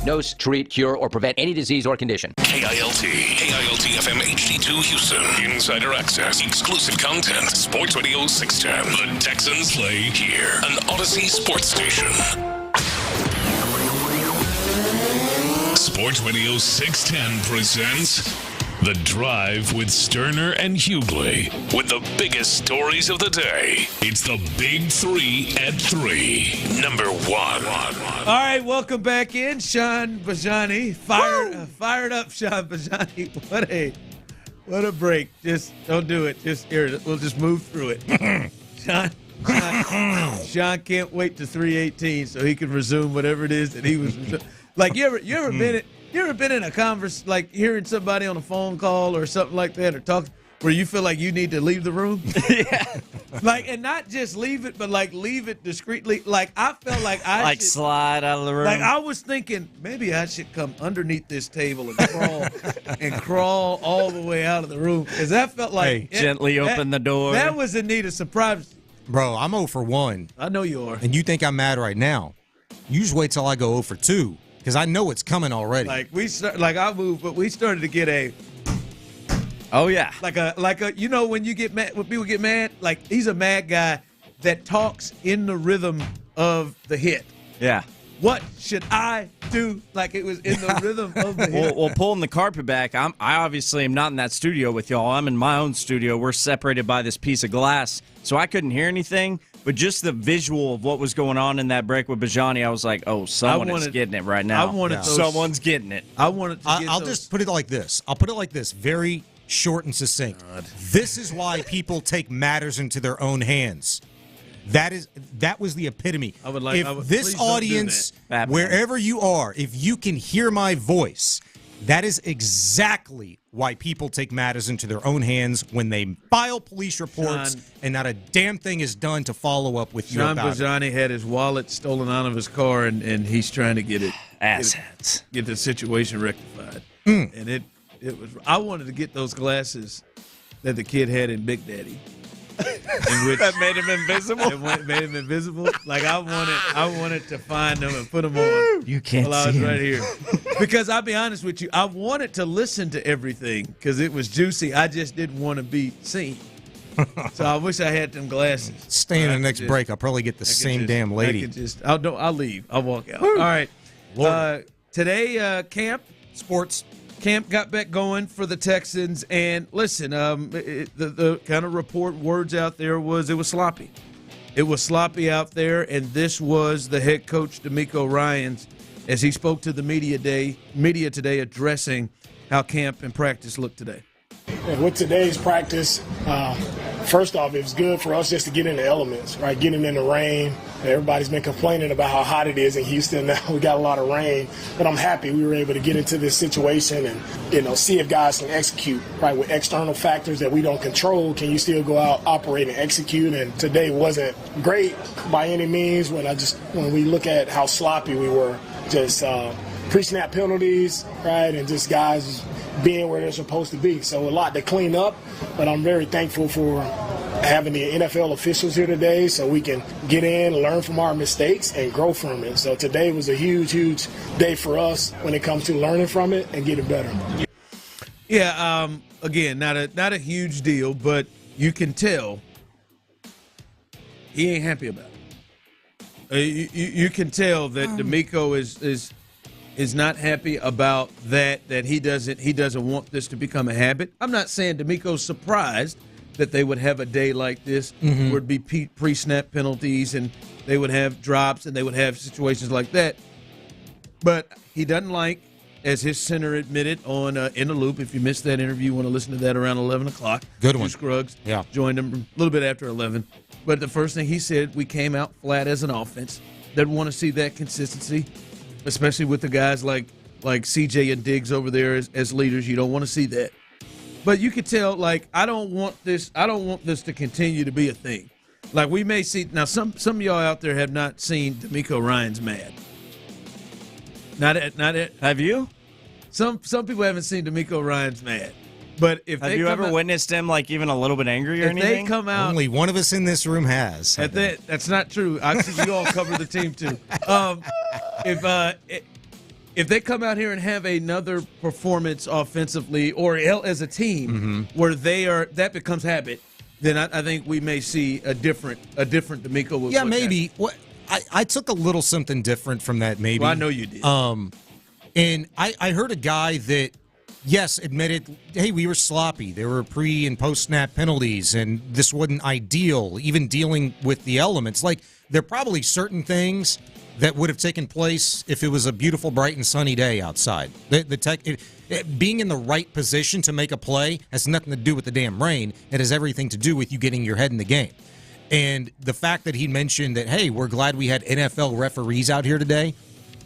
diagnose, treat, cure, or prevent any disease or condition. KILT FM HD2 Houston. Insider access, exclusive content. Sports Radio 610. The Texans play here. An Odyssey sports station. Sports Radio 610 presents The Drive with Stoerner and Hughley. With the biggest stories of the day, it's the Big 3 at 3. Number 1. All right, welcome back in, Sean Bijani. Fired up, Sean Bijani. What a break. Just don't do it. Just here, we'll just move through it. Sean can't wait to 3:18 so he can resume whatever it is that he was. Like you ever been in a converse, like hearing somebody on a phone call or something like that, or talk where you feel like you need to leave the room? Yeah. Like, and not just leave it, but like leave it discreetly. Like I felt like I like should, slide out of the room. Like I was thinking maybe I should come underneath this table and crawl all the way out of the room, because that felt like gently open the door. That was in need of some privacy. Bro, I'm 0 for 1. I know you are. And you think I'm mad right now. You just wait till I go 0 for 2. Because I know it's coming already. Like I moved, but we started to get a. Oh yeah. Like a you know when you get mad, when people get mad, like he's a mad guy that talks in the rhythm of the hit. Yeah. What should I do? Like it was in the rhythm of the hit. Well, pulling the carpet back, I obviously am not in that studio with y'all. I'm in my own studio. We're separated by this piece of glass, so I couldn't hear anything. But just the visual of what was going on in that break with Bijani, I was like, oh, someone is getting it right now. Someone's getting it. I wanted to I'll just put it like this. I'll put it like this, very short and succinct. This is why people take matters into their own hands. That was the epitome. This audience, wherever you are, if you can hear my voice, that is exactly why people take matters into their own hands when they file police reports and not a damn thing is done to follow up with you about it. Sean Bijani had his wallet stolen out of his car, and he's trying to get it. Assets. Get the situation rectified. And it was. I wanted to get those glasses that the kid had in Big Daddy. That made him invisible. It made him invisible. Like I wanted to find them and put them on. You can't while I was see him. right here. Because I'll be honest with you, I wanted to listen to everything because it was juicy. I just didn't want to be seen. So I wish I had them glasses. Stay in the next break. I'll probably get the same damn lady. I'll leave. I'll walk out. All right. Today, sports camp got back going for the Texans, and listen, the kind of report words out there was it was sloppy. It was sloppy out there, and this was the head coach DeMeco Ryans as he spoke to the media today, addressing how camp and practice looked today. With today's practice, first off, it was good for us just to get in the elements, right? Getting in the rain. Everybody's been complaining about how hot it is in Houston. Now we got a lot of rain, but I'm happy we were able to get into this situation and, see if guys can execute, right? With external factors that we don't control, can you still go out, operate, and execute? And today wasn't great by any means when we look at how sloppy we were. Just pre-snap penalties, right? And just guys being where they're supposed to be. So a lot to clean up, but I'm very thankful for having the NFL officials here today so we can get in, learn from our mistakes, and grow from it. So today was a huge, huge day for us when it comes to learning from it and getting better. Yeah, again, not a huge deal, but you can tell he ain't happy about it. You can tell that DeMeco is not happy about that he doesn't want this to become a habit. I'm not saying DeMeco's surprised that they would have a day like this where it'd be pre-snap penalties and they would have drops and they would have situations like that. But he doesn't like, as his center admitted on In the Loop, if you missed that interview, you want to listen to that around 11 o'clock. Good one. Scruggs Yeah. joined him a little bit after 11. But the first thing he said, we came out flat as an offense. Doesn't want to see that consistency, especially with the guys like CJ and Diggs over there as leaders. You don't want to see that. But you could tell, like, I don't want this to continue to be a thing. Like, we may see now some of y'all out there have not seen DeMeco Ryans mad. Not at Have you? Some people haven't seen DeMeco Ryans mad. But if have you ever witnessed him like even a little bit angry or anything? They come out, only one of us in this room has. That's not true. I see you all cover the team too. if they come out here and have another performance offensively or as a team where that becomes habit, then I think we may see a different DeMeco. Yeah, maybe. I took a little something different from that, maybe. Well, I know you did. And I heard a guy that, yes, admitted, hey, we were sloppy. There were pre- and post-snap penalties, and this wasn't ideal, even dealing with the elements. Like, there are probably certain things that would have taken place if it was a beautiful, bright, and sunny day outside. Being in the right position to make a play has nothing to do with the damn rain. It has everything to do with you getting your head in the game. And the fact that he mentioned that, hey, we're glad we had NFL referees out here today,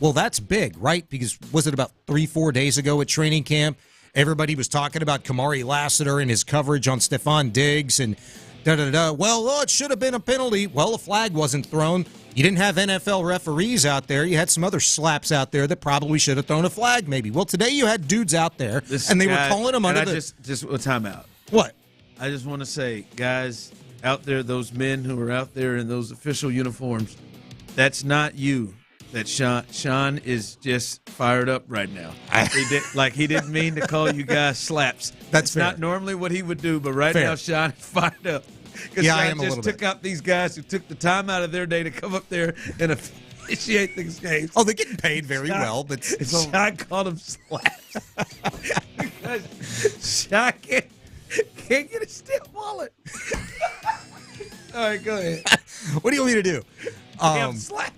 well, that's big, right? Because was it about 3-4 days ago at training camp, everybody was talking about Kamari Lassiter and his coverage on Stefon Diggs and da-da-da. Well, it should have been a penalty. Well, a flag wasn't thrown. You didn't have NFL referees out there. You had some other slaps out there that probably should have thrown a flag, maybe. Well, today you had dudes out there, and they were calling them under the... Just a timeout. What? I just want to say, guys out there, those men who are out there in those official uniforms, that's not you. That Sean is just fired up right now. He didn't mean to call you guys slaps. That's fair. Not normally what he would do, but right Fair. now Sean is fired up. Because Yeah, I Sean am a just little took out these guys who took the time out of their day to come up there and officiate these games. Oh, they're getting paid very well, but Sean called them slaps. Because Sean can't get a stiff wallet. All right, go ahead. What do you want me to do? Damn slaps.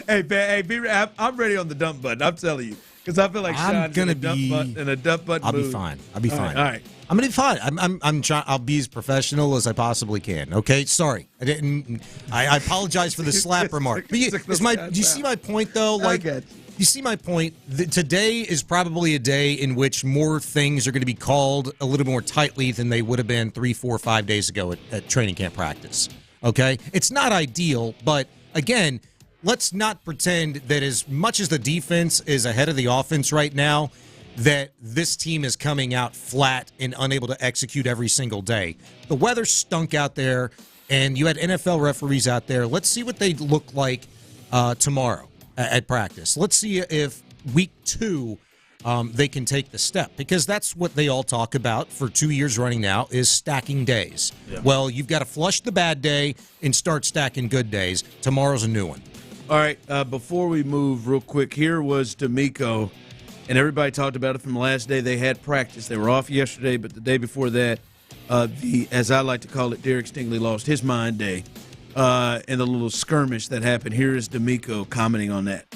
Hey, man, I'm ready on the dump button. I'm telling you, because I feel like Sean's in a dump button. I'll mood. be fine. I'll be fine. All right. I'm gonna be fine. I'm trying. I'll be as professional as I possibly can. Okay. Sorry, I didn't. I apologize for the slap remark. But do you see my point though? Like, you see my point. Today is probably a day in which more things are going to be called a little more tightly than they would have been 3, 4, 5 days ago at training camp practice. Okay. It's not ideal, but again, let's not pretend that as much as the defense is ahead of the offense right now, that this team is coming out flat and unable to execute every single day. The weather stunk out there, and you had NFL referees out there. Let's see what they look like tomorrow at practice. Let's see if week 2 they can take the step, because that's what they all talk about for 2 years running now is stacking days. Yeah. Well, you've got to flush the bad day and start stacking good days. Tomorrow's a new one. All right, before we move real quick, here was DeMeco, and everybody talked about it from the last day they had practice. They were off yesterday, but the day before that, as I like to call it, Derek Stingley lost his mind day, and the little skirmish that happened. Here is DeMeco commenting on that.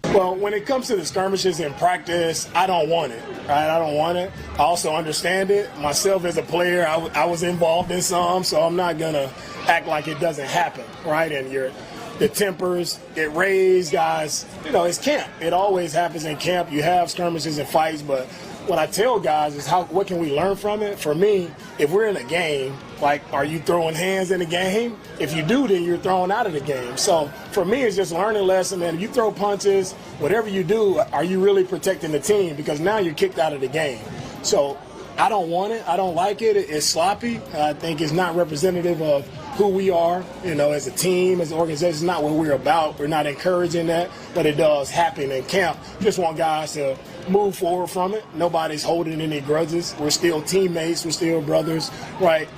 Well, when it comes to the skirmishes in practice, I don't want it, right? I don't want it. I also understand it. Myself as a player, I was involved in some, so I'm not going to act like it doesn't happen, right? And the tempers get raised, guys. You know, it's camp. It always happens in camp. You have skirmishes and fights, but what I tell guys is what can we learn from it? For me, if we're in a game, like, are you throwing hands in the game? If you do, then you're thrown out of the game. So for me, it's just learning lesson. And you throw punches, whatever you do, are you really protecting the team? Because now you're kicked out of the game. So I don't want it. I don't like it. It's sloppy. I think it's not representative of who we are, you know, as a team, as an organization. It's not what we're about. We're not encouraging that, but it does happen in camp. Just want guys to move forward from it. Nobody's holding any grudges. We're still teammates. We're still brothers, right?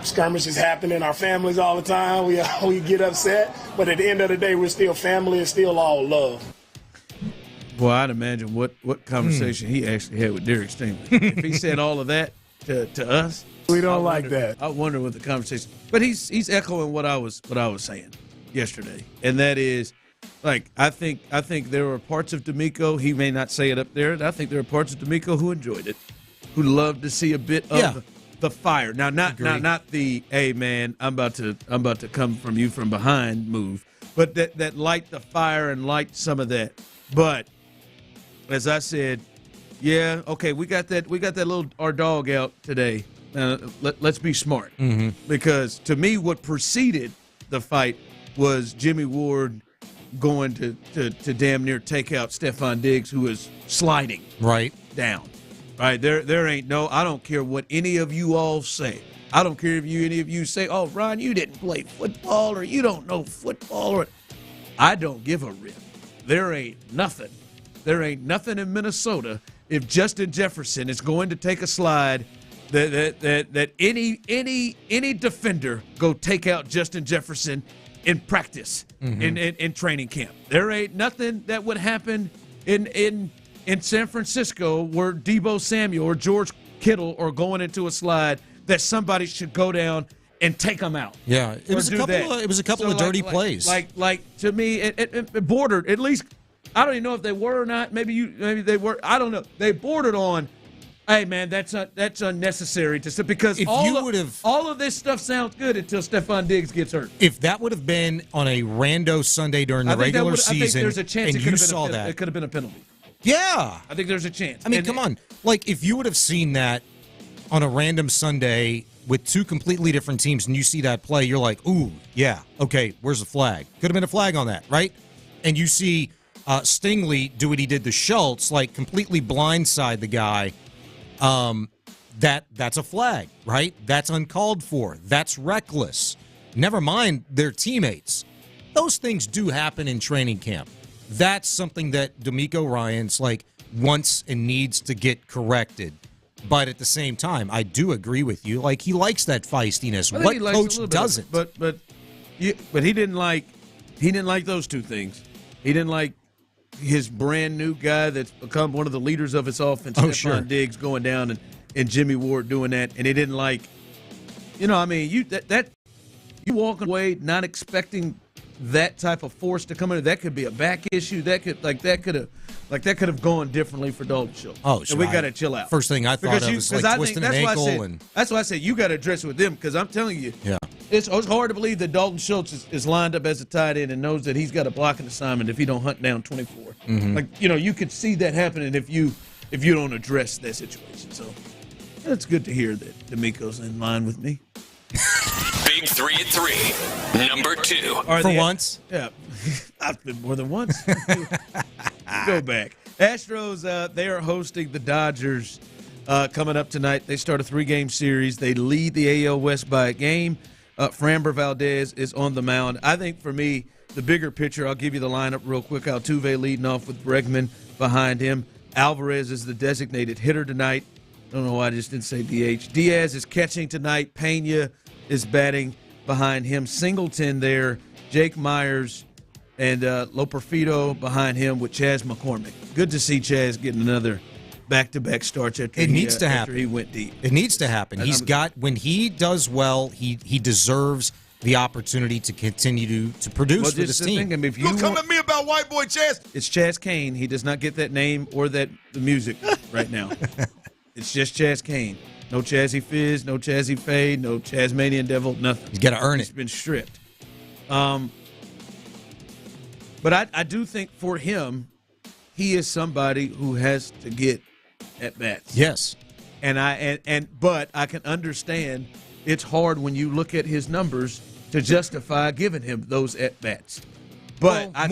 Skirmishes happen in our families all the time. We get upset, but at the end of the day, we're still family. It's still all love. Well, I'd imagine what conversation he actually had with Derek Stingley. If he said all of that to us, we don't like that. I wonder what the conversation. But he's echoing what I was saying yesterday, and that is, like, I think there were parts of DeMeco, he may not say it up there. I think there were parts of DeMeco who enjoyed it, who loved to see a bit of the fire. Now, not the hey man, I'm about to come from you from behind move, but that light the fire and light some of that. But as I said, yeah, okay, we got that little our dog out today. Let's be smart, because to me, what preceded the fight was Jimmy Ward going to damn near take out Stefon Diggs, who is sliding down. Right there ain't no. I don't care what any of you all say. I don't care if any of you say, "Oh, Ron, you didn't play football, or you don't know football," or I don't give a rip. There ain't nothing there ain't nothing in Minnesota if Justin Jefferson is going to take a slide that any defender go take out Justin Jefferson in practice in training camp. There ain't nothing that would happen in San Francisco where Deebo Samuel or George Kittle are going into a slide that somebody should go down and take them out. Yeah, it was a couple of dirty plays. Like to me, it bordered at least. I don't even know if they were or not. Maybe they were. I don't know. They bordered on. Hey man, that's unnecessary because all of this stuff sounds good until Stefon Diggs gets hurt. If that would have been on a rando Sunday during the regular season, I think there's a chance and you saw that, it could have been a penalty. Yeah, I think there's a chance. I mean, come on. Like if you would have seen that on a random Sunday with two completely different teams, and you see that play, you're like, ooh, yeah, okay, where's the flag? Could have been a flag on that, right? And you see Stingley do what he did to Schultz, like completely blindside the guy. That's a flag, right? That's uncalled for. That's reckless. Never mind their teammates. Those things do happen in training camp. That's something that DeMeco Ryans wants and needs to get corrected. But at the same time, I do agree with you. He likes that feistiness. What coach doesn't? But he didn't like those two things. He didn't like his brand new guy that's become one of the leaders of his offense, Stefon Diggs, going down and Jimmy Ward doing that. And he didn't like, you walking away not expecting that type of force to come in. That could be a back issue. That could have gone differently for Dalton Schultz. Oh, sure. And we got to chill out. First thing I thought of was twisting an ankle. That's why I said you got to address it with them because I'm telling you, it's hard to believe that Dalton Schultz is lined up as a tight end and knows that he's got a blocking assignment if he don't hunt down 24. You could see that happening if you don't address that situation. So it's good to hear that DeMeco's in line with me. Big 3 at 3. Number 2. For once? Yeah. I've been more than once. Go back. Astros, they are hosting the Dodgers coming up tonight. They start a 3-game series. They lead the AL West by a game. Framber Valdez is on the mound. I think for me, the bigger picture, I'll give you the lineup real quick. Altuve leading off with Bregman behind him. Alvarez is the designated hitter tonight. I don't know why I just didn't say DH. Diaz is catching tonight. Peña is batting behind him. Singleton there. Jake Myers and Loperfido behind him with Chas McCormick. Good to see Chas getting another back-to-back starts after he went deep. It needs to happen. When he does well, he deserves the opportunity to continue to produce for this team. Don't come at me about white boy Chas. It's Chas Kane. He does not get that name or the music right now. It's just Chas Kane. No Chazzy Fizz, no Chazzy Fade, no Chasmanian Devil, nothing. He's got to earn it. He's been stripped. But I do think for him, he is somebody who has to get at bats. Yes. But I can understand it's hard when you look at his numbers to justify giving him those at bats. But I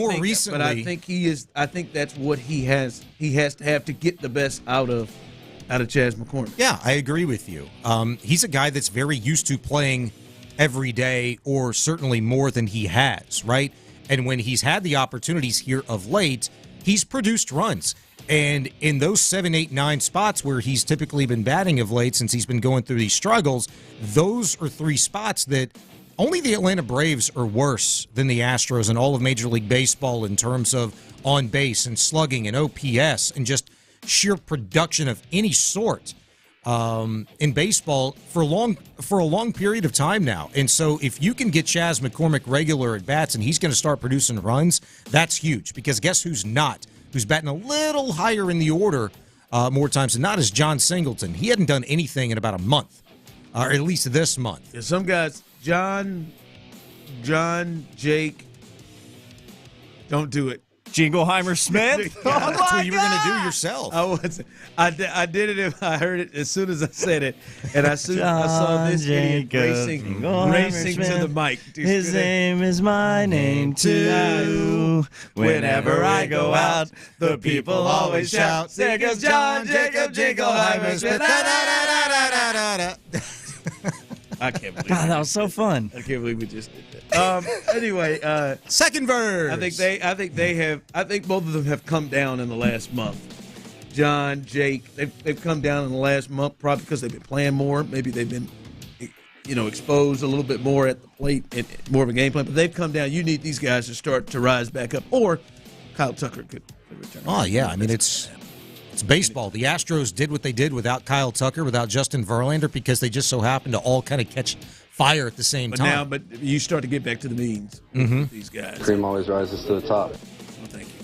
think that's what he has. He has to have to get the best out of Chas McCormick. Yeah, I agree with you. He's a guy that's very used to playing every day, or certainly more than he has, right? And when he's had the opportunities here of late, he's produced runs. And in those 7, 8, 9 spots where he's typically been batting of late since he's been going through these struggles, those are 3 spots that only the Atlanta Braves are worse than the Astros in all of Major League Baseball in terms of on base and slugging and OPS and just sheer production of any sort in baseball for a long period of time now. And so if you can get Chas McCormick regular at bats and he's going to start producing runs, that's huge. Because guess who's batting a little higher in the order more times than not is John Singleton. He hadn't done anything in about a month, or at least this month. Yeah, some guys, John, Jake, don't do it. Jingleheimer Smith? That's what you were going to do yourself. I did it if I heard it as soon as I said it. And I saw this idiot racing to the mic. His name is my name too. Whenever I go out, the people always shout, there goes John Jacob Jingleheimer Smith. I can't believe God, that was so fun. I can't believe we just did that. Anyway, second verse. I think both of them have come down in the last month. John, Jake, they've come down in the last month probably because they've been playing more. Maybe they've been, exposed a little bit more at the plate and more of a game plan. But they've come down. You need these guys to start to rise back up, or Kyle Tucker could return. Oh yeah, I mean it's baseball. The Astros did what they did without Kyle Tucker, without Justin Verlander, because they just so happened to all kind of catch fire at the same time. But you start to get back to the means with these guys. Cream always rises to the top. Well, thank you.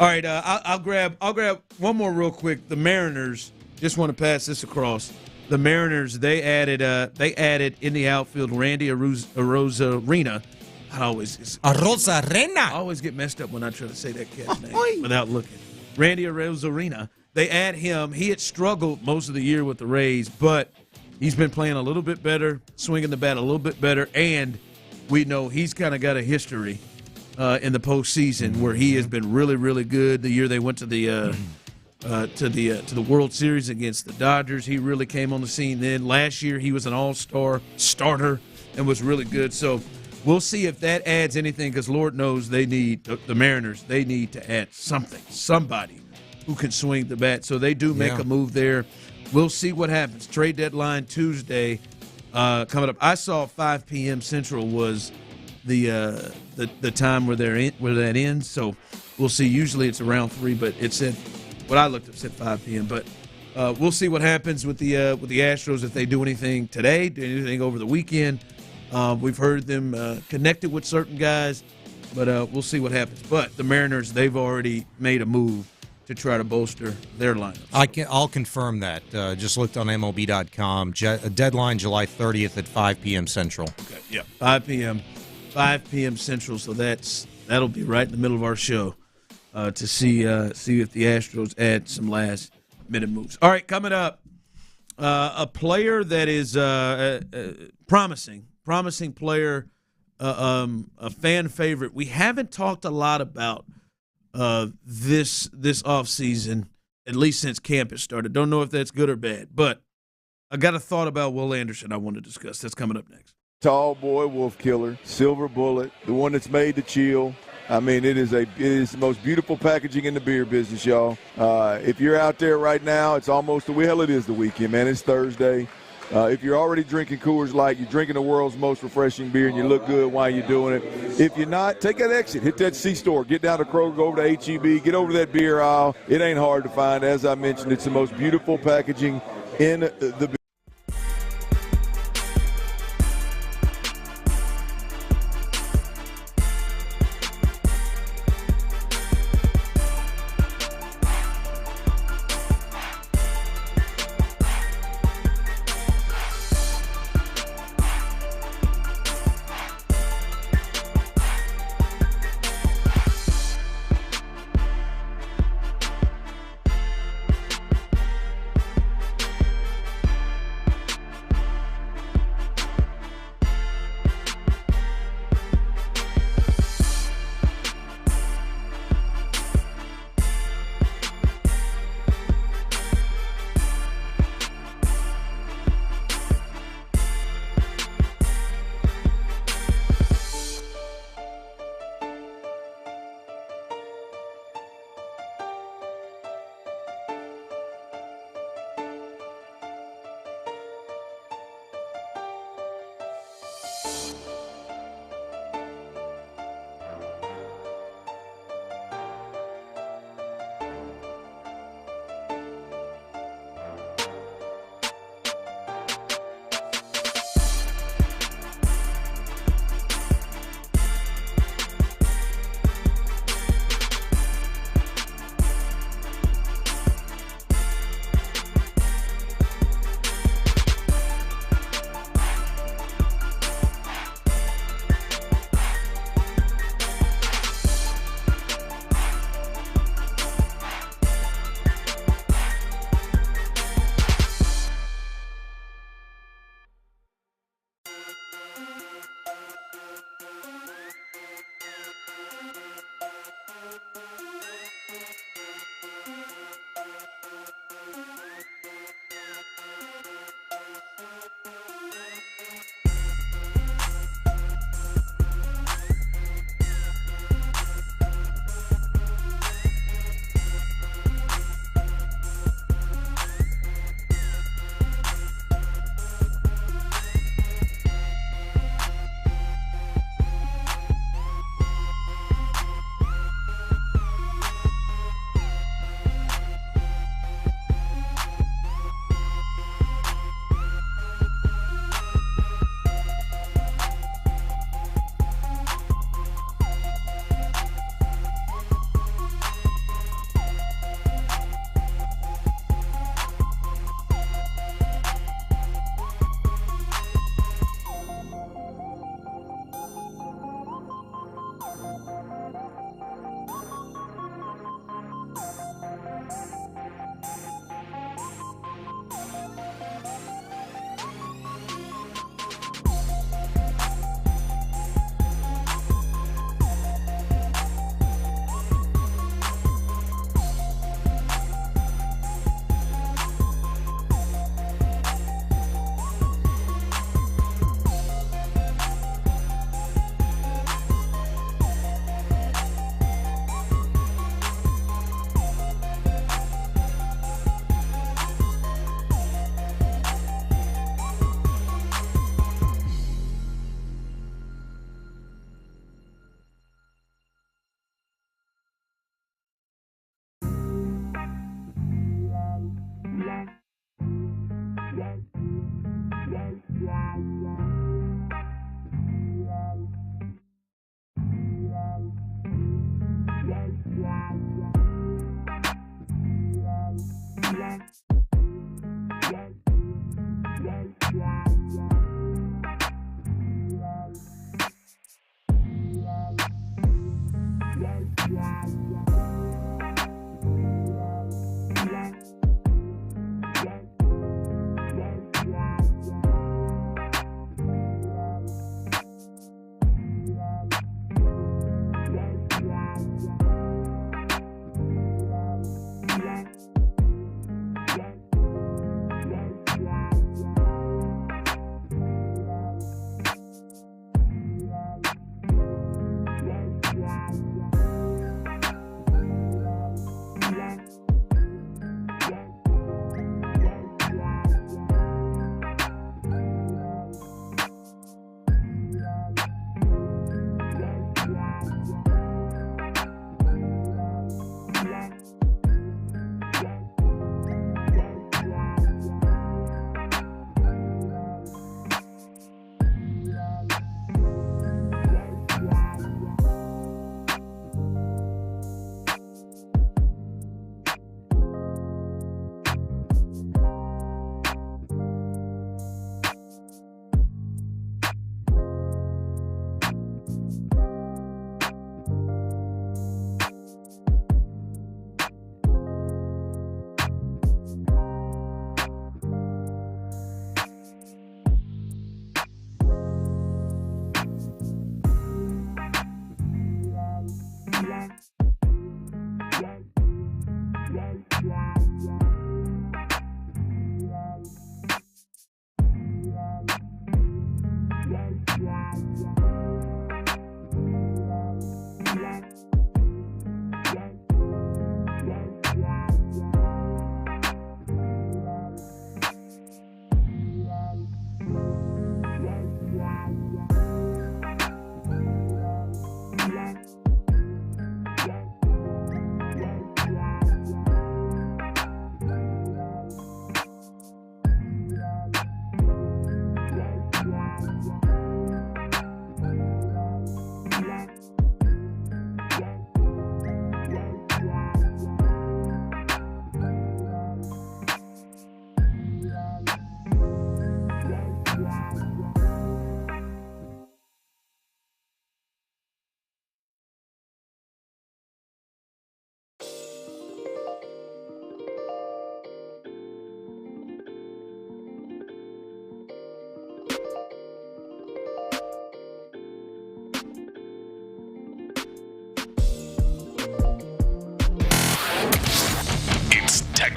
All right, I'll grab one more real quick. The Mariners, just want to pass this across. The Mariners, they added in the outfield Randy Arozarena. I always get messed up when I try to say that cat's name without looking. Randy Arozarena. They add him. He had struggled most of the year with the Rays, but he's been playing a little bit better, swinging the bat a little bit better, and we know he's kind of got a history in the postseason where he has been really, really good. The year they went to the World Series against the Dodgers, he really came on the scene then. Last year, he was an all-star starter and was really good. So we'll see if that adds anything, because Lord knows they need the Mariners. They need to add somebody who can swing the bat. So they do make a move there. We'll see what happens. Trade deadline Tuesday coming up. I saw 5 p.m. Central was the time where that ends. So we'll see. Usually it's around 3, but it said what I looked up said 5 p.m. But we'll see what happens with the Astros if they do anything today, do anything over the weekend. We've heard them connected with certain guys, but we'll see what happens. But the Mariners, they've already made a move to try to bolster their lineup. I'll confirm that. Just looked on MLB.com. Deadline July 30th at 5 p.m. Central. Okay, yeah, 5 p.m. Central. So that'll be right in the middle of our show to see if the Astros add some last-minute moves. All right, coming up, a player that is promising player, a fan favorite. We haven't talked a lot about this offseason, at least since camp has started. Don't know if that's good or bad, but I got a thought about Will Anderson I want to discuss. That's coming up next. Tall boy, wolf killer, silver bullet, the one that's made to chill. I mean, it is the most beautiful packaging in the beer business, y'all. If you're out there right now, it's almost it is the weekend, man. It's Thursday. If you're already drinking Coors Light, you're drinking the world's most refreshing beer, and you look good while you're doing it. If you're not, take that exit. Hit that C-store. Get down to Kroger, go over to H-E-B, get over to that beer aisle. It ain't hard to find. As I mentioned, it's the most beautiful packaging in the beer.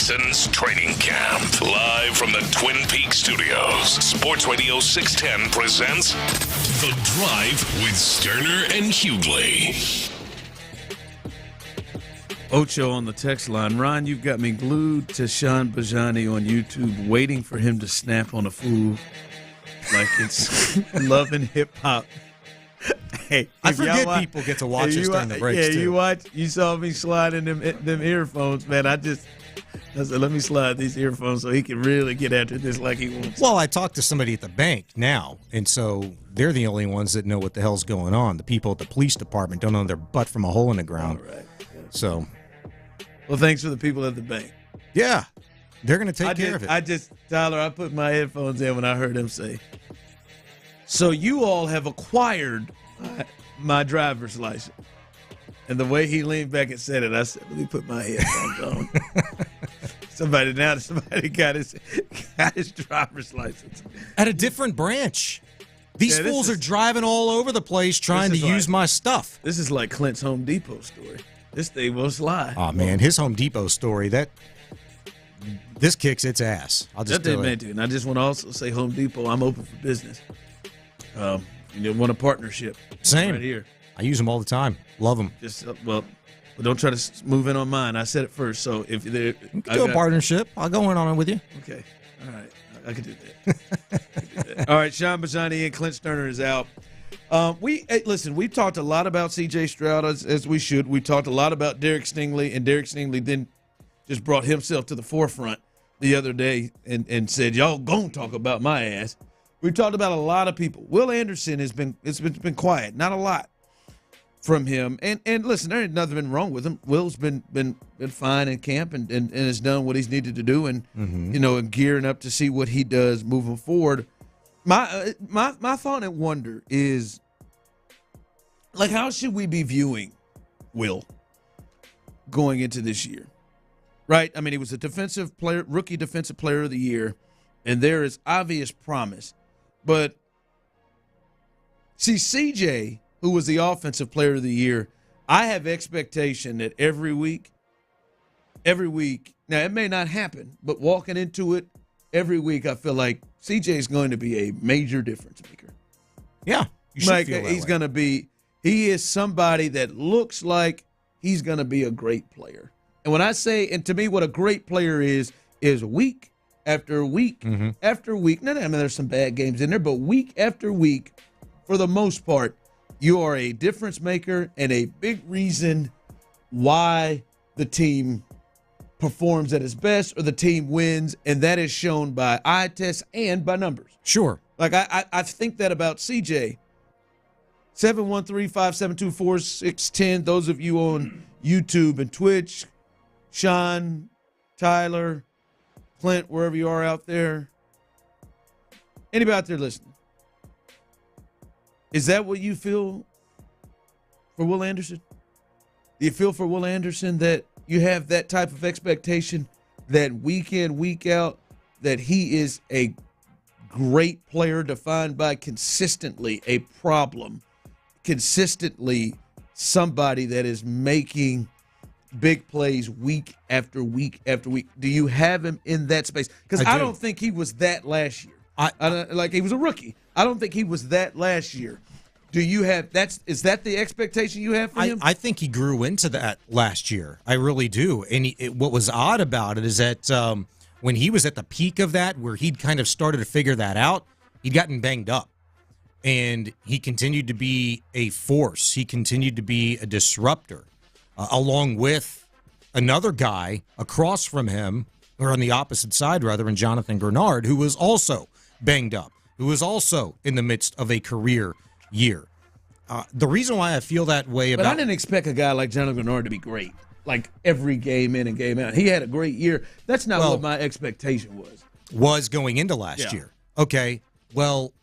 Texans training camp. Live from the Twin Peaks studios, Sports Radio 610 presents The Drive with Stoerner and Hughley. Ocho on the text line. Ron, you've got me glued to Sean Bijani on YouTube, waiting for him to snap on a fool like it's Love and Hip Hop. Hey, I forget people get to watch us during the breaks, too. You saw me sliding them earphones, man. I said, let me slide these earphones so he can really get after this like he wants. Well, I talked to somebody at the bank now, and so they're the only ones that know what the hell's going on. The people at the police department don't know their butt from a hole in the ground. All right. So, well, thanks for the people at the bank. Yeah, they're going to take care of it. Tyler, I put my headphones in when I heard him say, so you all have acquired my driver's license. And the way he leaned back and said it, I said, let me put my headphones on. Somebody got his driver's license. At a different branch. These fools are driving all over the place trying to use my stuff. This is like Clint's Home Depot story. This thing will slide. Oh, man, his Home Depot story, this kicks its ass. I'll just tell you. And I just want to also say, Home Depot, I'm open for business. You want a partnership. Same. Right here. I use them all the time. Love them. Just don't try to move in on mine. I said it first. So if we can do a partnership, I'll go in on it with you. Okay. All right. I can do that. All right. Sean Bijani and Clint Stoerner is out. Listen, we've talked a lot about C.J. Stroud as we should. We talked a lot about Derek Stingley, and Derek Stingley then just brought himself to the forefront the other day and said, y'all gonna talk about my ass. We've talked about a lot of people. Will Anderson has been quiet, not a lot from him. And listen, there ain't nothing been wrong with him. Will's been fine in camp and has done what he's needed to do and and gearing up to see what he does moving forward. My thought and wonder is, like, how should we be viewing Will going into this year? Right? I mean, he was a rookie defensive player of the year, and there is obvious promise. But see, CJ, who was the offensive player of the year, I have expectation that every week, now it may not happen, but walking into it every week, I feel like CJ is going to be a major difference maker. Yeah, you should feel that he's going to be. He is somebody that looks like he's going to be a great player. And when I say, and to me, what a great player is week after week after week. No, I mean, there's some bad games in there, but week after week, for the most part, you are a difference maker and a big reason why the team performs at its best or the team wins, and that is shown by eye tests and by numbers. Sure. Like, I think that about CJ. 713-572-4610. Those of you on YouTube and Twitch, Sean, Tyler, Clint, wherever you are out there. Anybody out there listening? Is that what you feel for Will Anderson? Do you feel for Will Anderson that you have that type of expectation that week in, week out, that he is a great player defined by consistently a problem, consistently somebody that is making big plays week after week after week? Do you have him in that space? Because I don't think he was that last year. Like, he was a rookie. I don't think he was that last year. Do you have is that the expectation you have for him? I think he grew into that last year. I really do. And what was odd about it is that when he was at the peak of that, where he'd kind of started to figure that out, he'd gotten banged up. And he continued to be a force. He continued to be a disruptor, along with another guy across from him, or on the opposite side, rather, in Jonathan Grenard, who was also banged up, who was also in the midst of a career year. The reason why I feel that way about... But I didn't expect a guy like Jonathan Grenard to be great, like every game in and game out. He had a great year. That's not what my expectation was. Was going into last year. Okay, well,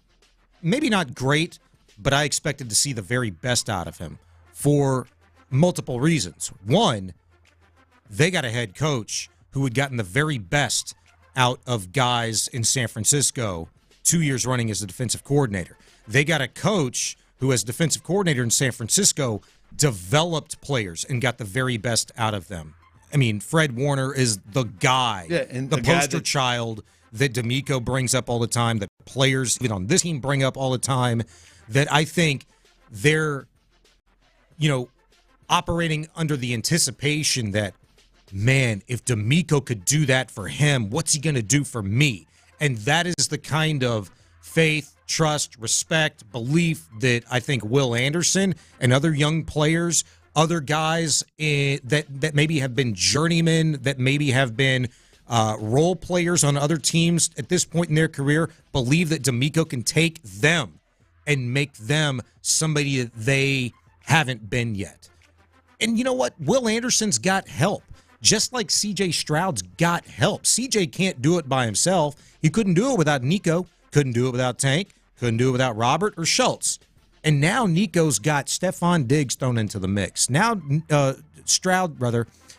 maybe not great, but I expected to see the very best out of him for multiple reasons. One, they got a head coach who had gotten the very best out of guys in San Francisco 2 years running as the defensive coordinator. They got a coach who, as defensive coordinator in San Francisco, developed players and got the very best out of them. I mean, Fred Warner is the guy, and the the guy poster child that DeMeco brings up all the time, that players even on this team bring up all the time, that I think they're, operating under the anticipation that, man, if DeMeco could do that for him, what's he going to do for me? And that is the kind of faith, trust, respect, belief that I think Will Anderson and other young players, other guys that maybe have been journeymen, that maybe have been role players on other teams at this point in their career, believe that DeMeco can take them and make them somebody that they haven't been yet. And you know what? Will Anderson's got help. Just like C.J. Stroud's got help. C.J. can't do it by himself. He couldn't do it without Nico. Couldn't do it without Tank. Couldn't do it without Robert or Schultz. And now Nico's got Stefon Diggs thrown into the mix. Now Stroud,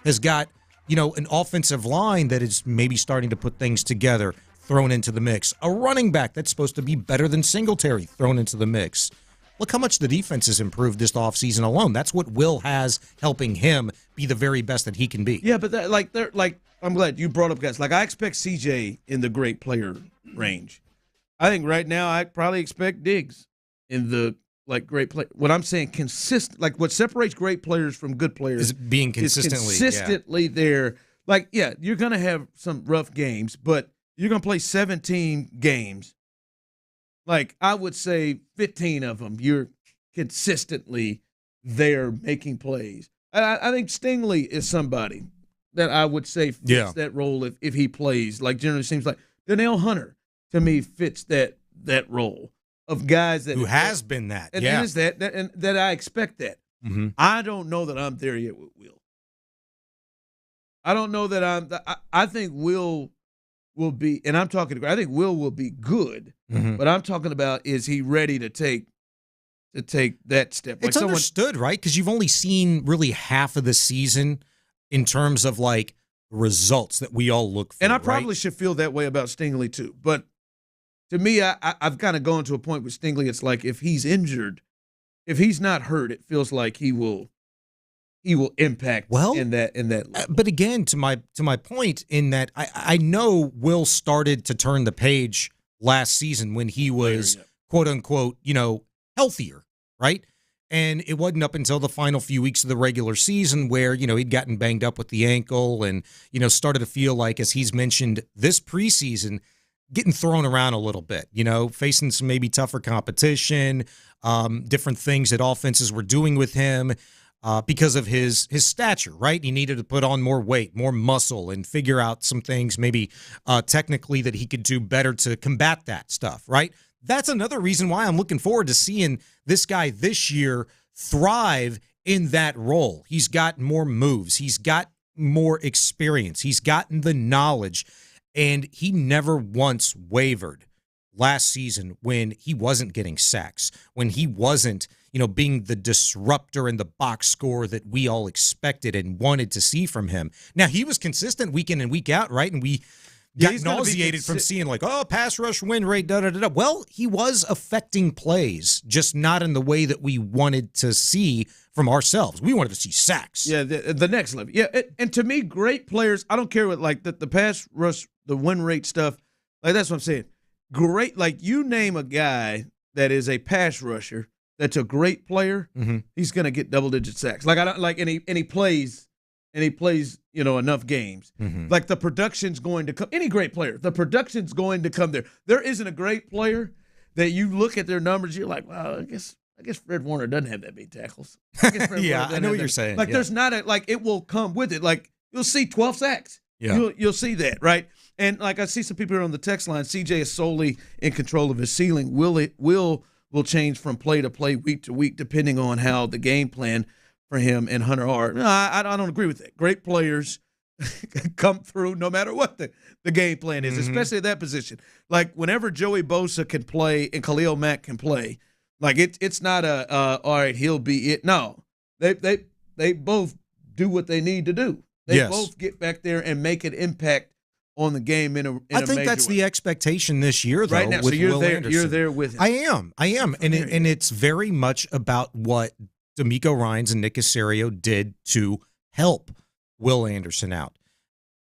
has got, an offensive line that is maybe starting to put things together, thrown into the mix. A running back that's supposed to be better than Singletary, thrown into the mix. Look how much the defense has improved this offseason alone. That's what Will has helping him be the very best that he can be. Yeah, but I'm glad you brought up guys. Like, I expect CJ in the great player range. I think right now I probably expect Diggs in the great play. What I'm saying, consistent, what separates great players from good players is being consistently there. You're going to have some rough games, but you're going to play 17 games. I would say 15 of them, you're consistently there making plays. I think Stingley is somebody that I would say fits that role if he plays. Generally seems like Danielle Hunter, to me, fits that role of guys that who has been that. And yeah. is that I expect that. Mm-hmm. I don't know that I'm there yet with Will. I don't know that I think Will be, and I'm talking, I think Will be good, but I'm talking about, is he ready to take that step? It's understood, right? Because you've only seen really half of the season in terms of results that we all look for. And I probably should feel that way about Stingley too. But to me, I've kind of gone to a point with Stingley. It's like, if he's injured, if he's not hurt, it feels like he will impact in that level. But again, to my point, in that I know Will started to turn the page last season when he was quote unquote, healthier, right? And it wasn't up until the final few weeks of the regular season where, he'd gotten banged up with the ankle and, started to feel like, as he's mentioned this preseason, getting thrown around a little bit, facing some maybe tougher competition, different things that offenses were doing with him. Because of his stature, right? He needed to put on more weight, more muscle, and figure out some things maybe technically that he could do better to combat that stuff, right? That's another reason why I'm looking forward to seeing this guy this year thrive in that role. He's got more moves. He's got more experience. He's gotten the knowledge, and he never once wavered last season when he wasn't getting sacks, when he wasn't being the disruptor in the box score that we all expected and wanted to see from him. Now, he was consistent week in and week out, right? And we got nauseated from seeing pass rush win rate, da-da-da-da. Well, he was affecting plays, just not in the way that we wanted to see from ourselves. We wanted to see sacks. Yeah, the next level. Yeah, and to me, great players, I don't care what, the pass rush, the win rate stuff, that's what I'm saying. Great, you name a guy that is a pass rusher that's a great player, he's going to get double-digit sacks. And he plays enough games. The production's going to come. Any great player, the production's going to come there. There isn't a great player that you look at their numbers, you're like, well, I guess Fred Warner doesn't have that many tackles. Yeah, I know what you're saying. There's not it will come with it. You'll see 12 sacks. Yeah. You'll see that, right? And I see some people here on the text line, CJ is solely in control of his ceiling. Will change from play to play, week to week, depending on how the game plan for him and Hunter are. No, I don't agree with that. Great players come through no matter what the game plan is, especially at that position. Whenever Joey Bosa can play and Khalil Mack can play, it's not all right, he'll be it. No, they both do what they need to do. They both get back there and make an impact on the game in a I think that's the expectation this year, though. Right now, with so you're Will there. Anderson. You're there with him. I am, and it's very much about what DeMeco Ryans and Nick Caserio did to help Will Anderson out.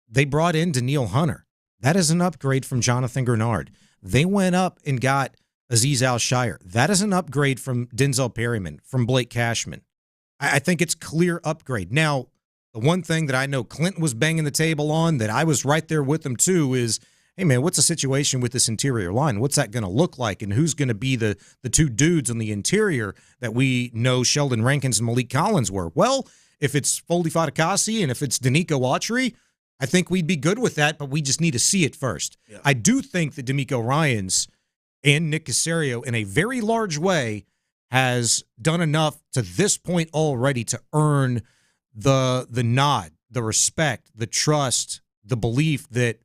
They brought in Daniil Hunter. That is an upgrade from Jonathan Grenard. They went up and got Azeez Al-Shire. That is an upgrade from Denzel Perryman, from Blake Cashman. I think it's clear upgrade. Now, the one thing that I know Clint was banging the table on that I was right there with him too is, hey, man, what's the situation with this interior line? What's that going to look like? And who's going to be the two dudes on the interior that we know Sheldon Rankins and Malik Collins were? Well, if it's Foldy Fatukasi and if it's DeMeco Autry, I think we'd be good with that, but we just need to see it first. Yeah. I do think that DeMeco Ryans and Nick Caserio, in a very large way, has done enough to this point already to earn the nod, the respect, the trust, the belief that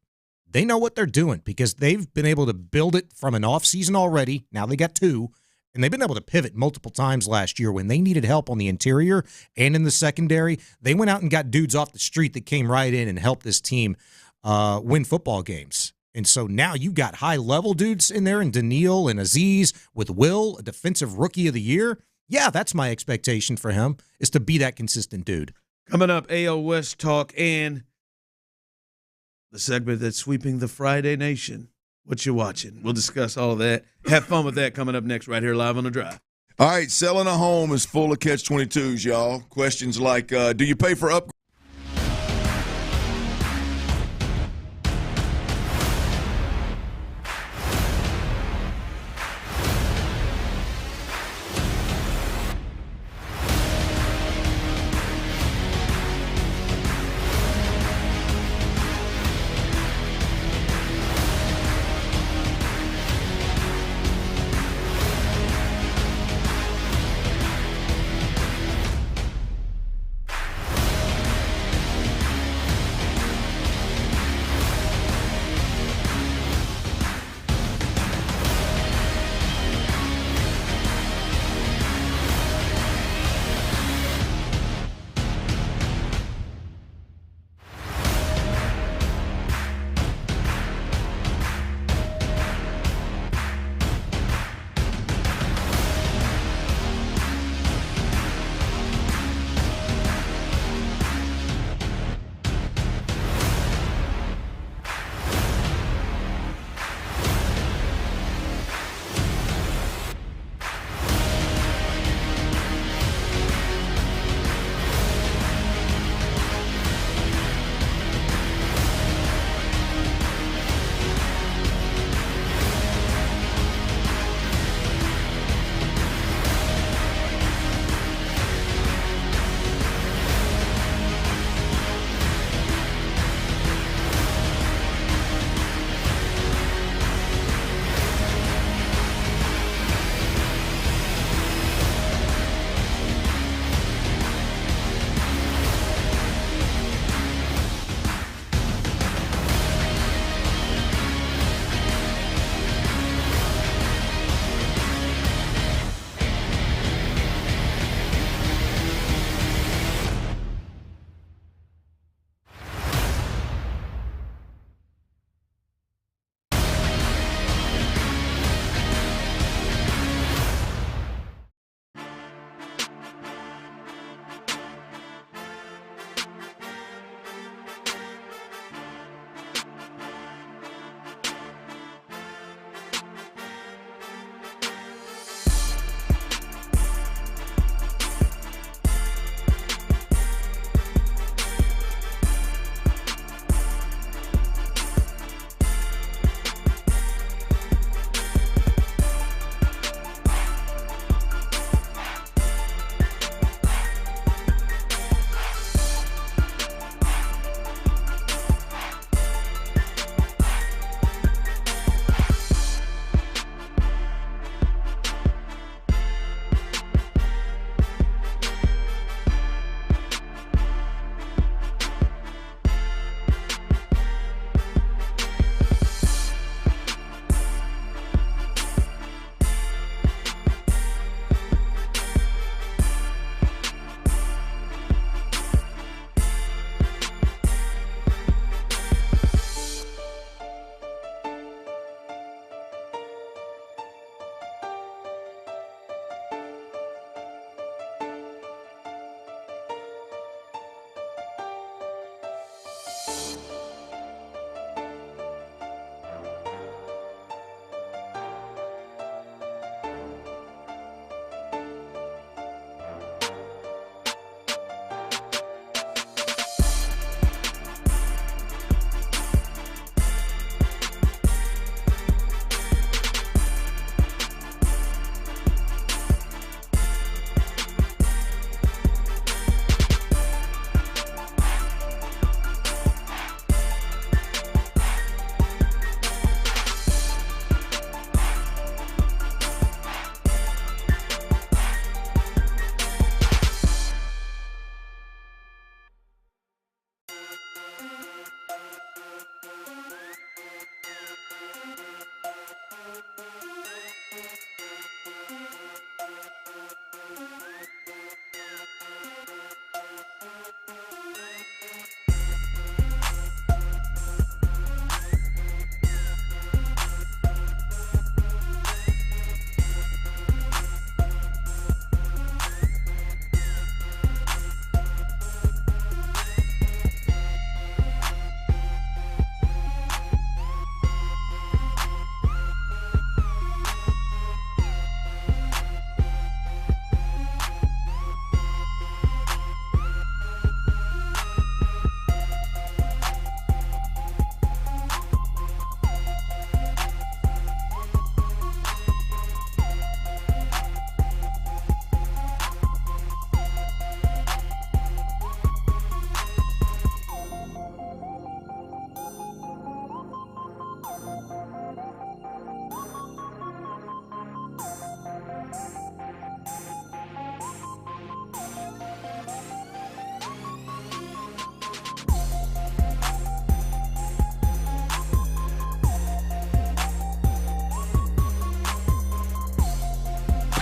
they know what they're doing because they've been able to build it from an offseason already. Now they got 2, and they've been able to pivot multiple times last year when they needed help on the interior and in the secondary. They went out and got dudes off the street that came right in and helped this team win football games. And so now you got high-level dudes in there, and Daniil and Azeez with Will, a defensive rookie of the year. Yeah, that's my expectation for him, is to be that consistent dude. Coming up, AL West talk and the segment that's sweeping the Friday nation. What you watching? We'll discuss all of that. Have fun with that coming up next right here live on The Drive. All right, selling a home is full of catch-22s, y'all. Questions like, do you pay for upgrades?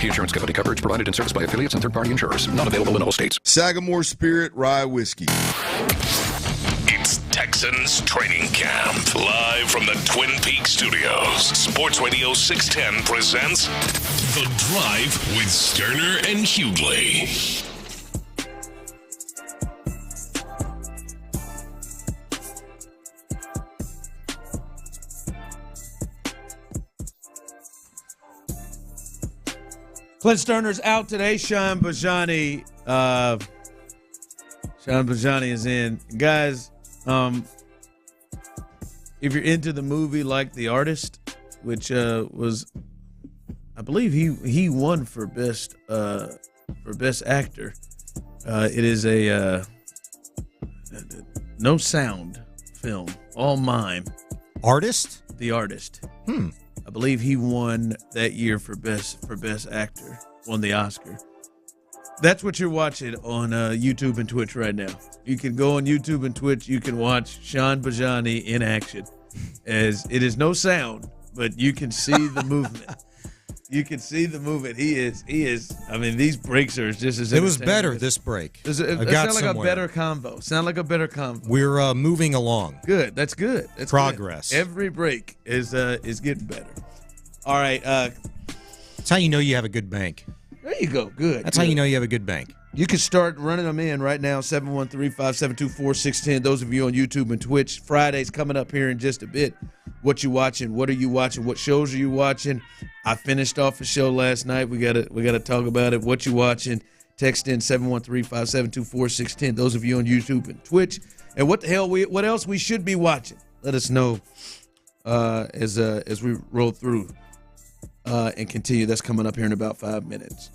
Insurance company coverage provided in service by affiliates and third-party insurers. Not available in all states. Sagamore Spirit Rye Whiskey. It's Texans Training Camp. Live from the Twin Peaks studios. Sports Radio 610 presents The Drive with Stoerner and Hughley. Clint Stoerner's out today. Sean Bijani is in. Guys, if you're into the movie like The Artist, which was, I believe he won for best actor. It is a no sound film, all mime. Artist? The Artist. I believe he won that year for best actor, won the Oscar. That's what you're watching on YouTube and Twitch right now. You can go on YouTube and Twitch. You can watch Sean Bijani in action. As it is no sound, but you can see the movement. You can see the movement. He is. I mean, these breaks are just as. It was better this break. It sounded like a better combo. We're moving along. Good. That's good. That's progress. Good. Every break is getting better. All right. That's how you know you have a good bank. There you go. Good. That's how you know you have a good bank. You can start running them in right now, 713-572-4610. Those of you on YouTube and Twitch, Friday's coming up here in just a bit. What you watching? What are you watching? What shows are you watching? I finished off a show last night. We gotta talk about it. What you watching? Text in 713-572-4610. Those of you on YouTube and Twitch. And what else we should be watching? Let us know as we roll through and continue. That's coming up here in about 5 minutes.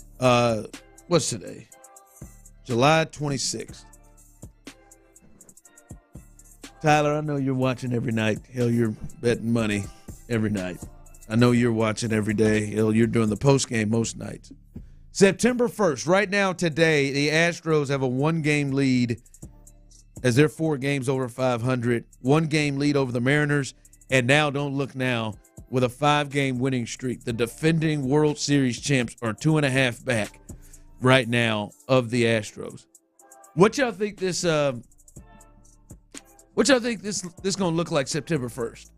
What's today? July 26th. Tyler, I know you're watching every night. Hell, you're betting money every night. I know you're watching every day. Hell, you're doing the post game most nights. September 1st, right now today, the Astros have a one-game lead as they're 4 games over 500. 1-game lead over the Mariners. And now, don't look now, with a 5-game winning streak. The defending World Series champs are 2.5 back right now of the Astros. What y'all think this gonna look like September 1st?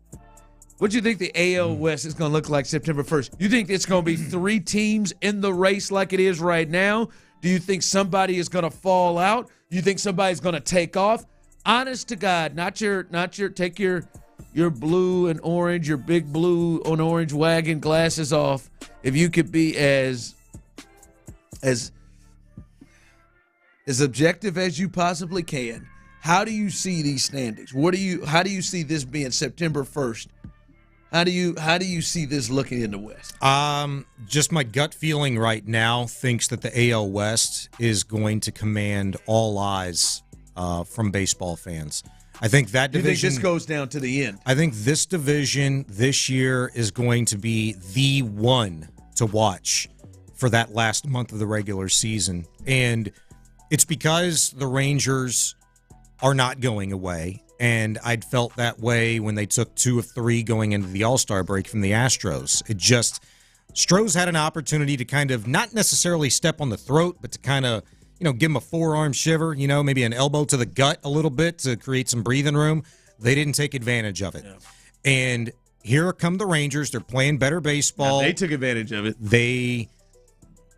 What do you think the AL West is gonna look like September 1st? You think it's gonna be 3 teams in the race like it is right now? Do you think somebody is gonna fall out? Do you think somebody's gonna take off? Honest to God, not your take your blue and orange, your big blue and orange wagon glasses off. If you could be as objective as you possibly can, how do you see these standings? How do you see this being September 1st? How do you see this looking in the West? Just my gut feeling right now thinks that the AL West is going to command all eyes from baseball fans. I think that division. You think this goes down to the end? I think this division this year is going to be the one to watch for that last month of the regular season. And it's because the Rangers are not going away. And I'd felt that way when they took 2 of 3 going into the All-Star break from the Astros. Stros had an opportunity to kind of not necessarily step on the throat, but to kind of, give them a forearm shiver, maybe an elbow to the gut a little bit to create some breathing room. They didn't take advantage of it. Yeah. And here come the Rangers. They're playing better baseball. They took advantage of it.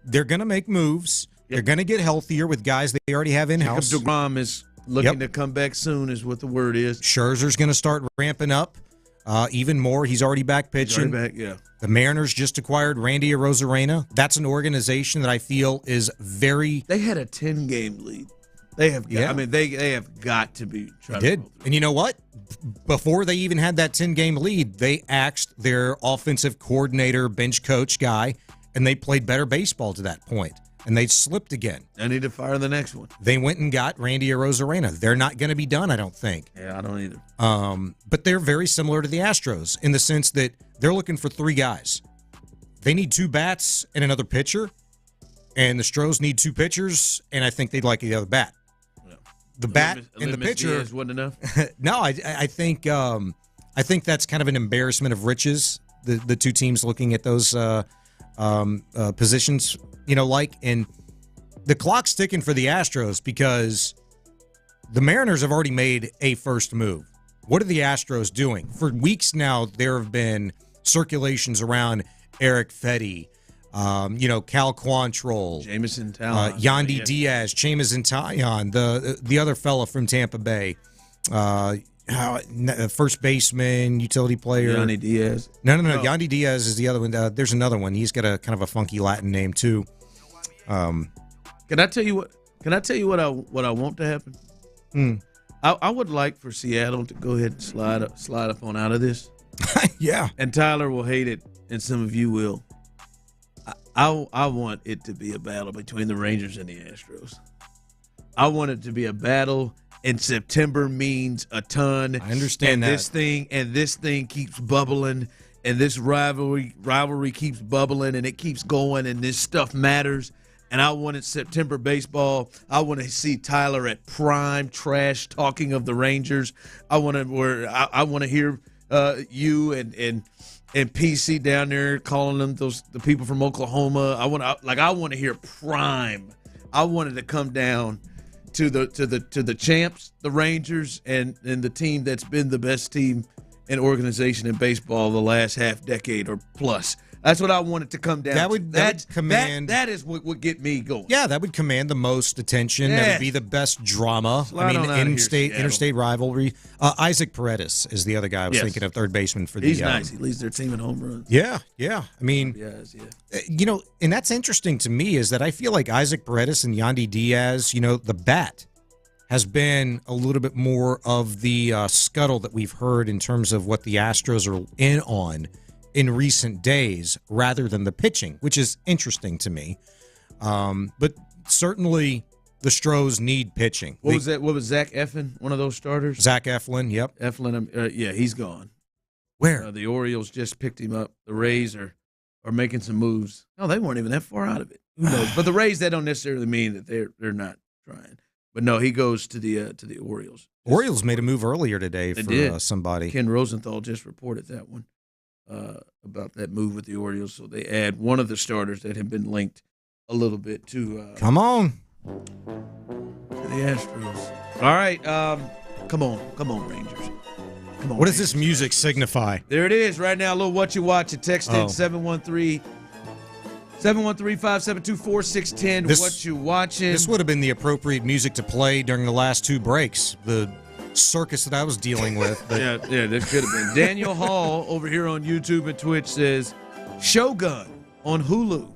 They're going to make moves. Yep. They're going to get healthier with guys they already have in-house. Jacob deGrom is looking to come back soon is what the word is. Scherzer's going to start ramping up even more. He's already back pitching. He's already back, yeah. The Mariners just acquired Randy Arozarena. That's an organization that I feel is very... They had a 10-game lead. They have got, they have got to be trying to roll through. And you know what? Before they even had that 10-game lead, they axed their offensive coordinator, bench coach guy, and they played better baseball to that point. And they slipped again. I need to fire the next one. They went and got Randy Arozarena. They're not going to be done, I don't think. Yeah, I don't either. But they're very similar to the Astros in the sense that they're looking for 3 guys. They need 2 bats and another pitcher, and the Stros need 2 pitchers, and I think they'd like the other bat. Yeah. The bat and the pitcher Diaz wasn't enough. No, I think that's kind of an embarrassment of riches. The 2 teams looking at those positions, and the clock's ticking for the Astros because the Mariners have already made a first move. What are the Astros doing? For weeks now, there have been circulations around Eric Fetty, Cal Quantrill, Jameson Taillon, Yandy Diaz, Jameson Taillon, the other fella from Tampa Bay, first baseman, utility player. Yandy Diaz. No. Yandy Diaz is the other one. There's another one. He's got a kind of a funky Latin name too. Can I tell you what? Can I tell you what I want to happen? I would like for Seattle to go ahead and slide up on out of this. Yeah. And Tyler will hate it, and some of you will. I want it to be a battle between the Rangers and the Astros. I want it to be a battle, and September means a ton. I understand that. This thing keeps bubbling, and this rivalry keeps bubbling, and it keeps going, and this stuff matters. And I wanted September baseball. I want to see Tyler at prime trash talking of the Rangers. I want to hear you and PC down there calling them the people from Oklahoma. I want to hear prime. I wanted to come down to the champs, the Rangers, and the team that's been the best team and organization in baseball the last half decade or plus. That's what I wanted to come down. That is what would get me going. Yeah, that would command the most attention. Yeah. That would be the best drama. Interstate rivalry. Isaac Paredes is the other guy I was thinking of, third baseman for the. He's nice. He leads their team in home runs. Yeah. I mean, and that's interesting to me is that I feel like Isaac Paredes and Yandy Diaz, the bat has been a little bit more of the scuttle that we've heard in terms of what the Astros are in on in recent days rather than the pitching, which is interesting to me. But certainly the Stros need pitching. What was that? What was Zach Eflin, one of those starters? Zach Eflin, yep. Eflin, he's gone. Where? The Orioles just picked him up. The Rays are making some moves. No, they weren't even that far out of it. Who knows? But the Rays, that don't necessarily mean that they're not trying. But no, he goes to the Orioles. Orioles made a move earlier today for somebody. Ken Rosenthal just reported that one. About that move with the Orioles, so they add one of the starters that have been linked a little bit to come on to the Astros. All right, come on, Rangers. Come on. What does this music signify? There it is right now. A little what you watching. Text in 713-572-4610. What you watching? This would have been the appropriate music to play during the last two breaks. The circus that I was dealing with. But. Yeah, this could have been. Daniel Hall over here on YouTube and Twitch says Shogun on Hulu.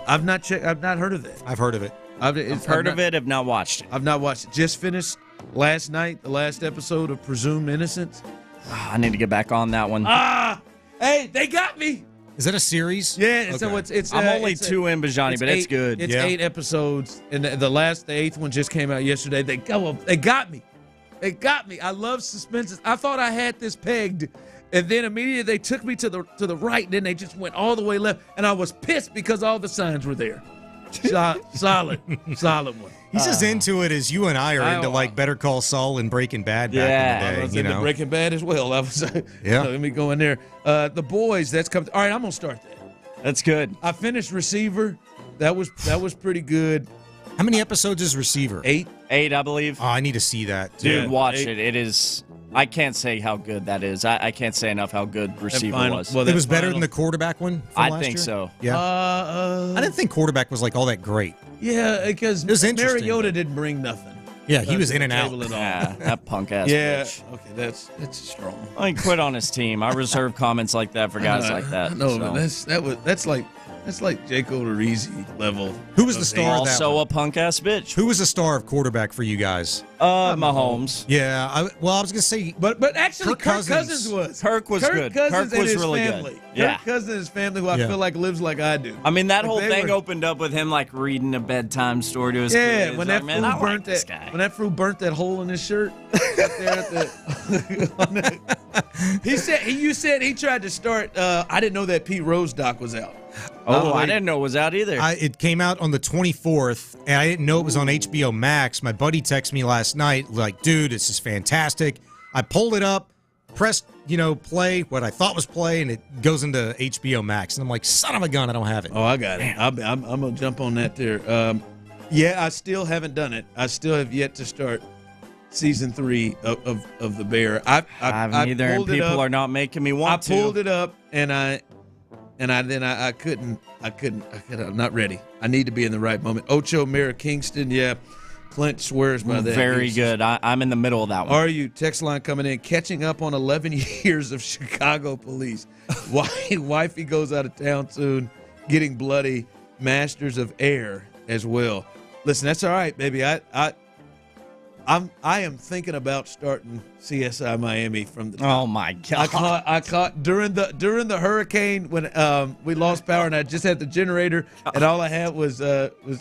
I've not heard of that. I've heard of it. I've heard of it. I've not watched it. I've not watched it. Just finished last night, the last episode of Presumed Innocence. I need to get back on that one. Hey, they got me. Is that a series? Yeah, okay. So it's. I'm only two in, Bijani, but it's good. It's 8 episodes, and the 8th one just came out yesterday. They got me. They got me. I love suspenses. I thought I had this pegged, and then immediately they took me to the right, and then they just went all the way left, and I was pissed because all the signs were there. Solid one. He's as into it as you and I are into like Better Call Saul and Breaking Bad back in the day. I was into Breaking Bad as well. Let me go in there. The Boys. That's coming. All right, I'm gonna start that. That's good. I finished Receiver. That was pretty good. How many episodes is Receiver? 8, I believe. Oh, I need to see that. Dude, watch it. It is. I can't say how good that is. I can't say enough how good Receiver was. Well, it was better than the Quarterback one from last think year? so. Yeah. I didn't think Quarterback was like all that great. Yeah, because Mariota didn't bring nothing. Yeah, he was in and out. Yeah, that punk ass bitch. Okay, that's strong. I quit on his team. I reserve comments like that for guys like that. No, but that's like Jake Odorizzi level. Who was the star of that Also one? a punk ass bitch. Who was the star of Quarterback for you guys? Mahomes. Yeah, I was gonna say, but actually, Kirk Cousins was. Kirk was good. Cousins Kirk was and his really family. good. Yeah. Kirk Cousins and his family, who I feel like lives like I do. I mean, that whole thing opened up with him like reading a bedtime story to his kids. Yeah, when that fool burnt that. When that fool burnt that hole in his shirt. You said he tried to start. I didn't know that Pete Rose doc was out. I didn't know it was out either. It came out on the 24th, and I didn't know it was on HBO Max. My buddy texted me last night, like, dude, this is fantastic. I pulled it up. pressed, play, what I thought was play, and it goes into HBO Max. And I'm like, son of a gun, I don't have it. Oh, I got it. I'm going to jump on that there. I still haven't done it. I still have yet to start season 3 of The Bear. I haven't either, and people are not making me want to. I pulled it up, and I couldn't. I'm not ready. I need to be in the right moment. Ocho Mara Kingston, yeah. Clint swears by that. Very good. I'm in the middle of that one. Are you? Text line coming in. Catching up on 11 years of Chicago police. Wifey goes out of town soon. Getting bloody. Masters of Air as well. Listen, that's all right, baby. I am thinking about starting CSI Miami from the top. Oh my God! I caught during the hurricane when we lost power, and I just had the generator, and all I had was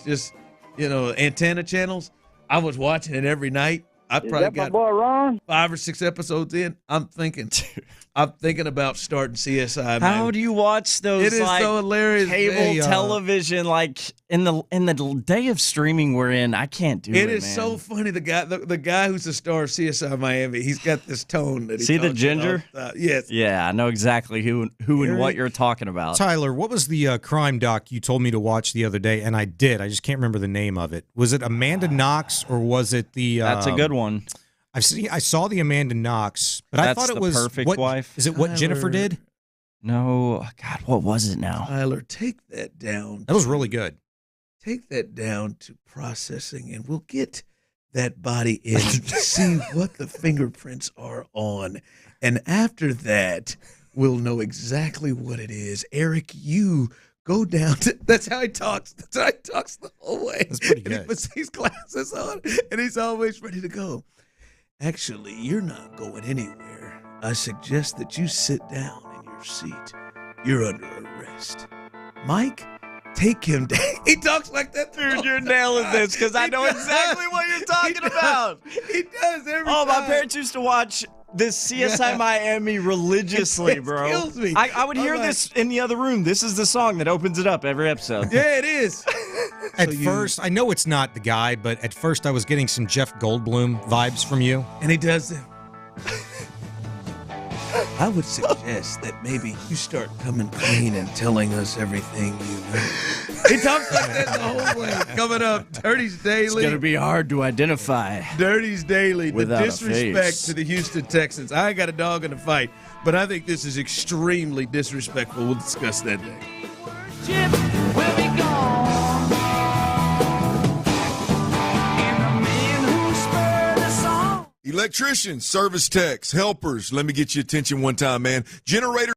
just antenna channels. I was watching it every night. I probably got my boy Ron? 5 or 6 episodes in. I'm thinking about starting CSI Miami. How do you watch those? It is so hilarious. Cable television, like in the day of streaming we're in. I can't do it. It is man. so funny. The guy who's the star of CSI Miami. He's got this tone that he see the talks ginger. about. Yes. Yeah, I know exactly who and what you're talking about. Tyler, what was the crime doc you told me to watch the other day? And I did. I just can't remember the name of it. Was it Amanda Knox or was it the? That's a good one. I saw the Amanda Knox, but I thought it was Perfect Wife. Is it what Tyler, Jennifer did? No, God, what was it now? Tyler, take that down. That was really good. Take that down to processing, and we'll get that body in to see what the fingerprints are on. And after that, we'll know exactly what it is. Eric, you go down to, that's how he talks. That's how he talks the whole way. That's pretty good. And he puts these glasses on, and he's always ready to go. Actually, you're not going anywhere. I suggest that you sit down in your seat. You're under arrest. Mike, take him down. He talks like that. Dude, you're nailing this because I know exactly what you're talking about. He does every time. time. My parents used to watch this CSI Miami religiously, bro. It kills me. I would hear this in the other room. This is the song that opens it up every episode. Yeah, it is. At first, I know it's not the guy, but at first I was getting some Jeff Goldblum vibes from you. And he does them. I would suggest that maybe you start coming clean and telling us everything you know. He talks like that the whole way. Coming up, Dirty's Daily. It's going to be hard to identify. Dirty's Daily. The without a disrespect face. to the Houston Texans. I ain't got a dog in the fight, but I think this is extremely disrespectful. We'll discuss that day. Electricians, service techs, helpers. Let me get your attention one time, man. Generator.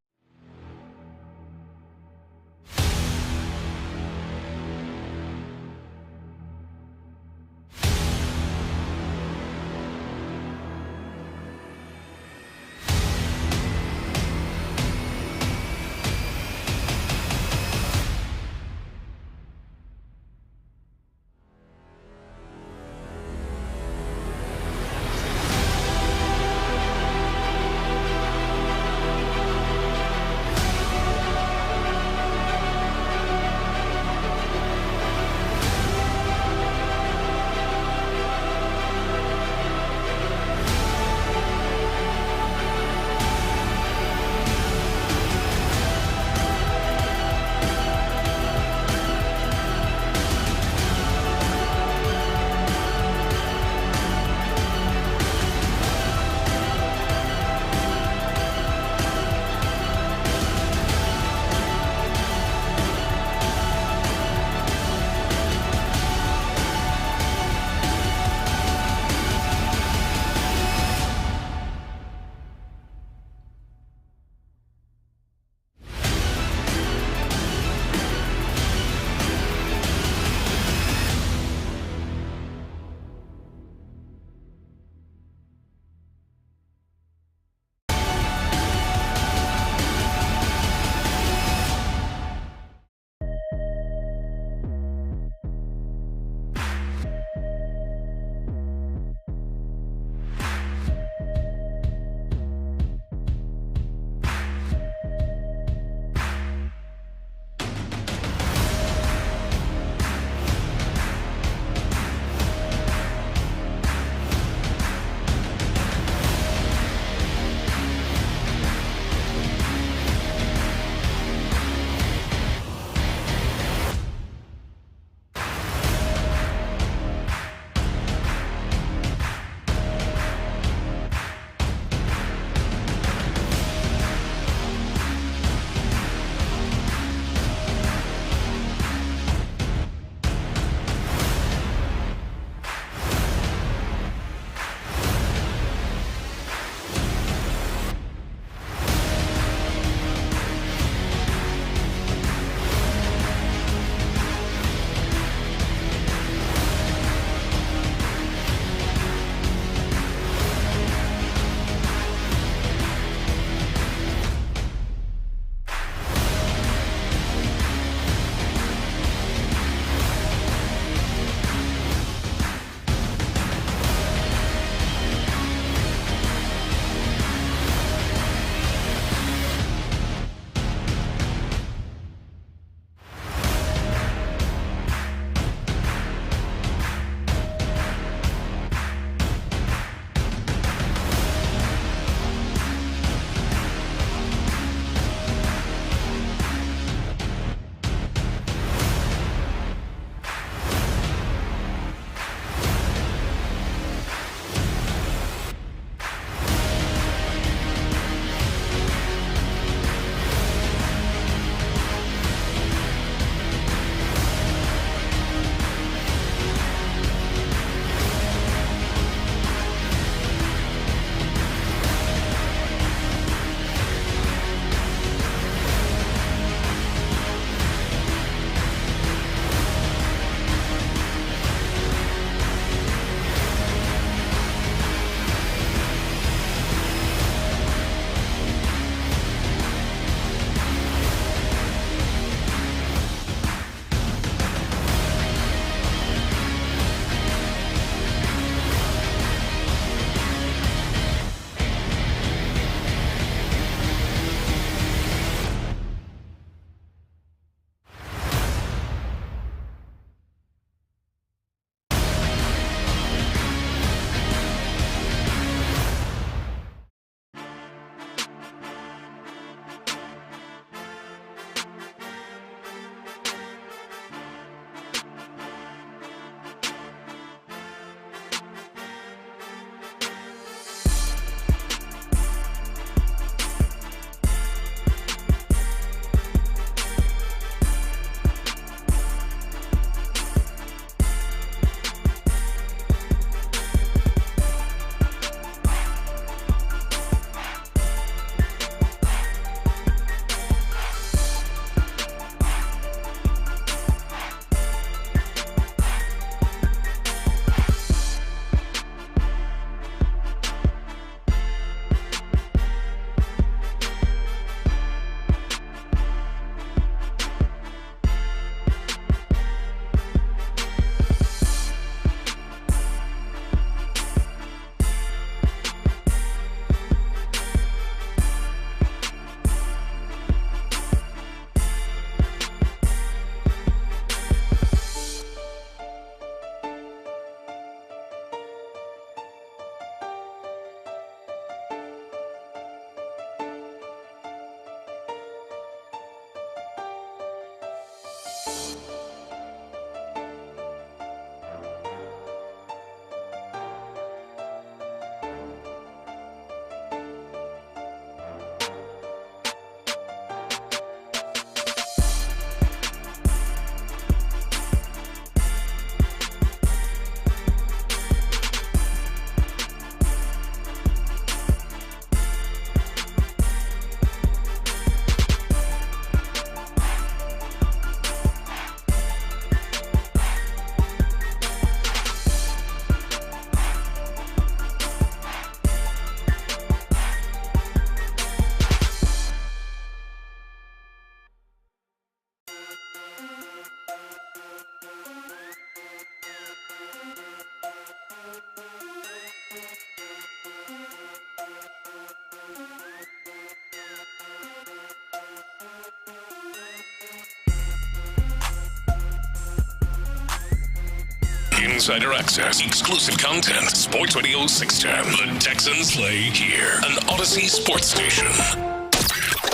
Insider access, exclusive content. Sports Radio 610. The Texans play here. An Odyssey sports station.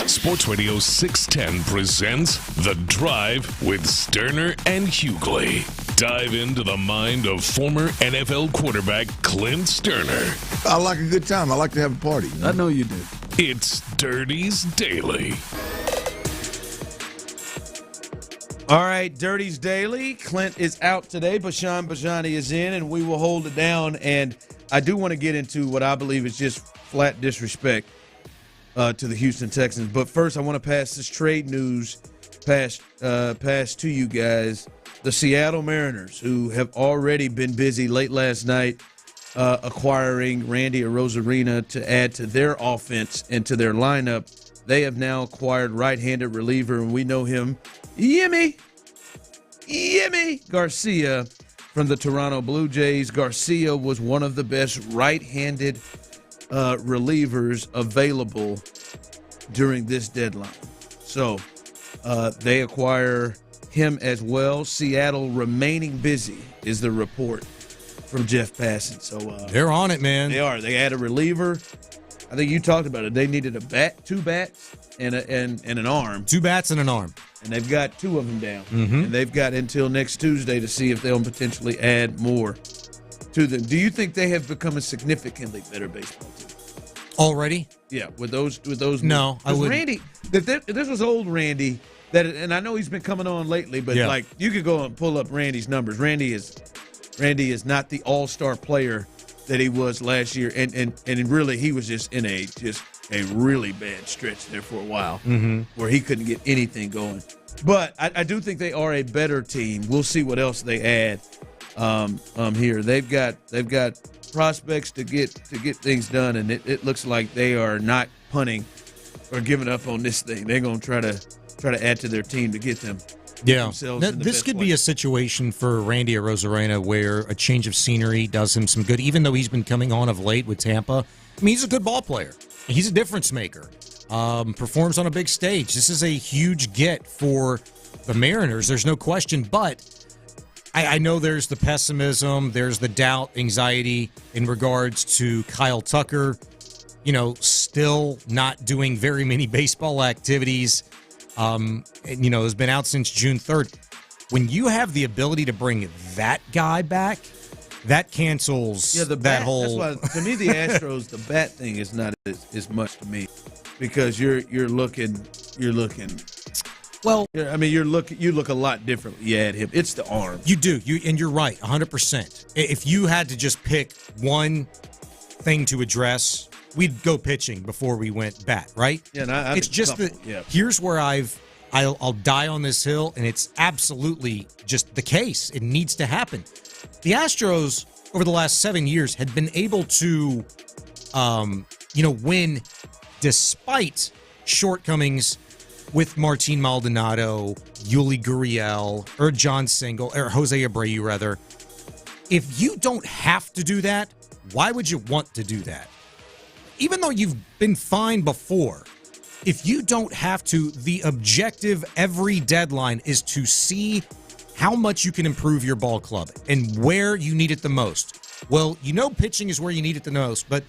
Sports Radio 610 presents The Drive with Stoerner and Hughley. Dive into the mind of former NFL quarterback Clint Stoerner. I like a good time. I like to have a party. I know you do. It's Dirty's Daily. All right, Dirty's Daily. Clint is out today, but Bijani is in, and we will hold it down. And I do want to get into what I believe is just flat disrespect to the Houston Texans. But first, I want to pass this trade news pass to you guys. The Seattle Mariners, who have already been busy late last night acquiring Randy Arozarena to add to their offense and to their lineup, they have now acquired right-handed reliever, and we know him, Yimmy Garcia from the Toronto Blue Jays. Garcia was one of the best right-handed relievers available during this deadline. So they acquire him as well. Seattle remaining busy is the report from Jeff Passan. So they're on it, man. They are. They add a reliever. I think you talked about it. They needed a bat, 2 bats, and an arm. 2 bats and an arm. And they've got 2 of them down. Mm-hmm. And they've got until next Tuesday to see if they'll potentially add more to them. Do you think they have become a significantly better baseball team already? Yeah, with those. No, I wouldn't. Randy, if this was old Randy, and I know he's been coming on lately, but like you could go and pull up Randy's numbers. Randy is not the all-star player that he was last year, and really he was just in a really bad stretch there for a while where he couldn't get anything going. But I do think they are a better team. We'll see what else they add here. They've got prospects to get things done, and it looks like they are not punting or giving up on this thing. They're going to try to add to their team to get them. Yeah, this could be a situation for Randy Arozarena where a change of scenery does him some good, even though he's been coming on of late with Tampa. I mean, he's a good ball player. He's a difference maker. Performs on a big stage. This is a huge get for the Mariners. There's no question, but I know there's the pessimism, there's the doubt, anxiety in regards to Kyle Tucker, still not doing very many baseball activities. Has been out since June 3rd. When you have the ability to bring that guy back, that cancels that whole. That's why, to me, the Astros, the bat thing is not as much to me because you're looking. Well, I mean, you look a lot differently. You add him. It's the arm. You do. And you're right, 100%. If you had to just pick one thing to address, we'd go pitching before we went bat, right? Yeah, it's just that. Yeah. Here's where I'll die on this hill, and it's absolutely just the case. It needs to happen. The Astros over the last 7 years had been able to, win despite shortcomings with Martin Maldonado, Yuli Gurriel, or John Single, or Jose Abreu, rather. If you don't have to do that, why would you want to do that? Even though you've been fine before, if you don't have to, the objective every deadline is to see how much you can improve your ball club and where you need it the most. Well, pitching is where you need it the most, but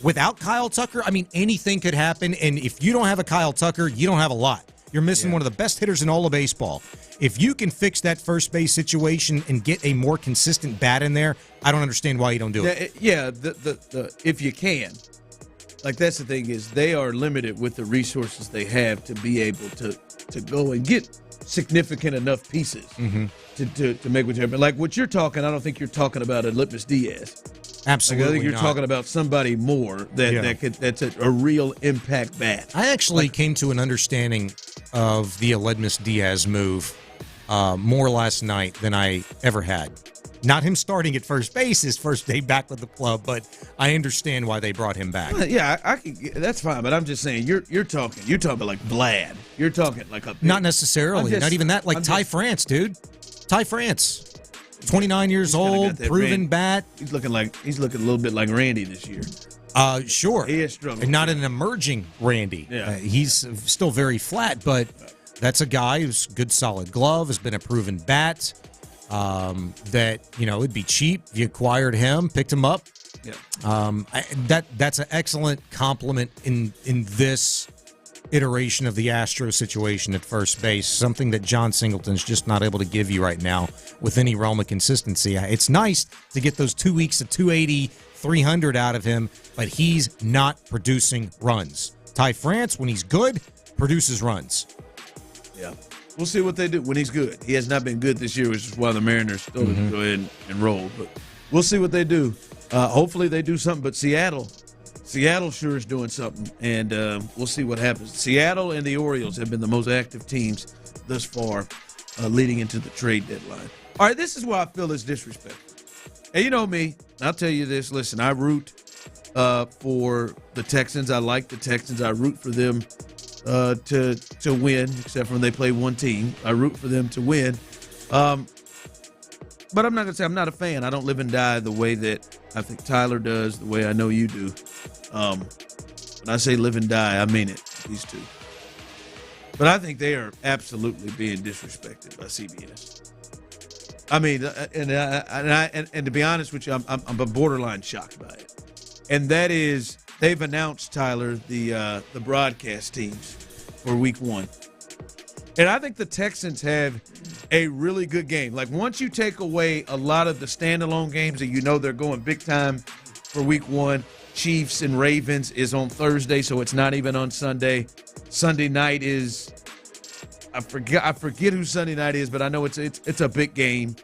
without Kyle Tucker, I mean, anything could happen, and if you don't have a Kyle Tucker, you don't have a lot. You're missing one of the best hitters in all of baseball. If you can fix that first base situation and get a more consistent bat in there, I don't understand why you don't do it. Yeah, if you can. Like, that's the thing is they are limited with the resources they have to be able to go and get significant enough pieces to make what you're. Like what you're talking, I don't think you're talking about a Litmus Diaz. Absolutely, I think you're not. talking about somebody more that's a real impact bat. I actually came to an understanding of the Aledmus Diaz move more last night than I ever had. Not him starting at first base his first day back with the club, but I understand why they brought him back. Yeah, I can, that's fine, but I'm just saying you're talking like Vlad. You're talking like a not necessarily, not even that. Like Ty France, dude. Ty France. 29 years old, proven bat. He's looking a little bit like Randy this year. Sure. He has struggled. And not an emerging Randy. Yeah. He's still very flat, but that's a guy who's good solid glove, has been a proven bat. that, it'd be cheap. If you acquired him, picked him up. Yeah. That's an excellent compliment in this iteration of the Astros situation at first base, something that John Singleton's just not able to give you right now with any realm of consistency. It's nice to get those 2 weeks of 280, 300 out of him, but he's not producing runs. Ty France, when he's good, produces runs. Yeah. We'll see what they do when he's good. He has not been good this year, which is why the Mariners still didn't go ahead and roll. But we'll see what they do. Hopefully they do something. But Seattle sure is doing something, and we'll see what happens. Seattle and the Orioles have been the most active teams thus far leading into the trade deadline. All right, this is why I feel it's disrespectful. And you know me, I'll tell you this. Listen, I root for the Texans. I like the Texans. I root for them to win, except for when they play one team. I root for them to win. But I'm not going to say I'm not a fan. I don't live and die the way that I think Tyler does, the way I know you do. When I say live and die, I mean it, these two. But I think they are absolutely being disrespected by CBS. I mean, and to be honest with you, I'm borderline shocked by it. And that is, they've announced, Tyler, the broadcast teams for Week 1. And I think the Texans have a really good game. Like, once you take away a lot of the standalone games that they're going big time for Week 1, Chiefs and Ravens is on Thursday, so it's not even on Sunday. Sunday night is I forget who Sunday night is, but I know it's a big game.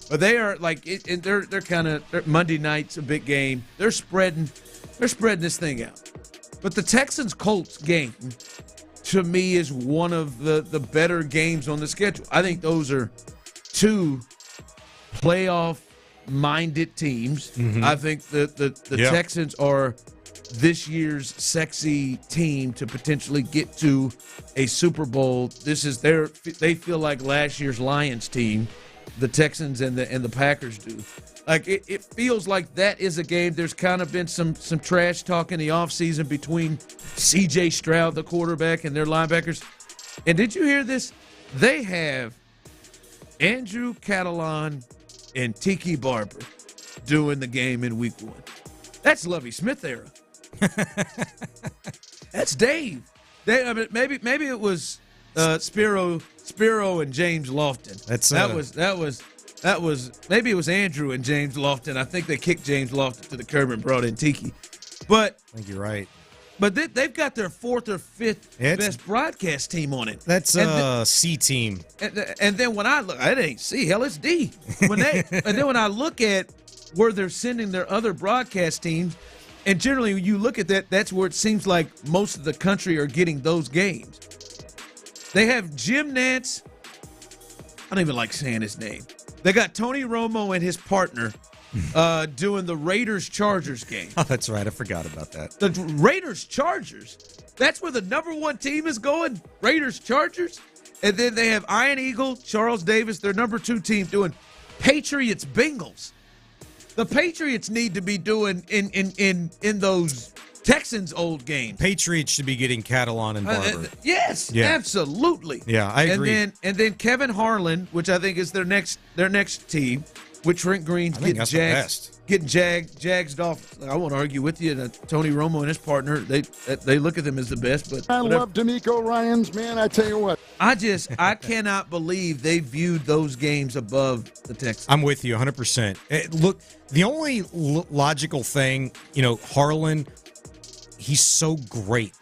But they are like they're kind of Monday night's a big game. They're spreading this thing out. But the Texans Colts game, to me, is one of the better games on the schedule. I think those are two playoff-minded teams. Mm-hmm. I think the Texans are this year's sexy team to potentially get to a Super Bowl. This is they feel like last year's Lions team, the Texans and the Packers do. Like, it feels like that is a game. There's kind of been some trash talk in the offseason between C.J. Stroud, the quarterback, and their linebackers. And did you hear this? They have Andrew Catalon and Tiki Barber doing the game in Week 1. That's Lovie Smith era. That's Dave. Maybe it was Spiro and James Lofton. That was maybe it was Andrew and James Lofton. I think they kicked James Lofton to the curb and brought in Tiki. But I think you're right. But they've got their fourth or fifth best broadcast team on it. That's C team. And then when I look, it ain't C. Hell, it's D. And then when I look at where they're sending their other broadcast teams, and generally when you look at that, that's where it seems like most of the country are getting those games. They have Jim Nantz. I don't even like saying his name. They got Tony Romo and his partner doing the Raiders-Chargers game. Oh, that's right. I forgot about that. The Raiders-Chargers. That's where the number one team is going, Raiders-Chargers. And then they have Iron Eagle, Charles Davis, their number 2 team, doing Patriots-Bengals. The Patriots need to be doing in those Texans old games. Patriots should be getting Catalon and Barber. Yes, absolutely. Yeah, I agree. And then Kevin Harlan, which I think is their next team, with Trent Green's getting Jags Dolphins. I won't argue with you that Tony Romo and his partner, they look at them as the best. But I love DeMeco Ryans, man. I tell you what. I cannot believe they viewed those games above the Texans. I'm with you 100%. Look, the only logical thing, Harlan, he's so great.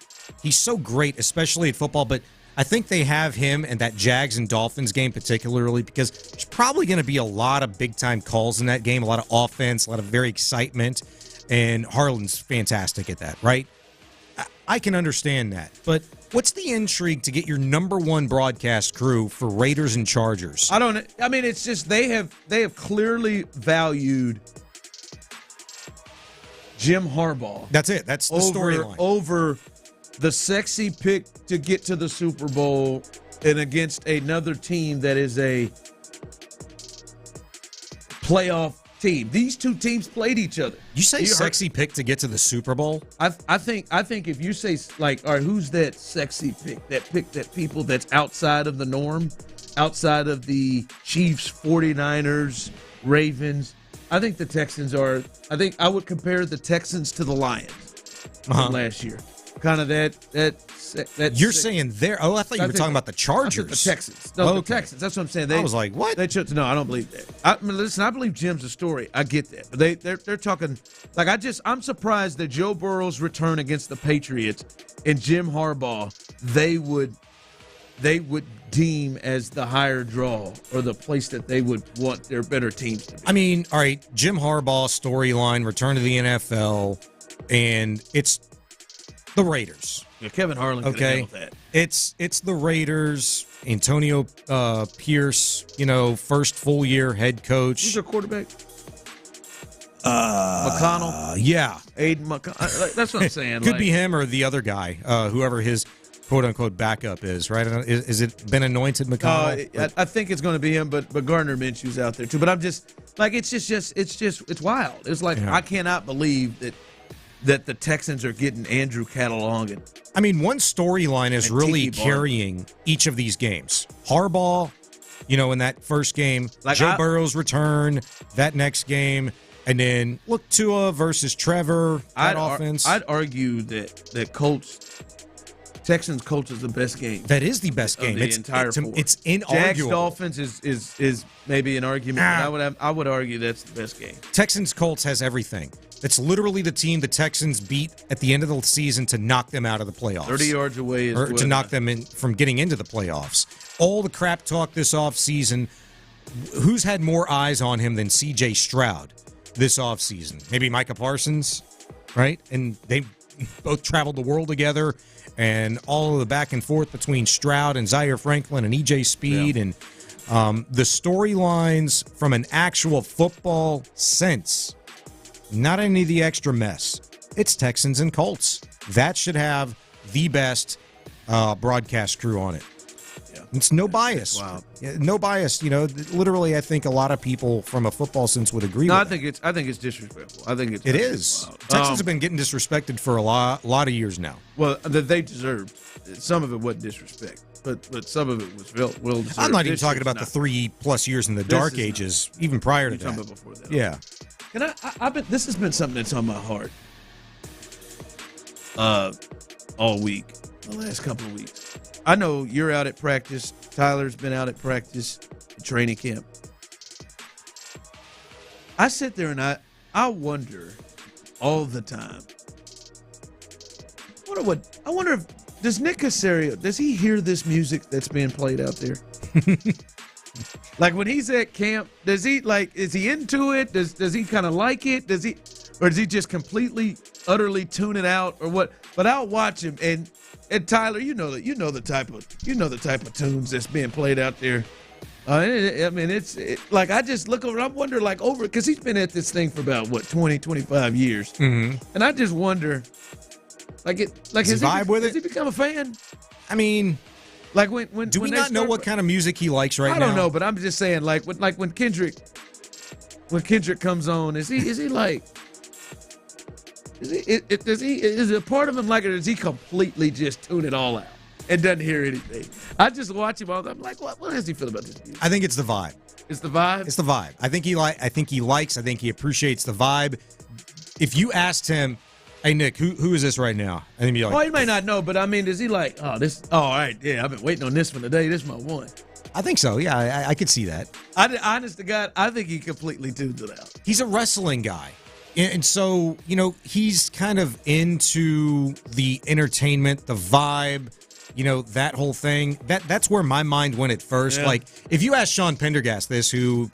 He's so great, especially at football. But I think they have him and that Jags and Dolphins game particularly because there's probably going to be a lot of big-time calls in that game, a lot of offense, a lot of very excitement, and Harlan's fantastic at that, right? I can understand that. But what's the intrigue to get your number one broadcast crew for Raiders and Chargers? It's just they have clearly valued Jim Harbaugh. That's it. That's the storyline. Over the sexy pick to get to the Super Bowl and against another team that is a playoff team. These two teams played each other. You say sexy pick to get to the Super Bowl? I think if you say, like, all right, who's that sexy pick? That pick that people that's outside of the norm? outside of the Chiefs, 49ers, Ravens. I think the Texans are – I think I would compare the Texans to the Lions from last year. Kind of that You're saying they're – I thought you were talking about the Chargers. The Texans. No, the Texans. That's what I'm saying. I was like, what? No, I don't believe that. Listen, I believe Jim's a story. I get that. But they're talking – like I'm surprised that Joe Burrow's return against the Patriots and Jim Harbaugh, they would deem as the higher draw or the place that they would want their better teams to be. I mean, all right, Jim Harbaugh storyline, return to the NFL, and it's the Raiders. Yeah, Kevin Harlan could have handled that. It's the Raiders, Antonio Pierce, first full year head coach. Who's their quarterback? McConnell? Yeah. Aiden McConnell. That's what I'm saying. Could be him or the other guy, whoever his quote-unquote backup is, right? Is it been anointed McConnell? I think it's going to be him, but Gardner Minshew's out there too. But I'm just like it's wild. It's like I cannot believe that the Texans are getting Andrew Catalong. I mean, one storyline is really carrying each of these games. Harbaugh, in that first game, Joe Burrow's return, that next game, and then look Tua versus Trevor. Offense. I'd argue that Texans Colts is the best game. That is the best game. It's inarguable. Jags Dolphins is maybe an argument. But I would argue that's the best game. Texans Colts has everything. It's literally the team the Texans beat at the end of the season to knock them out of the playoffs. 30 yards away to knock them in from getting into the playoffs. All the crap talk this offseason. Who's had more eyes on him than C.J. Stroud this offseason? Maybe Micah Parsons, right? And they both traveled the world together. And all of the back and forth between Stroud and Zaire Franklin and E.J. Speed and the storylines from an actual football sense, not any of the extra mess. It's Texans and Colts. That should have the best broadcast crew on it. Yeah. It's no bias. Wow. No bias. Literally, I think a lot of people from a football sense would agree with I think it's disrespectful. I think it is. Wild. Texans have been getting disrespected for a lot of years now. Well, they deserved. Some of it wasn't disrespect, but some of it was well deserved. I'm not even talking about the 3+ years in the dark ages, even prior to that. Talking about before that. Yeah. And this has been something that's on my heart all week, the last couple of weeks. I know you're out at practice. Tyler's been out at practice, at training camp. I sit there and I wonder all the time. I wonder if does Nick Caserio, does he hear this music that's being played out there? Like when he's at camp, is he into it? Does he kind of like it? Does he just completely, utterly tune it out or what? But I'll watch him and Tyler, you know the type of tunes that's being played out there. I mean, like I just look over. I wonder, because he's been at this thing for about 20, 25 years, and I just wonder, has he become a fan? I mean, do we not know what kind of music he likes right now? I don't know, but I'm just saying, when Kendrick comes on, is it a part of him or does he completely just tune it all out and doesn't hear anything? I just watch him all. I'm like, what does he feel about this music? I think it's the vibe. It's the vibe? It's the vibe. I think he appreciates the vibe. If you asked him, hey, Nick, who is this right now? And he'd be like, he may not know, but I mean, is he like, all right, yeah, I've been waiting on this one today. This is my one. I think so. Yeah, I could see that. Honest to God, I think he completely tunes it out. He's a wrestling guy. And so, he's kind of into the entertainment, the vibe, that whole thing. That's where my mind went at first. Yeah. If you ask Sean Pendergast this, who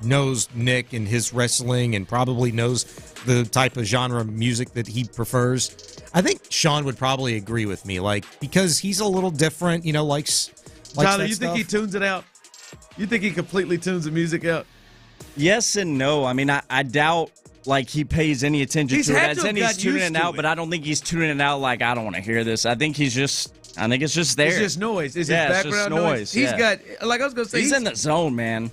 knows Nick and his wrestling and probably knows the type of genre of music that he prefers, I think Sean would probably agree with me, because he's a little different, likes Tyler, you think he tunes it out? You think he completely tunes the music out? Yes and no. I mean, I doubt he pays any attention to it as in he's tuning it out, but I don't think he's tuning it out I don't want to hear this. I think it's just there. It's just noise. It's just background noise. He's got, I was going to say. He's in the zone, man.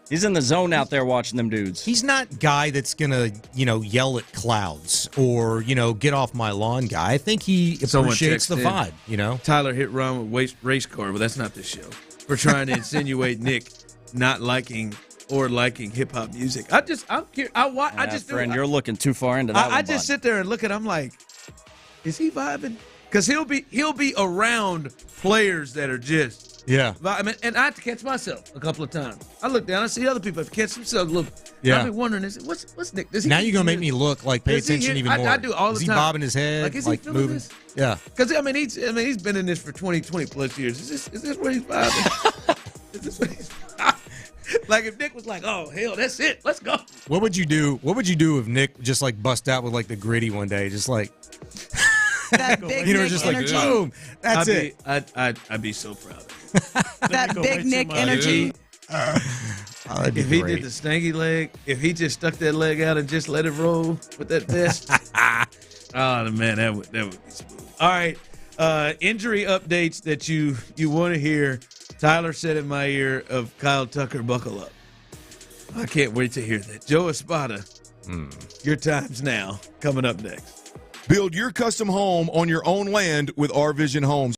He's in the zone out there watching them dudes. He's not guy that's going to, yell at clouds or, get off my lawn guy. I think he appreciates the vibe, Tyler hit run with race car, but that's not this show. for trying to insinuate Nick not liking or liking hip hop music. I'm curious. I just friend, you're looking too far into that. I just sit there and look at him like, is he vibing? Because he'll be around players that are just I mean, and I have to catch myself a couple of times. I look down, I see other people catch themselves. Look, I've been wondering, what's Nick? Now you're gonna make me look like pay attention even more. I do all the time. Is he bobbing his head? Like, is he feeling moving? this? Yeah. Because I mean, he's been in this for 20 plus years. Is this where he's vibing? Is this where he's vibing? Like if Nick was like, oh hell, that's it, let's go. What would you do? What would you do if Nick just like bust out with like the gritty one day, just like that big Nick just energy. like boom, that's it. I'd be so proud. That big Nick energy. If he did the stanky leg, if he just stuck that leg out and just let it roll with that vest, oh man, that would be smooth. All right, injury updates that you want to hear. Tyler said in my ear of Kyle Tucker, buckle up. I can't wait to hear that. Joe Espada, your time's now. Coming up next. Build your custom home on your own land with Our Vision Homes.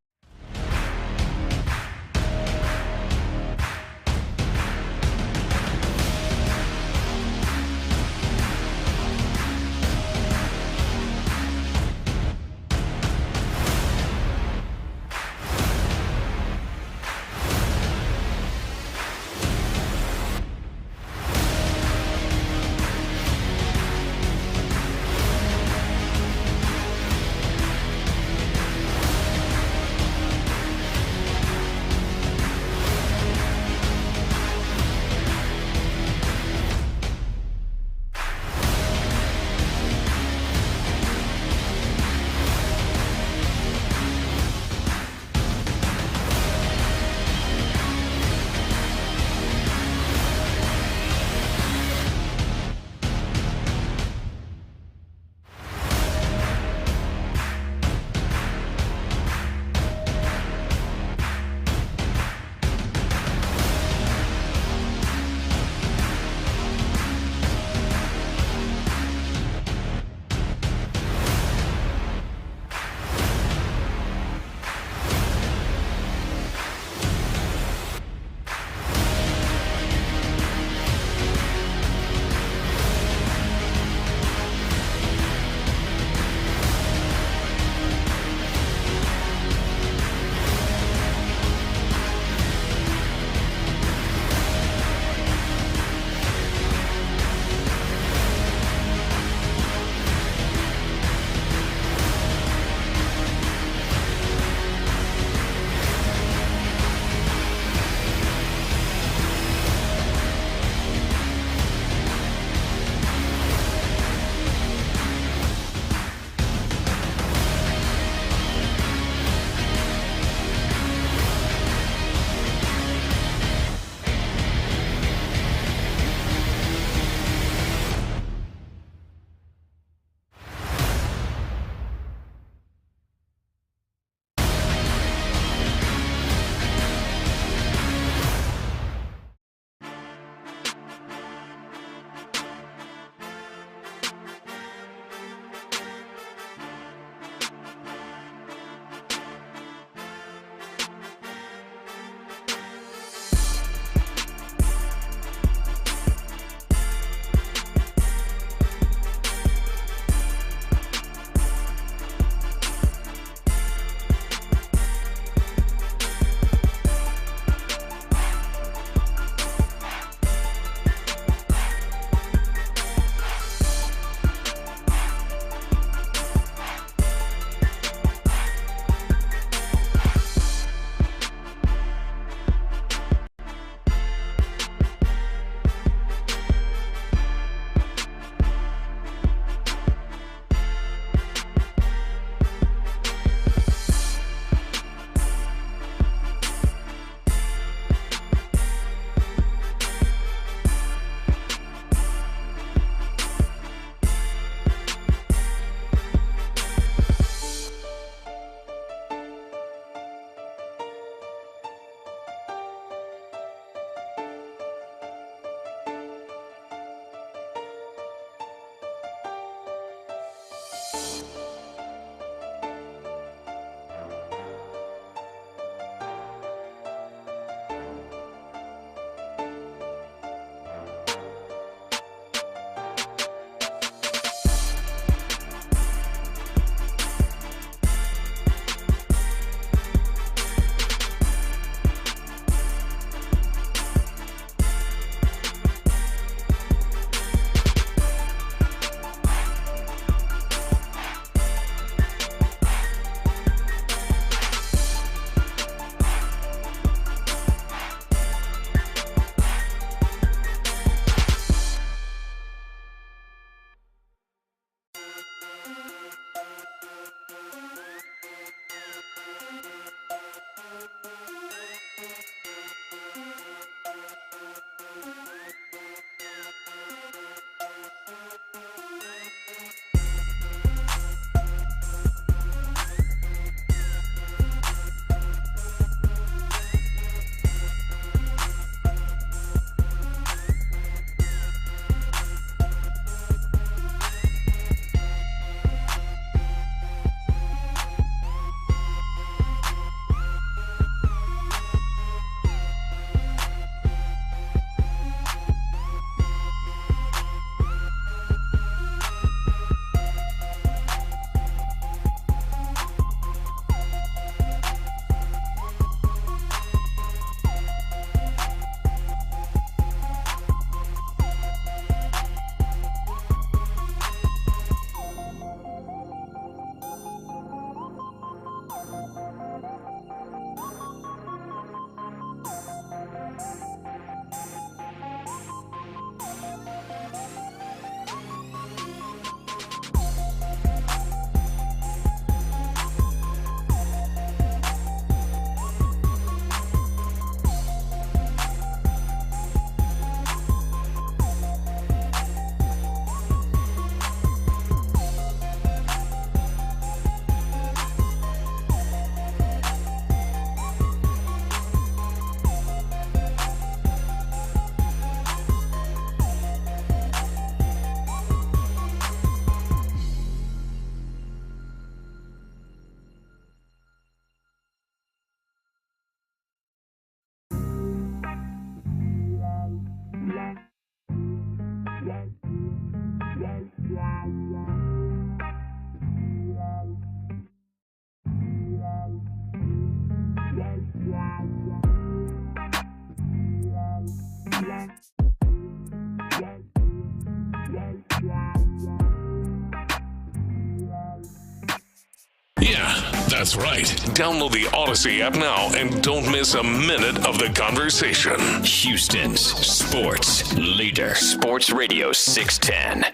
Yeah, that's right. Download the Odyssey app now and don't miss a minute of the conversation. Houston's sports leader. Sports Radio 610.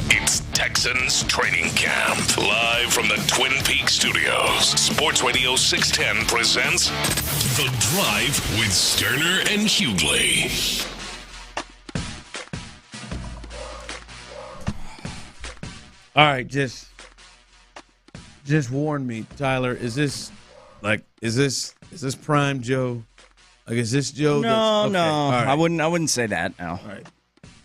It's Texans training camp. Live from the Twin Peaks studios. Sports Radio 610 presents The Drive with Stoerner and Hughley. All right, just warn me, Tyler. Is this prime Joe? Like, is this Joe? No, okay. no. Right. I wouldn't say that. No. All right.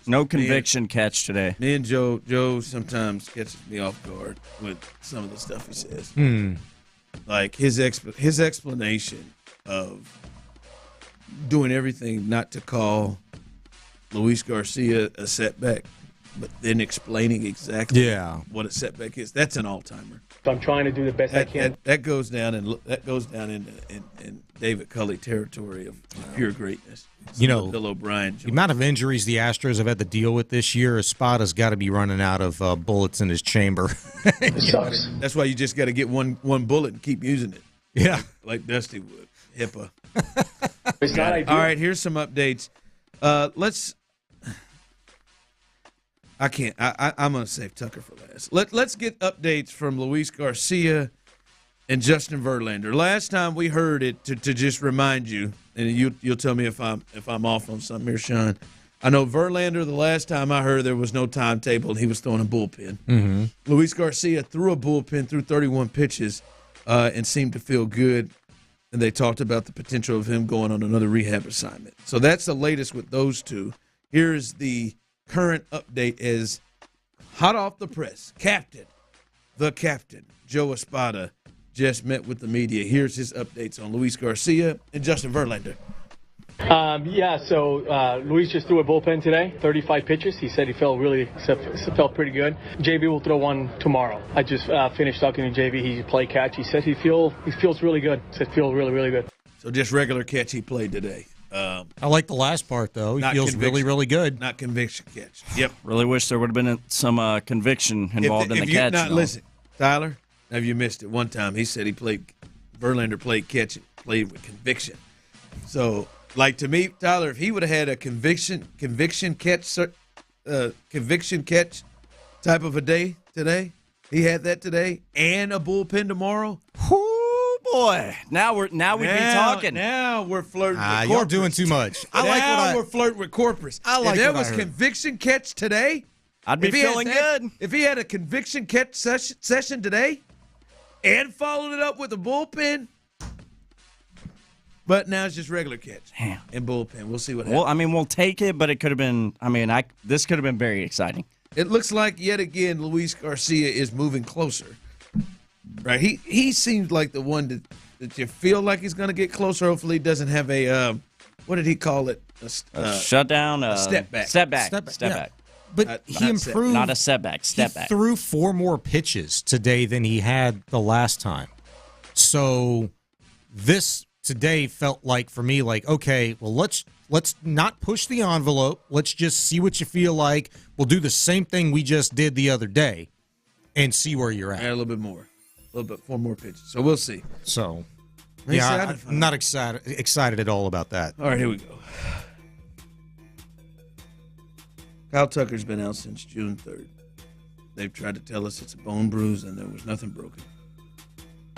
No conviction catch today. Me and Joe sometimes catches me off guard with some of the stuff he says. Like his explanation of doing everything not to call Luis Garcia a setback, but then explaining exactly what a setback is. That's an all-timer. I'm trying to do the best I can. That goes down in David Culley territory of pure greatness. Bill O'Brien. The amount of injuries the Astros have had to deal with this year, Espada's got to be running out of bullets in his chamber. It sucks. That's why you just got to get one bullet and keep using it. Yeah, like Dusty would. HIPAA. It's not ideal. All right, here's some updates. I'm going to save Tucker for last. Let's get updates from Luis Garcia and Justin Verlander. Last time we heard it, to just remind you, and you'll tell me if I'm off on something here, Sean. I know Verlander, the last time I heard, there was no timetable, and he was throwing a bullpen. Mm-hmm. Luis Garcia threw a bullpen through 31 pitches and seemed to feel good, and they talked about the potential of him going on another rehab assignment. So that's the latest with those two. Here's the current update is hot off the press. The captain, Joe Espada, just met with the media. Here's his updates on Luis Garcia and Justin Verlander. So Luis just threw a bullpen today, 35 pitches. He said he felt pretty good. JV will throw one tomorrow. I just finished talking to JV. He played catch. He said he feels really good. He said feel really, really good. So just regular catch he played today. I like the last part, though. He feels really, really good. Not conviction catch. Yep. Really wish there would have been some conviction involved in the catch. Listen, Tyler, have you missed it? One time he said Verlander played catch and played with conviction. So, like, to me, Tyler, if he would have had a conviction catch type of a day today, he had that today, and a bullpen tomorrow. Oh boy, now we'd be talking. Now we're flirting with You're corpus. doing too much. We're flirting with corpus. I like if there what I was heard. conviction catch today, I'd be feeling good. If he had a conviction catch session today and followed it up with a bullpen, but now it's just regular catch and bullpen. We'll see what happens. Well, I mean, we'll take it, but it could have been. I mean, this could have been very exciting. It looks like yet again Luis Garcia is moving closer. Right, he seems like the one that you feel like he's going to get closer. Hopefully, he doesn't have a what did he call it? A shutdown, a step back, step back. But he improved. Not a setback, step back. He threw 4 more pitches today than he had the last time. So this today felt like for me like, okay, well let's not push the envelope. Let's just see what you feel like. We'll do the same thing we just did the other day and see where you're at. A little bit more. A little bit 4 more pitches. So we'll see. So Yeah, I'm not excited at all about that. All right, here we go. Kyle Tucker's been out since June 3rd. They've tried to tell us it's a bone bruise and there was nothing broken.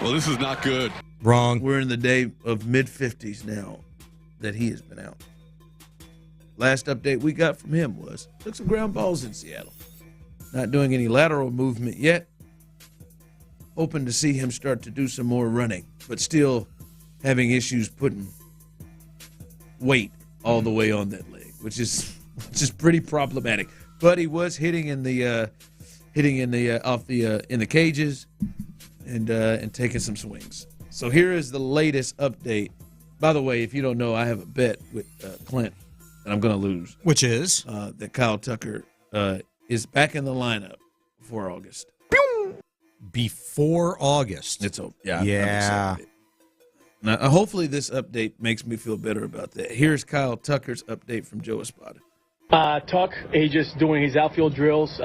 Well, this is not good. Wrong. We're in the day of mid-50s now that he has been out. Last update we got from him was took some ground balls in Seattle. Not doing any lateral movement yet. Hoping to see him start to do some more running, but still having issues putting weight all the way on that leg, which is pretty problematic. But he was hitting in the cages and taking some swings. So here is the latest update. By the way, if you don't know, I have a bet with Clint that I'm going to lose. Which is that Kyle Tucker is back in the lineup before August. Before August. It's over. Yeah. Now, hopefully this update makes me feel better about that. Here's Kyle Tucker's update from Joe Espada. Tuck, he's just doing his outfield drills.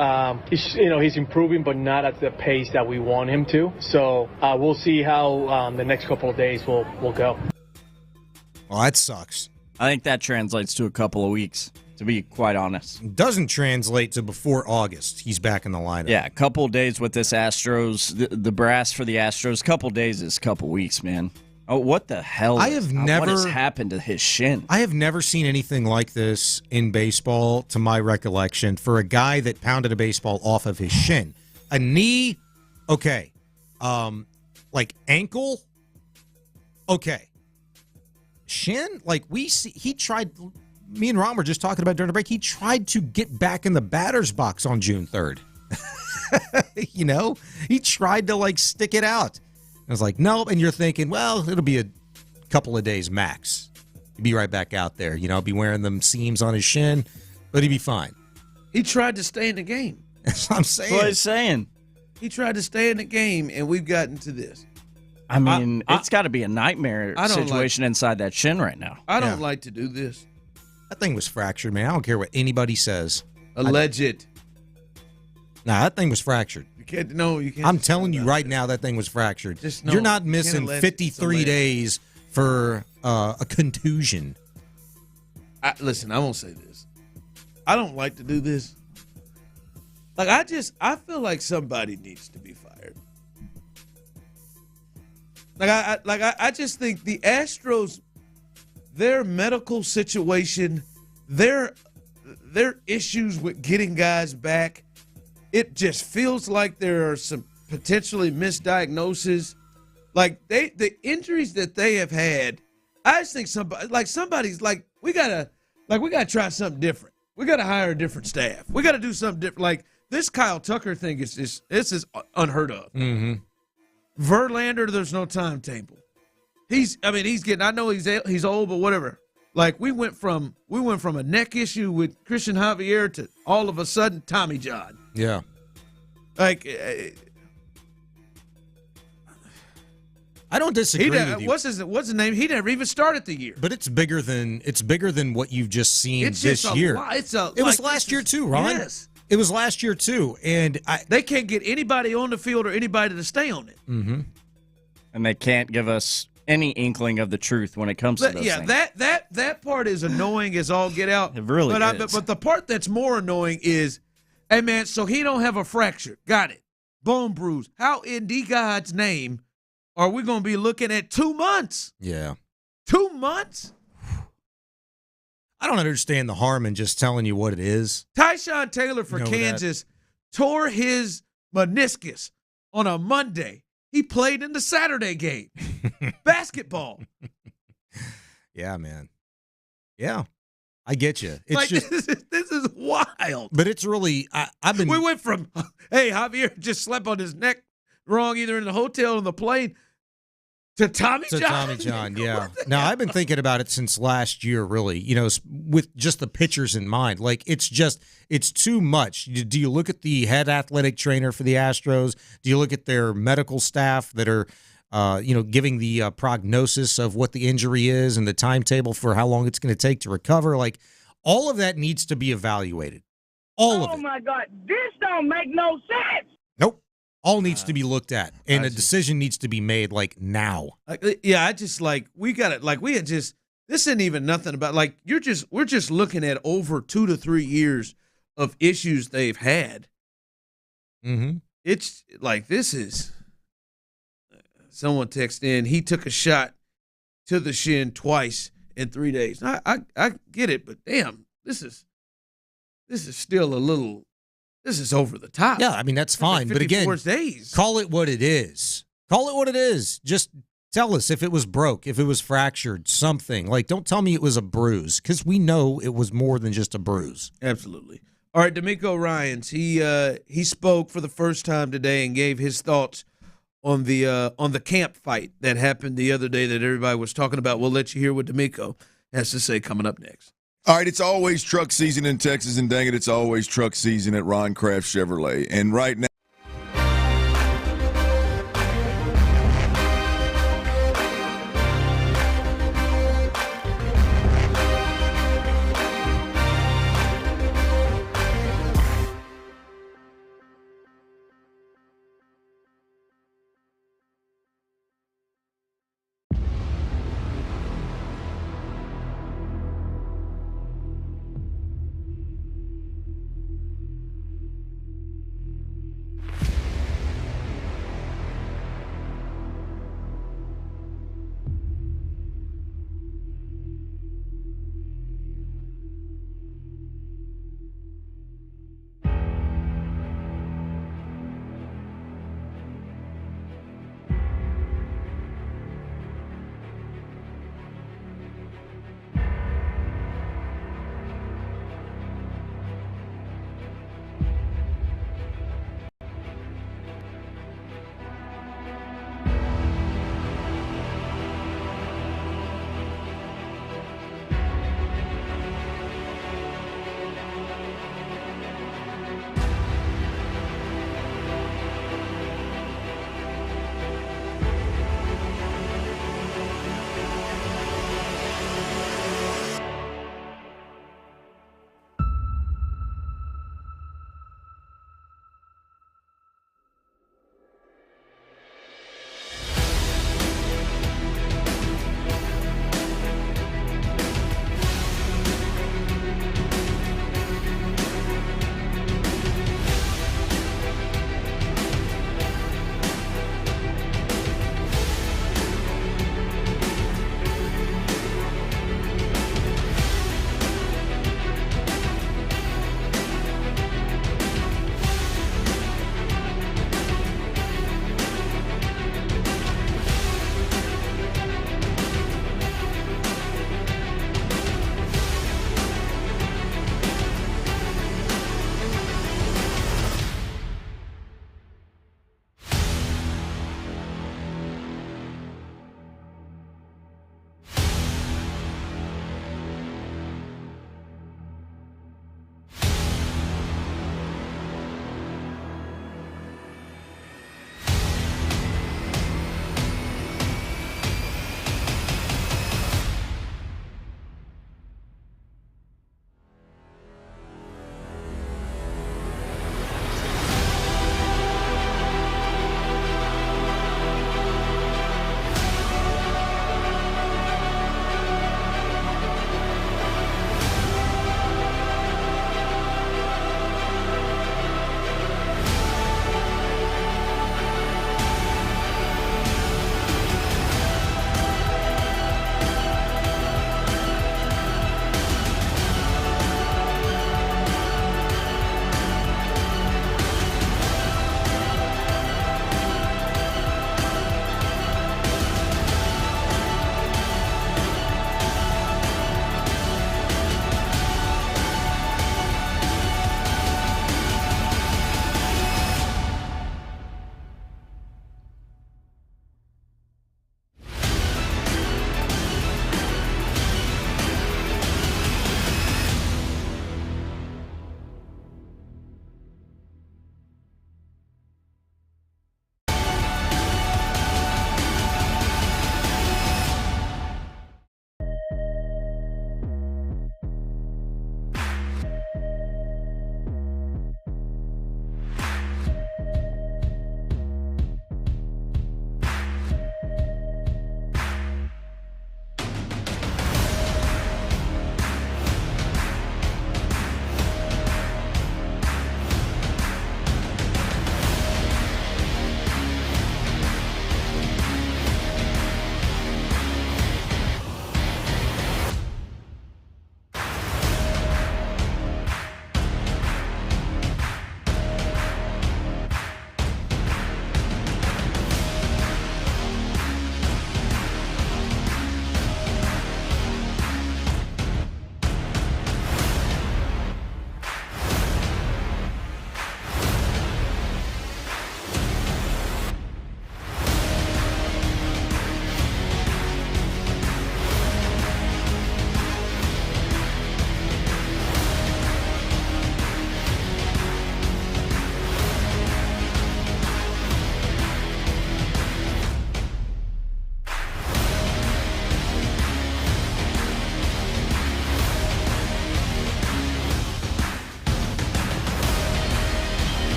He's improving, but not at the pace that we want him to. So we'll see how the next couple of days will go. Well, that sucks. I think that translates to a couple of weeks, to be quite honest. It doesn't translate to before August. He's back in the lineup. Yeah, a couple of days with this Astros, the brass for the Astros. Couple days is a couple weeks, man. Oh, what the hell? What has happened to his shin? I have never seen anything like this in baseball, to my recollection, for a guy that pounded a baseball off of his shin. A knee, okay. Like ankle, okay. Shin, like we see, he tried. Me and Ron were just talking about during the break. He tried to get back in the batter's box on June 3rd. He tried to stick it out. I was like, no, and you're thinking, well, it'll be a couple of days max. He'd be right back out there, be wearing them seams on his shin, but he'd be fine. He tried to stay in the game. That's what I'm saying. That's what he's saying. He tried to stay in the game, and we've gotten to this. I mean, it's got to be a nightmare situation inside that shin right now. I don't like to do this. That thing was fractured, man. I don't care what anybody says. Alleged. Nah, that thing was fractured. You can't. I'm telling you right now, that thing was fractured. Just know, you're not missing 53 days for a contusion. Listen, I won't say this. I don't like to do this. I feel like somebody needs to be fired. I just think the Astros, their medical situation, their issues with getting guys back, it just feels like there are some potentially misdiagnoses. The injuries that they have had, I just think somebody's we gotta try something different. We gotta hire a different staff. We gotta do something different. This Kyle Tucker thing is unheard of. Mm-hmm. Verlander, there's no timetable. He's getting. I know he's old, but whatever. We went from a neck issue with Christian Javier to all of a sudden Tommy John. Yeah. I don't disagree with you. What's his name? He never even started the year. But it's bigger than what you've just seen this year. It was last year too, Ron. Yes. It was last year too, and they can't get anybody on the field or anybody to stay on it. Mm-hmm. And they can't give us any inkling of the truth when it comes to those things. that part is annoying as all get out. It really is. But the part that's more annoying is, hey man, so he don't have a fracture. Got it. Bone bruise. How in the God's name are we going to be looking at 2 months? Yeah. 2 months? I don't understand the harm in just telling you what it is. Tyshawn Taylor for Kansas tore his meniscus on a Monday. He played in the Saturday game. Basketball. Yeah, man. Yeah. I get you. It's like, just this is wild. But it's really I've been We went from, hey, Javier just slept on his neck wrong either in the hotel or on the plane to Tommy John. Tommy John, yeah. Now, I've been thinking about it since last year, really, with just the pitchers in mind. Like, it's too much. Do you look at the head athletic trainer for the Astros? Do you look at their medical staff that are, giving the prognosis of what the injury is and the timetable for how long it's going to take to recover? Like, all of that needs to be evaluated. All of it. Oh, my God. This don't make no sense. Nope. All needs to be looked at, and a decision needs to be made, like, now. Yeah, I just, we got it. Like, we had just, this isn't even nothing about, like, we're just looking at over 2 to 3 years of issues they've had. Mm-hmm. It's, like, this is, someone texted in, he took a shot to the shin twice in 3 days. I get it, but damn, this is still a little. This is over the top. Yeah, I mean, that's fine. But again, days. Call it what it is. Call it what it is. Just tell us if it was broke, if it was fractured, something. Like, don't tell me it was a bruise, because we know it was more than just a bruise. Absolutely. All right, DeMeco Ryans, he spoke for the first time today and gave his thoughts on the camp fight that happened the other day that everybody was talking about. We'll let you hear what DeMeco has to say coming up next. All right, it's always truck season in Texas, and dang it, it's always truck season at Ron Kraft Chevrolet. And right now,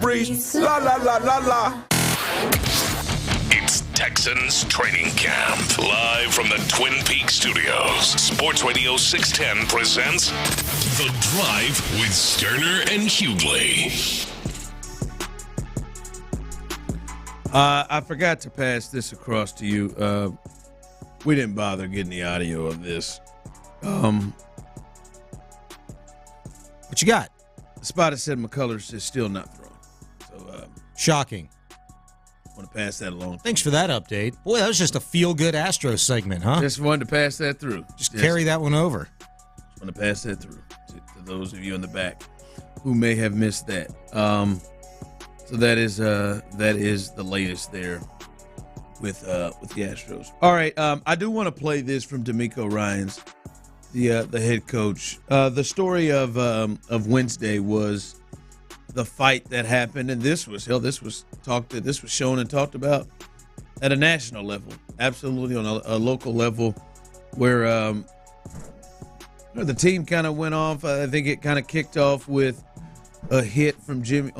breeze. La, la, la, la, la. It's Texans Training Camp. Live from the Twin Peaks studios. Sports Radio 610 presents The Drive with Stoerner and Hughley. I forgot to pass this across to you. We didn't bother getting the audio of this. What you got? The spot said McCullers is still not thrown. So shocking. Want to pass that along. Thanks for that update. Boy, that was just a feel-good Astros segment, huh? Just wanted to pass that through. Just carry that one over. Just want to pass that through to those of you in the back who may have missed that. So that is the latest there with the Astros. All right, I do want to play this from DeMeco Ryans, the head coach. The story of Wednesday was the fight that happened, and this was shown and talked about at a national level, absolutely on a local level, where the team kind of went off. I think it kind of kicked off with a hit from Jimmy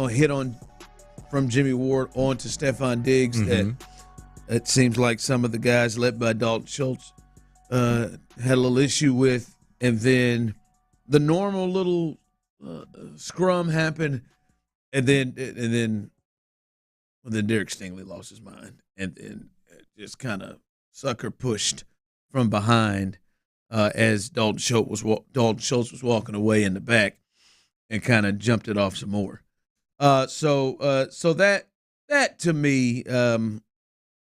Ward onto Stefon Diggs. Mm-hmm. That it seems like some of the guys led by Dalton Schultz had a little issue with, and then the normal little scrum happened, and then Derek Stingley lost his mind and just kind of sucker pushed from behind as Dalton Schultz was walking away in the back, and kind of jumped it off some more. So that to me,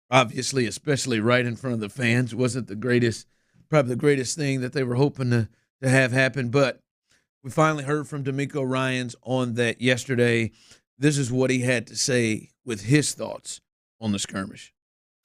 obviously, especially right in front of the fans, wasn't probably the greatest thing that they were hoping to have happen. But we finally heard from DeMeco Ryans on that yesterday. This is what he had to say with his thoughts on the skirmish.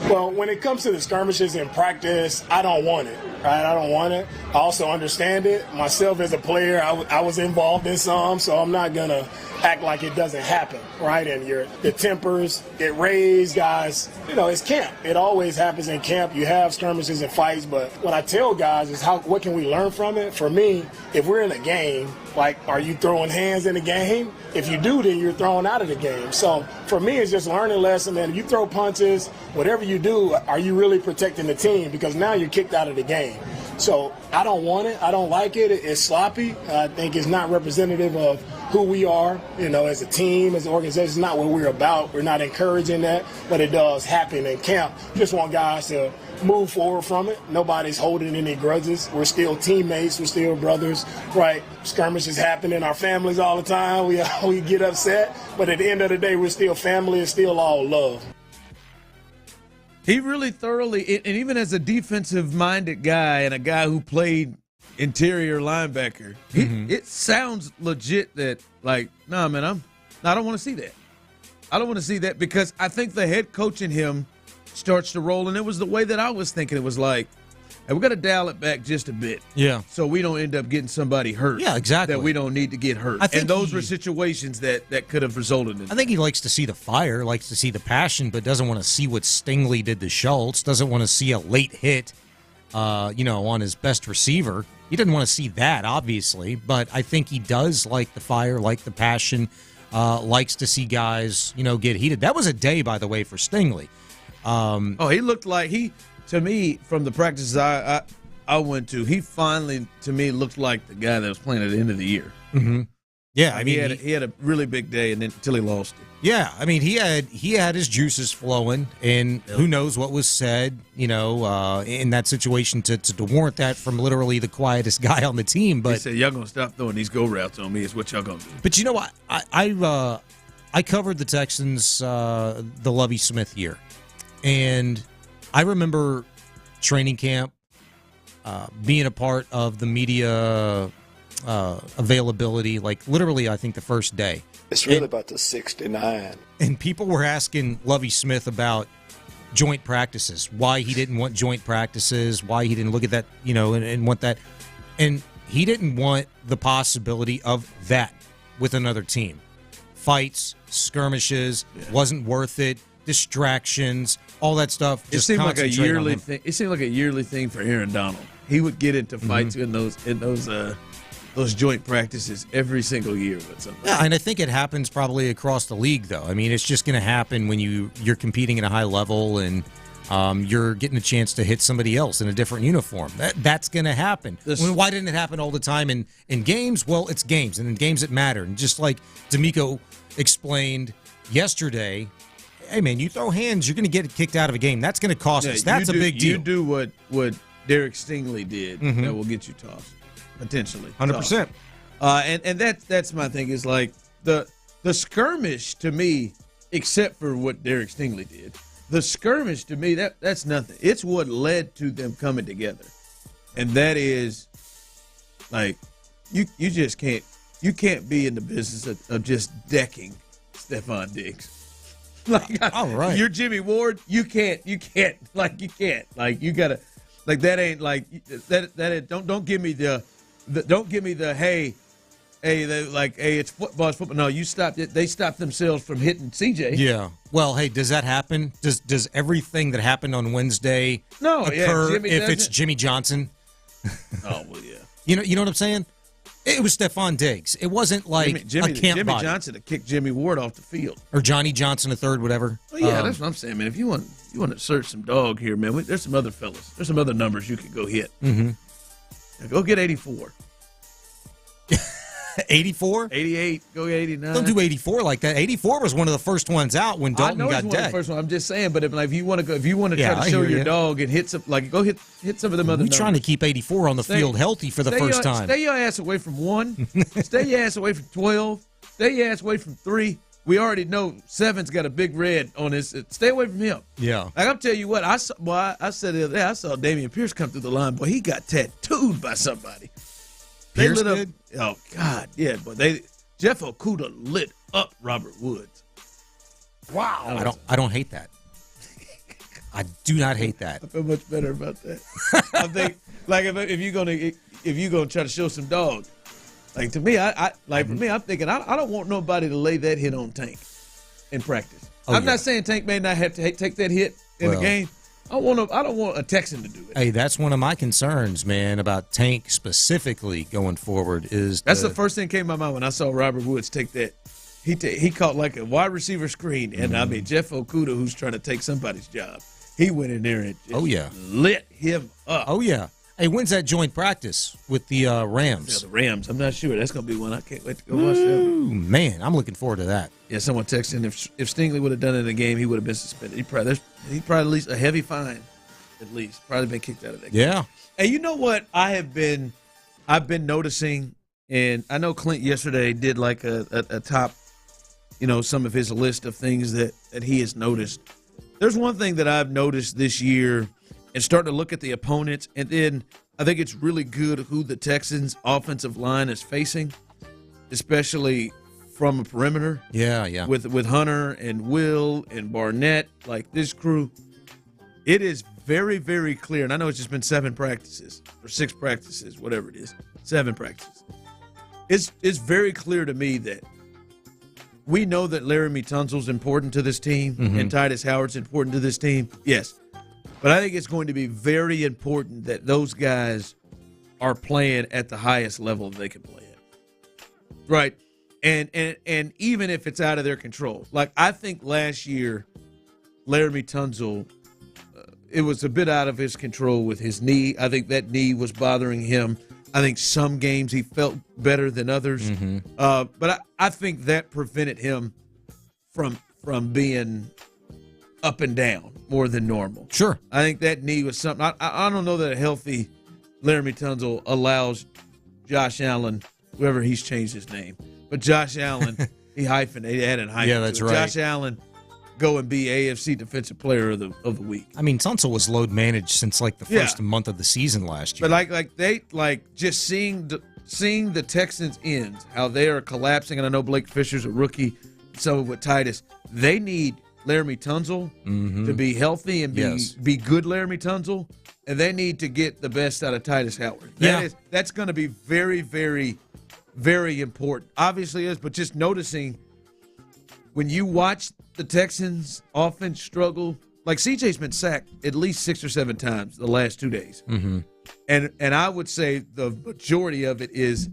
Well, when it comes to the skirmishes in practice, I don't want it, right? I don't want it. I also understand it. Myself as a player, I was involved in some, so I'm not going to act like it doesn't happen, right? And the tempers get raised, guys. It's camp. It always happens in camp. You have skirmishes and fights, but what I tell guys is what can we learn from it? For me, if we're in a game, like, are you throwing hands in the game? If you do, then you're thrown out of the game. So for me, it's just a learning lesson, man. You throw punches, whatever you do, are you really protecting the team? Because now you're kicked out of the game. So I don't want it. I don't like it. It's sloppy. I think it's not representative of who we are, as a team, as an organization. It's not what we're about. We're not encouraging that, but it does happen in camp. Just want guys to move forward from it. Nobody's holding any grudges. We're still teammates. We're still brothers, right? Skirmishes happen in our families all the time. We get upset, but at the end of the day, we're still family. It's still all love. He really thoroughly, and even as a defensive-minded guy and a guy who played interior linebacker, it sounds legit that, like, nah, man, I don't want to see that. I don't want to see that because I think the head coach in him starts to roll, and it was the way that I was thinking. It was like, hey, we got to dial it back just a bit. Yeah. So we don't end up getting somebody hurt. Yeah, exactly. That we don't need to get hurt. And those were situations that could have resulted in. I think he likes to see the fire, likes to see the passion, but doesn't want to see what Stingley did to Schultz, doesn't want to see a late hit, on his best receiver. He didn't want to see that, obviously, but I think he does like the fire, like the passion, likes to see guys, get heated. That was a day, by the way, for Stingley. He looked like to me, from the practices I went to, he finally, to me, looked like the guy that was playing at the end of the year. Mm-hmm. Yeah, he had a really big day, and then until he lost it. Yeah, I mean, he had his juices flowing, and who knows what was said, in that situation to warrant that from literally the quietest guy on the team. But he said, "Y'all gonna stop throwing these go routes on me? Is what y'all gonna do." But you know what? I covered the Texans the Lovie Smith year, and I remember training camp, being a part of the media availability, like literally, I think the first day. It's really about the 69. And people were asking Lovie Smith about joint practices, why he didn't want joint practices, why he didn't look at that, and want that. And he didn't want the possibility of that with another team. Fights, skirmishes, wasn't worth it, distractions, all that stuff. It seemed like a yearly thing. It seemed like a yearly thing for Aaron Donald. He would get into fights in those those joint practices every single year with somebody. Yeah, and I think it happens probably across the league, though. I mean, it's just going to happen when you're competing at a high level and you're getting a chance to hit somebody else in a different uniform. That's going to happen. Why didn't it happen all the time in games? Well, it's games, and in games that matter. And just like DeMeco explained yesterday, hey, man, you throw hands, you're going to get kicked out of a game. That's going to cost us. That's a big deal. You do what Derek Stingley did that will get you tossed, potentially. 100%. And that's my thing is like the skirmish to me, except for what Derek Stingley did, the skirmish to me, that's nothing. It's what led to them coming together. And that is like you just can't be in the business of just decking Stefon Diggs. Like, all right, you're Jimmy Ward. You can't. Like, you gotta. Like, that ain't like that. Ain't, don't give me the don't give me the hey, it's football. It's football. No, you stopped it. They stopped themselves from hitting CJ. Yeah. Well, hey, does that happen? Does everything that happened on Wednesday occur if it's Jimmy Johnson? Oh well, yeah. You know what I'm saying? It was Stefon Diggs. It wasn't like Jimmy body. Johnson to kick Jimmy Ward off the field, or Johnny Johnson a third, whatever. Well, yeah, that's what I'm saying, man. If you want to search some dog here, man, there's some other fellas. There's some other numbers you could go hit. Mm-hmm. Go get 84. 84? 88. Go get 89. Don't do 84 like that. 84 was one of the first ones out when Dalton got dead. One of the first one. I'm just saying, but if you want to try to show your dog and hit some, like go hit some of them other numbers. We're trying to keep 84 on the field healthy for the first time. Stay your ass away from 1. Stay your ass away from 12. Stay your ass away from 3. We already know 7's got a big red on his. Stay away from him. Yeah. Like, I'm telling you what, I said the other day, I saw Damian Pierce come through the line. Boy, he got tattooed by somebody. They Pierce lit up. did? Oh God, yeah. But Jeff Okudah lit up Robert Woods. Wow. I don't hate that. I do not hate that. I feel much better about that. I think like if you're gonna try to show some dog, like to me, for me, I'm thinking I don't want nobody to lay that hit on Tank in practice. I'm not saying Tank may not have to take that hit in the game. I don't want a Texan to do it. Hey, that's one of my concerns, man, about Tank specifically going forward. That's the first thing that came to my mind when I saw Robert Woods take that. He caught like a wide receiver screen, and I mean Jeff Okudah, who's trying to take somebody's job, he went in there and just lit him up. Oh yeah. Hey, when's that joint practice with the Rams? Yeah, the Rams. I'm not sure. That's going to be one I can't wait to go watch. Man, I'm looking forward to that. Yeah, someone texted if Stingley would have done it in the game, he would have been suspended. He probably at least a heavy fine, at least probably been kicked out of that game. Yeah. And you know what I've been noticing, and I know Clint yesterday did like a top, some of his list of things that he has noticed. There's one thing that I've noticed this year, and starting to look at the opponents, and then I think it's really good who the Texans' offensive line is facing, especially from a perimeter. Yeah. With Hunter and Will and Barnett, like this crew, it is very, very clear, and I know it's just been 7 practices or 6 practices, whatever it is, 7 practices. It's very clear to me that we know that Laramie Tunsil's important to this team and Titus Howard's important to this team. Yes. But I think it's going to be very important that those guys are playing at the highest level they can play at. Right. And even if it's out of their control. Like, I think last year, Laramie Tunsil, it was a bit out of his control with his knee. I think that knee was bothering him. I think some games he felt better than others. But I think that prevented him from being up and down more than normal. Sure. I think that knee was something. I don't know that a healthy Laramie Tunsil allows Josh Allen, whoever he's changed his name, but Josh Allen, he added hyphen. Yeah, that's right. Josh Allen go and be AFC Defensive Player of the Week. I mean, Tunsil was load managed since like the first month of the season last year. But just seeing the Texans ends, how they are collapsing, and I know Blake Fisher's a rookie, so with Titus, they need Laramie Tunsil to be healthy and be good Laramie Tunsil, and they need to get the best out of Titus Howard. That's going to be very, very, very important. Obviously is, but just noticing when you watch the Texans offense struggle, like CJ's been sacked at least 6 or 7 times the last 2 days. And I would say the majority of it is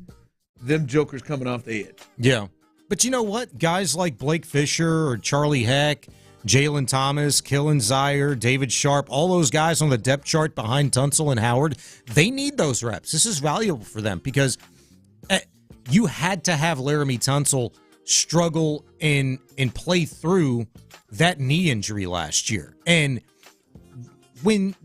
them jokers coming off the edge. Yeah. But you know what? Guys like Blake Fisher or Charlie Heck, Jalen Thomas, Killen Zier, David Sharp, all those guys on the depth chart behind Tunsil and Howard, they need those reps. This is valuable for them because you had to have Laramie Tunsil struggle and play through that knee injury last year. And when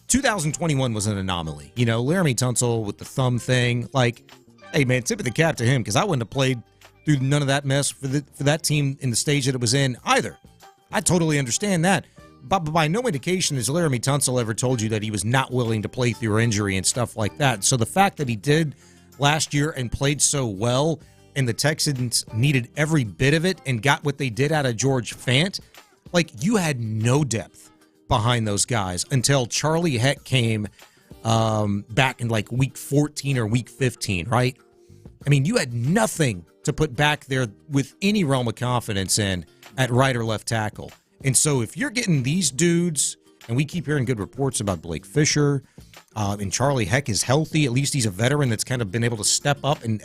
2021 was an anomaly, Laramie Tunsil with the thumb thing, like, hey, man, tip of the cap to him because I wouldn't have played through none of that mess for that team in the stage that it was in either. I totally understand that. But by no indication has Laramie Tunsil ever told you that he was not willing to play through injury and stuff like that. So the fact that he did last year and played so well, and the Texans needed every bit of it and got what they did out of George Fant, like, you had no depth behind those guys until Charlie Heck came back in like week 14 or week 15, right? I mean, you had nothing to put back there with any realm of confidence in at right or left tackle. And so if you're getting these dudes, and we keep hearing good reports about Blake Fisher, and Charlie Heck is healthy, at least he's a veteran that's kind of been able to step up and,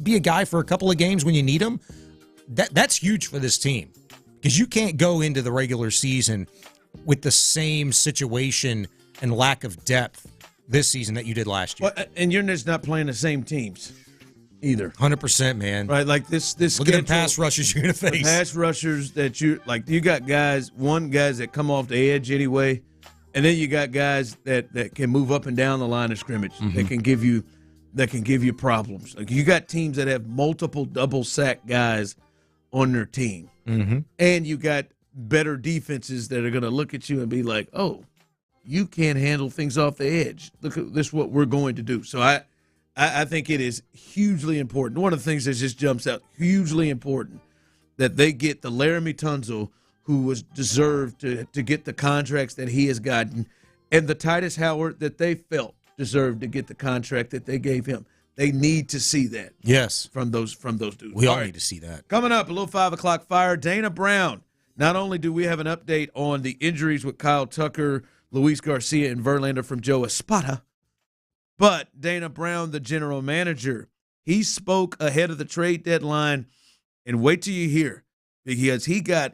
be a guy for a couple of games when you need him, that's huge for this team. Because you can't go into the regular season with the same situation and lack of depth this season that you did last year. Well, and you're just not playing the same teams either. 100%, man. Right, like this Look at the pass rushers you're going to face. The pass rushers that you got guys that come off the edge anyway, and then you got guys that can move up and down the line of scrimmage. Mm-hmm. that can give you problems. Like, you got teams that have multiple double sack guys on their team. Mm-hmm. And you got better defenses that are going to look at you and be like, oh, you can't handle things off the edge. Look at this, what we're going to do. So I think it is hugely important. One of the things that just jumps out, hugely important, that they get the Laramie Tunsil, who was deserved to get the contracts that he has gotten, and the Titus Howard that they felt deserved to get the contract that they gave him. They need to see that. Yes. From those dudes. We all need to see that. Coming up, a little 5 o'clock fire. Dana Brown. Not only do we have an update on the injuries with Kyle Tucker, Luis Garcia, and Verlander from Joe Espada, but Dana Brown, the general manager, he spoke ahead of the trade deadline, and wait till you hear, because he got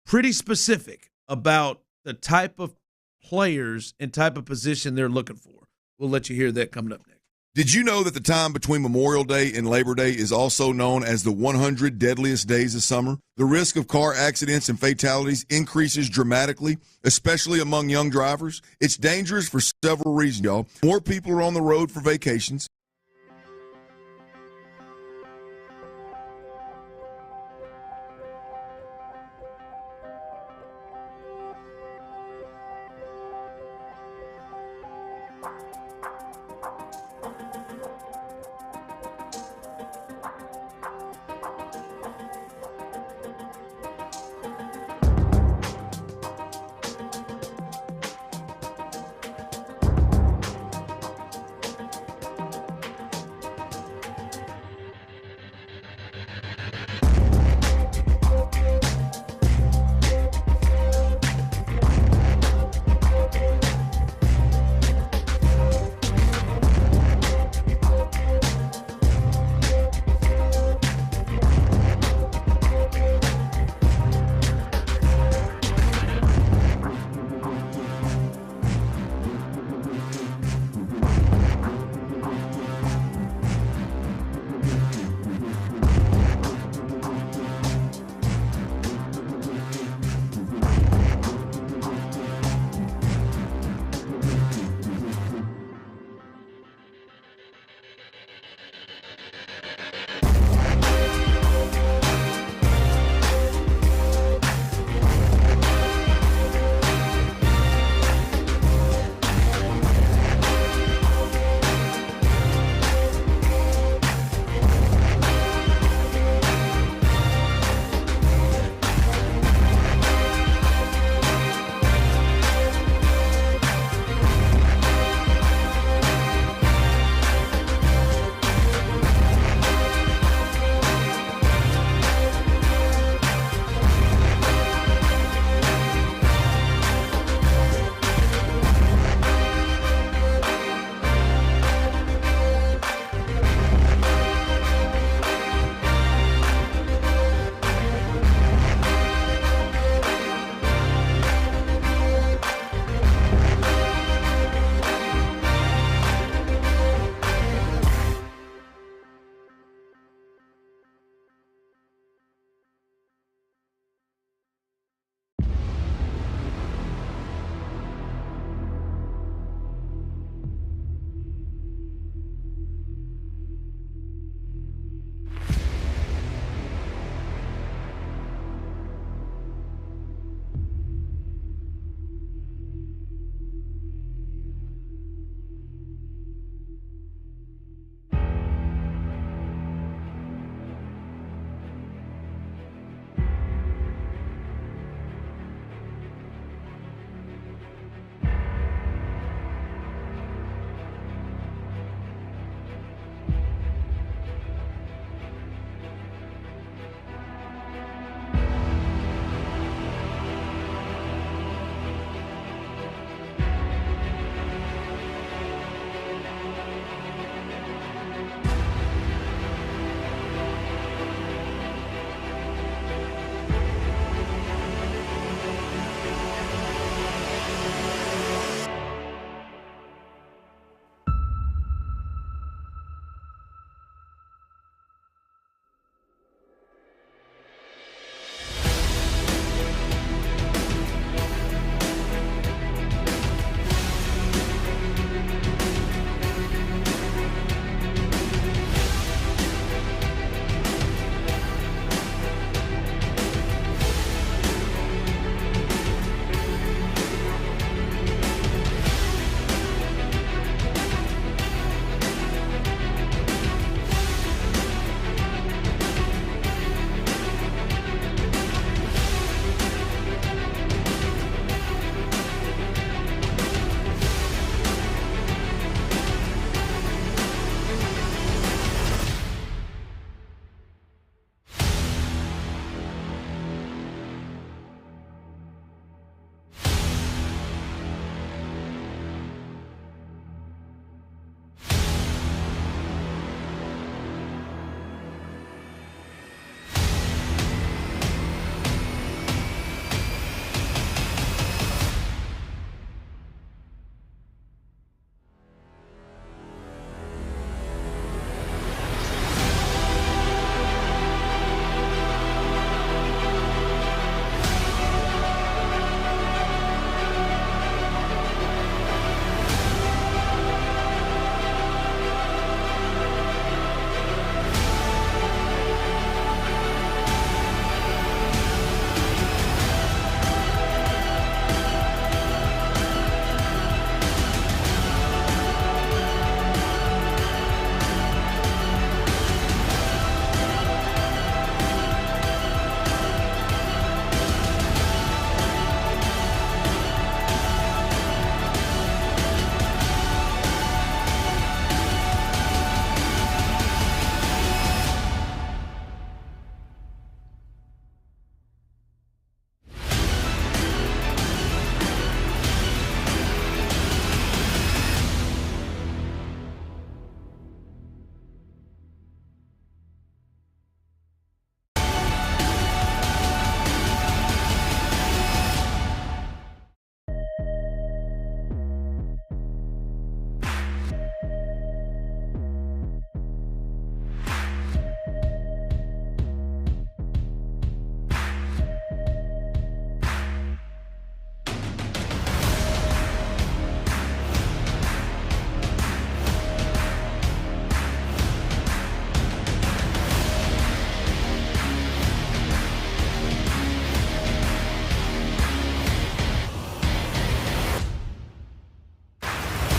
pretty specific about the type of players and type of position they're looking for. We'll let you hear that coming up next. Did you know that the time between Memorial Day and Labor Day is also known as the 100 deadliest days of summer? The risk of car accidents and fatalities increases dramatically, especially among young drivers. It's dangerous for several reasons, y'all. More people are on the road for vacations.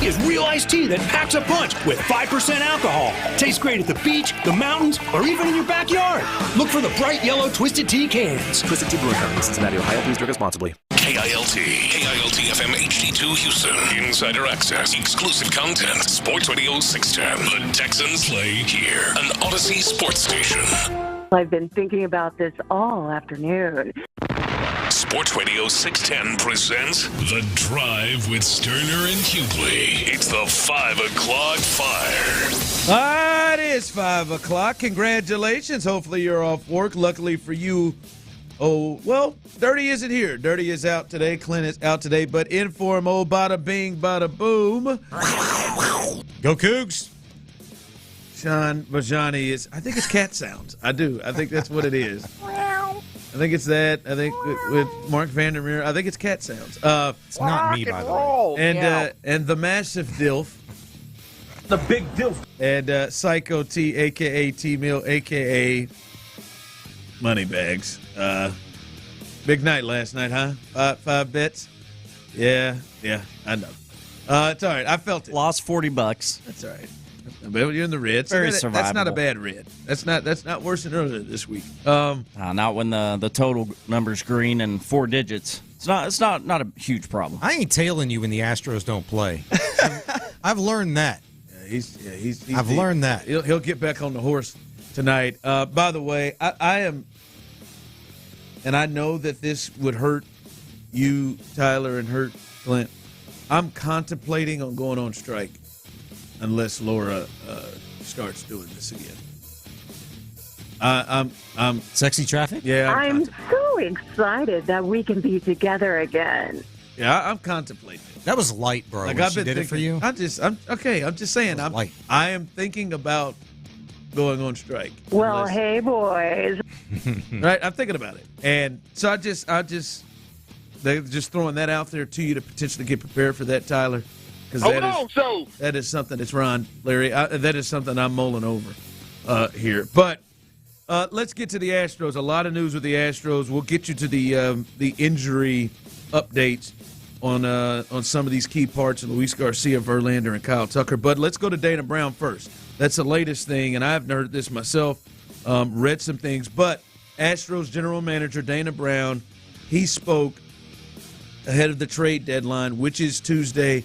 is real iced tea that packs a punch with 5% alcohol. Tastes great at the beach, the mountains, or even in your backyard. Look for the bright yellow Twisted Tea cans. Twisted Tea Brewing Company, Cincinnati, Ohio. Please drink responsibly. KILT FM HD2 Houston. Insider access, exclusive content. Sports Radio 610. The Texans play here. An Odyssey sports station. I've been thinking about this all afternoon. Sports Radio 610 presents The Drive with Stoerner and Hughley. It's the 5 o'clock fire. It is 5 o'clock. Congratulations. Hopefully you're off work. Luckily for you, Dirty isn't here. Dirty is out today. Clint is out today. But in for him, bada bing, bada boom. Go Cougs. Sean Bijani is, I think it's cat sounds. I do. I think that's what it is. I think it's that. I think with Mark Vandermeer, I think it's cat sounds. It's not me, by the way. And the massive Dilf. The big Dilf. And Psycho T, a.k.a. T-Mill, a.k.a. Moneybags. Big night last night, huh? 5 bets? Yeah, I know. It's all right. I felt it. Lost $40. That's all right. But you're in the red. Very survivable. That's not a bad red. That's not worse than earlier this week. Not when the total number's green and 4 digits. It's not a huge problem. I ain't tailing you when the Astros don't play. I've learned that. I've learned that. He'll get back on the horse tonight. By the way, I am, and I know that this would hurt you, Tyler, and hurt Clint. I'm contemplating on going on strike unless Laura starts doing this again. I'm sexy traffic. Yeah, I'm so excited that we can be together again. Yeah, I'm contemplating. That was light, bro. Like when I've she been did thinking, it for you. I'm just saying. I am thinking about going on strike. Well, hey, boys. Right, I'm thinking about it, and so they're just throwing that out there to you to potentially get prepared for that, Tyler. Because that is something that's Ron, Larry. That is something I'm mulling over here. But let's get to the Astros. A lot of news with the Astros. We'll get you to the injury updates on some of these key parts of Luis Garcia, Verlander, and Kyle Tucker. But let's go to Dana Brown first. That's the latest thing, and I've heard this myself, read some things. But Astros general manager Dana Brown, he spoke ahead of the trade deadline, which is Tuesday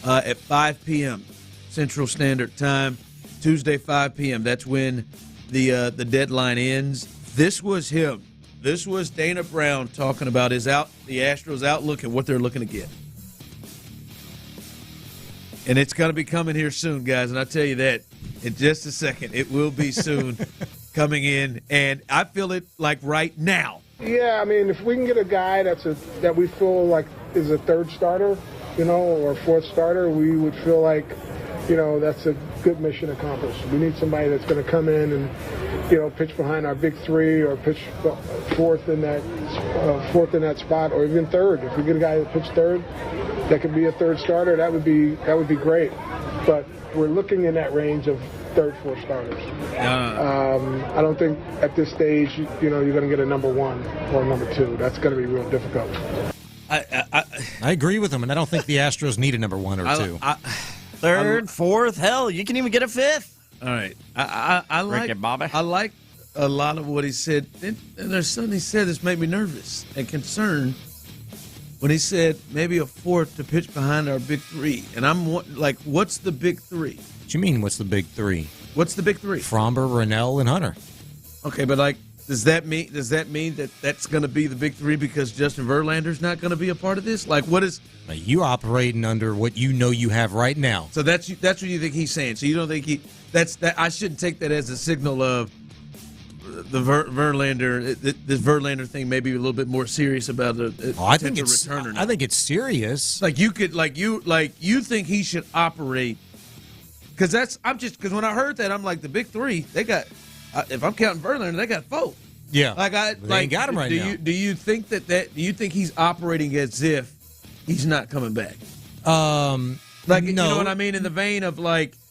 at 5 p.m. Central Standard Time. Tuesday, 5 p.m. That's when the deadline ends. This was him. This was Dana Brown talking about the Astros' outlook and what they're looking to get. And it's going to be coming here soon, guys. And I'll tell you that in just a second. It will be soon coming in. And I feel it like right now. Yeah, I mean, if we can get a guy that we feel like is a third starter, or fourth starter, we would feel like, that's a good mission accomplished. We need somebody that's going to come in and, pitch behind our big three or pitch fourth in that spot, or even third. If we get a guy that pitches third, that could be a third starter, that would be great. But we're looking in that range of third, fourth starters. I don't think at this stage, you're going to get a number one or a number two. That's going to be real difficult. I agree with him, and I don't think the Astros need a number one or two. Third, fourth, hell, you can even get a fifth. All right. I like it, Bobby. I like a lot of what he said. And there's something he said that's made me nervous and concerned when he said maybe a fourth to pitch behind our big three. And I'm like, what's the big three? What you mean, what's the big three? What's the big three? Fromber, Rennell, and Hunter. Okay, but does that mean that that's going to be the big three because Justin Verlander's not going to be a part of this? Like, what is you operating under what you have right now? So that's what you think he's saying. So you don't think I shouldn't take that as a signal of the Verlander. This Verlander thing may be a little bit more serious about the potential return or not. I think it's serious. Like you think he should operate because when I heard that I'm like the big three they got. If I'm counting Verlander, they got 4. Yeah, they ain't got him right now. Do you think do you think he's operating as if he's not coming back? No. You know what I mean? In the vein of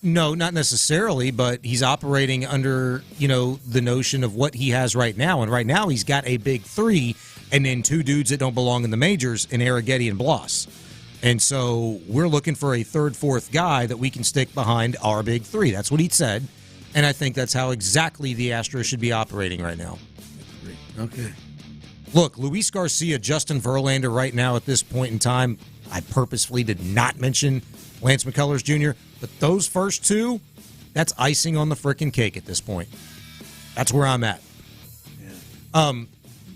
no, not necessarily, but he's operating under the notion of what he has right now, and right now he's got a big three, and then 2 dudes that don't belong in the majors in Arrighetti and Bloss. And so we're looking for a third, fourth guy that we can stick behind our big three. That's what he said. And I think that's how exactly the Astros should be operating right now. Okay. Look, Luis Garcia, Justin Verlander right now at this point in time, I purposefully did not mention Lance McCullers Jr., but those first two, that's icing on the frickin' cake at this point. That's where I'm at. Yeah.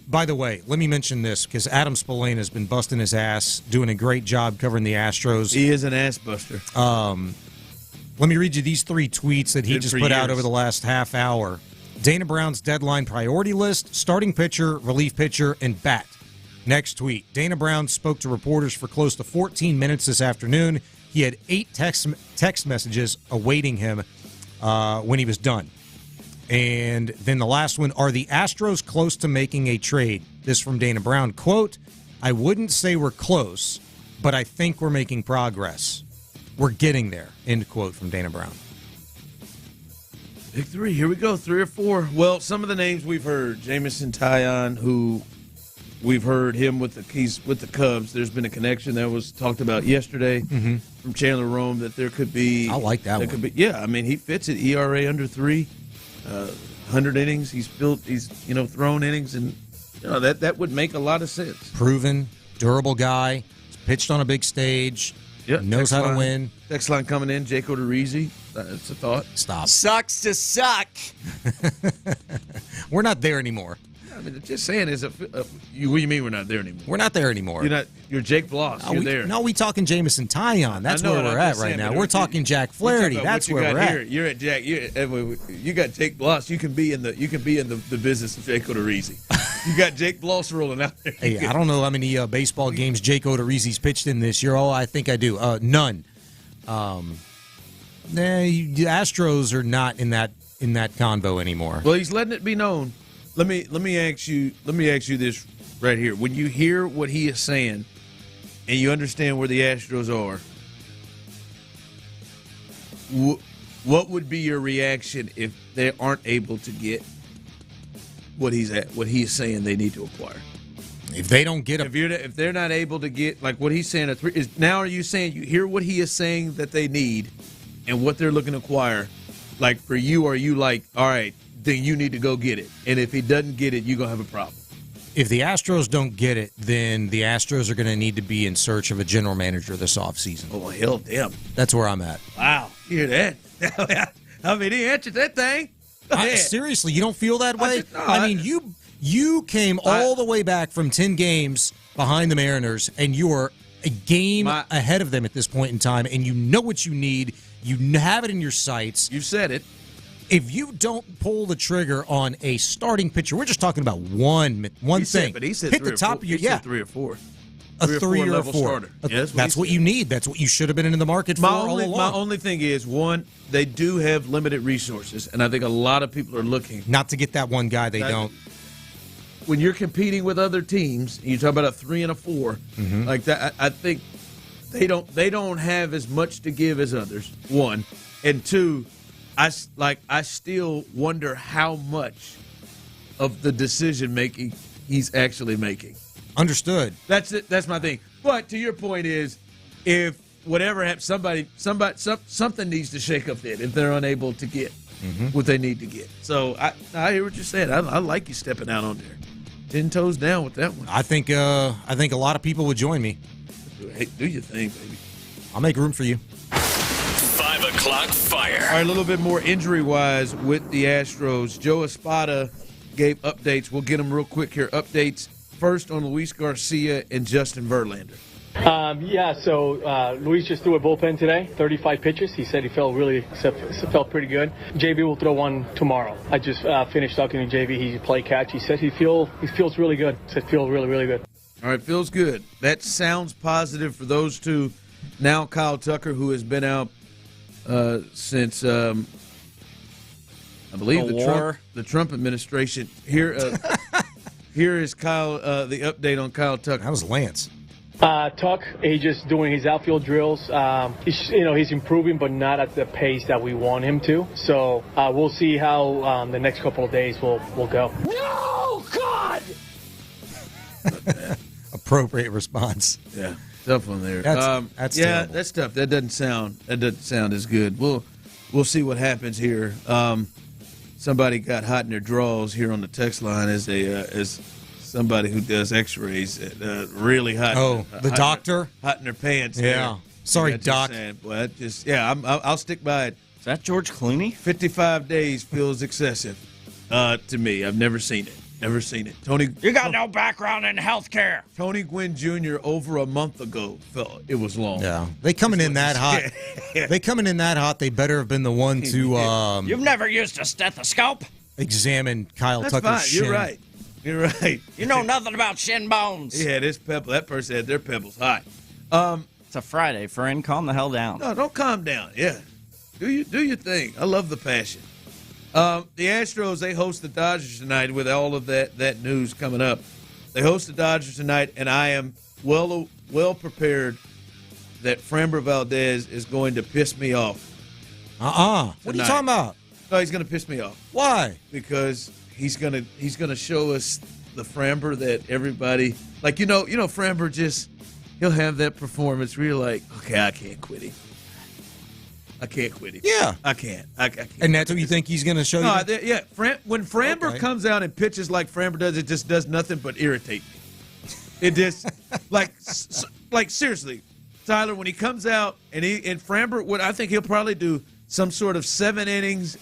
By the way, let me mention this because Adam Spillane has been busting his ass, doing a great job covering the Astros. He is an ass buster. Let me read you these 3 tweets that he just put out over the last half hour. Dana Brown's deadline priority list, starting pitcher, relief pitcher, and bat. Next tweet. Dana Brown spoke to reporters for close to 14 minutes this afternoon. He had 8 text messages awaiting him when he was done. And then the last one, are the Astros close to making a trade? This from Dana Brown. Quote, I wouldn't say we're close, but I think we're making progress. We're getting there. End quote from Dana Brown. Big 3. Here we go. 3 or 4. Well, some of the names we've heard. Jamison Taillon, who we've heard him with the Cubs. There's been a connection that was talked about yesterday from Chandler Rome that there could be. I like that one. Could be, yeah, I mean, he fits it. ERA under 3. 100 innings. He's thrown innings, and that would make a lot of sense. Proven, durable guy. He's pitched on a big stage. Yep. Knows how to win. Next line coming in, Jake Odorizzi. That's a thought. Stop. Sucks to suck. We're not there anymore. I mean, just saying is what do you mean we're not there anymore? We're not there anymore. You're Jake Bloss. You're there. No, we talking Jamison Taillon. That's where we're at right now. We're talking Jack Flaherty. That's where we're at. You're at Jack. You got Jake Bloss. You can be in the business of Jake Odorizzi. You got Jake Bloss rolling out there. Hey, I don't know how many baseball games Jake Odorizzi's pitched in this year. Oh, I think I do. None. The Astros are not in that convo anymore. Well, he's letting it be known. Let me ask you this right here. When you hear what he is saying and you understand where the Astros are, what would be your reaction if they aren't able to get what he's saying they need to acquire? If they don't get if they're not able to get like what he's saying now, are you saying you hear what he is saying that they need and what they're looking to acquire? Like for you, are you like, all right, then you need to go get it, and if he doesn't get it, you're gonna have a problem? If the Astros don't get it, then the Astros are going to need to be in search of a general manager this offseason. Oh, hell damn. That's where I'm at. Wow. You hear that? I mean, he answered that thing. Seriously, you don't feel that way? You came all the way back from 10 games behind the Mariners, and you are a game ahead of them at this point in time, and you know what you need. You have it in your sights. You've said it. If you don't pull the trigger on a starting pitcher, we're just talking about one thing. But he said hit the top of your 3 or 4. A 3 or 4 starter. Yeah, that's what you need. That's what you should have been in the market for all along. My only thing is, one, they do have limited resources, and I think a lot of people are looking. Not to get that one guy they don't. When you're competing with other teams, and you talk about a 3 and a 4, like that, I think they don't have as much to give as others, one. And two, I still wonder how much of the decision making he's actually making. Understood. That's it. That's my thing. But to your point is, if whatever happens, something needs to shake up then if they're unable to get what they need to get. So I hear what you're saying. I like you stepping out on there, 10 toes down with that one. I think a lot of people would join me. Hey, do your thing, baby. I'll make room for you. 5 o'clock fire. All right, a little bit more injury-wise with the Astros. Joe Espada gave updates. We'll get them real quick here. Updates first on Luis Garcia and Justin Verlander. So Luis just threw a bullpen today, 35 pitches. He said he felt pretty good. JB will throw one tomorrow. I just finished talking to JB. He play catch. He said he feels really good. He said feels really, really good. All right, feels good. That sounds positive for those two. Now Kyle Tucker, who has been out since I believe the Trump administration. Here is Kyle. The update on Kyle Tucker. That was Lance. Tuck, he's just doing his outfield drills. He's improving, but not at the pace that we want him to. So we'll see how the next couple of days will go. No, God! Appropriate response. Yeah. Tough one there. That's terrible. That's tough. That doesn't sound as good. We'll see what happens here. Somebody got hot in their drawers here on the text line as somebody who does X-rays. Really hot. Oh, the doctor? Hot in their pants. Yeah. There. Sorry, Doc. Well, I'll stick by it. Is that George Clooney? 55 days feels excessive to me. I've never seen it. Never seen it. Tony, you got no background in healthcare. Tony Gwynn Jr. over a month ago felt it was long. Yeah, they coming in that hot. They coming in that hot. They better have been the one to. You've never used a stethoscope. Examine Kyle That's Tucker's fine. shin. You're right. You're right. You know nothing about shin bones. Yeah, that person had their pebbles hot. It's a Friday, friend. Calm the hell down. No, don't calm down. Yeah, do your thing. I love the passion. The Astros, they host the Dodgers tonight with all of that news coming up. They host the Dodgers tonight, and I am well prepared that Framber Valdez is going to piss me off. What are you talking about? No, he's going to piss me off. Why? Because he's gonna show us the Framber that everybody Framber he'll have that performance where you're like, okay, I can't quit him. Yeah. I can't. And that's what you think he's going to show you? Yeah. When Framber comes out and pitches like Framber does, it just does nothing but irritate me. It just, like seriously, Tyler, when he comes out and Framber, I think he'll probably do some sort of 7 innings,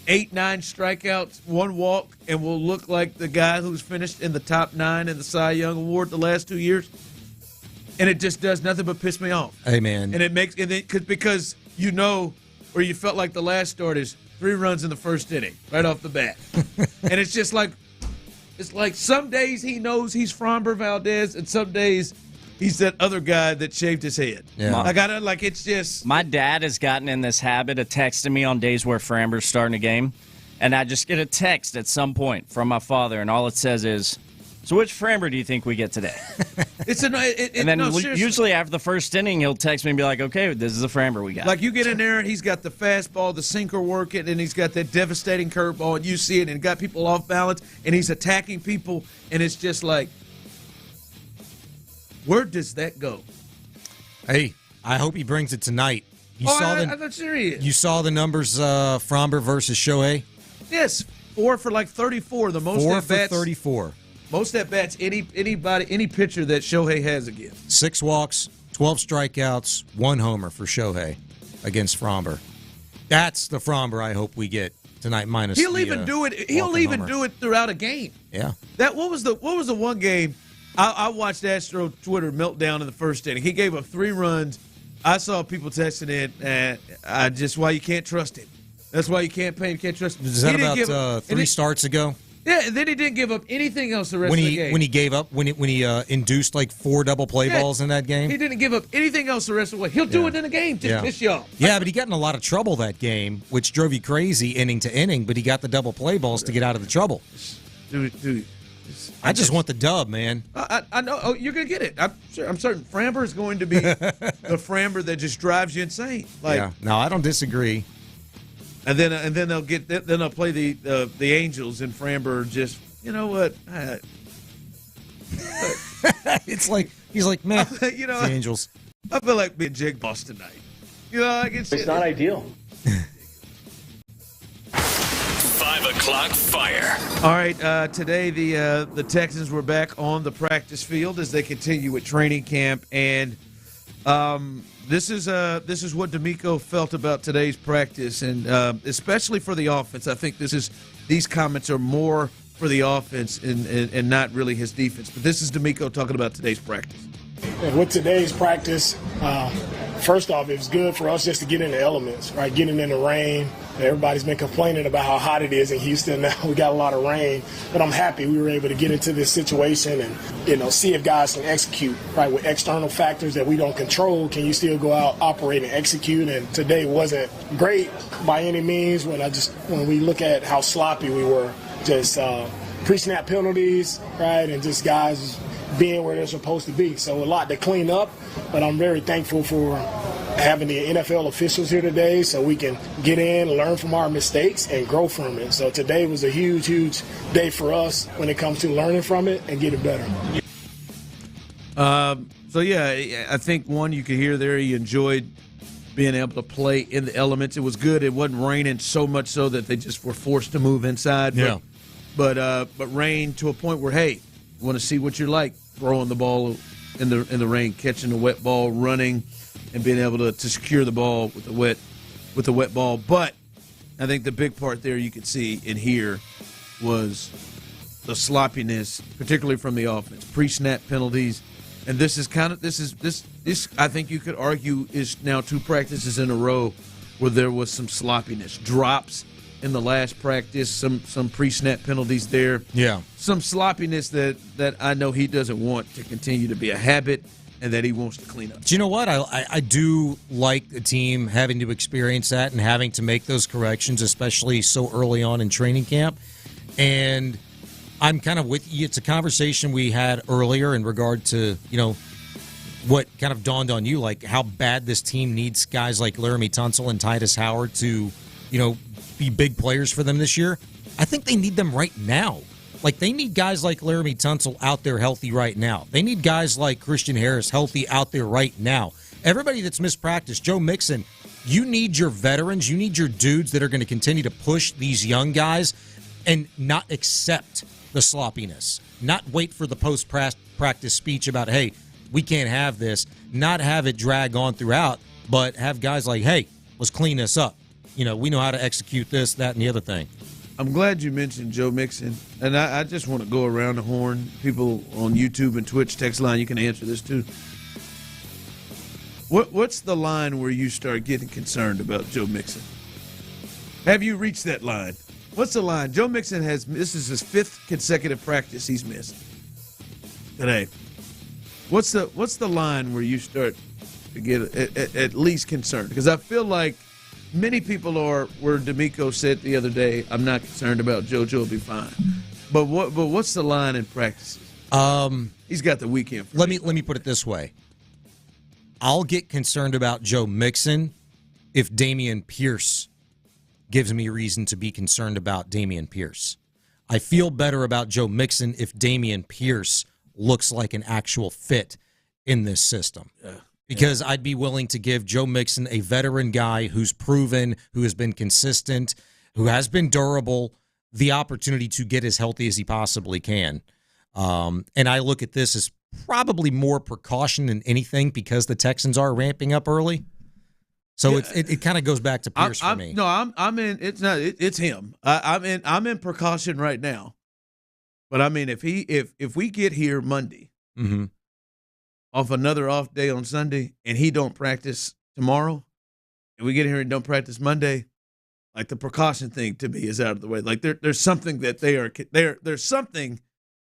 8-9 strikeouts, 1 walk, and will look like the guy who's finished in the top 9 in the Cy Young Award the last 2 years. And it just does nothing but piss me off. Hey, man. And it makes because or you felt like the last start is 3 runs in the first inning right off the bat. And it's just like, some days he knows he's Framber Valdez, and some days he's that other guy that shaved his head. Yeah. It's just. My dad has gotten in this habit of texting me on days where Framber's starting a game, and I just get a text at some point from my father, and all it says is, "So which Framber do you think we get today?" And then usually after the first inning, he'll text me and be like, "Okay, this is the Framber we got." Like you get in there and he's got the fastball, the sinker working, and he's got that devastating curveball, and you see it, and got people off balance, and he's attacking people, and it's just like, where does that go? Hey, I hope he brings it tonight. I'm not serious. You saw the numbers, Framber versus Shohei? Yes, 4 for like 34, the most 4 at for bats. 34. Most at bats any pitcher that Shohei has against. 6 walks, 12 strikeouts, 1 homer for Shohei against Framber. That's the Framber I hope we get tonight. Minus he'll even do it. He'll even do it throughout a game. Yeah. What was the one game? I watched Astro Twitter meltdown in the first inning. He gave up 3 runs. I saw people texting it, and why you can't trust him. That's why you can't pay him. Can't trust him. Is that about 3 starts ago? Yeah, and then he didn't give up anything else the rest of the game. When he gave up, when he induced like 4 double play balls in that game? He didn't give up anything else the rest of the way. He'll do it in a game to piss you off. Yeah, but he got in a lot of trouble that game, which drove you crazy inning to inning, but he got the double play balls to get out of the trouble. Dude. I just want the dub, man. I know. Oh, you're going to get it. I'm certain. Framber is going to be the Framber that just drives you insane. No, I don't disagree. And then they'll play the Angels, and Framber just, you know what? It's like he's like, man, the Angels. I feel like being Jake Boss tonight. It's not ideal. 5 o'clock fire. All right, today the Texans were back on the practice field as they continue with training camp, and this is what DeMeco felt about today's practice, and especially for the offense. I think these comments are more for the offense and not really his defense. But this is DeMeco talking about today's practice. With today's practice, first off, it was good for us just to get in the elements, right? Getting in the rain. Everybody's been complaining about how hot it is in Houston. Now we got a lot of rain, but I'm happy we were able to get into this situation and, see if guys can execute, right? With external factors that we don't control, can you still go out, operate, and execute? And today wasn't great by any means when we look at how sloppy we were, just pre-snap penalties, right? And just guys being where they're supposed to be. So a lot to clean up, but I'm very thankful for having the NFL officials here today so we can get in, learn from our mistakes, and grow from it. So today was a huge, huge day for us when it comes to learning from it and getting better. yeah, I think one you could hear there he enjoyed being able to play in the elements. It was good. It wasn't raining so much so that they just were forced to move inside. But rain to a point where, hey, you want to see what you're like throwing the ball in the rain, catching the wet ball, running, and being able to secure the ball with the wet ball. But I think the big part there you could see and hear was the sloppiness, particularly from the offense, pre-snap penalties. And this I think you could argue is now 2 practices in a row where there was some sloppiness, drops in the last practice, some pre-snap penalties there. Yeah. Some sloppiness that I know he doesn't want to continue to be a habit and that he wants to clean up. Do you know what? I do like the team having to experience that and having to make those corrections, especially so early on in training camp. And I'm kind of with you. It's a conversation we had earlier in regard to, what kind of dawned on you, like how bad this team needs guys like Laramie Tunsil and Titus Howard to, be big players for them this year. I think they need them right now. Like, they need guys like Laramie Tunsil out there healthy right now. They need guys like Christian Harris healthy out there right now. Everybody that's missed practice, Joe Mixon, you need your veterans, you need your dudes that are going to continue to push these young guys and not accept the sloppiness, not wait for the post-practice speech about, hey, we can't have this, not have it drag on throughout, but have guys like, hey, let's clean this up. We know how to execute this, that, and the other thing. I'm glad you mentioned Joe Mixon, and I just want to go around the horn. People on YouTube and Twitch text line, you can answer this too. What's the line where you start getting concerned about Joe Mixon? Have you reached that line? What's the line? Joe Mixon this is his 5th consecutive practice he's missed today. What's the line where you start to get at least concerned? Because I feel like many people are where DeMeco said the other day, I'm not concerned about JoJo will be fine. But what's the line in practices? He's got the weekend. Let me put it this way. I'll get concerned about Joe Mixon if Dameon Pierce gives me reason to be concerned about Dameon Pierce. I feel better about Joe Mixon if Dameon Pierce looks like an actual fit in this system. Because I'd be willing to give Joe Mixon, a veteran guy who's proven, who has been consistent, who has been durable, the opportunity to get as healthy as he possibly can. And I look at this as probably more precaution than anything because the Texans are ramping up early. So it kind of goes back to Pierce for me. No, I'm in. It's him. I'm in precaution right now. But I mean, if we get here Monday, off another off day on Sunday, and he don't practice tomorrow, and we get here and don't practice Monday, like the precaution thing to me is out of the way. Like there's something that there's something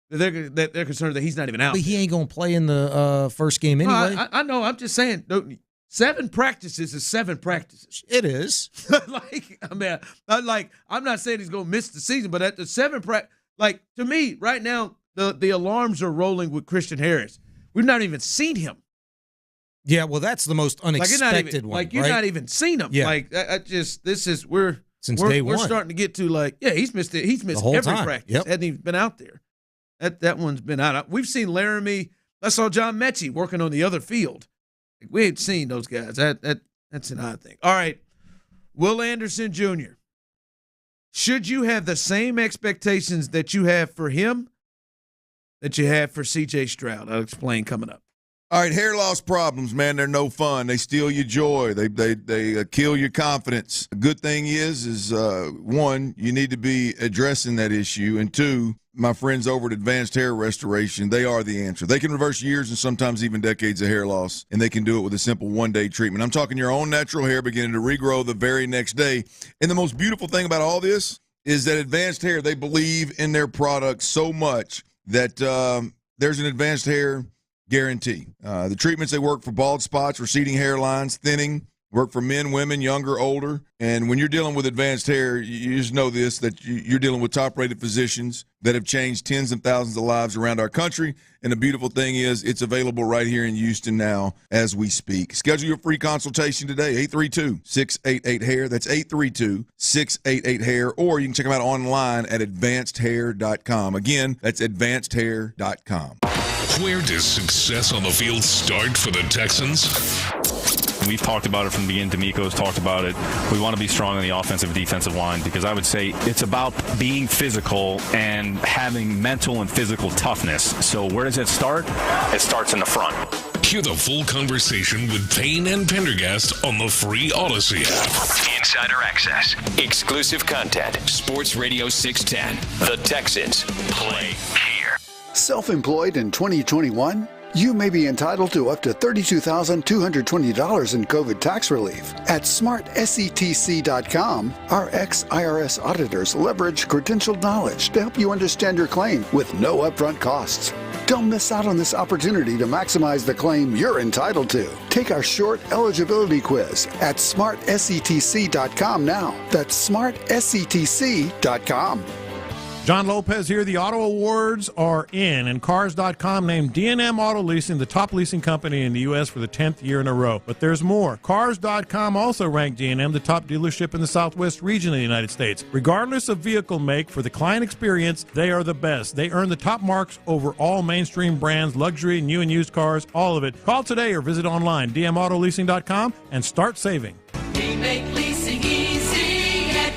that they're concerned that he's not even out. But he ain't gonna play in the first game anyway. No, I know. I'm just saying. 7 practices is 7 practices. It is. I'm not saying he's gonna miss the season, but at the 7 to me right now, the alarms are rolling with Christian Harris. We've not even seen him. Yeah, well, that's the most unexpected one. Like you've not even seen him. Yeah. Like Since day one. We're starting to get to he's missed it. He's missed every practice. Yep. Hadn't even been out there. That one's been out. We've seen Laramie. I saw John Mechie working on the other field. We ain't seen those guys. That's an odd thing. All right, Will Anderson Jr. Should you have the same expectations that you have for him that you have for C.J. Stroud? I'll explain coming up. All right, hair loss problems, man, they're no fun. They steal your joy. They kill your confidence. The good thing is one, you need to be addressing that issue, and two, my friends over at Advanced Hair Restoration, they are the answer. They can reverse years and sometimes even decades of hair loss, and they can do it with a simple one-day treatment. I'm talking your own natural hair beginning to regrow the very next day. And the most beautiful thing about all this is that Advanced Hair, they believe in their product so much that there's an Advanced Hair guarantee. The treatments, they work for bald spots, receding hairlines, thinning, work for men, women, younger, older. And when you're dealing with Advanced Hair, you just know this, that you're dealing with top-rated physicians that have changed tens of thousands of lives around our country. And the beautiful thing is it's available right here in Houston now as we speak. Schedule your free consultation today, 832-688-HAIR. That's 832-688-HAIR. Or you can check them out online at advancedhair.com. Again, that's advancedhair.com. Where does success on the field start for the Texans? We've talked about it from the beginning. DeMeco's talked about it. We want to be strong on the offensive defensive line because I would say it's about being physical and having mental and physical toughness. So where does it start? It starts in the front. Hear the full conversation with Payne and Pendergast on the free Odyssey app. Insider access. Exclusive content. Sports Radio 610. The Texans play here. Self-employed in 2021? You may be entitled to up to $32,220 in COVID tax relief. At smartsetc.com, our ex-IRS auditors leverage credentialed knowledge to help you understand your claim with no upfront costs. Don't miss out on this opportunity to maximize the claim you're entitled to. Take our short eligibility quiz at smartsetc.com now. That's smartsetc.com. John Lopez here. The Auto Awards are in, and Cars.com named D&M Auto Leasing the top leasing company in the U.S. for the 10th year in a row. But there's more. Cars.com also ranked D&M the top dealership in the Southwest region of the United States. Regardless of vehicle make, for the client experience, they are the best. They earn the top marks over all mainstream brands, luxury, new and used cars, all of it. Call today or visit online, dmautololeasing.com, and start saving. We make leasing easy at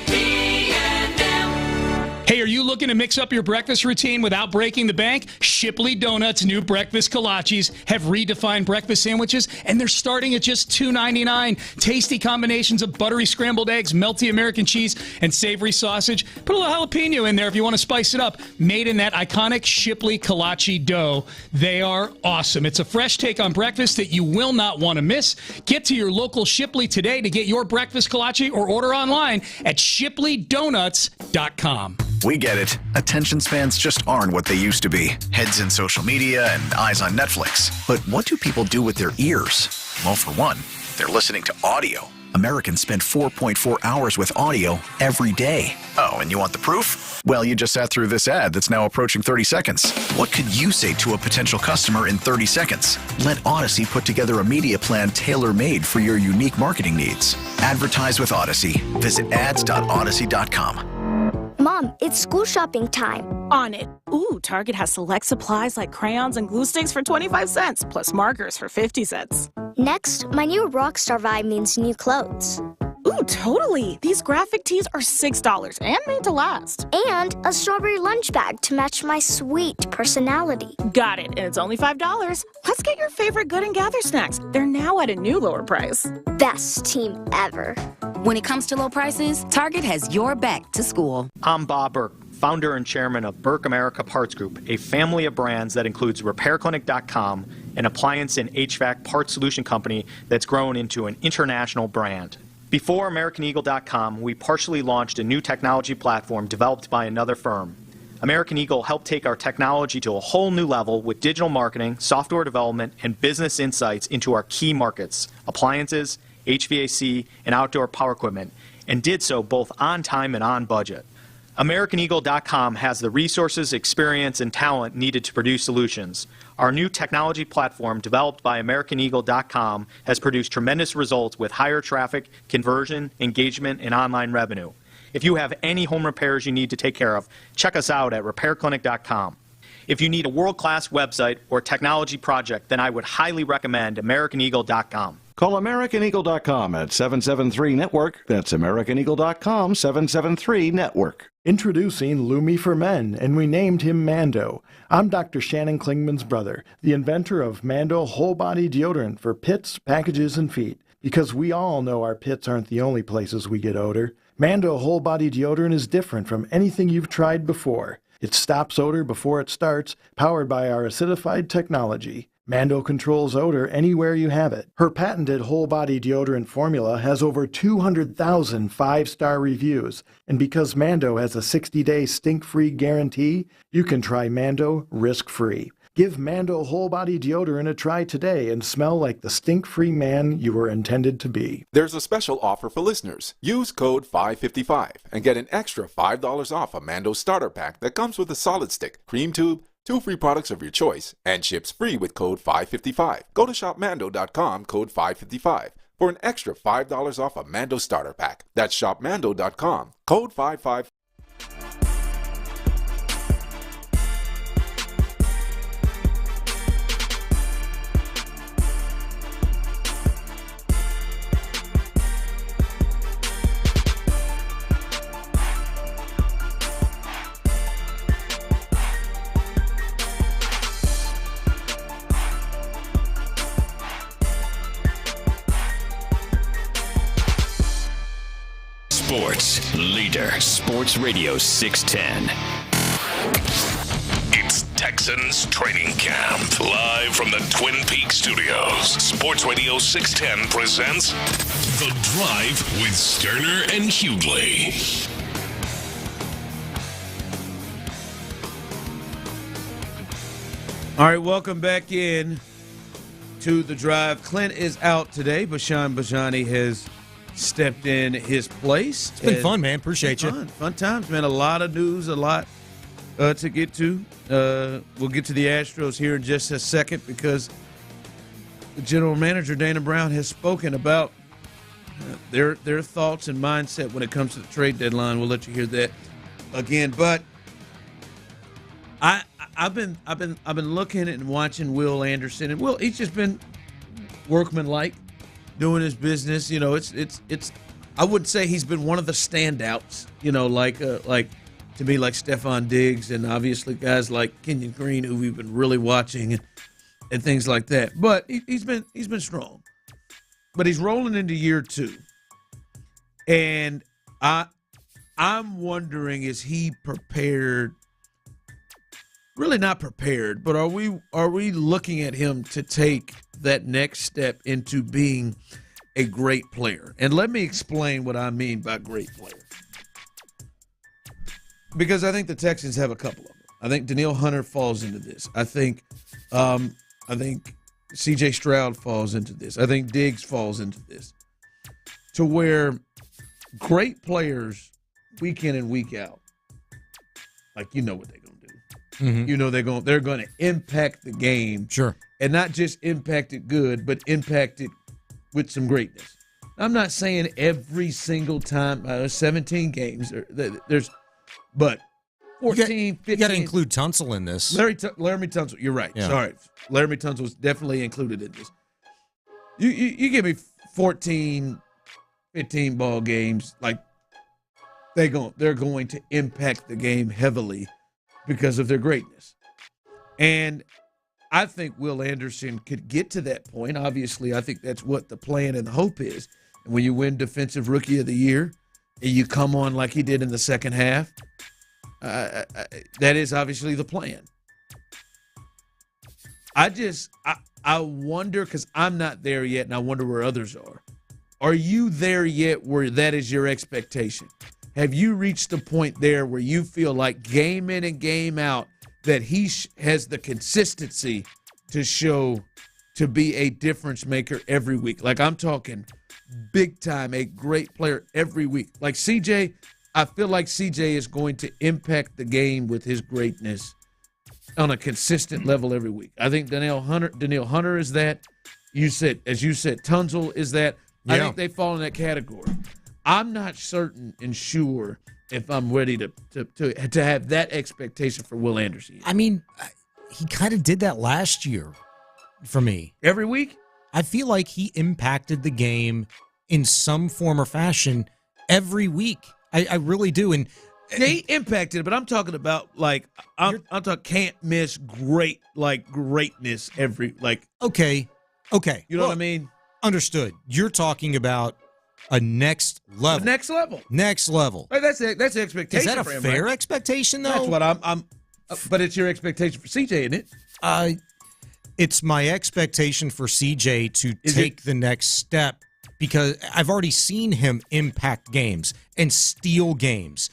Hey, are you looking to mix up your breakfast routine without breaking the bank? Shipley Donuts' new breakfast kolaches have redefined breakfast sandwiches, and they're starting at just $2.99. Tasty combinations of buttery scrambled eggs, melty American cheese, and savory sausage. Put a little jalapeno in there if you want to spice it up. Made in that iconic Shipley kolache dough. They are awesome. It's a fresh take on breakfast that you will not want to miss. Get to your local Shipley today to get your breakfast kolache or order online at shipleydonuts.com. We get it. Attention spans just aren't what they used to be. Heads in social media and eyes on Netflix. But what do people do with their ears? Well, for one, they're listening to audio. Americans spend 4.4 hours with audio every day. Oh, and you want the proof? Well, you just sat through this ad that's now approaching 30 seconds. What could you say to a potential customer in 30 seconds? Let Odyssey put together a media plan tailor-made for your unique marketing needs. Advertise with Odyssey. Visit ads.odyssey.com. Mom, it's school shopping time. On it. Ooh, Target has select supplies like crayons and glue sticks for 25 cents, plus markers for 50 cents. Next, my new Rockstar vibe means new clothes. Ooh, totally. These graphic tees are $6 and made to last. And a strawberry lunch bag to match my sweet personality. Got it, and it's only $5. Let's get your favorite Good and Gather snacks. They're now at a new lower price. Best team ever. When it comes to low prices, Target has your back to school. I'm Bob Burke, founder and chairman of Burke America Parts Group, a family of brands that includes RepairClinic.com, an appliance and HVAC parts solution company that's grown into an international brand. Before AmericanEagle.com, we partially launched a new technology platform developed by another firm. American Eagle helped take our technology to a whole new level with digital marketing, software development, and business insights into our key markets, appliances, HVAC, and outdoor power equipment, and did so both on time and on budget. AmericanEagle.com has the resources, experience, and talent needed to produce solutions. Our new technology platform, developed by AmericanEagle.com, has produced tremendous results with higher traffic, conversion, engagement, and online revenue. If you have any home repairs you need to take care of, check us out at RepairClinic.com. If you need a world-class website or technology project, then I would highly recommend AmericanEagle.com. Call AmericanEagle.com at 773-NETWORK. That's AmericanEagle.com, 773-NETWORK. Introducing Lumi for Men, and we named him Mando. I'm Dr. Shannon Klingman's brother, the inventor of Mando Whole Body Deodorant for pits, packages, and feet. Because we all know our pits aren't the only places we get odor. Mando Whole Body Deodorant is different from anything you've tried before. It stops odor before it starts, powered by our acidified technology. Mando controls odor anywhere you have it. Her patented whole-body deodorant formula has over 200,000 five-star reviews. And because Mando has a 60-day stink-free guarantee, you can try Mando risk-free. Give Mando whole-body deodorant a try today and smell like the stink-free man you were intended to be. There's a special offer for listeners. Use code 555 and get an extra $5 off a Mando starter pack that comes with a solid stick, cream tube, 2 free products of your choice, and ships free with code 555. Go to shopmando.com, code 555, for an extra $5 off a Mando starter pack. That's shopmando.com, code 555. Sports leader. Sports Radio 610. It's Texans training camp. Live from the Twin Peaks studios. Sports Radio 610 presents The Drive with Stoerner and Hughley. All right, welcome back in to The Drive. Clint is out today, but Bijani has stepped in his place. It's been fun, man. Appreciate you. Fun times, man. A lot of news, a lot to get to. We'll get to the Astros here in just a second because the general manager, Dana Brown, has spoken about their thoughts and mindset when it comes to the trade deadline. We'll let you hear that again. But I've been looking and watching Will Anderson, and Will, he's just been workmanlike, doing his business. You know, it's. I wouldn't say he's been one of the standouts. You know, like to me, like Stefon Diggs, and obviously guys like Kenyon Green, who we've been really watching, and things like that. But he's been strong. But he's rolling into year 2, and I'm wondering, is he prepared? Really not prepared, but are we looking at him to take that next step into being a great player? And let me explain what I mean by great player. Because I think the Texans have a couple of them. I think Danielle Hunter falls into this. I think C.J. Stroud falls into this. I think Diggs falls into this. To where great players, week in and week out, like, you know what they're going to do. Mm-hmm. You know they're going to impact the game. Sure. And not just impact it good, but impact it with some greatness. I'm not saying every single time, 17 games, but 14, 15. You got to include Tunsil in this. Laremy Tunsil, you're right. Yeah. Sorry. Laremy Tunsil was definitely included in this. You give me 14, 15 ball games, like they're going to impact the game heavily because of their greatness. And I think Will Anderson could get to that point. Obviously, I think that's what the plan and the hope is. And when you win Defensive Rookie of the Year and you come on like he did in the second half, that is obviously the plan. I wonder, because I'm not there yet, and I wonder where others are. Are you there yet where that is your expectation? Have you reached the point there where you feel like game in and game out that he has the consistency to show to be a difference maker every week? Like, I'm talking big time, a great player every week. Like CJ, I feel like CJ is going to impact the game with his greatness on a consistent level every week. I think Danielle Hunter is that. As you said, Tunsil is that. Yeah. I think they fall in that category. I'm not certain and sure if I'm ready to have that expectation for Will Anderson. I mean, he kind of did that last year for me. Every week? I feel like he impacted the game in some form or fashion every week. I really do. And he impacted it, but I'm talking about I'm talking can't miss greatness every Okay. You know what I mean? Understood. You're talking about a next level. The next level. Next level. That's the expectation. Is that a for him, fair right? expectation, though? That's what I'm. But it's your expectation for CJ, isn't it? It's my expectation for CJ to take the next step because I've already seen him impact games and steal games,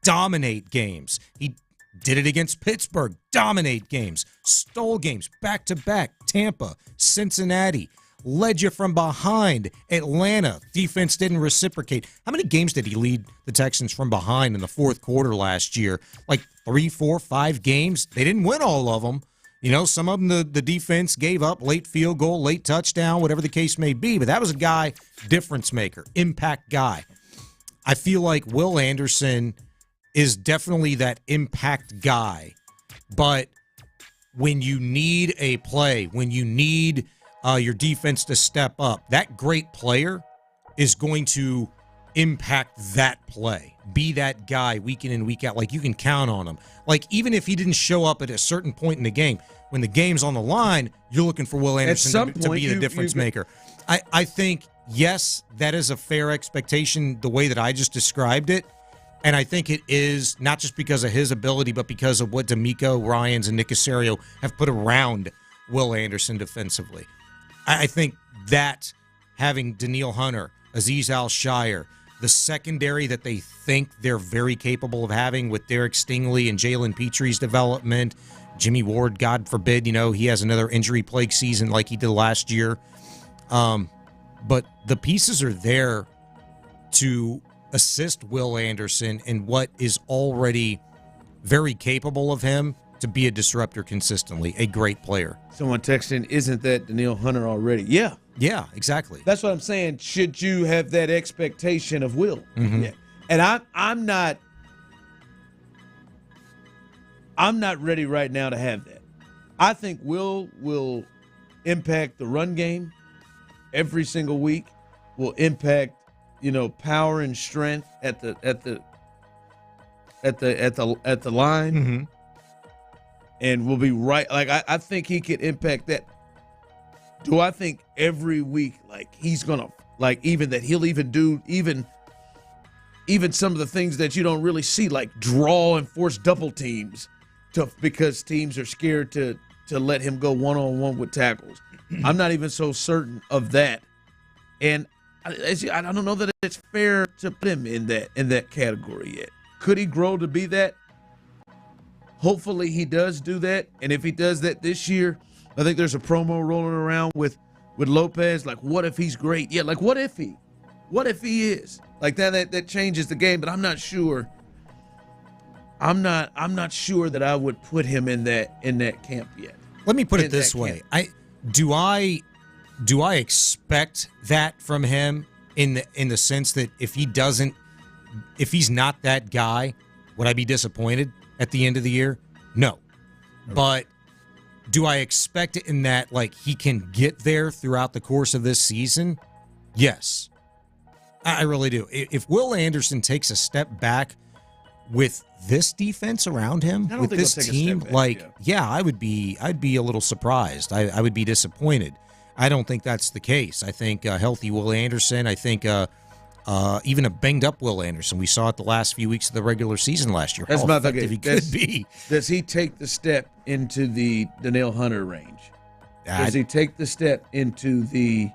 dominate games. He did it against Pittsburgh, dominate games, stole games, back-to-back, Tampa, Cincinnati. Led you from behind. Atlanta, defense didn't reciprocate. How many games did he lead the Texans from behind in the fourth quarter last year? Like 3, 4, 5 games. They didn't win all of them. You know, some of them the defense gave up, late field goal, late touchdown, whatever the case may be. But that was a guy, difference maker, impact guy. I feel like Will Anderson is definitely that impact guy. But when you need a play, when you need your defense to step up, that great player is going to impact that play. Be that guy week in and week out. Like, you can count on him. Like, even if he didn't show up at a certain point in the game, when the game's on the line, you're looking for Will Anderson to be the difference maker. I think yes, that is a fair expectation the way that I just described it. And I think it is not just because of his ability, but because of what DeMeco Ryans and Nick Caserio have put around Will Anderson defensively. I think that having Daniil Hunter, Azeez Al-Shire, the secondary that they think they're very capable of having with Derek Stingley and Jalen Petrie's development, Jimmy Ward, God forbid, he has another injury-plagued season like he did last year. But the pieces are there to assist Will Anderson in what is already very capable of him to be a disruptor consistently, a great player. Someone texting, isn't that Daniil Hunter already? Yeah. Yeah, exactly. That's what I'm saying. Should you have that expectation of Will? Mm-hmm. Yeah. And I'm not ready right now to have that. I think Will impact the run game every single week, will impact power and strength at the line, mm-hmm. and will be right. Like I think he could impact that. Do I think every week he's gonna even that he'll even do even some of the things that you don't really see, like draw and force double teams because teams are scared to let him go one-on-one with tackles. I'm not even so certain of that, and I don't know that it's fair to put him in that category yet. Could he grow to be that? Hopefully he does do that, and if he does that this year, I think there's a promo rolling around with Lopez. Like, what if he's great? Yeah, like what if he is like that changes the game. But I'm not sure. I'm not sure that I would put him in that camp yet. Let me put it this way: Do I expect that from him in the sense that if he's not that guy, would I be disappointed at the end of the year? No. But do I expect it in that he can get there throughout the course of this season? Yes. I really do. If Will Anderson takes a step back with this defense around him, with this team, I'd be a little surprised. I would be disappointed. I don't think that's the case. I think healthy Will Anderson, I think even a banged-up Will Anderson. We saw it the last few weeks of the regular season last year. How effective he could be. Does he take the step into the Daniil Hunter range? Does he take the step into the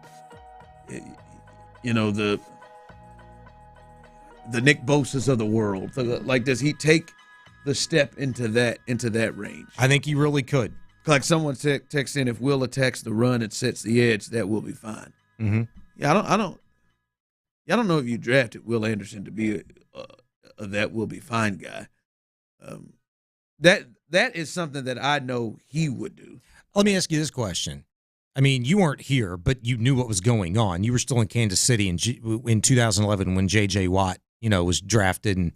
Nick Bosa's of the world? Does he take the step into that range? I think he really could. Like someone texts in, if Will attacks the run and sets the edge, that will be fine. Mm-hmm. Yeah, I don't know if you drafted Will Anderson to be a that will be fine guy. That is something that I know he would do. Let me ask you this question. I mean, you weren't here, but you knew what was going on. You were still in Kansas City in 2011 when J.J. Watt, was drafted and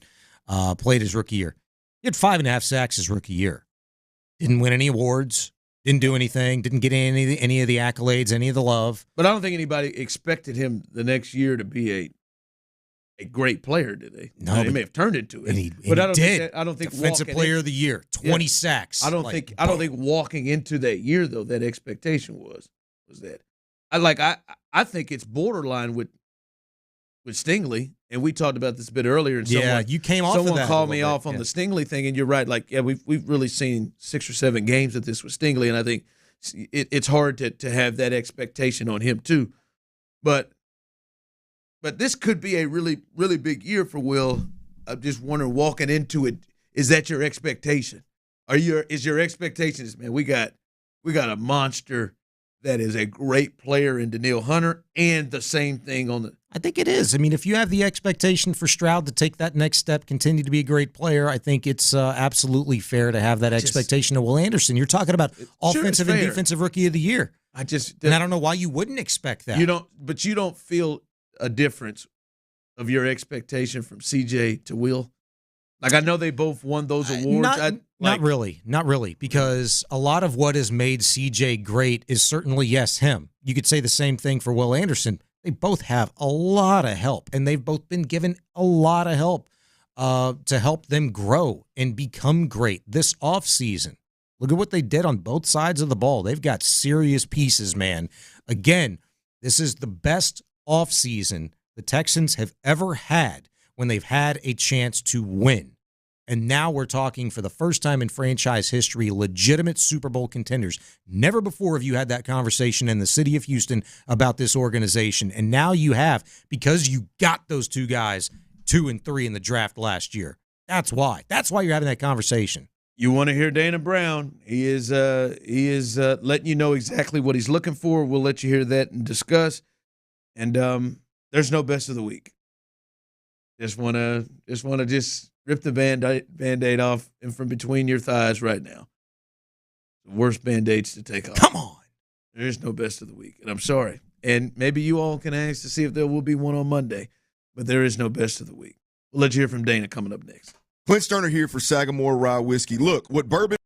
played his rookie year. He had 5.5 sacks his rookie year. Didn't win any awards. Didn't do anything. Didn't get any of the accolades, any of the love. But I don't think anybody expected him the next year to be a great player, did they? No, they may have turned into it. And he did. I don't think Defensive Player of the Year, 20 sacks. I don't think walking into that year though that expectation was that. I think it's borderline with Stingley, and we talked about this a bit earlier. And you came off. Someone called me off on the Stingley thing, and you're right. We've really seen 6 or 7 games of this with Stingley, and I think it's hard to have that expectation on him too. But this could be a really, really big year for Will. I'm just wondering, walking into it, is that your expectation? Is your expectations, man? We got a monster that is a great player in Daniil Hunter, and the same thing on the. I think it is. I mean, if you have the expectation for Stroud to take that next step, continue to be a great player, I think it's absolutely fair to have that expectation of Will Anderson. You're talking about offensive and defensive rookie of the year. I don't know why you wouldn't expect that. You don't feel a difference of your expectation from CJ to Will. I know they both won those awards. Not really, because a lot of what has made CJ great is certainly, yes, him. You could say the same thing for Will Anderson. They both have a lot of help, and they've both been given a lot of help to help them grow and become great this offseason. Look at what they did on both sides of the ball. They've got serious pieces, man. Again, this is the best offseason the Texans have ever had when they've had a chance to win. And now we're talking, for the first time in franchise history, legitimate Super Bowl contenders. Never before have you had that conversation in the city of Houston about this organization. And now you have, because you got those two guys 2 and 3 in the draft last year. That's why. That's why you're having that conversation. You want to hear Dana Brown. He is letting you know exactly what he's looking for. We'll let you hear that and discuss. And there's no best of the week. Just want to rip the Band-Aid off and from between your thighs right now. The worst Band-Aids to take off. Come on. There is no best of the week, and I'm sorry. And maybe you all can ask to see if there will be one on Monday, but there is no best of the week. We'll let you hear from Dana coming up next. Clint Stoerner here for Sagamore Rye Whiskey. Look, what bourbon...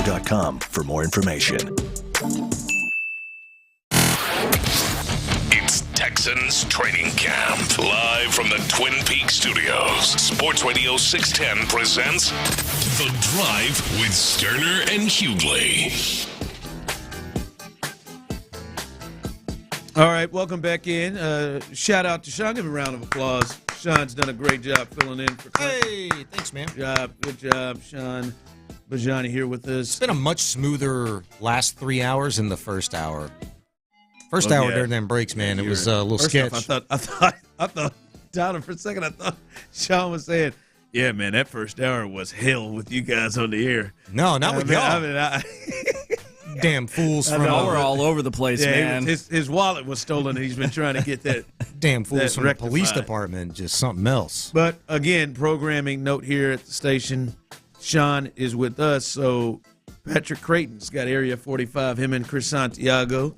SportsRadio.com for more information. It's Texans training camp. Live from the Twin Peaks studios. Sports Radio 610 presents The Drive with Stoerner and Hughley. All right, welcome back in. Shout out to Sean. Give him a round of applause. Sean's done a great job filling in for Clint. Hey, thanks, man. Good job, Sean. Bijani here with us. It's been a much smoother last 3 hours than the first hour. First hour during them breaks, man, it was a little sketch. I thought, Tyler, for a second, I thought Sean was saying, yeah, man, that first hour was hell with you guys on the air. No, not with y'all. Damn fools. We're all over the place, man. His wallet was stolen, and he's been trying to get that. Damn fools from rectified. the police department, just something else. But, again, programming note here at the station, Sean is with us, so Patrick Creighton's got Area 45, him and Chris Santiago.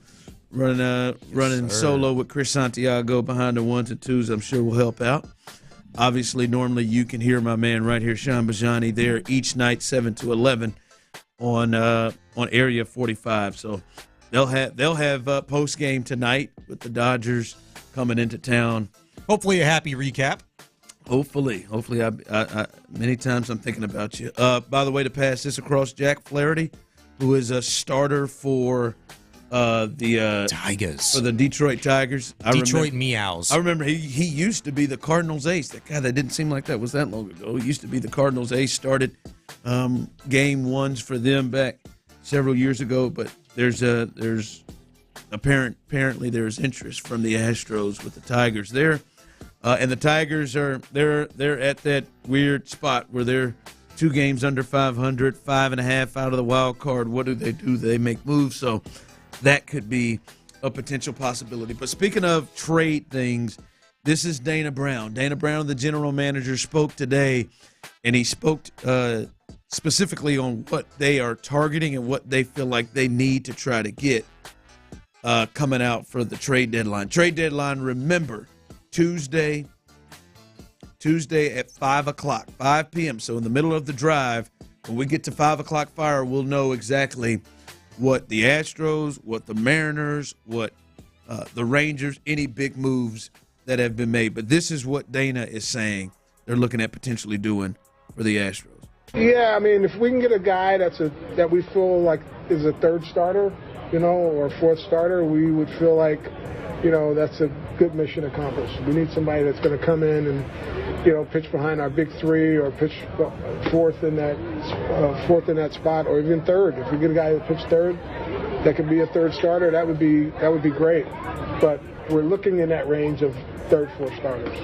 Running solo with Chris Santiago behind the ones and twos, I'm sure will help out. Obviously, normally you can hear my man right here, Sean Bijani, there each night, 7 to 11 on Area 45. So they'll have post game tonight with the Dodgers coming into town. Hopefully, a happy recap. Hopefully, I many times I'm thinking about you. By the way, to pass this across, Jack Flaherty, who is a starter for the Tigers, for the Detroit Tigers. Detroit Meows. I remember he used to be the Cardinals ace. That guy, that didn't seem like that was that long ago. He used to be the Cardinals ace. Started game ones for them back several years ago. But there's apparently there's interest from the Astros with the Tigers there, and the Tigers they're at that weird spot where they're 2 games under 500, 5.5 out of the wild card. What do? They make moves. So that could be a potential possibility. But speaking of trade things, this is Dana Brown. Dana Brown, the general manager, spoke today, and he spoke specifically on what they are targeting and what they feel like they need to try to get coming out for the trade deadline. Trade deadline, remember, Tuesday at 5 o'clock, 5 p.m. So in the middle of the drive, when we get to 5 o'clock fire, we'll know exactly what the Astros, what the Mariners, what the Rangers, any big moves that have been made. But this is what Dana is saying they're looking at potentially doing for the Astros. Yeah, I mean, if we can get a guy that we feel like is a third starter, or fourth starter, we would feel like, that's a good mission accomplished. We need somebody that's going to come in and, pitch behind our big three or pitch fourth in that spot, or even third. If we get a guy that pitches third, that could be a third starter. That would be great. But we're looking in that range of third, fourth starters.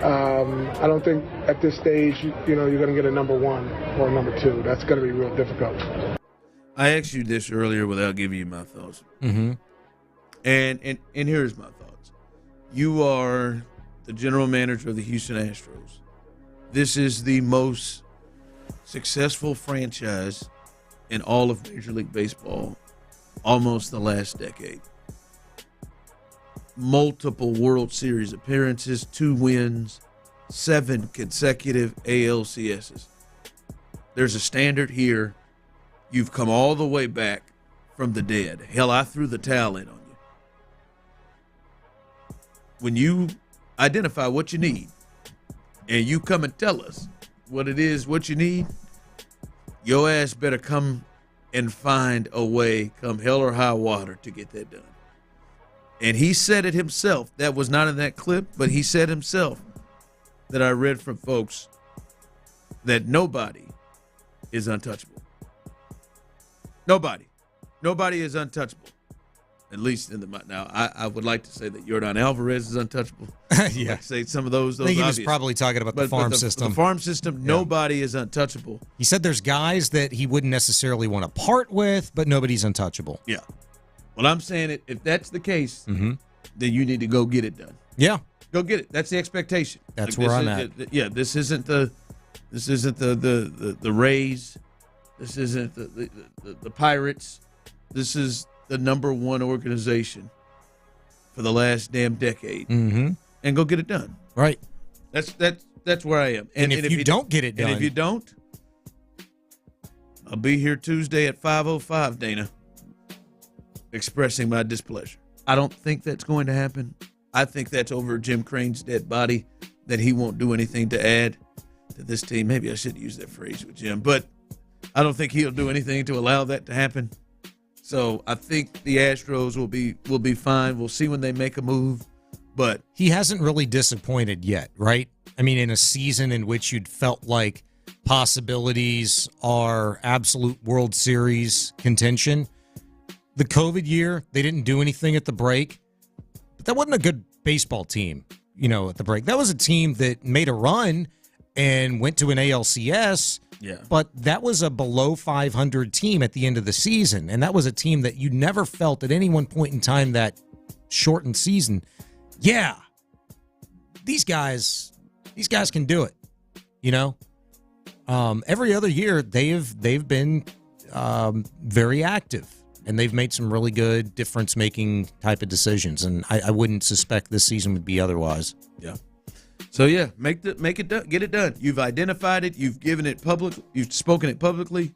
I don't think at this stage, you're going to get a number one or a number two. That's going to be real difficult. I asked you this earlier without giving you my thoughts. Mm-hmm. And here's my thoughts. You are the general manager of the Houston Astros. This is the most successful franchise in all of Major League Baseball, almost the last decade. Multiple World Series appearances, 2 wins, 7 consecutive ALCSs. There's a standard here. You've come all the way back from the dead. Hell, I threw the towel in on you. When you identify what you need and you come and tell us what it is, what you need, your ass better come and find a way, come hell or high water, to get that done. And he said it himself. That was not in that clip, but he said himself that I read from folks that nobody is untouchable. Nobody is untouchable. At least in the now, I would like to say that Yordan Alvarez is untouchable. Yeah, I'd say some of those. I think he was obvious. probably talking about the farm system. The farm system, nobody is untouchable. He said there's guys that he wouldn't necessarily want to part with, but nobody's untouchable. Yeah. Well, I'm saying if that's the case, then you need to go get it done. Yeah, go get it. That's the expectation. That's where I'm at. This isn't the Rays. This isn't the Pirates. This is the number one organization for the last damn decade. And go get it done. Right. That's where I am. And if you don't get it done, and if you don't, I'll be here Tuesday at 5:05, Dana, expressing my displeasure. I don't think that's going to happen. I think that's over Jim Crane's dead body, that he won't do anything to add to this team. Maybe I should use that phrase with Jim, but I don't think he'll do anything to allow that to happen. So I think the Astros will be fine. We'll see when they make a move, but he hasn't really disappointed yet, right? I mean, in a season in which you'd felt like possibilities are absolute World Series contention. The COVID year, they didn't do anything at the break, but that wasn't a good baseball team, at the break. That was a team that made a run and went to an ALCS. Yeah. But that was a below 500 team at the end of the season, and that was a team that you never felt at any one point in time that shortened season. Yeah, these guys can do it. Every other year they've been very active, and they've made some really good difference-making type of decisions, and I wouldn't suspect this season would be otherwise. Yeah. So yeah, make it done, get it done. You've identified it, you've given it public, you've spoken it publicly.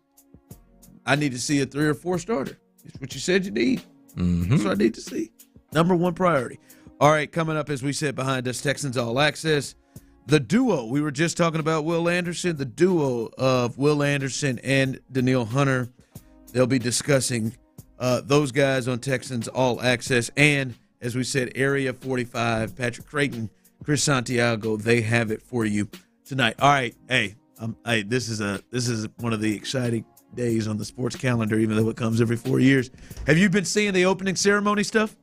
I need to see a 3 or 4 starter. It's what you said you need. Mm-hmm. That's what I need to see. Number one priority. All right, coming up, as we said, behind us, Texans All Access. The duo, we were just talking about Will Anderson, the duo of Will Anderson and Danielle Hunter. They'll be discussing those guys on Texans All Access. And, as we said, Area 45, Patrick Creighton, Chris Santiago, they have it for you tonight. All right, hey, this is one of the exciting days on the sports calendar, even though it comes every 4 years. Have you been seeing the opening ceremony stuff?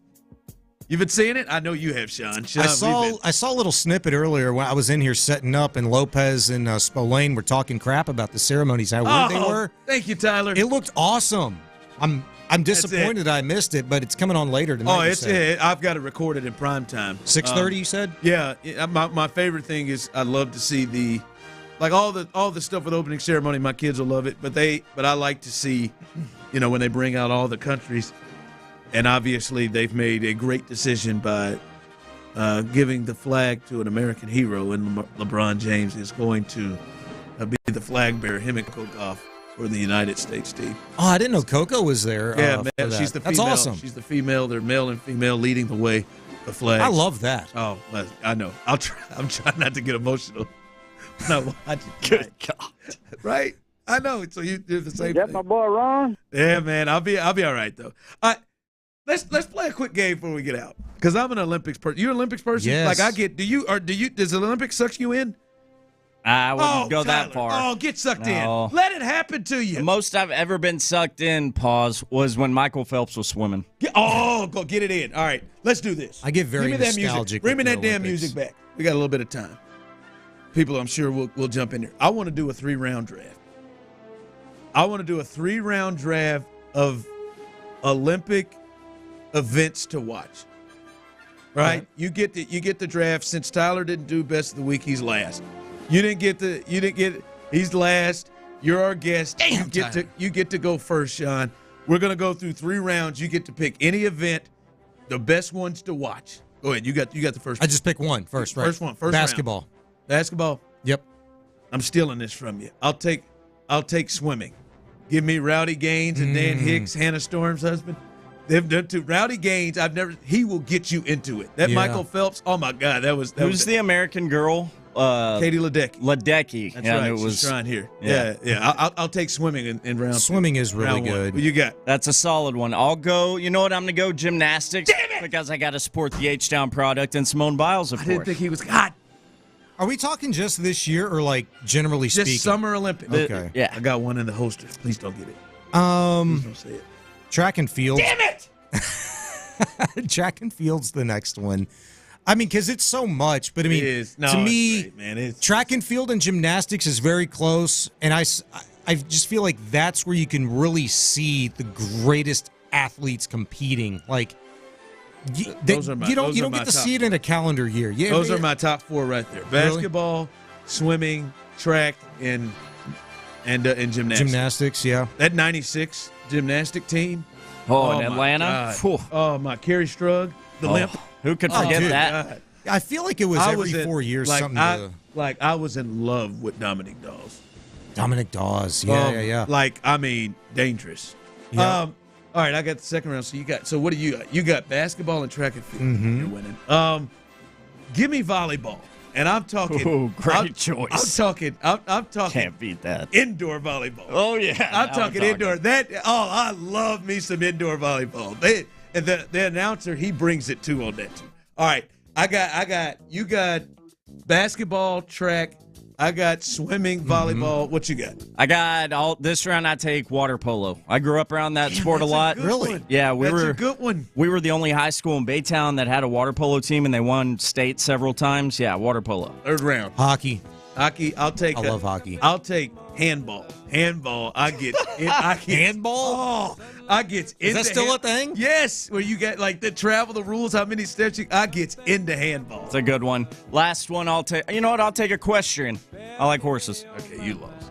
You've been seeing it? I know you have, Sean. I saw a little snippet earlier when I was in here setting up, and Lopez and Spolane were talking crap about the ceremonies, how weird they were. Thank you, Tyler. It looked awesome. I'm disappointed I missed it, but it's coming on later tonight. I've got it recorded in prime time. 6:30, you said? Yeah. My favorite thing is I love to see all the stuff with opening ceremony. My kids will love it, but I like to see, when they bring out all the countries, and obviously they've made a great decision by giving the flag to an American hero, and LeBron James is going to be the flag bearer, him and Kokoff, for the United States team. Oh, I didn't know Coco was there. Yeah, man, she's the female. That's awesome. She's the female. They're male and female leading the way. The flag. I love that. Oh, I know. I'm trying not to get emotional when I watch it. Good God. Right? I know. So you do the same Is that thing. my boy Ron? Yeah, man. I'll be all right though. Let's play a quick game before we get out, because I'm an Olympics person. You an Olympics person? Yes. Do you? Does the Olympics suck you in? I wouldn't go Tyler. that far. Oh, get sucked No. in. Let it happen to you. The most I've ever been sucked in, was when Michael Phelps was swimming. Go get it in. All right, let's do this. I get very Give me that music. nostalgic. Bring me with that the damn Olympics. music back. We got a little bit of time. People, I'm sure will jump in there. I want to do a 3-round draft. I want to do a 3-round draft of Olympic events to watch. Right? You get the draft. Since Tyler didn't do best of the week, he's last. He's last. You're our guest. Damn, you get to go first, Sean. We're gonna go through 3 rounds. You get to pick any event, the best ones to watch. Go ahead. You got the first. I just pick one first, right? First one. First basketball. round. Basketball. Yep. I'm stealing this from you. I'll take swimming. Give me Rowdy Gaines and Dan Hicks, Hannah Storm's husband. They've done two. Rowdy Gaines, he will get you into it. That Michael Phelps, oh my God, Who's the American girl? Katie Ledecky. That's right. It was She's trying here. Yeah. I'll take swimming in round. Swimming is really round good. What you got? That's a solid one. I'll go. You know what? I'm gonna go gymnastics. Damn it! Because I got to support the H-Town product and Simone Biles, of course. I didn't think he was. God. Are we talking just this year or like generally Just speaking? Summer Olympics. Okay. Yeah. I got one in the holsters. Please don't get it. Please don't say it. Track and field. Damn it! Track and field's the next one. I mean, because it's so much, but I mean, It is. No, to it's me, great, man. track and field and gymnastics is very close, and I just feel like that's where you can really see the greatest athletes competing. Like, you don't get to see it in a calendar year. Yeah, Those are my top 4 right there: basketball, swimming, track, and gymnastics. Gymnastics, yeah. That '96 gymnastic team. Oh, in my Atlanta? God. Oh my, Kerry Strug, the limp. Who could forget dude. that? God. I feel like it was every 4 years. I was in love with Dominique Dawes. Dominic Dawes. Yeah. Like, I mean, dangerous. Yeah. All right, I got the second round. So what do you got? You got basketball and track and field. Mm-hmm. You're winning. Give me volleyball. And I'm talking. Oh, great choice. I'm talking. Can't beat that. Indoor volleyball. Oh yeah. I'm talking indoor. I love me some indoor volleyball. The announcer, he brings it too on that too. All right, you got basketball, track. I got swimming, volleyball. What you got? I got this round. I take water polo. I grew up around that sport a lot. Really? Yeah, That's a good one. We were the only high school in Baytown that had a water polo team, and they won state several times. Yeah, water polo. Third round. Hockey. I'll take. I love hockey. I'll take handball. I get handball. Oh, I get. Is that still a thing? Yes, where you get like the travel, the rules, how many steps I get into handball. It's a good one. Last one. I'll take. You know what? I'll take equestrian. I like horses. Okay, you lost.